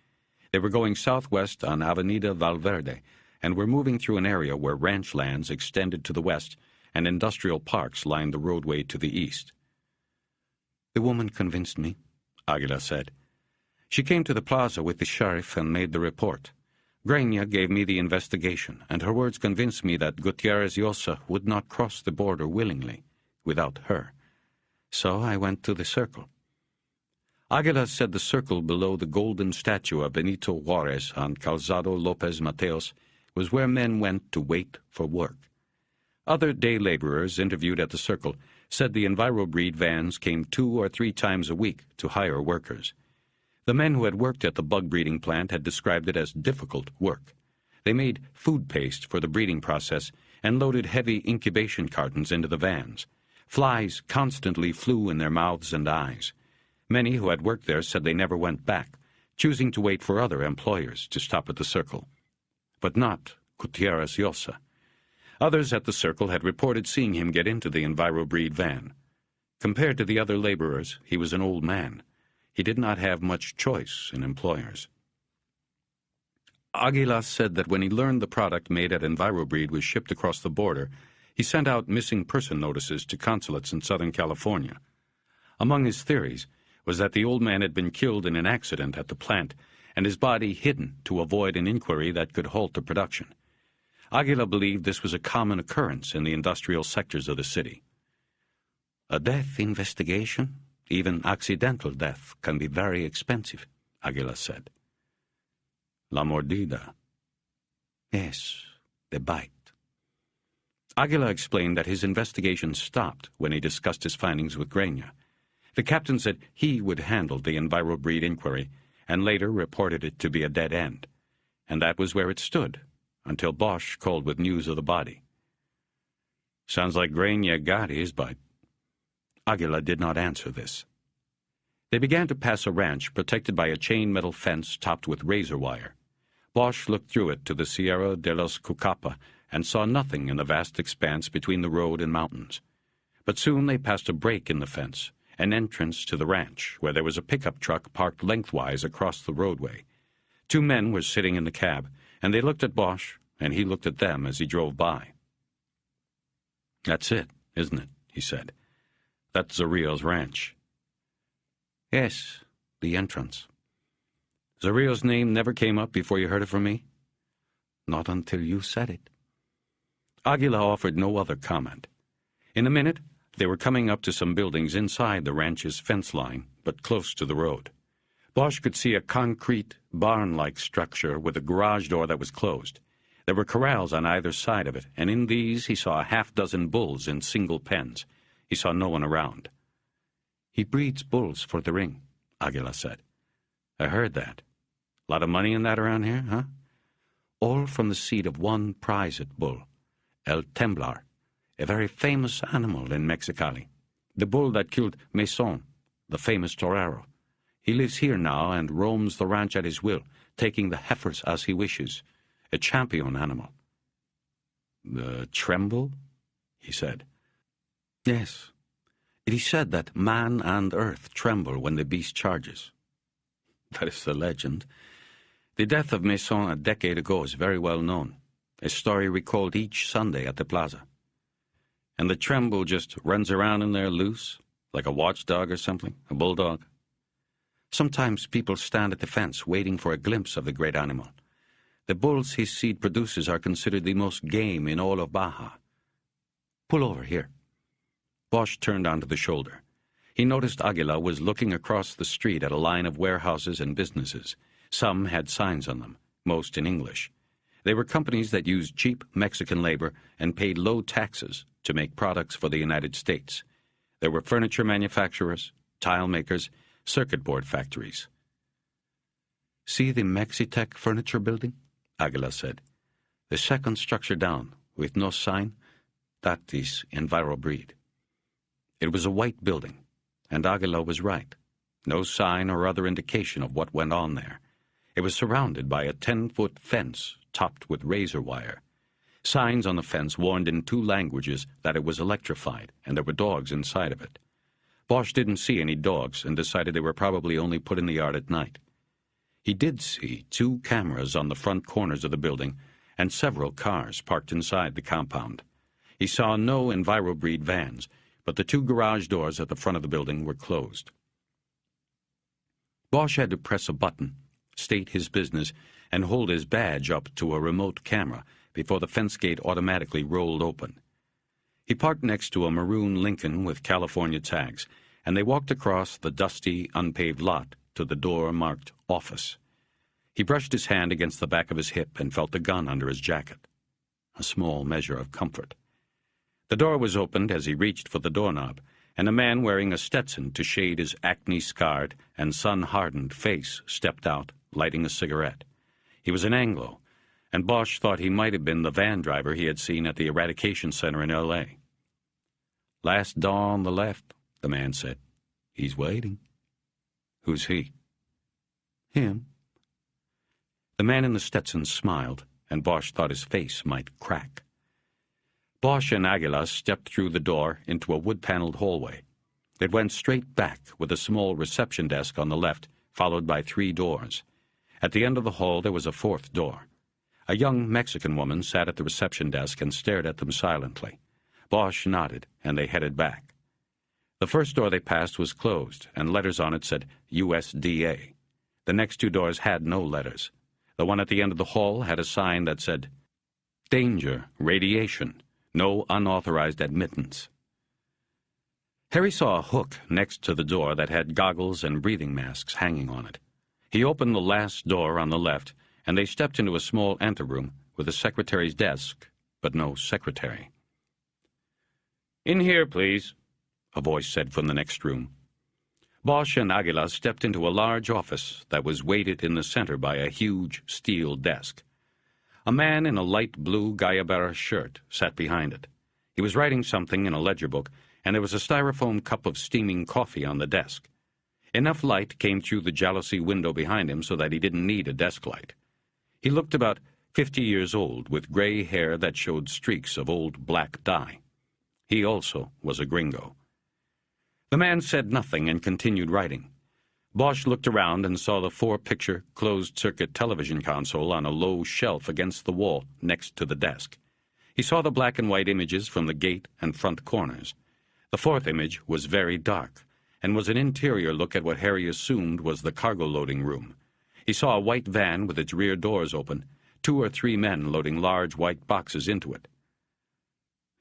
They were going southwest on Avenida Valverde and were moving through an area where ranch lands extended to the west and industrial parks lined the roadway to the east. The woman convinced me, Aguila said. She came to the plaza with the sheriff and made the report. Grania gave me the investigation, and her words convinced me that Gutierrez Llosa would not cross the border willingly, without her. So I went to the circle. Aguila said the circle below the golden statue of Benito Juarez on Calzado Lopez Mateos was where men went to wait for work. Other day laborers interviewed at the circle said the EnviroBreed vans came 2 or 3 times a week to hire workers. The men who had worked at the bug breeding plant had described it as difficult work. They made food paste for the breeding process and loaded heavy incubation cartons into the vans. Flies constantly flew in their mouths and eyes. Many who had worked there said they never went back, choosing to wait for other employers to stop at the circle. But not Gutierrez Llosa. Others at the circle had reported seeing him get into the EnviroBreed van. Compared to the other laborers, he was an old man. He did not have much choice in employers. Aguila said that when he learned the product made at EnviroBreed was shipped across the border, he sent out missing person notices to consulates in Southern California. Among his theories was that the old man had been killed in an accident at the plant and his body hidden to avoid an inquiry that could halt the production. Aguila believed this was a common occurrence in the industrial sectors of the city. A death investigation, even accidental death, can be very expensive, Aguila said. La mordida. Yes, the bite. Aguila explained that his investigation stopped when he discussed his findings with Grania. The captain said he would handle the EnviroBreed inquiry and later reported it to be a dead end. And that was where it stood, until Bosch called with news of the body. Sounds like Grania got his bite. Aguila did not answer this. They began to pass a ranch protected by a chain metal fence topped with razor wire. Bosch looked through it to the Sierra de los Cucapa and saw nothing in the vast expanse between the road and mountains. But soon they passed a break in the fence, an entrance to the ranch, where there was a pickup truck parked lengthwise across the roadway. 2 men were sitting in the cab, and they looked at Bosch, and he looked at them as he drove by. That's it, isn't it? He said. That's Zorrillo's ranch. Yes, the entrance. Zorrillo's name never came up before you heard it from me? Not until you said it. Aguila offered no other comment. In a minute, they were coming up to some buildings inside the ranch's fence line, but close to the road. Bosch could see a concrete, barn-like structure with a garage door that was closed. There were corrals on either side of it, and in these he saw a half-dozen bulls in single pens. He saw no one around. "He breeds bulls for the ring," Aguila said. "I heard that. Lot of money in that around here, huh?" "All from the seed of one prized bull, El Temblar, a very famous animal in Mexicali. The bull that killed Mason, the famous torero. He lives here now and roams the ranch at his will, taking the heifers as he wishes. A champion animal." "The tremble?" he said. "Yes. It is said that man and earth tremble when the beast charges." "That is the legend. The death of Mason a decade ago is very well known, a story recalled each Sunday at the plaza. And the tremble just runs around in there loose, like a watchdog or something, a bulldog. Sometimes people stand at the fence waiting for a glimpse of the great animal. The bulls his seed produces are considered the most game in all of Baja. Pull over here." Bosch turned onto the shoulder. He noticed Aguila was looking across the street at a line of warehouses and businesses. Some had signs on them, most in English. They were companies that used cheap Mexican labor and paid low taxes to make products for the United States. There were furniture manufacturers, tile makers, circuit board factories. "See the Mexitech furniture building?" Aguila said. "The second structure down, with no sign, that is EnviroBreed." It was a white building, and Aguila was right. No sign or other indication of what went on there. It was surrounded by a 10-foot fence topped with razor wire. Signs on the fence warned in 2 languages that it was electrified, and there were dogs inside of it. Bosch didn't see any dogs and decided they were probably only put in the yard at night. He did see 2 cameras on the front corners of the building and several cars parked inside the compound. He saw no EnviroBreed vans, but the 2 garage doors at the front of the building were closed. Bosch had to press a button, state his business, and hold his badge up to a remote camera before the fence gate automatically rolled open. He parked next to a maroon Lincoln with California tags, and they walked across the dusty, unpaved lot to the door marked Office. He brushed his hand against the back of his hip and felt the gun under his jacket. A small measure of comfort. The door was opened as he reached for the doorknob, and a man wearing a Stetson to shade his acne-scarred and sun-hardened face stepped out, lighting a cigarette. He was an Anglo, and Bosch thought he might have been the van driver he had seen at the eradication center in L.A. "Last door on the left," the man said. "He's waiting." "Who's he?" "Him." The man in the Stetson smiled, and Bosch thought his face might crack. Bosch and Aguila stepped through the door into a wood-paneled hallway. It went straight back with a small reception desk on the left, followed by 3 doors. At the end of the hall there was a 4th door. A young Mexican woman sat at the reception desk and stared at them silently. Bosch nodded, and they headed back. The first door they passed was closed, and letters on it said USDA. The next 2 doors had no letters. The one at the end of the hall had a sign that said, "Danger, radiation, no unauthorized admittance." Harry saw a hook next to the door that had goggles and breathing masks hanging on it. He opened the last door on the left, and they stepped into a small anteroom with a secretary's desk, but no secretary. "In here, please," a voice said from the next room. Bosch and Aguila stepped into a large office that was weighted in the center by a huge steel desk. A man in a light blue Gayabera shirt sat behind it. He was writing something in a ledger book, and there was a styrofoam cup of steaming coffee on the desk. Enough light came through the jalousie window behind him so that he didn't need a desk light. He looked about 50 years old, with gray hair that showed streaks of old black dye. He also was a gringo. The man said nothing and continued writing. Bosch looked around and saw the 4-picture, closed-circuit television console on a low shelf against the wall next to the desk. He saw the black and white images from the gate and front corners. The 4th image was very dark, and was an interior look at what Harry assumed was the cargo loading room. He saw a white van with its rear doors open, 2 or 3 men loading large white boxes into it.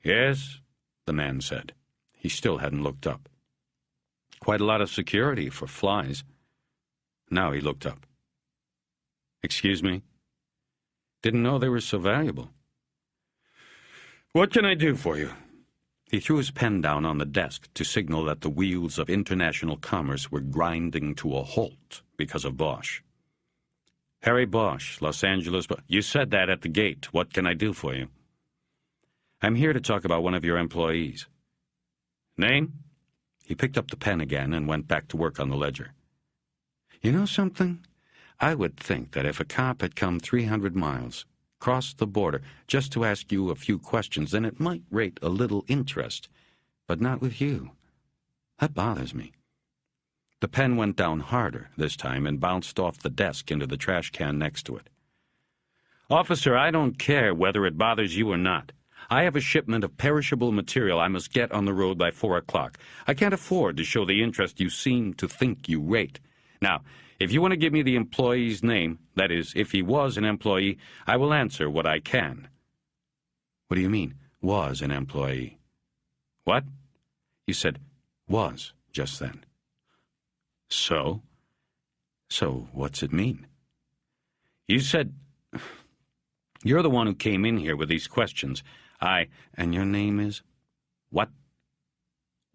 "Yes," the man said. He still hadn't looked up. "Quite a lot of security for flies." Now he looked up. "Excuse me?" Didn't know they were so valuable. What can I do for you? He threw his pen down on the desk to signal that the wheels of international commerce were grinding to a halt because of Bosch. Harry Bosch, Los Angeles. You said that at the gate. What can I do for you? I'm here to talk about one of your employees. Name? He picked up the pen again and went back to work on the ledger. You know something? I would think that if a cop had come 300 miles, crossed the border, just to ask you a few questions, then it might rate a little interest. But not with you. That bothers me. The pen went down harder this time and bounced off the desk into the trash can next to it. Officer, I don't care whether it bothers you or not. I have a shipment of perishable material I must get on the road by 4 o'clock. I can't afford to show the interest you seem to think you rate. Now, if you want to give me the employee's name, that is, if he was an employee, I will answer what I can. What do you mean, was an employee? What? You said was just then. So? So what's it mean? You said... You're the one who came in here with these questions. And your name is? What?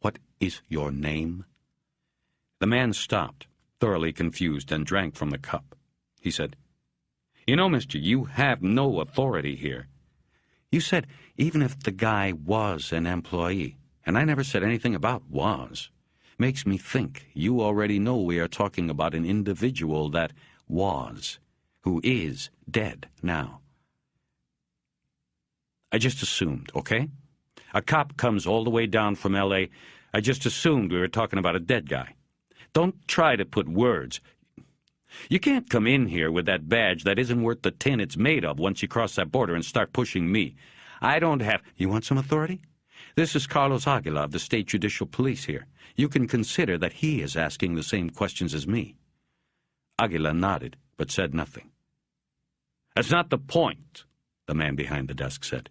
What is your name? The man stopped, thoroughly confused, and drank from the cup. He said, You know, mister, you have no authority here. You said even if the guy was an employee, and I never said anything about was. Makes me think you already know we are talking about an individual that was, who is dead now. I just assumed, okay? A cop comes all the way down from L.A. I just assumed we were talking about a dead guy. Don't try to put words. You can't come in here with that badge that isn't worth the tin it's made of once you cross that border and start pushing me. I don't have... You want some authority? This is Carlos Aguila of the State Judicial Police here. You can consider that he is asking the same questions as me. Aguila nodded, but said nothing. That's not the point, the man behind the desk said.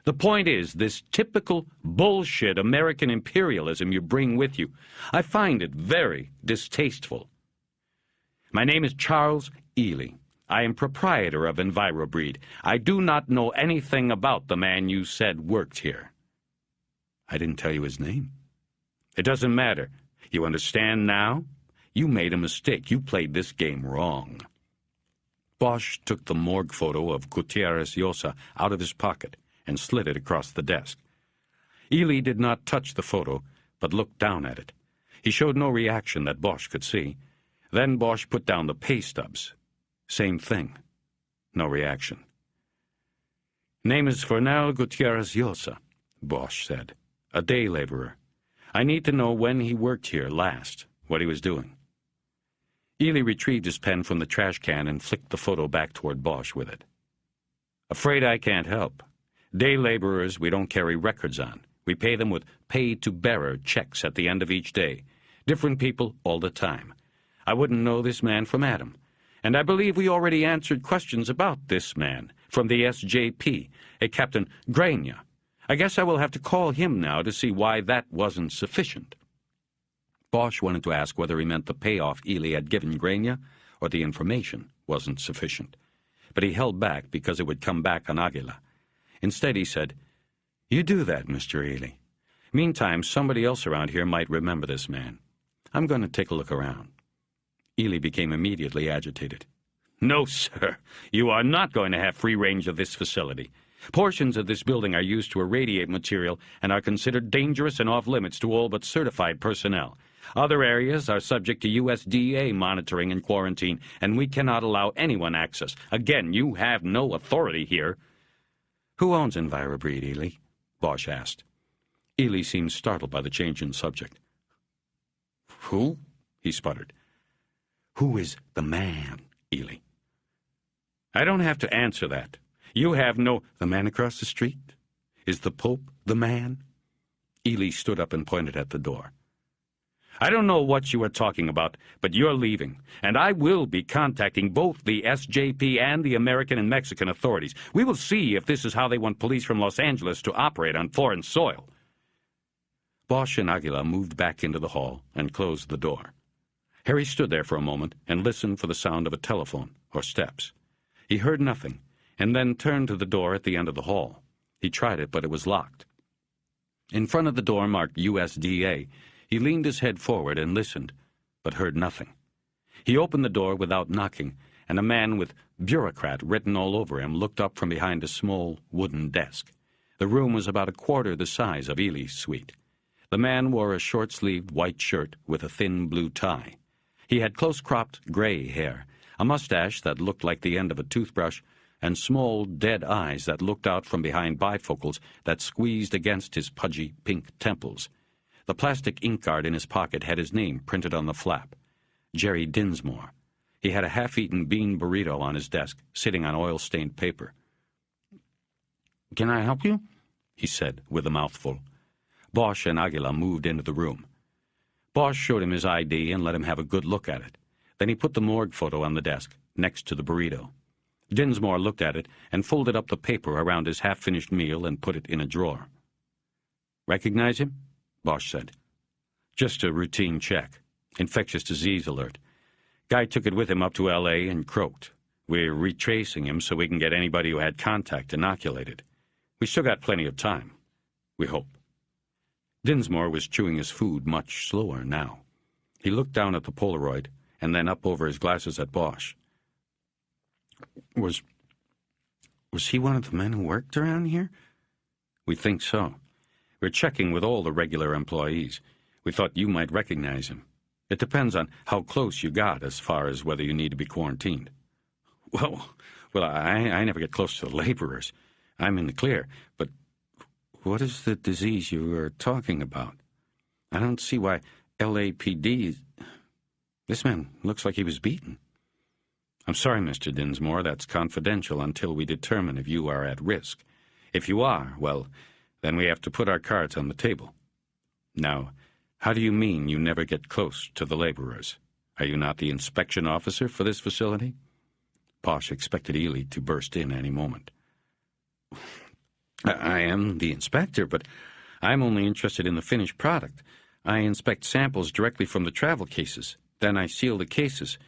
The point is this typical bullshit American imperialism you bring with you. I find it very distasteful. My name is Charles Ely. I am proprietor of EnviroBreed. I do not know anything about the man you said worked here. I didn't tell you his name. It doesn't matter. You understand now? You made a mistake. You played this game wrong. Bosch took the morgue photo of Gutierrez Llosa out of his pocket and slid it across the desk. Ely did not touch the photo, but looked down at it. He showed no reaction that Bosch could see. Then Bosch put down the pay stubs. Same thing. No reaction. Name is Fernel Gutierrez Llosa, Bosch said. A day laborer. I need to know when he worked here last, what he was doing. Ely retrieved his pen from the trash can and flicked the photo back toward Bosch with it. Afraid I can't help. Day laborers we don't carry records on. We pay them with paid-to-bearer checks at the end of each day. Different people all the time. I wouldn't know this man from Adam. And I believe we already answered questions about this man from the SJP, a Captain Grania. I guess I will have to call him now to see why that wasn't sufficient. Bosch wanted to ask whether he meant the payoff Ely had given Grania or the information wasn't sufficient. But he held back because it would come back on Aguila. Instead, he said, You do that, Mr. Ely. Meantime, somebody else around here might remember this man. I'm going to take a look around. Ely became immediately agitated. No, sir. You are not going to have free range of this facility. Portions of this building are used to irradiate material and are considered dangerous and off-limits to all but certified personnel. Other areas are subject to USDA monitoring and quarantine, and we cannot allow anyone access. Again, you have no authority here. Who owns EnviroBreed, Ely? Bosch asked. Ely seemed startled by the change in subject. Who? He sputtered. Who is the man, Ely? I don't have to answer that. You have no... The man across the street? Is the Pope the man? Ely stood up and pointed at the door. I don't know what you are talking about, but you're leaving, and I will be contacting both the SJP and the American and Mexican authorities. We will see if this is how they want police from Los Angeles to operate on foreign soil. Bosch and Aguila moved back into the hall and closed the door. Harry stood there for a moment and listened for the sound of a telephone or steps. He heard nothing, and then turned to the door at the end of the hall. He tried it, but it was locked. In front of the door marked USDA, he leaned his head forward and listened, but heard nothing. He opened the door without knocking, and a man with Bureaucrat written all over him looked up from behind a small wooden desk. The room was about a quarter the size of Ely's suite. The man wore a short-sleeved white shirt with a thin blue tie. He had close-cropped gray hair, a mustache that looked like the end of a toothbrush, and small, dead eyes that looked out from behind bifocals that squeezed against his pudgy pink temples. The plastic ink card in his pocket had his name printed on the flap. Jerry Dinsmore. He had a half-eaten bean burrito on his desk, sitting on oil-stained paper. "Can I help you?" he said, with a mouthful. Bosch and Aguila moved into the room. Bosch showed him his ID and let him have a good look at it. Then he put the morgue photo on the desk, next to the burrito. Dinsmore looked at it and folded up the paper around his half-finished meal and put it in a drawer. "Recognize him?" Bosch said. "Just a routine check. Infectious disease alert. Guy took it with him up to L.A. and croaked. We're retracing him so we can get anybody who had contact inoculated. We still got plenty of time. We hope." Dinsmore was chewing his food much slower now. He looked down at the Polaroid and then up over his glasses at Bosch. Was he one of the men who worked around here?" "We think so. We're checking with all the regular employees. We thought you might recognize him. It depends on how close you got as far as whether you need to be quarantined." Well, I never get close to the laborers. I'm in the clear. But what is the disease you were talking about? I don't see why LAPD... This man looks like he was beaten." "I'm sorry, Mr. Dinsmore. That's confidential until we determine if you are at risk. If you are, well, then we have to put our cards on the table. Now, how do you mean you never get close to the laborers? Are you not the inspection officer for this facility?" Bosch expected Ely to burst in any moment. I am the inspector, but I'm only interested in the finished product. I inspect samples directly from the travel cases. Then I seal the cases.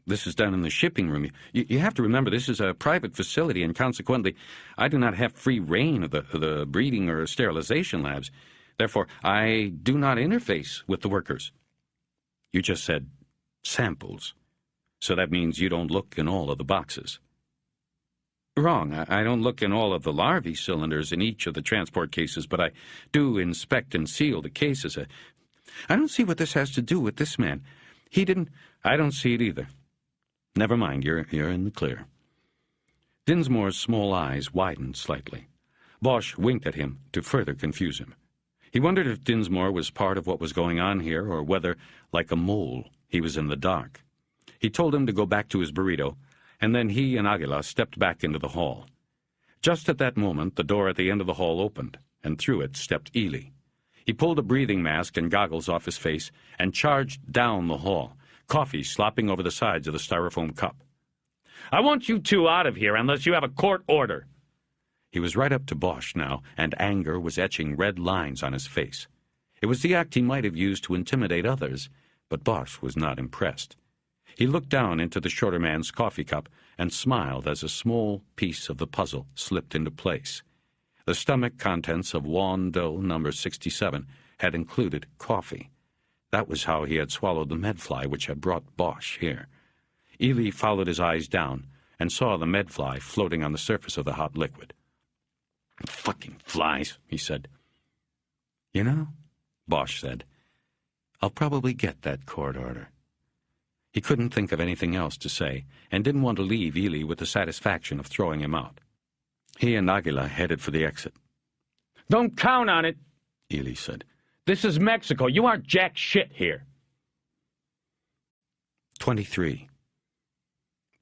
This is done in the shipping room. You have to remember this is a private facility, and consequently, I do not have free reign of the breeding or sterilization labs. Therefore, I do not interface with the workers." "You just said samples. So that means you don't look in all of the boxes." "Wrong. I don't look in all of the larvae cylinders in each of the transport cases, but I do inspect and seal the cases. I don't see what this has to do with this man. He didn't... I don't see it either. Never mind, you're in the clear." Dinsmore's small eyes widened slightly. Bosch winked at him to further confuse him. He wondered if Dinsmore was part of what was going on here, or whether, like a mole, he was in the dark. He told him to go back to his burrito, and then he and Aguila stepped back into the hall. Just at that moment, the door at the end of the hall opened, and through it stepped Ely. He pulled a breathing mask and goggles off his face and charged down the hall, coffee slopping over the sides of the styrofoam cup. "I want you two out of here unless you have a court order." He was right up to Bosch now, and anger was etching red lines on his face. It was the act he might have used to intimidate others, but Bosch was not impressed. He looked down into the shorter man's coffee cup and smiled as a small piece of the puzzle slipped into place. The stomach contents of Juan Doe number 67 had included coffee. That was how he had swallowed the medfly which had brought Bosch here. Ely followed his eyes down and saw the medfly floating on the surface of the hot liquid. "Fucking flies," he said. "You know," Bosch said, "I'll probably get that court order." He couldn't think of anything else to say, and didn't want to leave Ely with the satisfaction of throwing him out. He and Aguila headed for the exit. "Don't count on it," Ely said. "This is Mexico. You aren't jack shit here." 23.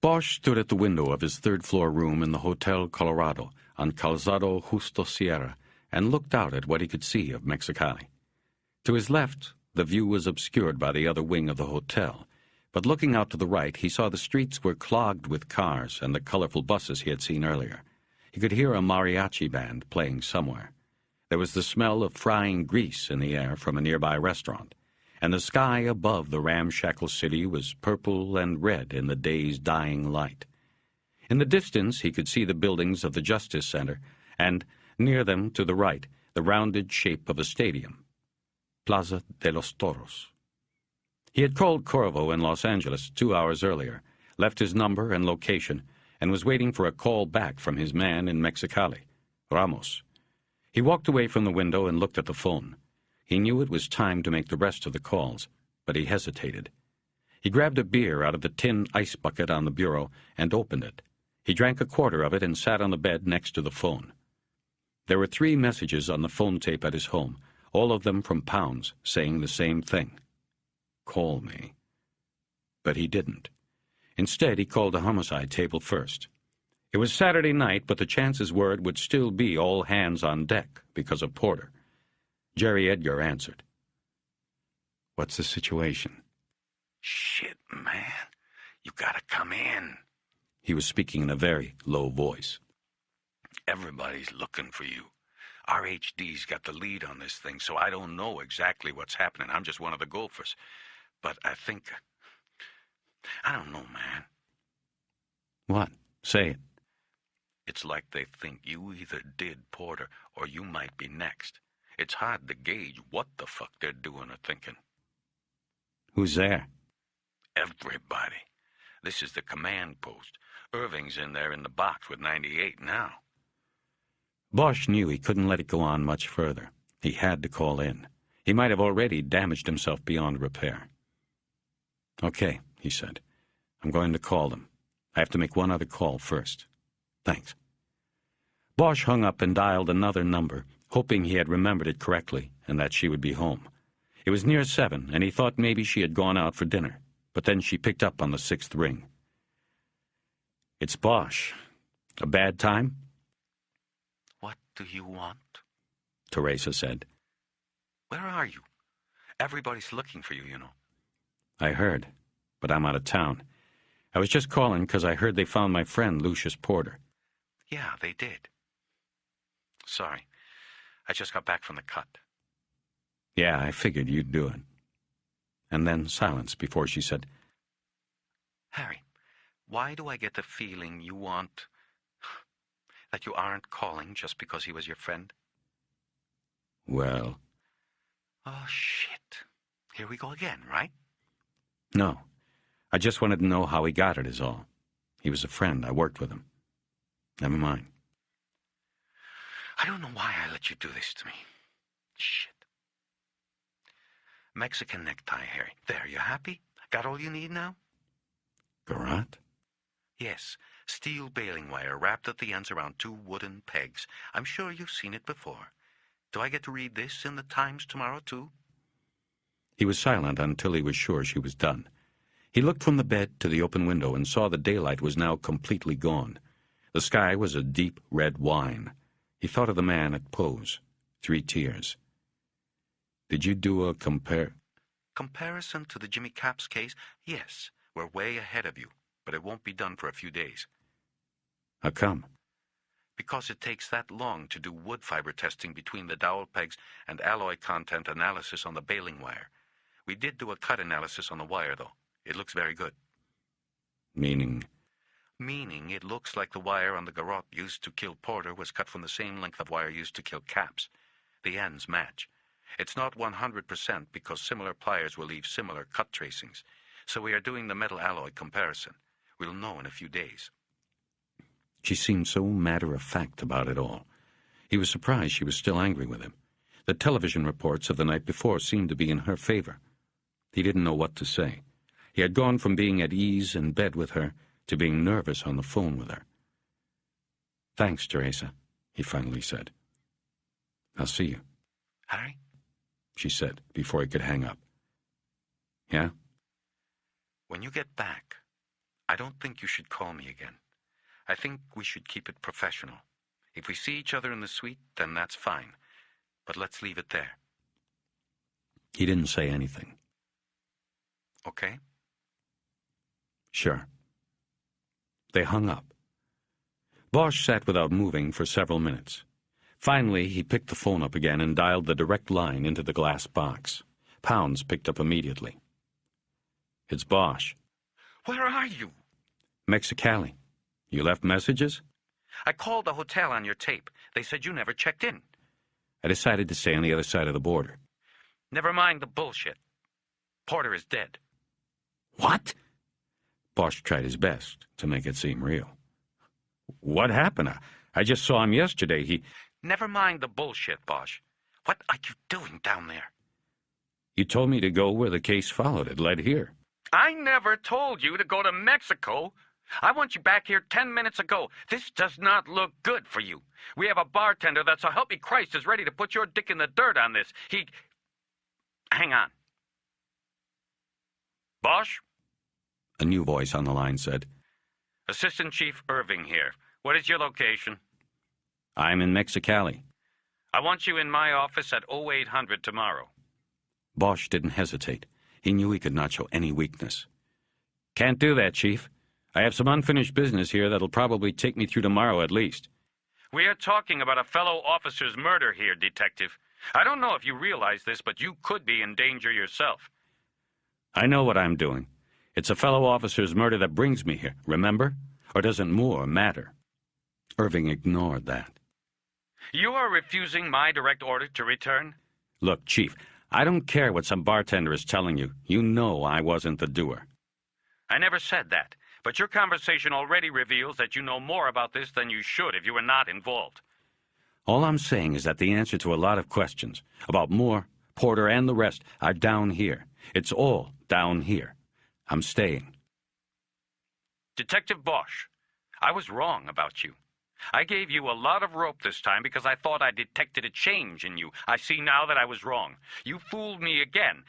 Bosch stood at the window of his third-floor room in the Hotel Colorado on Calzado Justo Sierra and looked out at what he could see of Mexicali. To his left, the view was obscured by the other wing of the hotel, but looking out to the right, he saw the streets were clogged with cars and the colorful buses he had seen earlier. He could hear a mariachi band playing somewhere. There was the smell of frying grease in the air from a nearby restaurant, and the sky above the ramshackle city was purple and red in the day's dying light. In the distance, he could see the buildings of the Justice Center, and, near them to the right, the rounded shape of a stadium. Plaza de los Toros. He had called Corvo in Los Angeles 2 hours earlier, left his number and location, and was waiting for a call back from his man in Mexicali, Ramos. He walked away from the window and looked at the phone. He knew it was time to make the rest of the calls, but he hesitated. He grabbed a beer out of the tin ice bucket on the bureau and opened it. He drank a quarter of it and sat on the bed next to the phone. There were 3 messages on the phone tape at his home, all of them from Pounds, saying the same thing. Call me. But he didn't. Instead, he called the homicide table first. It was Saturday night, but the chances were it would still be all hands on deck because of Porter. Jerry Edgar answered. What's the situation? Shit, man. You gotta come in. He was speaking in a very low voice. Everybody's looking for you. RHD's got the lead on this thing, so I don't know exactly what's happening. I'm just one of the golfers. But I think... I don't know, man. What? Say it. It's like they think you either did Porter or you might be next. It's hard to gauge what the fuck they're doing or thinking. Who's there? Everybody. This is the command post. Irving's in there in the box with 98 now. Bosch knew he couldn't let it go on much further. He had to call in. He might have already damaged himself beyond repair. Okay, he said. I'm going to call them. I have to make one other call first. Thanks. Bosch hung up and dialed another number, hoping he had remembered it correctly and that she would be home. It was near 7, and he thought maybe she had gone out for dinner, but then she picked up on the 6th ring. It's Bosch. A bad time? What do you want? Teresa said. Where are you? Everybody's looking for you, you know. I heard, but I'm out of town. I was just calling because I heard they found my friend Lucius Porter. Yeah, they did. Sorry. I just got back from the cut. Yeah, I figured you'd do it. And then silence before she said, Harry, why do I get the feeling you want... that you aren't calling just because he was your friend? Well... Oh, shit. Here we go again, right? No. I just wanted to know how he got it is all. He was a friend. I worked with him. Never mind. I don't know why I let you do this to me. Shit. Mexican necktie, Harry. There, you happy? Got all you need now? Garrote? Yes. Steel baling wire wrapped at the ends around 2 wooden pegs. I'm sure you've seen it before. Do I get to read this in the Times tomorrow, too? He was silent until he was sure she was done. He looked from the bed to the open window and saw the daylight was now completely gone. The sky was a deep red wine. He thought of the man at Poe's, 3 Tears. Did you do a Comparison to the Jimmy Capps case? Yes, we're way ahead of you, but it won't be done for a few days. How come? Because it takes that long to do wood fiber testing between the dowel pegs and alloy content analysis on the baling wire. We did do a cut analysis on the wire, though. It looks very good. Meaning? Meaning it looks like the wire on the garrote used to kill Porter was cut from the same length of wire used to kill Capps. The ends match. It's not 100% because similar pliers will leave similar cut tracings. So we are doing the metal alloy comparison. We'll know in a few days. She seemed so matter-of-fact about it all. He was surprised she was still angry with him. The television reports of the night before seemed to be in her favor. He didn't know what to say. He had gone from being at ease in bed with her to being nervous on the phone with her. Thanks, Teresa, he finally said. I'll see you. Harry? She said before he could hang up. Yeah? When you get back, I don't think you should call me again. I think we should keep it professional. If we see each other in the suite, then that's fine. But let's leave it there. He didn't say anything. Okay? Sure. They hung up. Bosch sat without moving for several minutes. Finally, he picked the phone up again and dialed the direct line into the glass box. Pounds picked up immediately. It's Bosch. Where are you? Mexicali. You left messages? I called the hotel on your tape. They said you never checked in. I decided to stay on the other side of the border. Never mind the bullshit. Porter is dead. What? Bosch tried his best to make it seem real. What happened? I just saw him yesterday. He... Never mind the bullshit, Bosch. What are you doing down there? You told me to go where the case followed. It led here. I never told you to go to Mexico. I want you back here 10 minutes ago. This does not look good for you. We have a bartender that, so help me Christ, is ready to put your dick in the dirt on this. Hang on. Bosch? A new voice on the line said. Assistant Chief Irving here. What is your location? I'm in Mexicali. I want you in my office at 0800 tomorrow. Bosch didn't hesitate. He knew he could not show any weakness. Can't do that, Chief. I have some unfinished business here that'll probably take me through tomorrow at least. We are talking about a fellow officer's murder here, Detective. I don't know if you realize this, but you could be in danger yourself. I know what I'm doing. It's a fellow officer's murder that brings me here, remember? Or doesn't more matter? Irving ignored that. You are refusing my direct order to return? Look, Chief, I don't care what some bartender is telling you. You know I wasn't the doer. I never said that, but your conversation already reveals that you know more about this than you should if you were not involved. All I'm saying is that the answer to a lot of questions about Moore, Porter, and the rest are down here. It's all down here. I'm staying. Detective Bosch, I was wrong about you. I gave you a lot of rope this time because I thought I detected a change in you. I see now that I was wrong. You fooled me again.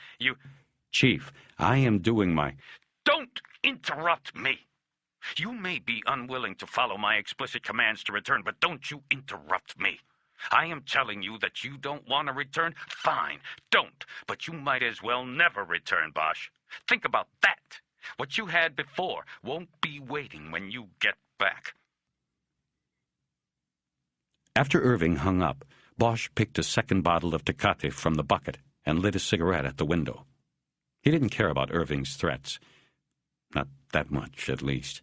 Chief, I am doing my... Don't interrupt me. You may be unwilling to follow my explicit commands to return, but don't you interrupt me. I am telling you that you don't want to return? Fine, don't. But you might as well never return, Bosch. Think about that. What you had before won't be waiting when you get back. After Irving hung up, Bosch picked a second bottle of Tecate from the bucket and lit a cigarette at the window. He didn't care about Irving's threats. Not that much, at least.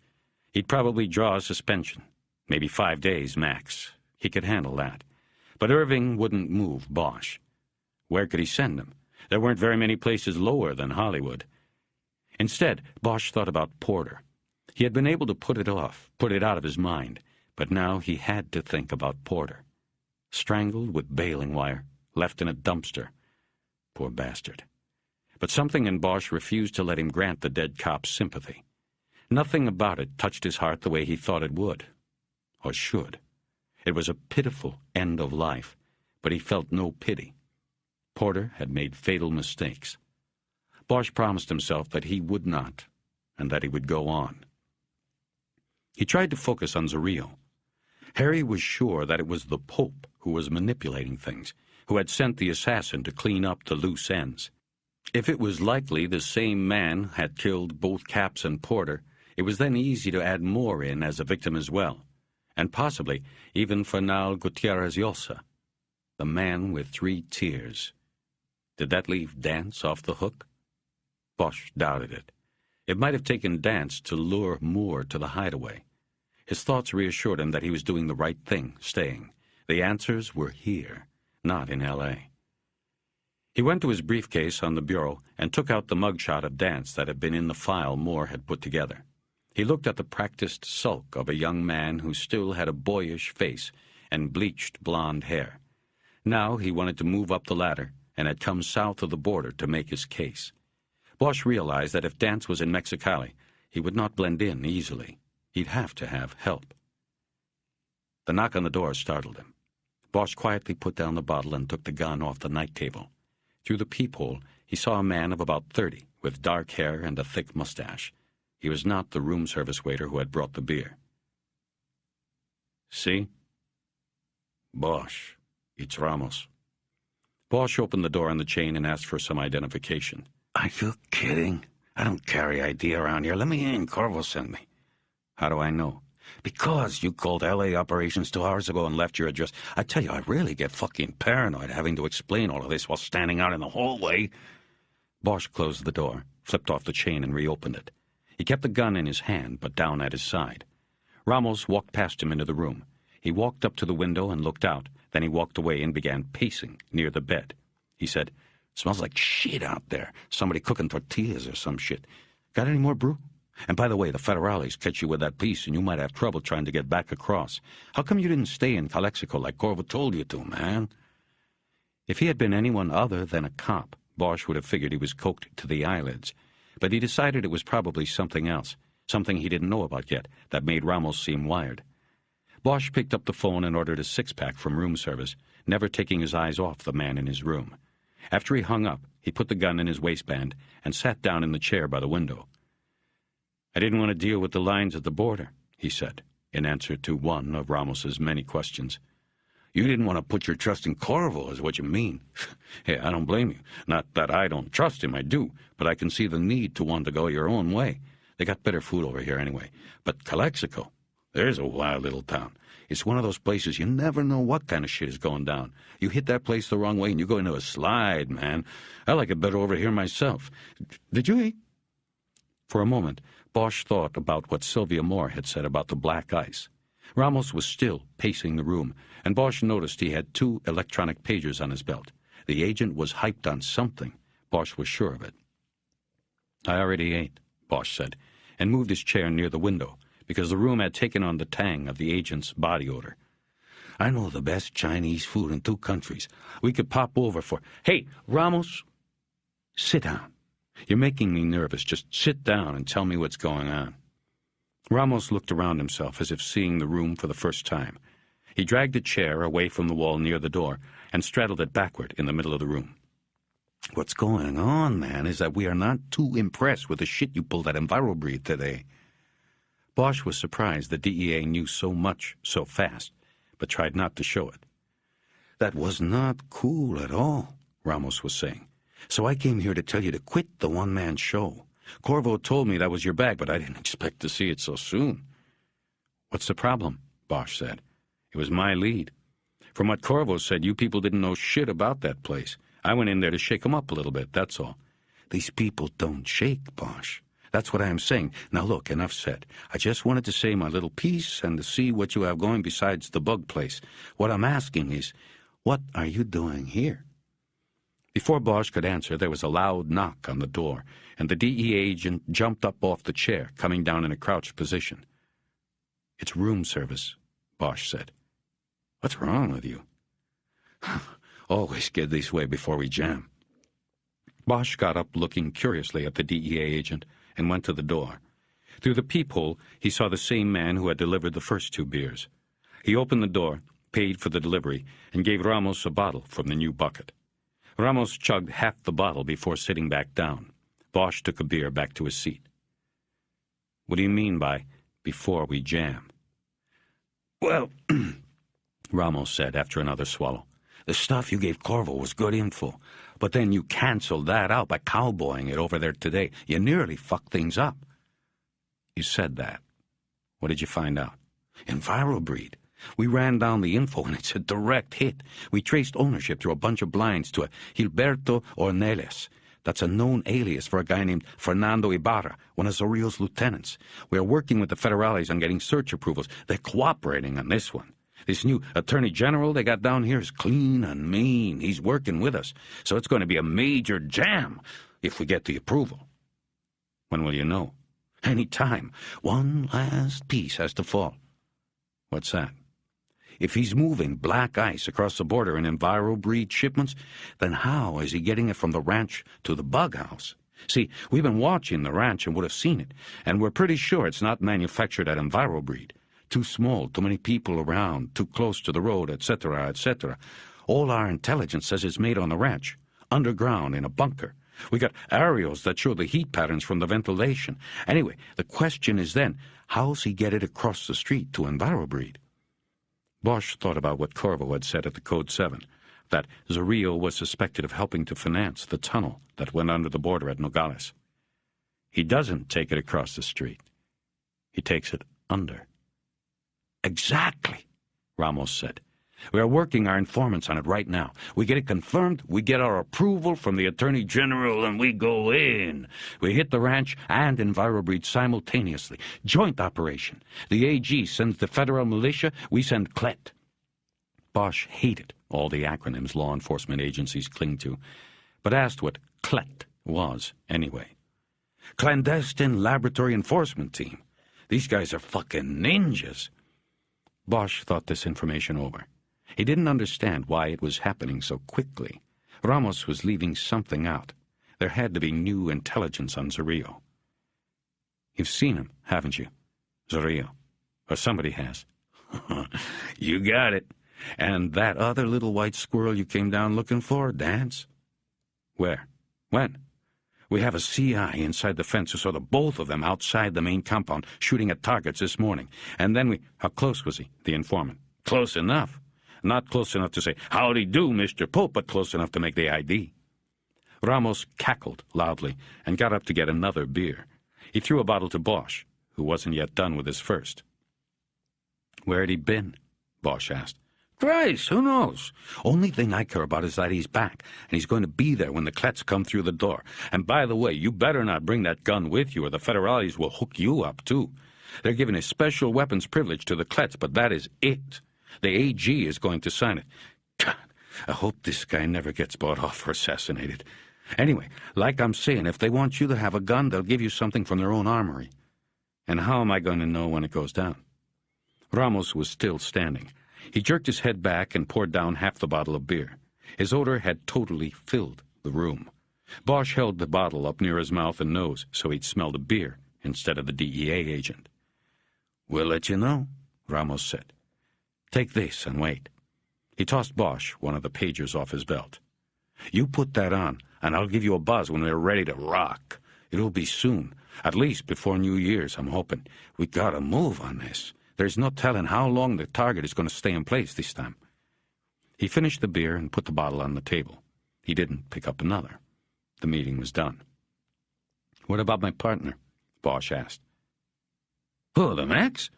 He'd probably draw a suspension, maybe 5 days max. He could handle that. But Irving wouldn't move Bosch. Where could he send him? There weren't very many places lower than Hollywood. Instead, Bosch thought about Porter. He had been able to put it off, put it out of his mind, but now he had to think about Porter. Strangled with baling wire, left in a dumpster. Poor bastard. But something in Bosch refused to let him grant the dead cop's sympathy. Nothing about it touched his heart the way he thought it would, or should. It was a pitiful end of life, but he felt no pity. Porter had made fatal mistakes. Bosch promised himself that he would not, and that he would go on. He tried to focus on Zarrillo. Harry was sure that it was the Pope who was manipulating things, who had sent the assassin to clean up the loose ends. If it was likely the same man had killed both Capps and Porter, it was then easy to add Moore in as a victim as well, and possibly even Fernal Gutierrez Llosa, the man with 3 tears. Did that leave Dance off the hook? Bosch doubted it. It might have taken Dance to lure Moore to the hideaway. His thoughts reassured him that he was doing the right thing, staying. The answers were here, not in L.A. He went to his briefcase on the bureau and took out the mugshot of Dance that had been in the file Moore had put together. He looked at the practiced sulk of a young man who still had a boyish face and bleached blonde hair. Now he wanted to move up the ladder and had come south of the border to make his case. Bosch realized that if Dance was in Mexicali, he would not blend in easily. He'd have to have help. The knock on the door startled him. Bosch quietly put down the bottle and took the gun off the night table. Through the peephole, he saw a man of about 30, with dark hair and a thick mustache. He was not the room service waiter who had brought the beer. See? Bosch, it's Ramos. Bosch opened the door on the chain and asked for some identification. Are you kidding? I don't carry ID around here. Let me in. Corvo sent me. How do I know? Because you called L.A. operations 2 hours ago and left your address. I tell you, I really get fucking paranoid having to explain all of this while standing out in the hallway. Bosch closed the door, flipped off the chain, and reopened it. He kept the gun in his hand, but down at his side. Ramos walked past him into the room. He walked up to the window and looked out. Then he walked away and began pacing near the bed. He said, "Smells like shit out there. Somebody cooking tortillas or some shit. Got any more brew? And by the way, the federales catch you with that piece and you might have trouble trying to get back across. How come you didn't stay in Calexico like Corvo told you to, man?" If he had been anyone other than a cop, Bosch would have figured he was coked to the eyelids. But he decided it was probably something else, something he didn't know about yet, that made Ramos seem wired. Bosch picked up the phone and ordered a six-pack from room service, never taking his eyes off the man in his room. After he hung up, he put the gun in his waistband and sat down in the chair by the window. "I didn't want to deal with the lines at the border," he said, in answer to one of Ramos's many questions. "You didn't want to put your trust in Corvo, is what you mean." "Hey, I don't blame you. Not that I don't trust him, I do, but I can see the need to want to go your own way. They got better food over here anyway. But Calexico, there's a wild little town. It's one of those places you never know what kind of shit is going down. You hit that place the wrong way and you go into a slide, man. I like it better over here myself. Did you eat?" For a moment, Bosch thought about what Sylvia Moore had said about the black ice. Ramos was still pacing the room, and Bosch noticed he had 2 electronic pagers on his belt. The agent was hyped on something. Bosch was sure of it. "I already ate," Bosch said, and moved his chair near the window, because the room had taken on the tang of the agent's body odor. "I know the best Chinese food in 2 countries. We could pop over for—" "Hey, Ramos, sit down. You're making me nervous. Just sit down and tell me what's going on." Ramos looked around himself as if seeing the room for the first time. He dragged a chair away from the wall near the door and straddled it backward in the middle of the room. "What's going on, man, is that we are not too impressed with the shit you pulled at EnviroBreed today." Bosch was surprised the DEA knew so much so fast, but tried not to show it. "That was not cool at all," Ramos was saying. "So I came here to tell you to quit the one-man show. Corvo told me that was your bag, but I didn't expect to see it so soon." "What's the problem?" Bosch said. "It was my lead. From what Corvo said, you people didn't know shit about that place. I went in there to shake them up a little bit, that's all." "These people don't shake, Bosch. That's what I am saying. Now look, enough said. I just wanted to say my little piece and to see what you have going besides the bug place. What I'm asking is, what are you doing here?" Before Bosch could answer, there was a loud knock on the door, and the DEA agent jumped up off the chair, coming down in a crouched position. "It's room service," Bosch said. "What's wrong with you?" "Always get this way before we jam." Bosch got up, looking curiously at the DEA agent, and went to the door. Through the peephole, he saw the same man who had delivered the first 2 beers. He opened the door, paid for the delivery, and gave Ramos a bottle from the new bucket. Ramos chugged half the bottle before sitting back down. Bosch took a beer back to his seat. "What do you mean by before we jam?" "Well," Ramos said after another swallow, "the stuff you gave Corvo was good info, but then you canceled that out by cowboying it over there today. You nearly fucked things up." "You said that. What did you find out?" "EnviroBreed. We ran down the info, and it's a direct hit. We traced ownership through a bunch of blinds to a Gilberto Ornelas. That's a known alias for a guy named Fernando Ibarra, one of Zorrillo's lieutenants. We are working with the federales on getting search approvals. They're cooperating on this one. This new attorney general they got down here is clean and mean. He's working with us, so it's going to be a major jam if we get the approval." "When will you know?" "Any time. One last piece has to fall." "What's that?" "If he's moving black ice across the border in EnviroBreed shipments, then how is he getting it from the ranch to the bug house? See, we've been watching the ranch and would have seen it, and we're pretty sure it's not manufactured at EnviroBreed. Too small, too many people around, too close to the road, etc., etc. All our intelligence says it's made on the ranch, underground in a bunker. We got aerials that show the heat patterns from the ventilation. Anyway, the question is then, how's he get it across the street to EnviroBreed?" Bosch thought about what Corvo had said at the Code 7, that Zorrillo was suspected of helping to finance the tunnel that went under the border at Nogales. "He doesn't take it across the street. He takes it under." "Exactly," Ramos said. We are working our informants on it right now. We get it confirmed, we get our approval from the Attorney General, and we go in. We hit the ranch and EnviroBreed simultaneously. Joint operation. The AG sends the federal militia, we send CLET. Bosch hated all the acronyms law enforcement agencies cling to, but asked what CLET was anyway. Clandestine Laboratory Enforcement Team. These guys are fucking ninjas. Bosch thought this information over. He didn't understand why it was happening so quickly. Ramos was leaving something out. There had to be new intelligence on Zorrillo. You've seen him, haven't you? Zorrillo. Or somebody has. You got it. And that other little white squirrel you came down looking for, Dance? Where? When? We have a CI inside the fence who saw the both of them outside the main compound shooting at targets this morning. And then How close was he, the informant? Close enough. Not close enough to say, "Howdy do, Mr. Pope," but close enough to make the ID. Ramos cackled loudly and got up to get another beer. He threw a bottle to Bosch, who wasn't yet done with his first. "Where had he been?" Bosch asked. "Christ, who knows? Only thing I care about is that he's back, and he's going to be there when the Klets come through the door. And by the way, you better not bring that gun with you, or the federales will hook you up, too. They're giving a special weapons privilege to the Klets, but that is it. The AG is going to sign it. God, I hope this guy never gets bought off or assassinated. Anyway, like I'm saying, if they want you to have a gun, they'll give you something from their own armory. And how am I going to know when it goes down?" Ramos was still standing. He jerked his head back and poured down half the bottle of beer. His odor had totally filled the room. Bosch held the bottle up near his mouth and nose so he'd smell the beer instead of the DEA agent. "We'll let you know," Ramos said. "Take this and wait." He tossed Bosch one of the pagers off his belt. "You put that on, and I'll give you a buzz when we're ready to rock. It'll be soon, at least before New Year's, I'm hoping. We gotta move on this. There's no telling how long the target is going to stay in place this time." He finished the beer and put the bottle on the table. He didn't pick up another. The meeting was done. "What about my partner?" Bosch asked. "Who, the Max?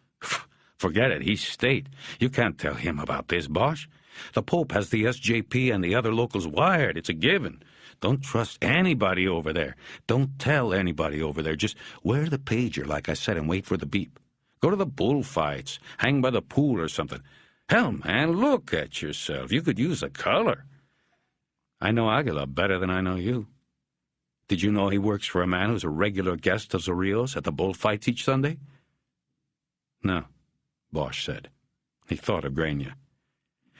Forget it, he's state. You can't tell him about this, Bosch. The Pope has the SJP and the other locals wired. It's a given. Don't trust anybody over there. Don't tell anybody over there. Just wear the pager, like I said, and wait for the beep. Go to the bullfights. Hang by the pool or something. Hell, man, look at yourself. You could use a color." "I know Aguila better than I know you. Did you know he works for a man who's a regular guest of Zorrillo's at the bullfights each Sunday?" "No," Bosch said. He thought of Grania.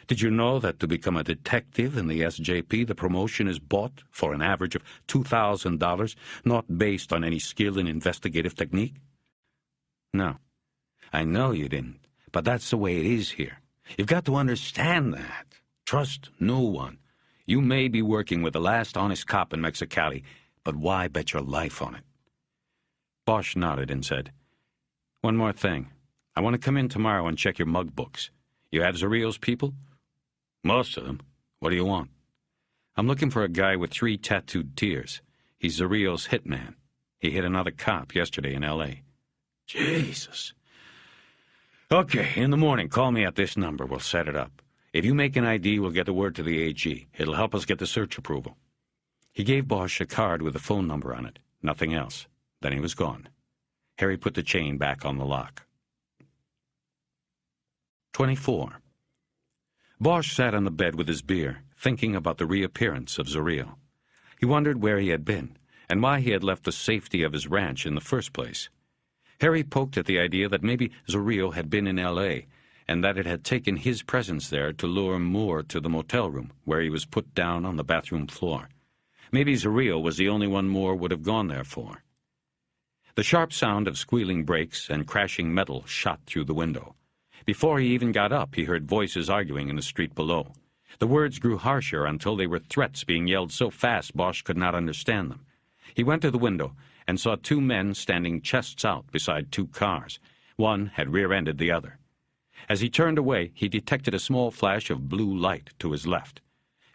"Did you know that to become a detective in the SJP, the promotion is bought for an average of $2,000, not based on any skill in investigative technique?" "No. I know you didn't, but that's the way it is here. You've got to understand that. Trust no one. You may be working with the last honest cop in Mexicali, but why bet your life on it?" Bosch nodded and said, "One more thing. I want to come in tomorrow and check your mug books. You have Zorrillo's people?" "Most of them. What do you want?" "I'm looking for a guy with 3 tattooed tears. He's Zorrillo's hitman. He hit another cop yesterday in L.A. "Jesus." "Okay, in the morning, call me at this number. We'll set it up. If you make an ID, we'll get the word to the AG. It'll help us get the search approval." He gave Bosch a card with a phone number on it. Nothing else. Then he was gone. Harry put the chain back on the lock. 24. Bosch sat on the bed with his beer, thinking about the reappearance of Zorrillo. He wondered where he had been, and why he had left the safety of his ranch in the first place. Harry poked at the idea that maybe Zorrillo had been in L.A., and that it had taken his presence there to lure Moore to the motel room, where he was put down on the bathroom floor. Maybe Zorrillo was the only one Moore would have gone there for. The sharp sound of squealing brakes and crashing metal shot through the window. Before he even got up, he heard voices arguing in the street below. The words grew harsher until they were threats being yelled so fast Bosch could not understand them. He went to the window and saw 2 men standing chests out beside 2 cars. One had rear-ended the other. As he turned away, he detected a small flash of blue light to his left.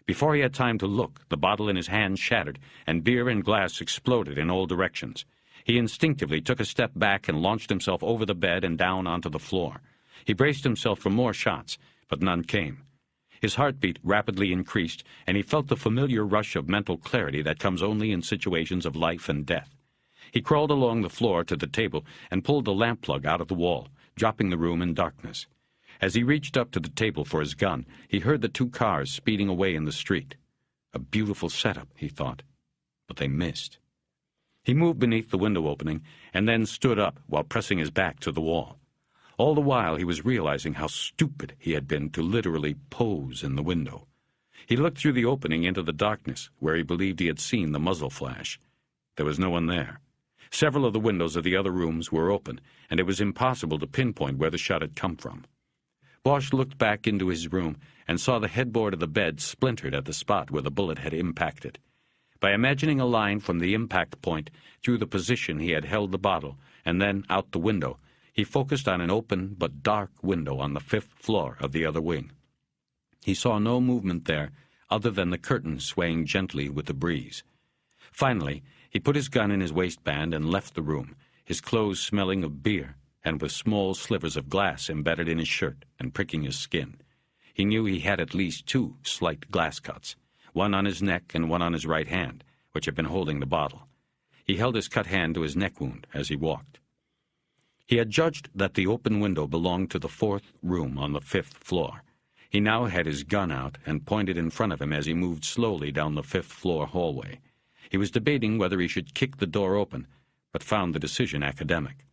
Before he had time to look, the bottle in his hand shattered, and beer and glass exploded in all directions. He instinctively took a step back and launched himself over the bed and down onto the floor. He braced himself for more shots, but none came. His heartbeat rapidly increased, and he felt the familiar rush of mental clarity that comes only in situations of life and death. He crawled along the floor to the table and pulled the lamp plug out of the wall, dropping the room in darkness. As he reached up to the table for his gun, he heard the 2 cars speeding away in the street. A beautiful setup, he thought, but they missed. He moved beneath the window opening and then stood up while pressing his back to the wall. All the while he was realizing how stupid he had been to literally pose in the window. He looked through the opening into the darkness where he believed he had seen the muzzle flash. There was no one there. Several of the windows of the other rooms were open, and it was impossible to pinpoint where the shot had come from. Bosch looked back into his room and saw the headboard of the bed splintered at the spot where the bullet had impacted. By imagining a line from the impact point through the position he had held the bottle and then out the window, he focused on an open but dark window on the 5th floor of the other wing. He saw no movement there other than the curtains swaying gently with the breeze. Finally, he put his gun in his waistband and left the room, his clothes smelling of beer and with small slivers of glass embedded in his shirt and pricking his skin. He knew he had at least 2 slight glass cuts, one on his neck and one on his right hand, which had been holding the bottle. He held his cut hand to his neck wound as he walked. He had judged that the open window belonged to the 4th room on the 5th floor. He now had his gun out and pointed in front of him as he moved slowly down the 5th floor hallway. He was debating whether he should kick the door open, but found the decision academic.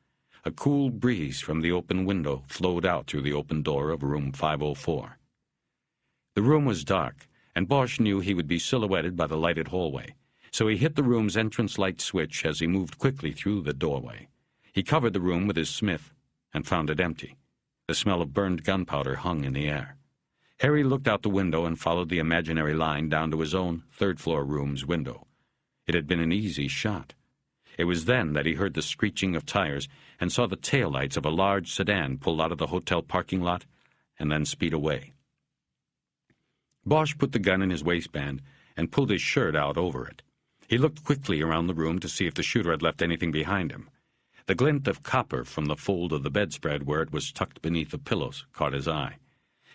A cool breeze from the open window flowed out through the open door of room 504. The room was dark, and Bosch knew he would be silhouetted by the lighted hallway, so he hit the room's entrance light switch as he moved quickly through the doorway. He covered the room with his smith and found it empty. The smell of burned gunpowder hung in the air. Harry looked out the window and followed the imaginary line down to his own 3rd-floor room's window. It had been an easy shot. It was then that he heard the screeching of tires and saw the taillights of a large sedan pull out of the hotel parking lot and then speed away. Bosch put the gun in his waistband and pulled his shirt out over it. He looked quickly around the room to see if the shooter had left anything behind him. The glint of copper from the fold of the bedspread where it was tucked beneath the pillows caught his eye.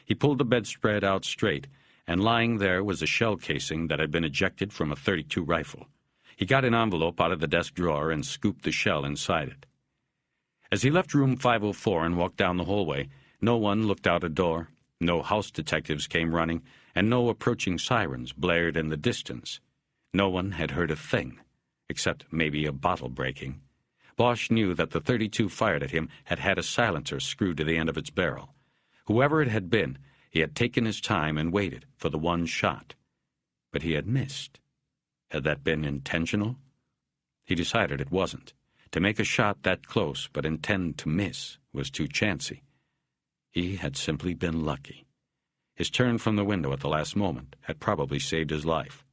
He pulled the bedspread out straight, and lying there was a shell casing that had been ejected from a .32 rifle. He got an envelope out of the desk drawer and scooped the shell inside it. As he left room 504 and walked down the hallway, no one looked out a door, no house detectives came running, and no approaching sirens blared in the distance. No one had heard a thing, except maybe a bottle breaking. Bosch knew that the .32 fired at him had had a silencer screwed to the end of its barrel. Whoever it had been, he had taken his time and waited for the one shot. But he had missed. Had that been intentional? He decided it wasn't. To make a shot that close but intend to miss was too chancy. He had simply been lucky. His turn from the window at the last moment had probably saved his life.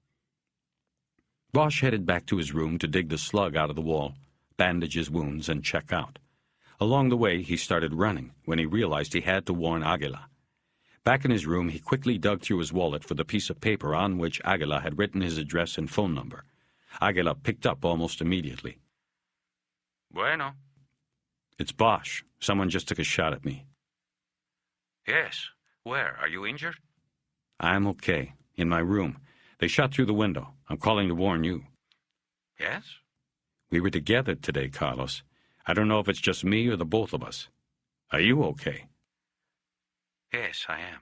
Bosch headed back to his room to dig the slug out of the wall, bandage his wounds, and check out. Along the way, he started running when he realized he had to warn Aguila. Back in his room, he quickly dug through his wallet for the piece of paper on which Aguila had written his address and phone number. Aguila picked up almost immediately. Bueno. It's Bosch. Someone just took a shot at me. Yes. Where? Are you injured? I'm okay. In my room. They shot through the window. I'm calling to warn you. Yes? We were together today, Carlos. I don't know if it's just me or the both of us. Are you okay? Yes, I am.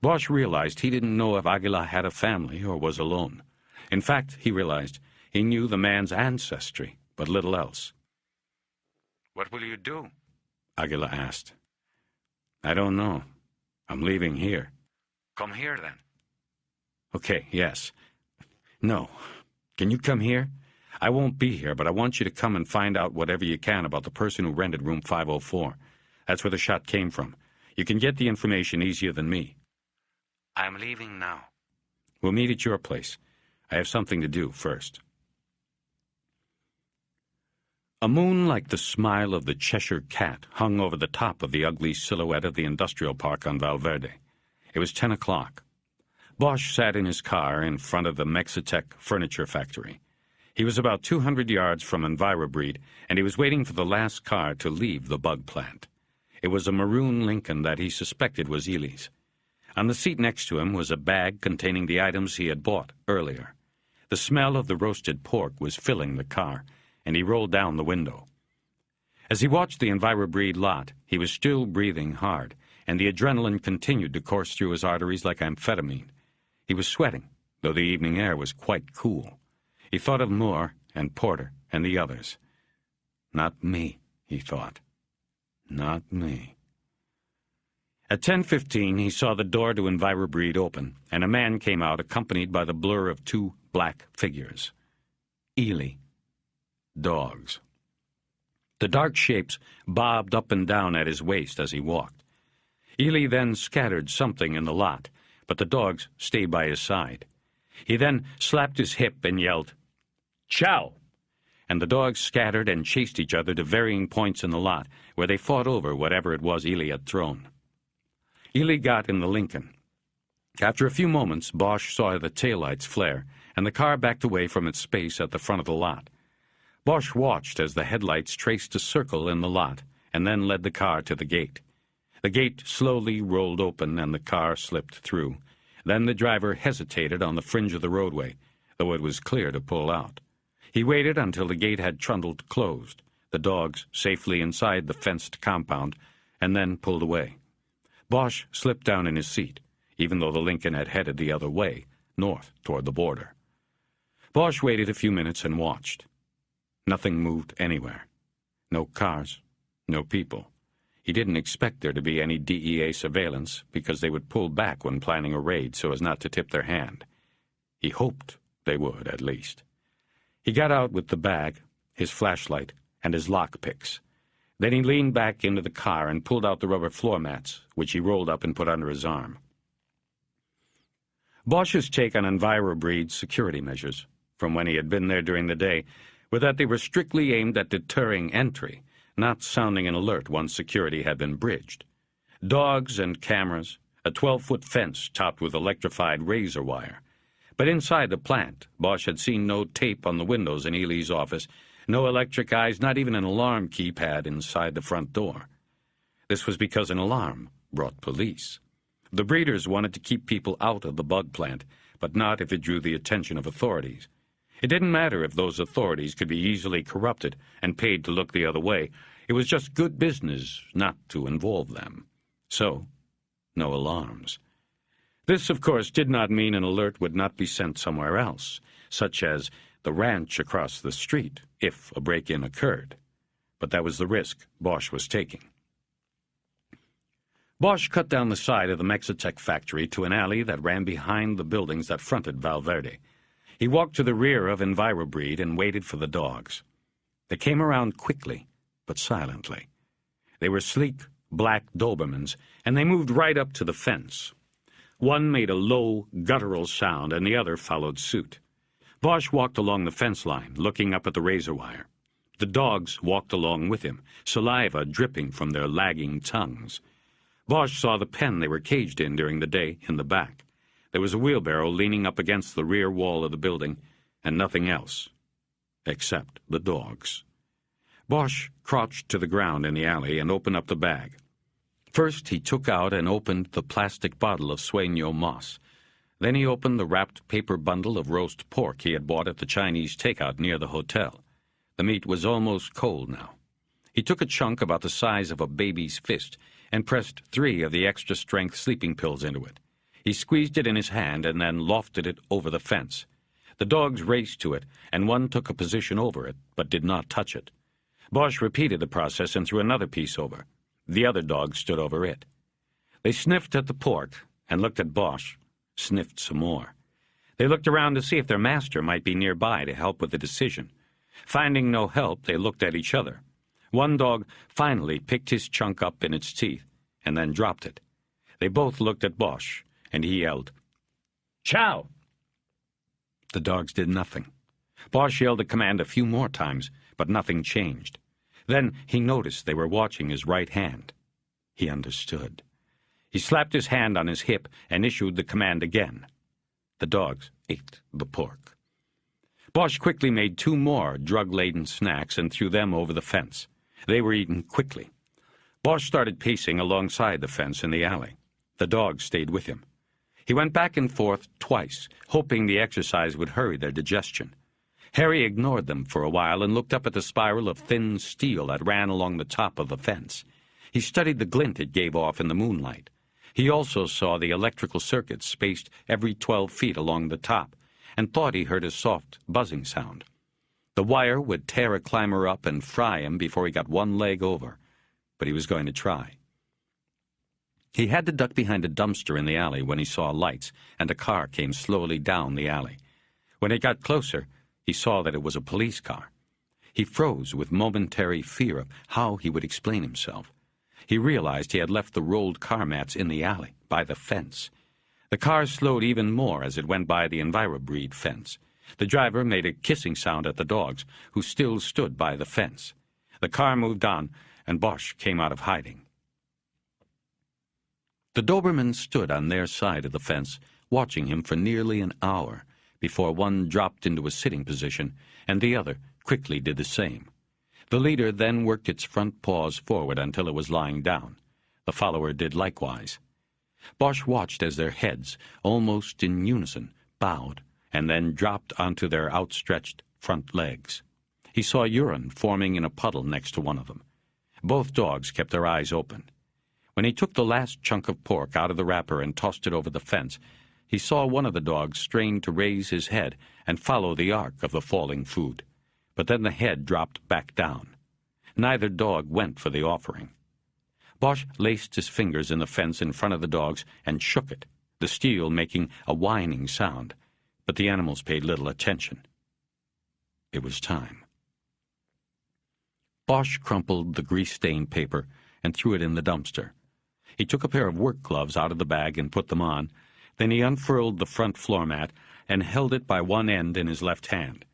Bosch realized he didn't know if Aguila had a family or was alone. In fact, he realized he knew the man's ancestry, but little else. What will you do? Aguila asked. I don't know. I'm leaving here. Come here, then. Okay, yes. No. Can you come here? I won't be here, but I want you to come and find out whatever you can about the person who rented room 504. That's where the shot came from. You can get the information easier than me. I'm leaving now. We'll meet at your place. I have something to do first. A moon like the smile of the Cheshire Cat hung over the top of the ugly silhouette of the industrial park on Valverde. It was 10 o'clock. Bosch sat in his car in front of the Mexitec furniture factory. He was about 200 yards from Envirobreed, and he was waiting for the last car to leave the bug plant. It was a maroon Lincoln that he suspected was Ely's. On the seat next to him was a bag containing the items he had bought earlier. The smell of the roasted pork was filling the car, and he rolled down the window. As he watched the EnviroBreed lot, he was still breathing hard, and the adrenaline continued to course through his arteries like amphetamine. He was sweating, though the evening air was quite cool. He thought of Moore and Porter and the others. Not me, he thought. Not me. At 10:15, he saw the door to EnviroBreed open, and a man came out accompanied by the blur of two black figures. Ely. Dogs. The dark shapes bobbed up and down at his waist as he walked. Ely then scattered something in the lot, but the dogs stayed by his side. He then slapped his hip and yelled, "Chow!" And the dogs scattered and chased each other to varying points in the lot, where they fought over whatever it was Ely had thrown. Ely got in the Lincoln. After a few moments, Bosch saw the taillights flare, and the car backed away from its space at the front of the lot. Bosch watched as the headlights traced a circle in the lot, and then led the car to the gate. The gate slowly rolled open, and the car slipped through. Then the driver hesitated on the fringe of the roadway, though it was clear to pull out. He waited until the gate had trundled closed, the dogs safely inside the fenced compound, and then pulled away. Bosch slipped down in his seat, even though the Lincoln had headed the other way, north toward the border. Bosch waited a few minutes and watched. Nothing moved anywhere. No cars, no people. He didn't expect there to be any DEA surveillance because they would pull back when planning a raid so as not to tip their hand. He hoped they would, at least. He got out with the bag, his flashlight, and his lockpicks. Then he leaned back into the car and pulled out the rubber floor mats, which he rolled up and put under his arm. Bosch's take on EnviroBreed's security measures, from when he had been there during the day, were that they were strictly aimed at deterring entry, not sounding an alert once security had been bridged. Dogs and cameras, a 12-foot fence topped with electrified razor wire. But inside the plant, Bosch had seen no tape on the windows in Ely's office, no electric eyes, not even an alarm keypad inside the front door. This was because an alarm brought police. The breeders wanted to keep people out of the bug plant, but not if it drew the attention of authorities. It didn't matter if those authorities could be easily corrupted and paid to look the other way. It was just good business not to involve them. So, no alarms. This, of course, did not mean an alert would not be sent somewhere else, such as the ranch across the street, if a break-in occurred. But that was the risk Bosch was taking. Bosch cut down the side of the Mexitec factory to an alley that ran behind the buildings that fronted Valverde. He walked to the rear of EnviroBreed and waited for the dogs. They came around quickly, but silently. They were sleek, black Dobermans, and they moved right up to the fence. One made a low, guttural sound, and the other followed suit. Bosch walked along the fence line, looking up at the razor wire. The dogs walked along with him, saliva dripping from their lagging tongues. Bosch saw the pen they were caged in during the day in the back. There was a wheelbarrow leaning up against the rear wall of the building, and nothing else, except the dogs. Bosch crouched to the ground in the alley and opened up the bag. First, he took out and opened the plastic bottle of sueño moss. Then he opened the wrapped paper bundle of roast pork he had bought at the Chinese takeout near the hotel. The meat was almost cold now. He took a chunk about the size of a baby's fist and pressed 3 of the extra-strength sleeping pills into it. He squeezed it in his hand and then lofted it over the fence. The dogs raced to it, and one took a position over it, but did not touch it. Bosch repeated the process and threw another piece over. The other dog stood over it. They sniffed at the pork and looked at Bosch, sniffed some more. They looked around to see if their master might be nearby to help with the decision. Finding no help, they looked at each other. One dog finally picked his chunk up in its teeth and then dropped it. They both looked at Bosch, and he yelled, "Chow!" The dogs did nothing. Bosch yelled a command a few more times, but nothing changed. Then he noticed they were watching his right hand. He understood. He slapped his hand on his hip and issued the command again. The dogs ate the pork. Bosch quickly made 2 more drug-laden snacks and threw them over the fence. They were eaten quickly. Bosch started pacing alongside the fence in the alley. The dogs stayed with him. He went back and forth twice, hoping the exercise would hurry their digestion. Harry ignored them for a while and looked up at the spiral of thin steel that ran along the top of the fence. He studied the glint it gave off in the moonlight. He also saw the electrical circuits spaced every 12 feet along the top, and thought he heard a soft buzzing sound. The wire would tear a climber up and fry him before he got one leg over, but he was going to try. He had to duck behind a dumpster in the alley when he saw lights, and a car came slowly down the alley. When it got closer, he saw that it was a police car. He froze with momentary fear of how he would explain himself. He realized he had left the rolled car mats in the alley, by the fence. The car slowed even more as it went by the EnviroBreed fence. The driver made a kissing sound at the dogs, who still stood by the fence. The car moved on, and Bosch came out of hiding. The Dobermans stood on their side of the fence, watching him for nearly an hour, before one dropped into a sitting position, and the other quickly did the same. The leader then worked its front paws forward until it was lying down. The follower did likewise. Bosch watched as their heads, almost in unison, bowed, and then dropped onto their outstretched front legs. He saw urine forming in a puddle next to one of them. Both dogs kept their eyes open. When he took the last chunk of pork out of the wrapper and tossed it over the fence, he saw one of the dogs strain to raise his head and follow the arc of the falling food. But then the head dropped back down. Neither dog went for the offering. Bosch laced his fingers in the fence in front of the dogs and shook it, the steel making a whining sound, but the animals paid little attention. It was time. Bosch crumpled the grease-stained paper and threw it in the dumpster. He took a pair of work gloves out of the bag and put them on. Then he unfurled the front floor mat and held it by one end in his left hand.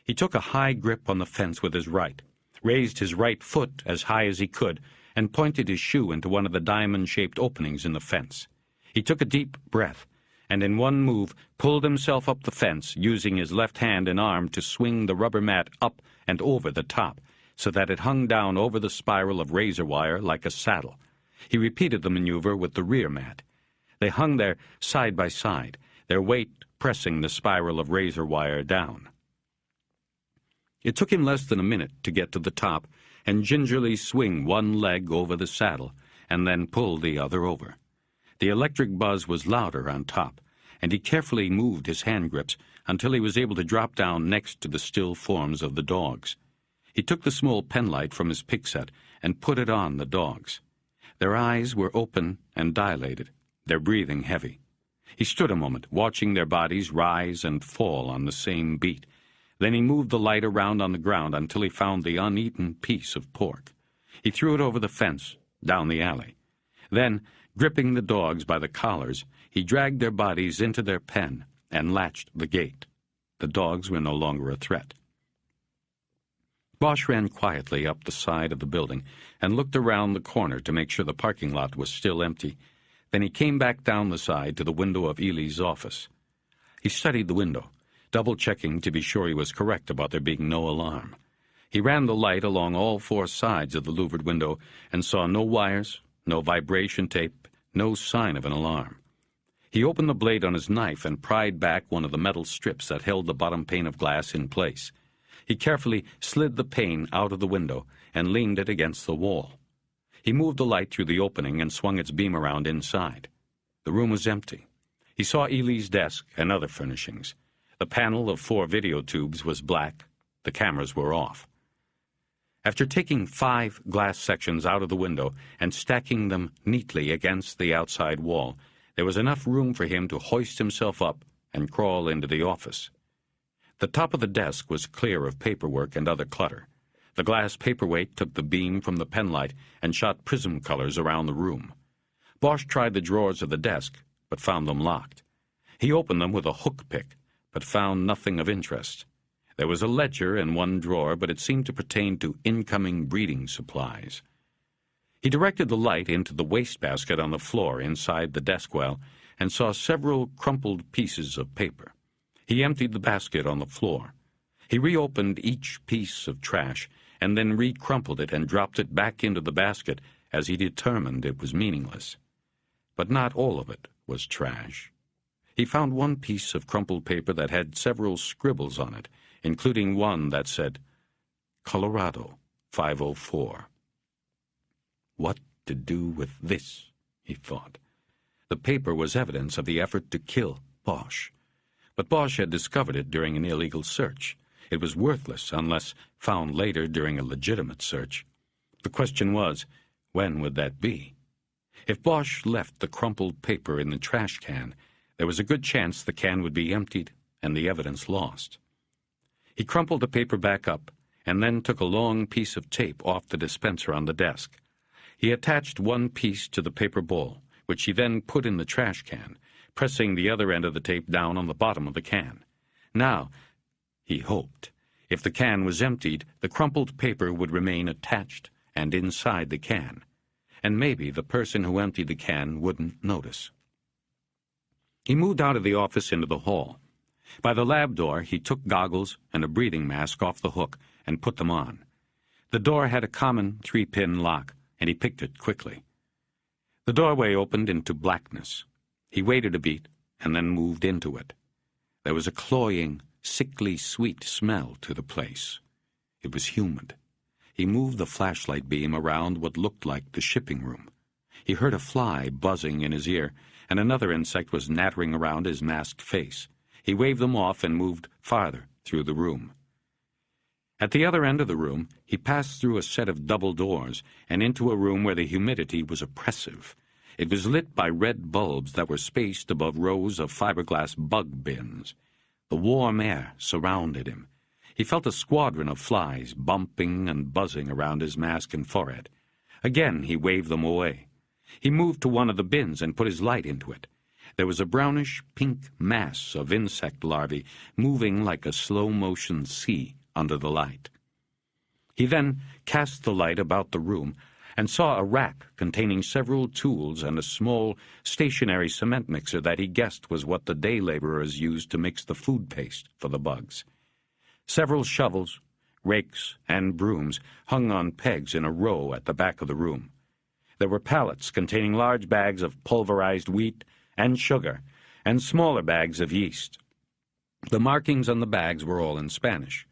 He took a high grip on the fence with his right, raised his right foot as high as he could, and pointed his shoe into one of the diamond-shaped openings in the fence. He took a deep breath, and in one move pulled himself up the fence, using his left hand and arm to swing the rubber mat up and over the top, so that it hung down over the spiral of razor wire like a saddle. He repeated the maneuver with the rear mat. They hung there side by side, their weight pressing the spiral of razor wire down. It took him less than a minute to get to the top and gingerly swing one leg over the saddle and then pull the other over. The electric buzz was louder on top, and he carefully moved his hand grips until he was able to drop down next to the still forms of the dogs. He took the small penlight from his pick set and put it on the dogs. Their eyes were open and dilated, their breathing heavy. He stood a moment, watching their bodies rise and fall on the same beat. Then he moved the light around on the ground until he found the uneaten piece of pork. He threw it over the fence, down the alley. Then, gripping the dogs by the collars, he dragged their bodies into their pen and latched the gate. The dogs were no longer a threat. Bosch ran quietly up the side of the building and looked around the corner to make sure the parking lot was still empty. Then he came back down the side to the window of Ely's office. He studied the window, double-checking to be sure he was correct about there being no alarm. He ran the light along all four sides of the louvered window and saw no wires, no vibration tape, no sign of an alarm. He opened the blade on his knife and pried back one of the metal strips that held the bottom pane of glass in place. He carefully slid the pane out of the window and leaned it against the wall. He moved the light through the opening and swung its beam around inside. The room was empty. He saw Ely's desk and other furnishings. The panel of 4 video tubes was black. The cameras were off. After taking 5 glass sections out of the window and stacking them neatly against the outside wall, there was enough room for him to hoist himself up and crawl into the office. The top of the desk was clear of paperwork and other clutter. The glass paperweight took the beam from the penlight and shot prism colors around the room. Bosch tried the drawers of the desk, but found them locked. He opened them with a hook pick, but found nothing of interest. There was a ledger in one drawer, but it seemed to pertain to incoming breeding supplies. He directed the light into the wastebasket on the floor inside the desk well and saw several crumpled pieces of paper. He emptied the basket on the floor. He reopened each piece of trash and then recrumpled it and dropped it back into the basket as he determined it was meaningless. But not all of it was trash. He found one piece of crumpled paper that had several scribbles on it, including one that said, Colorado, 504. What to do with this, he thought. The paper was evidence of the effort to kill Bosch. But Bosch had discovered it during an illegal search. It was worthless unless found later during a legitimate search. The question was, when would that be? If Bosch left the crumpled paper in the trash can, there was a good chance the can would be emptied and the evidence lost. He crumpled the paper back up and then took a long piece of tape off the dispenser on the desk. He attached one piece to the paper bowl, which he then put in the trash can, pressing the other end of the tape down on the bottom of the can. Now, he hoped, if the can was emptied, the crumpled paper would remain attached and inside the can, and maybe the person who emptied the can wouldn't notice. He moved out of the office into the hall. By the lab door, he took goggles and a breathing mask off the hook and put them on. The door had a common 3-pin lock, and he picked it quickly. The doorway opened into blackness. He waited a beat and then moved into it. There was a cloying, sickly sweet smell to the place. It was humid. He moved the flashlight beam around what looked like the shipping room. He heard a fly buzzing in his ear, and another insect was nattering around his masked face. He waved them off and moved farther through the room. At the other end of the room, he passed through a set of double doors and into a room where the humidity was oppressive. It was lit by red bulbs that were spaced above rows of fiberglass bug bins. The warm air surrounded him. He felt a squadron of flies bumping and buzzing around his mask and forehead. Again he waved them away. He moved to one of the bins and put his light into it. There was a brownish-pink mass of insect larvae moving like a slow-motion sea under the light. He then cast the light about the room and saw a rack containing several tools and a small, stationary cement mixer that he guessed was what the day laborers used to mix the food paste for the bugs. Several shovels, rakes, and brooms hung on pegs in a row at the back of the room. There were pallets containing large bags of pulverized wheat and sugar, and smaller bags of yeast. The markings on the bags were all in Spanish.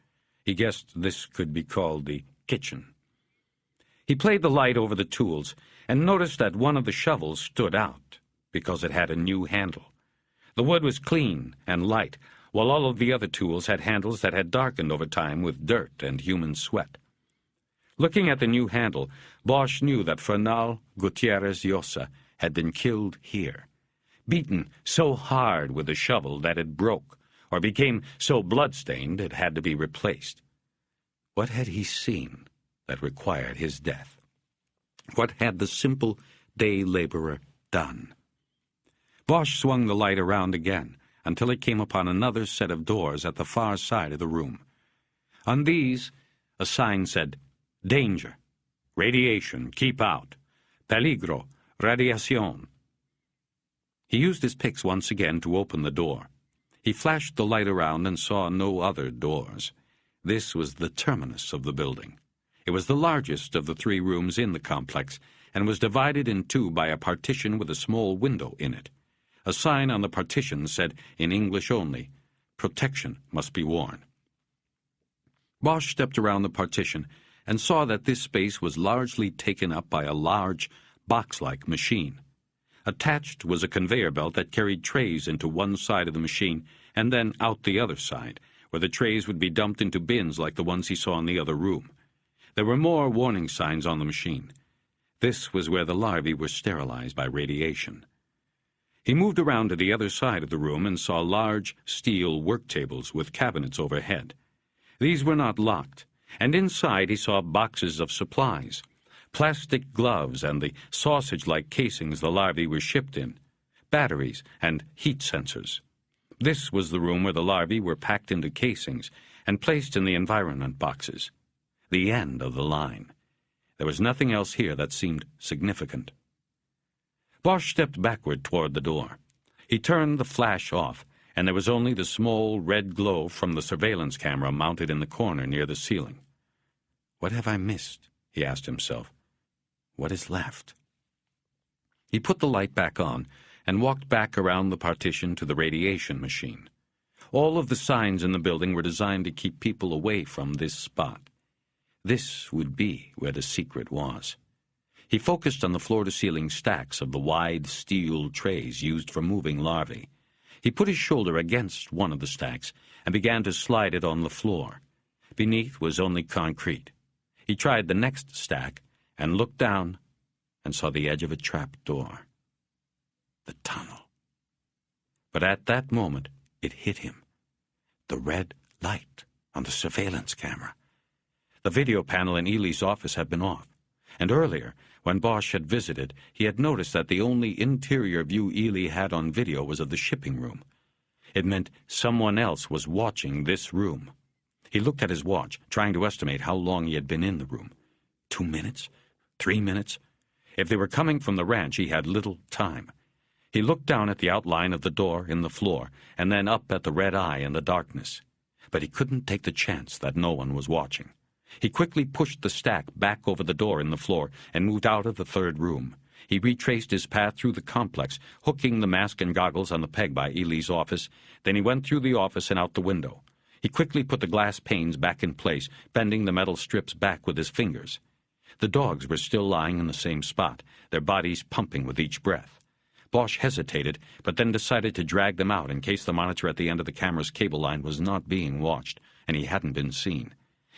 He guessed this could be called the kitchen. He played the light over the tools and noticed that one of the shovels stood out because it had a new handle. The wood was clean and light, while all of the other tools had handles that had darkened over time with dirt and human sweat. Looking at the new handle, Bosch knew that Fernal Gutierrez Llosa had been killed here, beaten so hard with a shovel that it broke, or became so blood-stained it had to be replaced. What had he seen that required his death? What had the simple day laborer done? Bosch swung the light around again until it came upon another set of doors at the far side of the room. On these, a sign said, "Danger, radiation, keep out, peligro, radiación." He used his picks once again to open the door. He flashed the light around and saw no other doors. This was the terminus of the building. It was the largest of the 3 rooms in the complex and was divided in 2 by a partition with a small window in it. A sign on the partition said, in English only, "Protection must be worn." Bosch stepped around the partition and saw that this space was largely taken up by a large, box-like machine. Attached was a conveyor belt that carried trays into one side of the machine and then out the other side, where the trays would be dumped into bins like the ones he saw in the other room. There were more warning signs on the machine. This was where the larvae were sterilized by radiation. He moved around to the other side of the room and saw large steel work tables with cabinets overhead. These were not locked, and inside he saw boxes of supplies, plastic gloves and the sausage-like casings the larvae were shipped in, batteries and heat sensors. This was the room where the larvae were packed into casings and placed in the environment boxes. The end of the line. There was nothing else here that seemed significant. Bosch stepped backward toward the door. He turned the flash off, and there was only the small red glow from the surveillance camera mounted in the corner near the ceiling. What have I missed? He asked himself. What is left? He put the light back on and walked back around the partition to the radiation machine. All of the signs in the building were designed to keep people away from this spot. This would be where the secret was. He focused on the floor-to-ceiling stacks of the wide steel trays used for moving larvae. He put his shoulder against one of the stacks and began to slide it on the floor. Beneath was only concrete. He tried the next stack and looked down and saw the edge of a trap door. The tunnel. But at that moment, it hit him. The red light on the surveillance camera. The video panel in Ely's office had been off, and earlier, when Bosch had visited, he had noticed that the only interior view Ely had on video was of the shipping room. It meant someone else was watching this room. He looked at his watch, trying to estimate how long he had been in the room. 2 minutes? 3 minutes? If they were coming from the ranch, he had little time. He looked down at the outline of the door in the floor, and then up at the red eye in the darkness. But he couldn't take the chance that no one was watching. He quickly pushed the stack back over the door in the floor and moved out of the third room. He retraced his path through the complex, hooking the mask and goggles on the peg by Ely's office. Then he went through the office and out the window. He quickly put the glass panes back in place, bending the metal strips back with his fingers. The dogs were still lying in the same spot, their bodies pumping with each breath. Bosch hesitated, but then decided to drag them out in case the monitor at the end of the camera's cable line was not being watched, and he hadn't been seen.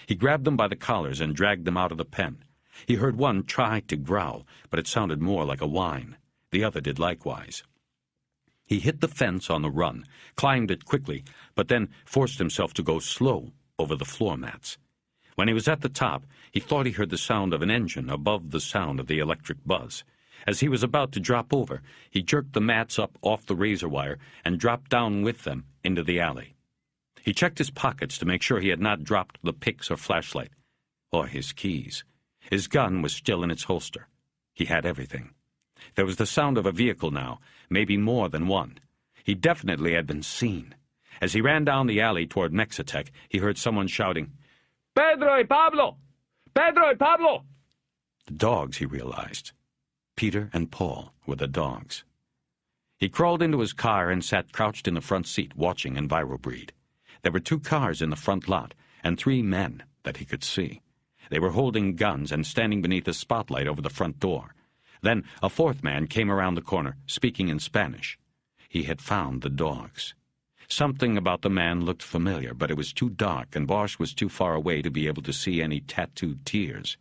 He grabbed them by the collars and dragged them out of the pen. He heard one try to growl, but it sounded more like a whine. The other did likewise. He hit the fence on the run, climbed it quickly, but then forced himself to go slow over the floor mats. When he was at the top, he thought he heard the sound of an engine above the sound of the electric buzz. As he was about to drop over, he jerked the mats up off the razor wire and dropped down with them into the alley. He checked his pockets to make sure he had not dropped the picks or flashlight, or his keys. His gun was still in its holster. He had everything. There was the sound of a vehicle now, maybe more than one. He definitely had been seen. As he ran down the alley toward Mexitec, he heard someone shouting, "Pedro y Pablo! Pedro y Pablo!" The dogs, he realized. Peter and Paul were the dogs. He crawled into his car and sat crouched in the front seat, watching EnviroBreed. There were 2 cars in the front lot, and 3 men that he could see. They were holding guns and standing beneath a spotlight over the front door. Then a 4th man came around the corner, speaking in Spanish. He had found the dogs. Something about the man looked familiar, but it was too dark, and Bosch was too far away to be able to see any tattooed tears.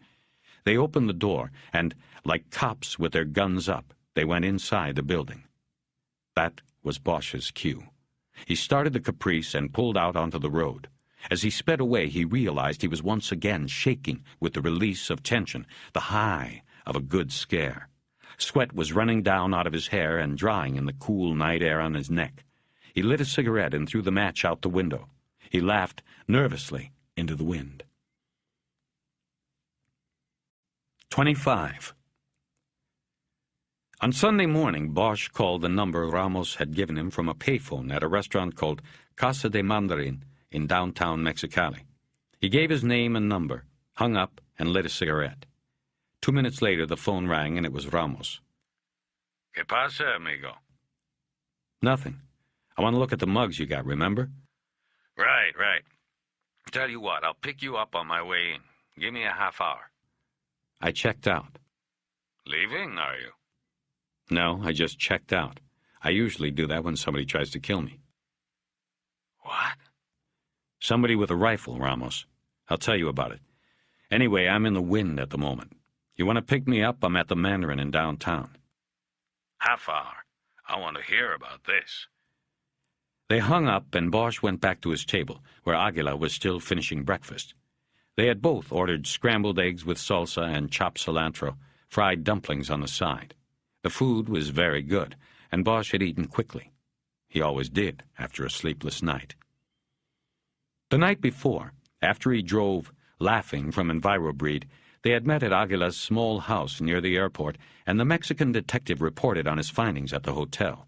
They opened the door, and, like cops with their guns up, they went inside the building. That was Bosch's cue. He started the Caprice and pulled out onto the road. As he sped away, he realized he was once again shaking with the release of tension, the high of a good scare. Sweat was running down out of his hair and drying in the cool night air on his neck. He lit a cigarette and threw the match out the window. He laughed nervously into the wind. 25. On Sunday morning, Bosch called the number Ramos had given him from a payphone at a restaurant called Casa de Mandarin in downtown Mexicali. He gave his name and number, hung up, and lit a cigarette. 2 minutes later, the phone rang, and it was Ramos. ¿Qué pasa, amigo? Nothing. I want to look at the mugs you got, remember? Right. Tell you what, I'll pick you up on my way in. Give me a half hour. I checked out. Leaving, are you? No, I just checked out. I usually do that when somebody tries to kill me. What? Somebody with a rifle, Ramos. I'll tell you about it. Anyway, I'm in the wind at the moment. You want to pick me up? I'm at the Mandarin in downtown. Half hour. I want to hear about this. They hung up, and Bosch went back to his table, where Aguila was still finishing breakfast. They had both ordered scrambled eggs with salsa and chopped cilantro, fried dumplings on the side. The food was very good, and Bosch had eaten quickly. He always did after a sleepless night. The night before, after he drove, laughing, from EnviroBreed, they had met at Aguila's small house near the airport, and the Mexican detective reported on his findings at the hotel.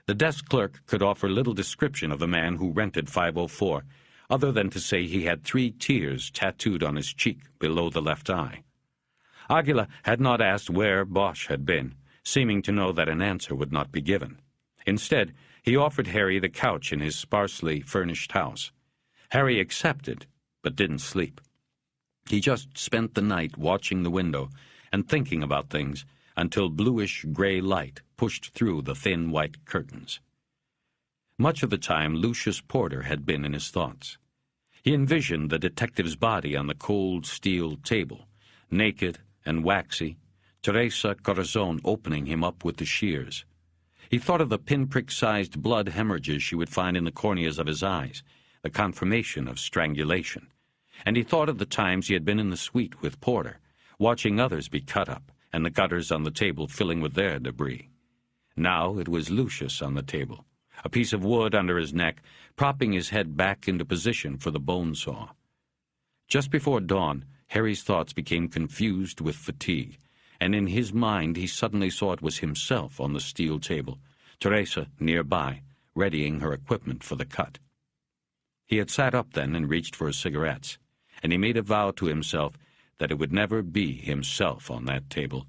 The desk clerk could offer little description of the man who rented 504, other than to say he had 3 tears tattooed on his cheek below the left eye. Aguila had not asked where Bosch had been, seeming to know that an answer would not be given. Instead, he offered Harry the couch in his sparsely furnished house. Harry accepted, but didn't sleep. He just spent the night watching the window and thinking about things until bluish-gray light pushed through the thin white curtains. Much of the time, Lucius Porter had been in his thoughts. He envisioned the detective's body on the cold steel table, naked and waxy, Teresa Corazon opening him up with the shears. He thought of the pinprick-sized blood hemorrhages she would find in the corneas of his eyes, the confirmation of strangulation. And he thought of the times he had been in the suite with Porter, watching others be cut up, and the gutters on the table filling with their debris. Now it was Lucius on the table, a piece of wood under his neck, propping his head back into position for the bone saw. Just before dawn, Harry's thoughts became confused with fatigue, and in his mind he suddenly saw it was himself on the steel table, Teresa nearby, readying her equipment for the cut. He had sat up then and reached for his cigarettes, and he made a vow to himself that it would never be himself on that table,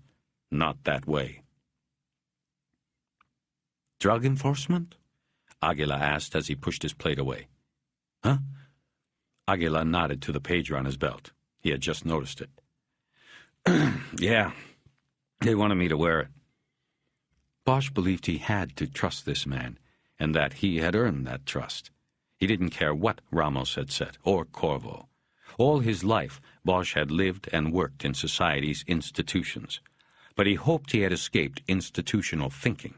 not that way. "Drug enforcement?" Aguila asked as he pushed his plate away. "Huh?" Aguila nodded to the pager on his belt. He had just noticed it. "Yeah, they wanted me to wear it." Bosch believed he had to trust this man, and that he had earned that trust. He didn't care what Ramos had said, or Corvo. All his life, Bosch had lived and worked in society's institutions. But he hoped he had escaped institutional thinking,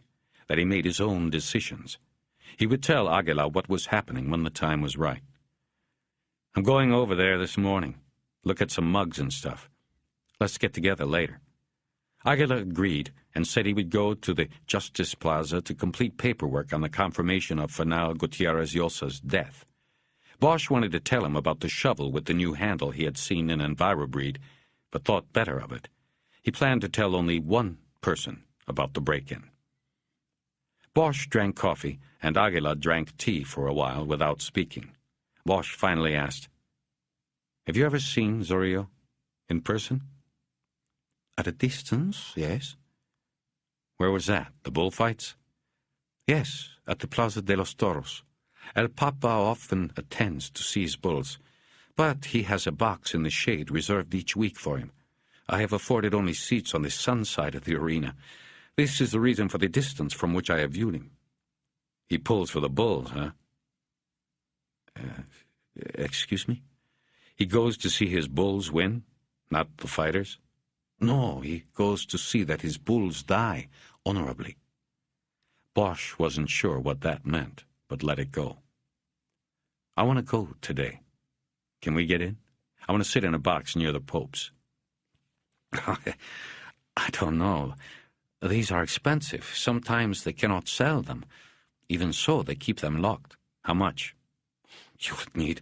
that he made his own decisions. He would tell Aguila what was happening when the time was right. "I'm going over there this morning. Look at some mugs and stuff. Let's get together later." Aguila agreed and said he would go to the Justice Plaza to complete paperwork on the confirmation of Fanal Gutierrez Llosa's death. Bosch wanted to tell him about the shovel with the new handle he had seen in EnviroBreed, but thought better of it. He planned to tell only one person about the break-in. Bosch drank coffee, and Aguila drank tea for a while without speaking. Bosch finally asked, "Have you ever seen Zorio in person?" "At a distance, yes." "Where was that? The bullfights?" "Yes, at the Plaza de los Toros. El Papa often attends to see his bulls, but he has a box in the shade reserved each week for him. I have afforded only seats on the sun side of the arena. This is the reason for the distance from which I have viewed him." "He pulls for the bulls, huh?" Excuse me? "He goes to see his bulls win, not the fighters?" "No, he goes to see that his bulls die honorably." Bosch wasn't sure what that meant, but let it go. "I want to go today. Can we get in? I want to sit in a box near the Pope's." "I don't know. These are expensive. Sometimes they cannot sell them. Even so, they keep them locked." "How much?" "You would need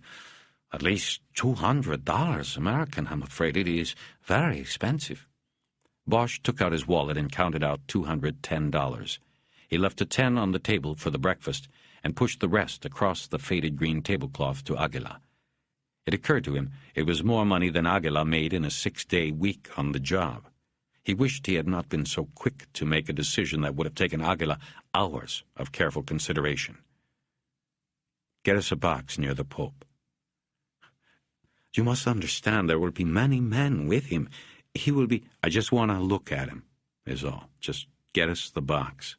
at least $200 American. I'm afraid it is very expensive." Bosch took out his wallet and counted out $210. He left a 10 on the table for the breakfast and pushed the rest across the faded green tablecloth to Aguila. It occurred to him it was more money than Aguila made in a 6-day week on the job. He wished he had not been so quick to make a decision that would have taken Aguila hours of careful consideration. "Get us a box near the Pope." "You must understand there will be many men with him. He will be—" "I just want to look at him, is all. Just get us the box."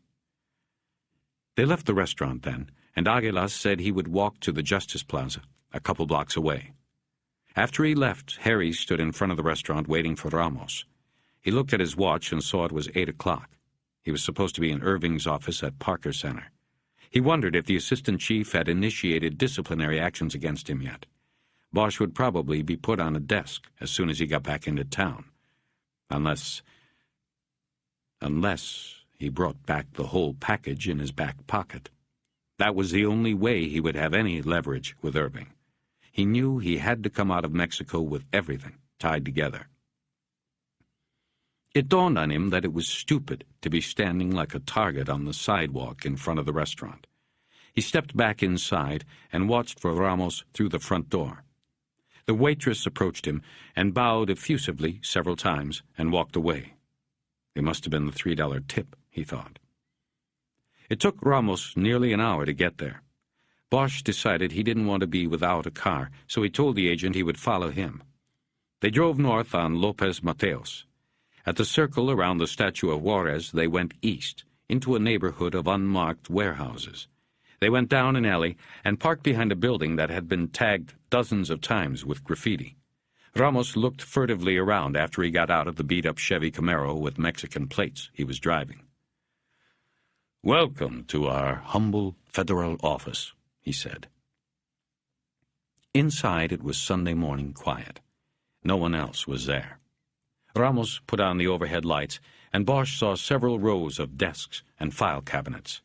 They left the restaurant then, and Aguila said he would walk to the Justice Plaza, a couple blocks away. After he left, Harry stood in front of the restaurant waiting for Ramos. He looked at his watch and saw it was 8 o'clock. He was supposed to be in Irving's office at Parker Center. He wondered if the assistant chief had initiated disciplinary actions against him yet. Bosch would probably be put on a desk as soon as he got back into town. Unless he brought back the whole package in his back pocket. That was the only way he would have any leverage with Irving. He knew he had to come out of Mexico with everything tied together. It dawned on him that it was stupid to be standing like a target on the sidewalk in front of the restaurant. He stepped back inside and watched for Ramos through the front door. The waitress approached him and bowed effusively several times and walked away. It must have been the $3 tip, he thought. It took Ramos nearly an hour to get there. Bosch decided he didn't want to be without a car, so he told the agent he would follow him. They drove north on Lopez Mateos. At the circle around the statue of Juarez, they went east, into a neighborhood of unmarked warehouses. They went down an alley and parked behind a building that had been tagged dozens of times with graffiti. Ramos looked furtively around after he got out of the beat-up Chevy Camaro with Mexican plates he was driving. "Welcome to our humble federal office," he said. Inside it was Sunday morning quiet. No one else was there. Ramos put on the overhead lights, and Bosch saw several rows of desks and file cabinets.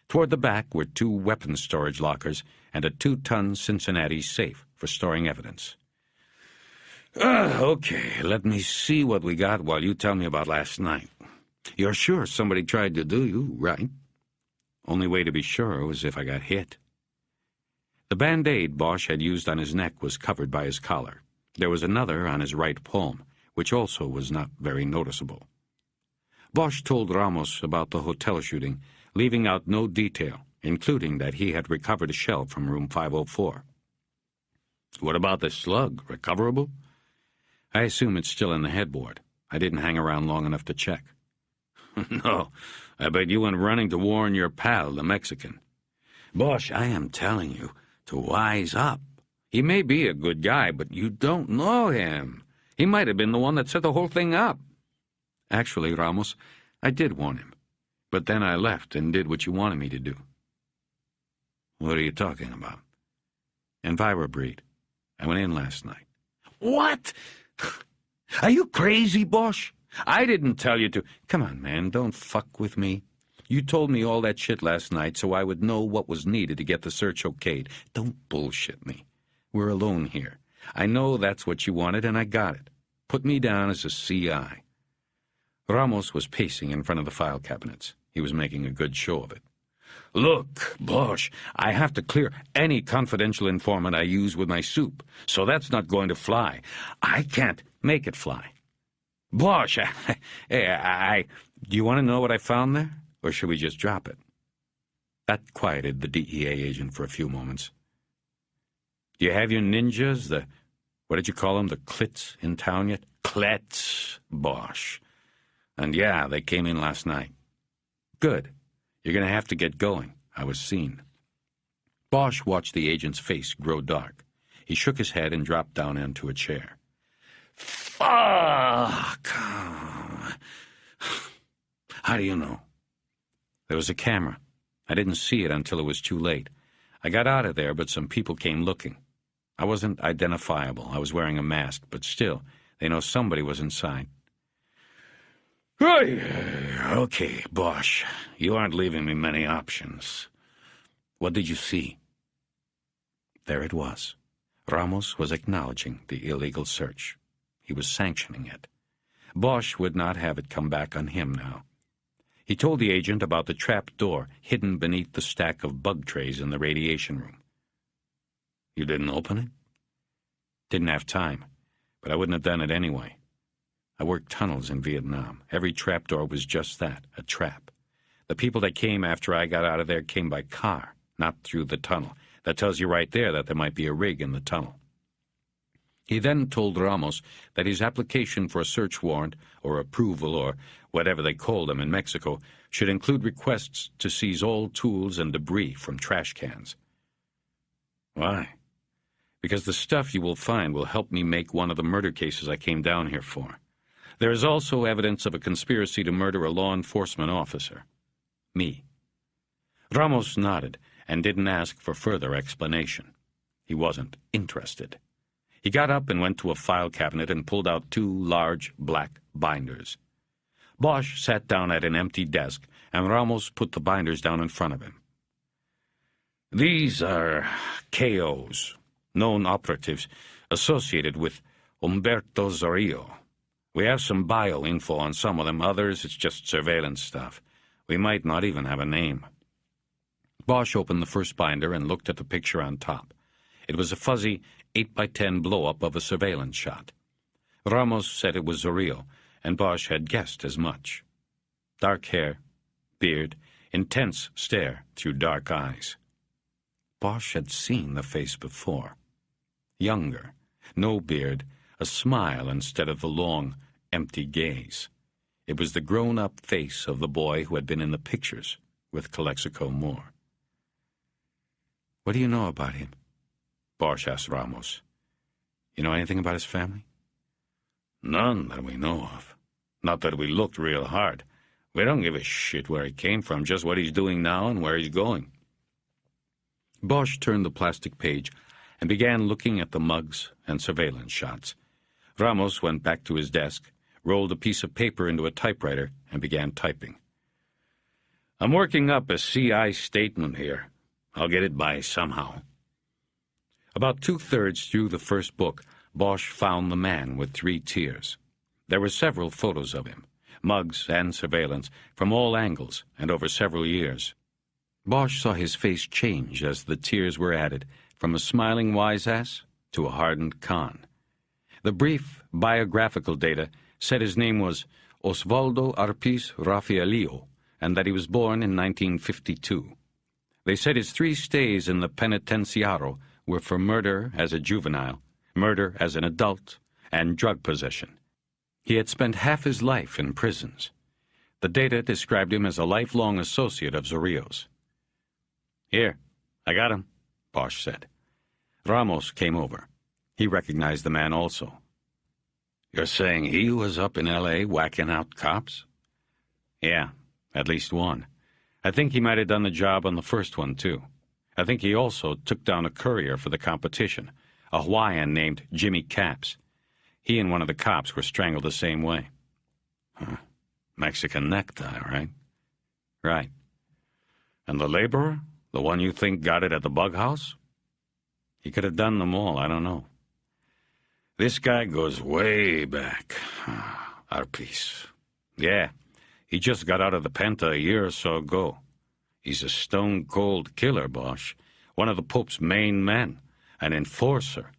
Toward the back were 2 weapons storage lockers and a 2-ton Cincinnati safe for storing evidence. Okay, let me see what we got while you tell me about last night. You're sure somebody tried to do you, right?" "Only way to be sure was if I got hit." The Band-Aid Bosch had used on his neck was covered by his collar. There was another on his right palm, which also was not very noticeable. Bosch told Ramos about the hotel shooting, leaving out no detail, including that he had recovered a shell from room 504. "What about the slug? Recoverable?" "I assume it's still in the headboard. I didn't hang around long enough to check." "No, I bet you went running to warn your pal, the Mexican." "Bosch, I am telling you to wise up. He may be a good guy, but you don't know him. He might have been the one that set the whole thing up." "Actually, Ramos, I did warn him. But then I left and did what you wanted me to do." "What are you talking about?" "EnviroBreed. I went in last night." "What? Are you crazy, Bosch? I didn't tell you to—" "Come on, man, don't fuck with me. You told me all that shit last night so I would know what was needed to get the search okayed. Don't bullshit me. We're alone here. I know that's what you wanted, and I got it. Put me down as a CI. Ramos was pacing in front of the file cabinets. He was making a good show of it. "Look, Bosch, I have to clear any confidential informant I use with my soup, so that's not going to fly. I can't make it fly. Bosch, do you want to know what I found there, or should we just drop it?" That quieted the DEA agent for a few moments. "Do you have your ninjas, what did you call them, the clits, in town yet?" "Klets, Bosch. And yeah, they came in last night." "Good. You're going to have to get going. I was seen." Bosch watched the agent's face grow dark. He shook his head and dropped down into a chair. "Fuck! How do you know?" "There was a camera. I didn't see it until it was too late. I got out of there, but some people came looking. I wasn't identifiable. I was wearing a mask, but still, they know somebody was inside." "Okay, Bosch, you aren't leaving me many options. What did you see?" There it was. Ramos was acknowledging the illegal search. He was sanctioning it. Bosch would not have it come back on him now. He told the agent about the trap door hidden beneath the stack of bug trays in the radiation room. "You didn't open it?" "Didn't have time, but I wouldn't have done it anyway. I worked tunnels in Vietnam. Every trapdoor was just that, a trap. The people that came after I got out of there came by car, not through the tunnel. That tells you right there that there might be a rig in the tunnel." He then told Ramos that his application for a search warrant, or approval, or whatever they call them in Mexico, should include requests to seize all tools and debris from trash cans. "Why?" "Because the stuff you will find will help me make one of the murder cases I came down here for. There is also evidence of a conspiracy to murder a law enforcement officer. Me." Ramos nodded and didn't ask for further explanation. He wasn't interested. He got up and went to a file cabinet and pulled out 2 large black binders. Bosch sat down at an empty desk, and Ramos put the binders down in front of him. "These are KOs, known operatives, associated with Humberto Zorillo. We have some bio info on some of them, others it's just surveillance stuff. We might not even have a name." Bosch opened the first binder and looked at the picture on top. It was a fuzzy 8x10 blow-up of a surveillance shot. Ramos said it was Zorillo, and Bosch had guessed as much. Dark hair, beard, intense stare through dark eyes. Bosch had seen the face before. Younger, no beard, a smile instead of the long, empty gaze. It was the grown-up face of the boy who had been in the pictures with Calexico Moore. "What do you know about him?" Bosch asked Ramos. "You know anything about his family?" "None that we know of. Not that we looked real hard. We don't give a shit where he came from, just what he's doing now and where he's going." Bosch turned the plastic page and began looking at the mugs and surveillance shots. Ramos went back to his desk, rolled a piece of paper into a typewriter, and began typing. "I'm working up a CI statement here. I'll get it by somehow." About 2/3 through the first book, Bosch found the man with 3 tears. There were several photos of him, mugs and surveillance, from all angles and over several years. Bosch saw his face change as the tears were added, from a smiling wise-ass to a hardened con. The brief biographical data said his name was Osvaldo Arpis Rafaelio, and that he was born in 1952. They said his 3 stays in the penitenciaro were for murder as a juvenile, murder as an adult, and drug possession. He had spent half his life in prisons. The data described him as a lifelong associate of Zorrillo's. "Here, I got him," Bosch said. Ramos came over. He recognized the man also. "You're saying he was up in L.A. whacking out cops?" "Yeah, at least one. I think he might have done the job on the first one, too. I think he also took down a courier for the competition, a Hawaiian named Jimmy Capps. He and one of the cops were strangled the same way." Mexican necktie, right? "Right." "And the laborer? The one you think got it at the bug house?" "He could have done them all, I don't know." "This guy goes way back. Arpis. "Yeah, he just got out of the Penta a year or so ago. He's a stone-cold killer, Bosch, one of the Pope's main men, an enforcer.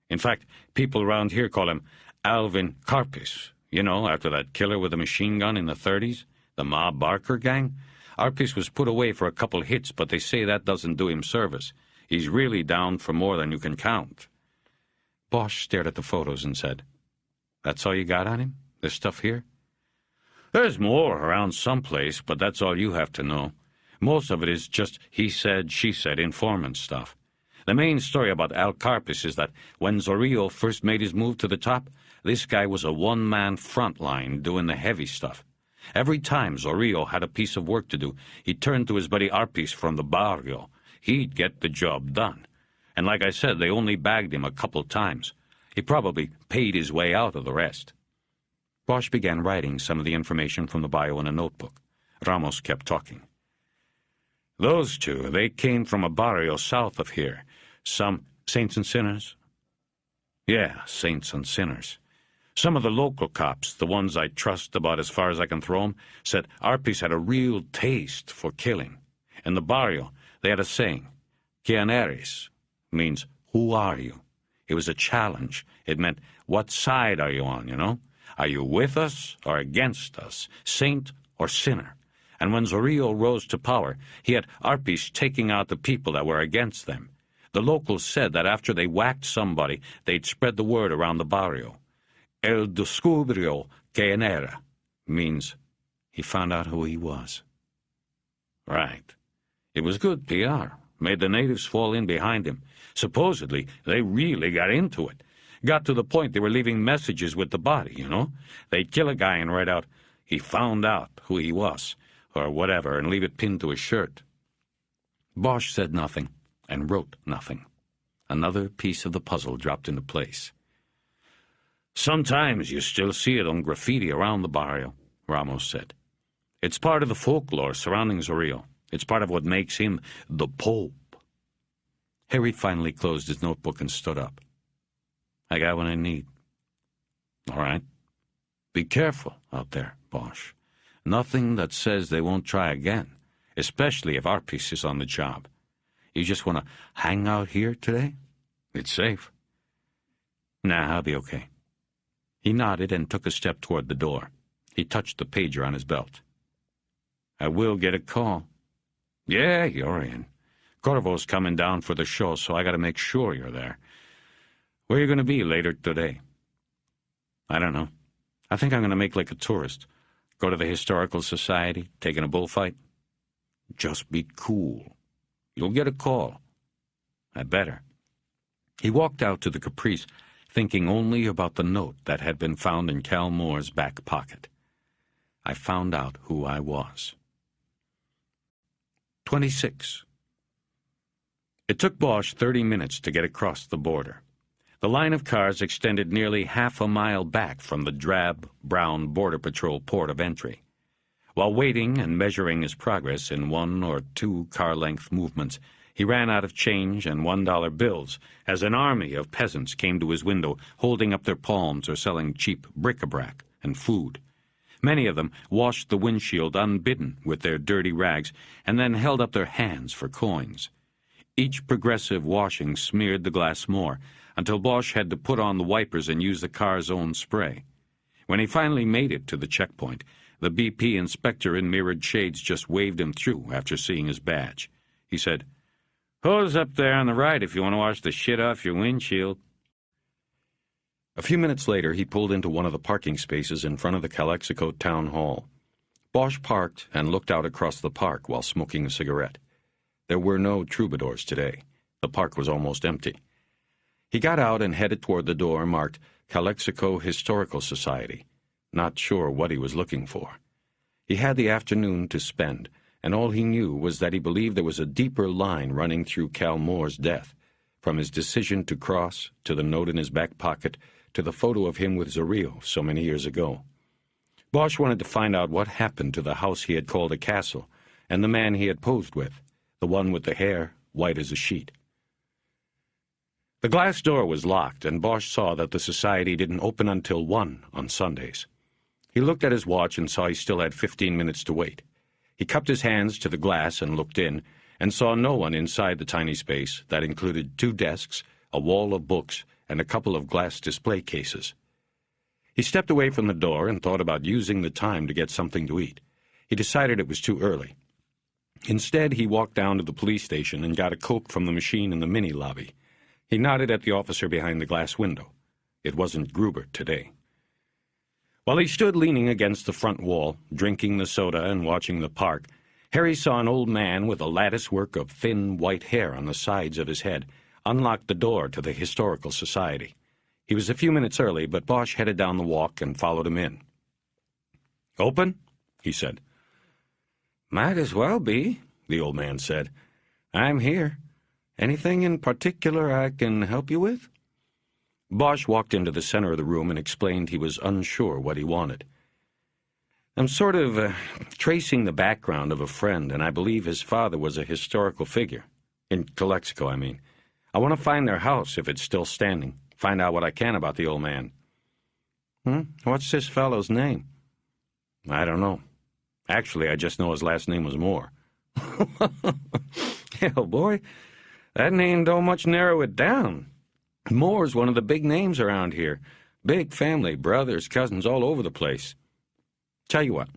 In fact, people around here call him Alvin Karpis, you know, after that killer with a machine gun in the 30s, the Ma Barker gang. Arpis was put away for a couple hits, but they say that doesn't do him service. He's really down for more than you can count." Bosch stared at the photos and said, "That's all you got on him? This stuff here?" "There's more around someplace, but that's all you have to know. Most of it is just he said, she said, informant stuff. The main story about Al Karpis is that when Zorrillo first made his move to the top, this guy was a one-man front line doing the heavy stuff. Every time Zorrillo had a piece of work to do, he turned to his buddy Arpis from the barrio. He'd get the job done. And like I said, they only bagged him a couple times. He probably paid his way out of the rest." Bosch began writing some of the information from the bio in a notebook. Ramos kept talking. "Those two, they came from a barrio south of here. Some Saints and Sinners?" "Yeah, Saints and Sinners. Some of the local cops, the ones I trust about as far as I can throw 'em, said Arpis had a real taste for killing. In the barrio, they had a saying, "Quien eres?" means, "Who are you?" It was a challenge. It meant, what side are you on, you know? Are you with us or against us, saint or sinner? And when Zorrillo rose to power, he had Arpis taking out the people that were against them. The locals said that after they whacked somebody, they'd spread the word around the barrio. El descubrió quien era means he found out who he was. Right. It was good PR. Made the natives fall in behind him. Supposedly, they really got into it. Got to the point they were leaving messages with the body, you know? They'd kill a guy and write out, "He found out who he was," or whatever, and leave it pinned to his shirt. Bosch said nothing and wrote nothing. Another piece of the puzzle dropped into place. "Sometimes you still see it on graffiti around the barrio," Ramos said. "It's part of the folklore surrounding Zorrillo. It's part of what makes him the Pope." Harry finally closed his notebook and stood up. "I got what I need." "All right. Be careful out there, Bosch. Nothing that says they won't try again, especially if Arpis is on the job. You just want to hang out here today? It's safe." Nah, I'll be okay." He nodded and took a step toward the door. He touched the pager on his belt. "I will get a call." "Yeah, you're in. Corvo's coming down for the show, so I gotta make sure you're there. Where are you gonna be later today?" "I don't know. I think I'm gonna make like a tourist. Go to the Historical Society, take in a bullfight." "Just be cool. You'll get a call." "I better." He walked out to the Caprice, thinking only about the note that had been found in Cal Moore's back pocket. I found out who I was. 26. It took Bosch 30 minutes to get across the border. The line of cars extended nearly half a mile back from the drab, brown Border Patrol port of entry. While waiting and measuring his progress in 1 or 2 car-length movements, he ran out of change and $1 bills as an army of peasants came to his window holding up their palms or selling cheap bric-a-brac and food. Many of them washed the windshield unbidden with their dirty rags and then held up their hands for coins. Each progressive washing smeared the glass more, until Bosch had to put on the wipers and use the car's own spray. When he finally made it to the checkpoint, the BP inspector in mirrored shades just waved him through after seeing his badge. He said, "Hose up there on the right if you want to wash the shit off your windshield." A few minutes later, he pulled into one of the parking spaces in front of the Calexico Town Hall. Bosch parked and looked out across the park while smoking a cigarette. There were no troubadours today. The park was almost empty. He got out and headed toward the door marked Calexico Historical Society, not sure what he was looking for. He had the afternoon to spend, and all he knew was that he believed there was a deeper line running through Cal Moore's death, from his decision to cross, to the note in his back pocket, to the photo of him with Zorillo so many years ago. Bosch wanted to find out what happened to the house he had called a castle, and the man he had posed with, the one with the hair white as a sheet. The glass door was locked, and Bosch saw that the society didn't open until 1 on Sundays. He looked at his watch and saw he still had 15 minutes to wait. He cupped his hands to the glass and looked in, and saw no one inside the tiny space that included 2 desks, a wall of books, and a couple of glass display cases. He stepped away from the door and thought about using the time to get something to eat. He decided it was too early. Instead, he walked down to the police station and got a Coke from the machine in the mini lobby. He nodded at the officer behind the glass window. It wasn't Gruber today. While he stood leaning against the front wall, drinking the soda and watching the park, Harry saw an old man with a latticework of thin white hair on the sides of his head unlock the door to the Historical Society. He was a few minutes early, but Bosch headed down the walk and followed him in. "Open?" he said. "Might as well be," the old man said. "I'm here. Anything in particular I can help you with?" Bosch walked into the center of the room and explained he was unsure what he wanted. "I'm sort of tracing the background of a friend, and I believe his father was a historical figure. In Calexico, I mean. I want to find their house if it's still standing, find out what I can about the old man." What's this fellow's name?" "I don't know. Actually, I just know his last name was Moore." "Hell, boy, that name don't much narrow it down. Moore's one of the big names around here. Big family, brothers, cousins, all over the place. Tell you what,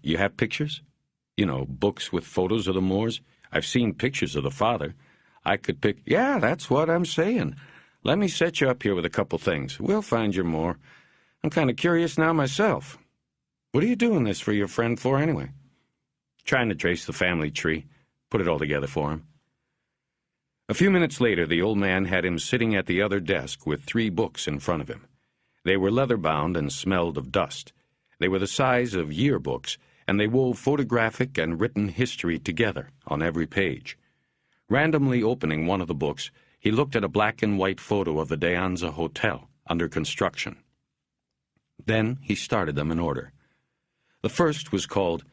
you have pictures? You know, books with photos of the Moores? I've seen pictures of the father. I could pick... Yeah, that's what I'm saying. Let me set you up here with a couple things. We'll find your Moore. I'm kind of curious now myself. What are you doing this for your friend for, anyway?" "Trying to trace the family tree. Put it all together for him." A few minutes later, the old man had him sitting at the other desk with 3 books in front of him. They were leather-bound and smelled of dust. They were the size of yearbooks, and they wove photographic and written history together on every page. Randomly opening one of the books, he looked at a black-and-white photo of the De Anza Hotel under construction. Then he started them in order. The first was called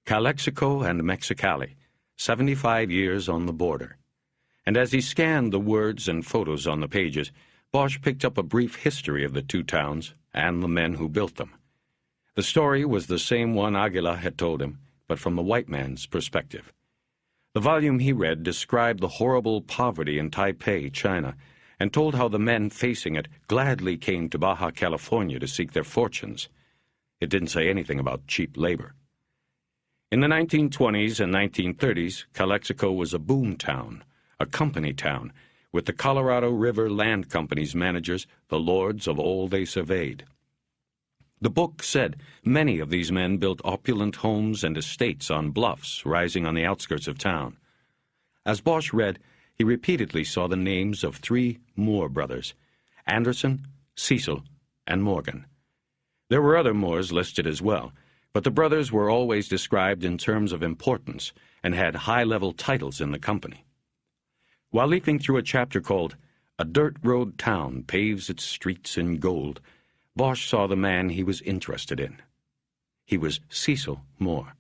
Calexico and Mexicali, 75 Years on the Border. And as he scanned the words and photos on the pages, Bosch picked up a brief history of the 2 towns and the men who built them. The story was the same one Aguila had told him, but from the white man's perspective. The volume he read described the horrible poverty in Taipei, China, and told how the men facing it gladly came to Baja California to seek their fortunes. It didn't say anything about cheap labor. In the 1920s and 1930s, Calexico was a boom town, a company town, with the Colorado River Land Company's managers the lords of all they surveyed. The book said many of these men built opulent homes and estates on bluffs rising on the outskirts of town. As Bosch read, he repeatedly saw the names of 3 Moore brothers, Anderson, Cecil, and Morgan. There were other Moores listed as well, but the brothers were always described in terms of importance and had high-level titles in the company. While leafing through a chapter called A Dirt Road Town Paves Its Streets in Gold, Bosch saw the man he was interested in. He was Cecil Moore.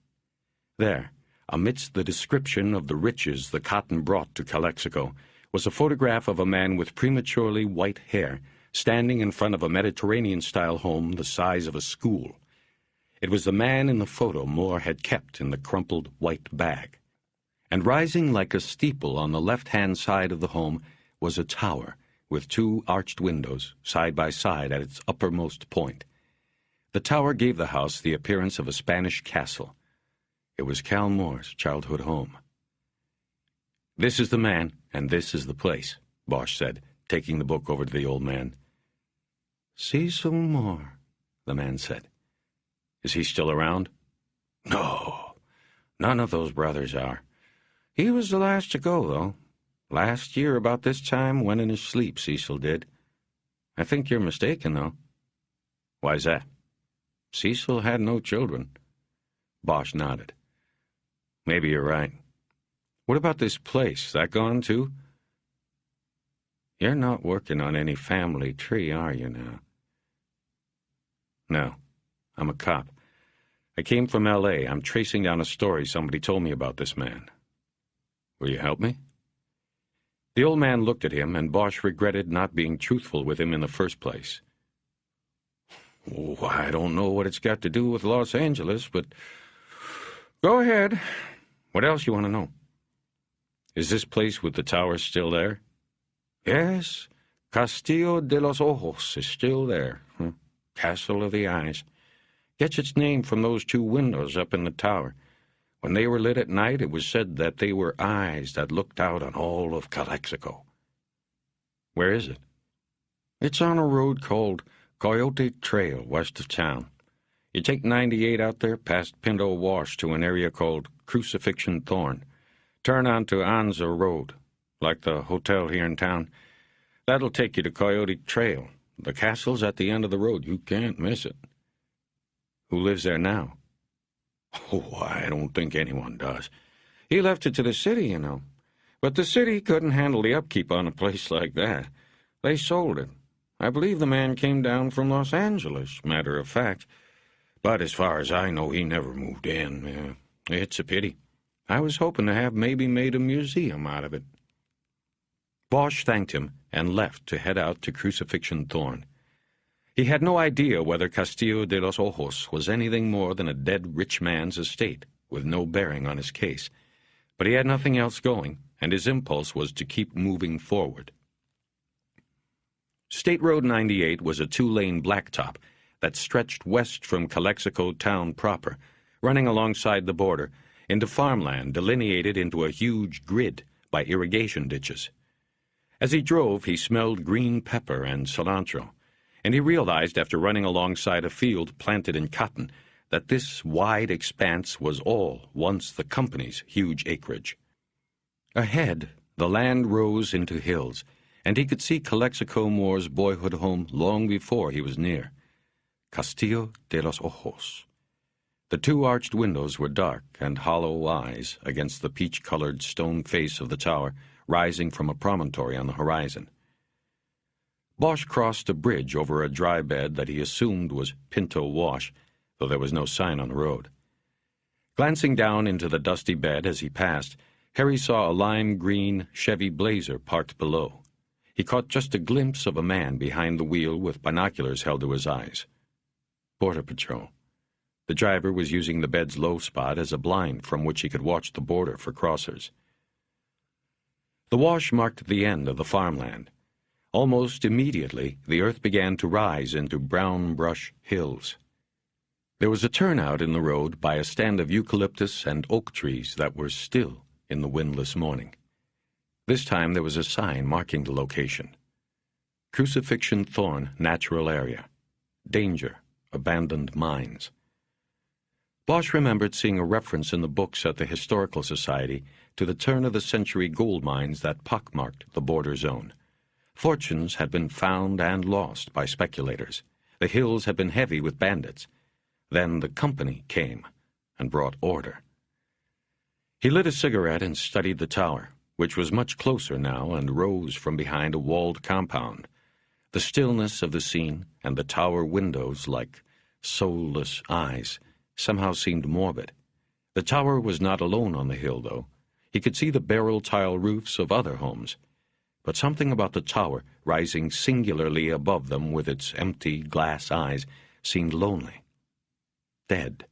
There, amidst the description of the riches the cotton brought to Calexico, was a photograph of a man with prematurely white hair standing in front of a Mediterranean-style home the size of a school. It was the man in the photo Moore had kept in the crumpled white bag. And rising like a steeple on the left-hand side of the home was a tower with 2 arched windows side by side at its uppermost point. The tower gave the house the appearance of a Spanish castle. It was Cal Moore's childhood home. "This is the man, and this is the place," Bosch said, taking the book over to the old man. "Cecil Moore," the man said. "Is he still around?" "No, none of those brothers are. He was the last to go, though. Last year about this time went in his sleep, Cecil did. I think you're mistaken, though." "Why's that?" "Cecil had no children." Bosch nodded. "Maybe you're right. What about this place? That gone, too?" "You're not working on any family tree, are you, now?" "No. I'm a cop. I came from L.A. I'm tracing down a story somebody told me about this man. Will you help me?" The old man looked at him, and Bosch regretted not being truthful with him in the first place. "Oh, I don't know what it's got to do with Los Angeles, but go ahead. What else you want to know?" "Is this place with the tower still there?" "Yes. Castillo de los Ojos is still there. Castle of the Eyes. Gets its name from those 2 windows up in the tower. When they were lit at night, it was said that they were eyes that looked out on all of Calexico." "Where is it?" "It's on a road called Coyote Trail, west of town. You take 98 out there past Pinto Wash to an area called Crucifixion Thorn. Turn onto Anza Road, like the hotel here in town. That'll take you to Coyote Trail. The castle's at the end of the road. You can't miss it." "Who lives there now?" "Oh, I don't think anyone does. He left it to the city, you know. But the city couldn't handle the upkeep on a place like that. They sold it. I believe the man came down from Los Angeles, matter of fact. But as far as I know, he never moved in. It's a pity. I was hoping to have maybe made a museum out of it." Bosch thanked him and left to head out to Crucifixion Thorn. He had no idea whether Castillo de los Ojos was anything more than a dead rich man's estate, with no bearing on his case. But he had nothing else going, and his impulse was to keep moving forward. State Road 98 was a 2-lane blacktop that stretched west from Calexico town proper, running alongside the border, into farmland delineated into a huge grid by irrigation ditches. As he drove, he smelled green pepper and cilantro, and he realized after running alongside a field planted in cotton that this wide expanse was all once the company's huge acreage. Ahead, the land rose into hills, and he could see Calexico Moore's boyhood home long before he was near. Castillo de los Ojos. The 2 arched windows were dark and hollow eyes against the peach-colored stone face of the tower rising from a promontory on the horizon. Bosch crossed a bridge over a dry bed that he assumed was Pinto Wash, though there was no sign on the road. Glancing down into the dusty bed as he passed, Harry saw a lime-green Chevy Blazer parked below. He caught just a glimpse of a man behind the wheel with binoculars held to his eyes. Border Patrol. The driver was using the bed's low spot as a blind from which he could watch the border for crossers. The wash marked the end of the farmland. Almost immediately, the earth began to rise into brown brush hills. There was a turnout in the road by a stand of eucalyptus and oak trees that were still in the windless morning. This time there was a sign marking the location. Crucifixion Thorn Natural Area. Danger. Abandoned Mines. Bosch remembered seeing a reference in the books at the Historical Society to the turn-of-the-century gold mines that pockmarked the border zone. Fortunes had been found and lost by speculators. The hills had been heavy with bandits. Then the company came and brought order. He lit a cigarette and studied the tower, which was much closer now and rose from behind a walled compound. The stillness of the scene and the tower windows, like soulless eyes, somehow seemed morbid. The tower was not alone on the hill, though. He could see the barrel tile roofs of other homes. But something about the tower, rising singularly above them with its empty glass eyes, seemed lonely. Dead.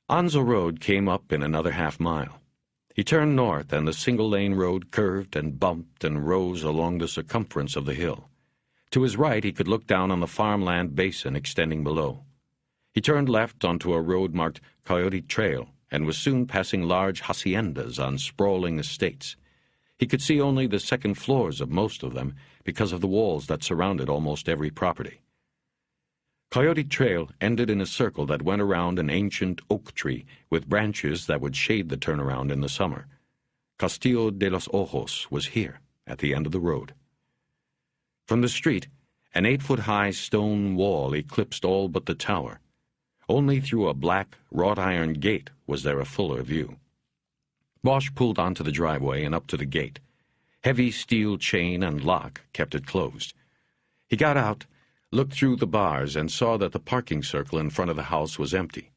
Onslow Road came up in another half-mile. He turned north, and the single-lane road curved and bumped and rose along the circumference of the hill. To his right he could look down on the farmland basin extending below. He turned left onto a road marked Coyote Trail and was soon passing large haciendas on sprawling estates. He could see only the second floors of most of them because of the walls that surrounded almost every property. Coyote Trail ended in a circle that went around an ancient oak tree with branches that would shade the turnaround in the summer. Castillo de los Ojos was here, at the end of the road. From the street, an 8-foot-high stone wall eclipsed all but the tower. Only through a black, wrought-iron gate was there a fuller view. Bosch pulled onto the driveway and up to the gate. Heavy steel chain and lock kept it closed. He got out, looked through the bars, and saw that the parking circle in front of the house was empty.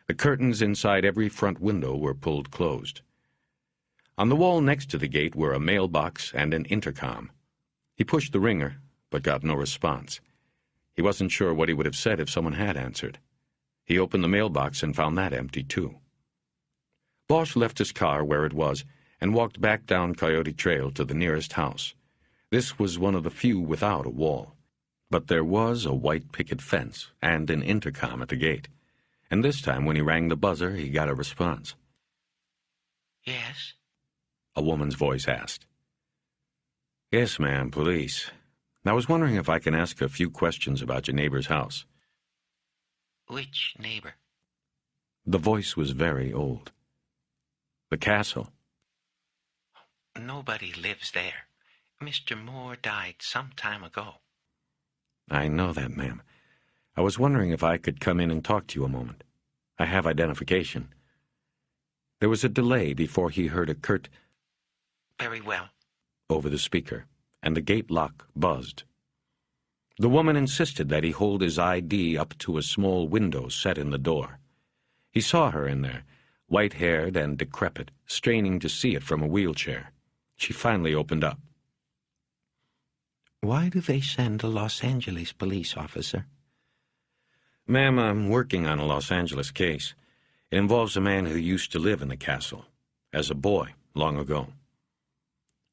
The curtains inside every front window were pulled closed. On the wall next to the gate were a mailbox and an intercom. He pushed the ringer, but got no response. He wasn't sure what he would have said if someone had answered. He opened the mailbox and found that empty, too. Bosch left his car where it was and walked back down Coyote Trail to the nearest house. This was one of the few without a wall. But there was a white picket fence and an intercom at the gate. And this time, when he rang the buzzer, he got a response. "Yes?" a woman's voice asked. "Yes, ma'am, police. I was wondering if I can ask a few questions about your neighbor's house." "Which neighbor?" The voice was very old. "The castle." "Nobody lives there. Mr. Moore died some time ago." "I know that, ma'am. I was wondering if I could come in and talk to you a moment. I have identification." There was a delay before he heard a curt "Very well." over the speaker, and the gate lock buzzed. The woman insisted that he hold his ID up to a small window set in the door. He saw her in there, white-haired and decrepit, straining to see it from a wheelchair. She finally opened up. "Why do they send a Los Angeles police officer?" "Ma'am, I'm working on a Los Angeles case. It involves a man who used to live in the castle, as a boy, long ago."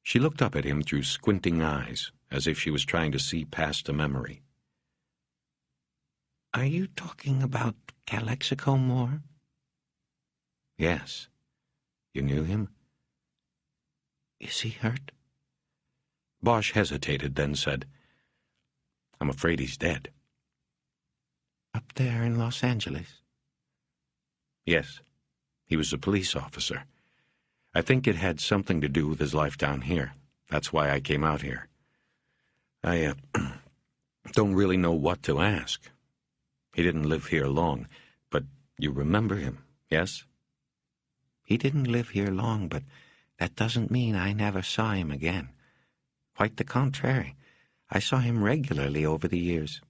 She looked up at him through squinting eyes, as if she was trying to see past a memory. "Are you talking about Calexico Moore?" "Yes. You knew him?" "Is he hurt?" Bosch hesitated, then said, "I'm afraid he's dead." "Up there in Los Angeles?" "Yes. He was a police officer. I think it had something to do with his life down here. That's why I came out here. I don't really know what to ask. He didn't live here long, but you remember him, yes?" "He didn't live here long, but that doesn't mean I never saw him again. Quite the contrary. I saw him regularly over the years.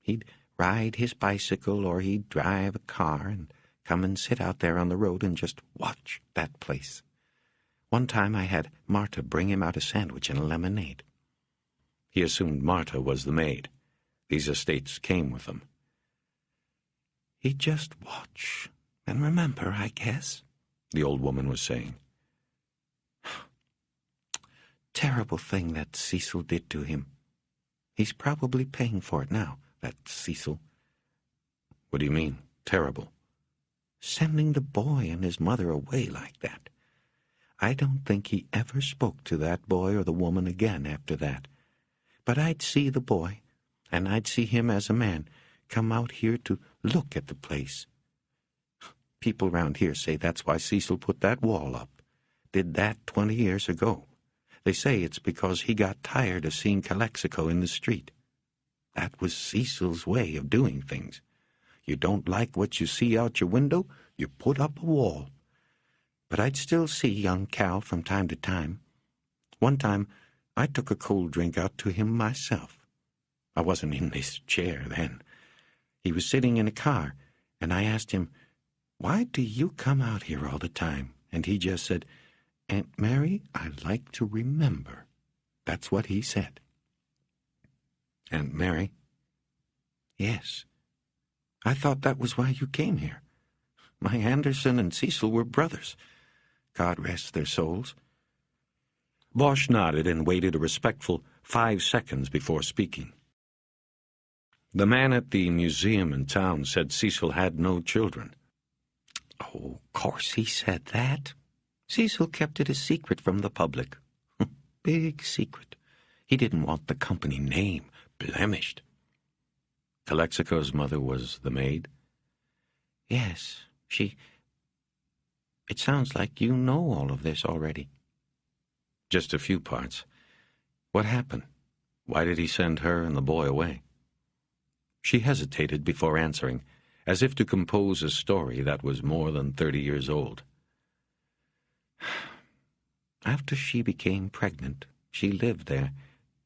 He'd ride his bicycle or he'd drive a car and come and sit out there on the road and just watch that place. One time I had Marta bring him out a sandwich and a lemonade." He assumed Marta was the maid. These estates came with them. "He'd just watch and remember, I guess," the old woman was saying. terrible thing that Cecil did to him. He's probably paying for it now, that Cecil. What do you mean, terrible? Sending the boy and his mother away like that. I don't think he ever spoke to that boy or the woman again after that. But I'd see the boy, and I'd see him as a man, come out here to look at the place. People round here say that's why Cecil put that wall up. Did that 20 years ago. They say it's because he got tired of seeing Calexico in the street. That was Cecil's way of doing things. You don't like what you see out your window, you put up a wall. But I'd still see young Cal from time to time. One time, I took a cold drink out to him myself. I wasn't in this chair then. He was sitting in a car, and I asked him, "Why do you come out here all the time?" And he just said, "Aunt Mary, I like to remember." That's what he said. Aunt Mary? Yes. I thought that was why you came here. My Anderson and Cecil were brothers. God rest their souls. Bosch nodded and waited a respectful 5 seconds before speaking. The man at the museum in town said Cecil had no children. Oh, of course he said that. Cecil kept it a secret from the public. Big secret. He didn't want the company name blemished. Calexico's mother was the maid? Yes, It sounds like you know all of this already. Just a few parts. What happened? Why did he send her and the boy away? She hesitated before answering, as if to compose a story that was more than 30 years old. After she became pregnant, she lived there.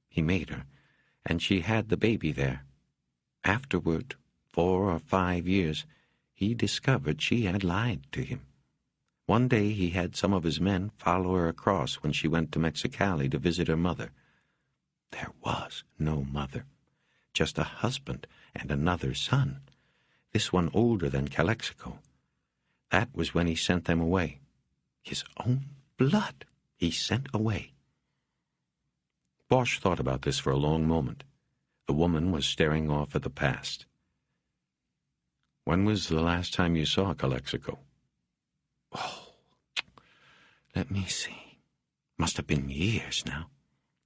He made her, and she had the baby there. Afterward, 4 or 5 years, he discovered she had lied to him. One day he had some of his men follow her across when she went to Mexicali to visit her mother. There was no mother, just a husband and another son, this one older than Calexico. That was when he sent them away. His own blood he sent away. Bosch thought about this for a long moment. The woman was staring off at the past. When was the last time you saw Calexico? Oh, let me see. Must have been years now.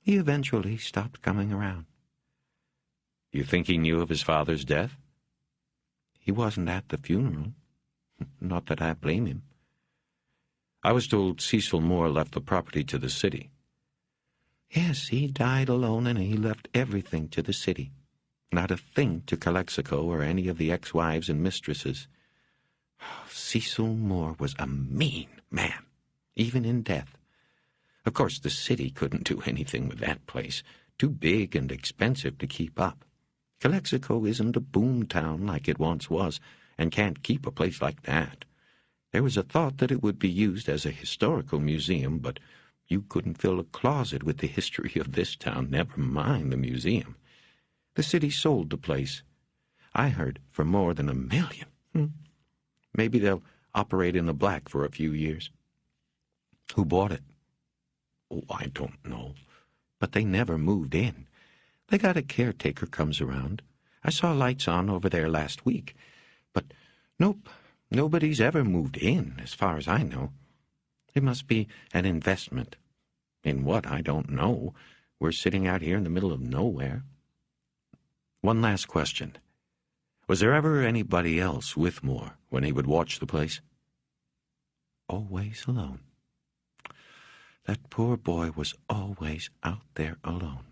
He eventually stopped coming around. You think he knew of his father's death? He wasn't at the funeral. Not that I blame him. I was told Cecil Moore left the property to the city. Yes, he died alone and he left everything to the city. Not a thing to Calexico or any of the ex-wives and mistresses. Cecil Moore was a mean man, even in death. Of course, the city couldn't do anything with that place. Too big and expensive to keep up. Calexico isn't a boom town like it once was, and can't keep a place like that. There was a thought that it would be used as a historical museum, but you couldn't fill a closet with the history of this town, never mind the museum. The city sold the place. I heard for more than $1 million. Maybe they'll operate in the black for a few years. Who bought it? Oh, I don't know. But they never moved in. They got a caretaker comes around. I saw lights on over there last week. But nope, nobody's ever moved in, as far as I know. It must be an investment. In what, I don't know. We're sitting out here in the middle of nowhere. One last question. Was there ever anybody else with Moore when he would watch the place? Always alone. That poor boy was always out there alone.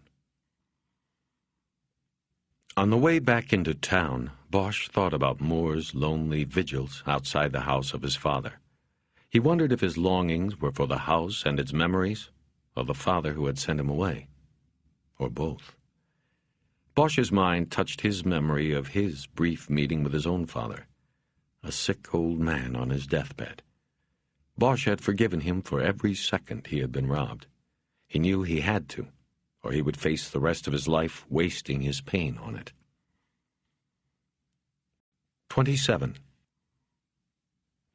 On the way back into town, Bosch thought about Moore's lonely vigils outside the house of his father. He wondered if his longings were for the house and its memories, or the father who had sent him away, or both. Bosch's mind touched his memory of his brief meeting with his own father, a sick old man on his deathbed. Bosch had forgiven him for every second he had been robbed. He knew he had to, or he would face the rest of his life wasting his pain on it. 27.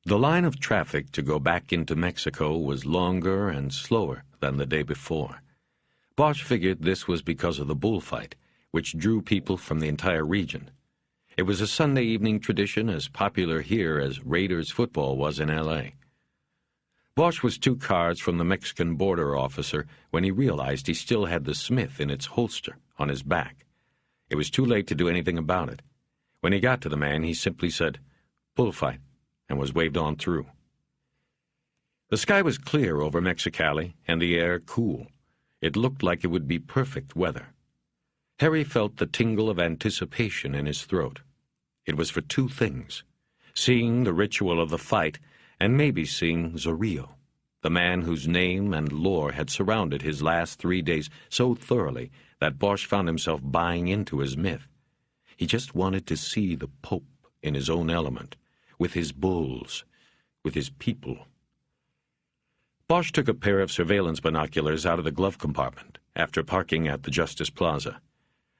The line of traffic to go back into Mexico was longer and slower than the day before. Bosch figured this was because of the bullfight, which drew people from the entire region. It was a Sunday evening tradition as popular here as Raiders football was in L.A. Bosch was 2 cards from the Mexican border officer when he realized he still had the Smith in its holster on his back. It was too late to do anything about it. When he got to the man, he simply said, "Bullfight," and was waved on through. The sky was clear over Mexicali and the air cool. It looked like it would be perfect weather. Harry felt the tingle of anticipation in his throat. It was for 2 things: seeing the ritual of the fight and maybe seeing Zorillo, the man whose name and lore had surrounded his last 3 days so thoroughly that Bosch found himself buying into his myth. He just wanted to see the Pope in his own element, with his bulls, with his people. Bosch took a pair of surveillance binoculars out of the glove compartment after parking at the Justice Plaza.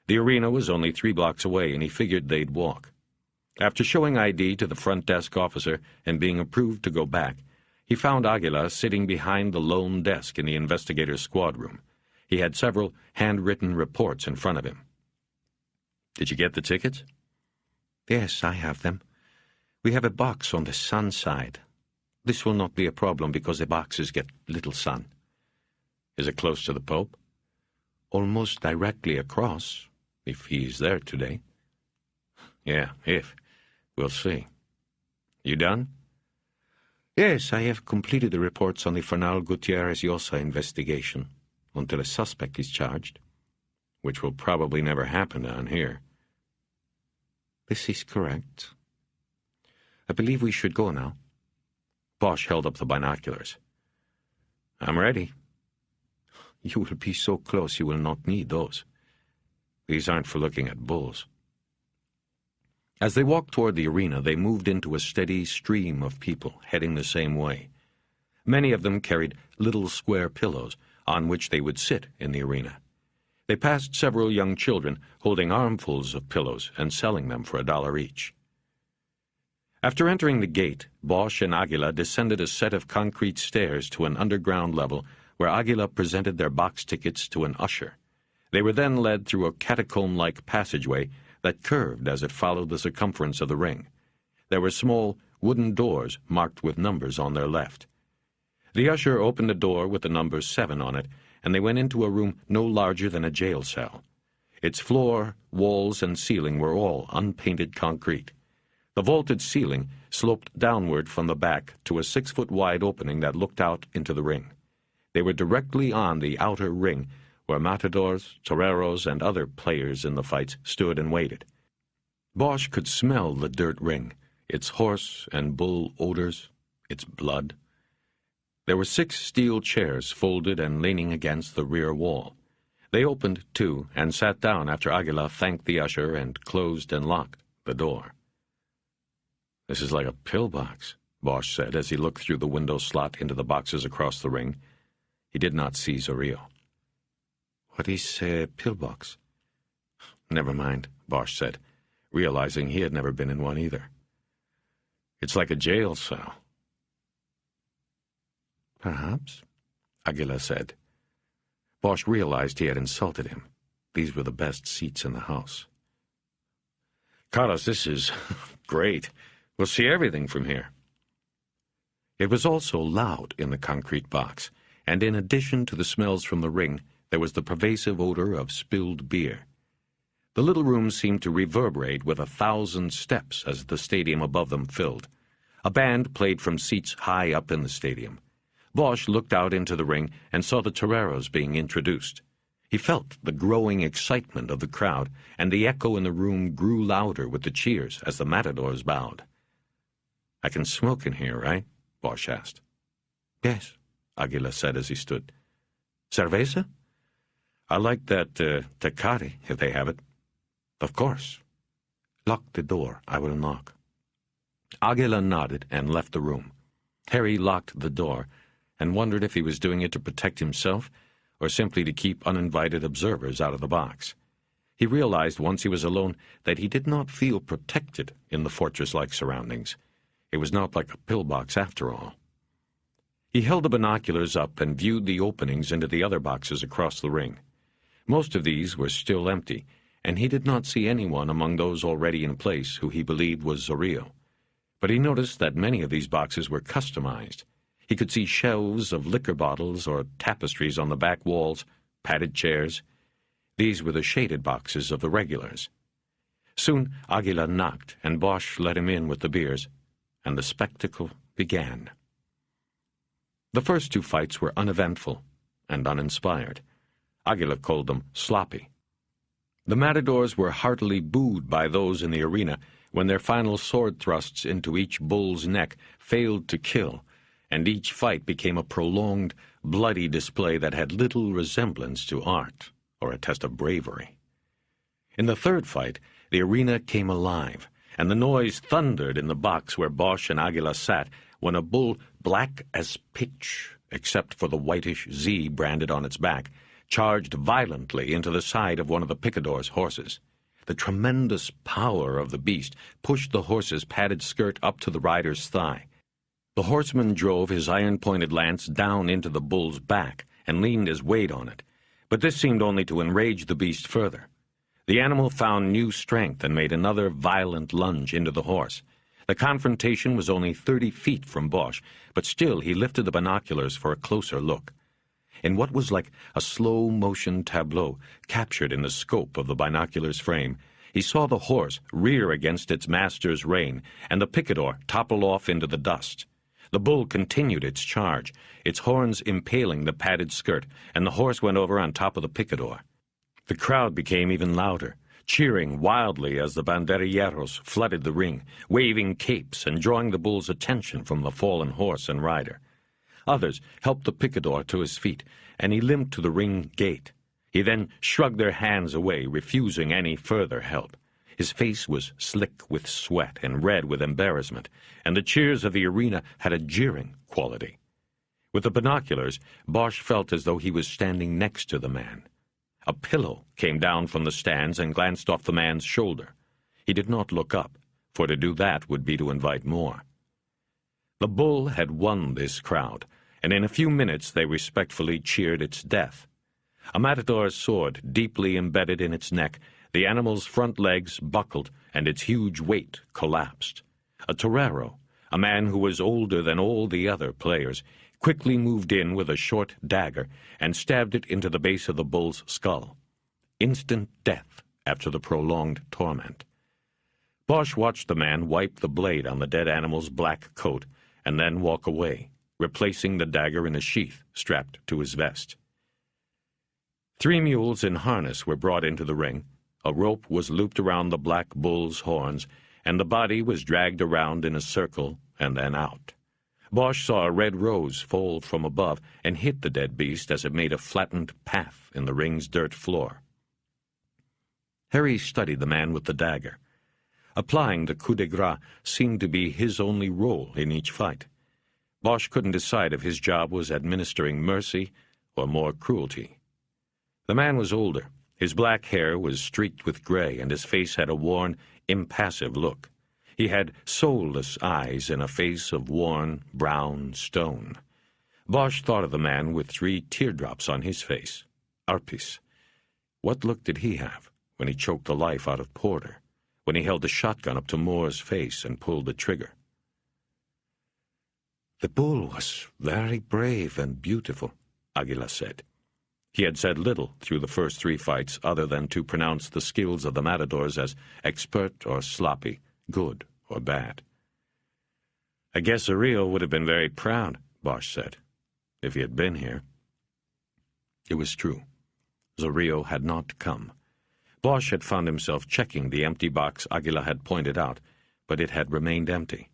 The arena was only 3 blocks away, and he figured they'd walk. After showing ID to the front desk officer and being approved to go back, he found Aguila sitting behind the lone desk in the investigator's squad room. He had several handwritten reports in front of him. "Did you get the tickets?" "Yes, I have them. We have a box on the sun side. This will not be a problem because the boxes get little sun." "Is it close to the Pope?" "Almost directly across, if he's there today." "Yeah, if. We'll see. You done?" "Yes, I have completed the reports on the Fernal Gutierrez Llosa investigation, until a suspect is charged." "Which will probably never happen down here." "This is correct. I believe we should go now." Bosch held up the binoculars. "I'm ready." "You will be so close you will not need those. These aren't for looking at bulls." As they walked toward the arena, they moved into a steady stream of people heading the same way. Many of them carried little square pillows on which they would sit in the arena. They passed several young children holding armfuls of pillows and selling them for $1 each. After entering the gate, Bosch and Aguila descended a set of concrete stairs to an underground level where Aguila presented their box tickets to an usher. They were then led through a catacomb-like passageway that curved as it followed the circumference of the ring. There were small wooden doors marked with numbers on their left. The usher opened a door with the number 7 on it, and they went into a room no larger than a jail cell. Its floor, walls, and ceiling were all unpainted concrete. The vaulted ceiling sloped downward from the back to a 6-foot-wide opening that looked out into the ring. They were directly on the outer ring, where matadors, toreros, and other players in the fights stood and waited. Bosch could smell the dirt ring, its horse and bull odors, its blood. There were 6 steel chairs folded and leaning against the rear wall. They opened, too, and sat down after Aguila thanked the usher and closed and locked the door. "This is like a pillbox," Bosch said as he looked through the window slot into the boxes across the ring. He did not see Zorillo. "What is a pillbox?" "Never mind," Bosch said, realizing he had never been in one either. "It's like a jail cell." "Perhaps," Aguila said. Bosch realized he had insulted him. These were the best seats in the house. "Carlos, this is great. We'll see everything from here." It was also loud in the concrete box, and in addition to the smells from the ring, there was the pervasive odor of spilled beer. The little room seemed to reverberate with 1,000 steps as the stadium above them filled. A band played from seats high up in the stadium. Bosch looked out into the ring and saw the toreros being introduced. He felt the growing excitement of the crowd, and the echo in the room grew louder with the cheers as the matadors bowed. "I can smoke in here, right?" Bosch asked. "Yes," Aguila said as he stood. "Cerveza?" "I like that Tecate, if they have it." "Of course." "Lock the door. I will knock." Aguila nodded and left the room. Harry locked the door and wondered if he was doing it to protect himself or simply to keep uninvited observers out of the box. He realized once he was alone that he did not feel protected in the fortress-like surroundings. It was not like a pillbox after all. He held the binoculars up and viewed the openings into the other boxes across the ring. Most of these were still empty, and he did not see anyone among those already in place who he believed was Zorillo. But he noticed that many of these boxes were customized. He could see shelves of liquor bottles or tapestries on the back walls, padded chairs. These were the shaded boxes of the regulars. Soon Aguila knocked, and Bosch let him in with the beers, and the spectacle began. The first two fights were uneventful and uninspired. Aguila called them sloppy. The matadors were heartily booed by those in the arena when their final sword thrusts into each bull's neck failed to kill, and each fight became a prolonged, bloody display that had little resemblance to art or a test of bravery. In the third fight, the arena came alive, and the noise thundered in the box where Bosch and Aguila sat when a bull black as pitch, except for the whitish Z branded on its back, charged violently into the side of one of the picador's horses. The tremendous power of the beast pushed the horse's padded skirt up to the rider's thigh. The horseman drove his iron-pointed lance down into the bull's back and leaned his weight on it, but this seemed only to enrage the beast further. The animal found new strength and made another violent lunge into the horse. The confrontation was only 30 feet from Bosch, but still he lifted the binoculars for a closer look. In what was like a slow-motion tableau captured in the scope of the binocular's frame, he saw the horse rear against its master's rein, and the picador topple off into the dust. The bull continued its charge, its horns impaling the padded skirt, and the horse went over on top of the picador. The crowd became even louder, cheering wildly as the banderilleros flooded the ring, waving capes and drawing the bull's attention from the fallen horse and rider. Others helped the picador to his feet, and he limped to the ring gate. He then shrugged their hands away, refusing any further help. His face was slick with sweat and red with embarrassment, and the cheers of the arena had a jeering quality. With the binoculars, Bosch felt as though he was standing next to the man. A pillow came down from the stands and glanced off the man's shoulder. He did not look up, for to do that would be to invite more. The bull had won this crowd, and in a few minutes they respectfully cheered its death. A matador's sword deeply embedded in its neck, the animal's front legs buckled, and its huge weight collapsed. A torero, a man who was older than all the other players, quickly moved in with a short dagger and stabbed it into the base of the bull's skull. Instant death after the prolonged torment. Bosch watched the man wipe the blade on the dead animal's black coat and then walk away, replacing the dagger in a sheath strapped to his vest. 3 mules in harness were brought into the ring, a rope was looped around the black bull's horns, and the body was dragged around in a circle and then out. Bosch saw a red rose fall from above and hit the dead beast as it made a flattened path in the ring's dirt floor. Harry studied the man with the dagger. Applying the coup de grace seemed to be his only role in each fight. Bosch couldn't decide if his job was administering mercy or more cruelty. The man was older. His black hair was streaked with gray, and his face had a worn, impassive look. He had soulless eyes and a face of worn, brown stone. Bosch thought of the man with 3 teardrops on his face. Arpis. What look did he have when he choked the life out of Porter, when he held the shotgun up to Moore's face and pulled the trigger? "The bull was very brave and beautiful," Aguila said. He had said little through the first 3 fights other than to pronounce the skills of the matadors as expert or sloppy, good or bad. "I guess Zorillo would have been very proud," Bosch said, "if he had been here." It was true. Zorillo had not come. Bosch had found himself checking the empty box Aguila had pointed out, but it had remained empty.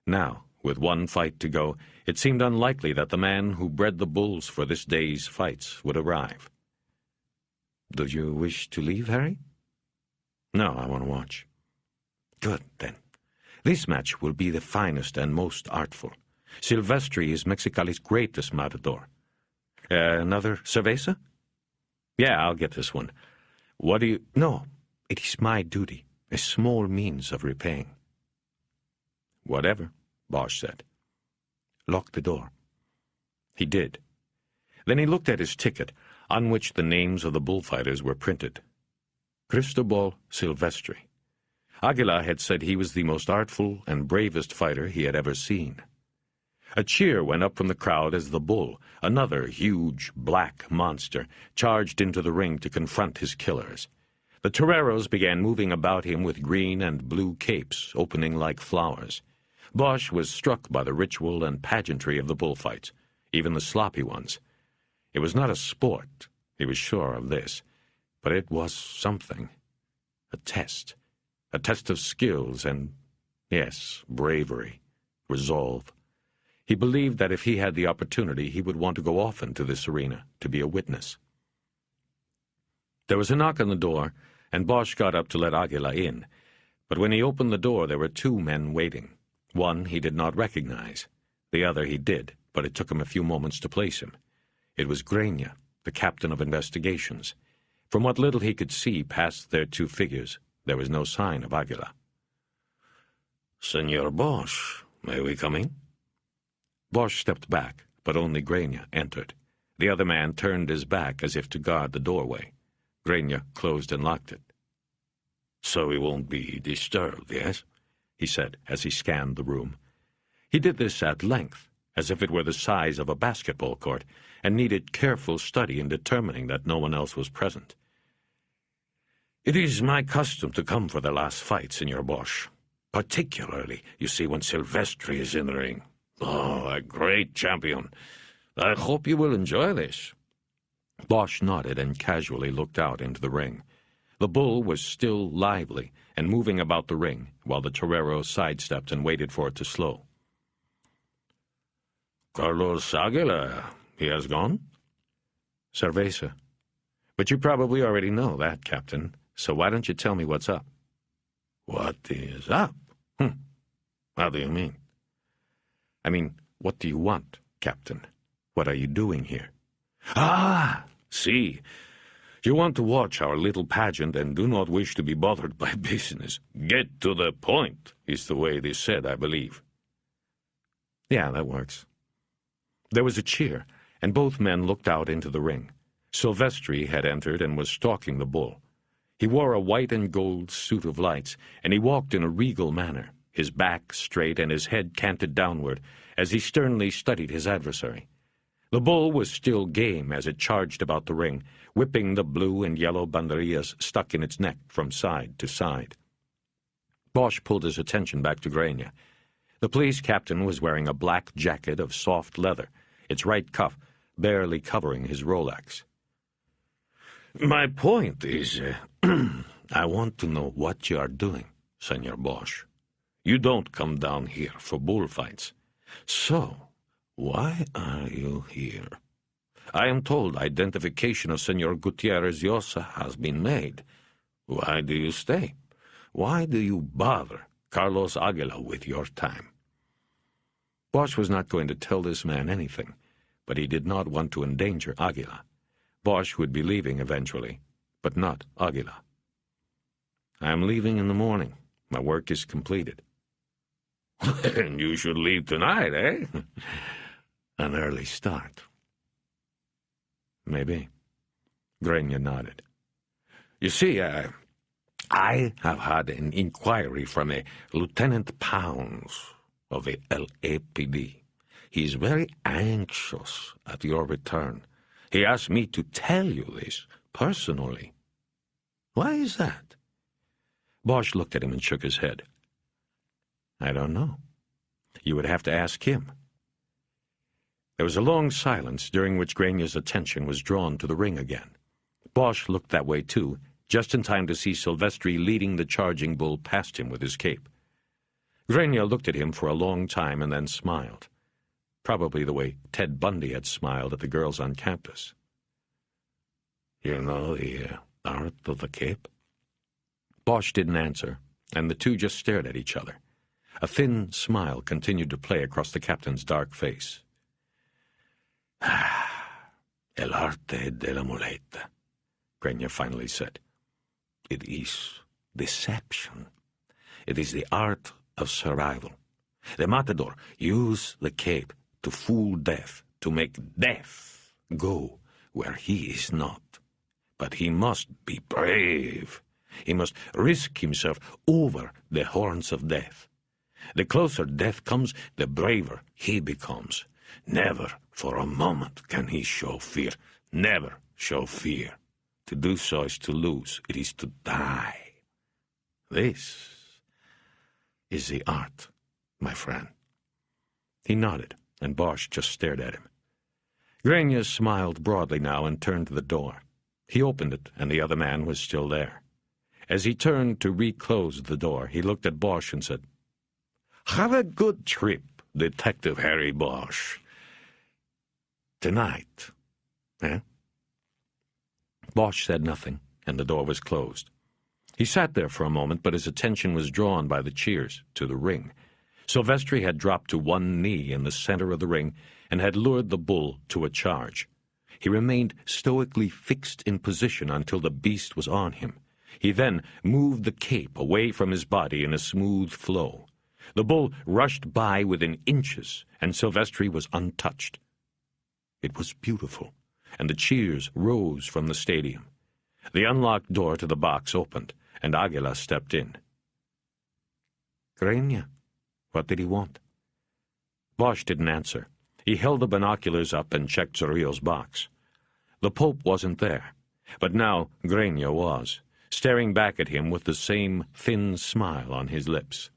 Now, with 1 fight to go, it seemed unlikely that the man who bred the bulls for this day's fights would arrive. "Do you wish to leave, Harry?" "No, I want to watch." "Good, then. This match will be the finest and most artful. Silvestri is Mexicali's greatest matador. Another cerveza?" "Yeah, I'll get this one. What do you—" "No, it is my duty, a small means of repaying." "Whatever," Bosch said. "Lock the door." He did. Then he looked at his ticket. on which the names of the bullfighters were printed. Cristobal Silvestri. Aguila had said he was the most artful and bravest fighter he had ever seen. A cheer went up from the crowd as the bull, another huge black monster, charged into the ring to confront his killers. The toreros began moving about him with green and blue capes opening like flowers. Bosch was struck by the ritual and pageantry of the bullfights, even the sloppy ones. It was not a sport, he was sure of this, but it was something. A test of skills and, yes, bravery, resolve. He believed that if he had the opportunity, he would want to go often to this arena, to be a witness. There was a knock on the door, and Bosch got up to let Aguila in. But when he opened the door, there were two men waiting. One he did not recognize. The other he did, but it took him a few moments to place him. It was Grania, the captain of investigations. From what little he could see past their two figures, there was no sign of Aguila. "Senor Bosch, may we come in?" Bosch stepped back, but only Grania entered. The other man turned his back as if to guard the doorway. Grania closed and locked it. "So we won't be disturbed, yes?" he said as he scanned the room. He did this at length, as if it were the size of a basketball court, and needed careful study in determining that no one else was present. "It is my custom to come for the last fight, Senor Bosch. Particularly, you see, when Silvestri is in the ring. Oh, a great champion. I hope you will enjoy this." Bosch nodded and casually looked out into the ring. The bull was still lively and moving about the ring, while the torero sidestepped and waited for it to slow. "Carlos Aguila, he has gone?" "Cerveza. But you probably already know that, Captain, so why don't you tell me what's up?" "What is up? How do you mean?" "I mean, what do you want, Captain? What are you doing here?" "Ah, see. You want to watch our little pageant and do not wish to be bothered by business. Get to the point, is the way it is said, I believe." "Yeah, that works." There was a cheer, and both men looked out into the ring. Silvestri had entered and was stalking the bull. He wore a white and gold suit of lights, and he walked in a regal manner, his back straight and his head canted downward, as he sternly studied his adversary. The bull was still game as it charged about the ring, whipping the blue and yellow banderillas stuck in its neck from side to side. Bosch pulled his attention back to Grania. The police captain was wearing a black jacket of soft leather, its right cuff barely covering his Rolex. "My point is, I want to know what you are doing, Senor Bosch. You don't come down here for bullfights. So, why are you here? I am told identification of Senor Gutierrez Llosa has been made. Why do you stay? Why do you bother Carlos Aguila with your time?" Bosch was not going to tell this man anything, but he did not want to endanger Aguila. Bosch would be leaving eventually, but not Aguila. "I am leaving in the morning. My work is completed." "And you should leave tonight, eh?" "An early start." "Maybe." Grania nodded. "You see, I have had an inquiry from a Lieutenant Pounds of the LAPD. He is very anxious at your return. He asked me to tell you this personally." "Why is that?" Bosch looked at him and shook his head. "I don't know. You would have to ask him." There was a long silence, during which Grania's attention was drawn to the ring again. Bosch looked that way too, just in time to see Silvestri leading the charging bull past him with his cape. Grania looked at him for a long time and then smiled, probably the way Ted Bundy had smiled at the girls on campus. "You know the art of the cape?" Bosch didn't answer, and the two just stared at each other. A thin smile continued to play across the captain's dark face. "El arte de la muleta," Grania finally said. "It is deception. It is the art of survival. The matador used the cape to fool death, to make death go where he is not. But he must be brave. He must risk himself over the horns of death. The closer death comes, the braver he becomes. Never for a moment can he show fear. Never show fear. To do so is to lose. It is to die. This is the art, my friend. He nodded, and Bosch just stared at him. Grania smiled broadly now and turned to the door. He opened it, and the other man was still there. As he turned to reclose the door, he looked at Bosch and said, "Have a good trip, Detective Harry Bosch. Tonight, eh?" Bosch said nothing, and the door was closed. He sat there for a moment, but his attention was drawn by the cheers to the ring. Silvestri had dropped to one knee in the center of the ring and had lured the bull to a charge. He remained stoically fixed in position until the beast was on him. He then moved the cape away from his body in a smooth flow. The bull rushed by within inches, and Silvestri was untouched. It was beautiful, and the cheers rose from the stadium. The unlocked door to the box opened, and Aguila stepped in. "Grania, what did he want?" Bosch didn't answer. He held the binoculars up and checked Zoril's box. The Pope wasn't there, but now Grania was, staring back at him with the same thin smile on his lips.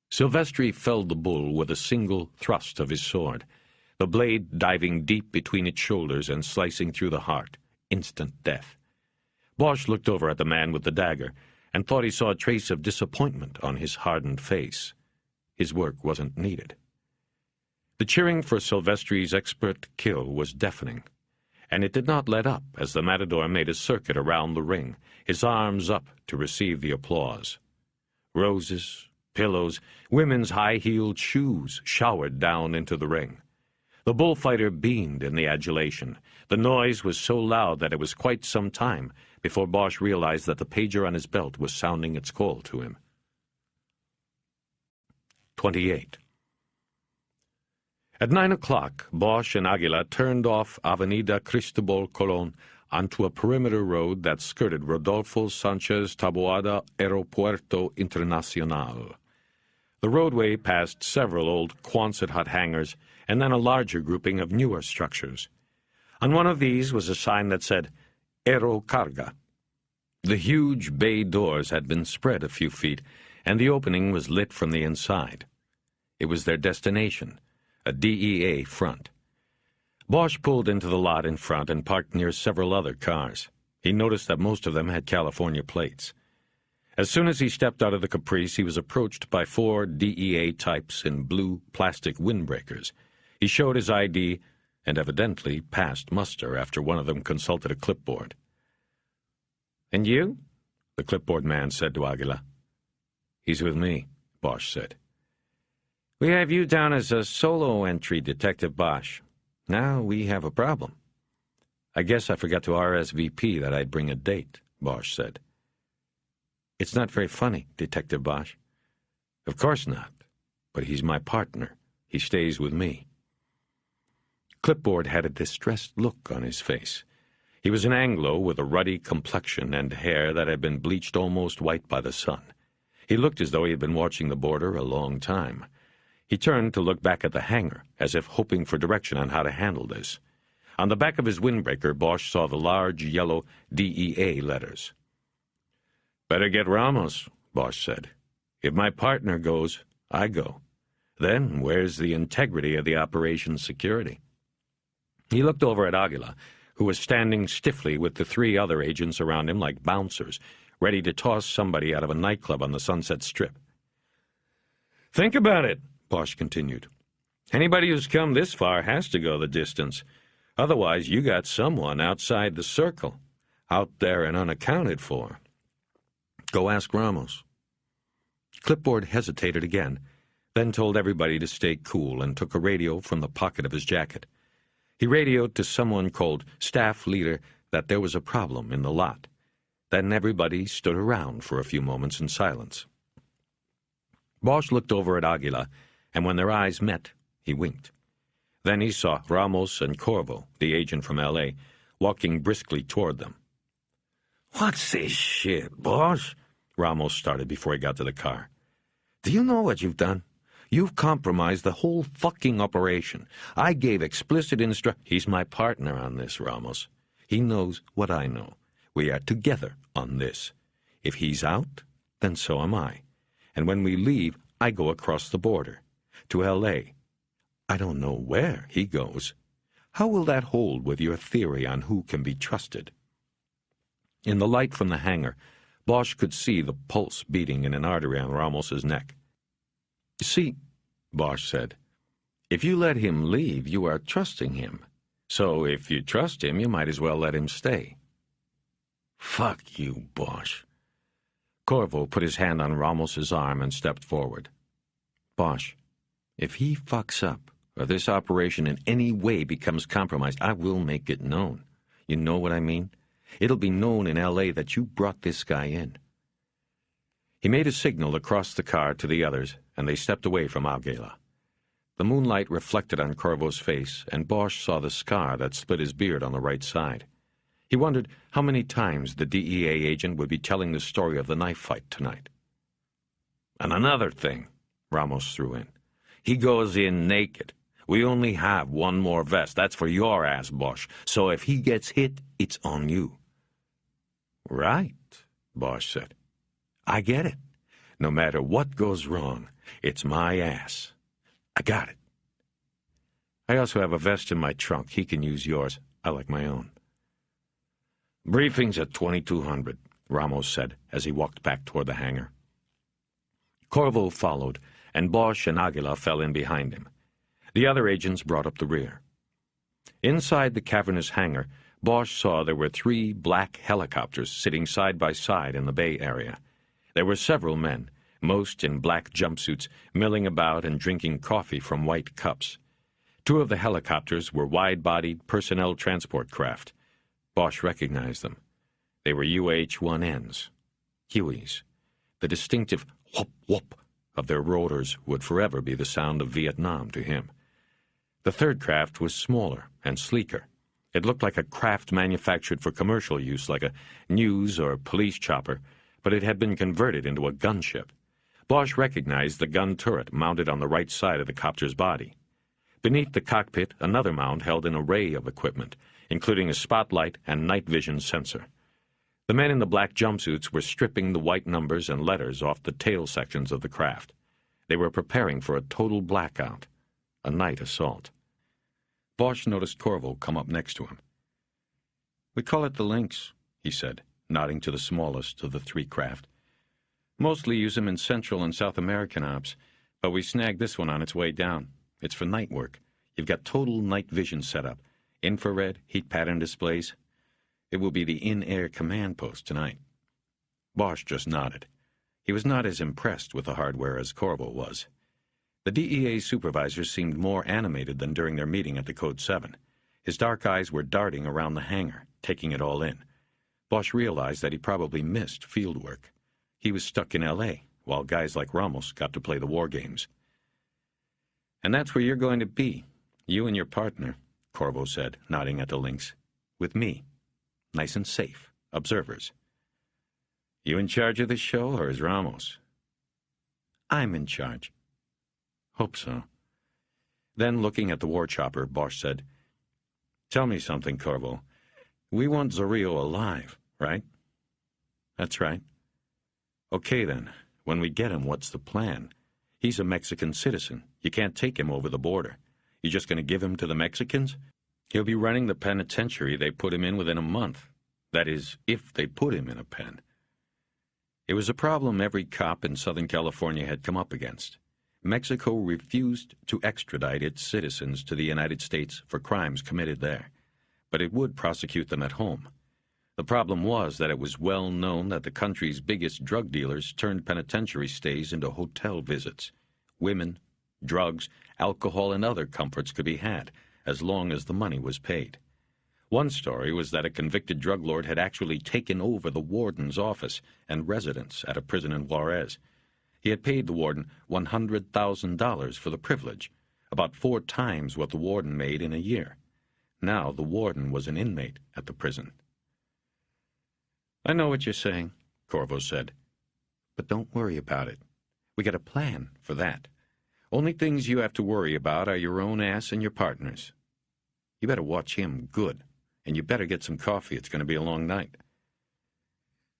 Silvestri felled the bull with a single thrust of his sword, the blade diving deep between its shoulders and slicing through the heart. Instant death. Bosch looked over at the man with the dagger and thought he saw a trace of disappointment on his hardened face. His work wasn't needed. The cheering for Silvestri's expert kill was deafening, and it did not let up as the matador made a circuit around the ring, his arms up to receive the applause. Roses, pillows, women's high-heeled shoes showered down into the ring. The bullfighter beamed in the adulation. The noise was so loud that it was quite some time before Bosch realized that the pager on his belt was sounding its call to him. 28. At 9 o'clock, Bosch and Aguila turned off Avenida Cristobal Colon onto a perimeter road that skirted Rodolfo Sanchez Taboada Aeropuerto Internacional. The roadway passed several old Quonset hut hangars and then a larger grouping of newer structures. On one of these was a sign that said, Aerocarga. The huge bay doors had been spread a few feet, and the opening was lit from the inside. It was their destination, a DEA front. Bosch pulled into the lot in front and parked near several other cars. He noticed that most of them had California plates. As soon as he stepped out of the Caprice, he was approached by 4 DEA types in blue plastic windbreakers. He showed his ID and evidently passed muster after one of them consulted a clipboard. "And you?" the clipboard man said to Aguila. "He's with me," Bosch said. "We have you down as a solo entry, Detective Bosch. Now we have a problem." "I guess I forgot to RSVP that I'd bring a date," Bosch said. "It's not very funny, Detective Bosch." "Of course not, but he's my partner. He stays with me." Clipboard had a distressed look on his face. He was an Anglo with a ruddy complexion and hair that had been bleached almost white by the sun. He looked as though he had been watching the border a long time. He turned to look back at the hangar, as if hoping for direction on how to handle this. On the back of his windbreaker, Bosch saw the large yellow DEA letters. "Better get Ramos," Bosch said. "If my partner goes, I go. Then where's the integrity of the operation's security?" He looked over at Aguila, who was standing stiffly with the 3 other agents around him like bouncers, ready to toss somebody out of a nightclub on the Sunset Strip. "Think about it," Bosch continued. "Anybody who's come this far has to go the distance. Otherwise, you got someone outside the circle, out there and unaccounted for. Go ask Ramos." Clipboard hesitated again, then told everybody to stay cool and took a radio from the pocket of his jacket. He radioed to someone called staff leader that there was a problem in the lot. Then everybody stood around for a few moments in silence. Bosch looked over at Aguila, and when their eyes met, he winked. Then he saw Ramos and Corvo, the agent from L.A., walking briskly toward them. "What's this shit, boss?" Ramos started before he got to the car. "Do you know what you've done? You've compromised the whole fucking operation. I gave explicit He's my partner on this, Ramos. He knows what I know. We are together on this. If he's out, then so am I. And when we leave, I go across the border. To L.A. I don't know where he goes. How will that hold with your theory on who can be trusted?" In the light from the hangar, Bosch could see the pulse beating in an artery on Ramos's neck. "See," Bosch said, "if you let him leave, you are trusting him. So if you trust him, you might as well let him stay." "Fuck you, Bosch." Corvo put his hand on Ramos's arm and stepped forward. "Bosch, if he fucks up, or this operation in any way becomes compromised, I will make it known. You know what I mean? It'll be known in L.A. that you brought this guy in." He made a signal across the car to the others, and they stepped away from Aguila. The moonlight reflected on Corvo's face, and Bosch saw the scar that split his beard on the right side. He wondered how many times the DEA agent would be telling the story of the knife fight tonight. "And another thing," Ramos threw in. "He goes in naked. We only have one more vest. That's for your ass, Bosch. So if he gets hit, it's on you." "Right," Bosch said. "I get it. No matter what goes wrong, it's my ass. I got it. I also have a vest in my trunk. He can use yours. I like my own." "Briefing's at 2200, Ramos said as he walked back toward the hangar. Corvo followed, and Bosch and Aguila fell in behind him. The other agents brought up the rear. Inside the cavernous hangar, Bosch saw there were 3 black helicopters sitting side by side in the bay area. There were several men, most in black jumpsuits, milling about and drinking coffee from white cups. 2 of the helicopters were wide-bodied personnel transport craft. Bosch recognized them. They were UH-1Ns, Hueys. The distinctive whoop-whoop of their rotors would forever be the sound of Vietnam to him. The third craft was smaller and sleeker. It looked like a craft manufactured for commercial use, like a news or police chopper, but it had been converted into a gunship. Bosch recognized the gun turret mounted on the right side of the copter's body. Beneath the cockpit, another mount held an array of equipment, including a spotlight and night vision sensor. The men in the black jumpsuits were stripping the white numbers and letters off the tail sections of the craft. They were preparing for a total blackout, a night assault. Bosch noticed Corvo come up next to him. "We call it the Lynx," he said, nodding to the smallest of the 3 craft. "Mostly use them in Central and South American ops, but we snagged this one on its way down. It's for night work. You've got total night vision setup, infrared, heat pattern displays. It will be the in-air command post tonight." Bosch just nodded. He was not as impressed with the hardware as Corvo was. The DEA supervisor seemed more animated than during their meeting at the Code 7. His dark eyes were darting around the hangar, taking it all in. Bosch realized that he probably missed field work. He was stuck in L.A., while guys like Ramos got to play the war games. "And that's where you're going to be, you and your partner," Corvo said, nodding at the Lynx. "With me. Nice and safe. Observers." "You in charge of the show, or is Ramos?" "I'm in charge." "Hope so." Then, looking at the war chopper, Bosch said, "Tell me something, Corvo. We want Zorrillo alive, right?" "That's right." "Okay, then. When we get him, what's the plan? He's a Mexican citizen. You can't take him over the border. You just going to give him to the Mexicans? He'll be running the penitentiary they put him in within a month. That is, if they put him in a pen." It was a problem every cop in Southern California had come up against. Mexico refused to extradite its citizens to the United States for crimes committed there, but it would prosecute them at home. The problem was that it was well known that the country's biggest drug dealers turned penitentiary stays into hotel visits. Women, drugs, alcohol, and other comforts could be had, as long as the money was paid. One story was that a convicted drug lord had actually taken over the warden's office and residence at a prison in Juarez. He had paid the warden $100,000 for the privilege, about 4 times what the warden made in a year. Now the warden was an inmate at the prison. "I know what you're saying," Corvo said. "But don't worry about it. We got a plan for that. Only things you have to worry about are your own ass and your partner's. You better watch him good, and you better get some coffee. It's going to be a long night."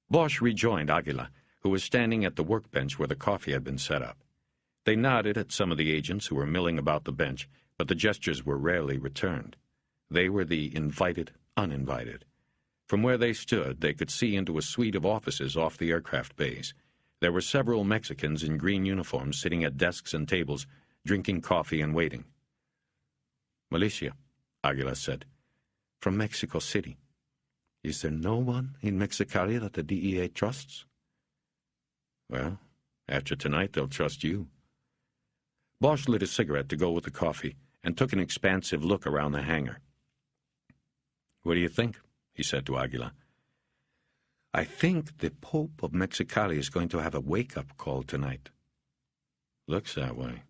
Bosch rejoined Aguila, who was standing at the workbench where the coffee had been set up. They nodded at some of the agents who were milling about the bench, but the gestures were rarely returned. They were the invited uninvited. From where they stood, they could see into a suite of offices off the aircraft bays. There were several Mexicans in green uniforms sitting at desks and tables, drinking coffee and waiting. "Militia," Aguila said, "from Mexico City. Is there no one in Mexicali that the DEA trusts?" "Well, after tonight they'll trust you." Bosch lit a cigarette to go with the coffee and took an expansive look around the hangar. "What do you think?" he said to Aguila. "I think the Pope of Mexicali is going to have a wake-up call tonight." "Looks that way."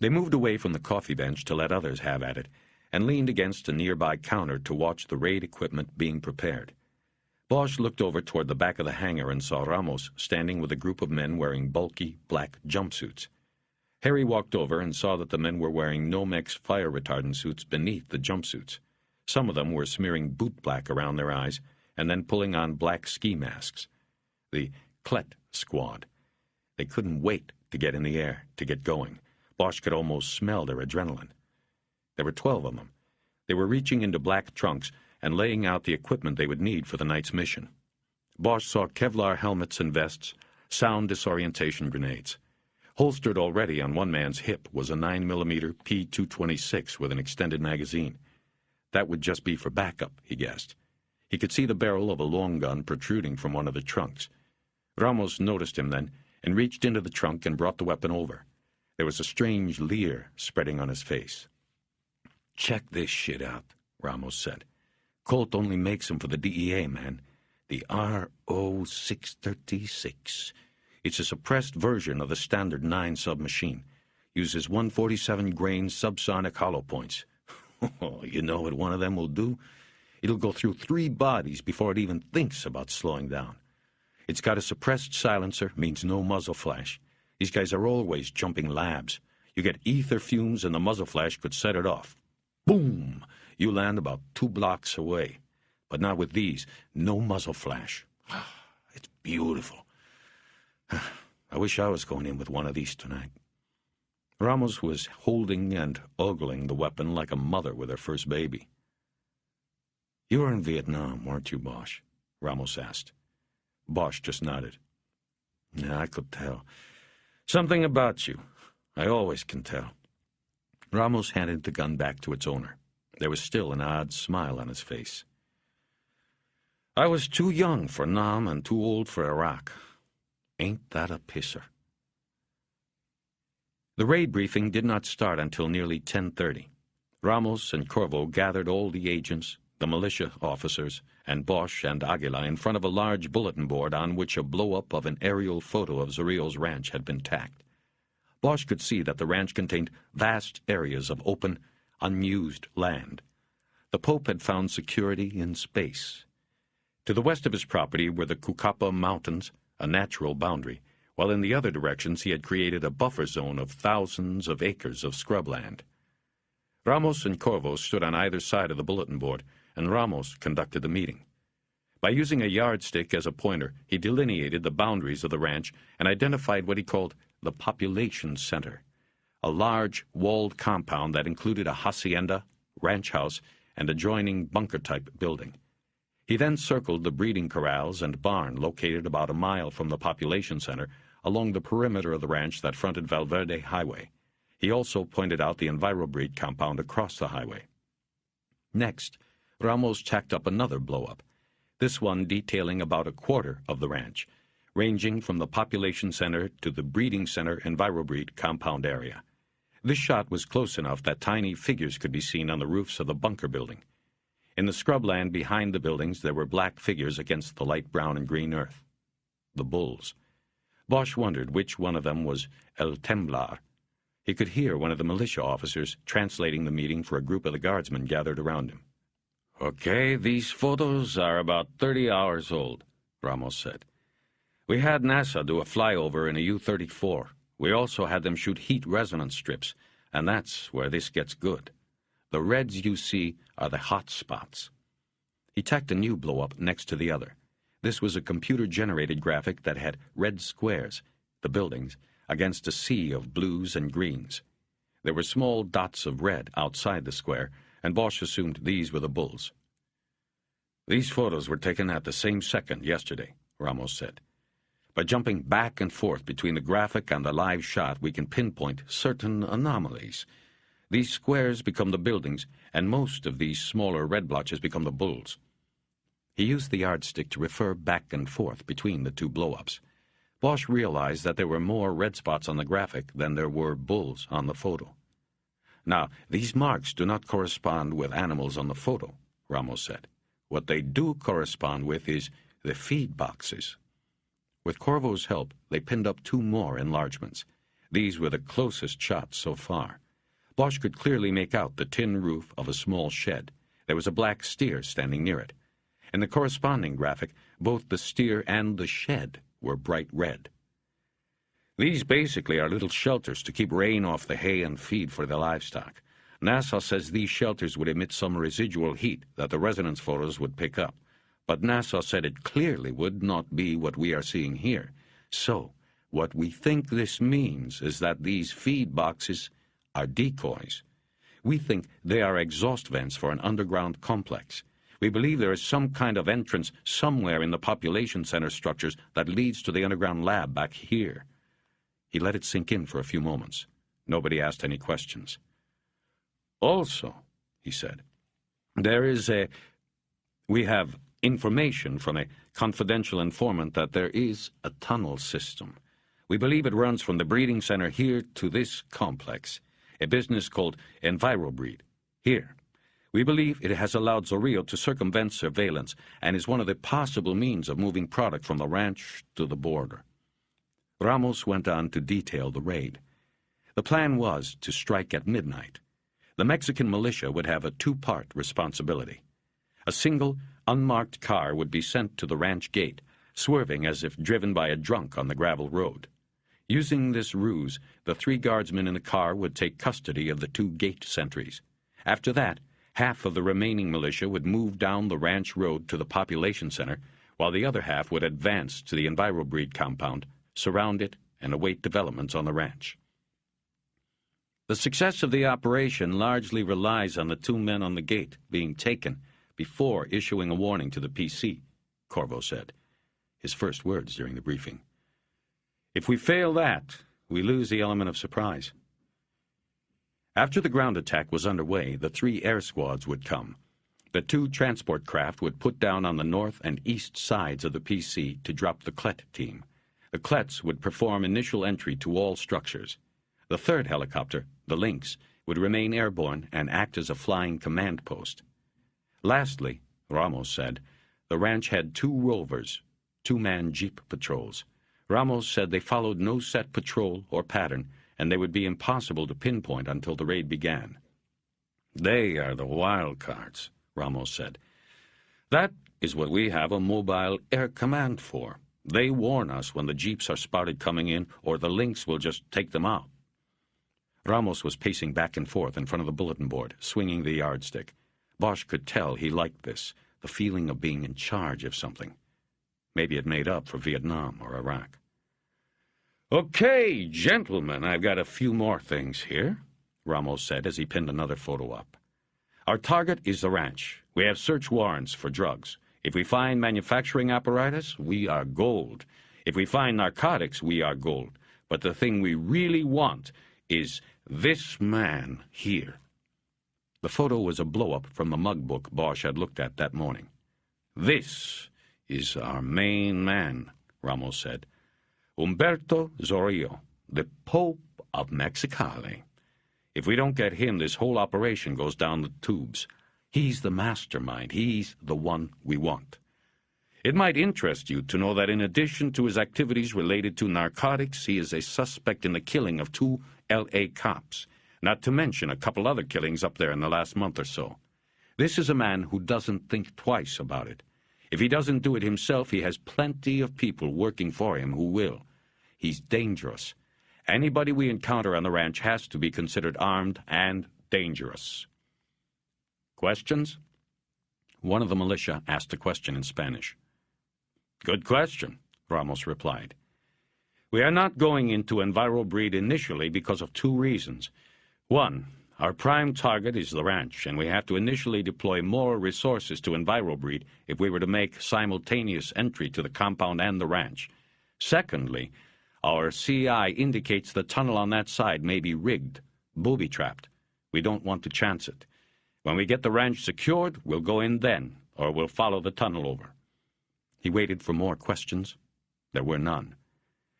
They moved away from the coffee bench to let others have at it, and leaned against a nearby counter to watch the raid equipment being prepared. Bosch looked over toward the back of the hangar and saw Ramos standing with a group of men wearing bulky black jumpsuits. Harry walked over and saw that the men were wearing Nomex fire retardant suits beneath the jumpsuits. Some of them were smearing boot black around their eyes and then pulling on black ski masks. The Klet squad. They couldn't wait to get in the air, to get going. Bosch could almost smell their adrenaline. There were 12 of them. They were reaching into black trunks and laying out the equipment they would need for the night's mission. Bosch saw Kevlar helmets and vests, sound disorientation grenades. Holstered already on one man's hip was a 9mm P226 with an extended magazine. That would just be for backup, he guessed. He could see the barrel of a long gun protruding from one of the trunks. Ramos noticed him then and reached into the trunk and brought the weapon over. There was a strange leer spreading on his face. "Check this shit out," Ramos said. "Colt only makes them for the DEA, man. The RO-636. It's a suppressed version of the standard 9 submachine. Uses 147 grain subsonic hollow points. You know what one of them will do? It'll go through 3 bodies before it even thinks about slowing down. It's got a suppressed silencer, means no muzzle flash. These guys are always jumping labs. You get ether fumes and the muzzle flash could set it off. Boom! You land about 2 blocks away. But not with these. No muzzle flash. It's beautiful. I wish I was going in with one of these tonight." Ramos was holding and ogling the weapon like a mother with her first baby. "You were in Vietnam, weren't you, Bosch?" Ramos asked. Bosch just nodded. "Yeah, I could tell. Something about you. I always can tell." Ramos handed the gun back to its owner. There was still an odd smile on his face. "I was too young for Nam and too old for Iraq. Ain't that a pisser?" The raid briefing did not start until nearly 10:30. Ramos and Corvo gathered all the agents, the militia officers, and Bosch and Aguila in front of a large bulletin board on which a blow-up of an aerial photo of Zorrillo's ranch had been tacked. Bosch could see that the ranch contained vast areas of open, unused land. The Pope had found security in space. To the west of his property were the Cucapa Mountains, a natural boundary, while in the other directions he had created a buffer zone of thousands of acres of scrubland. Ramos and Corvo stood on either side of the bulletin board, and Ramos conducted the meeting. By using a yardstick as a pointer, he delineated the boundaries of the ranch and identified what he called the population center, a large walled compound that included a hacienda, ranch house, and adjoining bunker-type building. He then circled the breeding corrals and barn located about a mile from the population center along the perimeter of the ranch that fronted Valverde Highway. He also pointed out the EnviroBreed compound across the highway. Next, Ramos tacked up another blow-up, this one detailing about a quarter of the ranch, ranging from the population center to the breeding center EnviroBreed compound area. This shot was close enough that tiny figures could be seen on the roofs of the bunker building. In the scrubland behind the buildings, there were black figures against the light brown and green earth. The bulls. Bosch wondered which one of them was El Temblar. He could hear one of the militia officers translating the meeting for a group of the guardsmen gathered around him. "Okay, these photos are about 30 hours old," Ramos said. "We had NASA do a flyover in a U-34. We also had them shoot heat resonance strips, and that's where this gets good. The reds you see are the hot spots." He tacked a new blow-up next to the other. This was a computer-generated graphic that had red squares, the buildings, against a sea of blues and greens. There were small dots of red outside the square, and Bosch assumed these were the bulls. "These photos were taken at the same second yesterday," Ramos said. "By jumping back and forth between the graphic and the live shot, we can pinpoint certain anomalies. These squares become the buildings, and most of these smaller red blotches become the bulls." He used the yardstick to refer back and forth between the two blow-ups. Bosch realized that there were more red spots on the graphic than there were bulls on the photo. "Now, these marks do not correspond with animals on the photo," Ramos said. "What they do correspond with is the feed boxes." With Corvo's help, they pinned up 2 more enlargements. These were the closest shots so far. Bosch could clearly make out the tin roof of a small shed. There was a black steer standing near it. In the corresponding graphic, both the steer and the shed were bright red. "These basically are little shelters to keep rain off the hay and feed for the livestock. NASA says these shelters would emit some residual heat that the resonance photos would pick up, but NASA said it clearly would not be what we are seeing here. So, what we think this means is that these feed boxes are decoys. We think they are exhaust vents for an underground complex. We believe there is some kind of entrance somewhere in the population center structures that leads to the underground lab back here." He let it sink in for a few moments. Nobody asked any questions. "Also," he said, we have information from a confidential informant that there is a tunnel system. We believe it runs from the breeding center here to this complex, a business called EnviroBreed, here. We believe it has allowed Zorrillo to circumvent surveillance and is one of the possible means of moving product from the ranch to the border." Ramos went on to detail the raid. The plan was to strike at midnight. The Mexican militia would have a 2-part responsibility. A single, unmarked car would be sent to the ranch gate, swerving as if driven by a drunk on the gravel road. Using this ruse, the 3 guardsmen in the car would take custody of the 2 gate sentries. After that, half of the remaining militia would move down the ranch road to the population center, while the other half would advance to the EnviroBreed compound, surround it, and await developments on the ranch. "The success of the operation largely relies on the 2 men on the gate being taken before issuing a warning to the PC," Corvo said, his first words during the briefing. "If we fail that, we lose the element of surprise." After the ground attack was underway, the 3 air squads would come. The 2 transport craft would put down on the north and east sides of the PC to drop the Klet team. The Klets would perform initial entry to all structures. The 3rd helicopter, the Lynx, would remain airborne and act as a flying command post. Lastly, Ramos said, the ranch had 2 rovers, 2-man jeep patrols. Ramos said they followed no set patrol or pattern, and they would be impossible to pinpoint until the raid began. "They are the wild cards," Ramos said. "That is what we have a mobile air command for. They warn us when the jeeps are spotted coming in, or the Lynx will just take them out." Ramos was pacing back and forth in front of the bulletin board, swinging the yardstick. Bosch could tell he liked this, the feeling of being in charge of something. Maybe it made up for Vietnam or Iraq. "Okay, gentlemen, I've got a few more things here," Ramos said as he pinned another photo up. "Our target is the ranch. We have search warrants for drugs. If we find manufacturing apparatus, we are gold. If we find narcotics, we are gold. But the thing we really want is this man here." The photo was a blow-up from the mug book Bosch had looked at that morning. "This is our main man," Ramos said. "Humberto Zorrillo, the Pope of Mexicali. If we don't get him, this whole operation goes down the tubes. He's the mastermind. He's the one we want. It might interest you to know that in addition to his activities related to narcotics, he is a suspect in the killing of 2 L.A. cops, not to mention a couple other killings up there in the last month or so. This is a man who doesn't think twice about it. If he doesn't do it himself, he has plenty of people working for him who will. He's dangerous. Anybody we encounter on the ranch has to be considered armed and dangerous. Questions? One of the militia asked a question in Spanish. Good question, Ramos replied. We are not going into EnviroBreed initially because of two reasons. One, our prime target is the ranch, and we have to initially deploy more resources to EnviroBreed if we were to make simultaneous entry to the compound and the ranch. Secondly, our CI indicates the tunnel on that side may be rigged, booby-trapped. We don't want to chance it. When we get the ranch secured, we'll go in then, or we'll follow the tunnel over. He waited for more questions. There were none.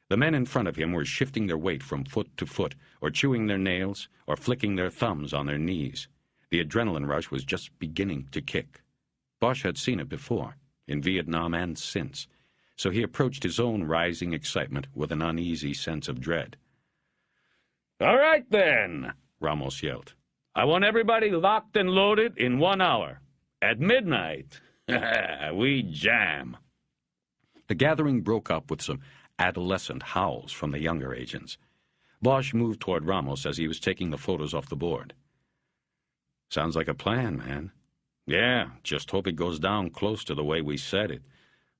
The men in front of him were shifting their weight from foot to foot, or chewing their nails, or flicking their thumbs on their knees. The adrenaline rush was just beginning to kick. Bosch had seen it before, in Vietnam and since, so he approached his own rising excitement with an uneasy sense of dread. "All right, then," Ramos yelled. "I want everybody locked and loaded in 1 hour. At midnight, we jam." The gathering broke up with some adolescent howls from the younger agents. Bosch moved toward Ramos as he was taking the photos off the board. "Sounds like a plan, man." "Yeah, just hope it goes down close to the way we said it.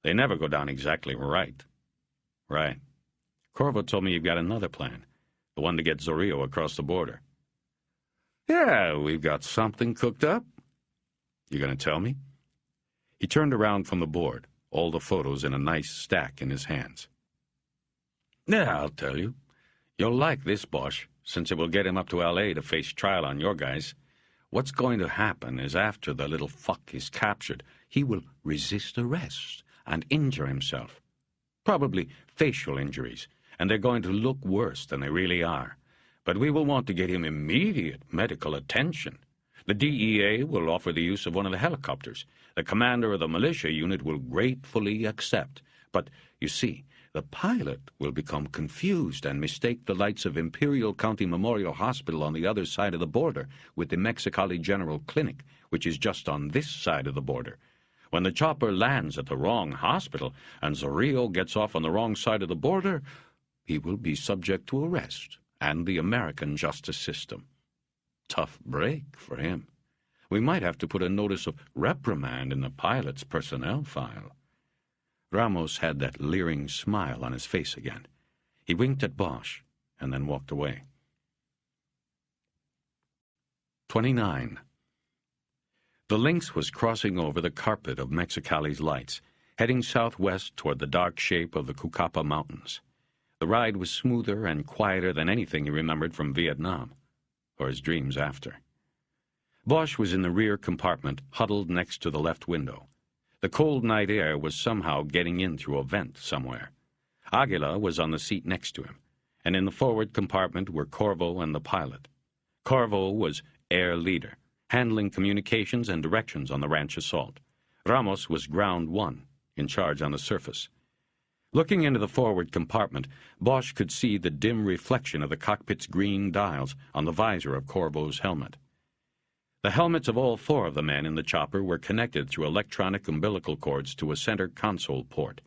They never go down exactly right." "Right. Corvo told me you've got another plan, the one to get Zorrillo across the border." "Yeah, we've got something cooked up." "You gonna tell me?" He turned around from the board, all the photos in a nice stack in his hands. "Yeah, I'll tell you. You'll like this, Bosch, since it will get him up to L.A. to face trial on your guys. What's going to happen is after the little fuck is captured, he will resist arrest and injure himself. Probably facial injuries, and they're going to look worse than they really are. But we will want to get him immediate medical attention. The DEA will offer the use of one of the helicopters. The commander of the militia unit will gratefully accept. But, you see, the pilot will become confused and mistake the lights of Imperial County Memorial Hospital on the other side of the border with the Mexicali General Clinic, which is just on this side of the border. When the chopper lands at the wrong hospital and Zorrillo gets off on the wrong side of the border, he will be subject to arrest and the American justice system. Tough break for him. We might have to put a notice of reprimand in the pilot's personnel file." Ramos had that leering smile on his face again. He winked at Bosch and then walked away. 29. The Lynx was crossing over the carpet of Mexicali's lights, heading southwest toward the dark shape of the Cucapa Mountains. The ride was smoother and quieter than anything he remembered from Vietnam, or his dreams after. Bosch was in the rear compartment, huddled next to the left window. The cold night air was somehow getting in through a vent somewhere. Aguila was on the seat next to him, and in the forward compartment were Corvo and the pilot. Corvo was air leader, handling communications and directions on the ranch assault. Ramos was ground one, in charge on the surface. Looking into the forward compartment, Bosch could see the dim reflection of the cockpit's green dials on the visor of Corvo's helmet. The helmets of all four of the men in the chopper were connected through electronic umbilical cords to a center console port.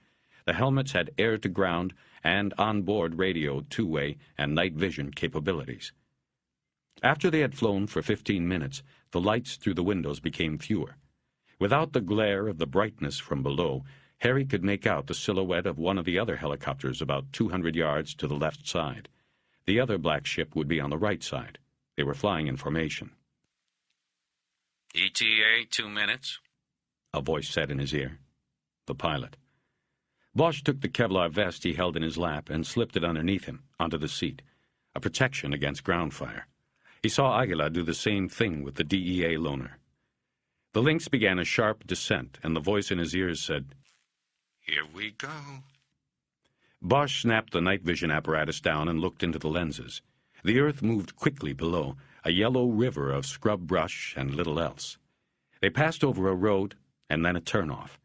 The helmets had air-to-ground and onboard radio, two-way, and night vision capabilities. After they had flown for 15 minutes, the lights through the windows became fewer. Without the glare of the brightness from below, Harry could make out the silhouette of one of the other helicopters about 200 yards to the left side. The other black ship would be on the right side. They were flying in formation. ETA 2 minutes, a voice said in his ear. The pilot. Bosch took the Kevlar vest he held in his lap and slipped it underneath him, onto the seat, a protection against ground fire. He saw Aguila do the same thing with the DEA loaner. The Lynx began a sharp descent, and the voice in his ears said, "Here we go." Bosch snapped the night vision apparatus down and looked into the lenses. The earth moved quickly below, a yellow river of scrub brush and little else. They passed over a road and then a turnoff.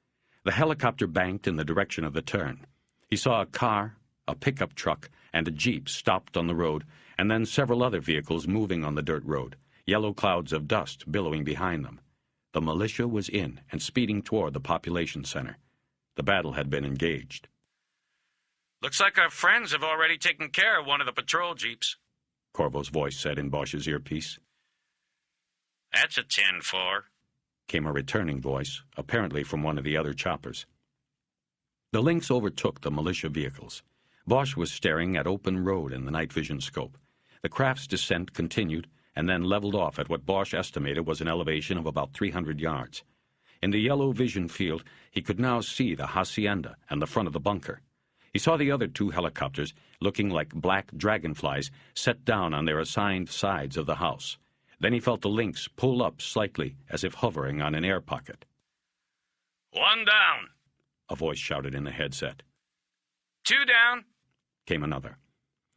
The helicopter banked in the direction of the turn. He saw a car, a pickup truck, and a jeep stopped on the road, and then several other vehicles moving on the dirt road, yellow clouds of dust billowing behind them. The militia was in and speeding toward the population center. The battle had been engaged. Looks like our friends have already taken care of one of the patrol jeeps, Corvo's voice said in Bosch's earpiece. That's a 10-4, came a returning voice, apparently from one of the other choppers. The Lynx overtook the militia vehicles. Bosch was staring at open road in the night vision scope. The craft's descent continued and then leveled off at what Bosch estimated was an elevation of about 300 yards. In the yellow vision field, he could now see the hacienda and the front of the bunker. He saw the other two helicopters, looking like black dragonflies, set down on their assigned sides of the house. Then he felt the Lynx pull up slightly, as if hovering on an air pocket. "One down," a voice shouted in the headset. "Two down," came another.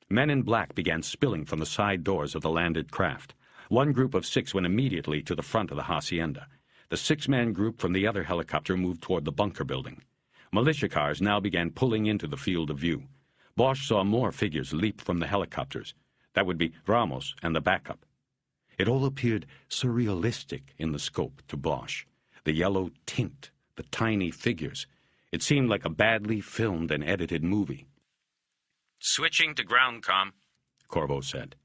Men in black began spilling from the side doors of the landed craft. One group of 6 went immediately to the front of the hacienda. The 6-man group from the other helicopter moved toward the bunker building. Militia cars now began pulling into the field of view. Bosch saw more figures leap from the helicopters. That would be Ramos and the backup. It all appeared surrealistic in the scope to Bosch. The yellow tint, the tiny figures. It seemed like a badly filmed and edited movie. "Switching to ground comm," Corvo said.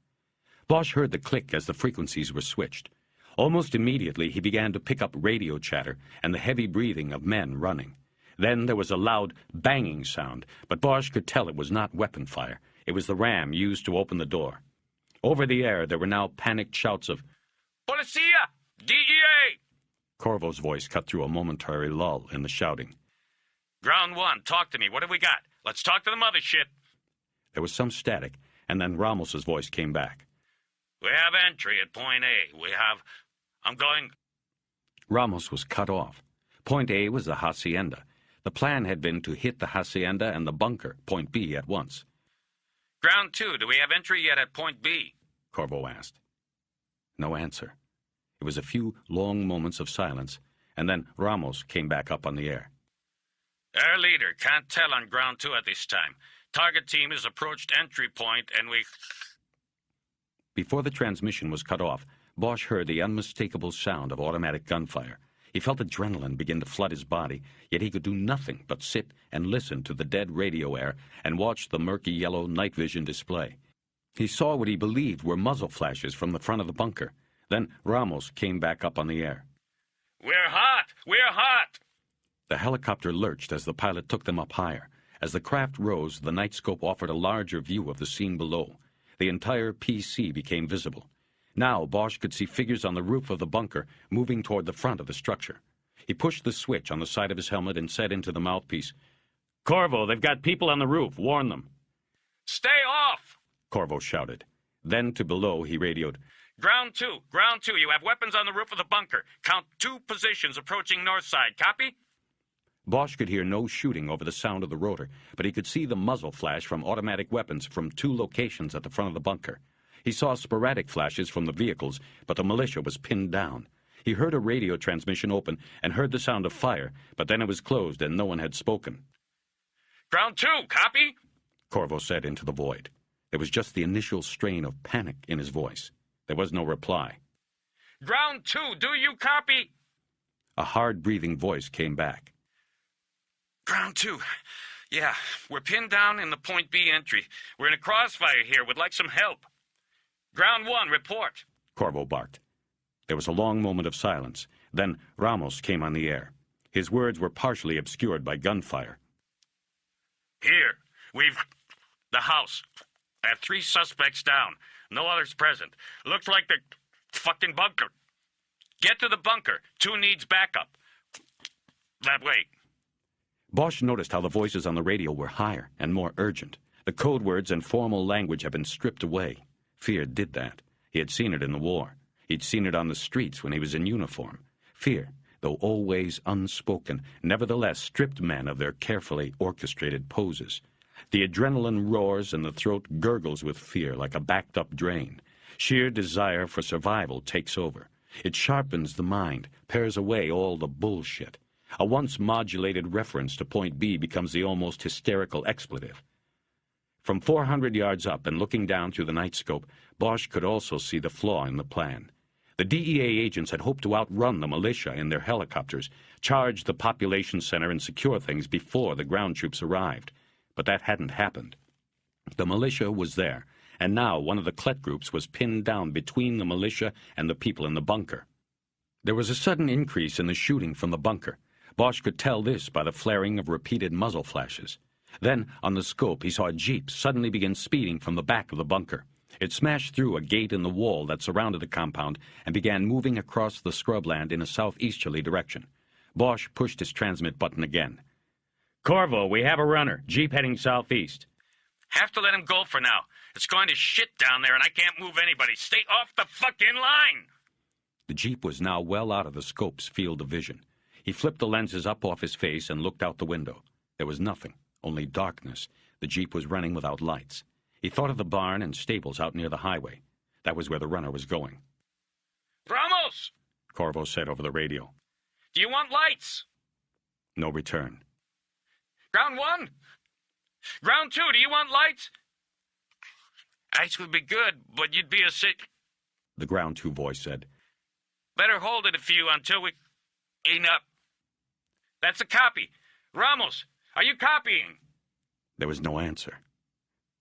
Bosch heard the click as the frequencies were switched. Almost immediately he began to pick up radio chatter and the heavy breathing of men running. Then there was a loud banging sound, but Bosch could tell it was not weapon fire. It was the ram used to open the door. Over the air there were now panicked shouts of, "Policia! DEA!" Corvo's voice cut through a momentary lull in the shouting. "Ground 1, talk to me. What have we got? Let's talk to the mothership." There was some static, and then Ramos's voice came back. "We have entry at Point A. I'm going..." Ramos was cut off. Point A was the hacienda. The plan had been to hit the hacienda and the bunker, Point B, at once. "Ground 2, do we have entry yet at Point B?" Corvo asked. No answer. It was a few long moments of silence, and then Ramos came back up on the air. "Our leader can't tell on Ground 2 at this time. Target team has approached entry point and we..." Before the transmission was cut off, Bosch heard the unmistakable sound of automatic gunfire. He felt adrenaline begin to flood his body, yet he could do nothing but sit and listen to the dead radio air and watch the murky yellow night vision display. He saw what he believed were muzzle flashes from the front of the bunker. Then Ramos came back up on the air. "We're hot! We're hot!" The helicopter lurched as the pilot took them up higher. As the craft rose, the night scope offered a larger view of the scene below. The entire PC became visible. Now Bosch could see figures on the roof of the bunker moving toward the front of the structure. He pushed the switch on the side of his helmet and said into the mouthpiece, "Corvo, they've got people on the roof. Warn them." "Stay off!" Corvo shouted. Then to below he radioed, Ground 2, you have weapons on the roof of the bunker. Count 2 positions approaching north side. Copy?" Bosch could hear no shooting over the sound of the rotor, but he could see the muzzle flash from automatic weapons from 2 locations at the front of the bunker. He saw sporadic flashes from the vehicles, but the militia was pinned down. He heard a radio transmission open and heard the sound of fire, but then it was closed and no one had spoken. "Ground 2, copy?" Corvo said into the void. There was just the initial strain of panic in his voice. There was no reply. "Ground 2, do you copy?" A hard-breathing voice came back. "Ground 2. Yeah, we're pinned down in the Point B entry. We're in a crossfire here. Would like some help." "Ground 1, report." Corvo barked. There was a long moment of silence. Then Ramos came on the air. His words were partially obscured by gunfire. "Here, the house. I have 3 suspects down. No others present. Looks like the fucking bunker. Get to the bunker. 2 needs backup. That way." Bosch noticed how the voices on the radio were higher and more urgent. The code words and formal language had been stripped away. Fear did that. He had seen it in the war. He'd seen it on the streets when he was in uniform. Fear, though always unspoken, nevertheless stripped men of their carefully orchestrated poses. The adrenaline roars and the throat gurgles with fear like a backed-up drain. Sheer desire for survival takes over. It sharpens the mind, pares away all the bullshit. A once modulated reference to Point B becomes the almost hysterical expletive. From 400 yards up and looking down through the night scope, Bosch could also see the flaw in the plan. The DEA agents had hoped to outrun the militia in their helicopters, charge the population center and secure things before the ground troops arrived. But that hadn't happened. The militia was there, and now one of the Klet groups was pinned down between the militia and the people in the bunker. There was a sudden increase in the shooting from the bunker. Bosch could tell this by the flaring of repeated muzzle flashes. Then, on the scope, he saw a jeep suddenly begin speeding from the back of the bunker. It smashed through a gate in the wall that surrounded the compound and began moving across the scrubland in a southeasterly direction. Bosch pushed his transmit button again. "Corvo, we have a runner. Jeep heading southeast." Have to let him go for now. It's going to shit down there and I can't move anybody. Stay off the fucking line! The jeep was now well out of the scope's field of vision. He flipped the lenses up off his face and looked out the window. There was nothing, only darkness. The jeep was running without lights. He thought of the barn and stables out near the highway. That was where the runner was going. Ramos! Corvo said over the radio. Do you want lights? No return. Ground 1? Ground 2, do you want lights? Lights would be good, but you'd be a sick... The Ground 2 voice said. Better hold it a few until we clean up. That's a copy. Ramos, are you copying? There was no answer.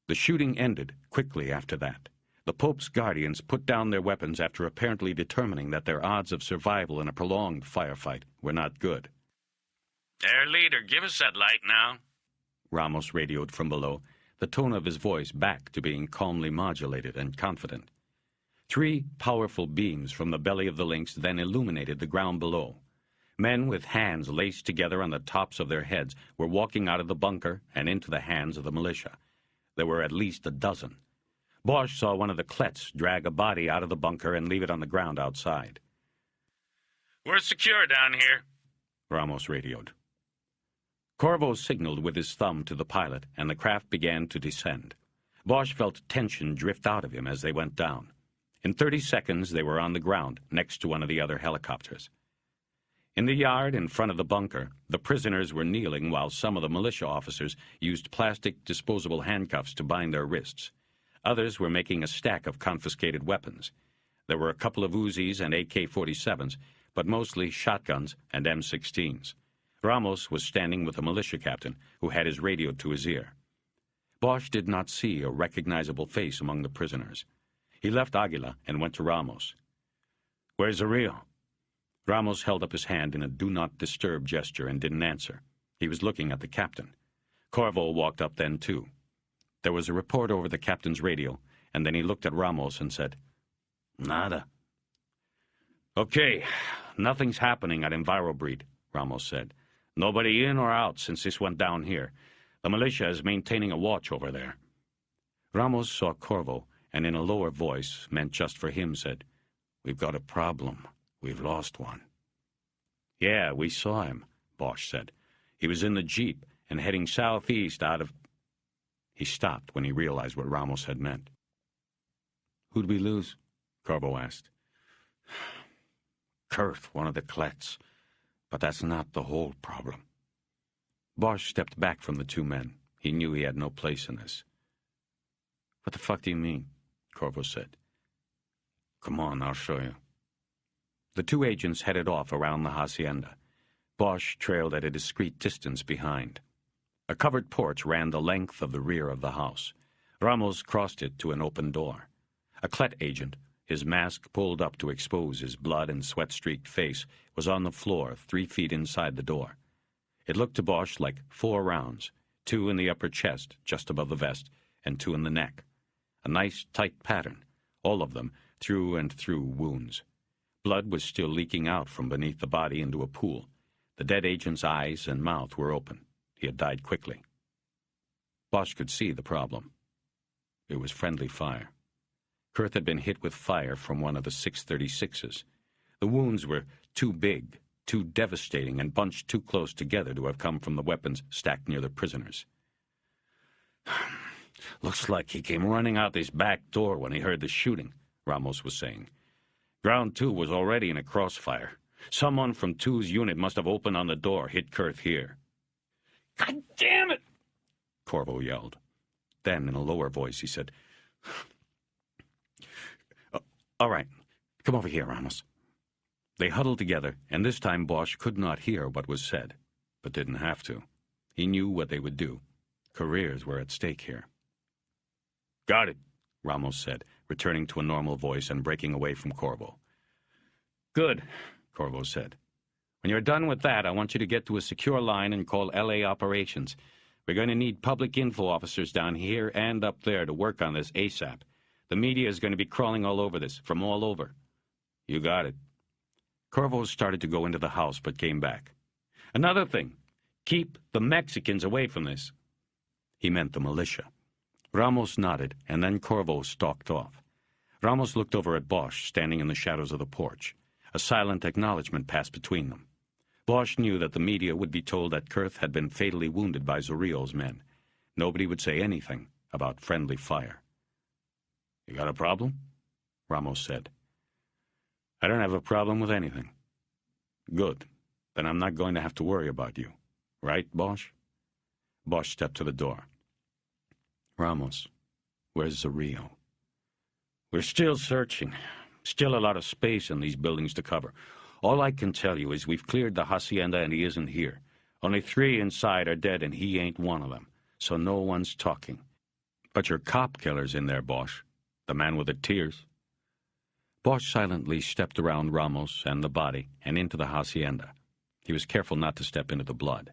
The shooting ended quickly after that. The Pope's guardians put down their weapons after apparently determining that their odds of survival in a prolonged firefight were not good. Their leader, give us that light now. Ramos radioed from below, the tone of his voice back to being calmly modulated and confident. 3 powerful beams from the belly of the Lynx then illuminated the ground below. Men with hands laced together on the tops of their heads were walking out of the bunker and into the hands of the militia. There were at least a dozen. Bosch saw one of the Klets drag a body out of the bunker and leave it on the ground outside. We're secure down here, Ramos radioed. Corvo signaled with his thumb to the pilot, and the craft began to descend. Bosch felt tension drift out of him as they went down. In 30 seconds, they were on the ground, next to one of the other helicopters. In the yard in front of the bunker, the prisoners were kneeling while some of the militia officers used plastic disposable handcuffs to bind their wrists. Others were making a stack of confiscated weapons. There were a couple of Uzis and AK-47s, but mostly shotguns and M16s. Ramos was standing with a militia captain who had his radio to his ear. Bosch did not see a recognizable face among the prisoners. He left Aguila and went to Ramos. "Where's the Rio?" Ramos held up his hand in a do-not-disturb gesture and didn't answer. He was looking at the captain. Corvo walked up then, too. There was a report over the captain's radio, and then he looked at Ramos and said, "Nada." "Okay, nothing's happening at EnviroBreed," Ramos said. "Nobody in or out since this went down here. The militia is maintaining a watch over there." Ramos saw Corvo, and in a lower voice, meant just for him, said, "We've got a problem. We've lost one." "Yeah, we saw him," Bosch said. "He was in the jeep and heading southeast out of..." He stopped when he realized what Ramos had meant. "Who'd we lose?" Corvo asked. "Kurth, one of the Klets. But that's not the whole problem." Bosch stepped back from the 2 men. He knew he had no place in this. "What the fuck do you mean?" Corvo said. "Come on, I'll show you." The 2 agents headed off around the hacienda. Bosch trailed at a discreet distance behind. A covered porch ran the length of the rear of the house. Ramos crossed it to an open door. A Klet agent, his mask pulled up to expose his blood and sweat-streaked face, was on the floor 3 feet inside the door. It looked to Bosch like 4 rounds, 2 in the upper chest, just above the vest, and 2 in the neck. A nice, tight pattern, all of them through and through wounds. Blood was still leaking out from beneath the body into a pool. The dead agent's eyes and mouth were open. He had died quickly. Bosch could see the problem. It was friendly fire. Kurth had been hit with fire from one of the 6.36s. The wounds were too big, too devastating, and bunched too close together to have come from the weapons stacked near the prisoners. "Looks like he came running out this back door when he heard the shooting," Ramos was saying. "Ground 2 was already in a crossfire. Someone from 2's unit must have opened on the door, hit Kurth here." "God damn it!" Corvo yelled. Then, in a lower voice, he said, "All right, come over here, Ramos." They huddled together, and this time Bosch could not hear what was said, but didn't have to. He knew what they would do. Careers were at stake here. "Got it," Ramos said, returning to a normal voice and breaking away from Corvo. "Good," Corvo said. "When you're done with that, I want you to get to a secure line and call LA operations. We're going to need public info officers down here and up there to work on this ASAP. The media is going to be crawling all over this, from all over." "You got it." Corvo started to go into the house, but came back. "Another thing, keep the Mexicans away from this." He meant the militia. Ramos nodded, and then Corvo stalked off. Ramos looked over at Bosch, standing in the shadows of the porch. A silent acknowledgement passed between them. Bosch knew that the media would be told that Kurth had been fatally wounded by Zorrillo's men. Nobody would say anything about friendly fire. "You got a problem?" Ramos said. "I don't have a problem with anything." "Good. Then I'm not going to have to worry about you. Right, Bosch?" Bosch stepped to the door. "Ramos, where's Zorrillo?" "We're still searching. Still a lot of space in these buildings to cover. All I can tell you is we've cleared the hacienda and he isn't here. Only 3 inside are dead and he ain't one of them, so no one's talking." "But your cop killer's in there, Bosch. The man with the tears." Bosch silently stepped around Ramos and the body and into the hacienda. He was careful not to step into the blood.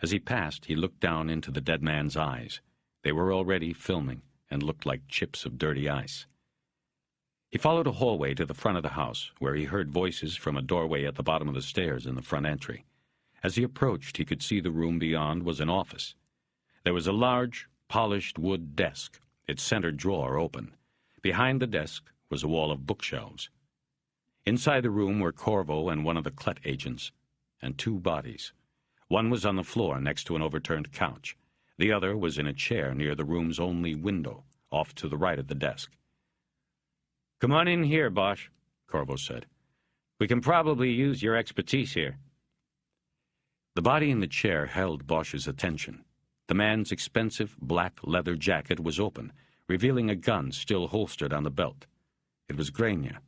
As he passed, he looked down into the dead man's eyes. They were already filming and looked like chips of dirty ice. He followed a hallway to the front of the house, where he heard voices from a doorway at the bottom of the stairs in the front entry. As he approached, he could see the room beyond was an office. There was a large, polished wood desk, its center drawer open. Behind the desk was a wall of bookshelves. Inside the room were Corvo and one of the Clet agents, and 2 bodies. One was on the floor next to an overturned couch. The other was in a chair near the room's only window, off to the right of the desk. "Come on in here, Bosch," Corvo said. "We can probably use your expertise here." The body in the chair held Bosch's attention. The man's expensive black leather jacket was open, revealing a gun still holstered on the belt. It was Grania,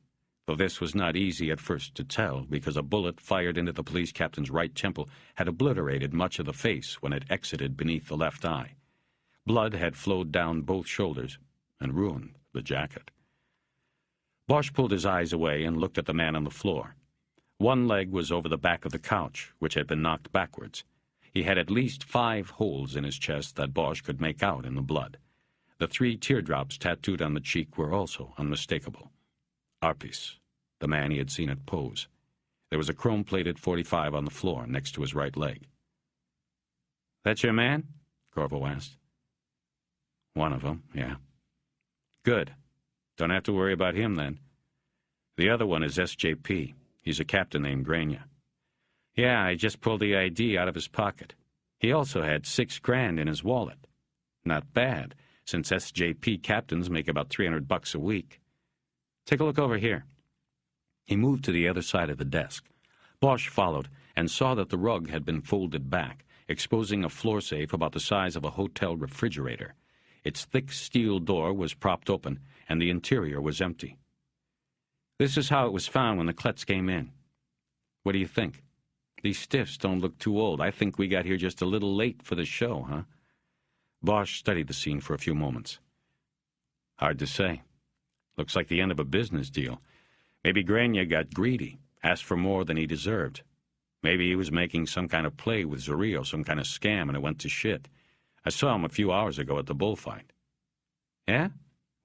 though this was not easy at first to tell because a bullet fired into the police captain's right temple had obliterated much of the face when it exited beneath the left eye. Blood had flowed down both shoulders and ruined the jacket. Bosch pulled his eyes away and looked at the man on the floor. One leg was over the back of the couch, which had been knocked backwards. He had at least 5 holes in his chest that Bosch could make out in the blood. The 3 teardrops tattooed on the cheek were also unmistakable. Arpis, the man he had seen at Pose. There was a chrome-plated .45 on the floor next to his right leg. "That's your man?" Corvo asked. "One of them, yeah." "Good. Don't have to worry about him, then." "The other one is SJP. He's a captain named Grania." "Yeah, I just pulled the ID out of his pocket. He also had $6,000 in his wallet. Not bad, since SJP captains make about $300 a week. Take a look over here." He moved to the other side of the desk. Bosch followed and saw that the rug had been folded back, exposing a floor safe about the size of a hotel refrigerator. Its thick steel door was propped open, and the interior was empty. "This is how it was found when the Klets came in. What do you think? These stiffs don't look too old. I think we got here just a little late for the show, huh?" Bosch studied the scene for a few moments. "Hard to say. Looks like the end of a business deal. Maybe Grania got greedy, asked for more than he deserved. Maybe he was making some kind of play with Zorrillo, some kind of scam, and it went to shit. I saw him a few hours ago at the bullfight." "Yeah?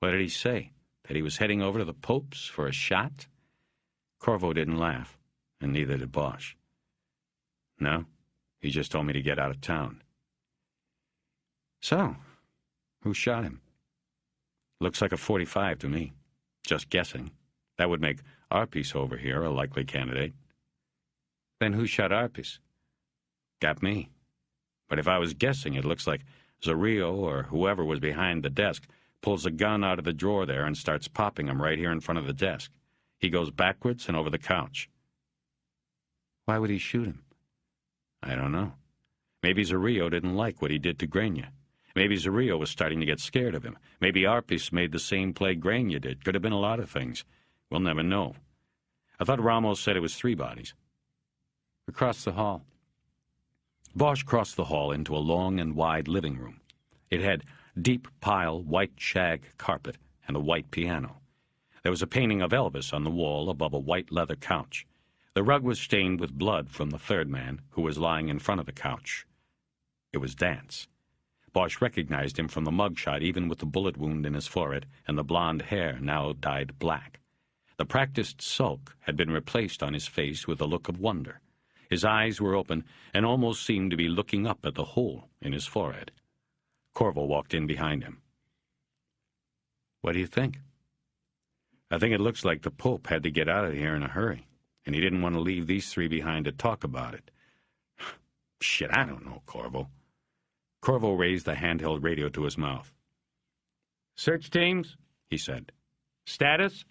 What did he say? That he was heading over to the Pope's for a shot?" Corvo didn't laugh, and neither did Bosch. "No, he just told me to get out of town." "So, who shot him?" "Looks like a .45 to me. Just guessing. That would make Arpis over here a likely candidate." "Then who shot Arpis?" "Got me. But if I was guessing, it looks like Zorrillo or whoever was behind the desk pulls a gun out of the drawer there and starts popping him right here in front of the desk. He goes backwards and over the couch." "Why would he shoot him?" "I don't know. Maybe Zorrillo didn't like what he did to Grania. Maybe Zorrillo was starting to get scared of him. Maybe Arpis made the same play Grania did. Could have been a lot of things. We'll never know. I thought Ramos said it was 3 bodies. Across the hall. Bosch crossed the hall into a long and wide living room. It had deep pile white shag carpet and a white piano. There was a painting of Elvis on the wall above a white leather couch. The rug was stained with blood from the third man, who was lying in front of the couch. It was Dance. Bosch recognized him from the mugshot, even with the bullet wound in his forehead and the blonde hair now dyed black. The practiced sulk had been replaced on his face with a look of wonder. His eyes were open and almost seemed to be looking up at the hole in his forehead. Corvo walked in behind him. "What do you think?" "I think it looks like the Pope had to get out of here in a hurry, and he didn't want to leave these 3 behind to talk about it." "Shit, I don't know, Corvo." Corvo raised the handheld radio to his mouth. "Search teams," he said. "Status?"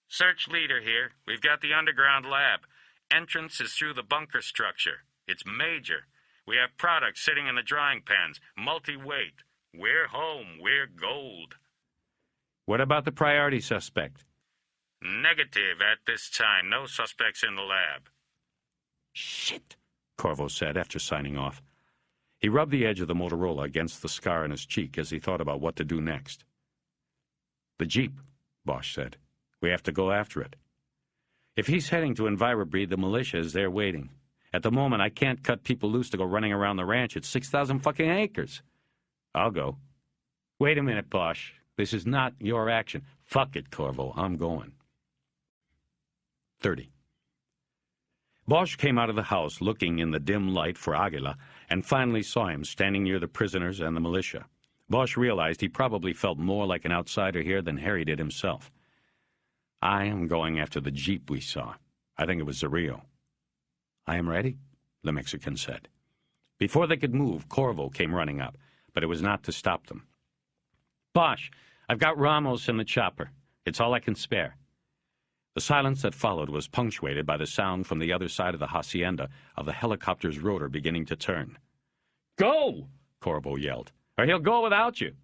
Search leader here. We've got the underground lab. Entrance is through the bunker structure. It's major. We have products sitting in the drying pans, multi-weight. We're home. We're gold. "What about the priority suspect?" Negative at this time. No suspects in the lab. "Shit," Corvo said after signing off. He rubbed the edge of the Motorola against the scar on his cheek as he thought about what to do next. "The Jeep," Bosch said. "We have to go after it. If he's heading to Envirobreed, the militia is there waiting. At the moment, I can't cut people loose to go running around the ranch. It's 6,000 fucking acres." "I'll go." "Wait a minute, Bosch. This is not your action." "Fuck it, Corvo. I'm going." 30. Bosch came out of the house looking in the dim light for Aguila and finally saw him standing near the prisoners and the militia. Bosch realized he probably felt more like an outsider here than Harry did himself. "I am going after the Jeep we saw. I think it was Zorrillo." "I am ready," the Mexican said. Before they could move, Corvo came running up, but it was not to stop them. "Bosch, I've got Ramos in the chopper. It's all I can spare." The silence that followed was punctuated by the sound from the other side of the hacienda of the helicopter's rotor beginning to turn. "Go!" Corvo yelled, "or he'll go without you."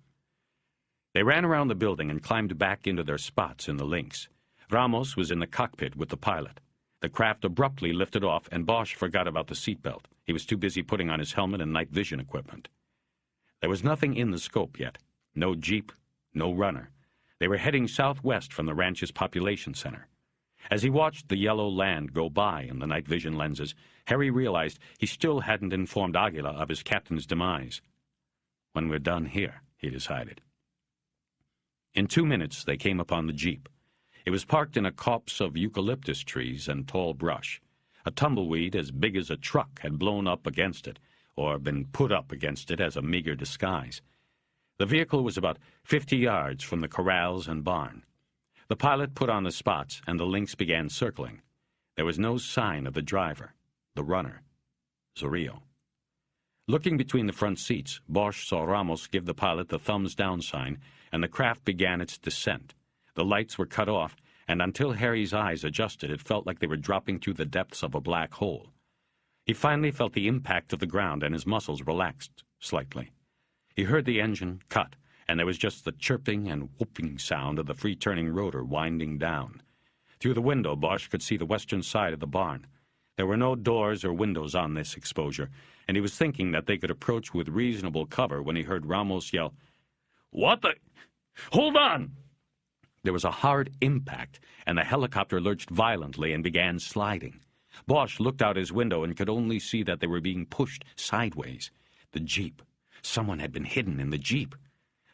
They ran around the building and climbed back into their spots in the Lynx. Ramos was in the cockpit with the pilot. The craft abruptly lifted off, and Bosch forgot about the seatbelt. He was too busy putting on his helmet and night vision equipment. There was nothing in the scope yet. No Jeep, no runner. They were heading southwest from the ranch's population center. As he watched the yellow land go by in the night vision lenses, Harry realized he still hadn't informed Aguila of his captain's demise. "When we're done here," he decided. In 2 minutes, they came upon the Jeep. It was parked in a copse of eucalyptus trees and tall brush. A tumbleweed as big as a truck had blown up against it, or been put up against it as a meager disguise. The vehicle was about 50 yards from the corrals and barn. The pilot put on the spots, and the Lynx began circling. There was no sign of the driver, the runner, Zorrillo. Looking between the front seats, Bosch saw Ramos give the pilot the thumbs-down sign, and the craft began its descent. The lights were cut off, and until Harry's eyes adjusted, it felt like they were dropping through the depths of a black hole. He finally felt the impact of the ground, and his muscles relaxed slightly. He heard the engine cut, and there was just the chirping and whooping sound of the free-turning rotor winding down. Through the window, Bosch could see the western side of the barn. There were no doors or windows on this exposure, and he was thinking that they could approach with reasonable cover when he heard Ramos yell, "What the? Hold on!" There was a hard impact, and the helicopter lurched violently and began sliding. Bosch looked out his window and could only see that they were being pushed sideways. The Jeep. Someone had been hidden in the Jeep.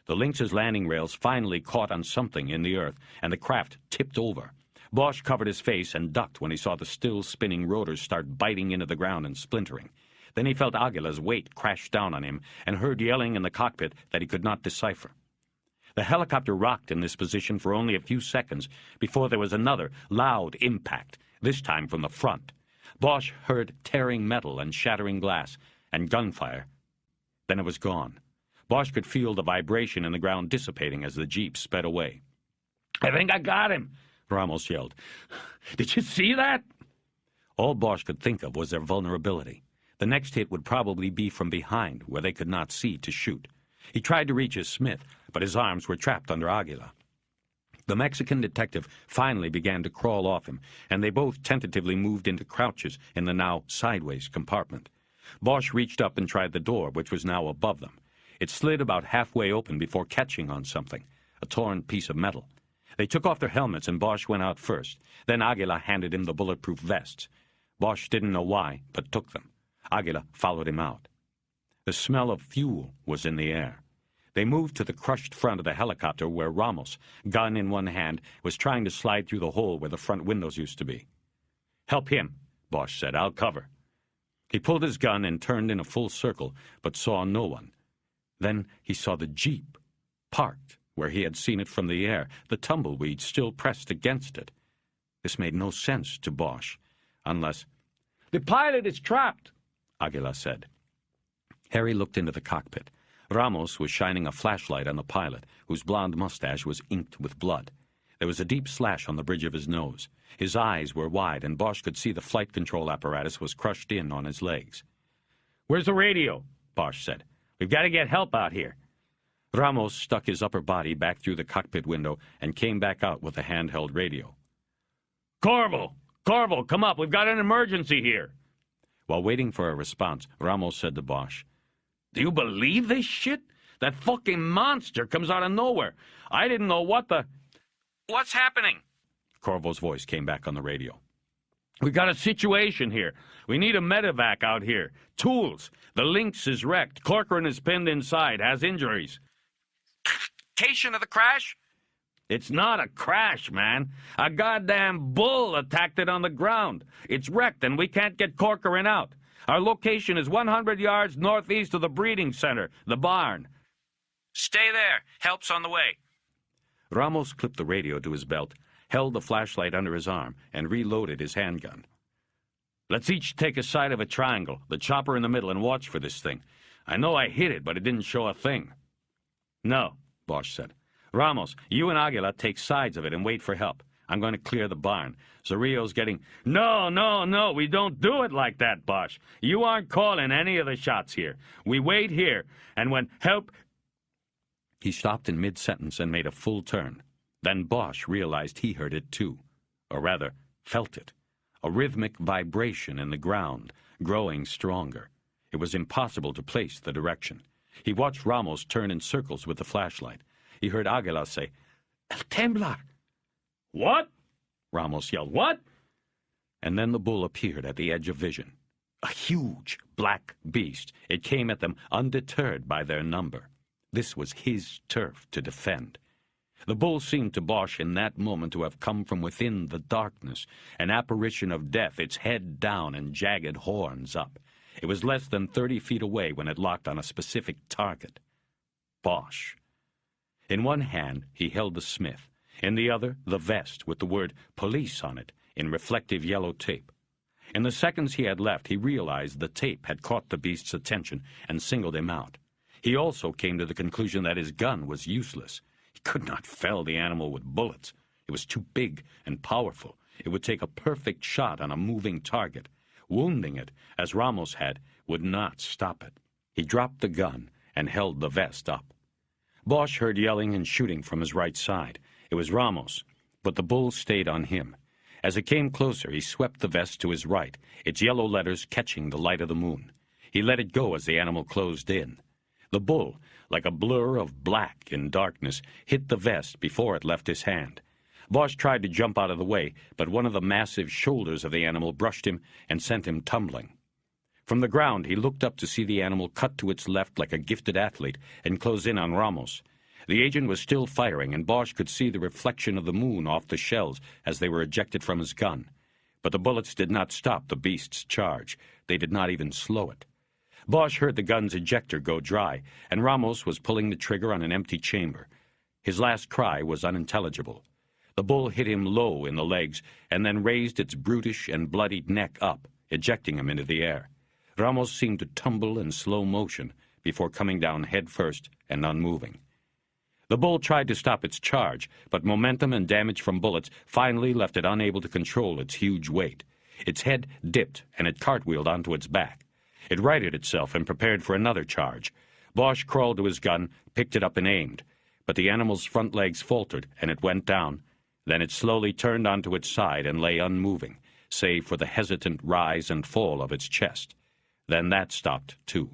The Lynx's landing rails finally caught on something in the earth, and the craft tipped over. Bosch covered his face and ducked when he saw the still-spinning rotors start biting into the ground and splintering. Then he felt Aguila's weight crash down on him and heard yelling in the cockpit that he could not decipher. The helicopter rocked in this position for only a few seconds before there was another loud impact, this time from the front. Bosch heard tearing metal and shattering glass and gunfire. Then it was gone. Bosch could feel the vibration in the ground dissipating as the Jeep sped away. "I think I got him," Ramos yelled. "Did you see that?" All Bosch could think of was their vulnerability. The next hit would probably be from behind, where they could not see to shoot. He tried to reach his Smith, but his arms were trapped under Aguila. The Mexican detective finally began to crawl off him, and they both tentatively moved into crouches in the now sideways compartment. Bosch reached up and tried the door, which was now above them. It slid about halfway open before catching on something, a torn piece of metal. They took off their helmets, and Bosch went out first. Then Aguila handed him the bulletproof vests. Bosch didn't know why, but took them. Aguila followed him out. The smell of fuel was in the air. They moved to the crushed front of the helicopter where Ramos, gun in one hand, was trying to slide through the hole where the front windows used to be. "Help him," Bosch said. "I'll cover." He pulled his gun and turned in a full circle, but saw no one. Then he saw the Jeep, parked where he had seen it from the air, the tumbleweed still pressed against it. This made no sense to Bosch, unless— "The pilot is trapped," Aguila said. Harry looked into the cockpit. Ramos was shining a flashlight on the pilot, whose blonde mustache was inked with blood. There was a deep slash on the bridge of his nose. His eyes were wide, and Bosch could see the flight control apparatus was crushed in on his legs. "Where's the radio?" Bosch said. "We've got to get help out here." Ramos stuck his upper body back through the cockpit window and came back out with a handheld radio. "Corvo! Corvo, come up! We've got an emergency here!" While waiting for a response, Ramos said to Bosch, "Do you believe this shit? That fucking monster comes out of nowhere. I didn't know what the—" "What's happening?" Corvo's voice came back on the radio. "We got a situation here. We need a medevac out here. Tools. The Lynx is wrecked. Corcoran is pinned inside, has injuries." "Cation of the crash?" "It's not a crash, man. A goddamn bull attacked it on the ground. It's wrecked and we can't get Corcoran out. Our location is 100 yards northeast of the breeding center, the barn." "Stay there. Help's on the way." Ramos clipped the radio to his belt, held the flashlight under his arm, and reloaded his handgun. "Let's each take a side of a triangle, the chopper in the middle, and watch for this thing. I know I hit it, but it didn't show a thing." "No," Bosch said. "Ramos, you and Aguila take sides of it and wait for help. I'm going to clear the barn. Zorrillo's getting—" No, we don't do it like that, Bosch. You aren't calling any of the shots here. We wait here, and when help— He stopped in mid-sentence and made a full turn. Then Bosch realized he heard it too, or rather, felt it. A rhythmic vibration in the ground, growing stronger. It was impossible to place the direction. He watched Ramos turn in circles with the flashlight. He heard Aguila say, "El Temblar!" "What?" Ramos yelled. "What?" And then the bull appeared at the edge of vision. A huge black beast. It came at them undeterred by their number. This was his turf to defend. The bull seemed to Bosch in that moment to have come from within the darkness, an apparition of death, its head down and jagged horns up. It was less than 30 feet away when it locked on a specific target. Bosch. In one hand, he held the Smith. In the other, the vest with the word police on it in reflective yellow tape. In the seconds he had left, he realized the tape had caught the beast's attention and singled him out. He also came to the conclusion that his gun was useless. He could not fell the animal with bullets. It was too big and powerful. It would take a perfect shot on a moving target. Wounding it, as Ramos had, would not stop it. He dropped the gun and held the vest up. Bosch heard yelling and shooting from his right side. It was Ramos, but the bull stayed on him. As it came closer, he swept the vest to his right, its yellow letters catching the light of the moon. He let it go as the animal closed in. The bull, like a blur of black in darkness, hit the vest before it left his hand. Bosch tried to jump out of the way, but one of the massive shoulders of the animal brushed him and sent him tumbling. From the ground, he looked up to see the animal cut to its left like a gifted athlete and close in on Ramos. The agent was still firing, and Bosch could see the reflection of the moon off the shells as they were ejected from his gun. But the bullets did not stop the beast's charge. They did not even slow it. Bosch heard the gun's ejector go dry, and Ramos was pulling the trigger on an empty chamber. His last cry was unintelligible. The bull hit him low in the legs and then raised its brutish and bloodied neck up, ejecting him into the air. Ramos seemed to tumble in slow motion before coming down head first and unmoving. The bull tried to stop its charge, but momentum and damage from bullets finally left it unable to control its huge weight. Its head dipped, and it cartwheeled onto its back. It righted itself and prepared for another charge. Bosch crawled to his gun, picked it up and aimed, but the animal's front legs faltered and it went down. Then it slowly turned onto its side and lay unmoving, save for the hesitant rise and fall of its chest. Then that stopped, too.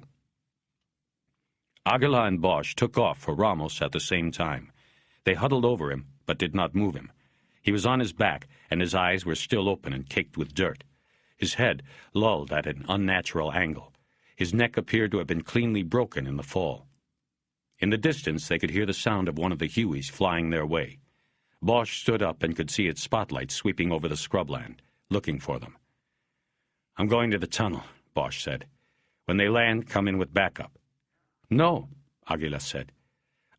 Aguilar and Bosch took off for Ramos at the same time. They huddled over him, but did not move him. He was on his back, and his eyes were still open and caked with dirt. His head lolled at an unnatural angle. His neck appeared to have been cleanly broken in the fall. In the distance, they could hear the sound of one of the Hueys flying their way. Bosch stood up and could see its spotlight sweeping over the scrubland, looking for them. "I'm going to the tunnel," Bosch said. "When they land, come in with backup." "No," Aguilar said.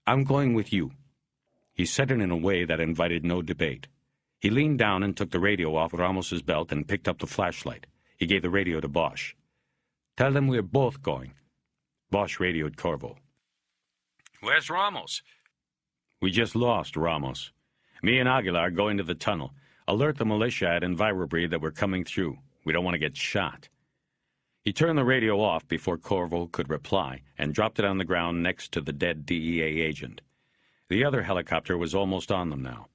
"I'm going with you." He said it in a way that invited no debate. He leaned down and took the radio off Ramos's belt and picked up the flashlight. He gave the radio to Bosch. "Tell them we're both going." Bosch radioed Corvo. "Where's Ramos?" "We just lost Ramos. Me and Aguilar are going to the tunnel. Alert the militia at Envirobreed that we're coming through. We don't want to get shot." He turned the radio off before Corvo could reply and dropped it on the ground next to the dead DEA agent. The other helicopter was almost on them now.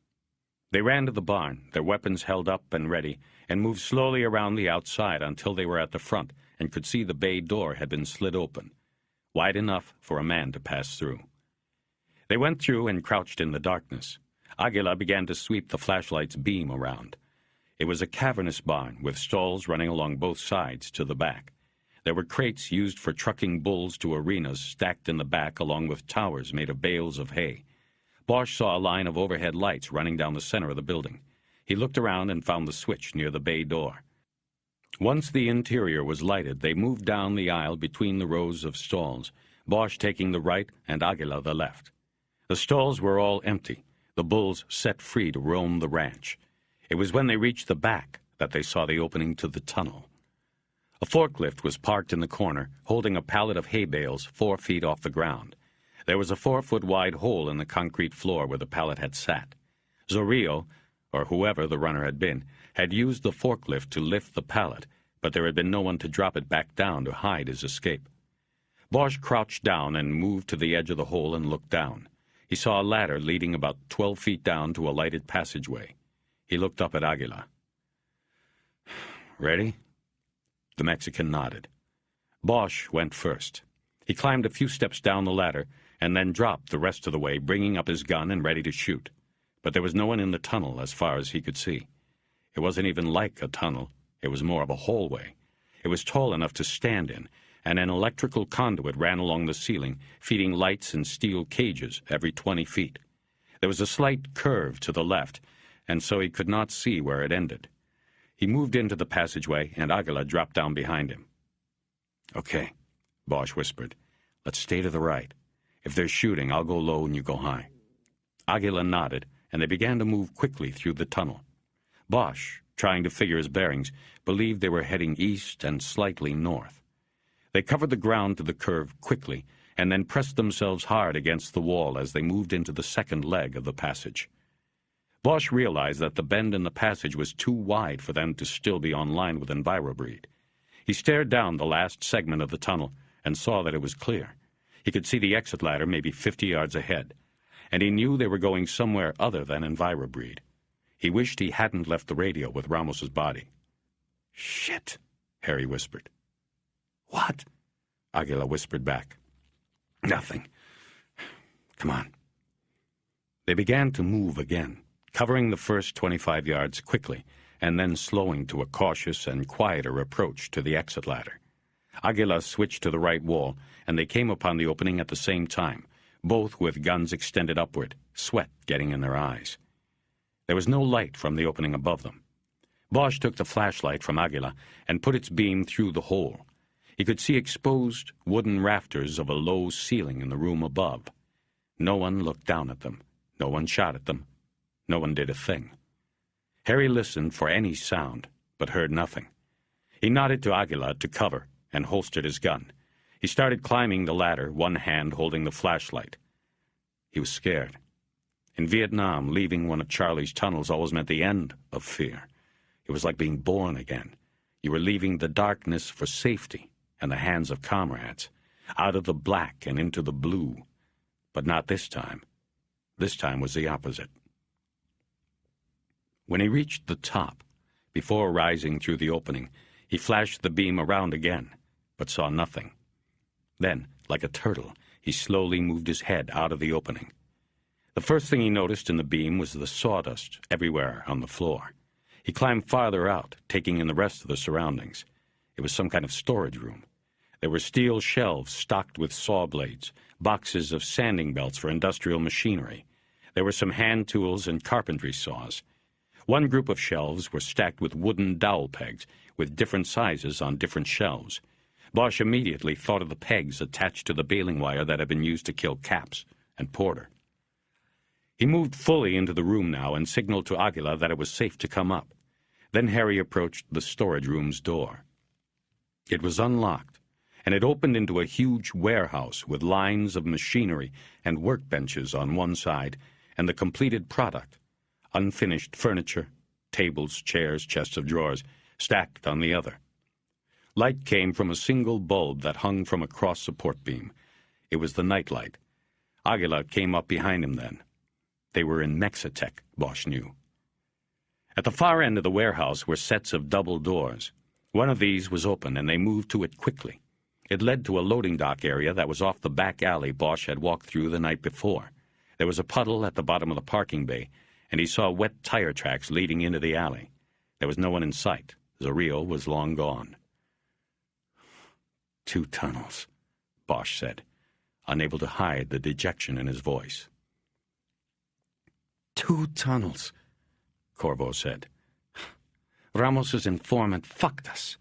They ran to the barn, their weapons held up and ready, and moved slowly around the outside until they were at the front and could see the bay door had been slid open, wide enough for a man to pass through. They went through and crouched in the darkness. Aguilar began to sweep the flashlight's beam around. It was a cavernous barn with stalls running along both sides to the back. There were crates used for trucking bulls to arenas stacked in the back along with towers made of bales of hay. Bosch saw a line of overhead lights running down the center of the building. He looked around and found the switch near the bay door. Once the interior was lighted, they moved down the aisle between the rows of stalls, Bosch taking the right and Aguilar the left. The stalls were all empty, the bulls set free to roam the ranch. It was when they reached the back that they saw the opening to the tunnel. A forklift was parked in the corner, holding a pallet of hay bales 4 feet off the ground. There was a 4-foot-wide hole in the concrete floor where the pallet had sat. Zorillo, or whoever the runner had been, had used the forklift to lift the pallet, but there had been no one to drop it back down to hide his escape. Bosch crouched down and moved to the edge of the hole and looked down. He saw a ladder leading about 12 feet down to a lighted passageway. He looked up at Aguilar. "Ready?" The Mexican nodded. Bosch went first. He climbed a few steps down the ladder and then dropped the rest of the way, bringing up his gun and ready to shoot. But there was no one in the tunnel as far as he could see. It wasn't even like a tunnel. It was more of a hallway. It was tall enough to stand in, and an electrical conduit ran along the ceiling, feeding lights and steel cages every 20 feet. There was a slight curve to the left, and so he could not see where it ended. He moved into the passageway, and Aguilar dropped down behind him. "Okay," Bosch whispered. "Let's stay to the right. If there's shooting, I'll go low and you go high." Aguilar nodded, and they began to move quickly through the tunnel. Bosch, trying to figure his bearings, believed they were heading east and slightly north. They covered the ground to the curve quickly, and then pressed themselves hard against the wall as they moved into the second leg of the passage. Bosch realized that the bend in the passage was too wide for them to still be on line with Envirobreed. He stared down the last segment of the tunnel and saw that it was clear. He could see the exit ladder maybe 50 yards ahead, and he knew they were going somewhere other than Envirobreed. He wished he hadn't left the radio with Ramos's body. "Shit," Harry whispered. "What?" Aguilar whispered back. "Nothing. Come on." They began to move again, covering the first 25 yards quickly, and then slowing to a cautious and quieter approach to the exit ladder. Aguilar switched to the right wall, and they came upon the opening at the same time, both with guns extended upward, sweat getting in their eyes. There was no light from the opening above them. Bosch took the flashlight from Aguilar and put its beam through the hole. He could see exposed wooden rafters of a low ceiling in the room above. No one looked down at them. No one shot at them. No one did a thing. Harry listened for any sound, but heard nothing. He nodded to Aguilar to cover and holstered his gun. He started climbing the ladder, one hand holding the flashlight. He was scared. In Vietnam, leaving one of Charlie's tunnels always meant the end of fear. It was like being born again. You were leaving the darkness for safety, and the hands of comrades, out of the black and into the blue. But not this time. This time was the opposite. When he reached the top, before rising through the opening, he flashed the beam around again, but saw nothing. Then, like a turtle, he slowly moved his head out of the opening. The first thing he noticed in the beam was the sawdust everywhere on the floor. He climbed farther out, taking in the rest of the surroundings. It was some kind of storage room. There were steel shelves stocked with saw blades, boxes of sanding belts for industrial machinery. There were some hand tools and carpentry saws. One group of shelves were stacked with wooden dowel pegs, with different sizes on different shelves. Bosch immediately thought of the pegs attached to the baling wire that had been used to kill Capps and Porter. He moved fully into the room now and signaled to Aguila that it was safe to come up. Then Harry approached the storage room's door. It was unlocked, and it opened into a huge warehouse with lines of machinery and workbenches on one side, and the completed product, unfinished furniture, tables, chairs, chests of drawers, stacked on the other. Light came from a single bulb that hung from a cross support beam. It was the nightlight. Aguila came up behind him then. They were in Mexitech, Bosch knew. At the far end of the warehouse were sets of double doors. One of these was open, and they moved to it quickly. It led to a loading dock area that was off the back alley Bosch had walked through the night before. There was a puddle at the bottom of the parking bay, and he saw wet tire tracks leading into the alley. There was no one in sight. Zareel was long gone. 2 tunnels, Bosch said, unable to hide the dejection in his voice. 2 tunnels, Corvo said. Ramos's informant fucked us.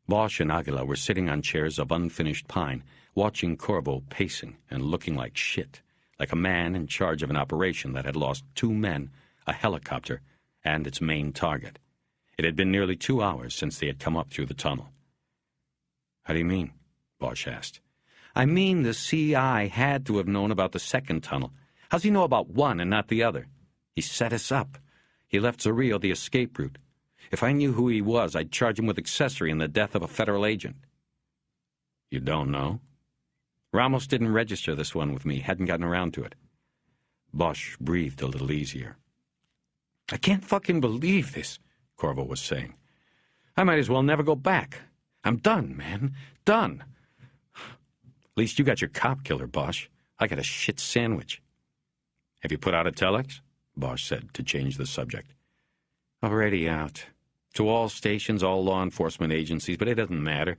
Bosch and Aguila were sitting on chairs of unfinished pine, watching Corvo pacing and looking like shit, like a man in charge of an operation that had lost 2 men, a helicopter, and its main target. It had been nearly 2 hours since they had come up through the tunnel. How do you mean? Bosch asked. I mean the CI had to have known about the second tunnel. How's he know about one and not the other? He set us up. He left Zareel the escape route. If I knew who he was, I'd charge him with accessory in the death of a federal agent. You don't know? Ramos didn't register this one with me, hadn't gotten around to it. Bosch breathed a little easier. I can't fucking believe this, Corvo was saying. I might as well never go back. I'm done, man. Done. At least you got your cop killer, Bosch. I got a shit sandwich. Have you put out a telex? Bosch said, to change the subject. Already out. To all stations, all law enforcement agencies, but it doesn't matter.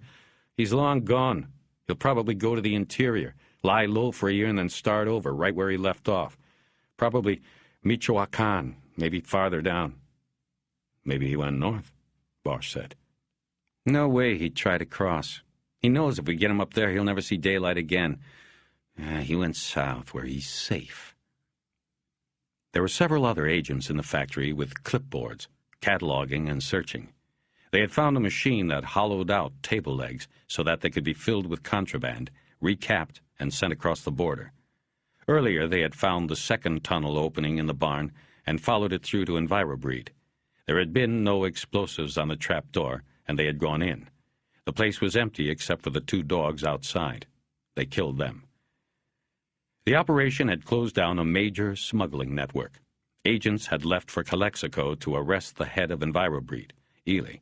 He's long gone. He'll probably go to the interior, lie low for a year, and then start over, right where he left off. Probably Michoacan, maybe farther down. Maybe he went north, Bosch said. No way he'd try to cross. He knows if we get him up there, he'll never see daylight again. He went south, where he's safe. There were several other agents in the factory with clipboards, cataloging and searching. They had found a machine that hollowed out table legs so that they could be filled with contraband, recapped, and sent across the border. Earlier, they had found the second tunnel opening in the barn and followed it through to EnviroBreed. There had been no explosives on the trap door, and they had gone in. The place was empty except for the 2 dogs outside. They killed them. The operation had closed down a major smuggling network. Agents had left for Calexico to arrest the head of EnviroBreed, Ely.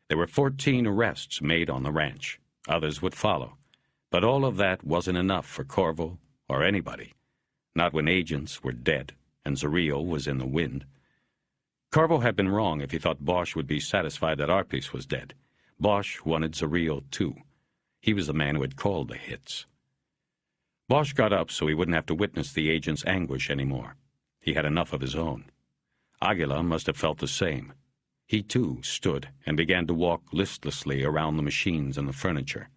There were 14 arrests made on the ranch. Others would follow. But all of that wasn't enough for Corvo or anybody. Not when agents were dead and Zareel was in the wind. Corvo had been wrong if he thought Bosch would be satisfied that Arpis was dead. Bosch wanted Zareel, too. He was the man who had called the hits. Bosch got up so he wouldn't have to witness the agent's anguish anymore. He had enough of his own. Aguila must have felt the same. He, too, stood and began to walk listlessly around the machines and the furniture.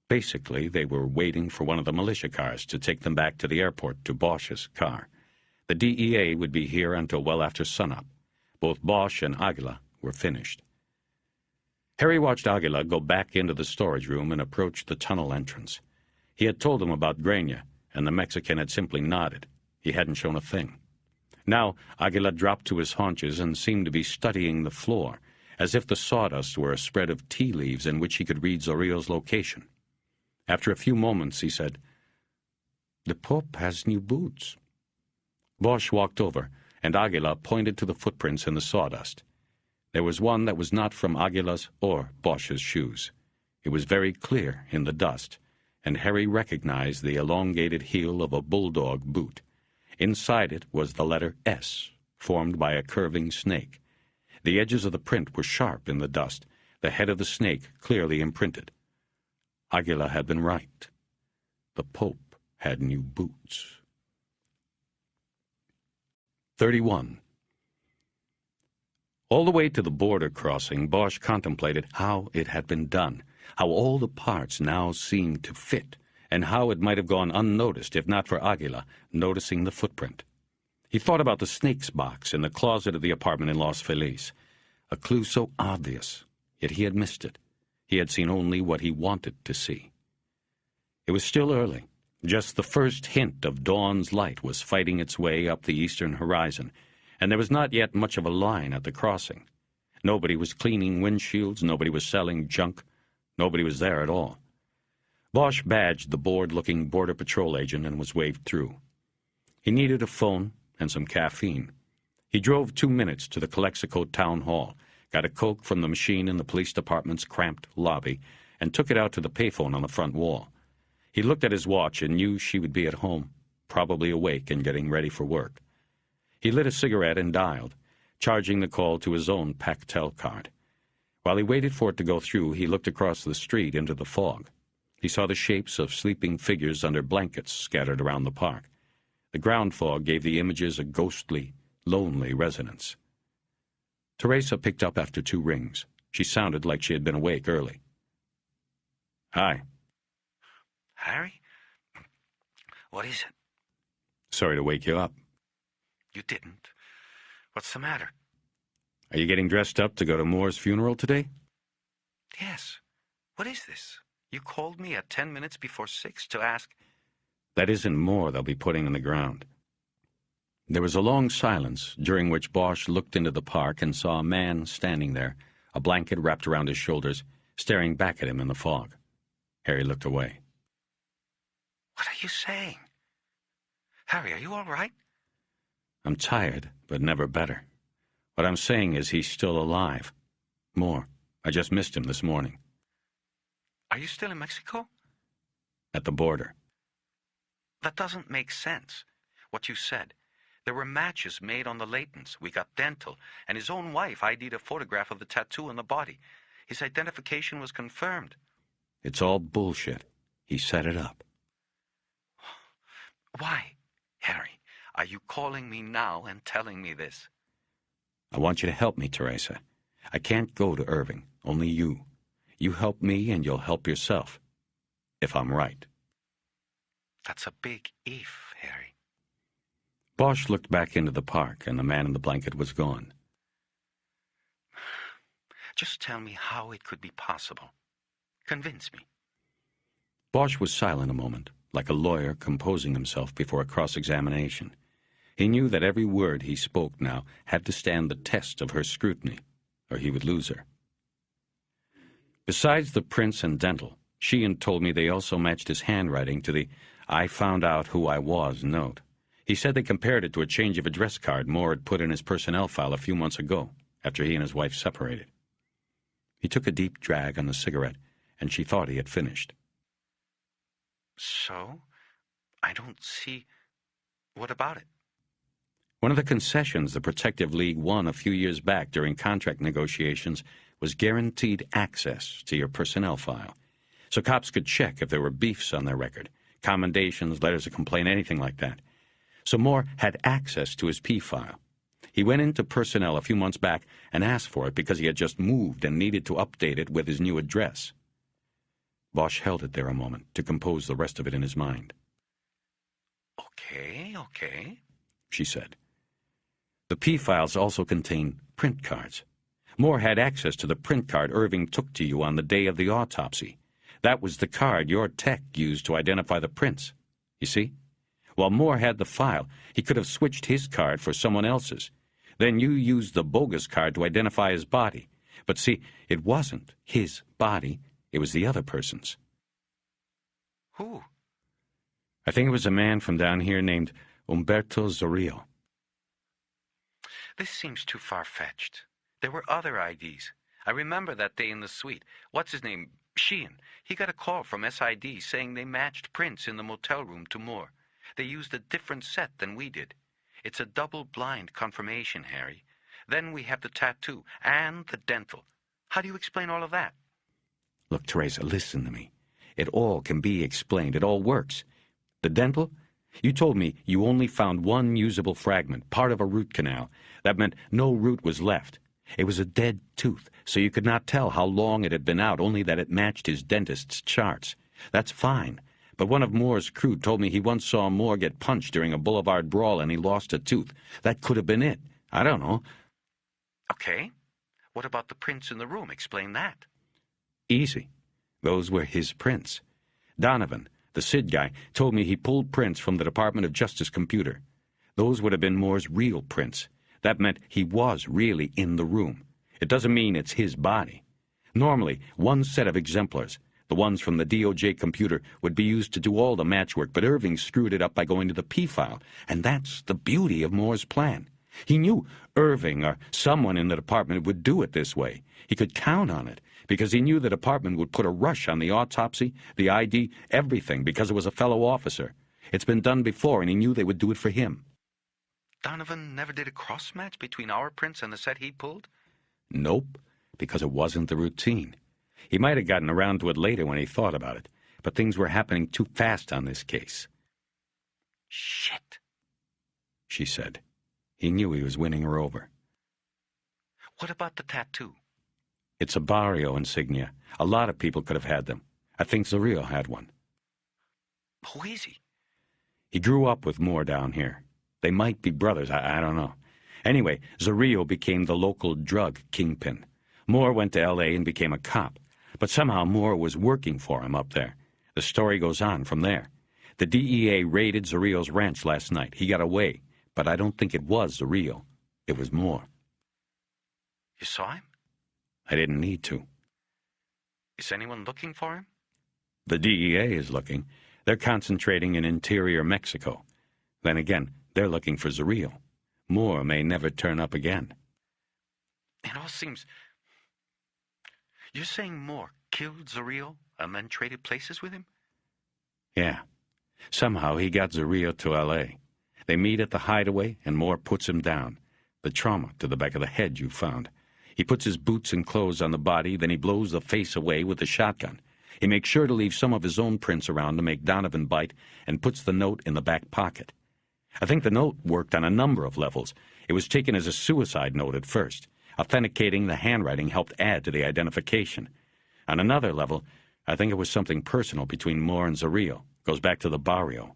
Basically, they were waiting for one of the militia cars to take them back to the airport to Bosch's car. The DEA would be here until well after sunup. Both Bosch and Aguila were finished. Harry watched Aguila go back into the storage room and approach the tunnel entrance. He had told him about Grania, and the Mexican had simply nodded. He hadn't shown a thing. Now, Aguila dropped to his haunches and seemed to be studying the floor, as if the sawdust were a spread of tea leaves in which he could read Zoril's location. After a few moments, he said, "The Pope has new boots." Bosch walked over, and Aguila pointed to the footprints in the sawdust. There was one that was not from Aguila's or Bosch's shoes. It was very clear in the dust, and Harry recognized the elongated heel of a bulldog boot. Inside it was the letter S, formed by a curving snake. The edges of the print were sharp in the dust, the head of the snake clearly imprinted. Aguila had been right. The Pope had new boots. 31. All the way to the border crossing, Bosch contemplated how it had been done, how all the parts now seemed to fit, and how it might have gone unnoticed if not for Aguila noticing the footprint. He thought about the snake's box in the closet of the apartment in Los Feliz, a clue so obvious, yet he had missed it. He had seen only what he wanted to see. It was still early. Just the first hint of dawn's light was fighting its way up the eastern horizon, and there was not yet much of a line at the crossing. Nobody was cleaning windshields, nobody was selling junk, nobody was there at all. Bosch badged the bored-looking Border Patrol agent and was waved through. He needed a phone and some caffeine. He drove 2 minutes to the Calexico Town Hall, got a Coke from the machine in the police department's cramped lobby, and took it out to the payphone on the front wall. He looked at his watch and knew she would be at home, probably awake and getting ready for work. He lit a cigarette and dialed, charging the call to his own Pactel card. While he waited for it to go through, he looked across the street into the fog. He saw the shapes of sleeping figures under blankets scattered around the park. The ground fog gave the images a ghostly, lonely resonance. Teresa picked up after 2 rings. She sounded like she had been awake early. "Hi." Harry? What is it? "Sorry to wake you up." You didn't. What's the matter? "Are you getting dressed up to go to Moore's funeral today?" Yes. What is this? You called me at 10 minutes before 6 to ask... "That isn't Moore they'll be putting in the ground." There was a long silence, during which Bosch looked into the park and saw a man standing there, a blanket wrapped around his shoulders, staring back at him in the fog. Harry looked away. What are you saying? Harry, are you all right? "I'm tired, but never better. What I'm saying is he's still alive. Moore. I just missed him this morning." Are you still in Mexico? "At the border." That doesn't make sense. What you said. There were matches made on the Laytons. We got dental. And his own wife ID'd a photograph of the tattoo on the body. His identification was confirmed. "It's all bullshit. He set it up." Why, Harry? Are you calling me now and telling me this? "I want you to help me, Teresa. I can't go to Irving, only you. You help me and you'll help yourself. If I'm right." That's a big if, Harry. Bosch looked back into the park, and the man in the blanket was gone. Just tell me how it could be possible. Convince me. Bosch was silent a moment, like a lawyer composing himself before a cross-examination. He knew that every word he spoke now had to stand the test of her scrutiny, or he would lose her. "Besides the prints and dental, Sheehan told me they also matched his handwriting to the 'I found out who I was' note. He said they compared it to a change of address card Moore had put in his personnel file a few months ago, after he and his wife separated." He took a deep drag on the cigarette, and she thought he had finished. So? I don't see... What about it? One of the concessions the Protective League won a few years back during contract negotiations was guaranteed access to your personnel file, so cops could check if there were beefs on their record, commendations, letters of complaint, anything like that. So Moore had access to his P-file. He went into personnel a few months back and asked for it because he had just moved and needed to update it with his new address. Bosch held it there a moment to compose the rest of it in his mind. Okay, She said. The P-files also contain print cards. Moore had access to the print card Irving took to you on the day of the autopsy. That was the card your tech used to identify the prints. You see? While Moore had the file, he could have switched his card for someone else's. Then you used the bogus card to identify his body. But see, it wasn't his body, it was the other person's. Who? I think it was a man from down here named Umberto Zorillo. This seems too far-fetched. There were other IDs. I remember that day in the suite. What's his name? Sheehan. He got a call from SID saying they matched prints in the motel room to Moore. They used a different set than we did. It's a double-blind confirmation, Harry. Then we have the tattoo and the dental. How do you explain all of that? Look, Teresa, listen to me. It all can be explained. It all works. The dental? You told me you only found one usable fragment, part of a root canal. That meant no root was left. It was a dead tooth, so you could not tell how long it had been out, only that it matched his dentist's charts. That's fine. But one of Moore's crew told me he once saw Moore get punched during a boulevard brawl and he lost a tooth. That could have been it. I don't know. Okay. What about the prints in the room? Explain that. Easy. Those were his prints. Donovan, the SID guy, told me he pulled prints from the Department of Justice computer. Those would have been Moore's real prints. That meant he was really in the room. It doesn't mean it's his body. Normally, one set of exemplars, the ones from the DOJ computer, would be used to do all the matchwork, but Irving screwed it up by going to the P file, and that's the beauty of Moore's plan. He knew Irving or someone in the department would do it this way. He could count on it, because he knew the department would put a rush on the autopsy, the ID, everything, because it was a fellow officer. It's been done before, and he knew they would do it for him. Donovan never did a cross-match between our prints and the set he pulled? Nope, because it wasn't the routine. He might have gotten around to it later when he thought about it, but things were happening too fast on this case. Shit, she said. He knew he was winning her over. What about the tattoo? It's a barrio insignia. A lot of people could have had them. I think Zorillo had one. Who is he? He grew up with Moore down here. They might be brothers, I don't know. Anyway, Zorillo became the local drug kingpin. Moore went to L.A. and became a cop. But somehow Moore was working for him up there. The story goes on from there. The DEA raided Zorillo's ranch last night. He got away, but I don't think it was Zorillo. It was Moore. You saw him? I didn't need to. Is anyone looking for him? The DEA is looking. They're concentrating in interior Mexico. Then again, they're looking for Zorillo. Moore may never turn up again. It all seems... You're saying Moore killed Zorillo and then traded places with him? Yeah. Somehow he got Zorillo to L.A. They meet at the hideaway, and Moore puts him down. The trauma to the back of the head you found. He puts his boots and clothes on the body, then he blows the face away with the shotgun. He makes sure to leave some of his own prints around to make Donovan bite, and puts the note in the back pocket. I think the note worked on a number of levels. It was taken as a suicide note at first. Authenticating the handwriting helped add to the identification. On another level, I think it was something personal between Moore and Zorillo. Goes back to the barrio.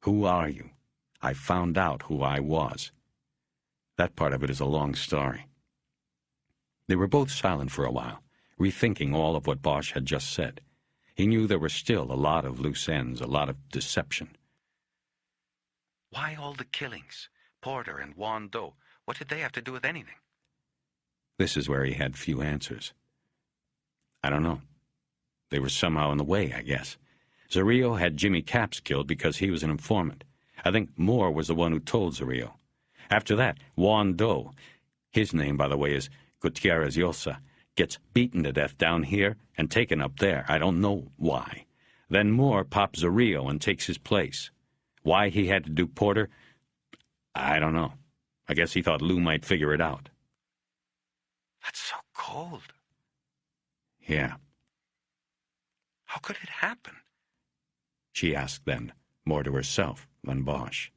Who are you? I found out who I was. That part of it is a long story. They were both silent for a while, rethinking all of what Bosch had just said. He knew there were still a lot of loose ends, a lot of deception. Why all the killings? Porter and Juan Doe. What did they have to do with anything? This is where he had few answers. I don't know. They were somehow in the way, I guess. Zorillo had Jimmy Capps killed because he was an informant. I think Moore was the one who told Zorillo. After that, Juan Doe, his name, by the way, is Gutierrez Llosa, gets beaten to death down here and taken up there. I don't know why. Then Moore pops Zorillo and takes his place. Why he had to do Porter, I don't know. I guess he thought Lou might figure it out. That's so cold. Yeah. How could it happen? She asked then, more to herself than Bosch.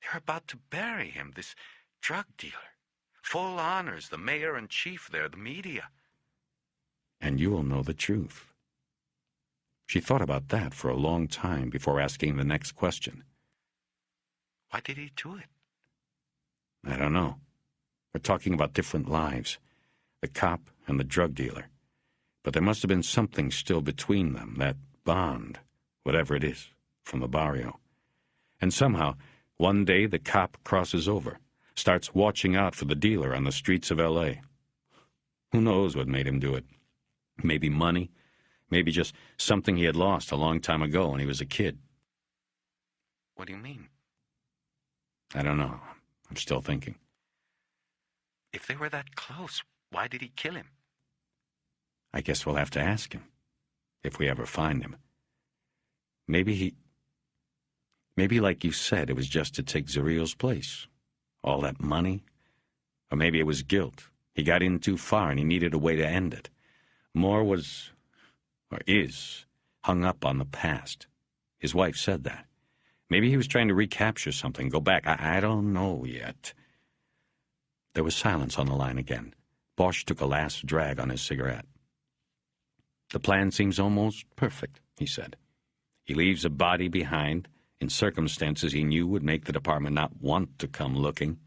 They're about to bury him, this drug dealer. Full honors, the mayor and chief there, the media. And you will know the truth. She thought about that for a long time before asking the next question. Why did he do it? I don't know. We're talking about different lives. The cop and the drug dealer. But there must have been something still between them, that bond, whatever it is, from the barrio. And somehow, one day the cop crosses over, starts watching out for the dealer on the streets of L.A. Who knows what made him do it? Maybe money. Maybe just something he had lost a long time ago when he was a kid. What do you mean? I don't know. I'm still thinking. If they were that close, why did he kill him? I guess we'll have to ask him, if we ever find him. Maybe, like you said, it was just to take Zuriel's place. All that money. Or maybe it was guilt. He got in too far and he needed a way to end it. Moore was, or is, hung up on the past. His wife said that. Maybe he was trying to recapture something, go back. I don't know yet. There was silence on the line again. Bosch took a last drag on his cigarette. The plan seems almost perfect, he said. He leaves a body behind in circumstances he knew would make the department not want to come looking.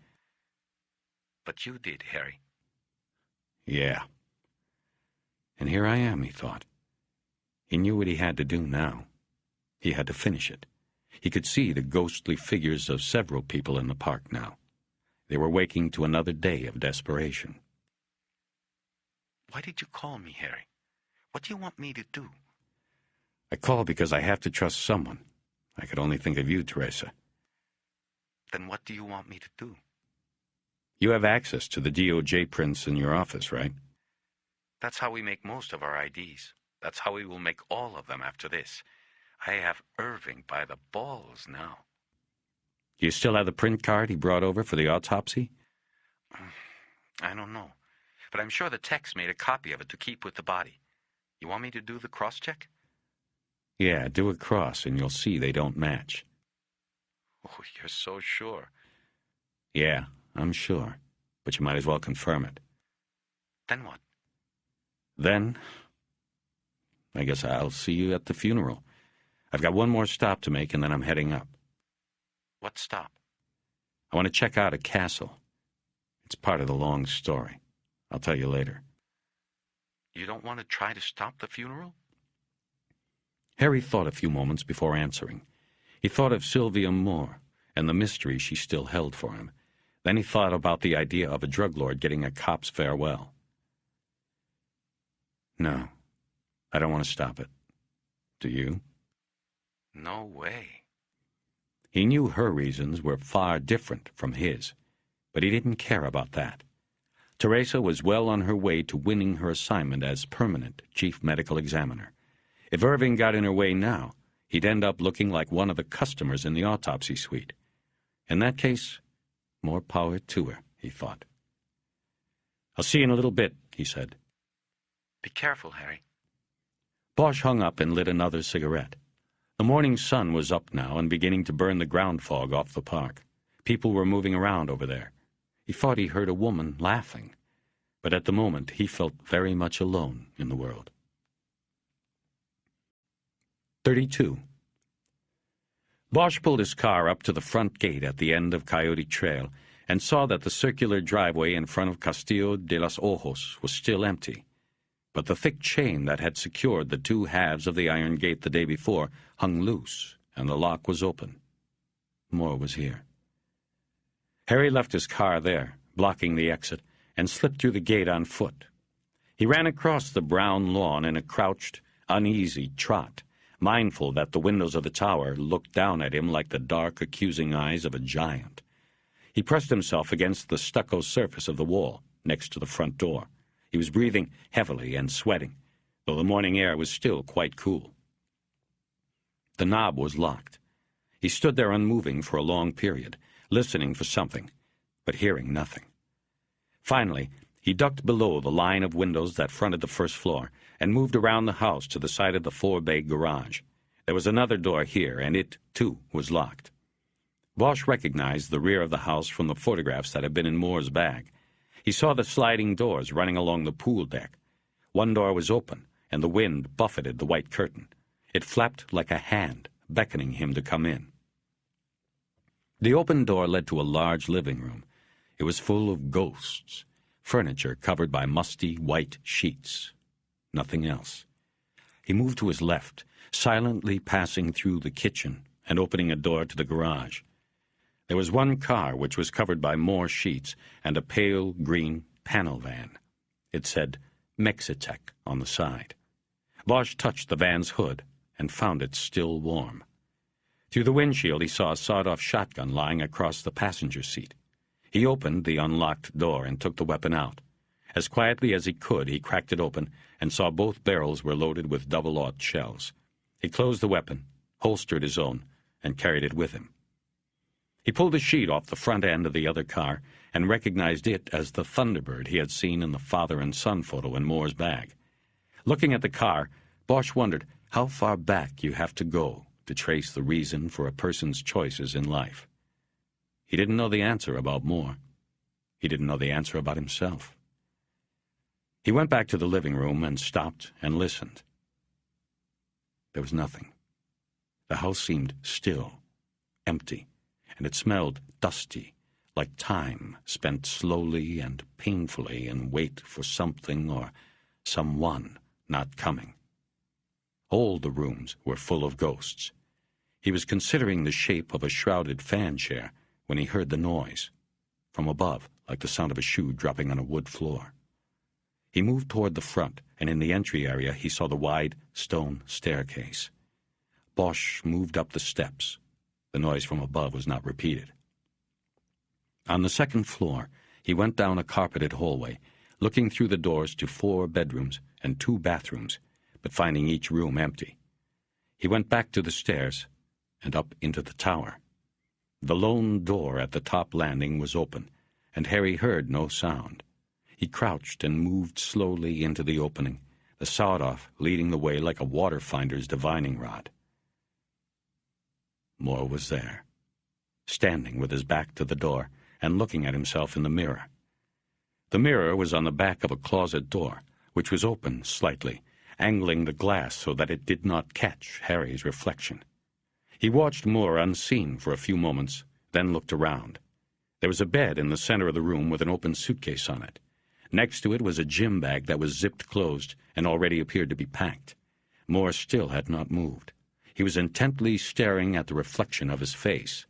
But you did, Harry. Yeah. And here I am, he thought. He knew what he had to do now. He had to finish it. He could see the ghostly figures of several people in the park now. They were waking to another day of desperation. Why did you call me, Harry? What do you want me to do? I called because I have to trust someone. I could only think of you, Teresa. Then what do you want me to do? You have access to the DOJ prints in your office, right? That's how we make most of our IDs. That's how we will make all of them after this. I have Irving by the balls now. Do you still have the print card he brought over for the autopsy? I don't know. But I'm sure the techs made a copy of it to keep with the body. You want me to do the cross-check? Yeah, do a cross and you'll see they don't match. Oh, you're so sure. Yeah, I'm sure. But you might as well confirm it. Then what? Then, I guess I'll see you at the funeral. I've got one more stop to make and then I'm heading up. What stop? I want to check out a castle. It's part of the long story. I'll tell you later. You don't want to try to stop the funeral? Harry thought a few moments before answering. He thought of Sylvia Moore and the mystery she still held for him. Then he thought about the idea of a drug lord getting a cop's farewell. No, I don't want to stop it. Do you? No way. He knew her reasons were far different from his, but he didn't care about that. Teresa was well on her way to winning her assignment as permanent chief medical examiner. If Irving got in her way now, he'd end up looking like one of the customers in the autopsy suite. In that case, more power to her, he thought. I'll see you in a little bit, he said. Be careful, Harry. Bosch hung up and lit another cigarette. The morning sun was up now and beginning to burn the ground fog off the park. People were moving around over there. He thought he heard a woman laughing, but at the moment he felt very much alone in the world. 32. Bosch pulled his car up to the front gate at the end of Coyote Trail and saw that the circular driveway in front of Castillo de los Ojos was still empty. But the thick chain that had secured the two halves of the iron gate the day before hung loose, and the lock was open. Moore was here. Harry left his car there, blocking the exit, and slipped through the gate on foot. He ran across the brown lawn in a crouched, uneasy trot, mindful that the windows of the tower looked down at him like the dark, accusing eyes of a giant. He pressed himself against the stucco surface of the wall, next to the front door. He was breathing heavily and sweating, though the morning air was still quite cool. The knob was locked. He stood there unmoving for a long period, listening for something, but hearing nothing. Finally, he ducked below the line of windows that fronted the first floor and moved around the house to the side of the four-bay garage. There was another door here, and it, too, was locked. Bosch recognized the rear of the house from the photographs that had been in Moore's bag. He saw the sliding doors running along the pool deck. One door was open, and the wind buffeted the white curtain. It flapped like a hand, beckoning him to come in. The open door led to a large living room. It was full of ghosts, furniture covered by musty white sheets. Nothing else. He moved to his left, silently passing through the kitchen and opening a door to the garage. There was one car which was covered by more sheets and a pale green panel van. It said Mexitech on the side. Bosch touched the van's hood and found it still warm. Through the windshield he saw a sawed-off shotgun lying across the passenger seat. He opened the unlocked door and took the weapon out. As quietly as he could, he cracked it open and saw both barrels were loaded with double-aught shells. He closed the weapon, holstered his own, and carried it with him. He pulled a sheet off the front end of the other car and recognized it as the Thunderbird he had seen in the father and son photo in Moore's bag. Looking at the car, Bosch wondered how far back you have to go to trace the reason for a person's choices in life. He didn't know the answer about Moore. He didn't know the answer about himself. He went back to the living room and stopped and listened. There was nothing. The house seemed still, empty, and it smelled dusty, like time spent slowly and painfully in wait for something or someone not coming. All the rooms were full of ghosts. He was considering the shape of a shrouded fan chair when he heard the noise, from above, like the sound of a shoe dropping on a wood floor. He moved toward the front, and in the entry area he saw the wide stone staircase. Bosch moved up the steps. The noise from above was not repeated. On the second floor, he went down a carpeted hallway, looking through the doors to 4 bedrooms and 2 bathrooms, but finding each room empty. He went back to the stairs and up into the tower. The lone door at the top landing was open, and Harry heard no sound. He crouched and moved slowly into the opening, the sawed-off leading the way like a water finder's divining rod. Moore was there, standing with his back to the door and looking at himself in the mirror. The mirror was on the back of a closet door, which was open slightly, angling the glass so that it did not catch Harry's reflection. He watched Moore unseen for a few moments, then looked around. There was a bed in the center of the room with an open suitcase on it. Next to it was a gym bag that was zipped closed and already appeared to be packed. Moore still had not moved. He was intently staring at the reflection of his face.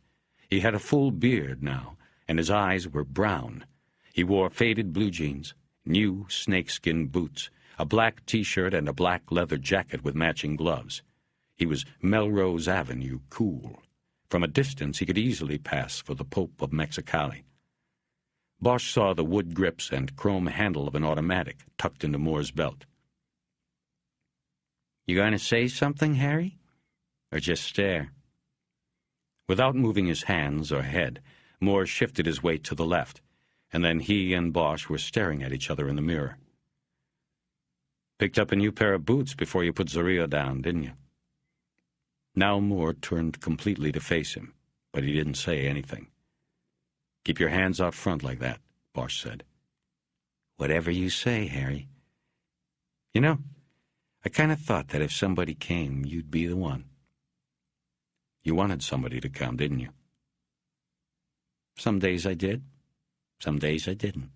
He had a full beard now, and his eyes were brown. He wore faded blue jeans, new snakeskin boots, a black T-shirt, and a black leather jacket with matching gloves. He was Melrose Avenue cool. From a distance he could easily pass for the Pope of Mexicali. Bosch saw the wood grips and chrome handle of an automatic tucked into Moore's belt. "You going to say something, Harry? Or just stare?" Without moving his hands or head, Moore shifted his weight to the left, and then he and Bosch were staring at each other in the mirror. "Picked up a new pair of boots before you put Zorio down, didn't you?" Now Moore turned completely to face him, but he didn't say anything. "Keep your hands out front like that," Bosch said. "Whatever you say, Harry. You know, I kind of thought that if somebody came, you'd be the one." "You wanted somebody to come, didn't you?" "Some days I did. Some days I didn't."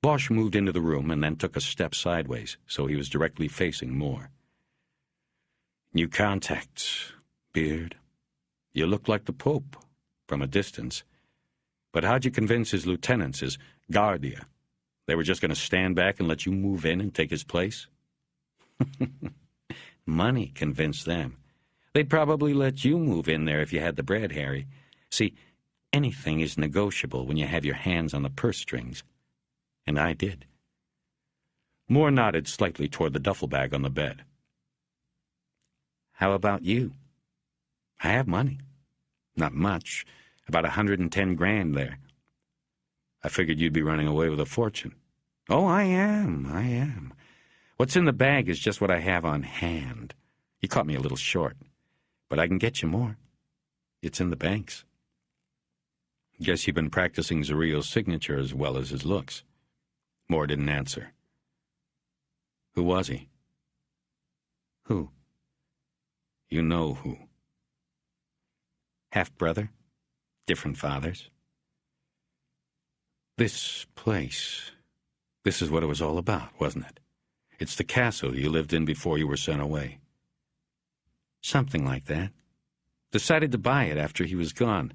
Bosch moved into the room and then took a step sideways, so he was directly facing Moore. "New contacts, beard. You look like the Pope, from a distance. But how'd you convince his lieutenants, his Guardia? They were just going to stand back and let you move in and take his place?" "Money convinced them. They'd probably let you move in there if you had the bread, Harry. See, anything is negotiable when you have your hands on the purse strings. And I did." Moore nodded slightly toward the duffel bag on the bed. "How about you?" "I have money. Not much. About 110 grand there." "I figured you'd be running away with a fortune." "Oh, I am. What's in the bag is just what I have on hand. You caught me a little short. But I can get you more. It's in the banks." "Guess you've been practicing Zorio's signature as well as his looks." Moore didn't answer. "Who was he?" "Who?" "You know who." "Half-brother. Different fathers." "This place. This is what it was all about, wasn't it? It's the castle you lived in before you were sent away." "Something like that. Decided to buy it after he was gone.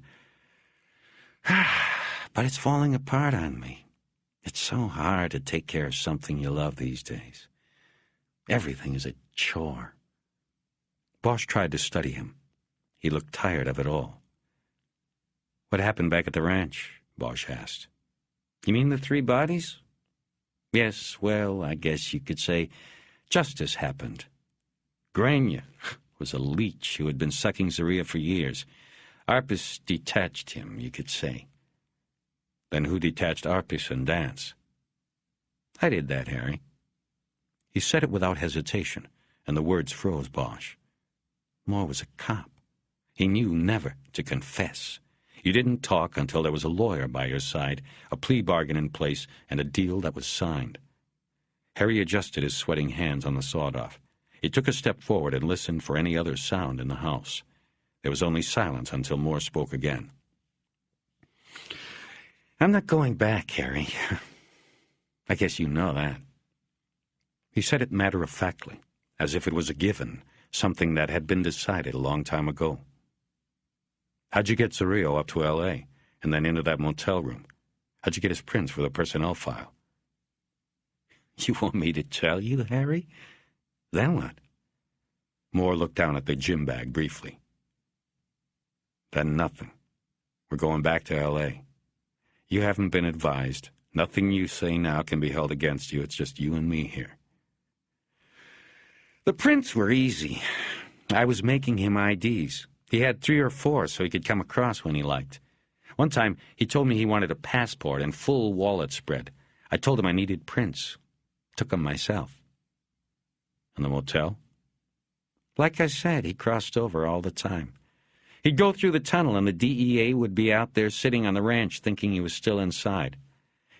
But it's falling apart on me. It's so hard to take care of something you love these days. Everything is a chore. Bosch tried to study him. He looked tired of it all. What happened back at the ranch? Bosch asked. You mean the 3 bodies? Yes, well, I guess you could say justice happened. Grania was a leech who had been sucking Zaria for years. Arpis detached him, you could say. Then who detached Arpis and Dance? I did that, Harry. He said it without hesitation, and the words froze Bosch. Moore was a cop. He knew never to confess. You didn't talk until there was a lawyer by your side, a plea bargain in place, and a deal that was signed. Harry adjusted his sweating hands on the sawed-off. He took a step forward and listened for any other sound in the house. There was only silence until Moore spoke again. I'm not going back, Harry. I guess you know that. He said it matter-of-factly, as if it was a given, something that had been decided a long time ago. How'd you get Zario up to L.A., and then into that motel room? How'd you get his prints for the personnel file? You want me to tell you, Harry? Then what? Moore looked down at the gym bag briefly. Then nothing. We're going back to L.A. You haven't been advised. Nothing you say now can be held against you. It's just you and me here. The prints were easy. I was making him IDs. He had 3 or 4 so he could come across when he liked. One time, he told me he wanted a passport and full wallet spread. I told him I needed prints. Took them myself. And the motel? Like I said, he crossed over all the time. He'd go through the tunnel and the DEA would be out there sitting on the ranch thinking he was still inside.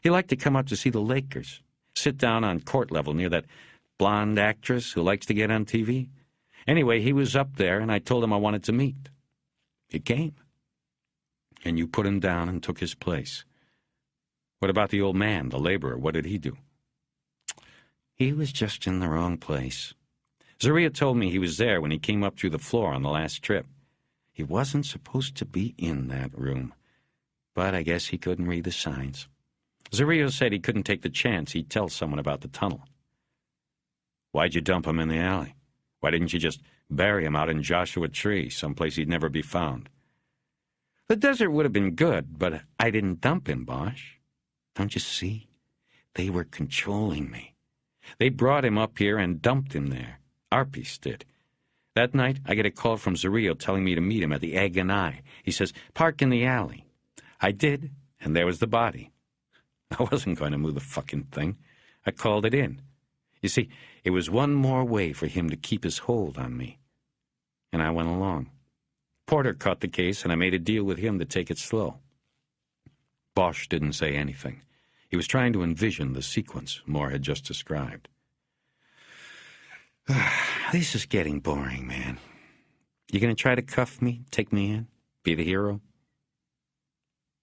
He liked to come up to see the Lakers, sit down on court level near that blonde actress who likes to get on TV. Anyway, he was up there, and I told him I wanted to meet. He came. And you put him down and took his place. What about the old man, the laborer? What did he do? He was just in the wrong place. Zaria told me he was there when he came up through the floor on the last trip. He wasn't supposed to be in that room, but I guess he couldn't read the signs. Zaria said he couldn't take the chance he'd tell someone about the tunnel. Why'd you dump him in the alley? Why didn't you just bury him out in Joshua Tree, someplace he'd never be found? The desert would have been good, but I didn't dump him, Bosch. Don't you see? They were controlling me. They brought him up here and dumped him there. Arpis did. That night, I get a call from Zario telling me to meet him at the Egg and Eye. He says, park in the alley. I did, and there was the body. I wasn't going to move the fucking thing. I called it in. You see, it was one more way for him to keep his hold on me. And I went along. Porter caught the case, and I made a deal with him to take it slow. Bosch didn't say anything. He was trying to envision the sequence Moore had just described. This is getting boring, man. You gonna try to cuff me, take me in, be the hero?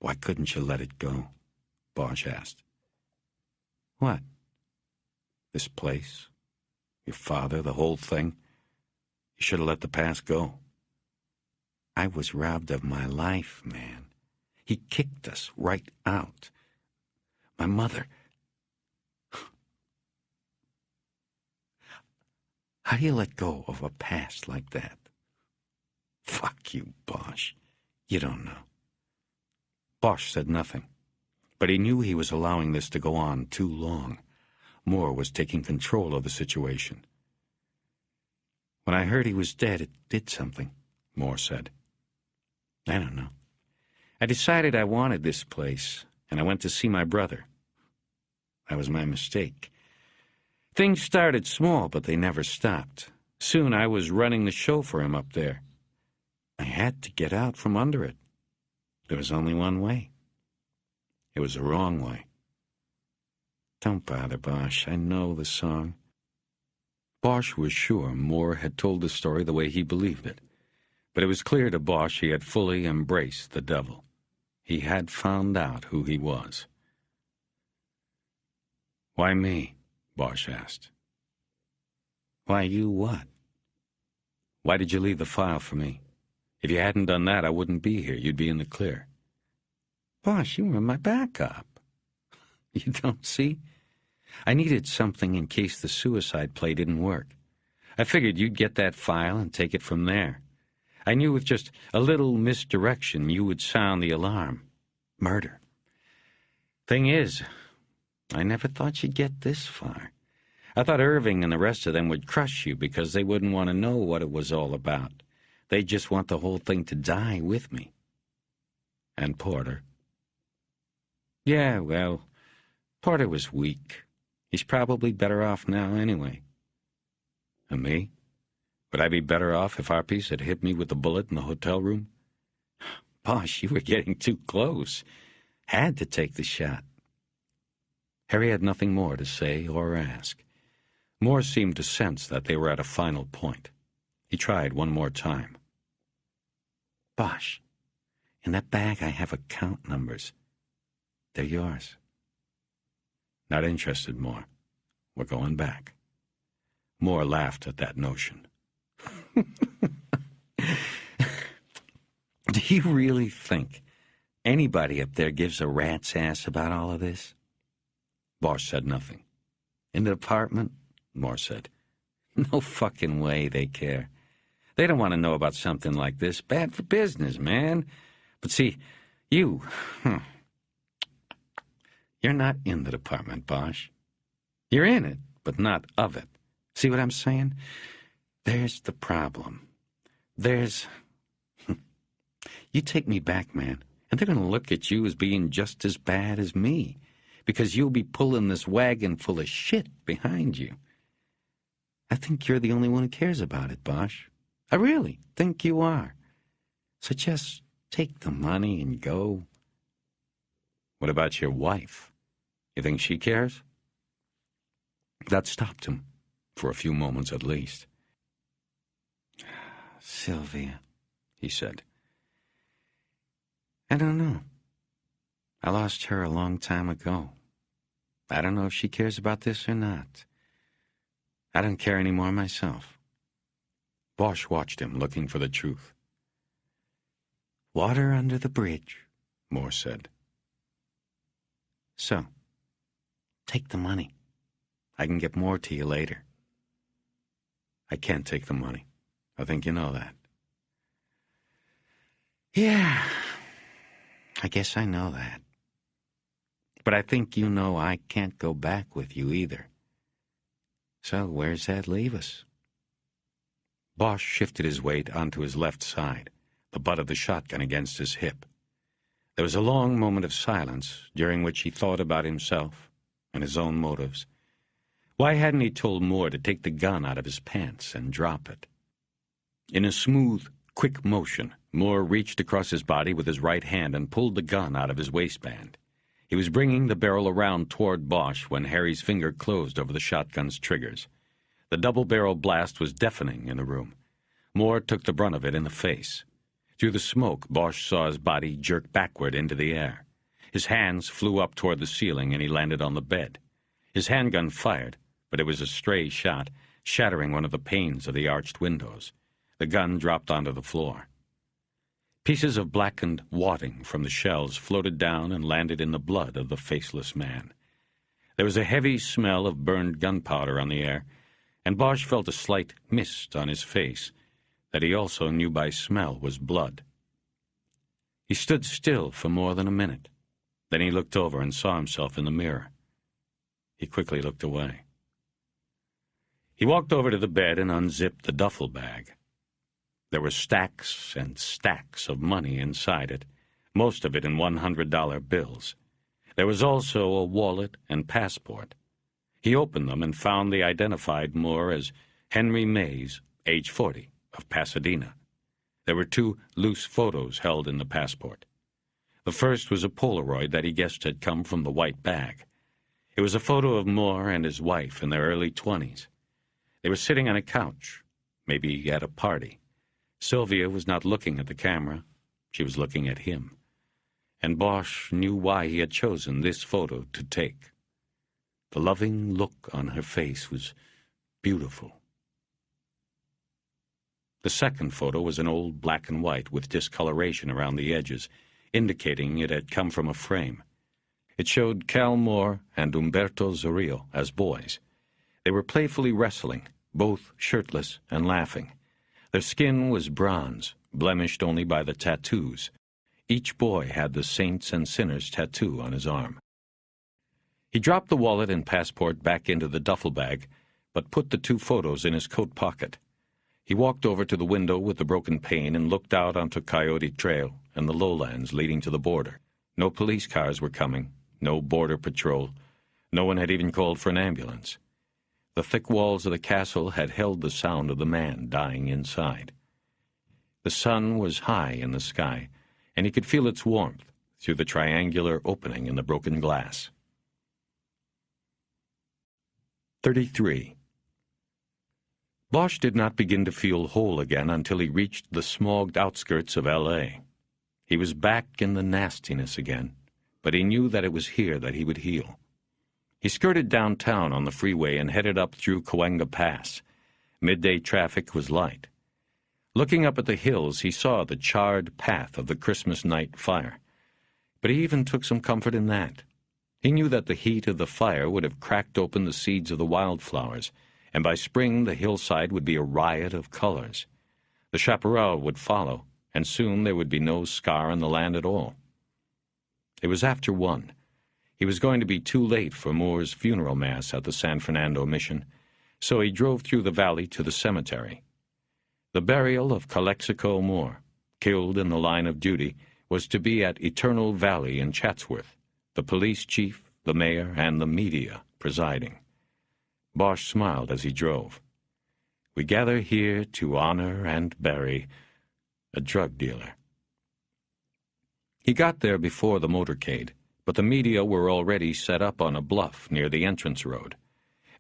Why couldn't you let it go? Bosch asked. What? This place? Your father, the whole thing? You should have let the past go. I was robbed of my life, man. He kicked us right out. My mother. How do you let go of a past like that? Fuck you, Bosch. You don't know. Bosch said nothing, but he knew he was allowing this to go on too long. Moore was taking control of the situation. When I heard he was dead, it did something, Moore said. I don't know. I decided I wanted this place, and I went to see my brother. That was my mistake. Things started small, but they never stopped. Soon I was running the show for him up there. I had to get out from under it. There was only one way. It was the wrong way. Don't bother, Bosch. I know the song. Bosch was sure Moore had told the story the way he believed it. But it was clear to Bosch he had fully embraced the devil. He had found out who he was. Why me? Bosch asked. Why you what? Why did you leave the file for me? If you hadn't done that, I wouldn't be here. You'd be in the clear. Bosch, you were my backup. You don't see? I needed something in case the suicide play didn't work. I figured you'd get that file and take it from there. I knew with just a little misdirection you would sound the alarm. Murder. Thing is, I never thought you'd get this far. I thought Irving and the rest of them would crush you because they wouldn't want to know what it was all about. They'd just want the whole thing to die with me. And Porter. Yeah, well, Porter was weak. He's probably better off now anyway. And me? Would I be better off if Harpies had hit me with the bullet in the hotel room? Bosh, you were getting too close. Had to take the shot. Harry had nothing more to say or ask. Moore seemed to sense that they were at a final point. He tried one more time. Bosh, in that bag I have account numbers. They're yours. Not interested, Moore. We're going back. Moore laughed at that notion. Do you really think anybody up there gives a rat's ass about all of this? Bosch said nothing. In the department? Moore said. No fucking way they care. They don't want to know about something like this. Bad for business, man. But see, you're not in the department, Bosch. You're in it, but not of it. See what I'm saying? There's the problem. You take me back, man, and they're going to look at you as being just as bad as me, because you'll be pulling this wagon full of shit behind you. I think you're the only one who cares about it, Bosch. I really think you are. So just take the money and go. What about your wife? You think she cares? That stopped him, for a few moments at least. Sylvia, he said. I don't know. I lost her a long time ago. I don't know if she cares about this or not. I don't care anymore myself. Bosch watched him, looking for the truth. Water under the bridge, Moore said. So, take the money. I can get more to you later. I can't take the money. I think you know that. Yeah, I guess I know that. But I think you know I can't go back with you either. So where's that leave us? Bosch shifted his weight onto his left side, the butt of the shotgun against his hip. There was a long moment of silence, during which he thought about himself and his own motives. Why hadn't he told Moore to take the gun out of his pants and drop it? In a smooth, quick motion, Moore reached across his body with his right hand and pulled the gun out of his waistband. He was bringing the barrel around toward Bosch when Harry's finger closed over the shotgun's triggers. The double-barrel blast was deafening in the room. Moore took the brunt of it in the face. Through the smoke, Bosch saw his body jerk backward into the air. His hands flew up toward the ceiling and he landed on the bed. His handgun fired, but it was a stray shot, shattering one of the panes of the arched windows. The gun dropped onto the floor. Pieces of blackened wadding from the shells floated down and landed in the blood of the faceless man. There was a heavy smell of burned gunpowder on the air, and Bosch felt a slight mist on his face that he also knew by smell was blood. He stood still for more than a minute. Then he looked over and saw himself in the mirror. He quickly looked away. He walked over to the bed and unzipped the duffel bag. There were stacks and stacks of money inside it, most of it in $100 bills. There was also a wallet and passport. He opened them and found they identified Moore as Henry Mays, age 40, of Pasadena. There were 2 loose photos held in the passport. The first was a Polaroid that he guessed had come from the white bag. It was a photo of Moore and his wife in their early 20s. They were sitting on a couch, maybe at a party. Sylvia was not looking at the camera. She was looking at him. And Bosch knew why he had chosen this photo to take. The loving look on her face was beautiful. The second photo was an old black and white with discoloration around the edges, indicating it had come from a frame. It showed Cal Moore and Umberto Zorillo as boys. They were playfully wrestling, both shirtless and laughing. Their skin was bronze, blemished only by the tattoos. Each boy had the Saints and Sinners tattoo on his arm. He dropped the wallet and passport back into the duffel bag, but put the 2 photos in his coat pocket. He walked over to the window with the broken pane and looked out onto Coyote Trail and the lowlands leading to the border. No police cars were coming, no border patrol. No one had even called for an ambulance. The thick walls of the castle had held the sound of the man dying inside. The sun was high in the sky, and he could feel its warmth through the triangular opening in the broken glass. 33. Bosch did not begin to feel whole again until he reached the smogged outskirts of L.A. He was back in the nastiness again, but he knew that it was here that he would heal. He skirted downtown on the freeway and headed up through Cahuenga Pass. Midday traffic was light. Looking up at the hills, he saw the charred path of the Christmas night fire. But he even took some comfort in that. He knew that the heat of the fire would have cracked open the seeds of the wildflowers, and by spring the hillside would be a riot of colors. The chaparral would follow, and soon there would be no scar on the land at all. It was after 1. He was going to be too late for Moore's funeral mass at the San Fernando Mission, so he drove through the valley to the cemetery. The burial of Calexico Moore, killed in the line of duty, was to be at Eternal Valley in Chatsworth, the police chief, the mayor, and the media presiding. Bosch smiled as he drove. We gather here to honor and bury a drug dealer. He got there before the motorcade, but the media were already set up on a bluff near the entrance road.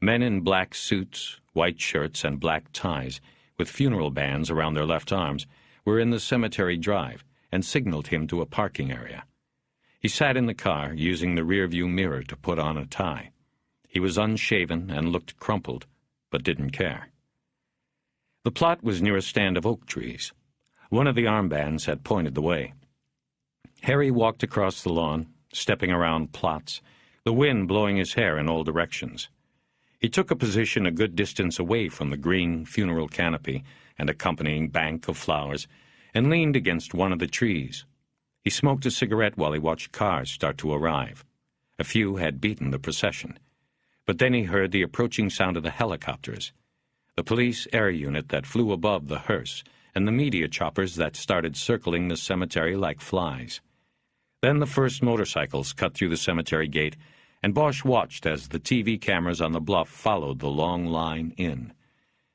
Men in black suits, white shirts, and black ties, with funeral bands around their left arms, were in the cemetery drive and signaled him to a parking area. He sat in the car, using the rearview mirror to put on a tie. He was unshaven and looked crumpled, but didn't care. The plot was near a stand of oak trees. One of the armbands had pointed the way. Harry walked across the lawn, stepping around plots, the wind blowing his hair in all directions. He took a position a good distance away from the green funeral canopy and accompanying bank of flowers, and leaned against one of the trees. He smoked a cigarette while he watched cars start to arrive. A few had beaten the procession. But then he heard the approaching sound of the helicopters, the police air unit that flew above the hearse, and the media choppers that started circling the cemetery like flies. Then the first motorcycles cut through the cemetery gate, and Bosch watched as the TV cameras on the bluff followed the long line in.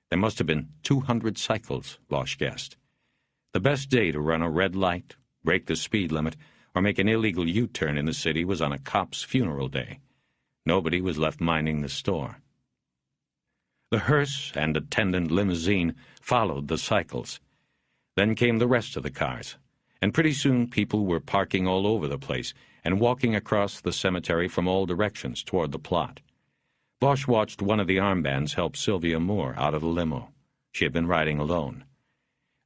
There must have been 200 cycles, Bosch guessed. The best day to run a red light, break the speed limit, or make an illegal U-turn in the city was on a cop's funeral day. Nobody was left minding the store. The hearse and attendant limousine followed the cycles. Then came the rest of the cars, and pretty soon people were parking all over the place and walking across the cemetery from all directions toward the plot. Bosch watched one of the armbands help Sylvia Moore out of the limo. She had been riding alone.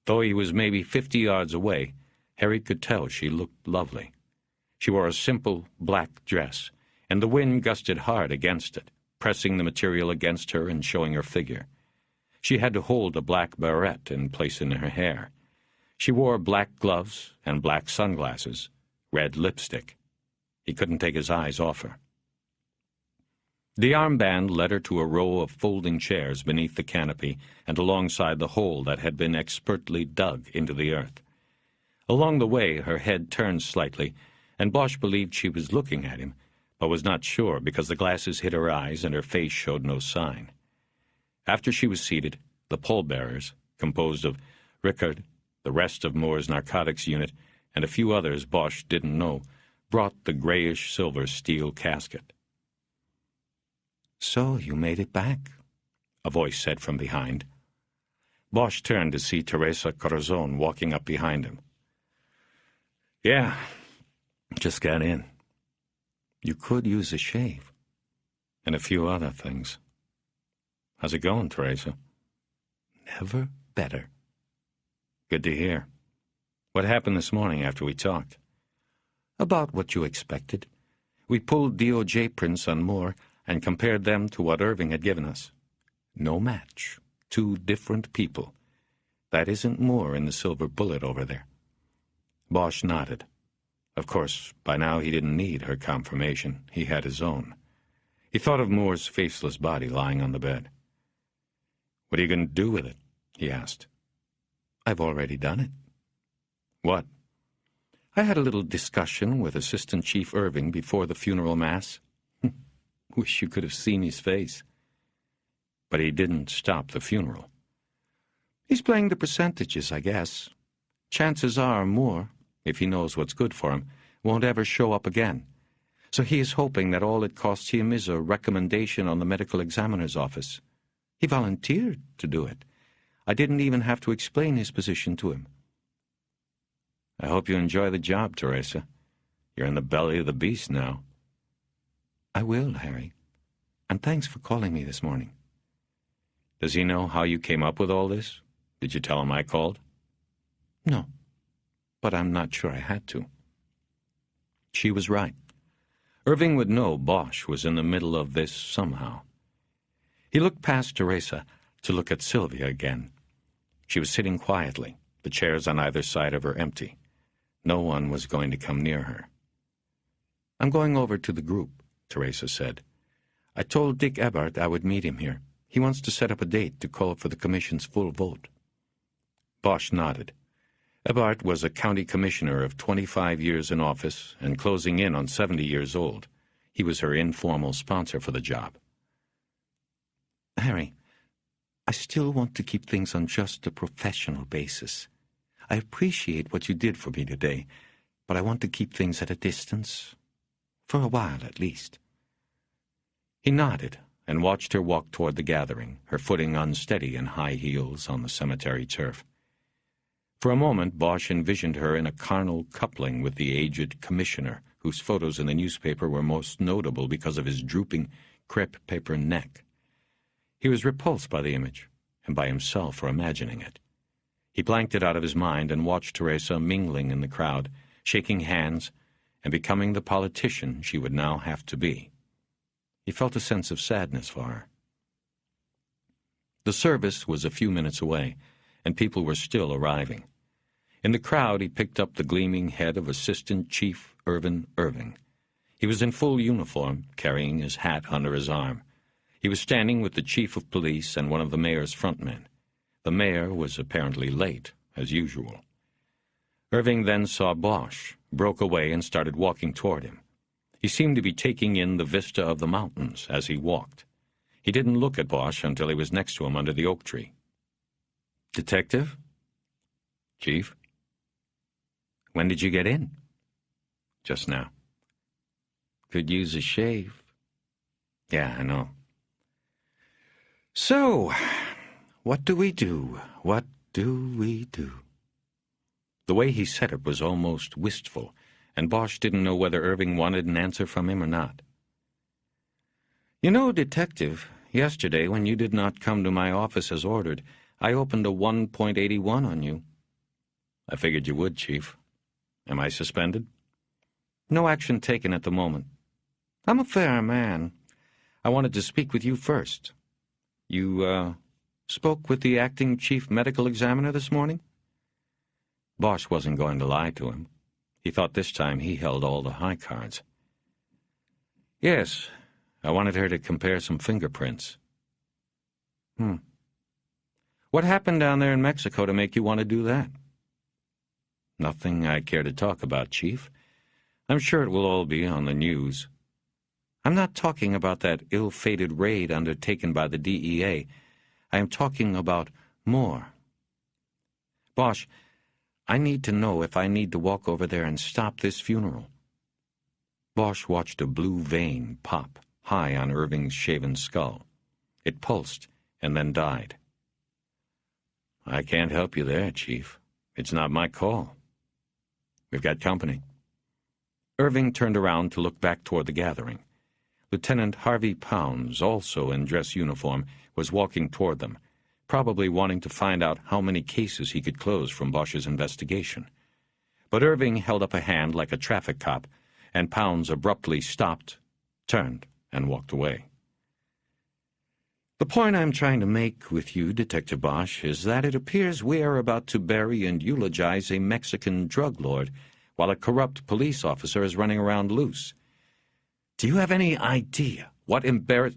Though he was maybe 50 yards away, Harry could tell she looked lovely. She wore a simple black dress, and the wind gusted hard against it, pressing the material against her and showing her figure. She had to hold a black barrette in place in her hair. She wore black gloves and black sunglasses, red lipstick. He couldn't take his eyes off her. The armband led her to a row of folding chairs beneath the canopy and alongside the hole that had been expertly dug into the earth. Along the way, her head turned slightly, and Bosch believed she was looking at him, but was not sure because the glasses hid her eyes and her face showed no sign. After she was seated, the pallbearers, composed of Rickard, the rest of Moore's narcotics unit, and a few others Bosch didn't know, brought the grayish-silver steel casket. "So you made it back," a voice said from behind. Bosch turned to see Teresa Corazon walking up behind him. "Yeah, just got in." "You could use a shave." "And a few other things. How's it going, Teresa?" "Never better." "Good to hear. What happened this morning after we talked?" "About what you expected. We pulled DOJ prints on Moore and compared them to what Irving had given us. No match. 2 different people. That isn't Moore in the silver bullet over there. Bosch nodded. Of course, by now he didn't need her confirmation. He had his own. He thought of Moore's faceless body lying on the bed. "What are you going to do with it?" he asked. "I've already done it." "What?" "I had a little discussion with Assistant Chief Irving before the funeral mass." Wish you could have seen his face. But he didn't stop the funeral. "He's playing the percentages, I guess. Chances are Moore, if he knows what's good for him, won't ever show up again. So he is hoping that all it costs him is a recommendation on the medical examiner's office. He volunteered to do it. I didn't even have to explain his position to him." "I hope you enjoy the job, Teresa. You're in the belly of the beast now." "I will, Harry. And thanks for calling me this morning." "Does he know how you came up with all this? Did you tell him I called?" "No, but I'm not sure I had to." She was right. Irving would know Bosch was in the middle of this somehow. He looked past Teresa to look at Sylvia again. She was sitting quietly, the chairs on either side of her empty. No one was going to come near her. "I'm going over to the group," Teresa said. "I told Dick Ebbard I would meet him here. He wants to set up a date to call for the commission's full vote." Bosch nodded. Ebbard was a county commissioner of 25 years in office and closing in on 70 years old. He was her informal sponsor for the job. "Harry, I still want to keep things on just a professional basis. I appreciate what you did for me today, but I want to keep things at a distance. For a while, at least." He nodded and watched her walk toward the gathering, her footing unsteady in high heels on the cemetery turf. For a moment, Bosch envisioned her in a carnal coupling with the aged commissioner, whose photos in the newspaper were most notable because of his drooping crepe paper neck. He was repulsed by the image, and by himself for imagining it. He blanked it out of his mind and watched Teresa mingling in the crowd, shaking hands, and becoming the politician she would now have to be. He felt a sense of sadness for her. The service was a few minutes away, and people were still arriving. In the crowd he picked up the gleaming head of Assistant Chief Irving. He was in full uniform, carrying his hat under his arm. He was standing with the chief of police and one of the mayor's frontmen. The mayor was apparently late, as usual. Irving then saw Bosch, broke away, and started walking toward him. He seemed to be taking in the vista of the mountains as he walked. He didn't look at Bosch until he was next to him under the oak tree. "Detective?" "Chief?" "When did you get in?" "Just now." "Could use a shave." "Yeah, I know." "So, what do we do? What do we do?" The way he said it was almost wistful, and Bosch didn't know whether Irving wanted an answer from him or not. "You know, Detective, yesterday when you did not come to my office as ordered, I opened a 1.81 on you." "I figured you would, Chief. Am I suspended?" "No action taken at the moment. I'm a fair man. I wanted to speak with you first. You, spoke with the acting chief medical examiner this morning?" Bosch wasn't going to lie to him. He thought this time he held all the high cards. "Yes, I wanted her to compare some fingerprints." What happened down there in Mexico to make you want to do that?" "Nothing I care to talk about, Chief. I'm sure it will all be on the news." "I'm not talking about that ill-fated raid undertaken by the DEA. I am talking about more. Bosch, I need to know if I need to walk over there and stop this funeral." Bosch watched a blue vein pop high on Irving's shaven skull. It pulsed and then died. "I can't help you there, Chief. It's not my call. We've got company." Irving turned around to look back toward the gathering. Lieutenant Harvey Pounds, also in dress uniform, was walking toward them, probably wanting to find out how many cases he could close from Bosch's investigation. But Irving held up a hand like a traffic cop and Pounds abruptly stopped, turned, and walked away. The point I'm trying to make with you, Detective Bosch, is that it appears we are about to bury and eulogize a Mexican drug lord while a corrupt police officer is running around loose. Do you have any idea what Damn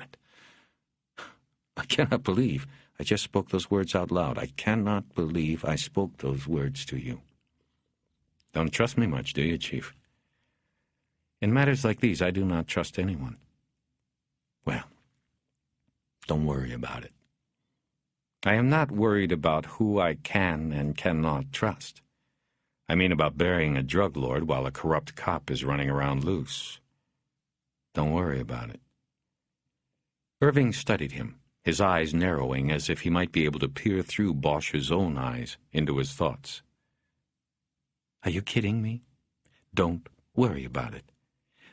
it. I cannot believe I just spoke those words out loud. I cannot believe I spoke those words to you. Don't trust me much, do you, Chief? In matters like these, I do not trust anyone. Well, don't worry about it. I am not worried about who I can and cannot trust. I mean about burying a drug lord while a corrupt cop is running around loose. Don't worry about it. Irving studied him, his eyes narrowing as if he might be able to peer through Bosch's own eyes into his thoughts. Are you kidding me? Don't worry about it.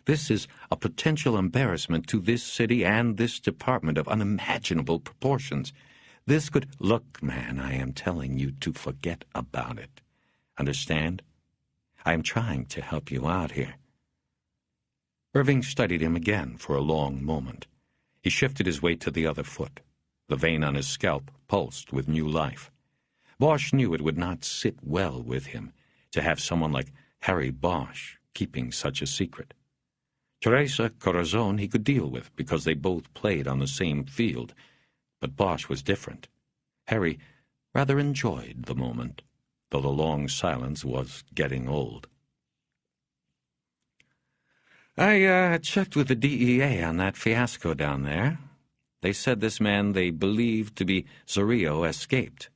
This is a potential embarrassment to this city and this department of unimaginable proportions. This could... Look, man, I am telling you to forget about it. Understand? I am trying to help you out here. Irving studied him again for a long moment. He shifted his weight to the other foot. The vein on his scalp pulsed with new life. Bosch knew it would not sit well with him to have someone like Harry Bosch keeping such a secret. Teresa Corazon he could deal with because they both played on the same field, but Bosch was different. Harry rather enjoyed the moment, though the long silence was getting old. I checked with the DEA on that fiasco down there. They said this man they believed to be Zorrillo escaped.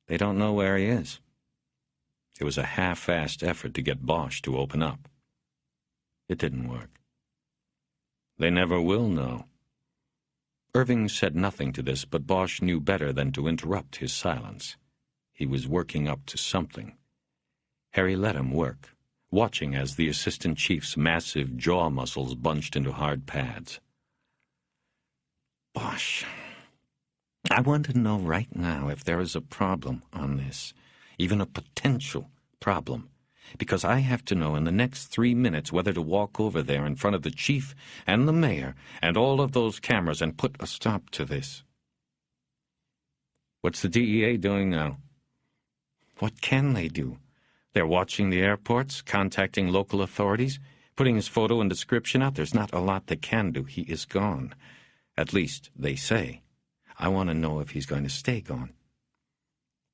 They don't know where he is. It was a half-assed effort to get Bosch to open up. It didn't work. They never will know. Irving said nothing to this, but Bosch knew better than to interrupt his silence. He was working up to something. Harry let him work, watching as the assistant chief's massive jaw muscles bunched into hard pads. Bosch, I want to know right now if there is a problem on this, even a potential problem, because I have to know in the next 3 minutes whether to walk over there in front of the chief and the mayor and all of those cameras and put a stop to this. What's the DEA doing now? What can they do? They're watching the airports, contacting local authorities, putting his photo and description out. There's not a lot they can do. He is gone. At least, they say. I want to know if he's going to stay gone.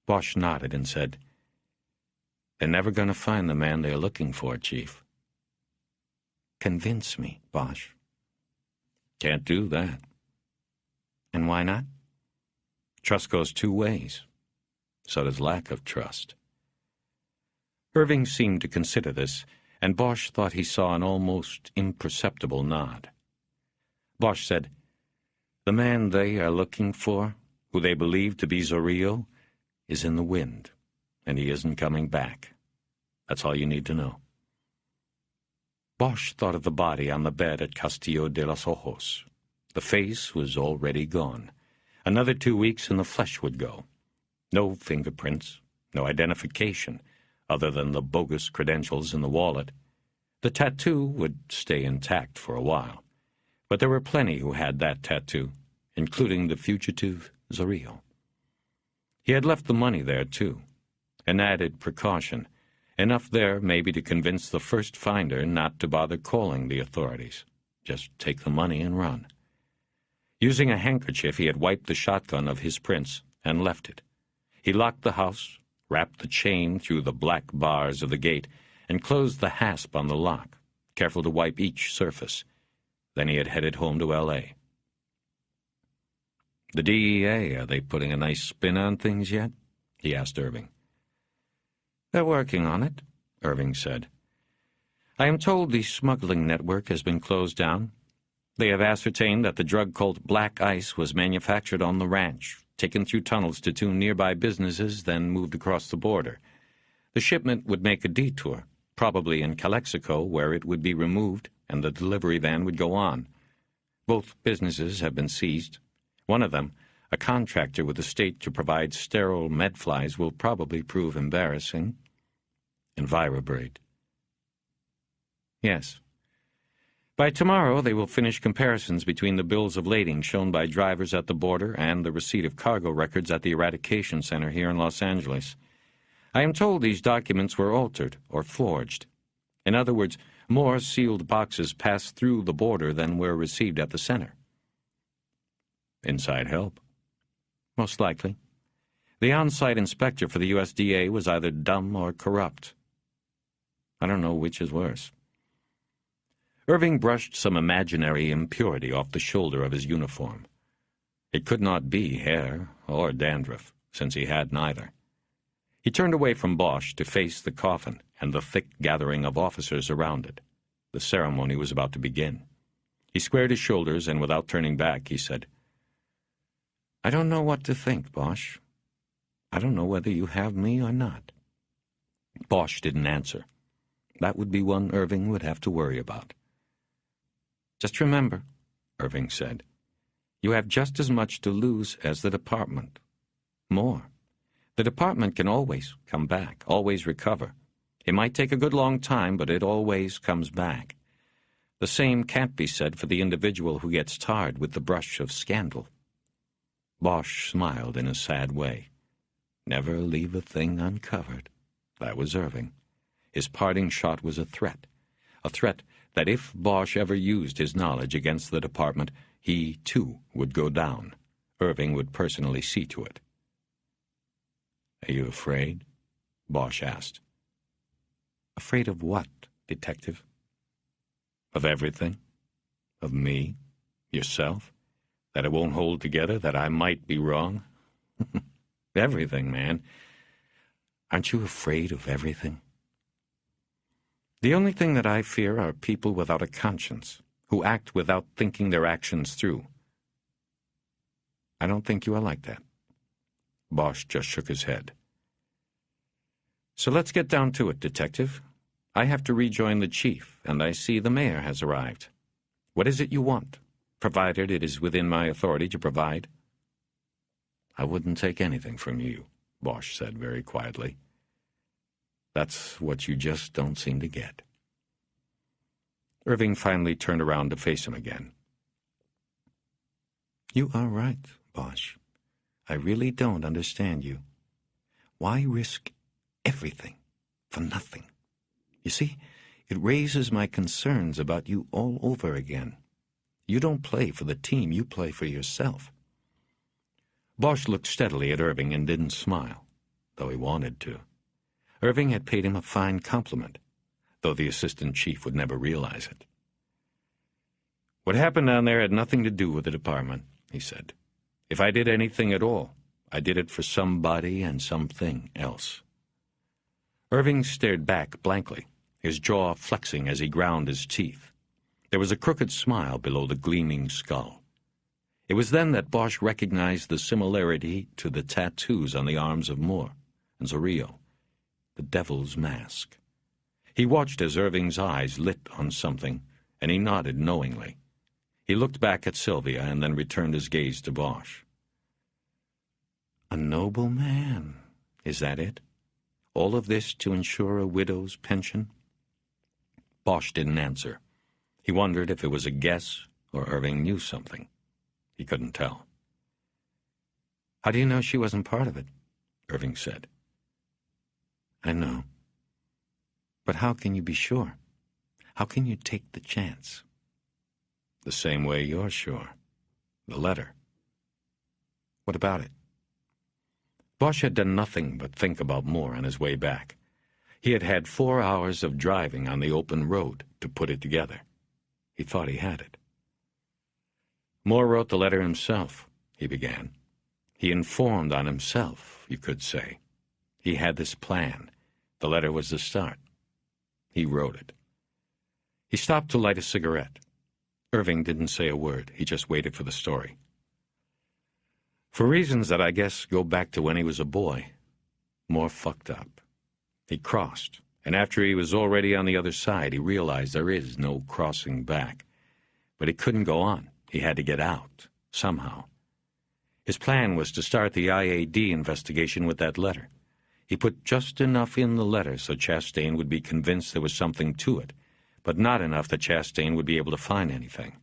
Bosch nodded and said, They're never going to find the man they're looking for, Chief. Convince me, Bosch. Can't do that. And why not? Trust goes two ways. So does lack of trust. Irving seemed to consider this, and Bosch thought he saw an almost imperceptible nod. Bosch said, The man they are looking for, who they believe to be Zorrillo, is in the wind, and he isn't coming back. That's all you need to know. Bosch thought of the body on the bed at Castillo de los Ojos. The face was already gone. Another 2 weeks and the flesh would go. No fingerprints, no identification, other than the bogus credentials in the wallet. The tattoo would stay intact for a while, but there were plenty who had that tattoo, including the fugitive Zorrillo. He had left the money there, too, an added precaution, enough there maybe to convince the first finder not to bother calling the authorities. Just take the money and run. Using a handkerchief, he had wiped the shotgun of his prints and left it. He locked the house, wrapped the chain through the black bars of the gate, and closed the hasp on the lock, careful to wipe each surface. Then he had headed home to L.A. The DEA, are they putting a nice spin on things yet? He asked Irving. They're working on it, Irving said. I am told the smuggling network has been closed down. They have ascertained that the drug called Black Ice was manufactured on the ranch, taken through tunnels to two nearby businesses, then moved across the border. The shipment would make a detour, probably in Calexico, where it would be removed, and the delivery van would go on. Both businesses have been seized. One of them, a contractor with the state to provide sterile medflies, will probably prove embarrassing. Envirobrate. Yes. By tomorrow, they will finish comparisons between the bills of lading shown by drivers at the border and the receipt of cargo records at the Eradication Center here in Los Angeles. I am told these documents were altered or forged. In other words, more sealed boxes passed through the border than were received at the center. Inside help? Most likely. The on-site inspector for the USDA was either dumb or corrupt. I don't know which is worse. Irving brushed some imaginary impurity off the shoulder of his uniform. It could not be hair or dandruff, since he had neither. He turned away from Bosch to face the coffin and the thick gathering of officers around it. The ceremony was about to begin. He squared his shoulders, and without turning back, he said, "I don't know what to think, Bosch. I don't know whether you have me or not." Bosch didn't answer. That would be one Irving would have to worry about. "Just remember," Irving said, "you have just as much to lose as the department. More. The department can always come back, always recover. It might take a good long time, but it always comes back. The same can't be said for the individual who gets tarred with the brush of scandal." Bosch smiled in a sad way. Never leave a thing uncovered. That was Irving. His parting shot was a threat that if Bosch ever used his knowledge against the department, he, too, would go down. Irving would personally see to it. "Are you afraid?" Bosch asked. "Afraid of what, detective?" "Of everything. Of me, yourself, that it won't hold together, that I might be wrong." "Everything, man. Aren't you afraid of everything?" "The only thing that I fear are people without a conscience, who act without thinking their actions through." "I don't think you are like that." Bosch just shook his head. "So let's get down to it, detective. I have to rejoin the chief, and I see the mayor has arrived. What is it you want, provided it is within my authority to provide?" "I wouldn't take anything from you," Bosch said very quietly. "That's what you just don't seem to get." Irving finally turned around to face him again. "You are right, Bosch. I really don't understand you. Why risk everything for nothing? You see, it raises my concerns about you all over again. You don't play for the team, you play for yourself." Bosch looked steadily at Irving and didn't smile, though he wanted to. Irving had paid him a fine compliment, though the assistant chief would never realize it. "What happened down there had nothing to do with the department," he said. "If I did anything at all, I did it for somebody and something else." Irving stared back blankly, his jaw flexing as he ground his teeth. There was a crooked smile below the gleaming skull. It was then that Bosch recognized the similarity to the tattoos on the arms of Moore and Zorillo, the devil's mask. He watched as Irving's eyes lit on something, and he nodded knowingly. He looked back at Sylvia and then returned his gaze to Bosch. "A noble man, is that it? All of this to ensure a widow's pension?" Bosch didn't answer. He wondered if it was a guess or Irving knew something. He couldn't tell. "How do you know she wasn't part of it?" Irving said. "I know. But how can you be sure? How can you take the chance?" "The same way you're sure. The letter." "What about it?" Bosch had done nothing but think about Moore on his way back. He had had 4 hours of driving on the open road to put it together. He thought he had it. "Moore wrote the letter himself," he began. "He informed on himself, you could say. He had this plan. The letter was the start. He wrote it." He stopped to light a cigarette. Irving didn't say a word. He just waited for the story. "For reasons that I guess go back to when he was a boy, Moore fucked up. He crossed, and after he was already on the other side, he realized there is no crossing back. But he couldn't go on. He had to get out, somehow. His plan was to start the IAD investigation with that letter. He put just enough in the letter so Chastain would be convinced there was something to it, but not enough that Chastain would be able to find anything.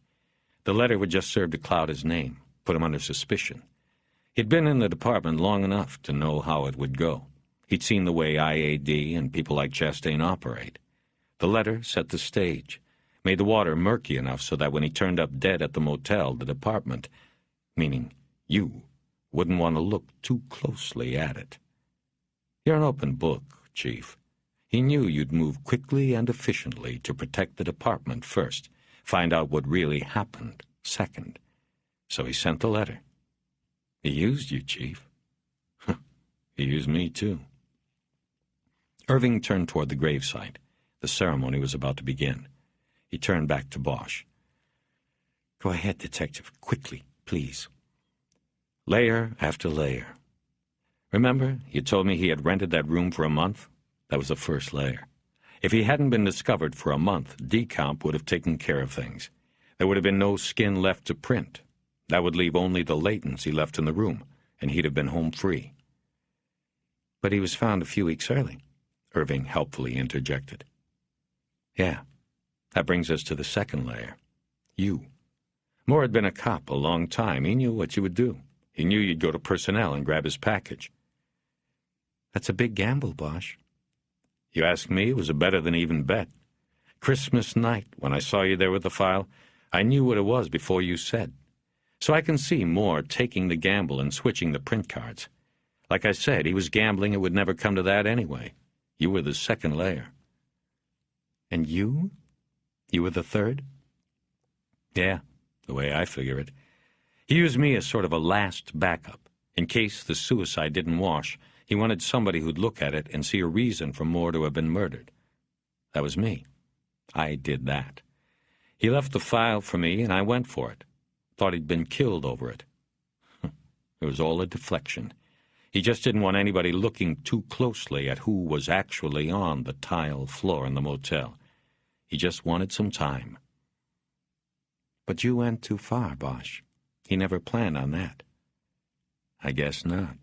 The letter would just serve to cloud his name, put him under suspicion. He'd been in the department long enough to know how it would go. He'd seen the way IAD and people like Chastain operate. The letter set the stage, made the water murky enough so that when he turned up dead at the motel, the department, meaning you, wouldn't want to look too closely at it. You're an open book, Chief. He knew you'd move quickly and efficiently to protect the department first, find out what really happened second. So he sent the letter. He used you, Chief. He used me, too. Irving turned toward the gravesite. The ceremony was about to begin. He turned back to Bosch. Go ahead, Detective. Quickly, please. Layer after layer. Remember, you told me he had rented that room for a month? That was the first layer. If he hadn't been discovered for a month, Decomp would have taken care of things. There would have been no skin left to print. That would leave only the latency left in the room, and he'd have been home free. But he was found a few weeks early, Irving helpfully interjected. Yeah, that brings us to the second layer. You. Moore had been a cop a long time. He knew what you would do. He knew you'd go to personnel and grab his package. That's a big gamble, Bosch. You ask me, it was a better than even bet. Christmas night, when I saw you there with the file, I knew what it was before you said. So I can see Moore taking the gamble and switching the print cards. Like I said, he was gambling it would never come to that anyway. You were the second layer. And you? You were the third? Yeah, the way I figure it. He used me as sort of a last backup. In case the suicide didn't wash, he wanted somebody who'd look at it and see a reason for Moore to have been murdered. That was me. I did that. He left the file for me, and I went for it. Thought he'd been killed over it. It was all a deflection. He just didn't want anybody looking too closely at who was actually on the tile floor in the motel. He just wanted some time. But you went too far, Bosch. He never planned on that. I guess not.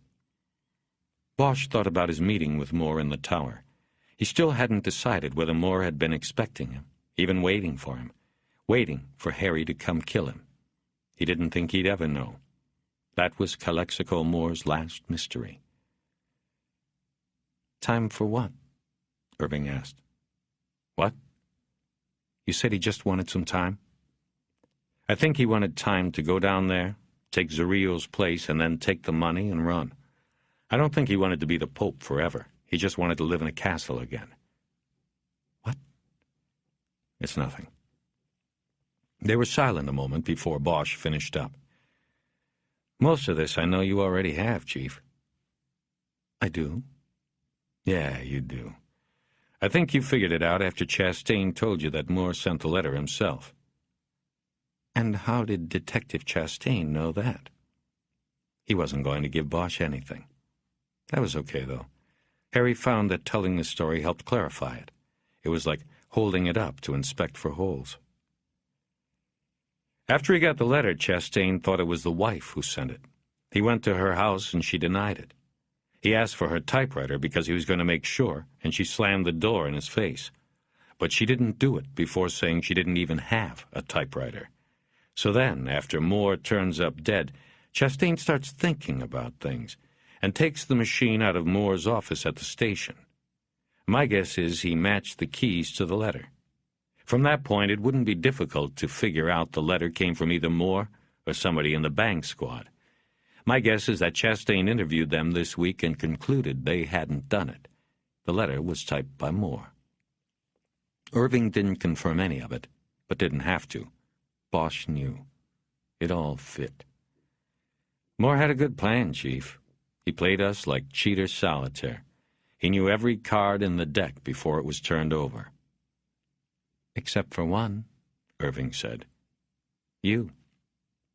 Bosch thought about his meeting with Moore in the tower. He still hadn't decided whether Moore had been expecting him, even waiting for him, waiting for Harry to come kill him. He didn't think he'd ever know. That was Calexico Moore's last mystery. Time for what? Irving asked. What? You said he just wanted some time? I think he wanted time to go down there, take Zarrillo's place, and then take the money and run. I don't think he wanted to be the Pope forever. He just wanted to live in a castle again. What? It's nothing. They were silent a moment before Bosch finished up. Most of this I know you already have, Chief. I do? Yeah, you do. I think you figured it out after Chastain told you that Moore sent the letter himself. And how did Detective Chastain know that? He wasn't going to give Bosch anything. That was okay, though. Harry found that telling the story helped clarify it. It was like holding it up to inspect for holes. After he got the letter, Chastain thought it was the wife who sent it. He went to her house and she denied it. He asked for her typewriter because he was going to make sure, and she slammed the door in his face. But she didn't do it before saying she didn't even have a typewriter. So then, after Moore turns up dead, Chastain starts thinking about things and takes the machine out of Moore's office at the station. My guess is he matched the keys to the letter. From that point, it wouldn't be difficult to figure out the letter came from either Moore or somebody in the bang squad. My guess is that Chastain interviewed them this week and concluded they hadn't done it. The letter was typed by Moore. Irving didn't confirm any of it, but didn't have to. Bosch knew. It all fit. Moore had a good plan, Chief. He played us like cheater solitaire. He knew every card in the deck before it was turned over. Except for one, Irving said. You.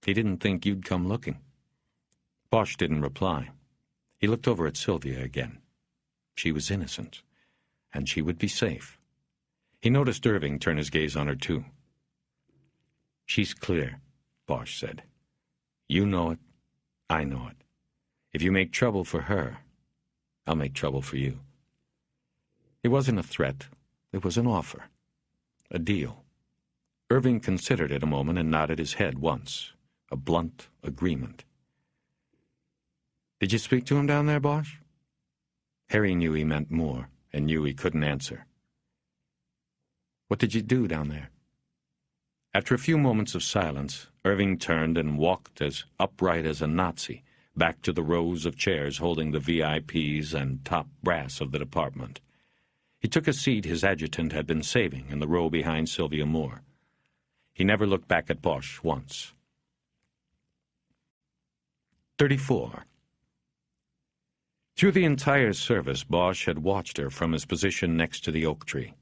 He didn't think you'd come looking. Bosch didn't reply. He looked over at Sylvia again. She was innocent, and she would be safe. He noticed Irving turn his gaze on her, too. She's clear, Bosch said. You know it. I know it. If you make trouble for her, I'll make trouble for you. It wasn't a threat. It was an offer. A deal. Irving considered it a moment and nodded his head once. A blunt agreement. Did you speak to him down there, Bosch? Harry knew he meant more, and knew he couldn't answer. What did you do down there? After a few moments of silence, Irving turned and walked as upright as a Nazi, back to the rows of chairs holding the VIPs and top brass of the department. He took a seat his adjutant had been saving in the row behind Sylvia Moore. He never looked back at Bosch once. 34. Through the entire service, Bosch had watched her from his position next to the oak tree.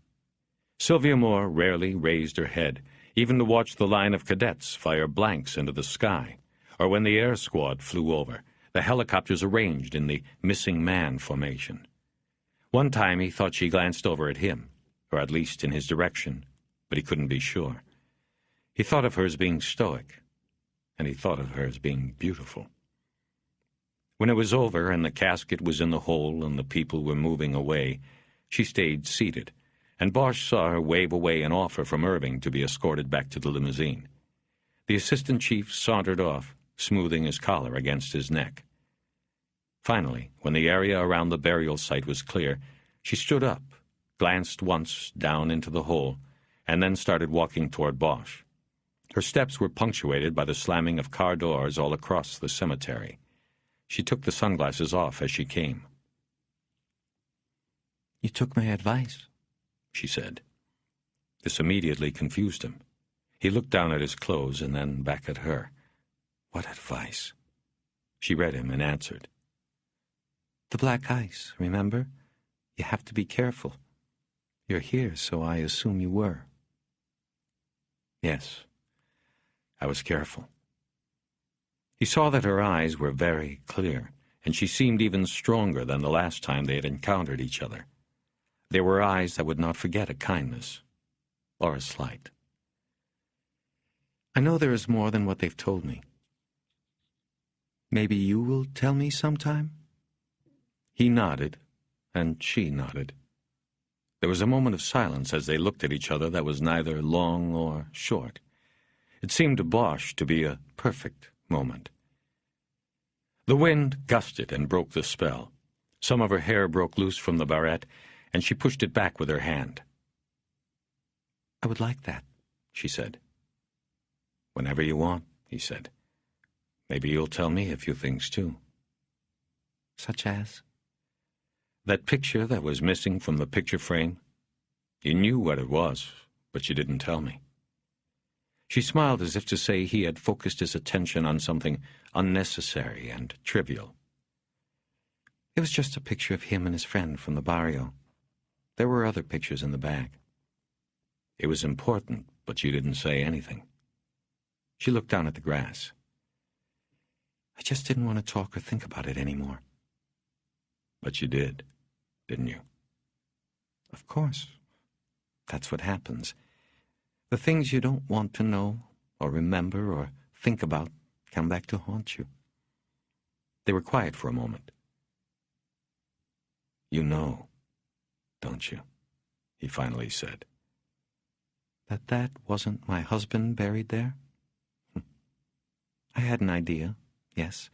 Sylvia Moore rarely raised her head, even to watch the line of cadets fire blanks into the sky, or when the air squad flew over, the helicopters arranged in the missing man formation. One time he thought she glanced over at him, or at least in his direction, but he couldn't be sure. He thought of her as being stoic, and he thought of her as being beautiful. When it was over and the casket was in the hole and the people were moving away, she stayed seated, and Bosch saw her wave away an offer from Irving to be escorted back to the limousine. The assistant chief sauntered off, smoothing his collar against his neck. Finally, when the area around the burial site was clear, she stood up, glanced once down into the hole, and then started walking toward Bosch. Her steps were punctuated by the slamming of car doors all across the cemetery. She took the sunglasses off as she came. "You took my advice," she said. This immediately confused him. He looked down at his clothes and then back at her. What advice? She read him and answered. "The black ice, remember? You have to be careful. You're here, so I assume you were." Yes, I was careful. He saw that her eyes were very clear, and she seemed even stronger than the last time they had encountered each other. They were eyes that would not forget a kindness or a slight. "I know there is more than what they've told me. Maybe you will tell me sometime?" He nodded, and she nodded. There was a moment of silence as they looked at each other that was neither long or short. It seemed to Bosch to be a perfect moment. The wind gusted and broke the spell. Some of her hair broke loose from the barrette, and she pushed it back with her hand. "I would like that," she said. "Whenever you want," he said. "Maybe you'll tell me a few things, too." "Such as?" "That picture that was missing from the picture frame. You knew what it was, but you didn't tell me." She smiled as if to say he had focused his attention on something unnecessary and trivial. "It was just a picture of him and his friend from the barrio. There were other pictures in the bag." "It was important, but you didn't say anything." She looked down at the grass. "I just didn't want to talk or think about it anymore." "But you did, didn't you?" "Of course. That's what happens. The things you don't want to know or remember or think about come back to haunt you." They were quiet for a moment. "You know, don't you?" he finally said. That wasn't my husband buried there?" "I had an idea, yes.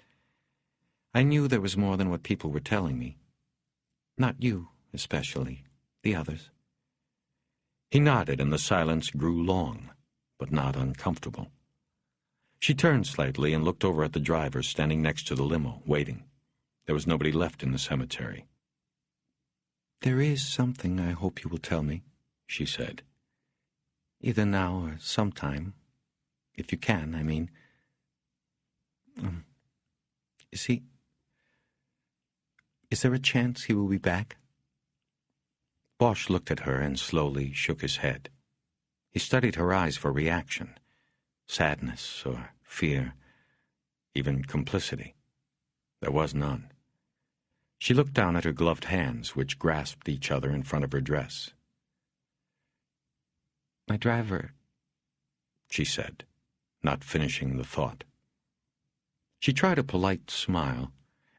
I knew there was more than what people were telling me. Not you, especially. The others." He nodded, and the silence grew long, but not uncomfortable. She turned slightly and looked over at the driver standing next to the limo, waiting. There was nobody left in the cemetery. "There is something I hope you will tell me," she said. "Either now or sometime. If you can, I mean. Is there a chance he will be back?" Bosch looked at her and slowly shook his head. He studied her eyes for reaction, sadness or fear, even complicity. There was none. She looked down at her gloved hands, which grasped each other in front of her dress. "My driver," she said, not finishing the thought. She tried a polite smile,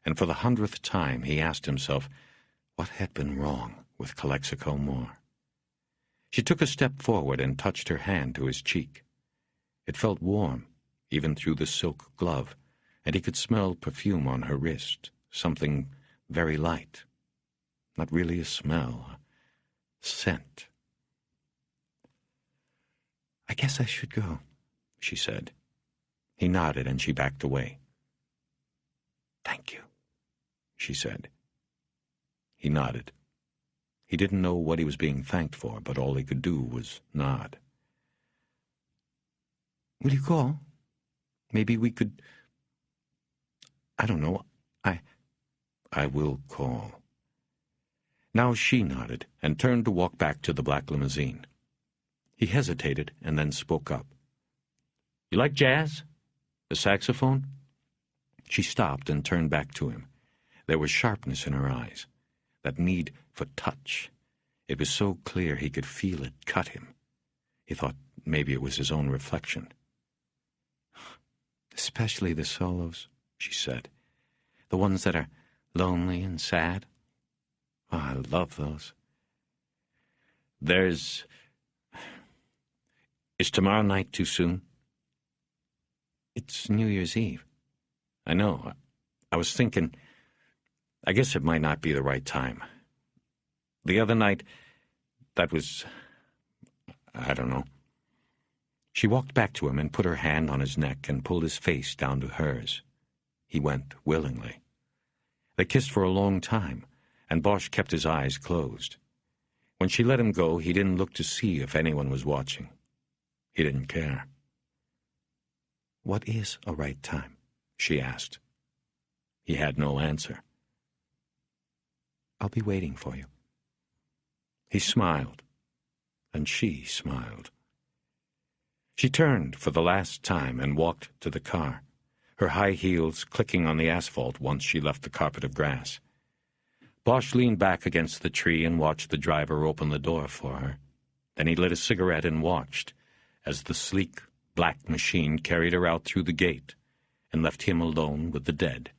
and for the 100th time he asked himself what had been wrong with Calexico Moore. She took a step forward and touched her hand to his cheek. It felt warm, even through the silk glove, and he could smell perfume on her wrist, something very light. Not really a smell, a scent. "I guess I should go," she said. He nodded and she backed away. "Thank you," she said. He nodded. He didn't know what he was being thanked for, but all he could do was nod. "Will you call? Maybe we could... I don't know. I will call." Now she nodded and turned to walk back to the black limousine. He hesitated and then spoke up. "You like jazz? The saxophone?" She stopped and turned back to him. There was sharpness in her eyes, that need for touch. It was so clear he could feel it cut him. He thought maybe it was his own reflection. "Especially the solos," she said. "The ones that are lonely and sad. Oh, I love those." Is tomorrow night too soon?" "It's New Year's Eve." "I know. I was thinking, I guess it might not be the right time. The other night, that was... I don't know." She walked back to him and put her hand on his neck and pulled his face down to hers. He went willingly. They kissed for a long time, and Bosch kept his eyes closed. When she let him go, he didn't look to see if anyone was watching. He didn't care. "What is a right time?" she asked. He had no answer. "I'll be waiting for you." He smiled, and she smiled. She turned for the last time and walked to the car, her high heels clicking on the asphalt once she left the carpet of grass. Bosch leaned back against the tree and watched the driver open the door for her. Then he lit a cigarette and watched as the sleek, black machine carried her out through the gate and left him alone with the dead.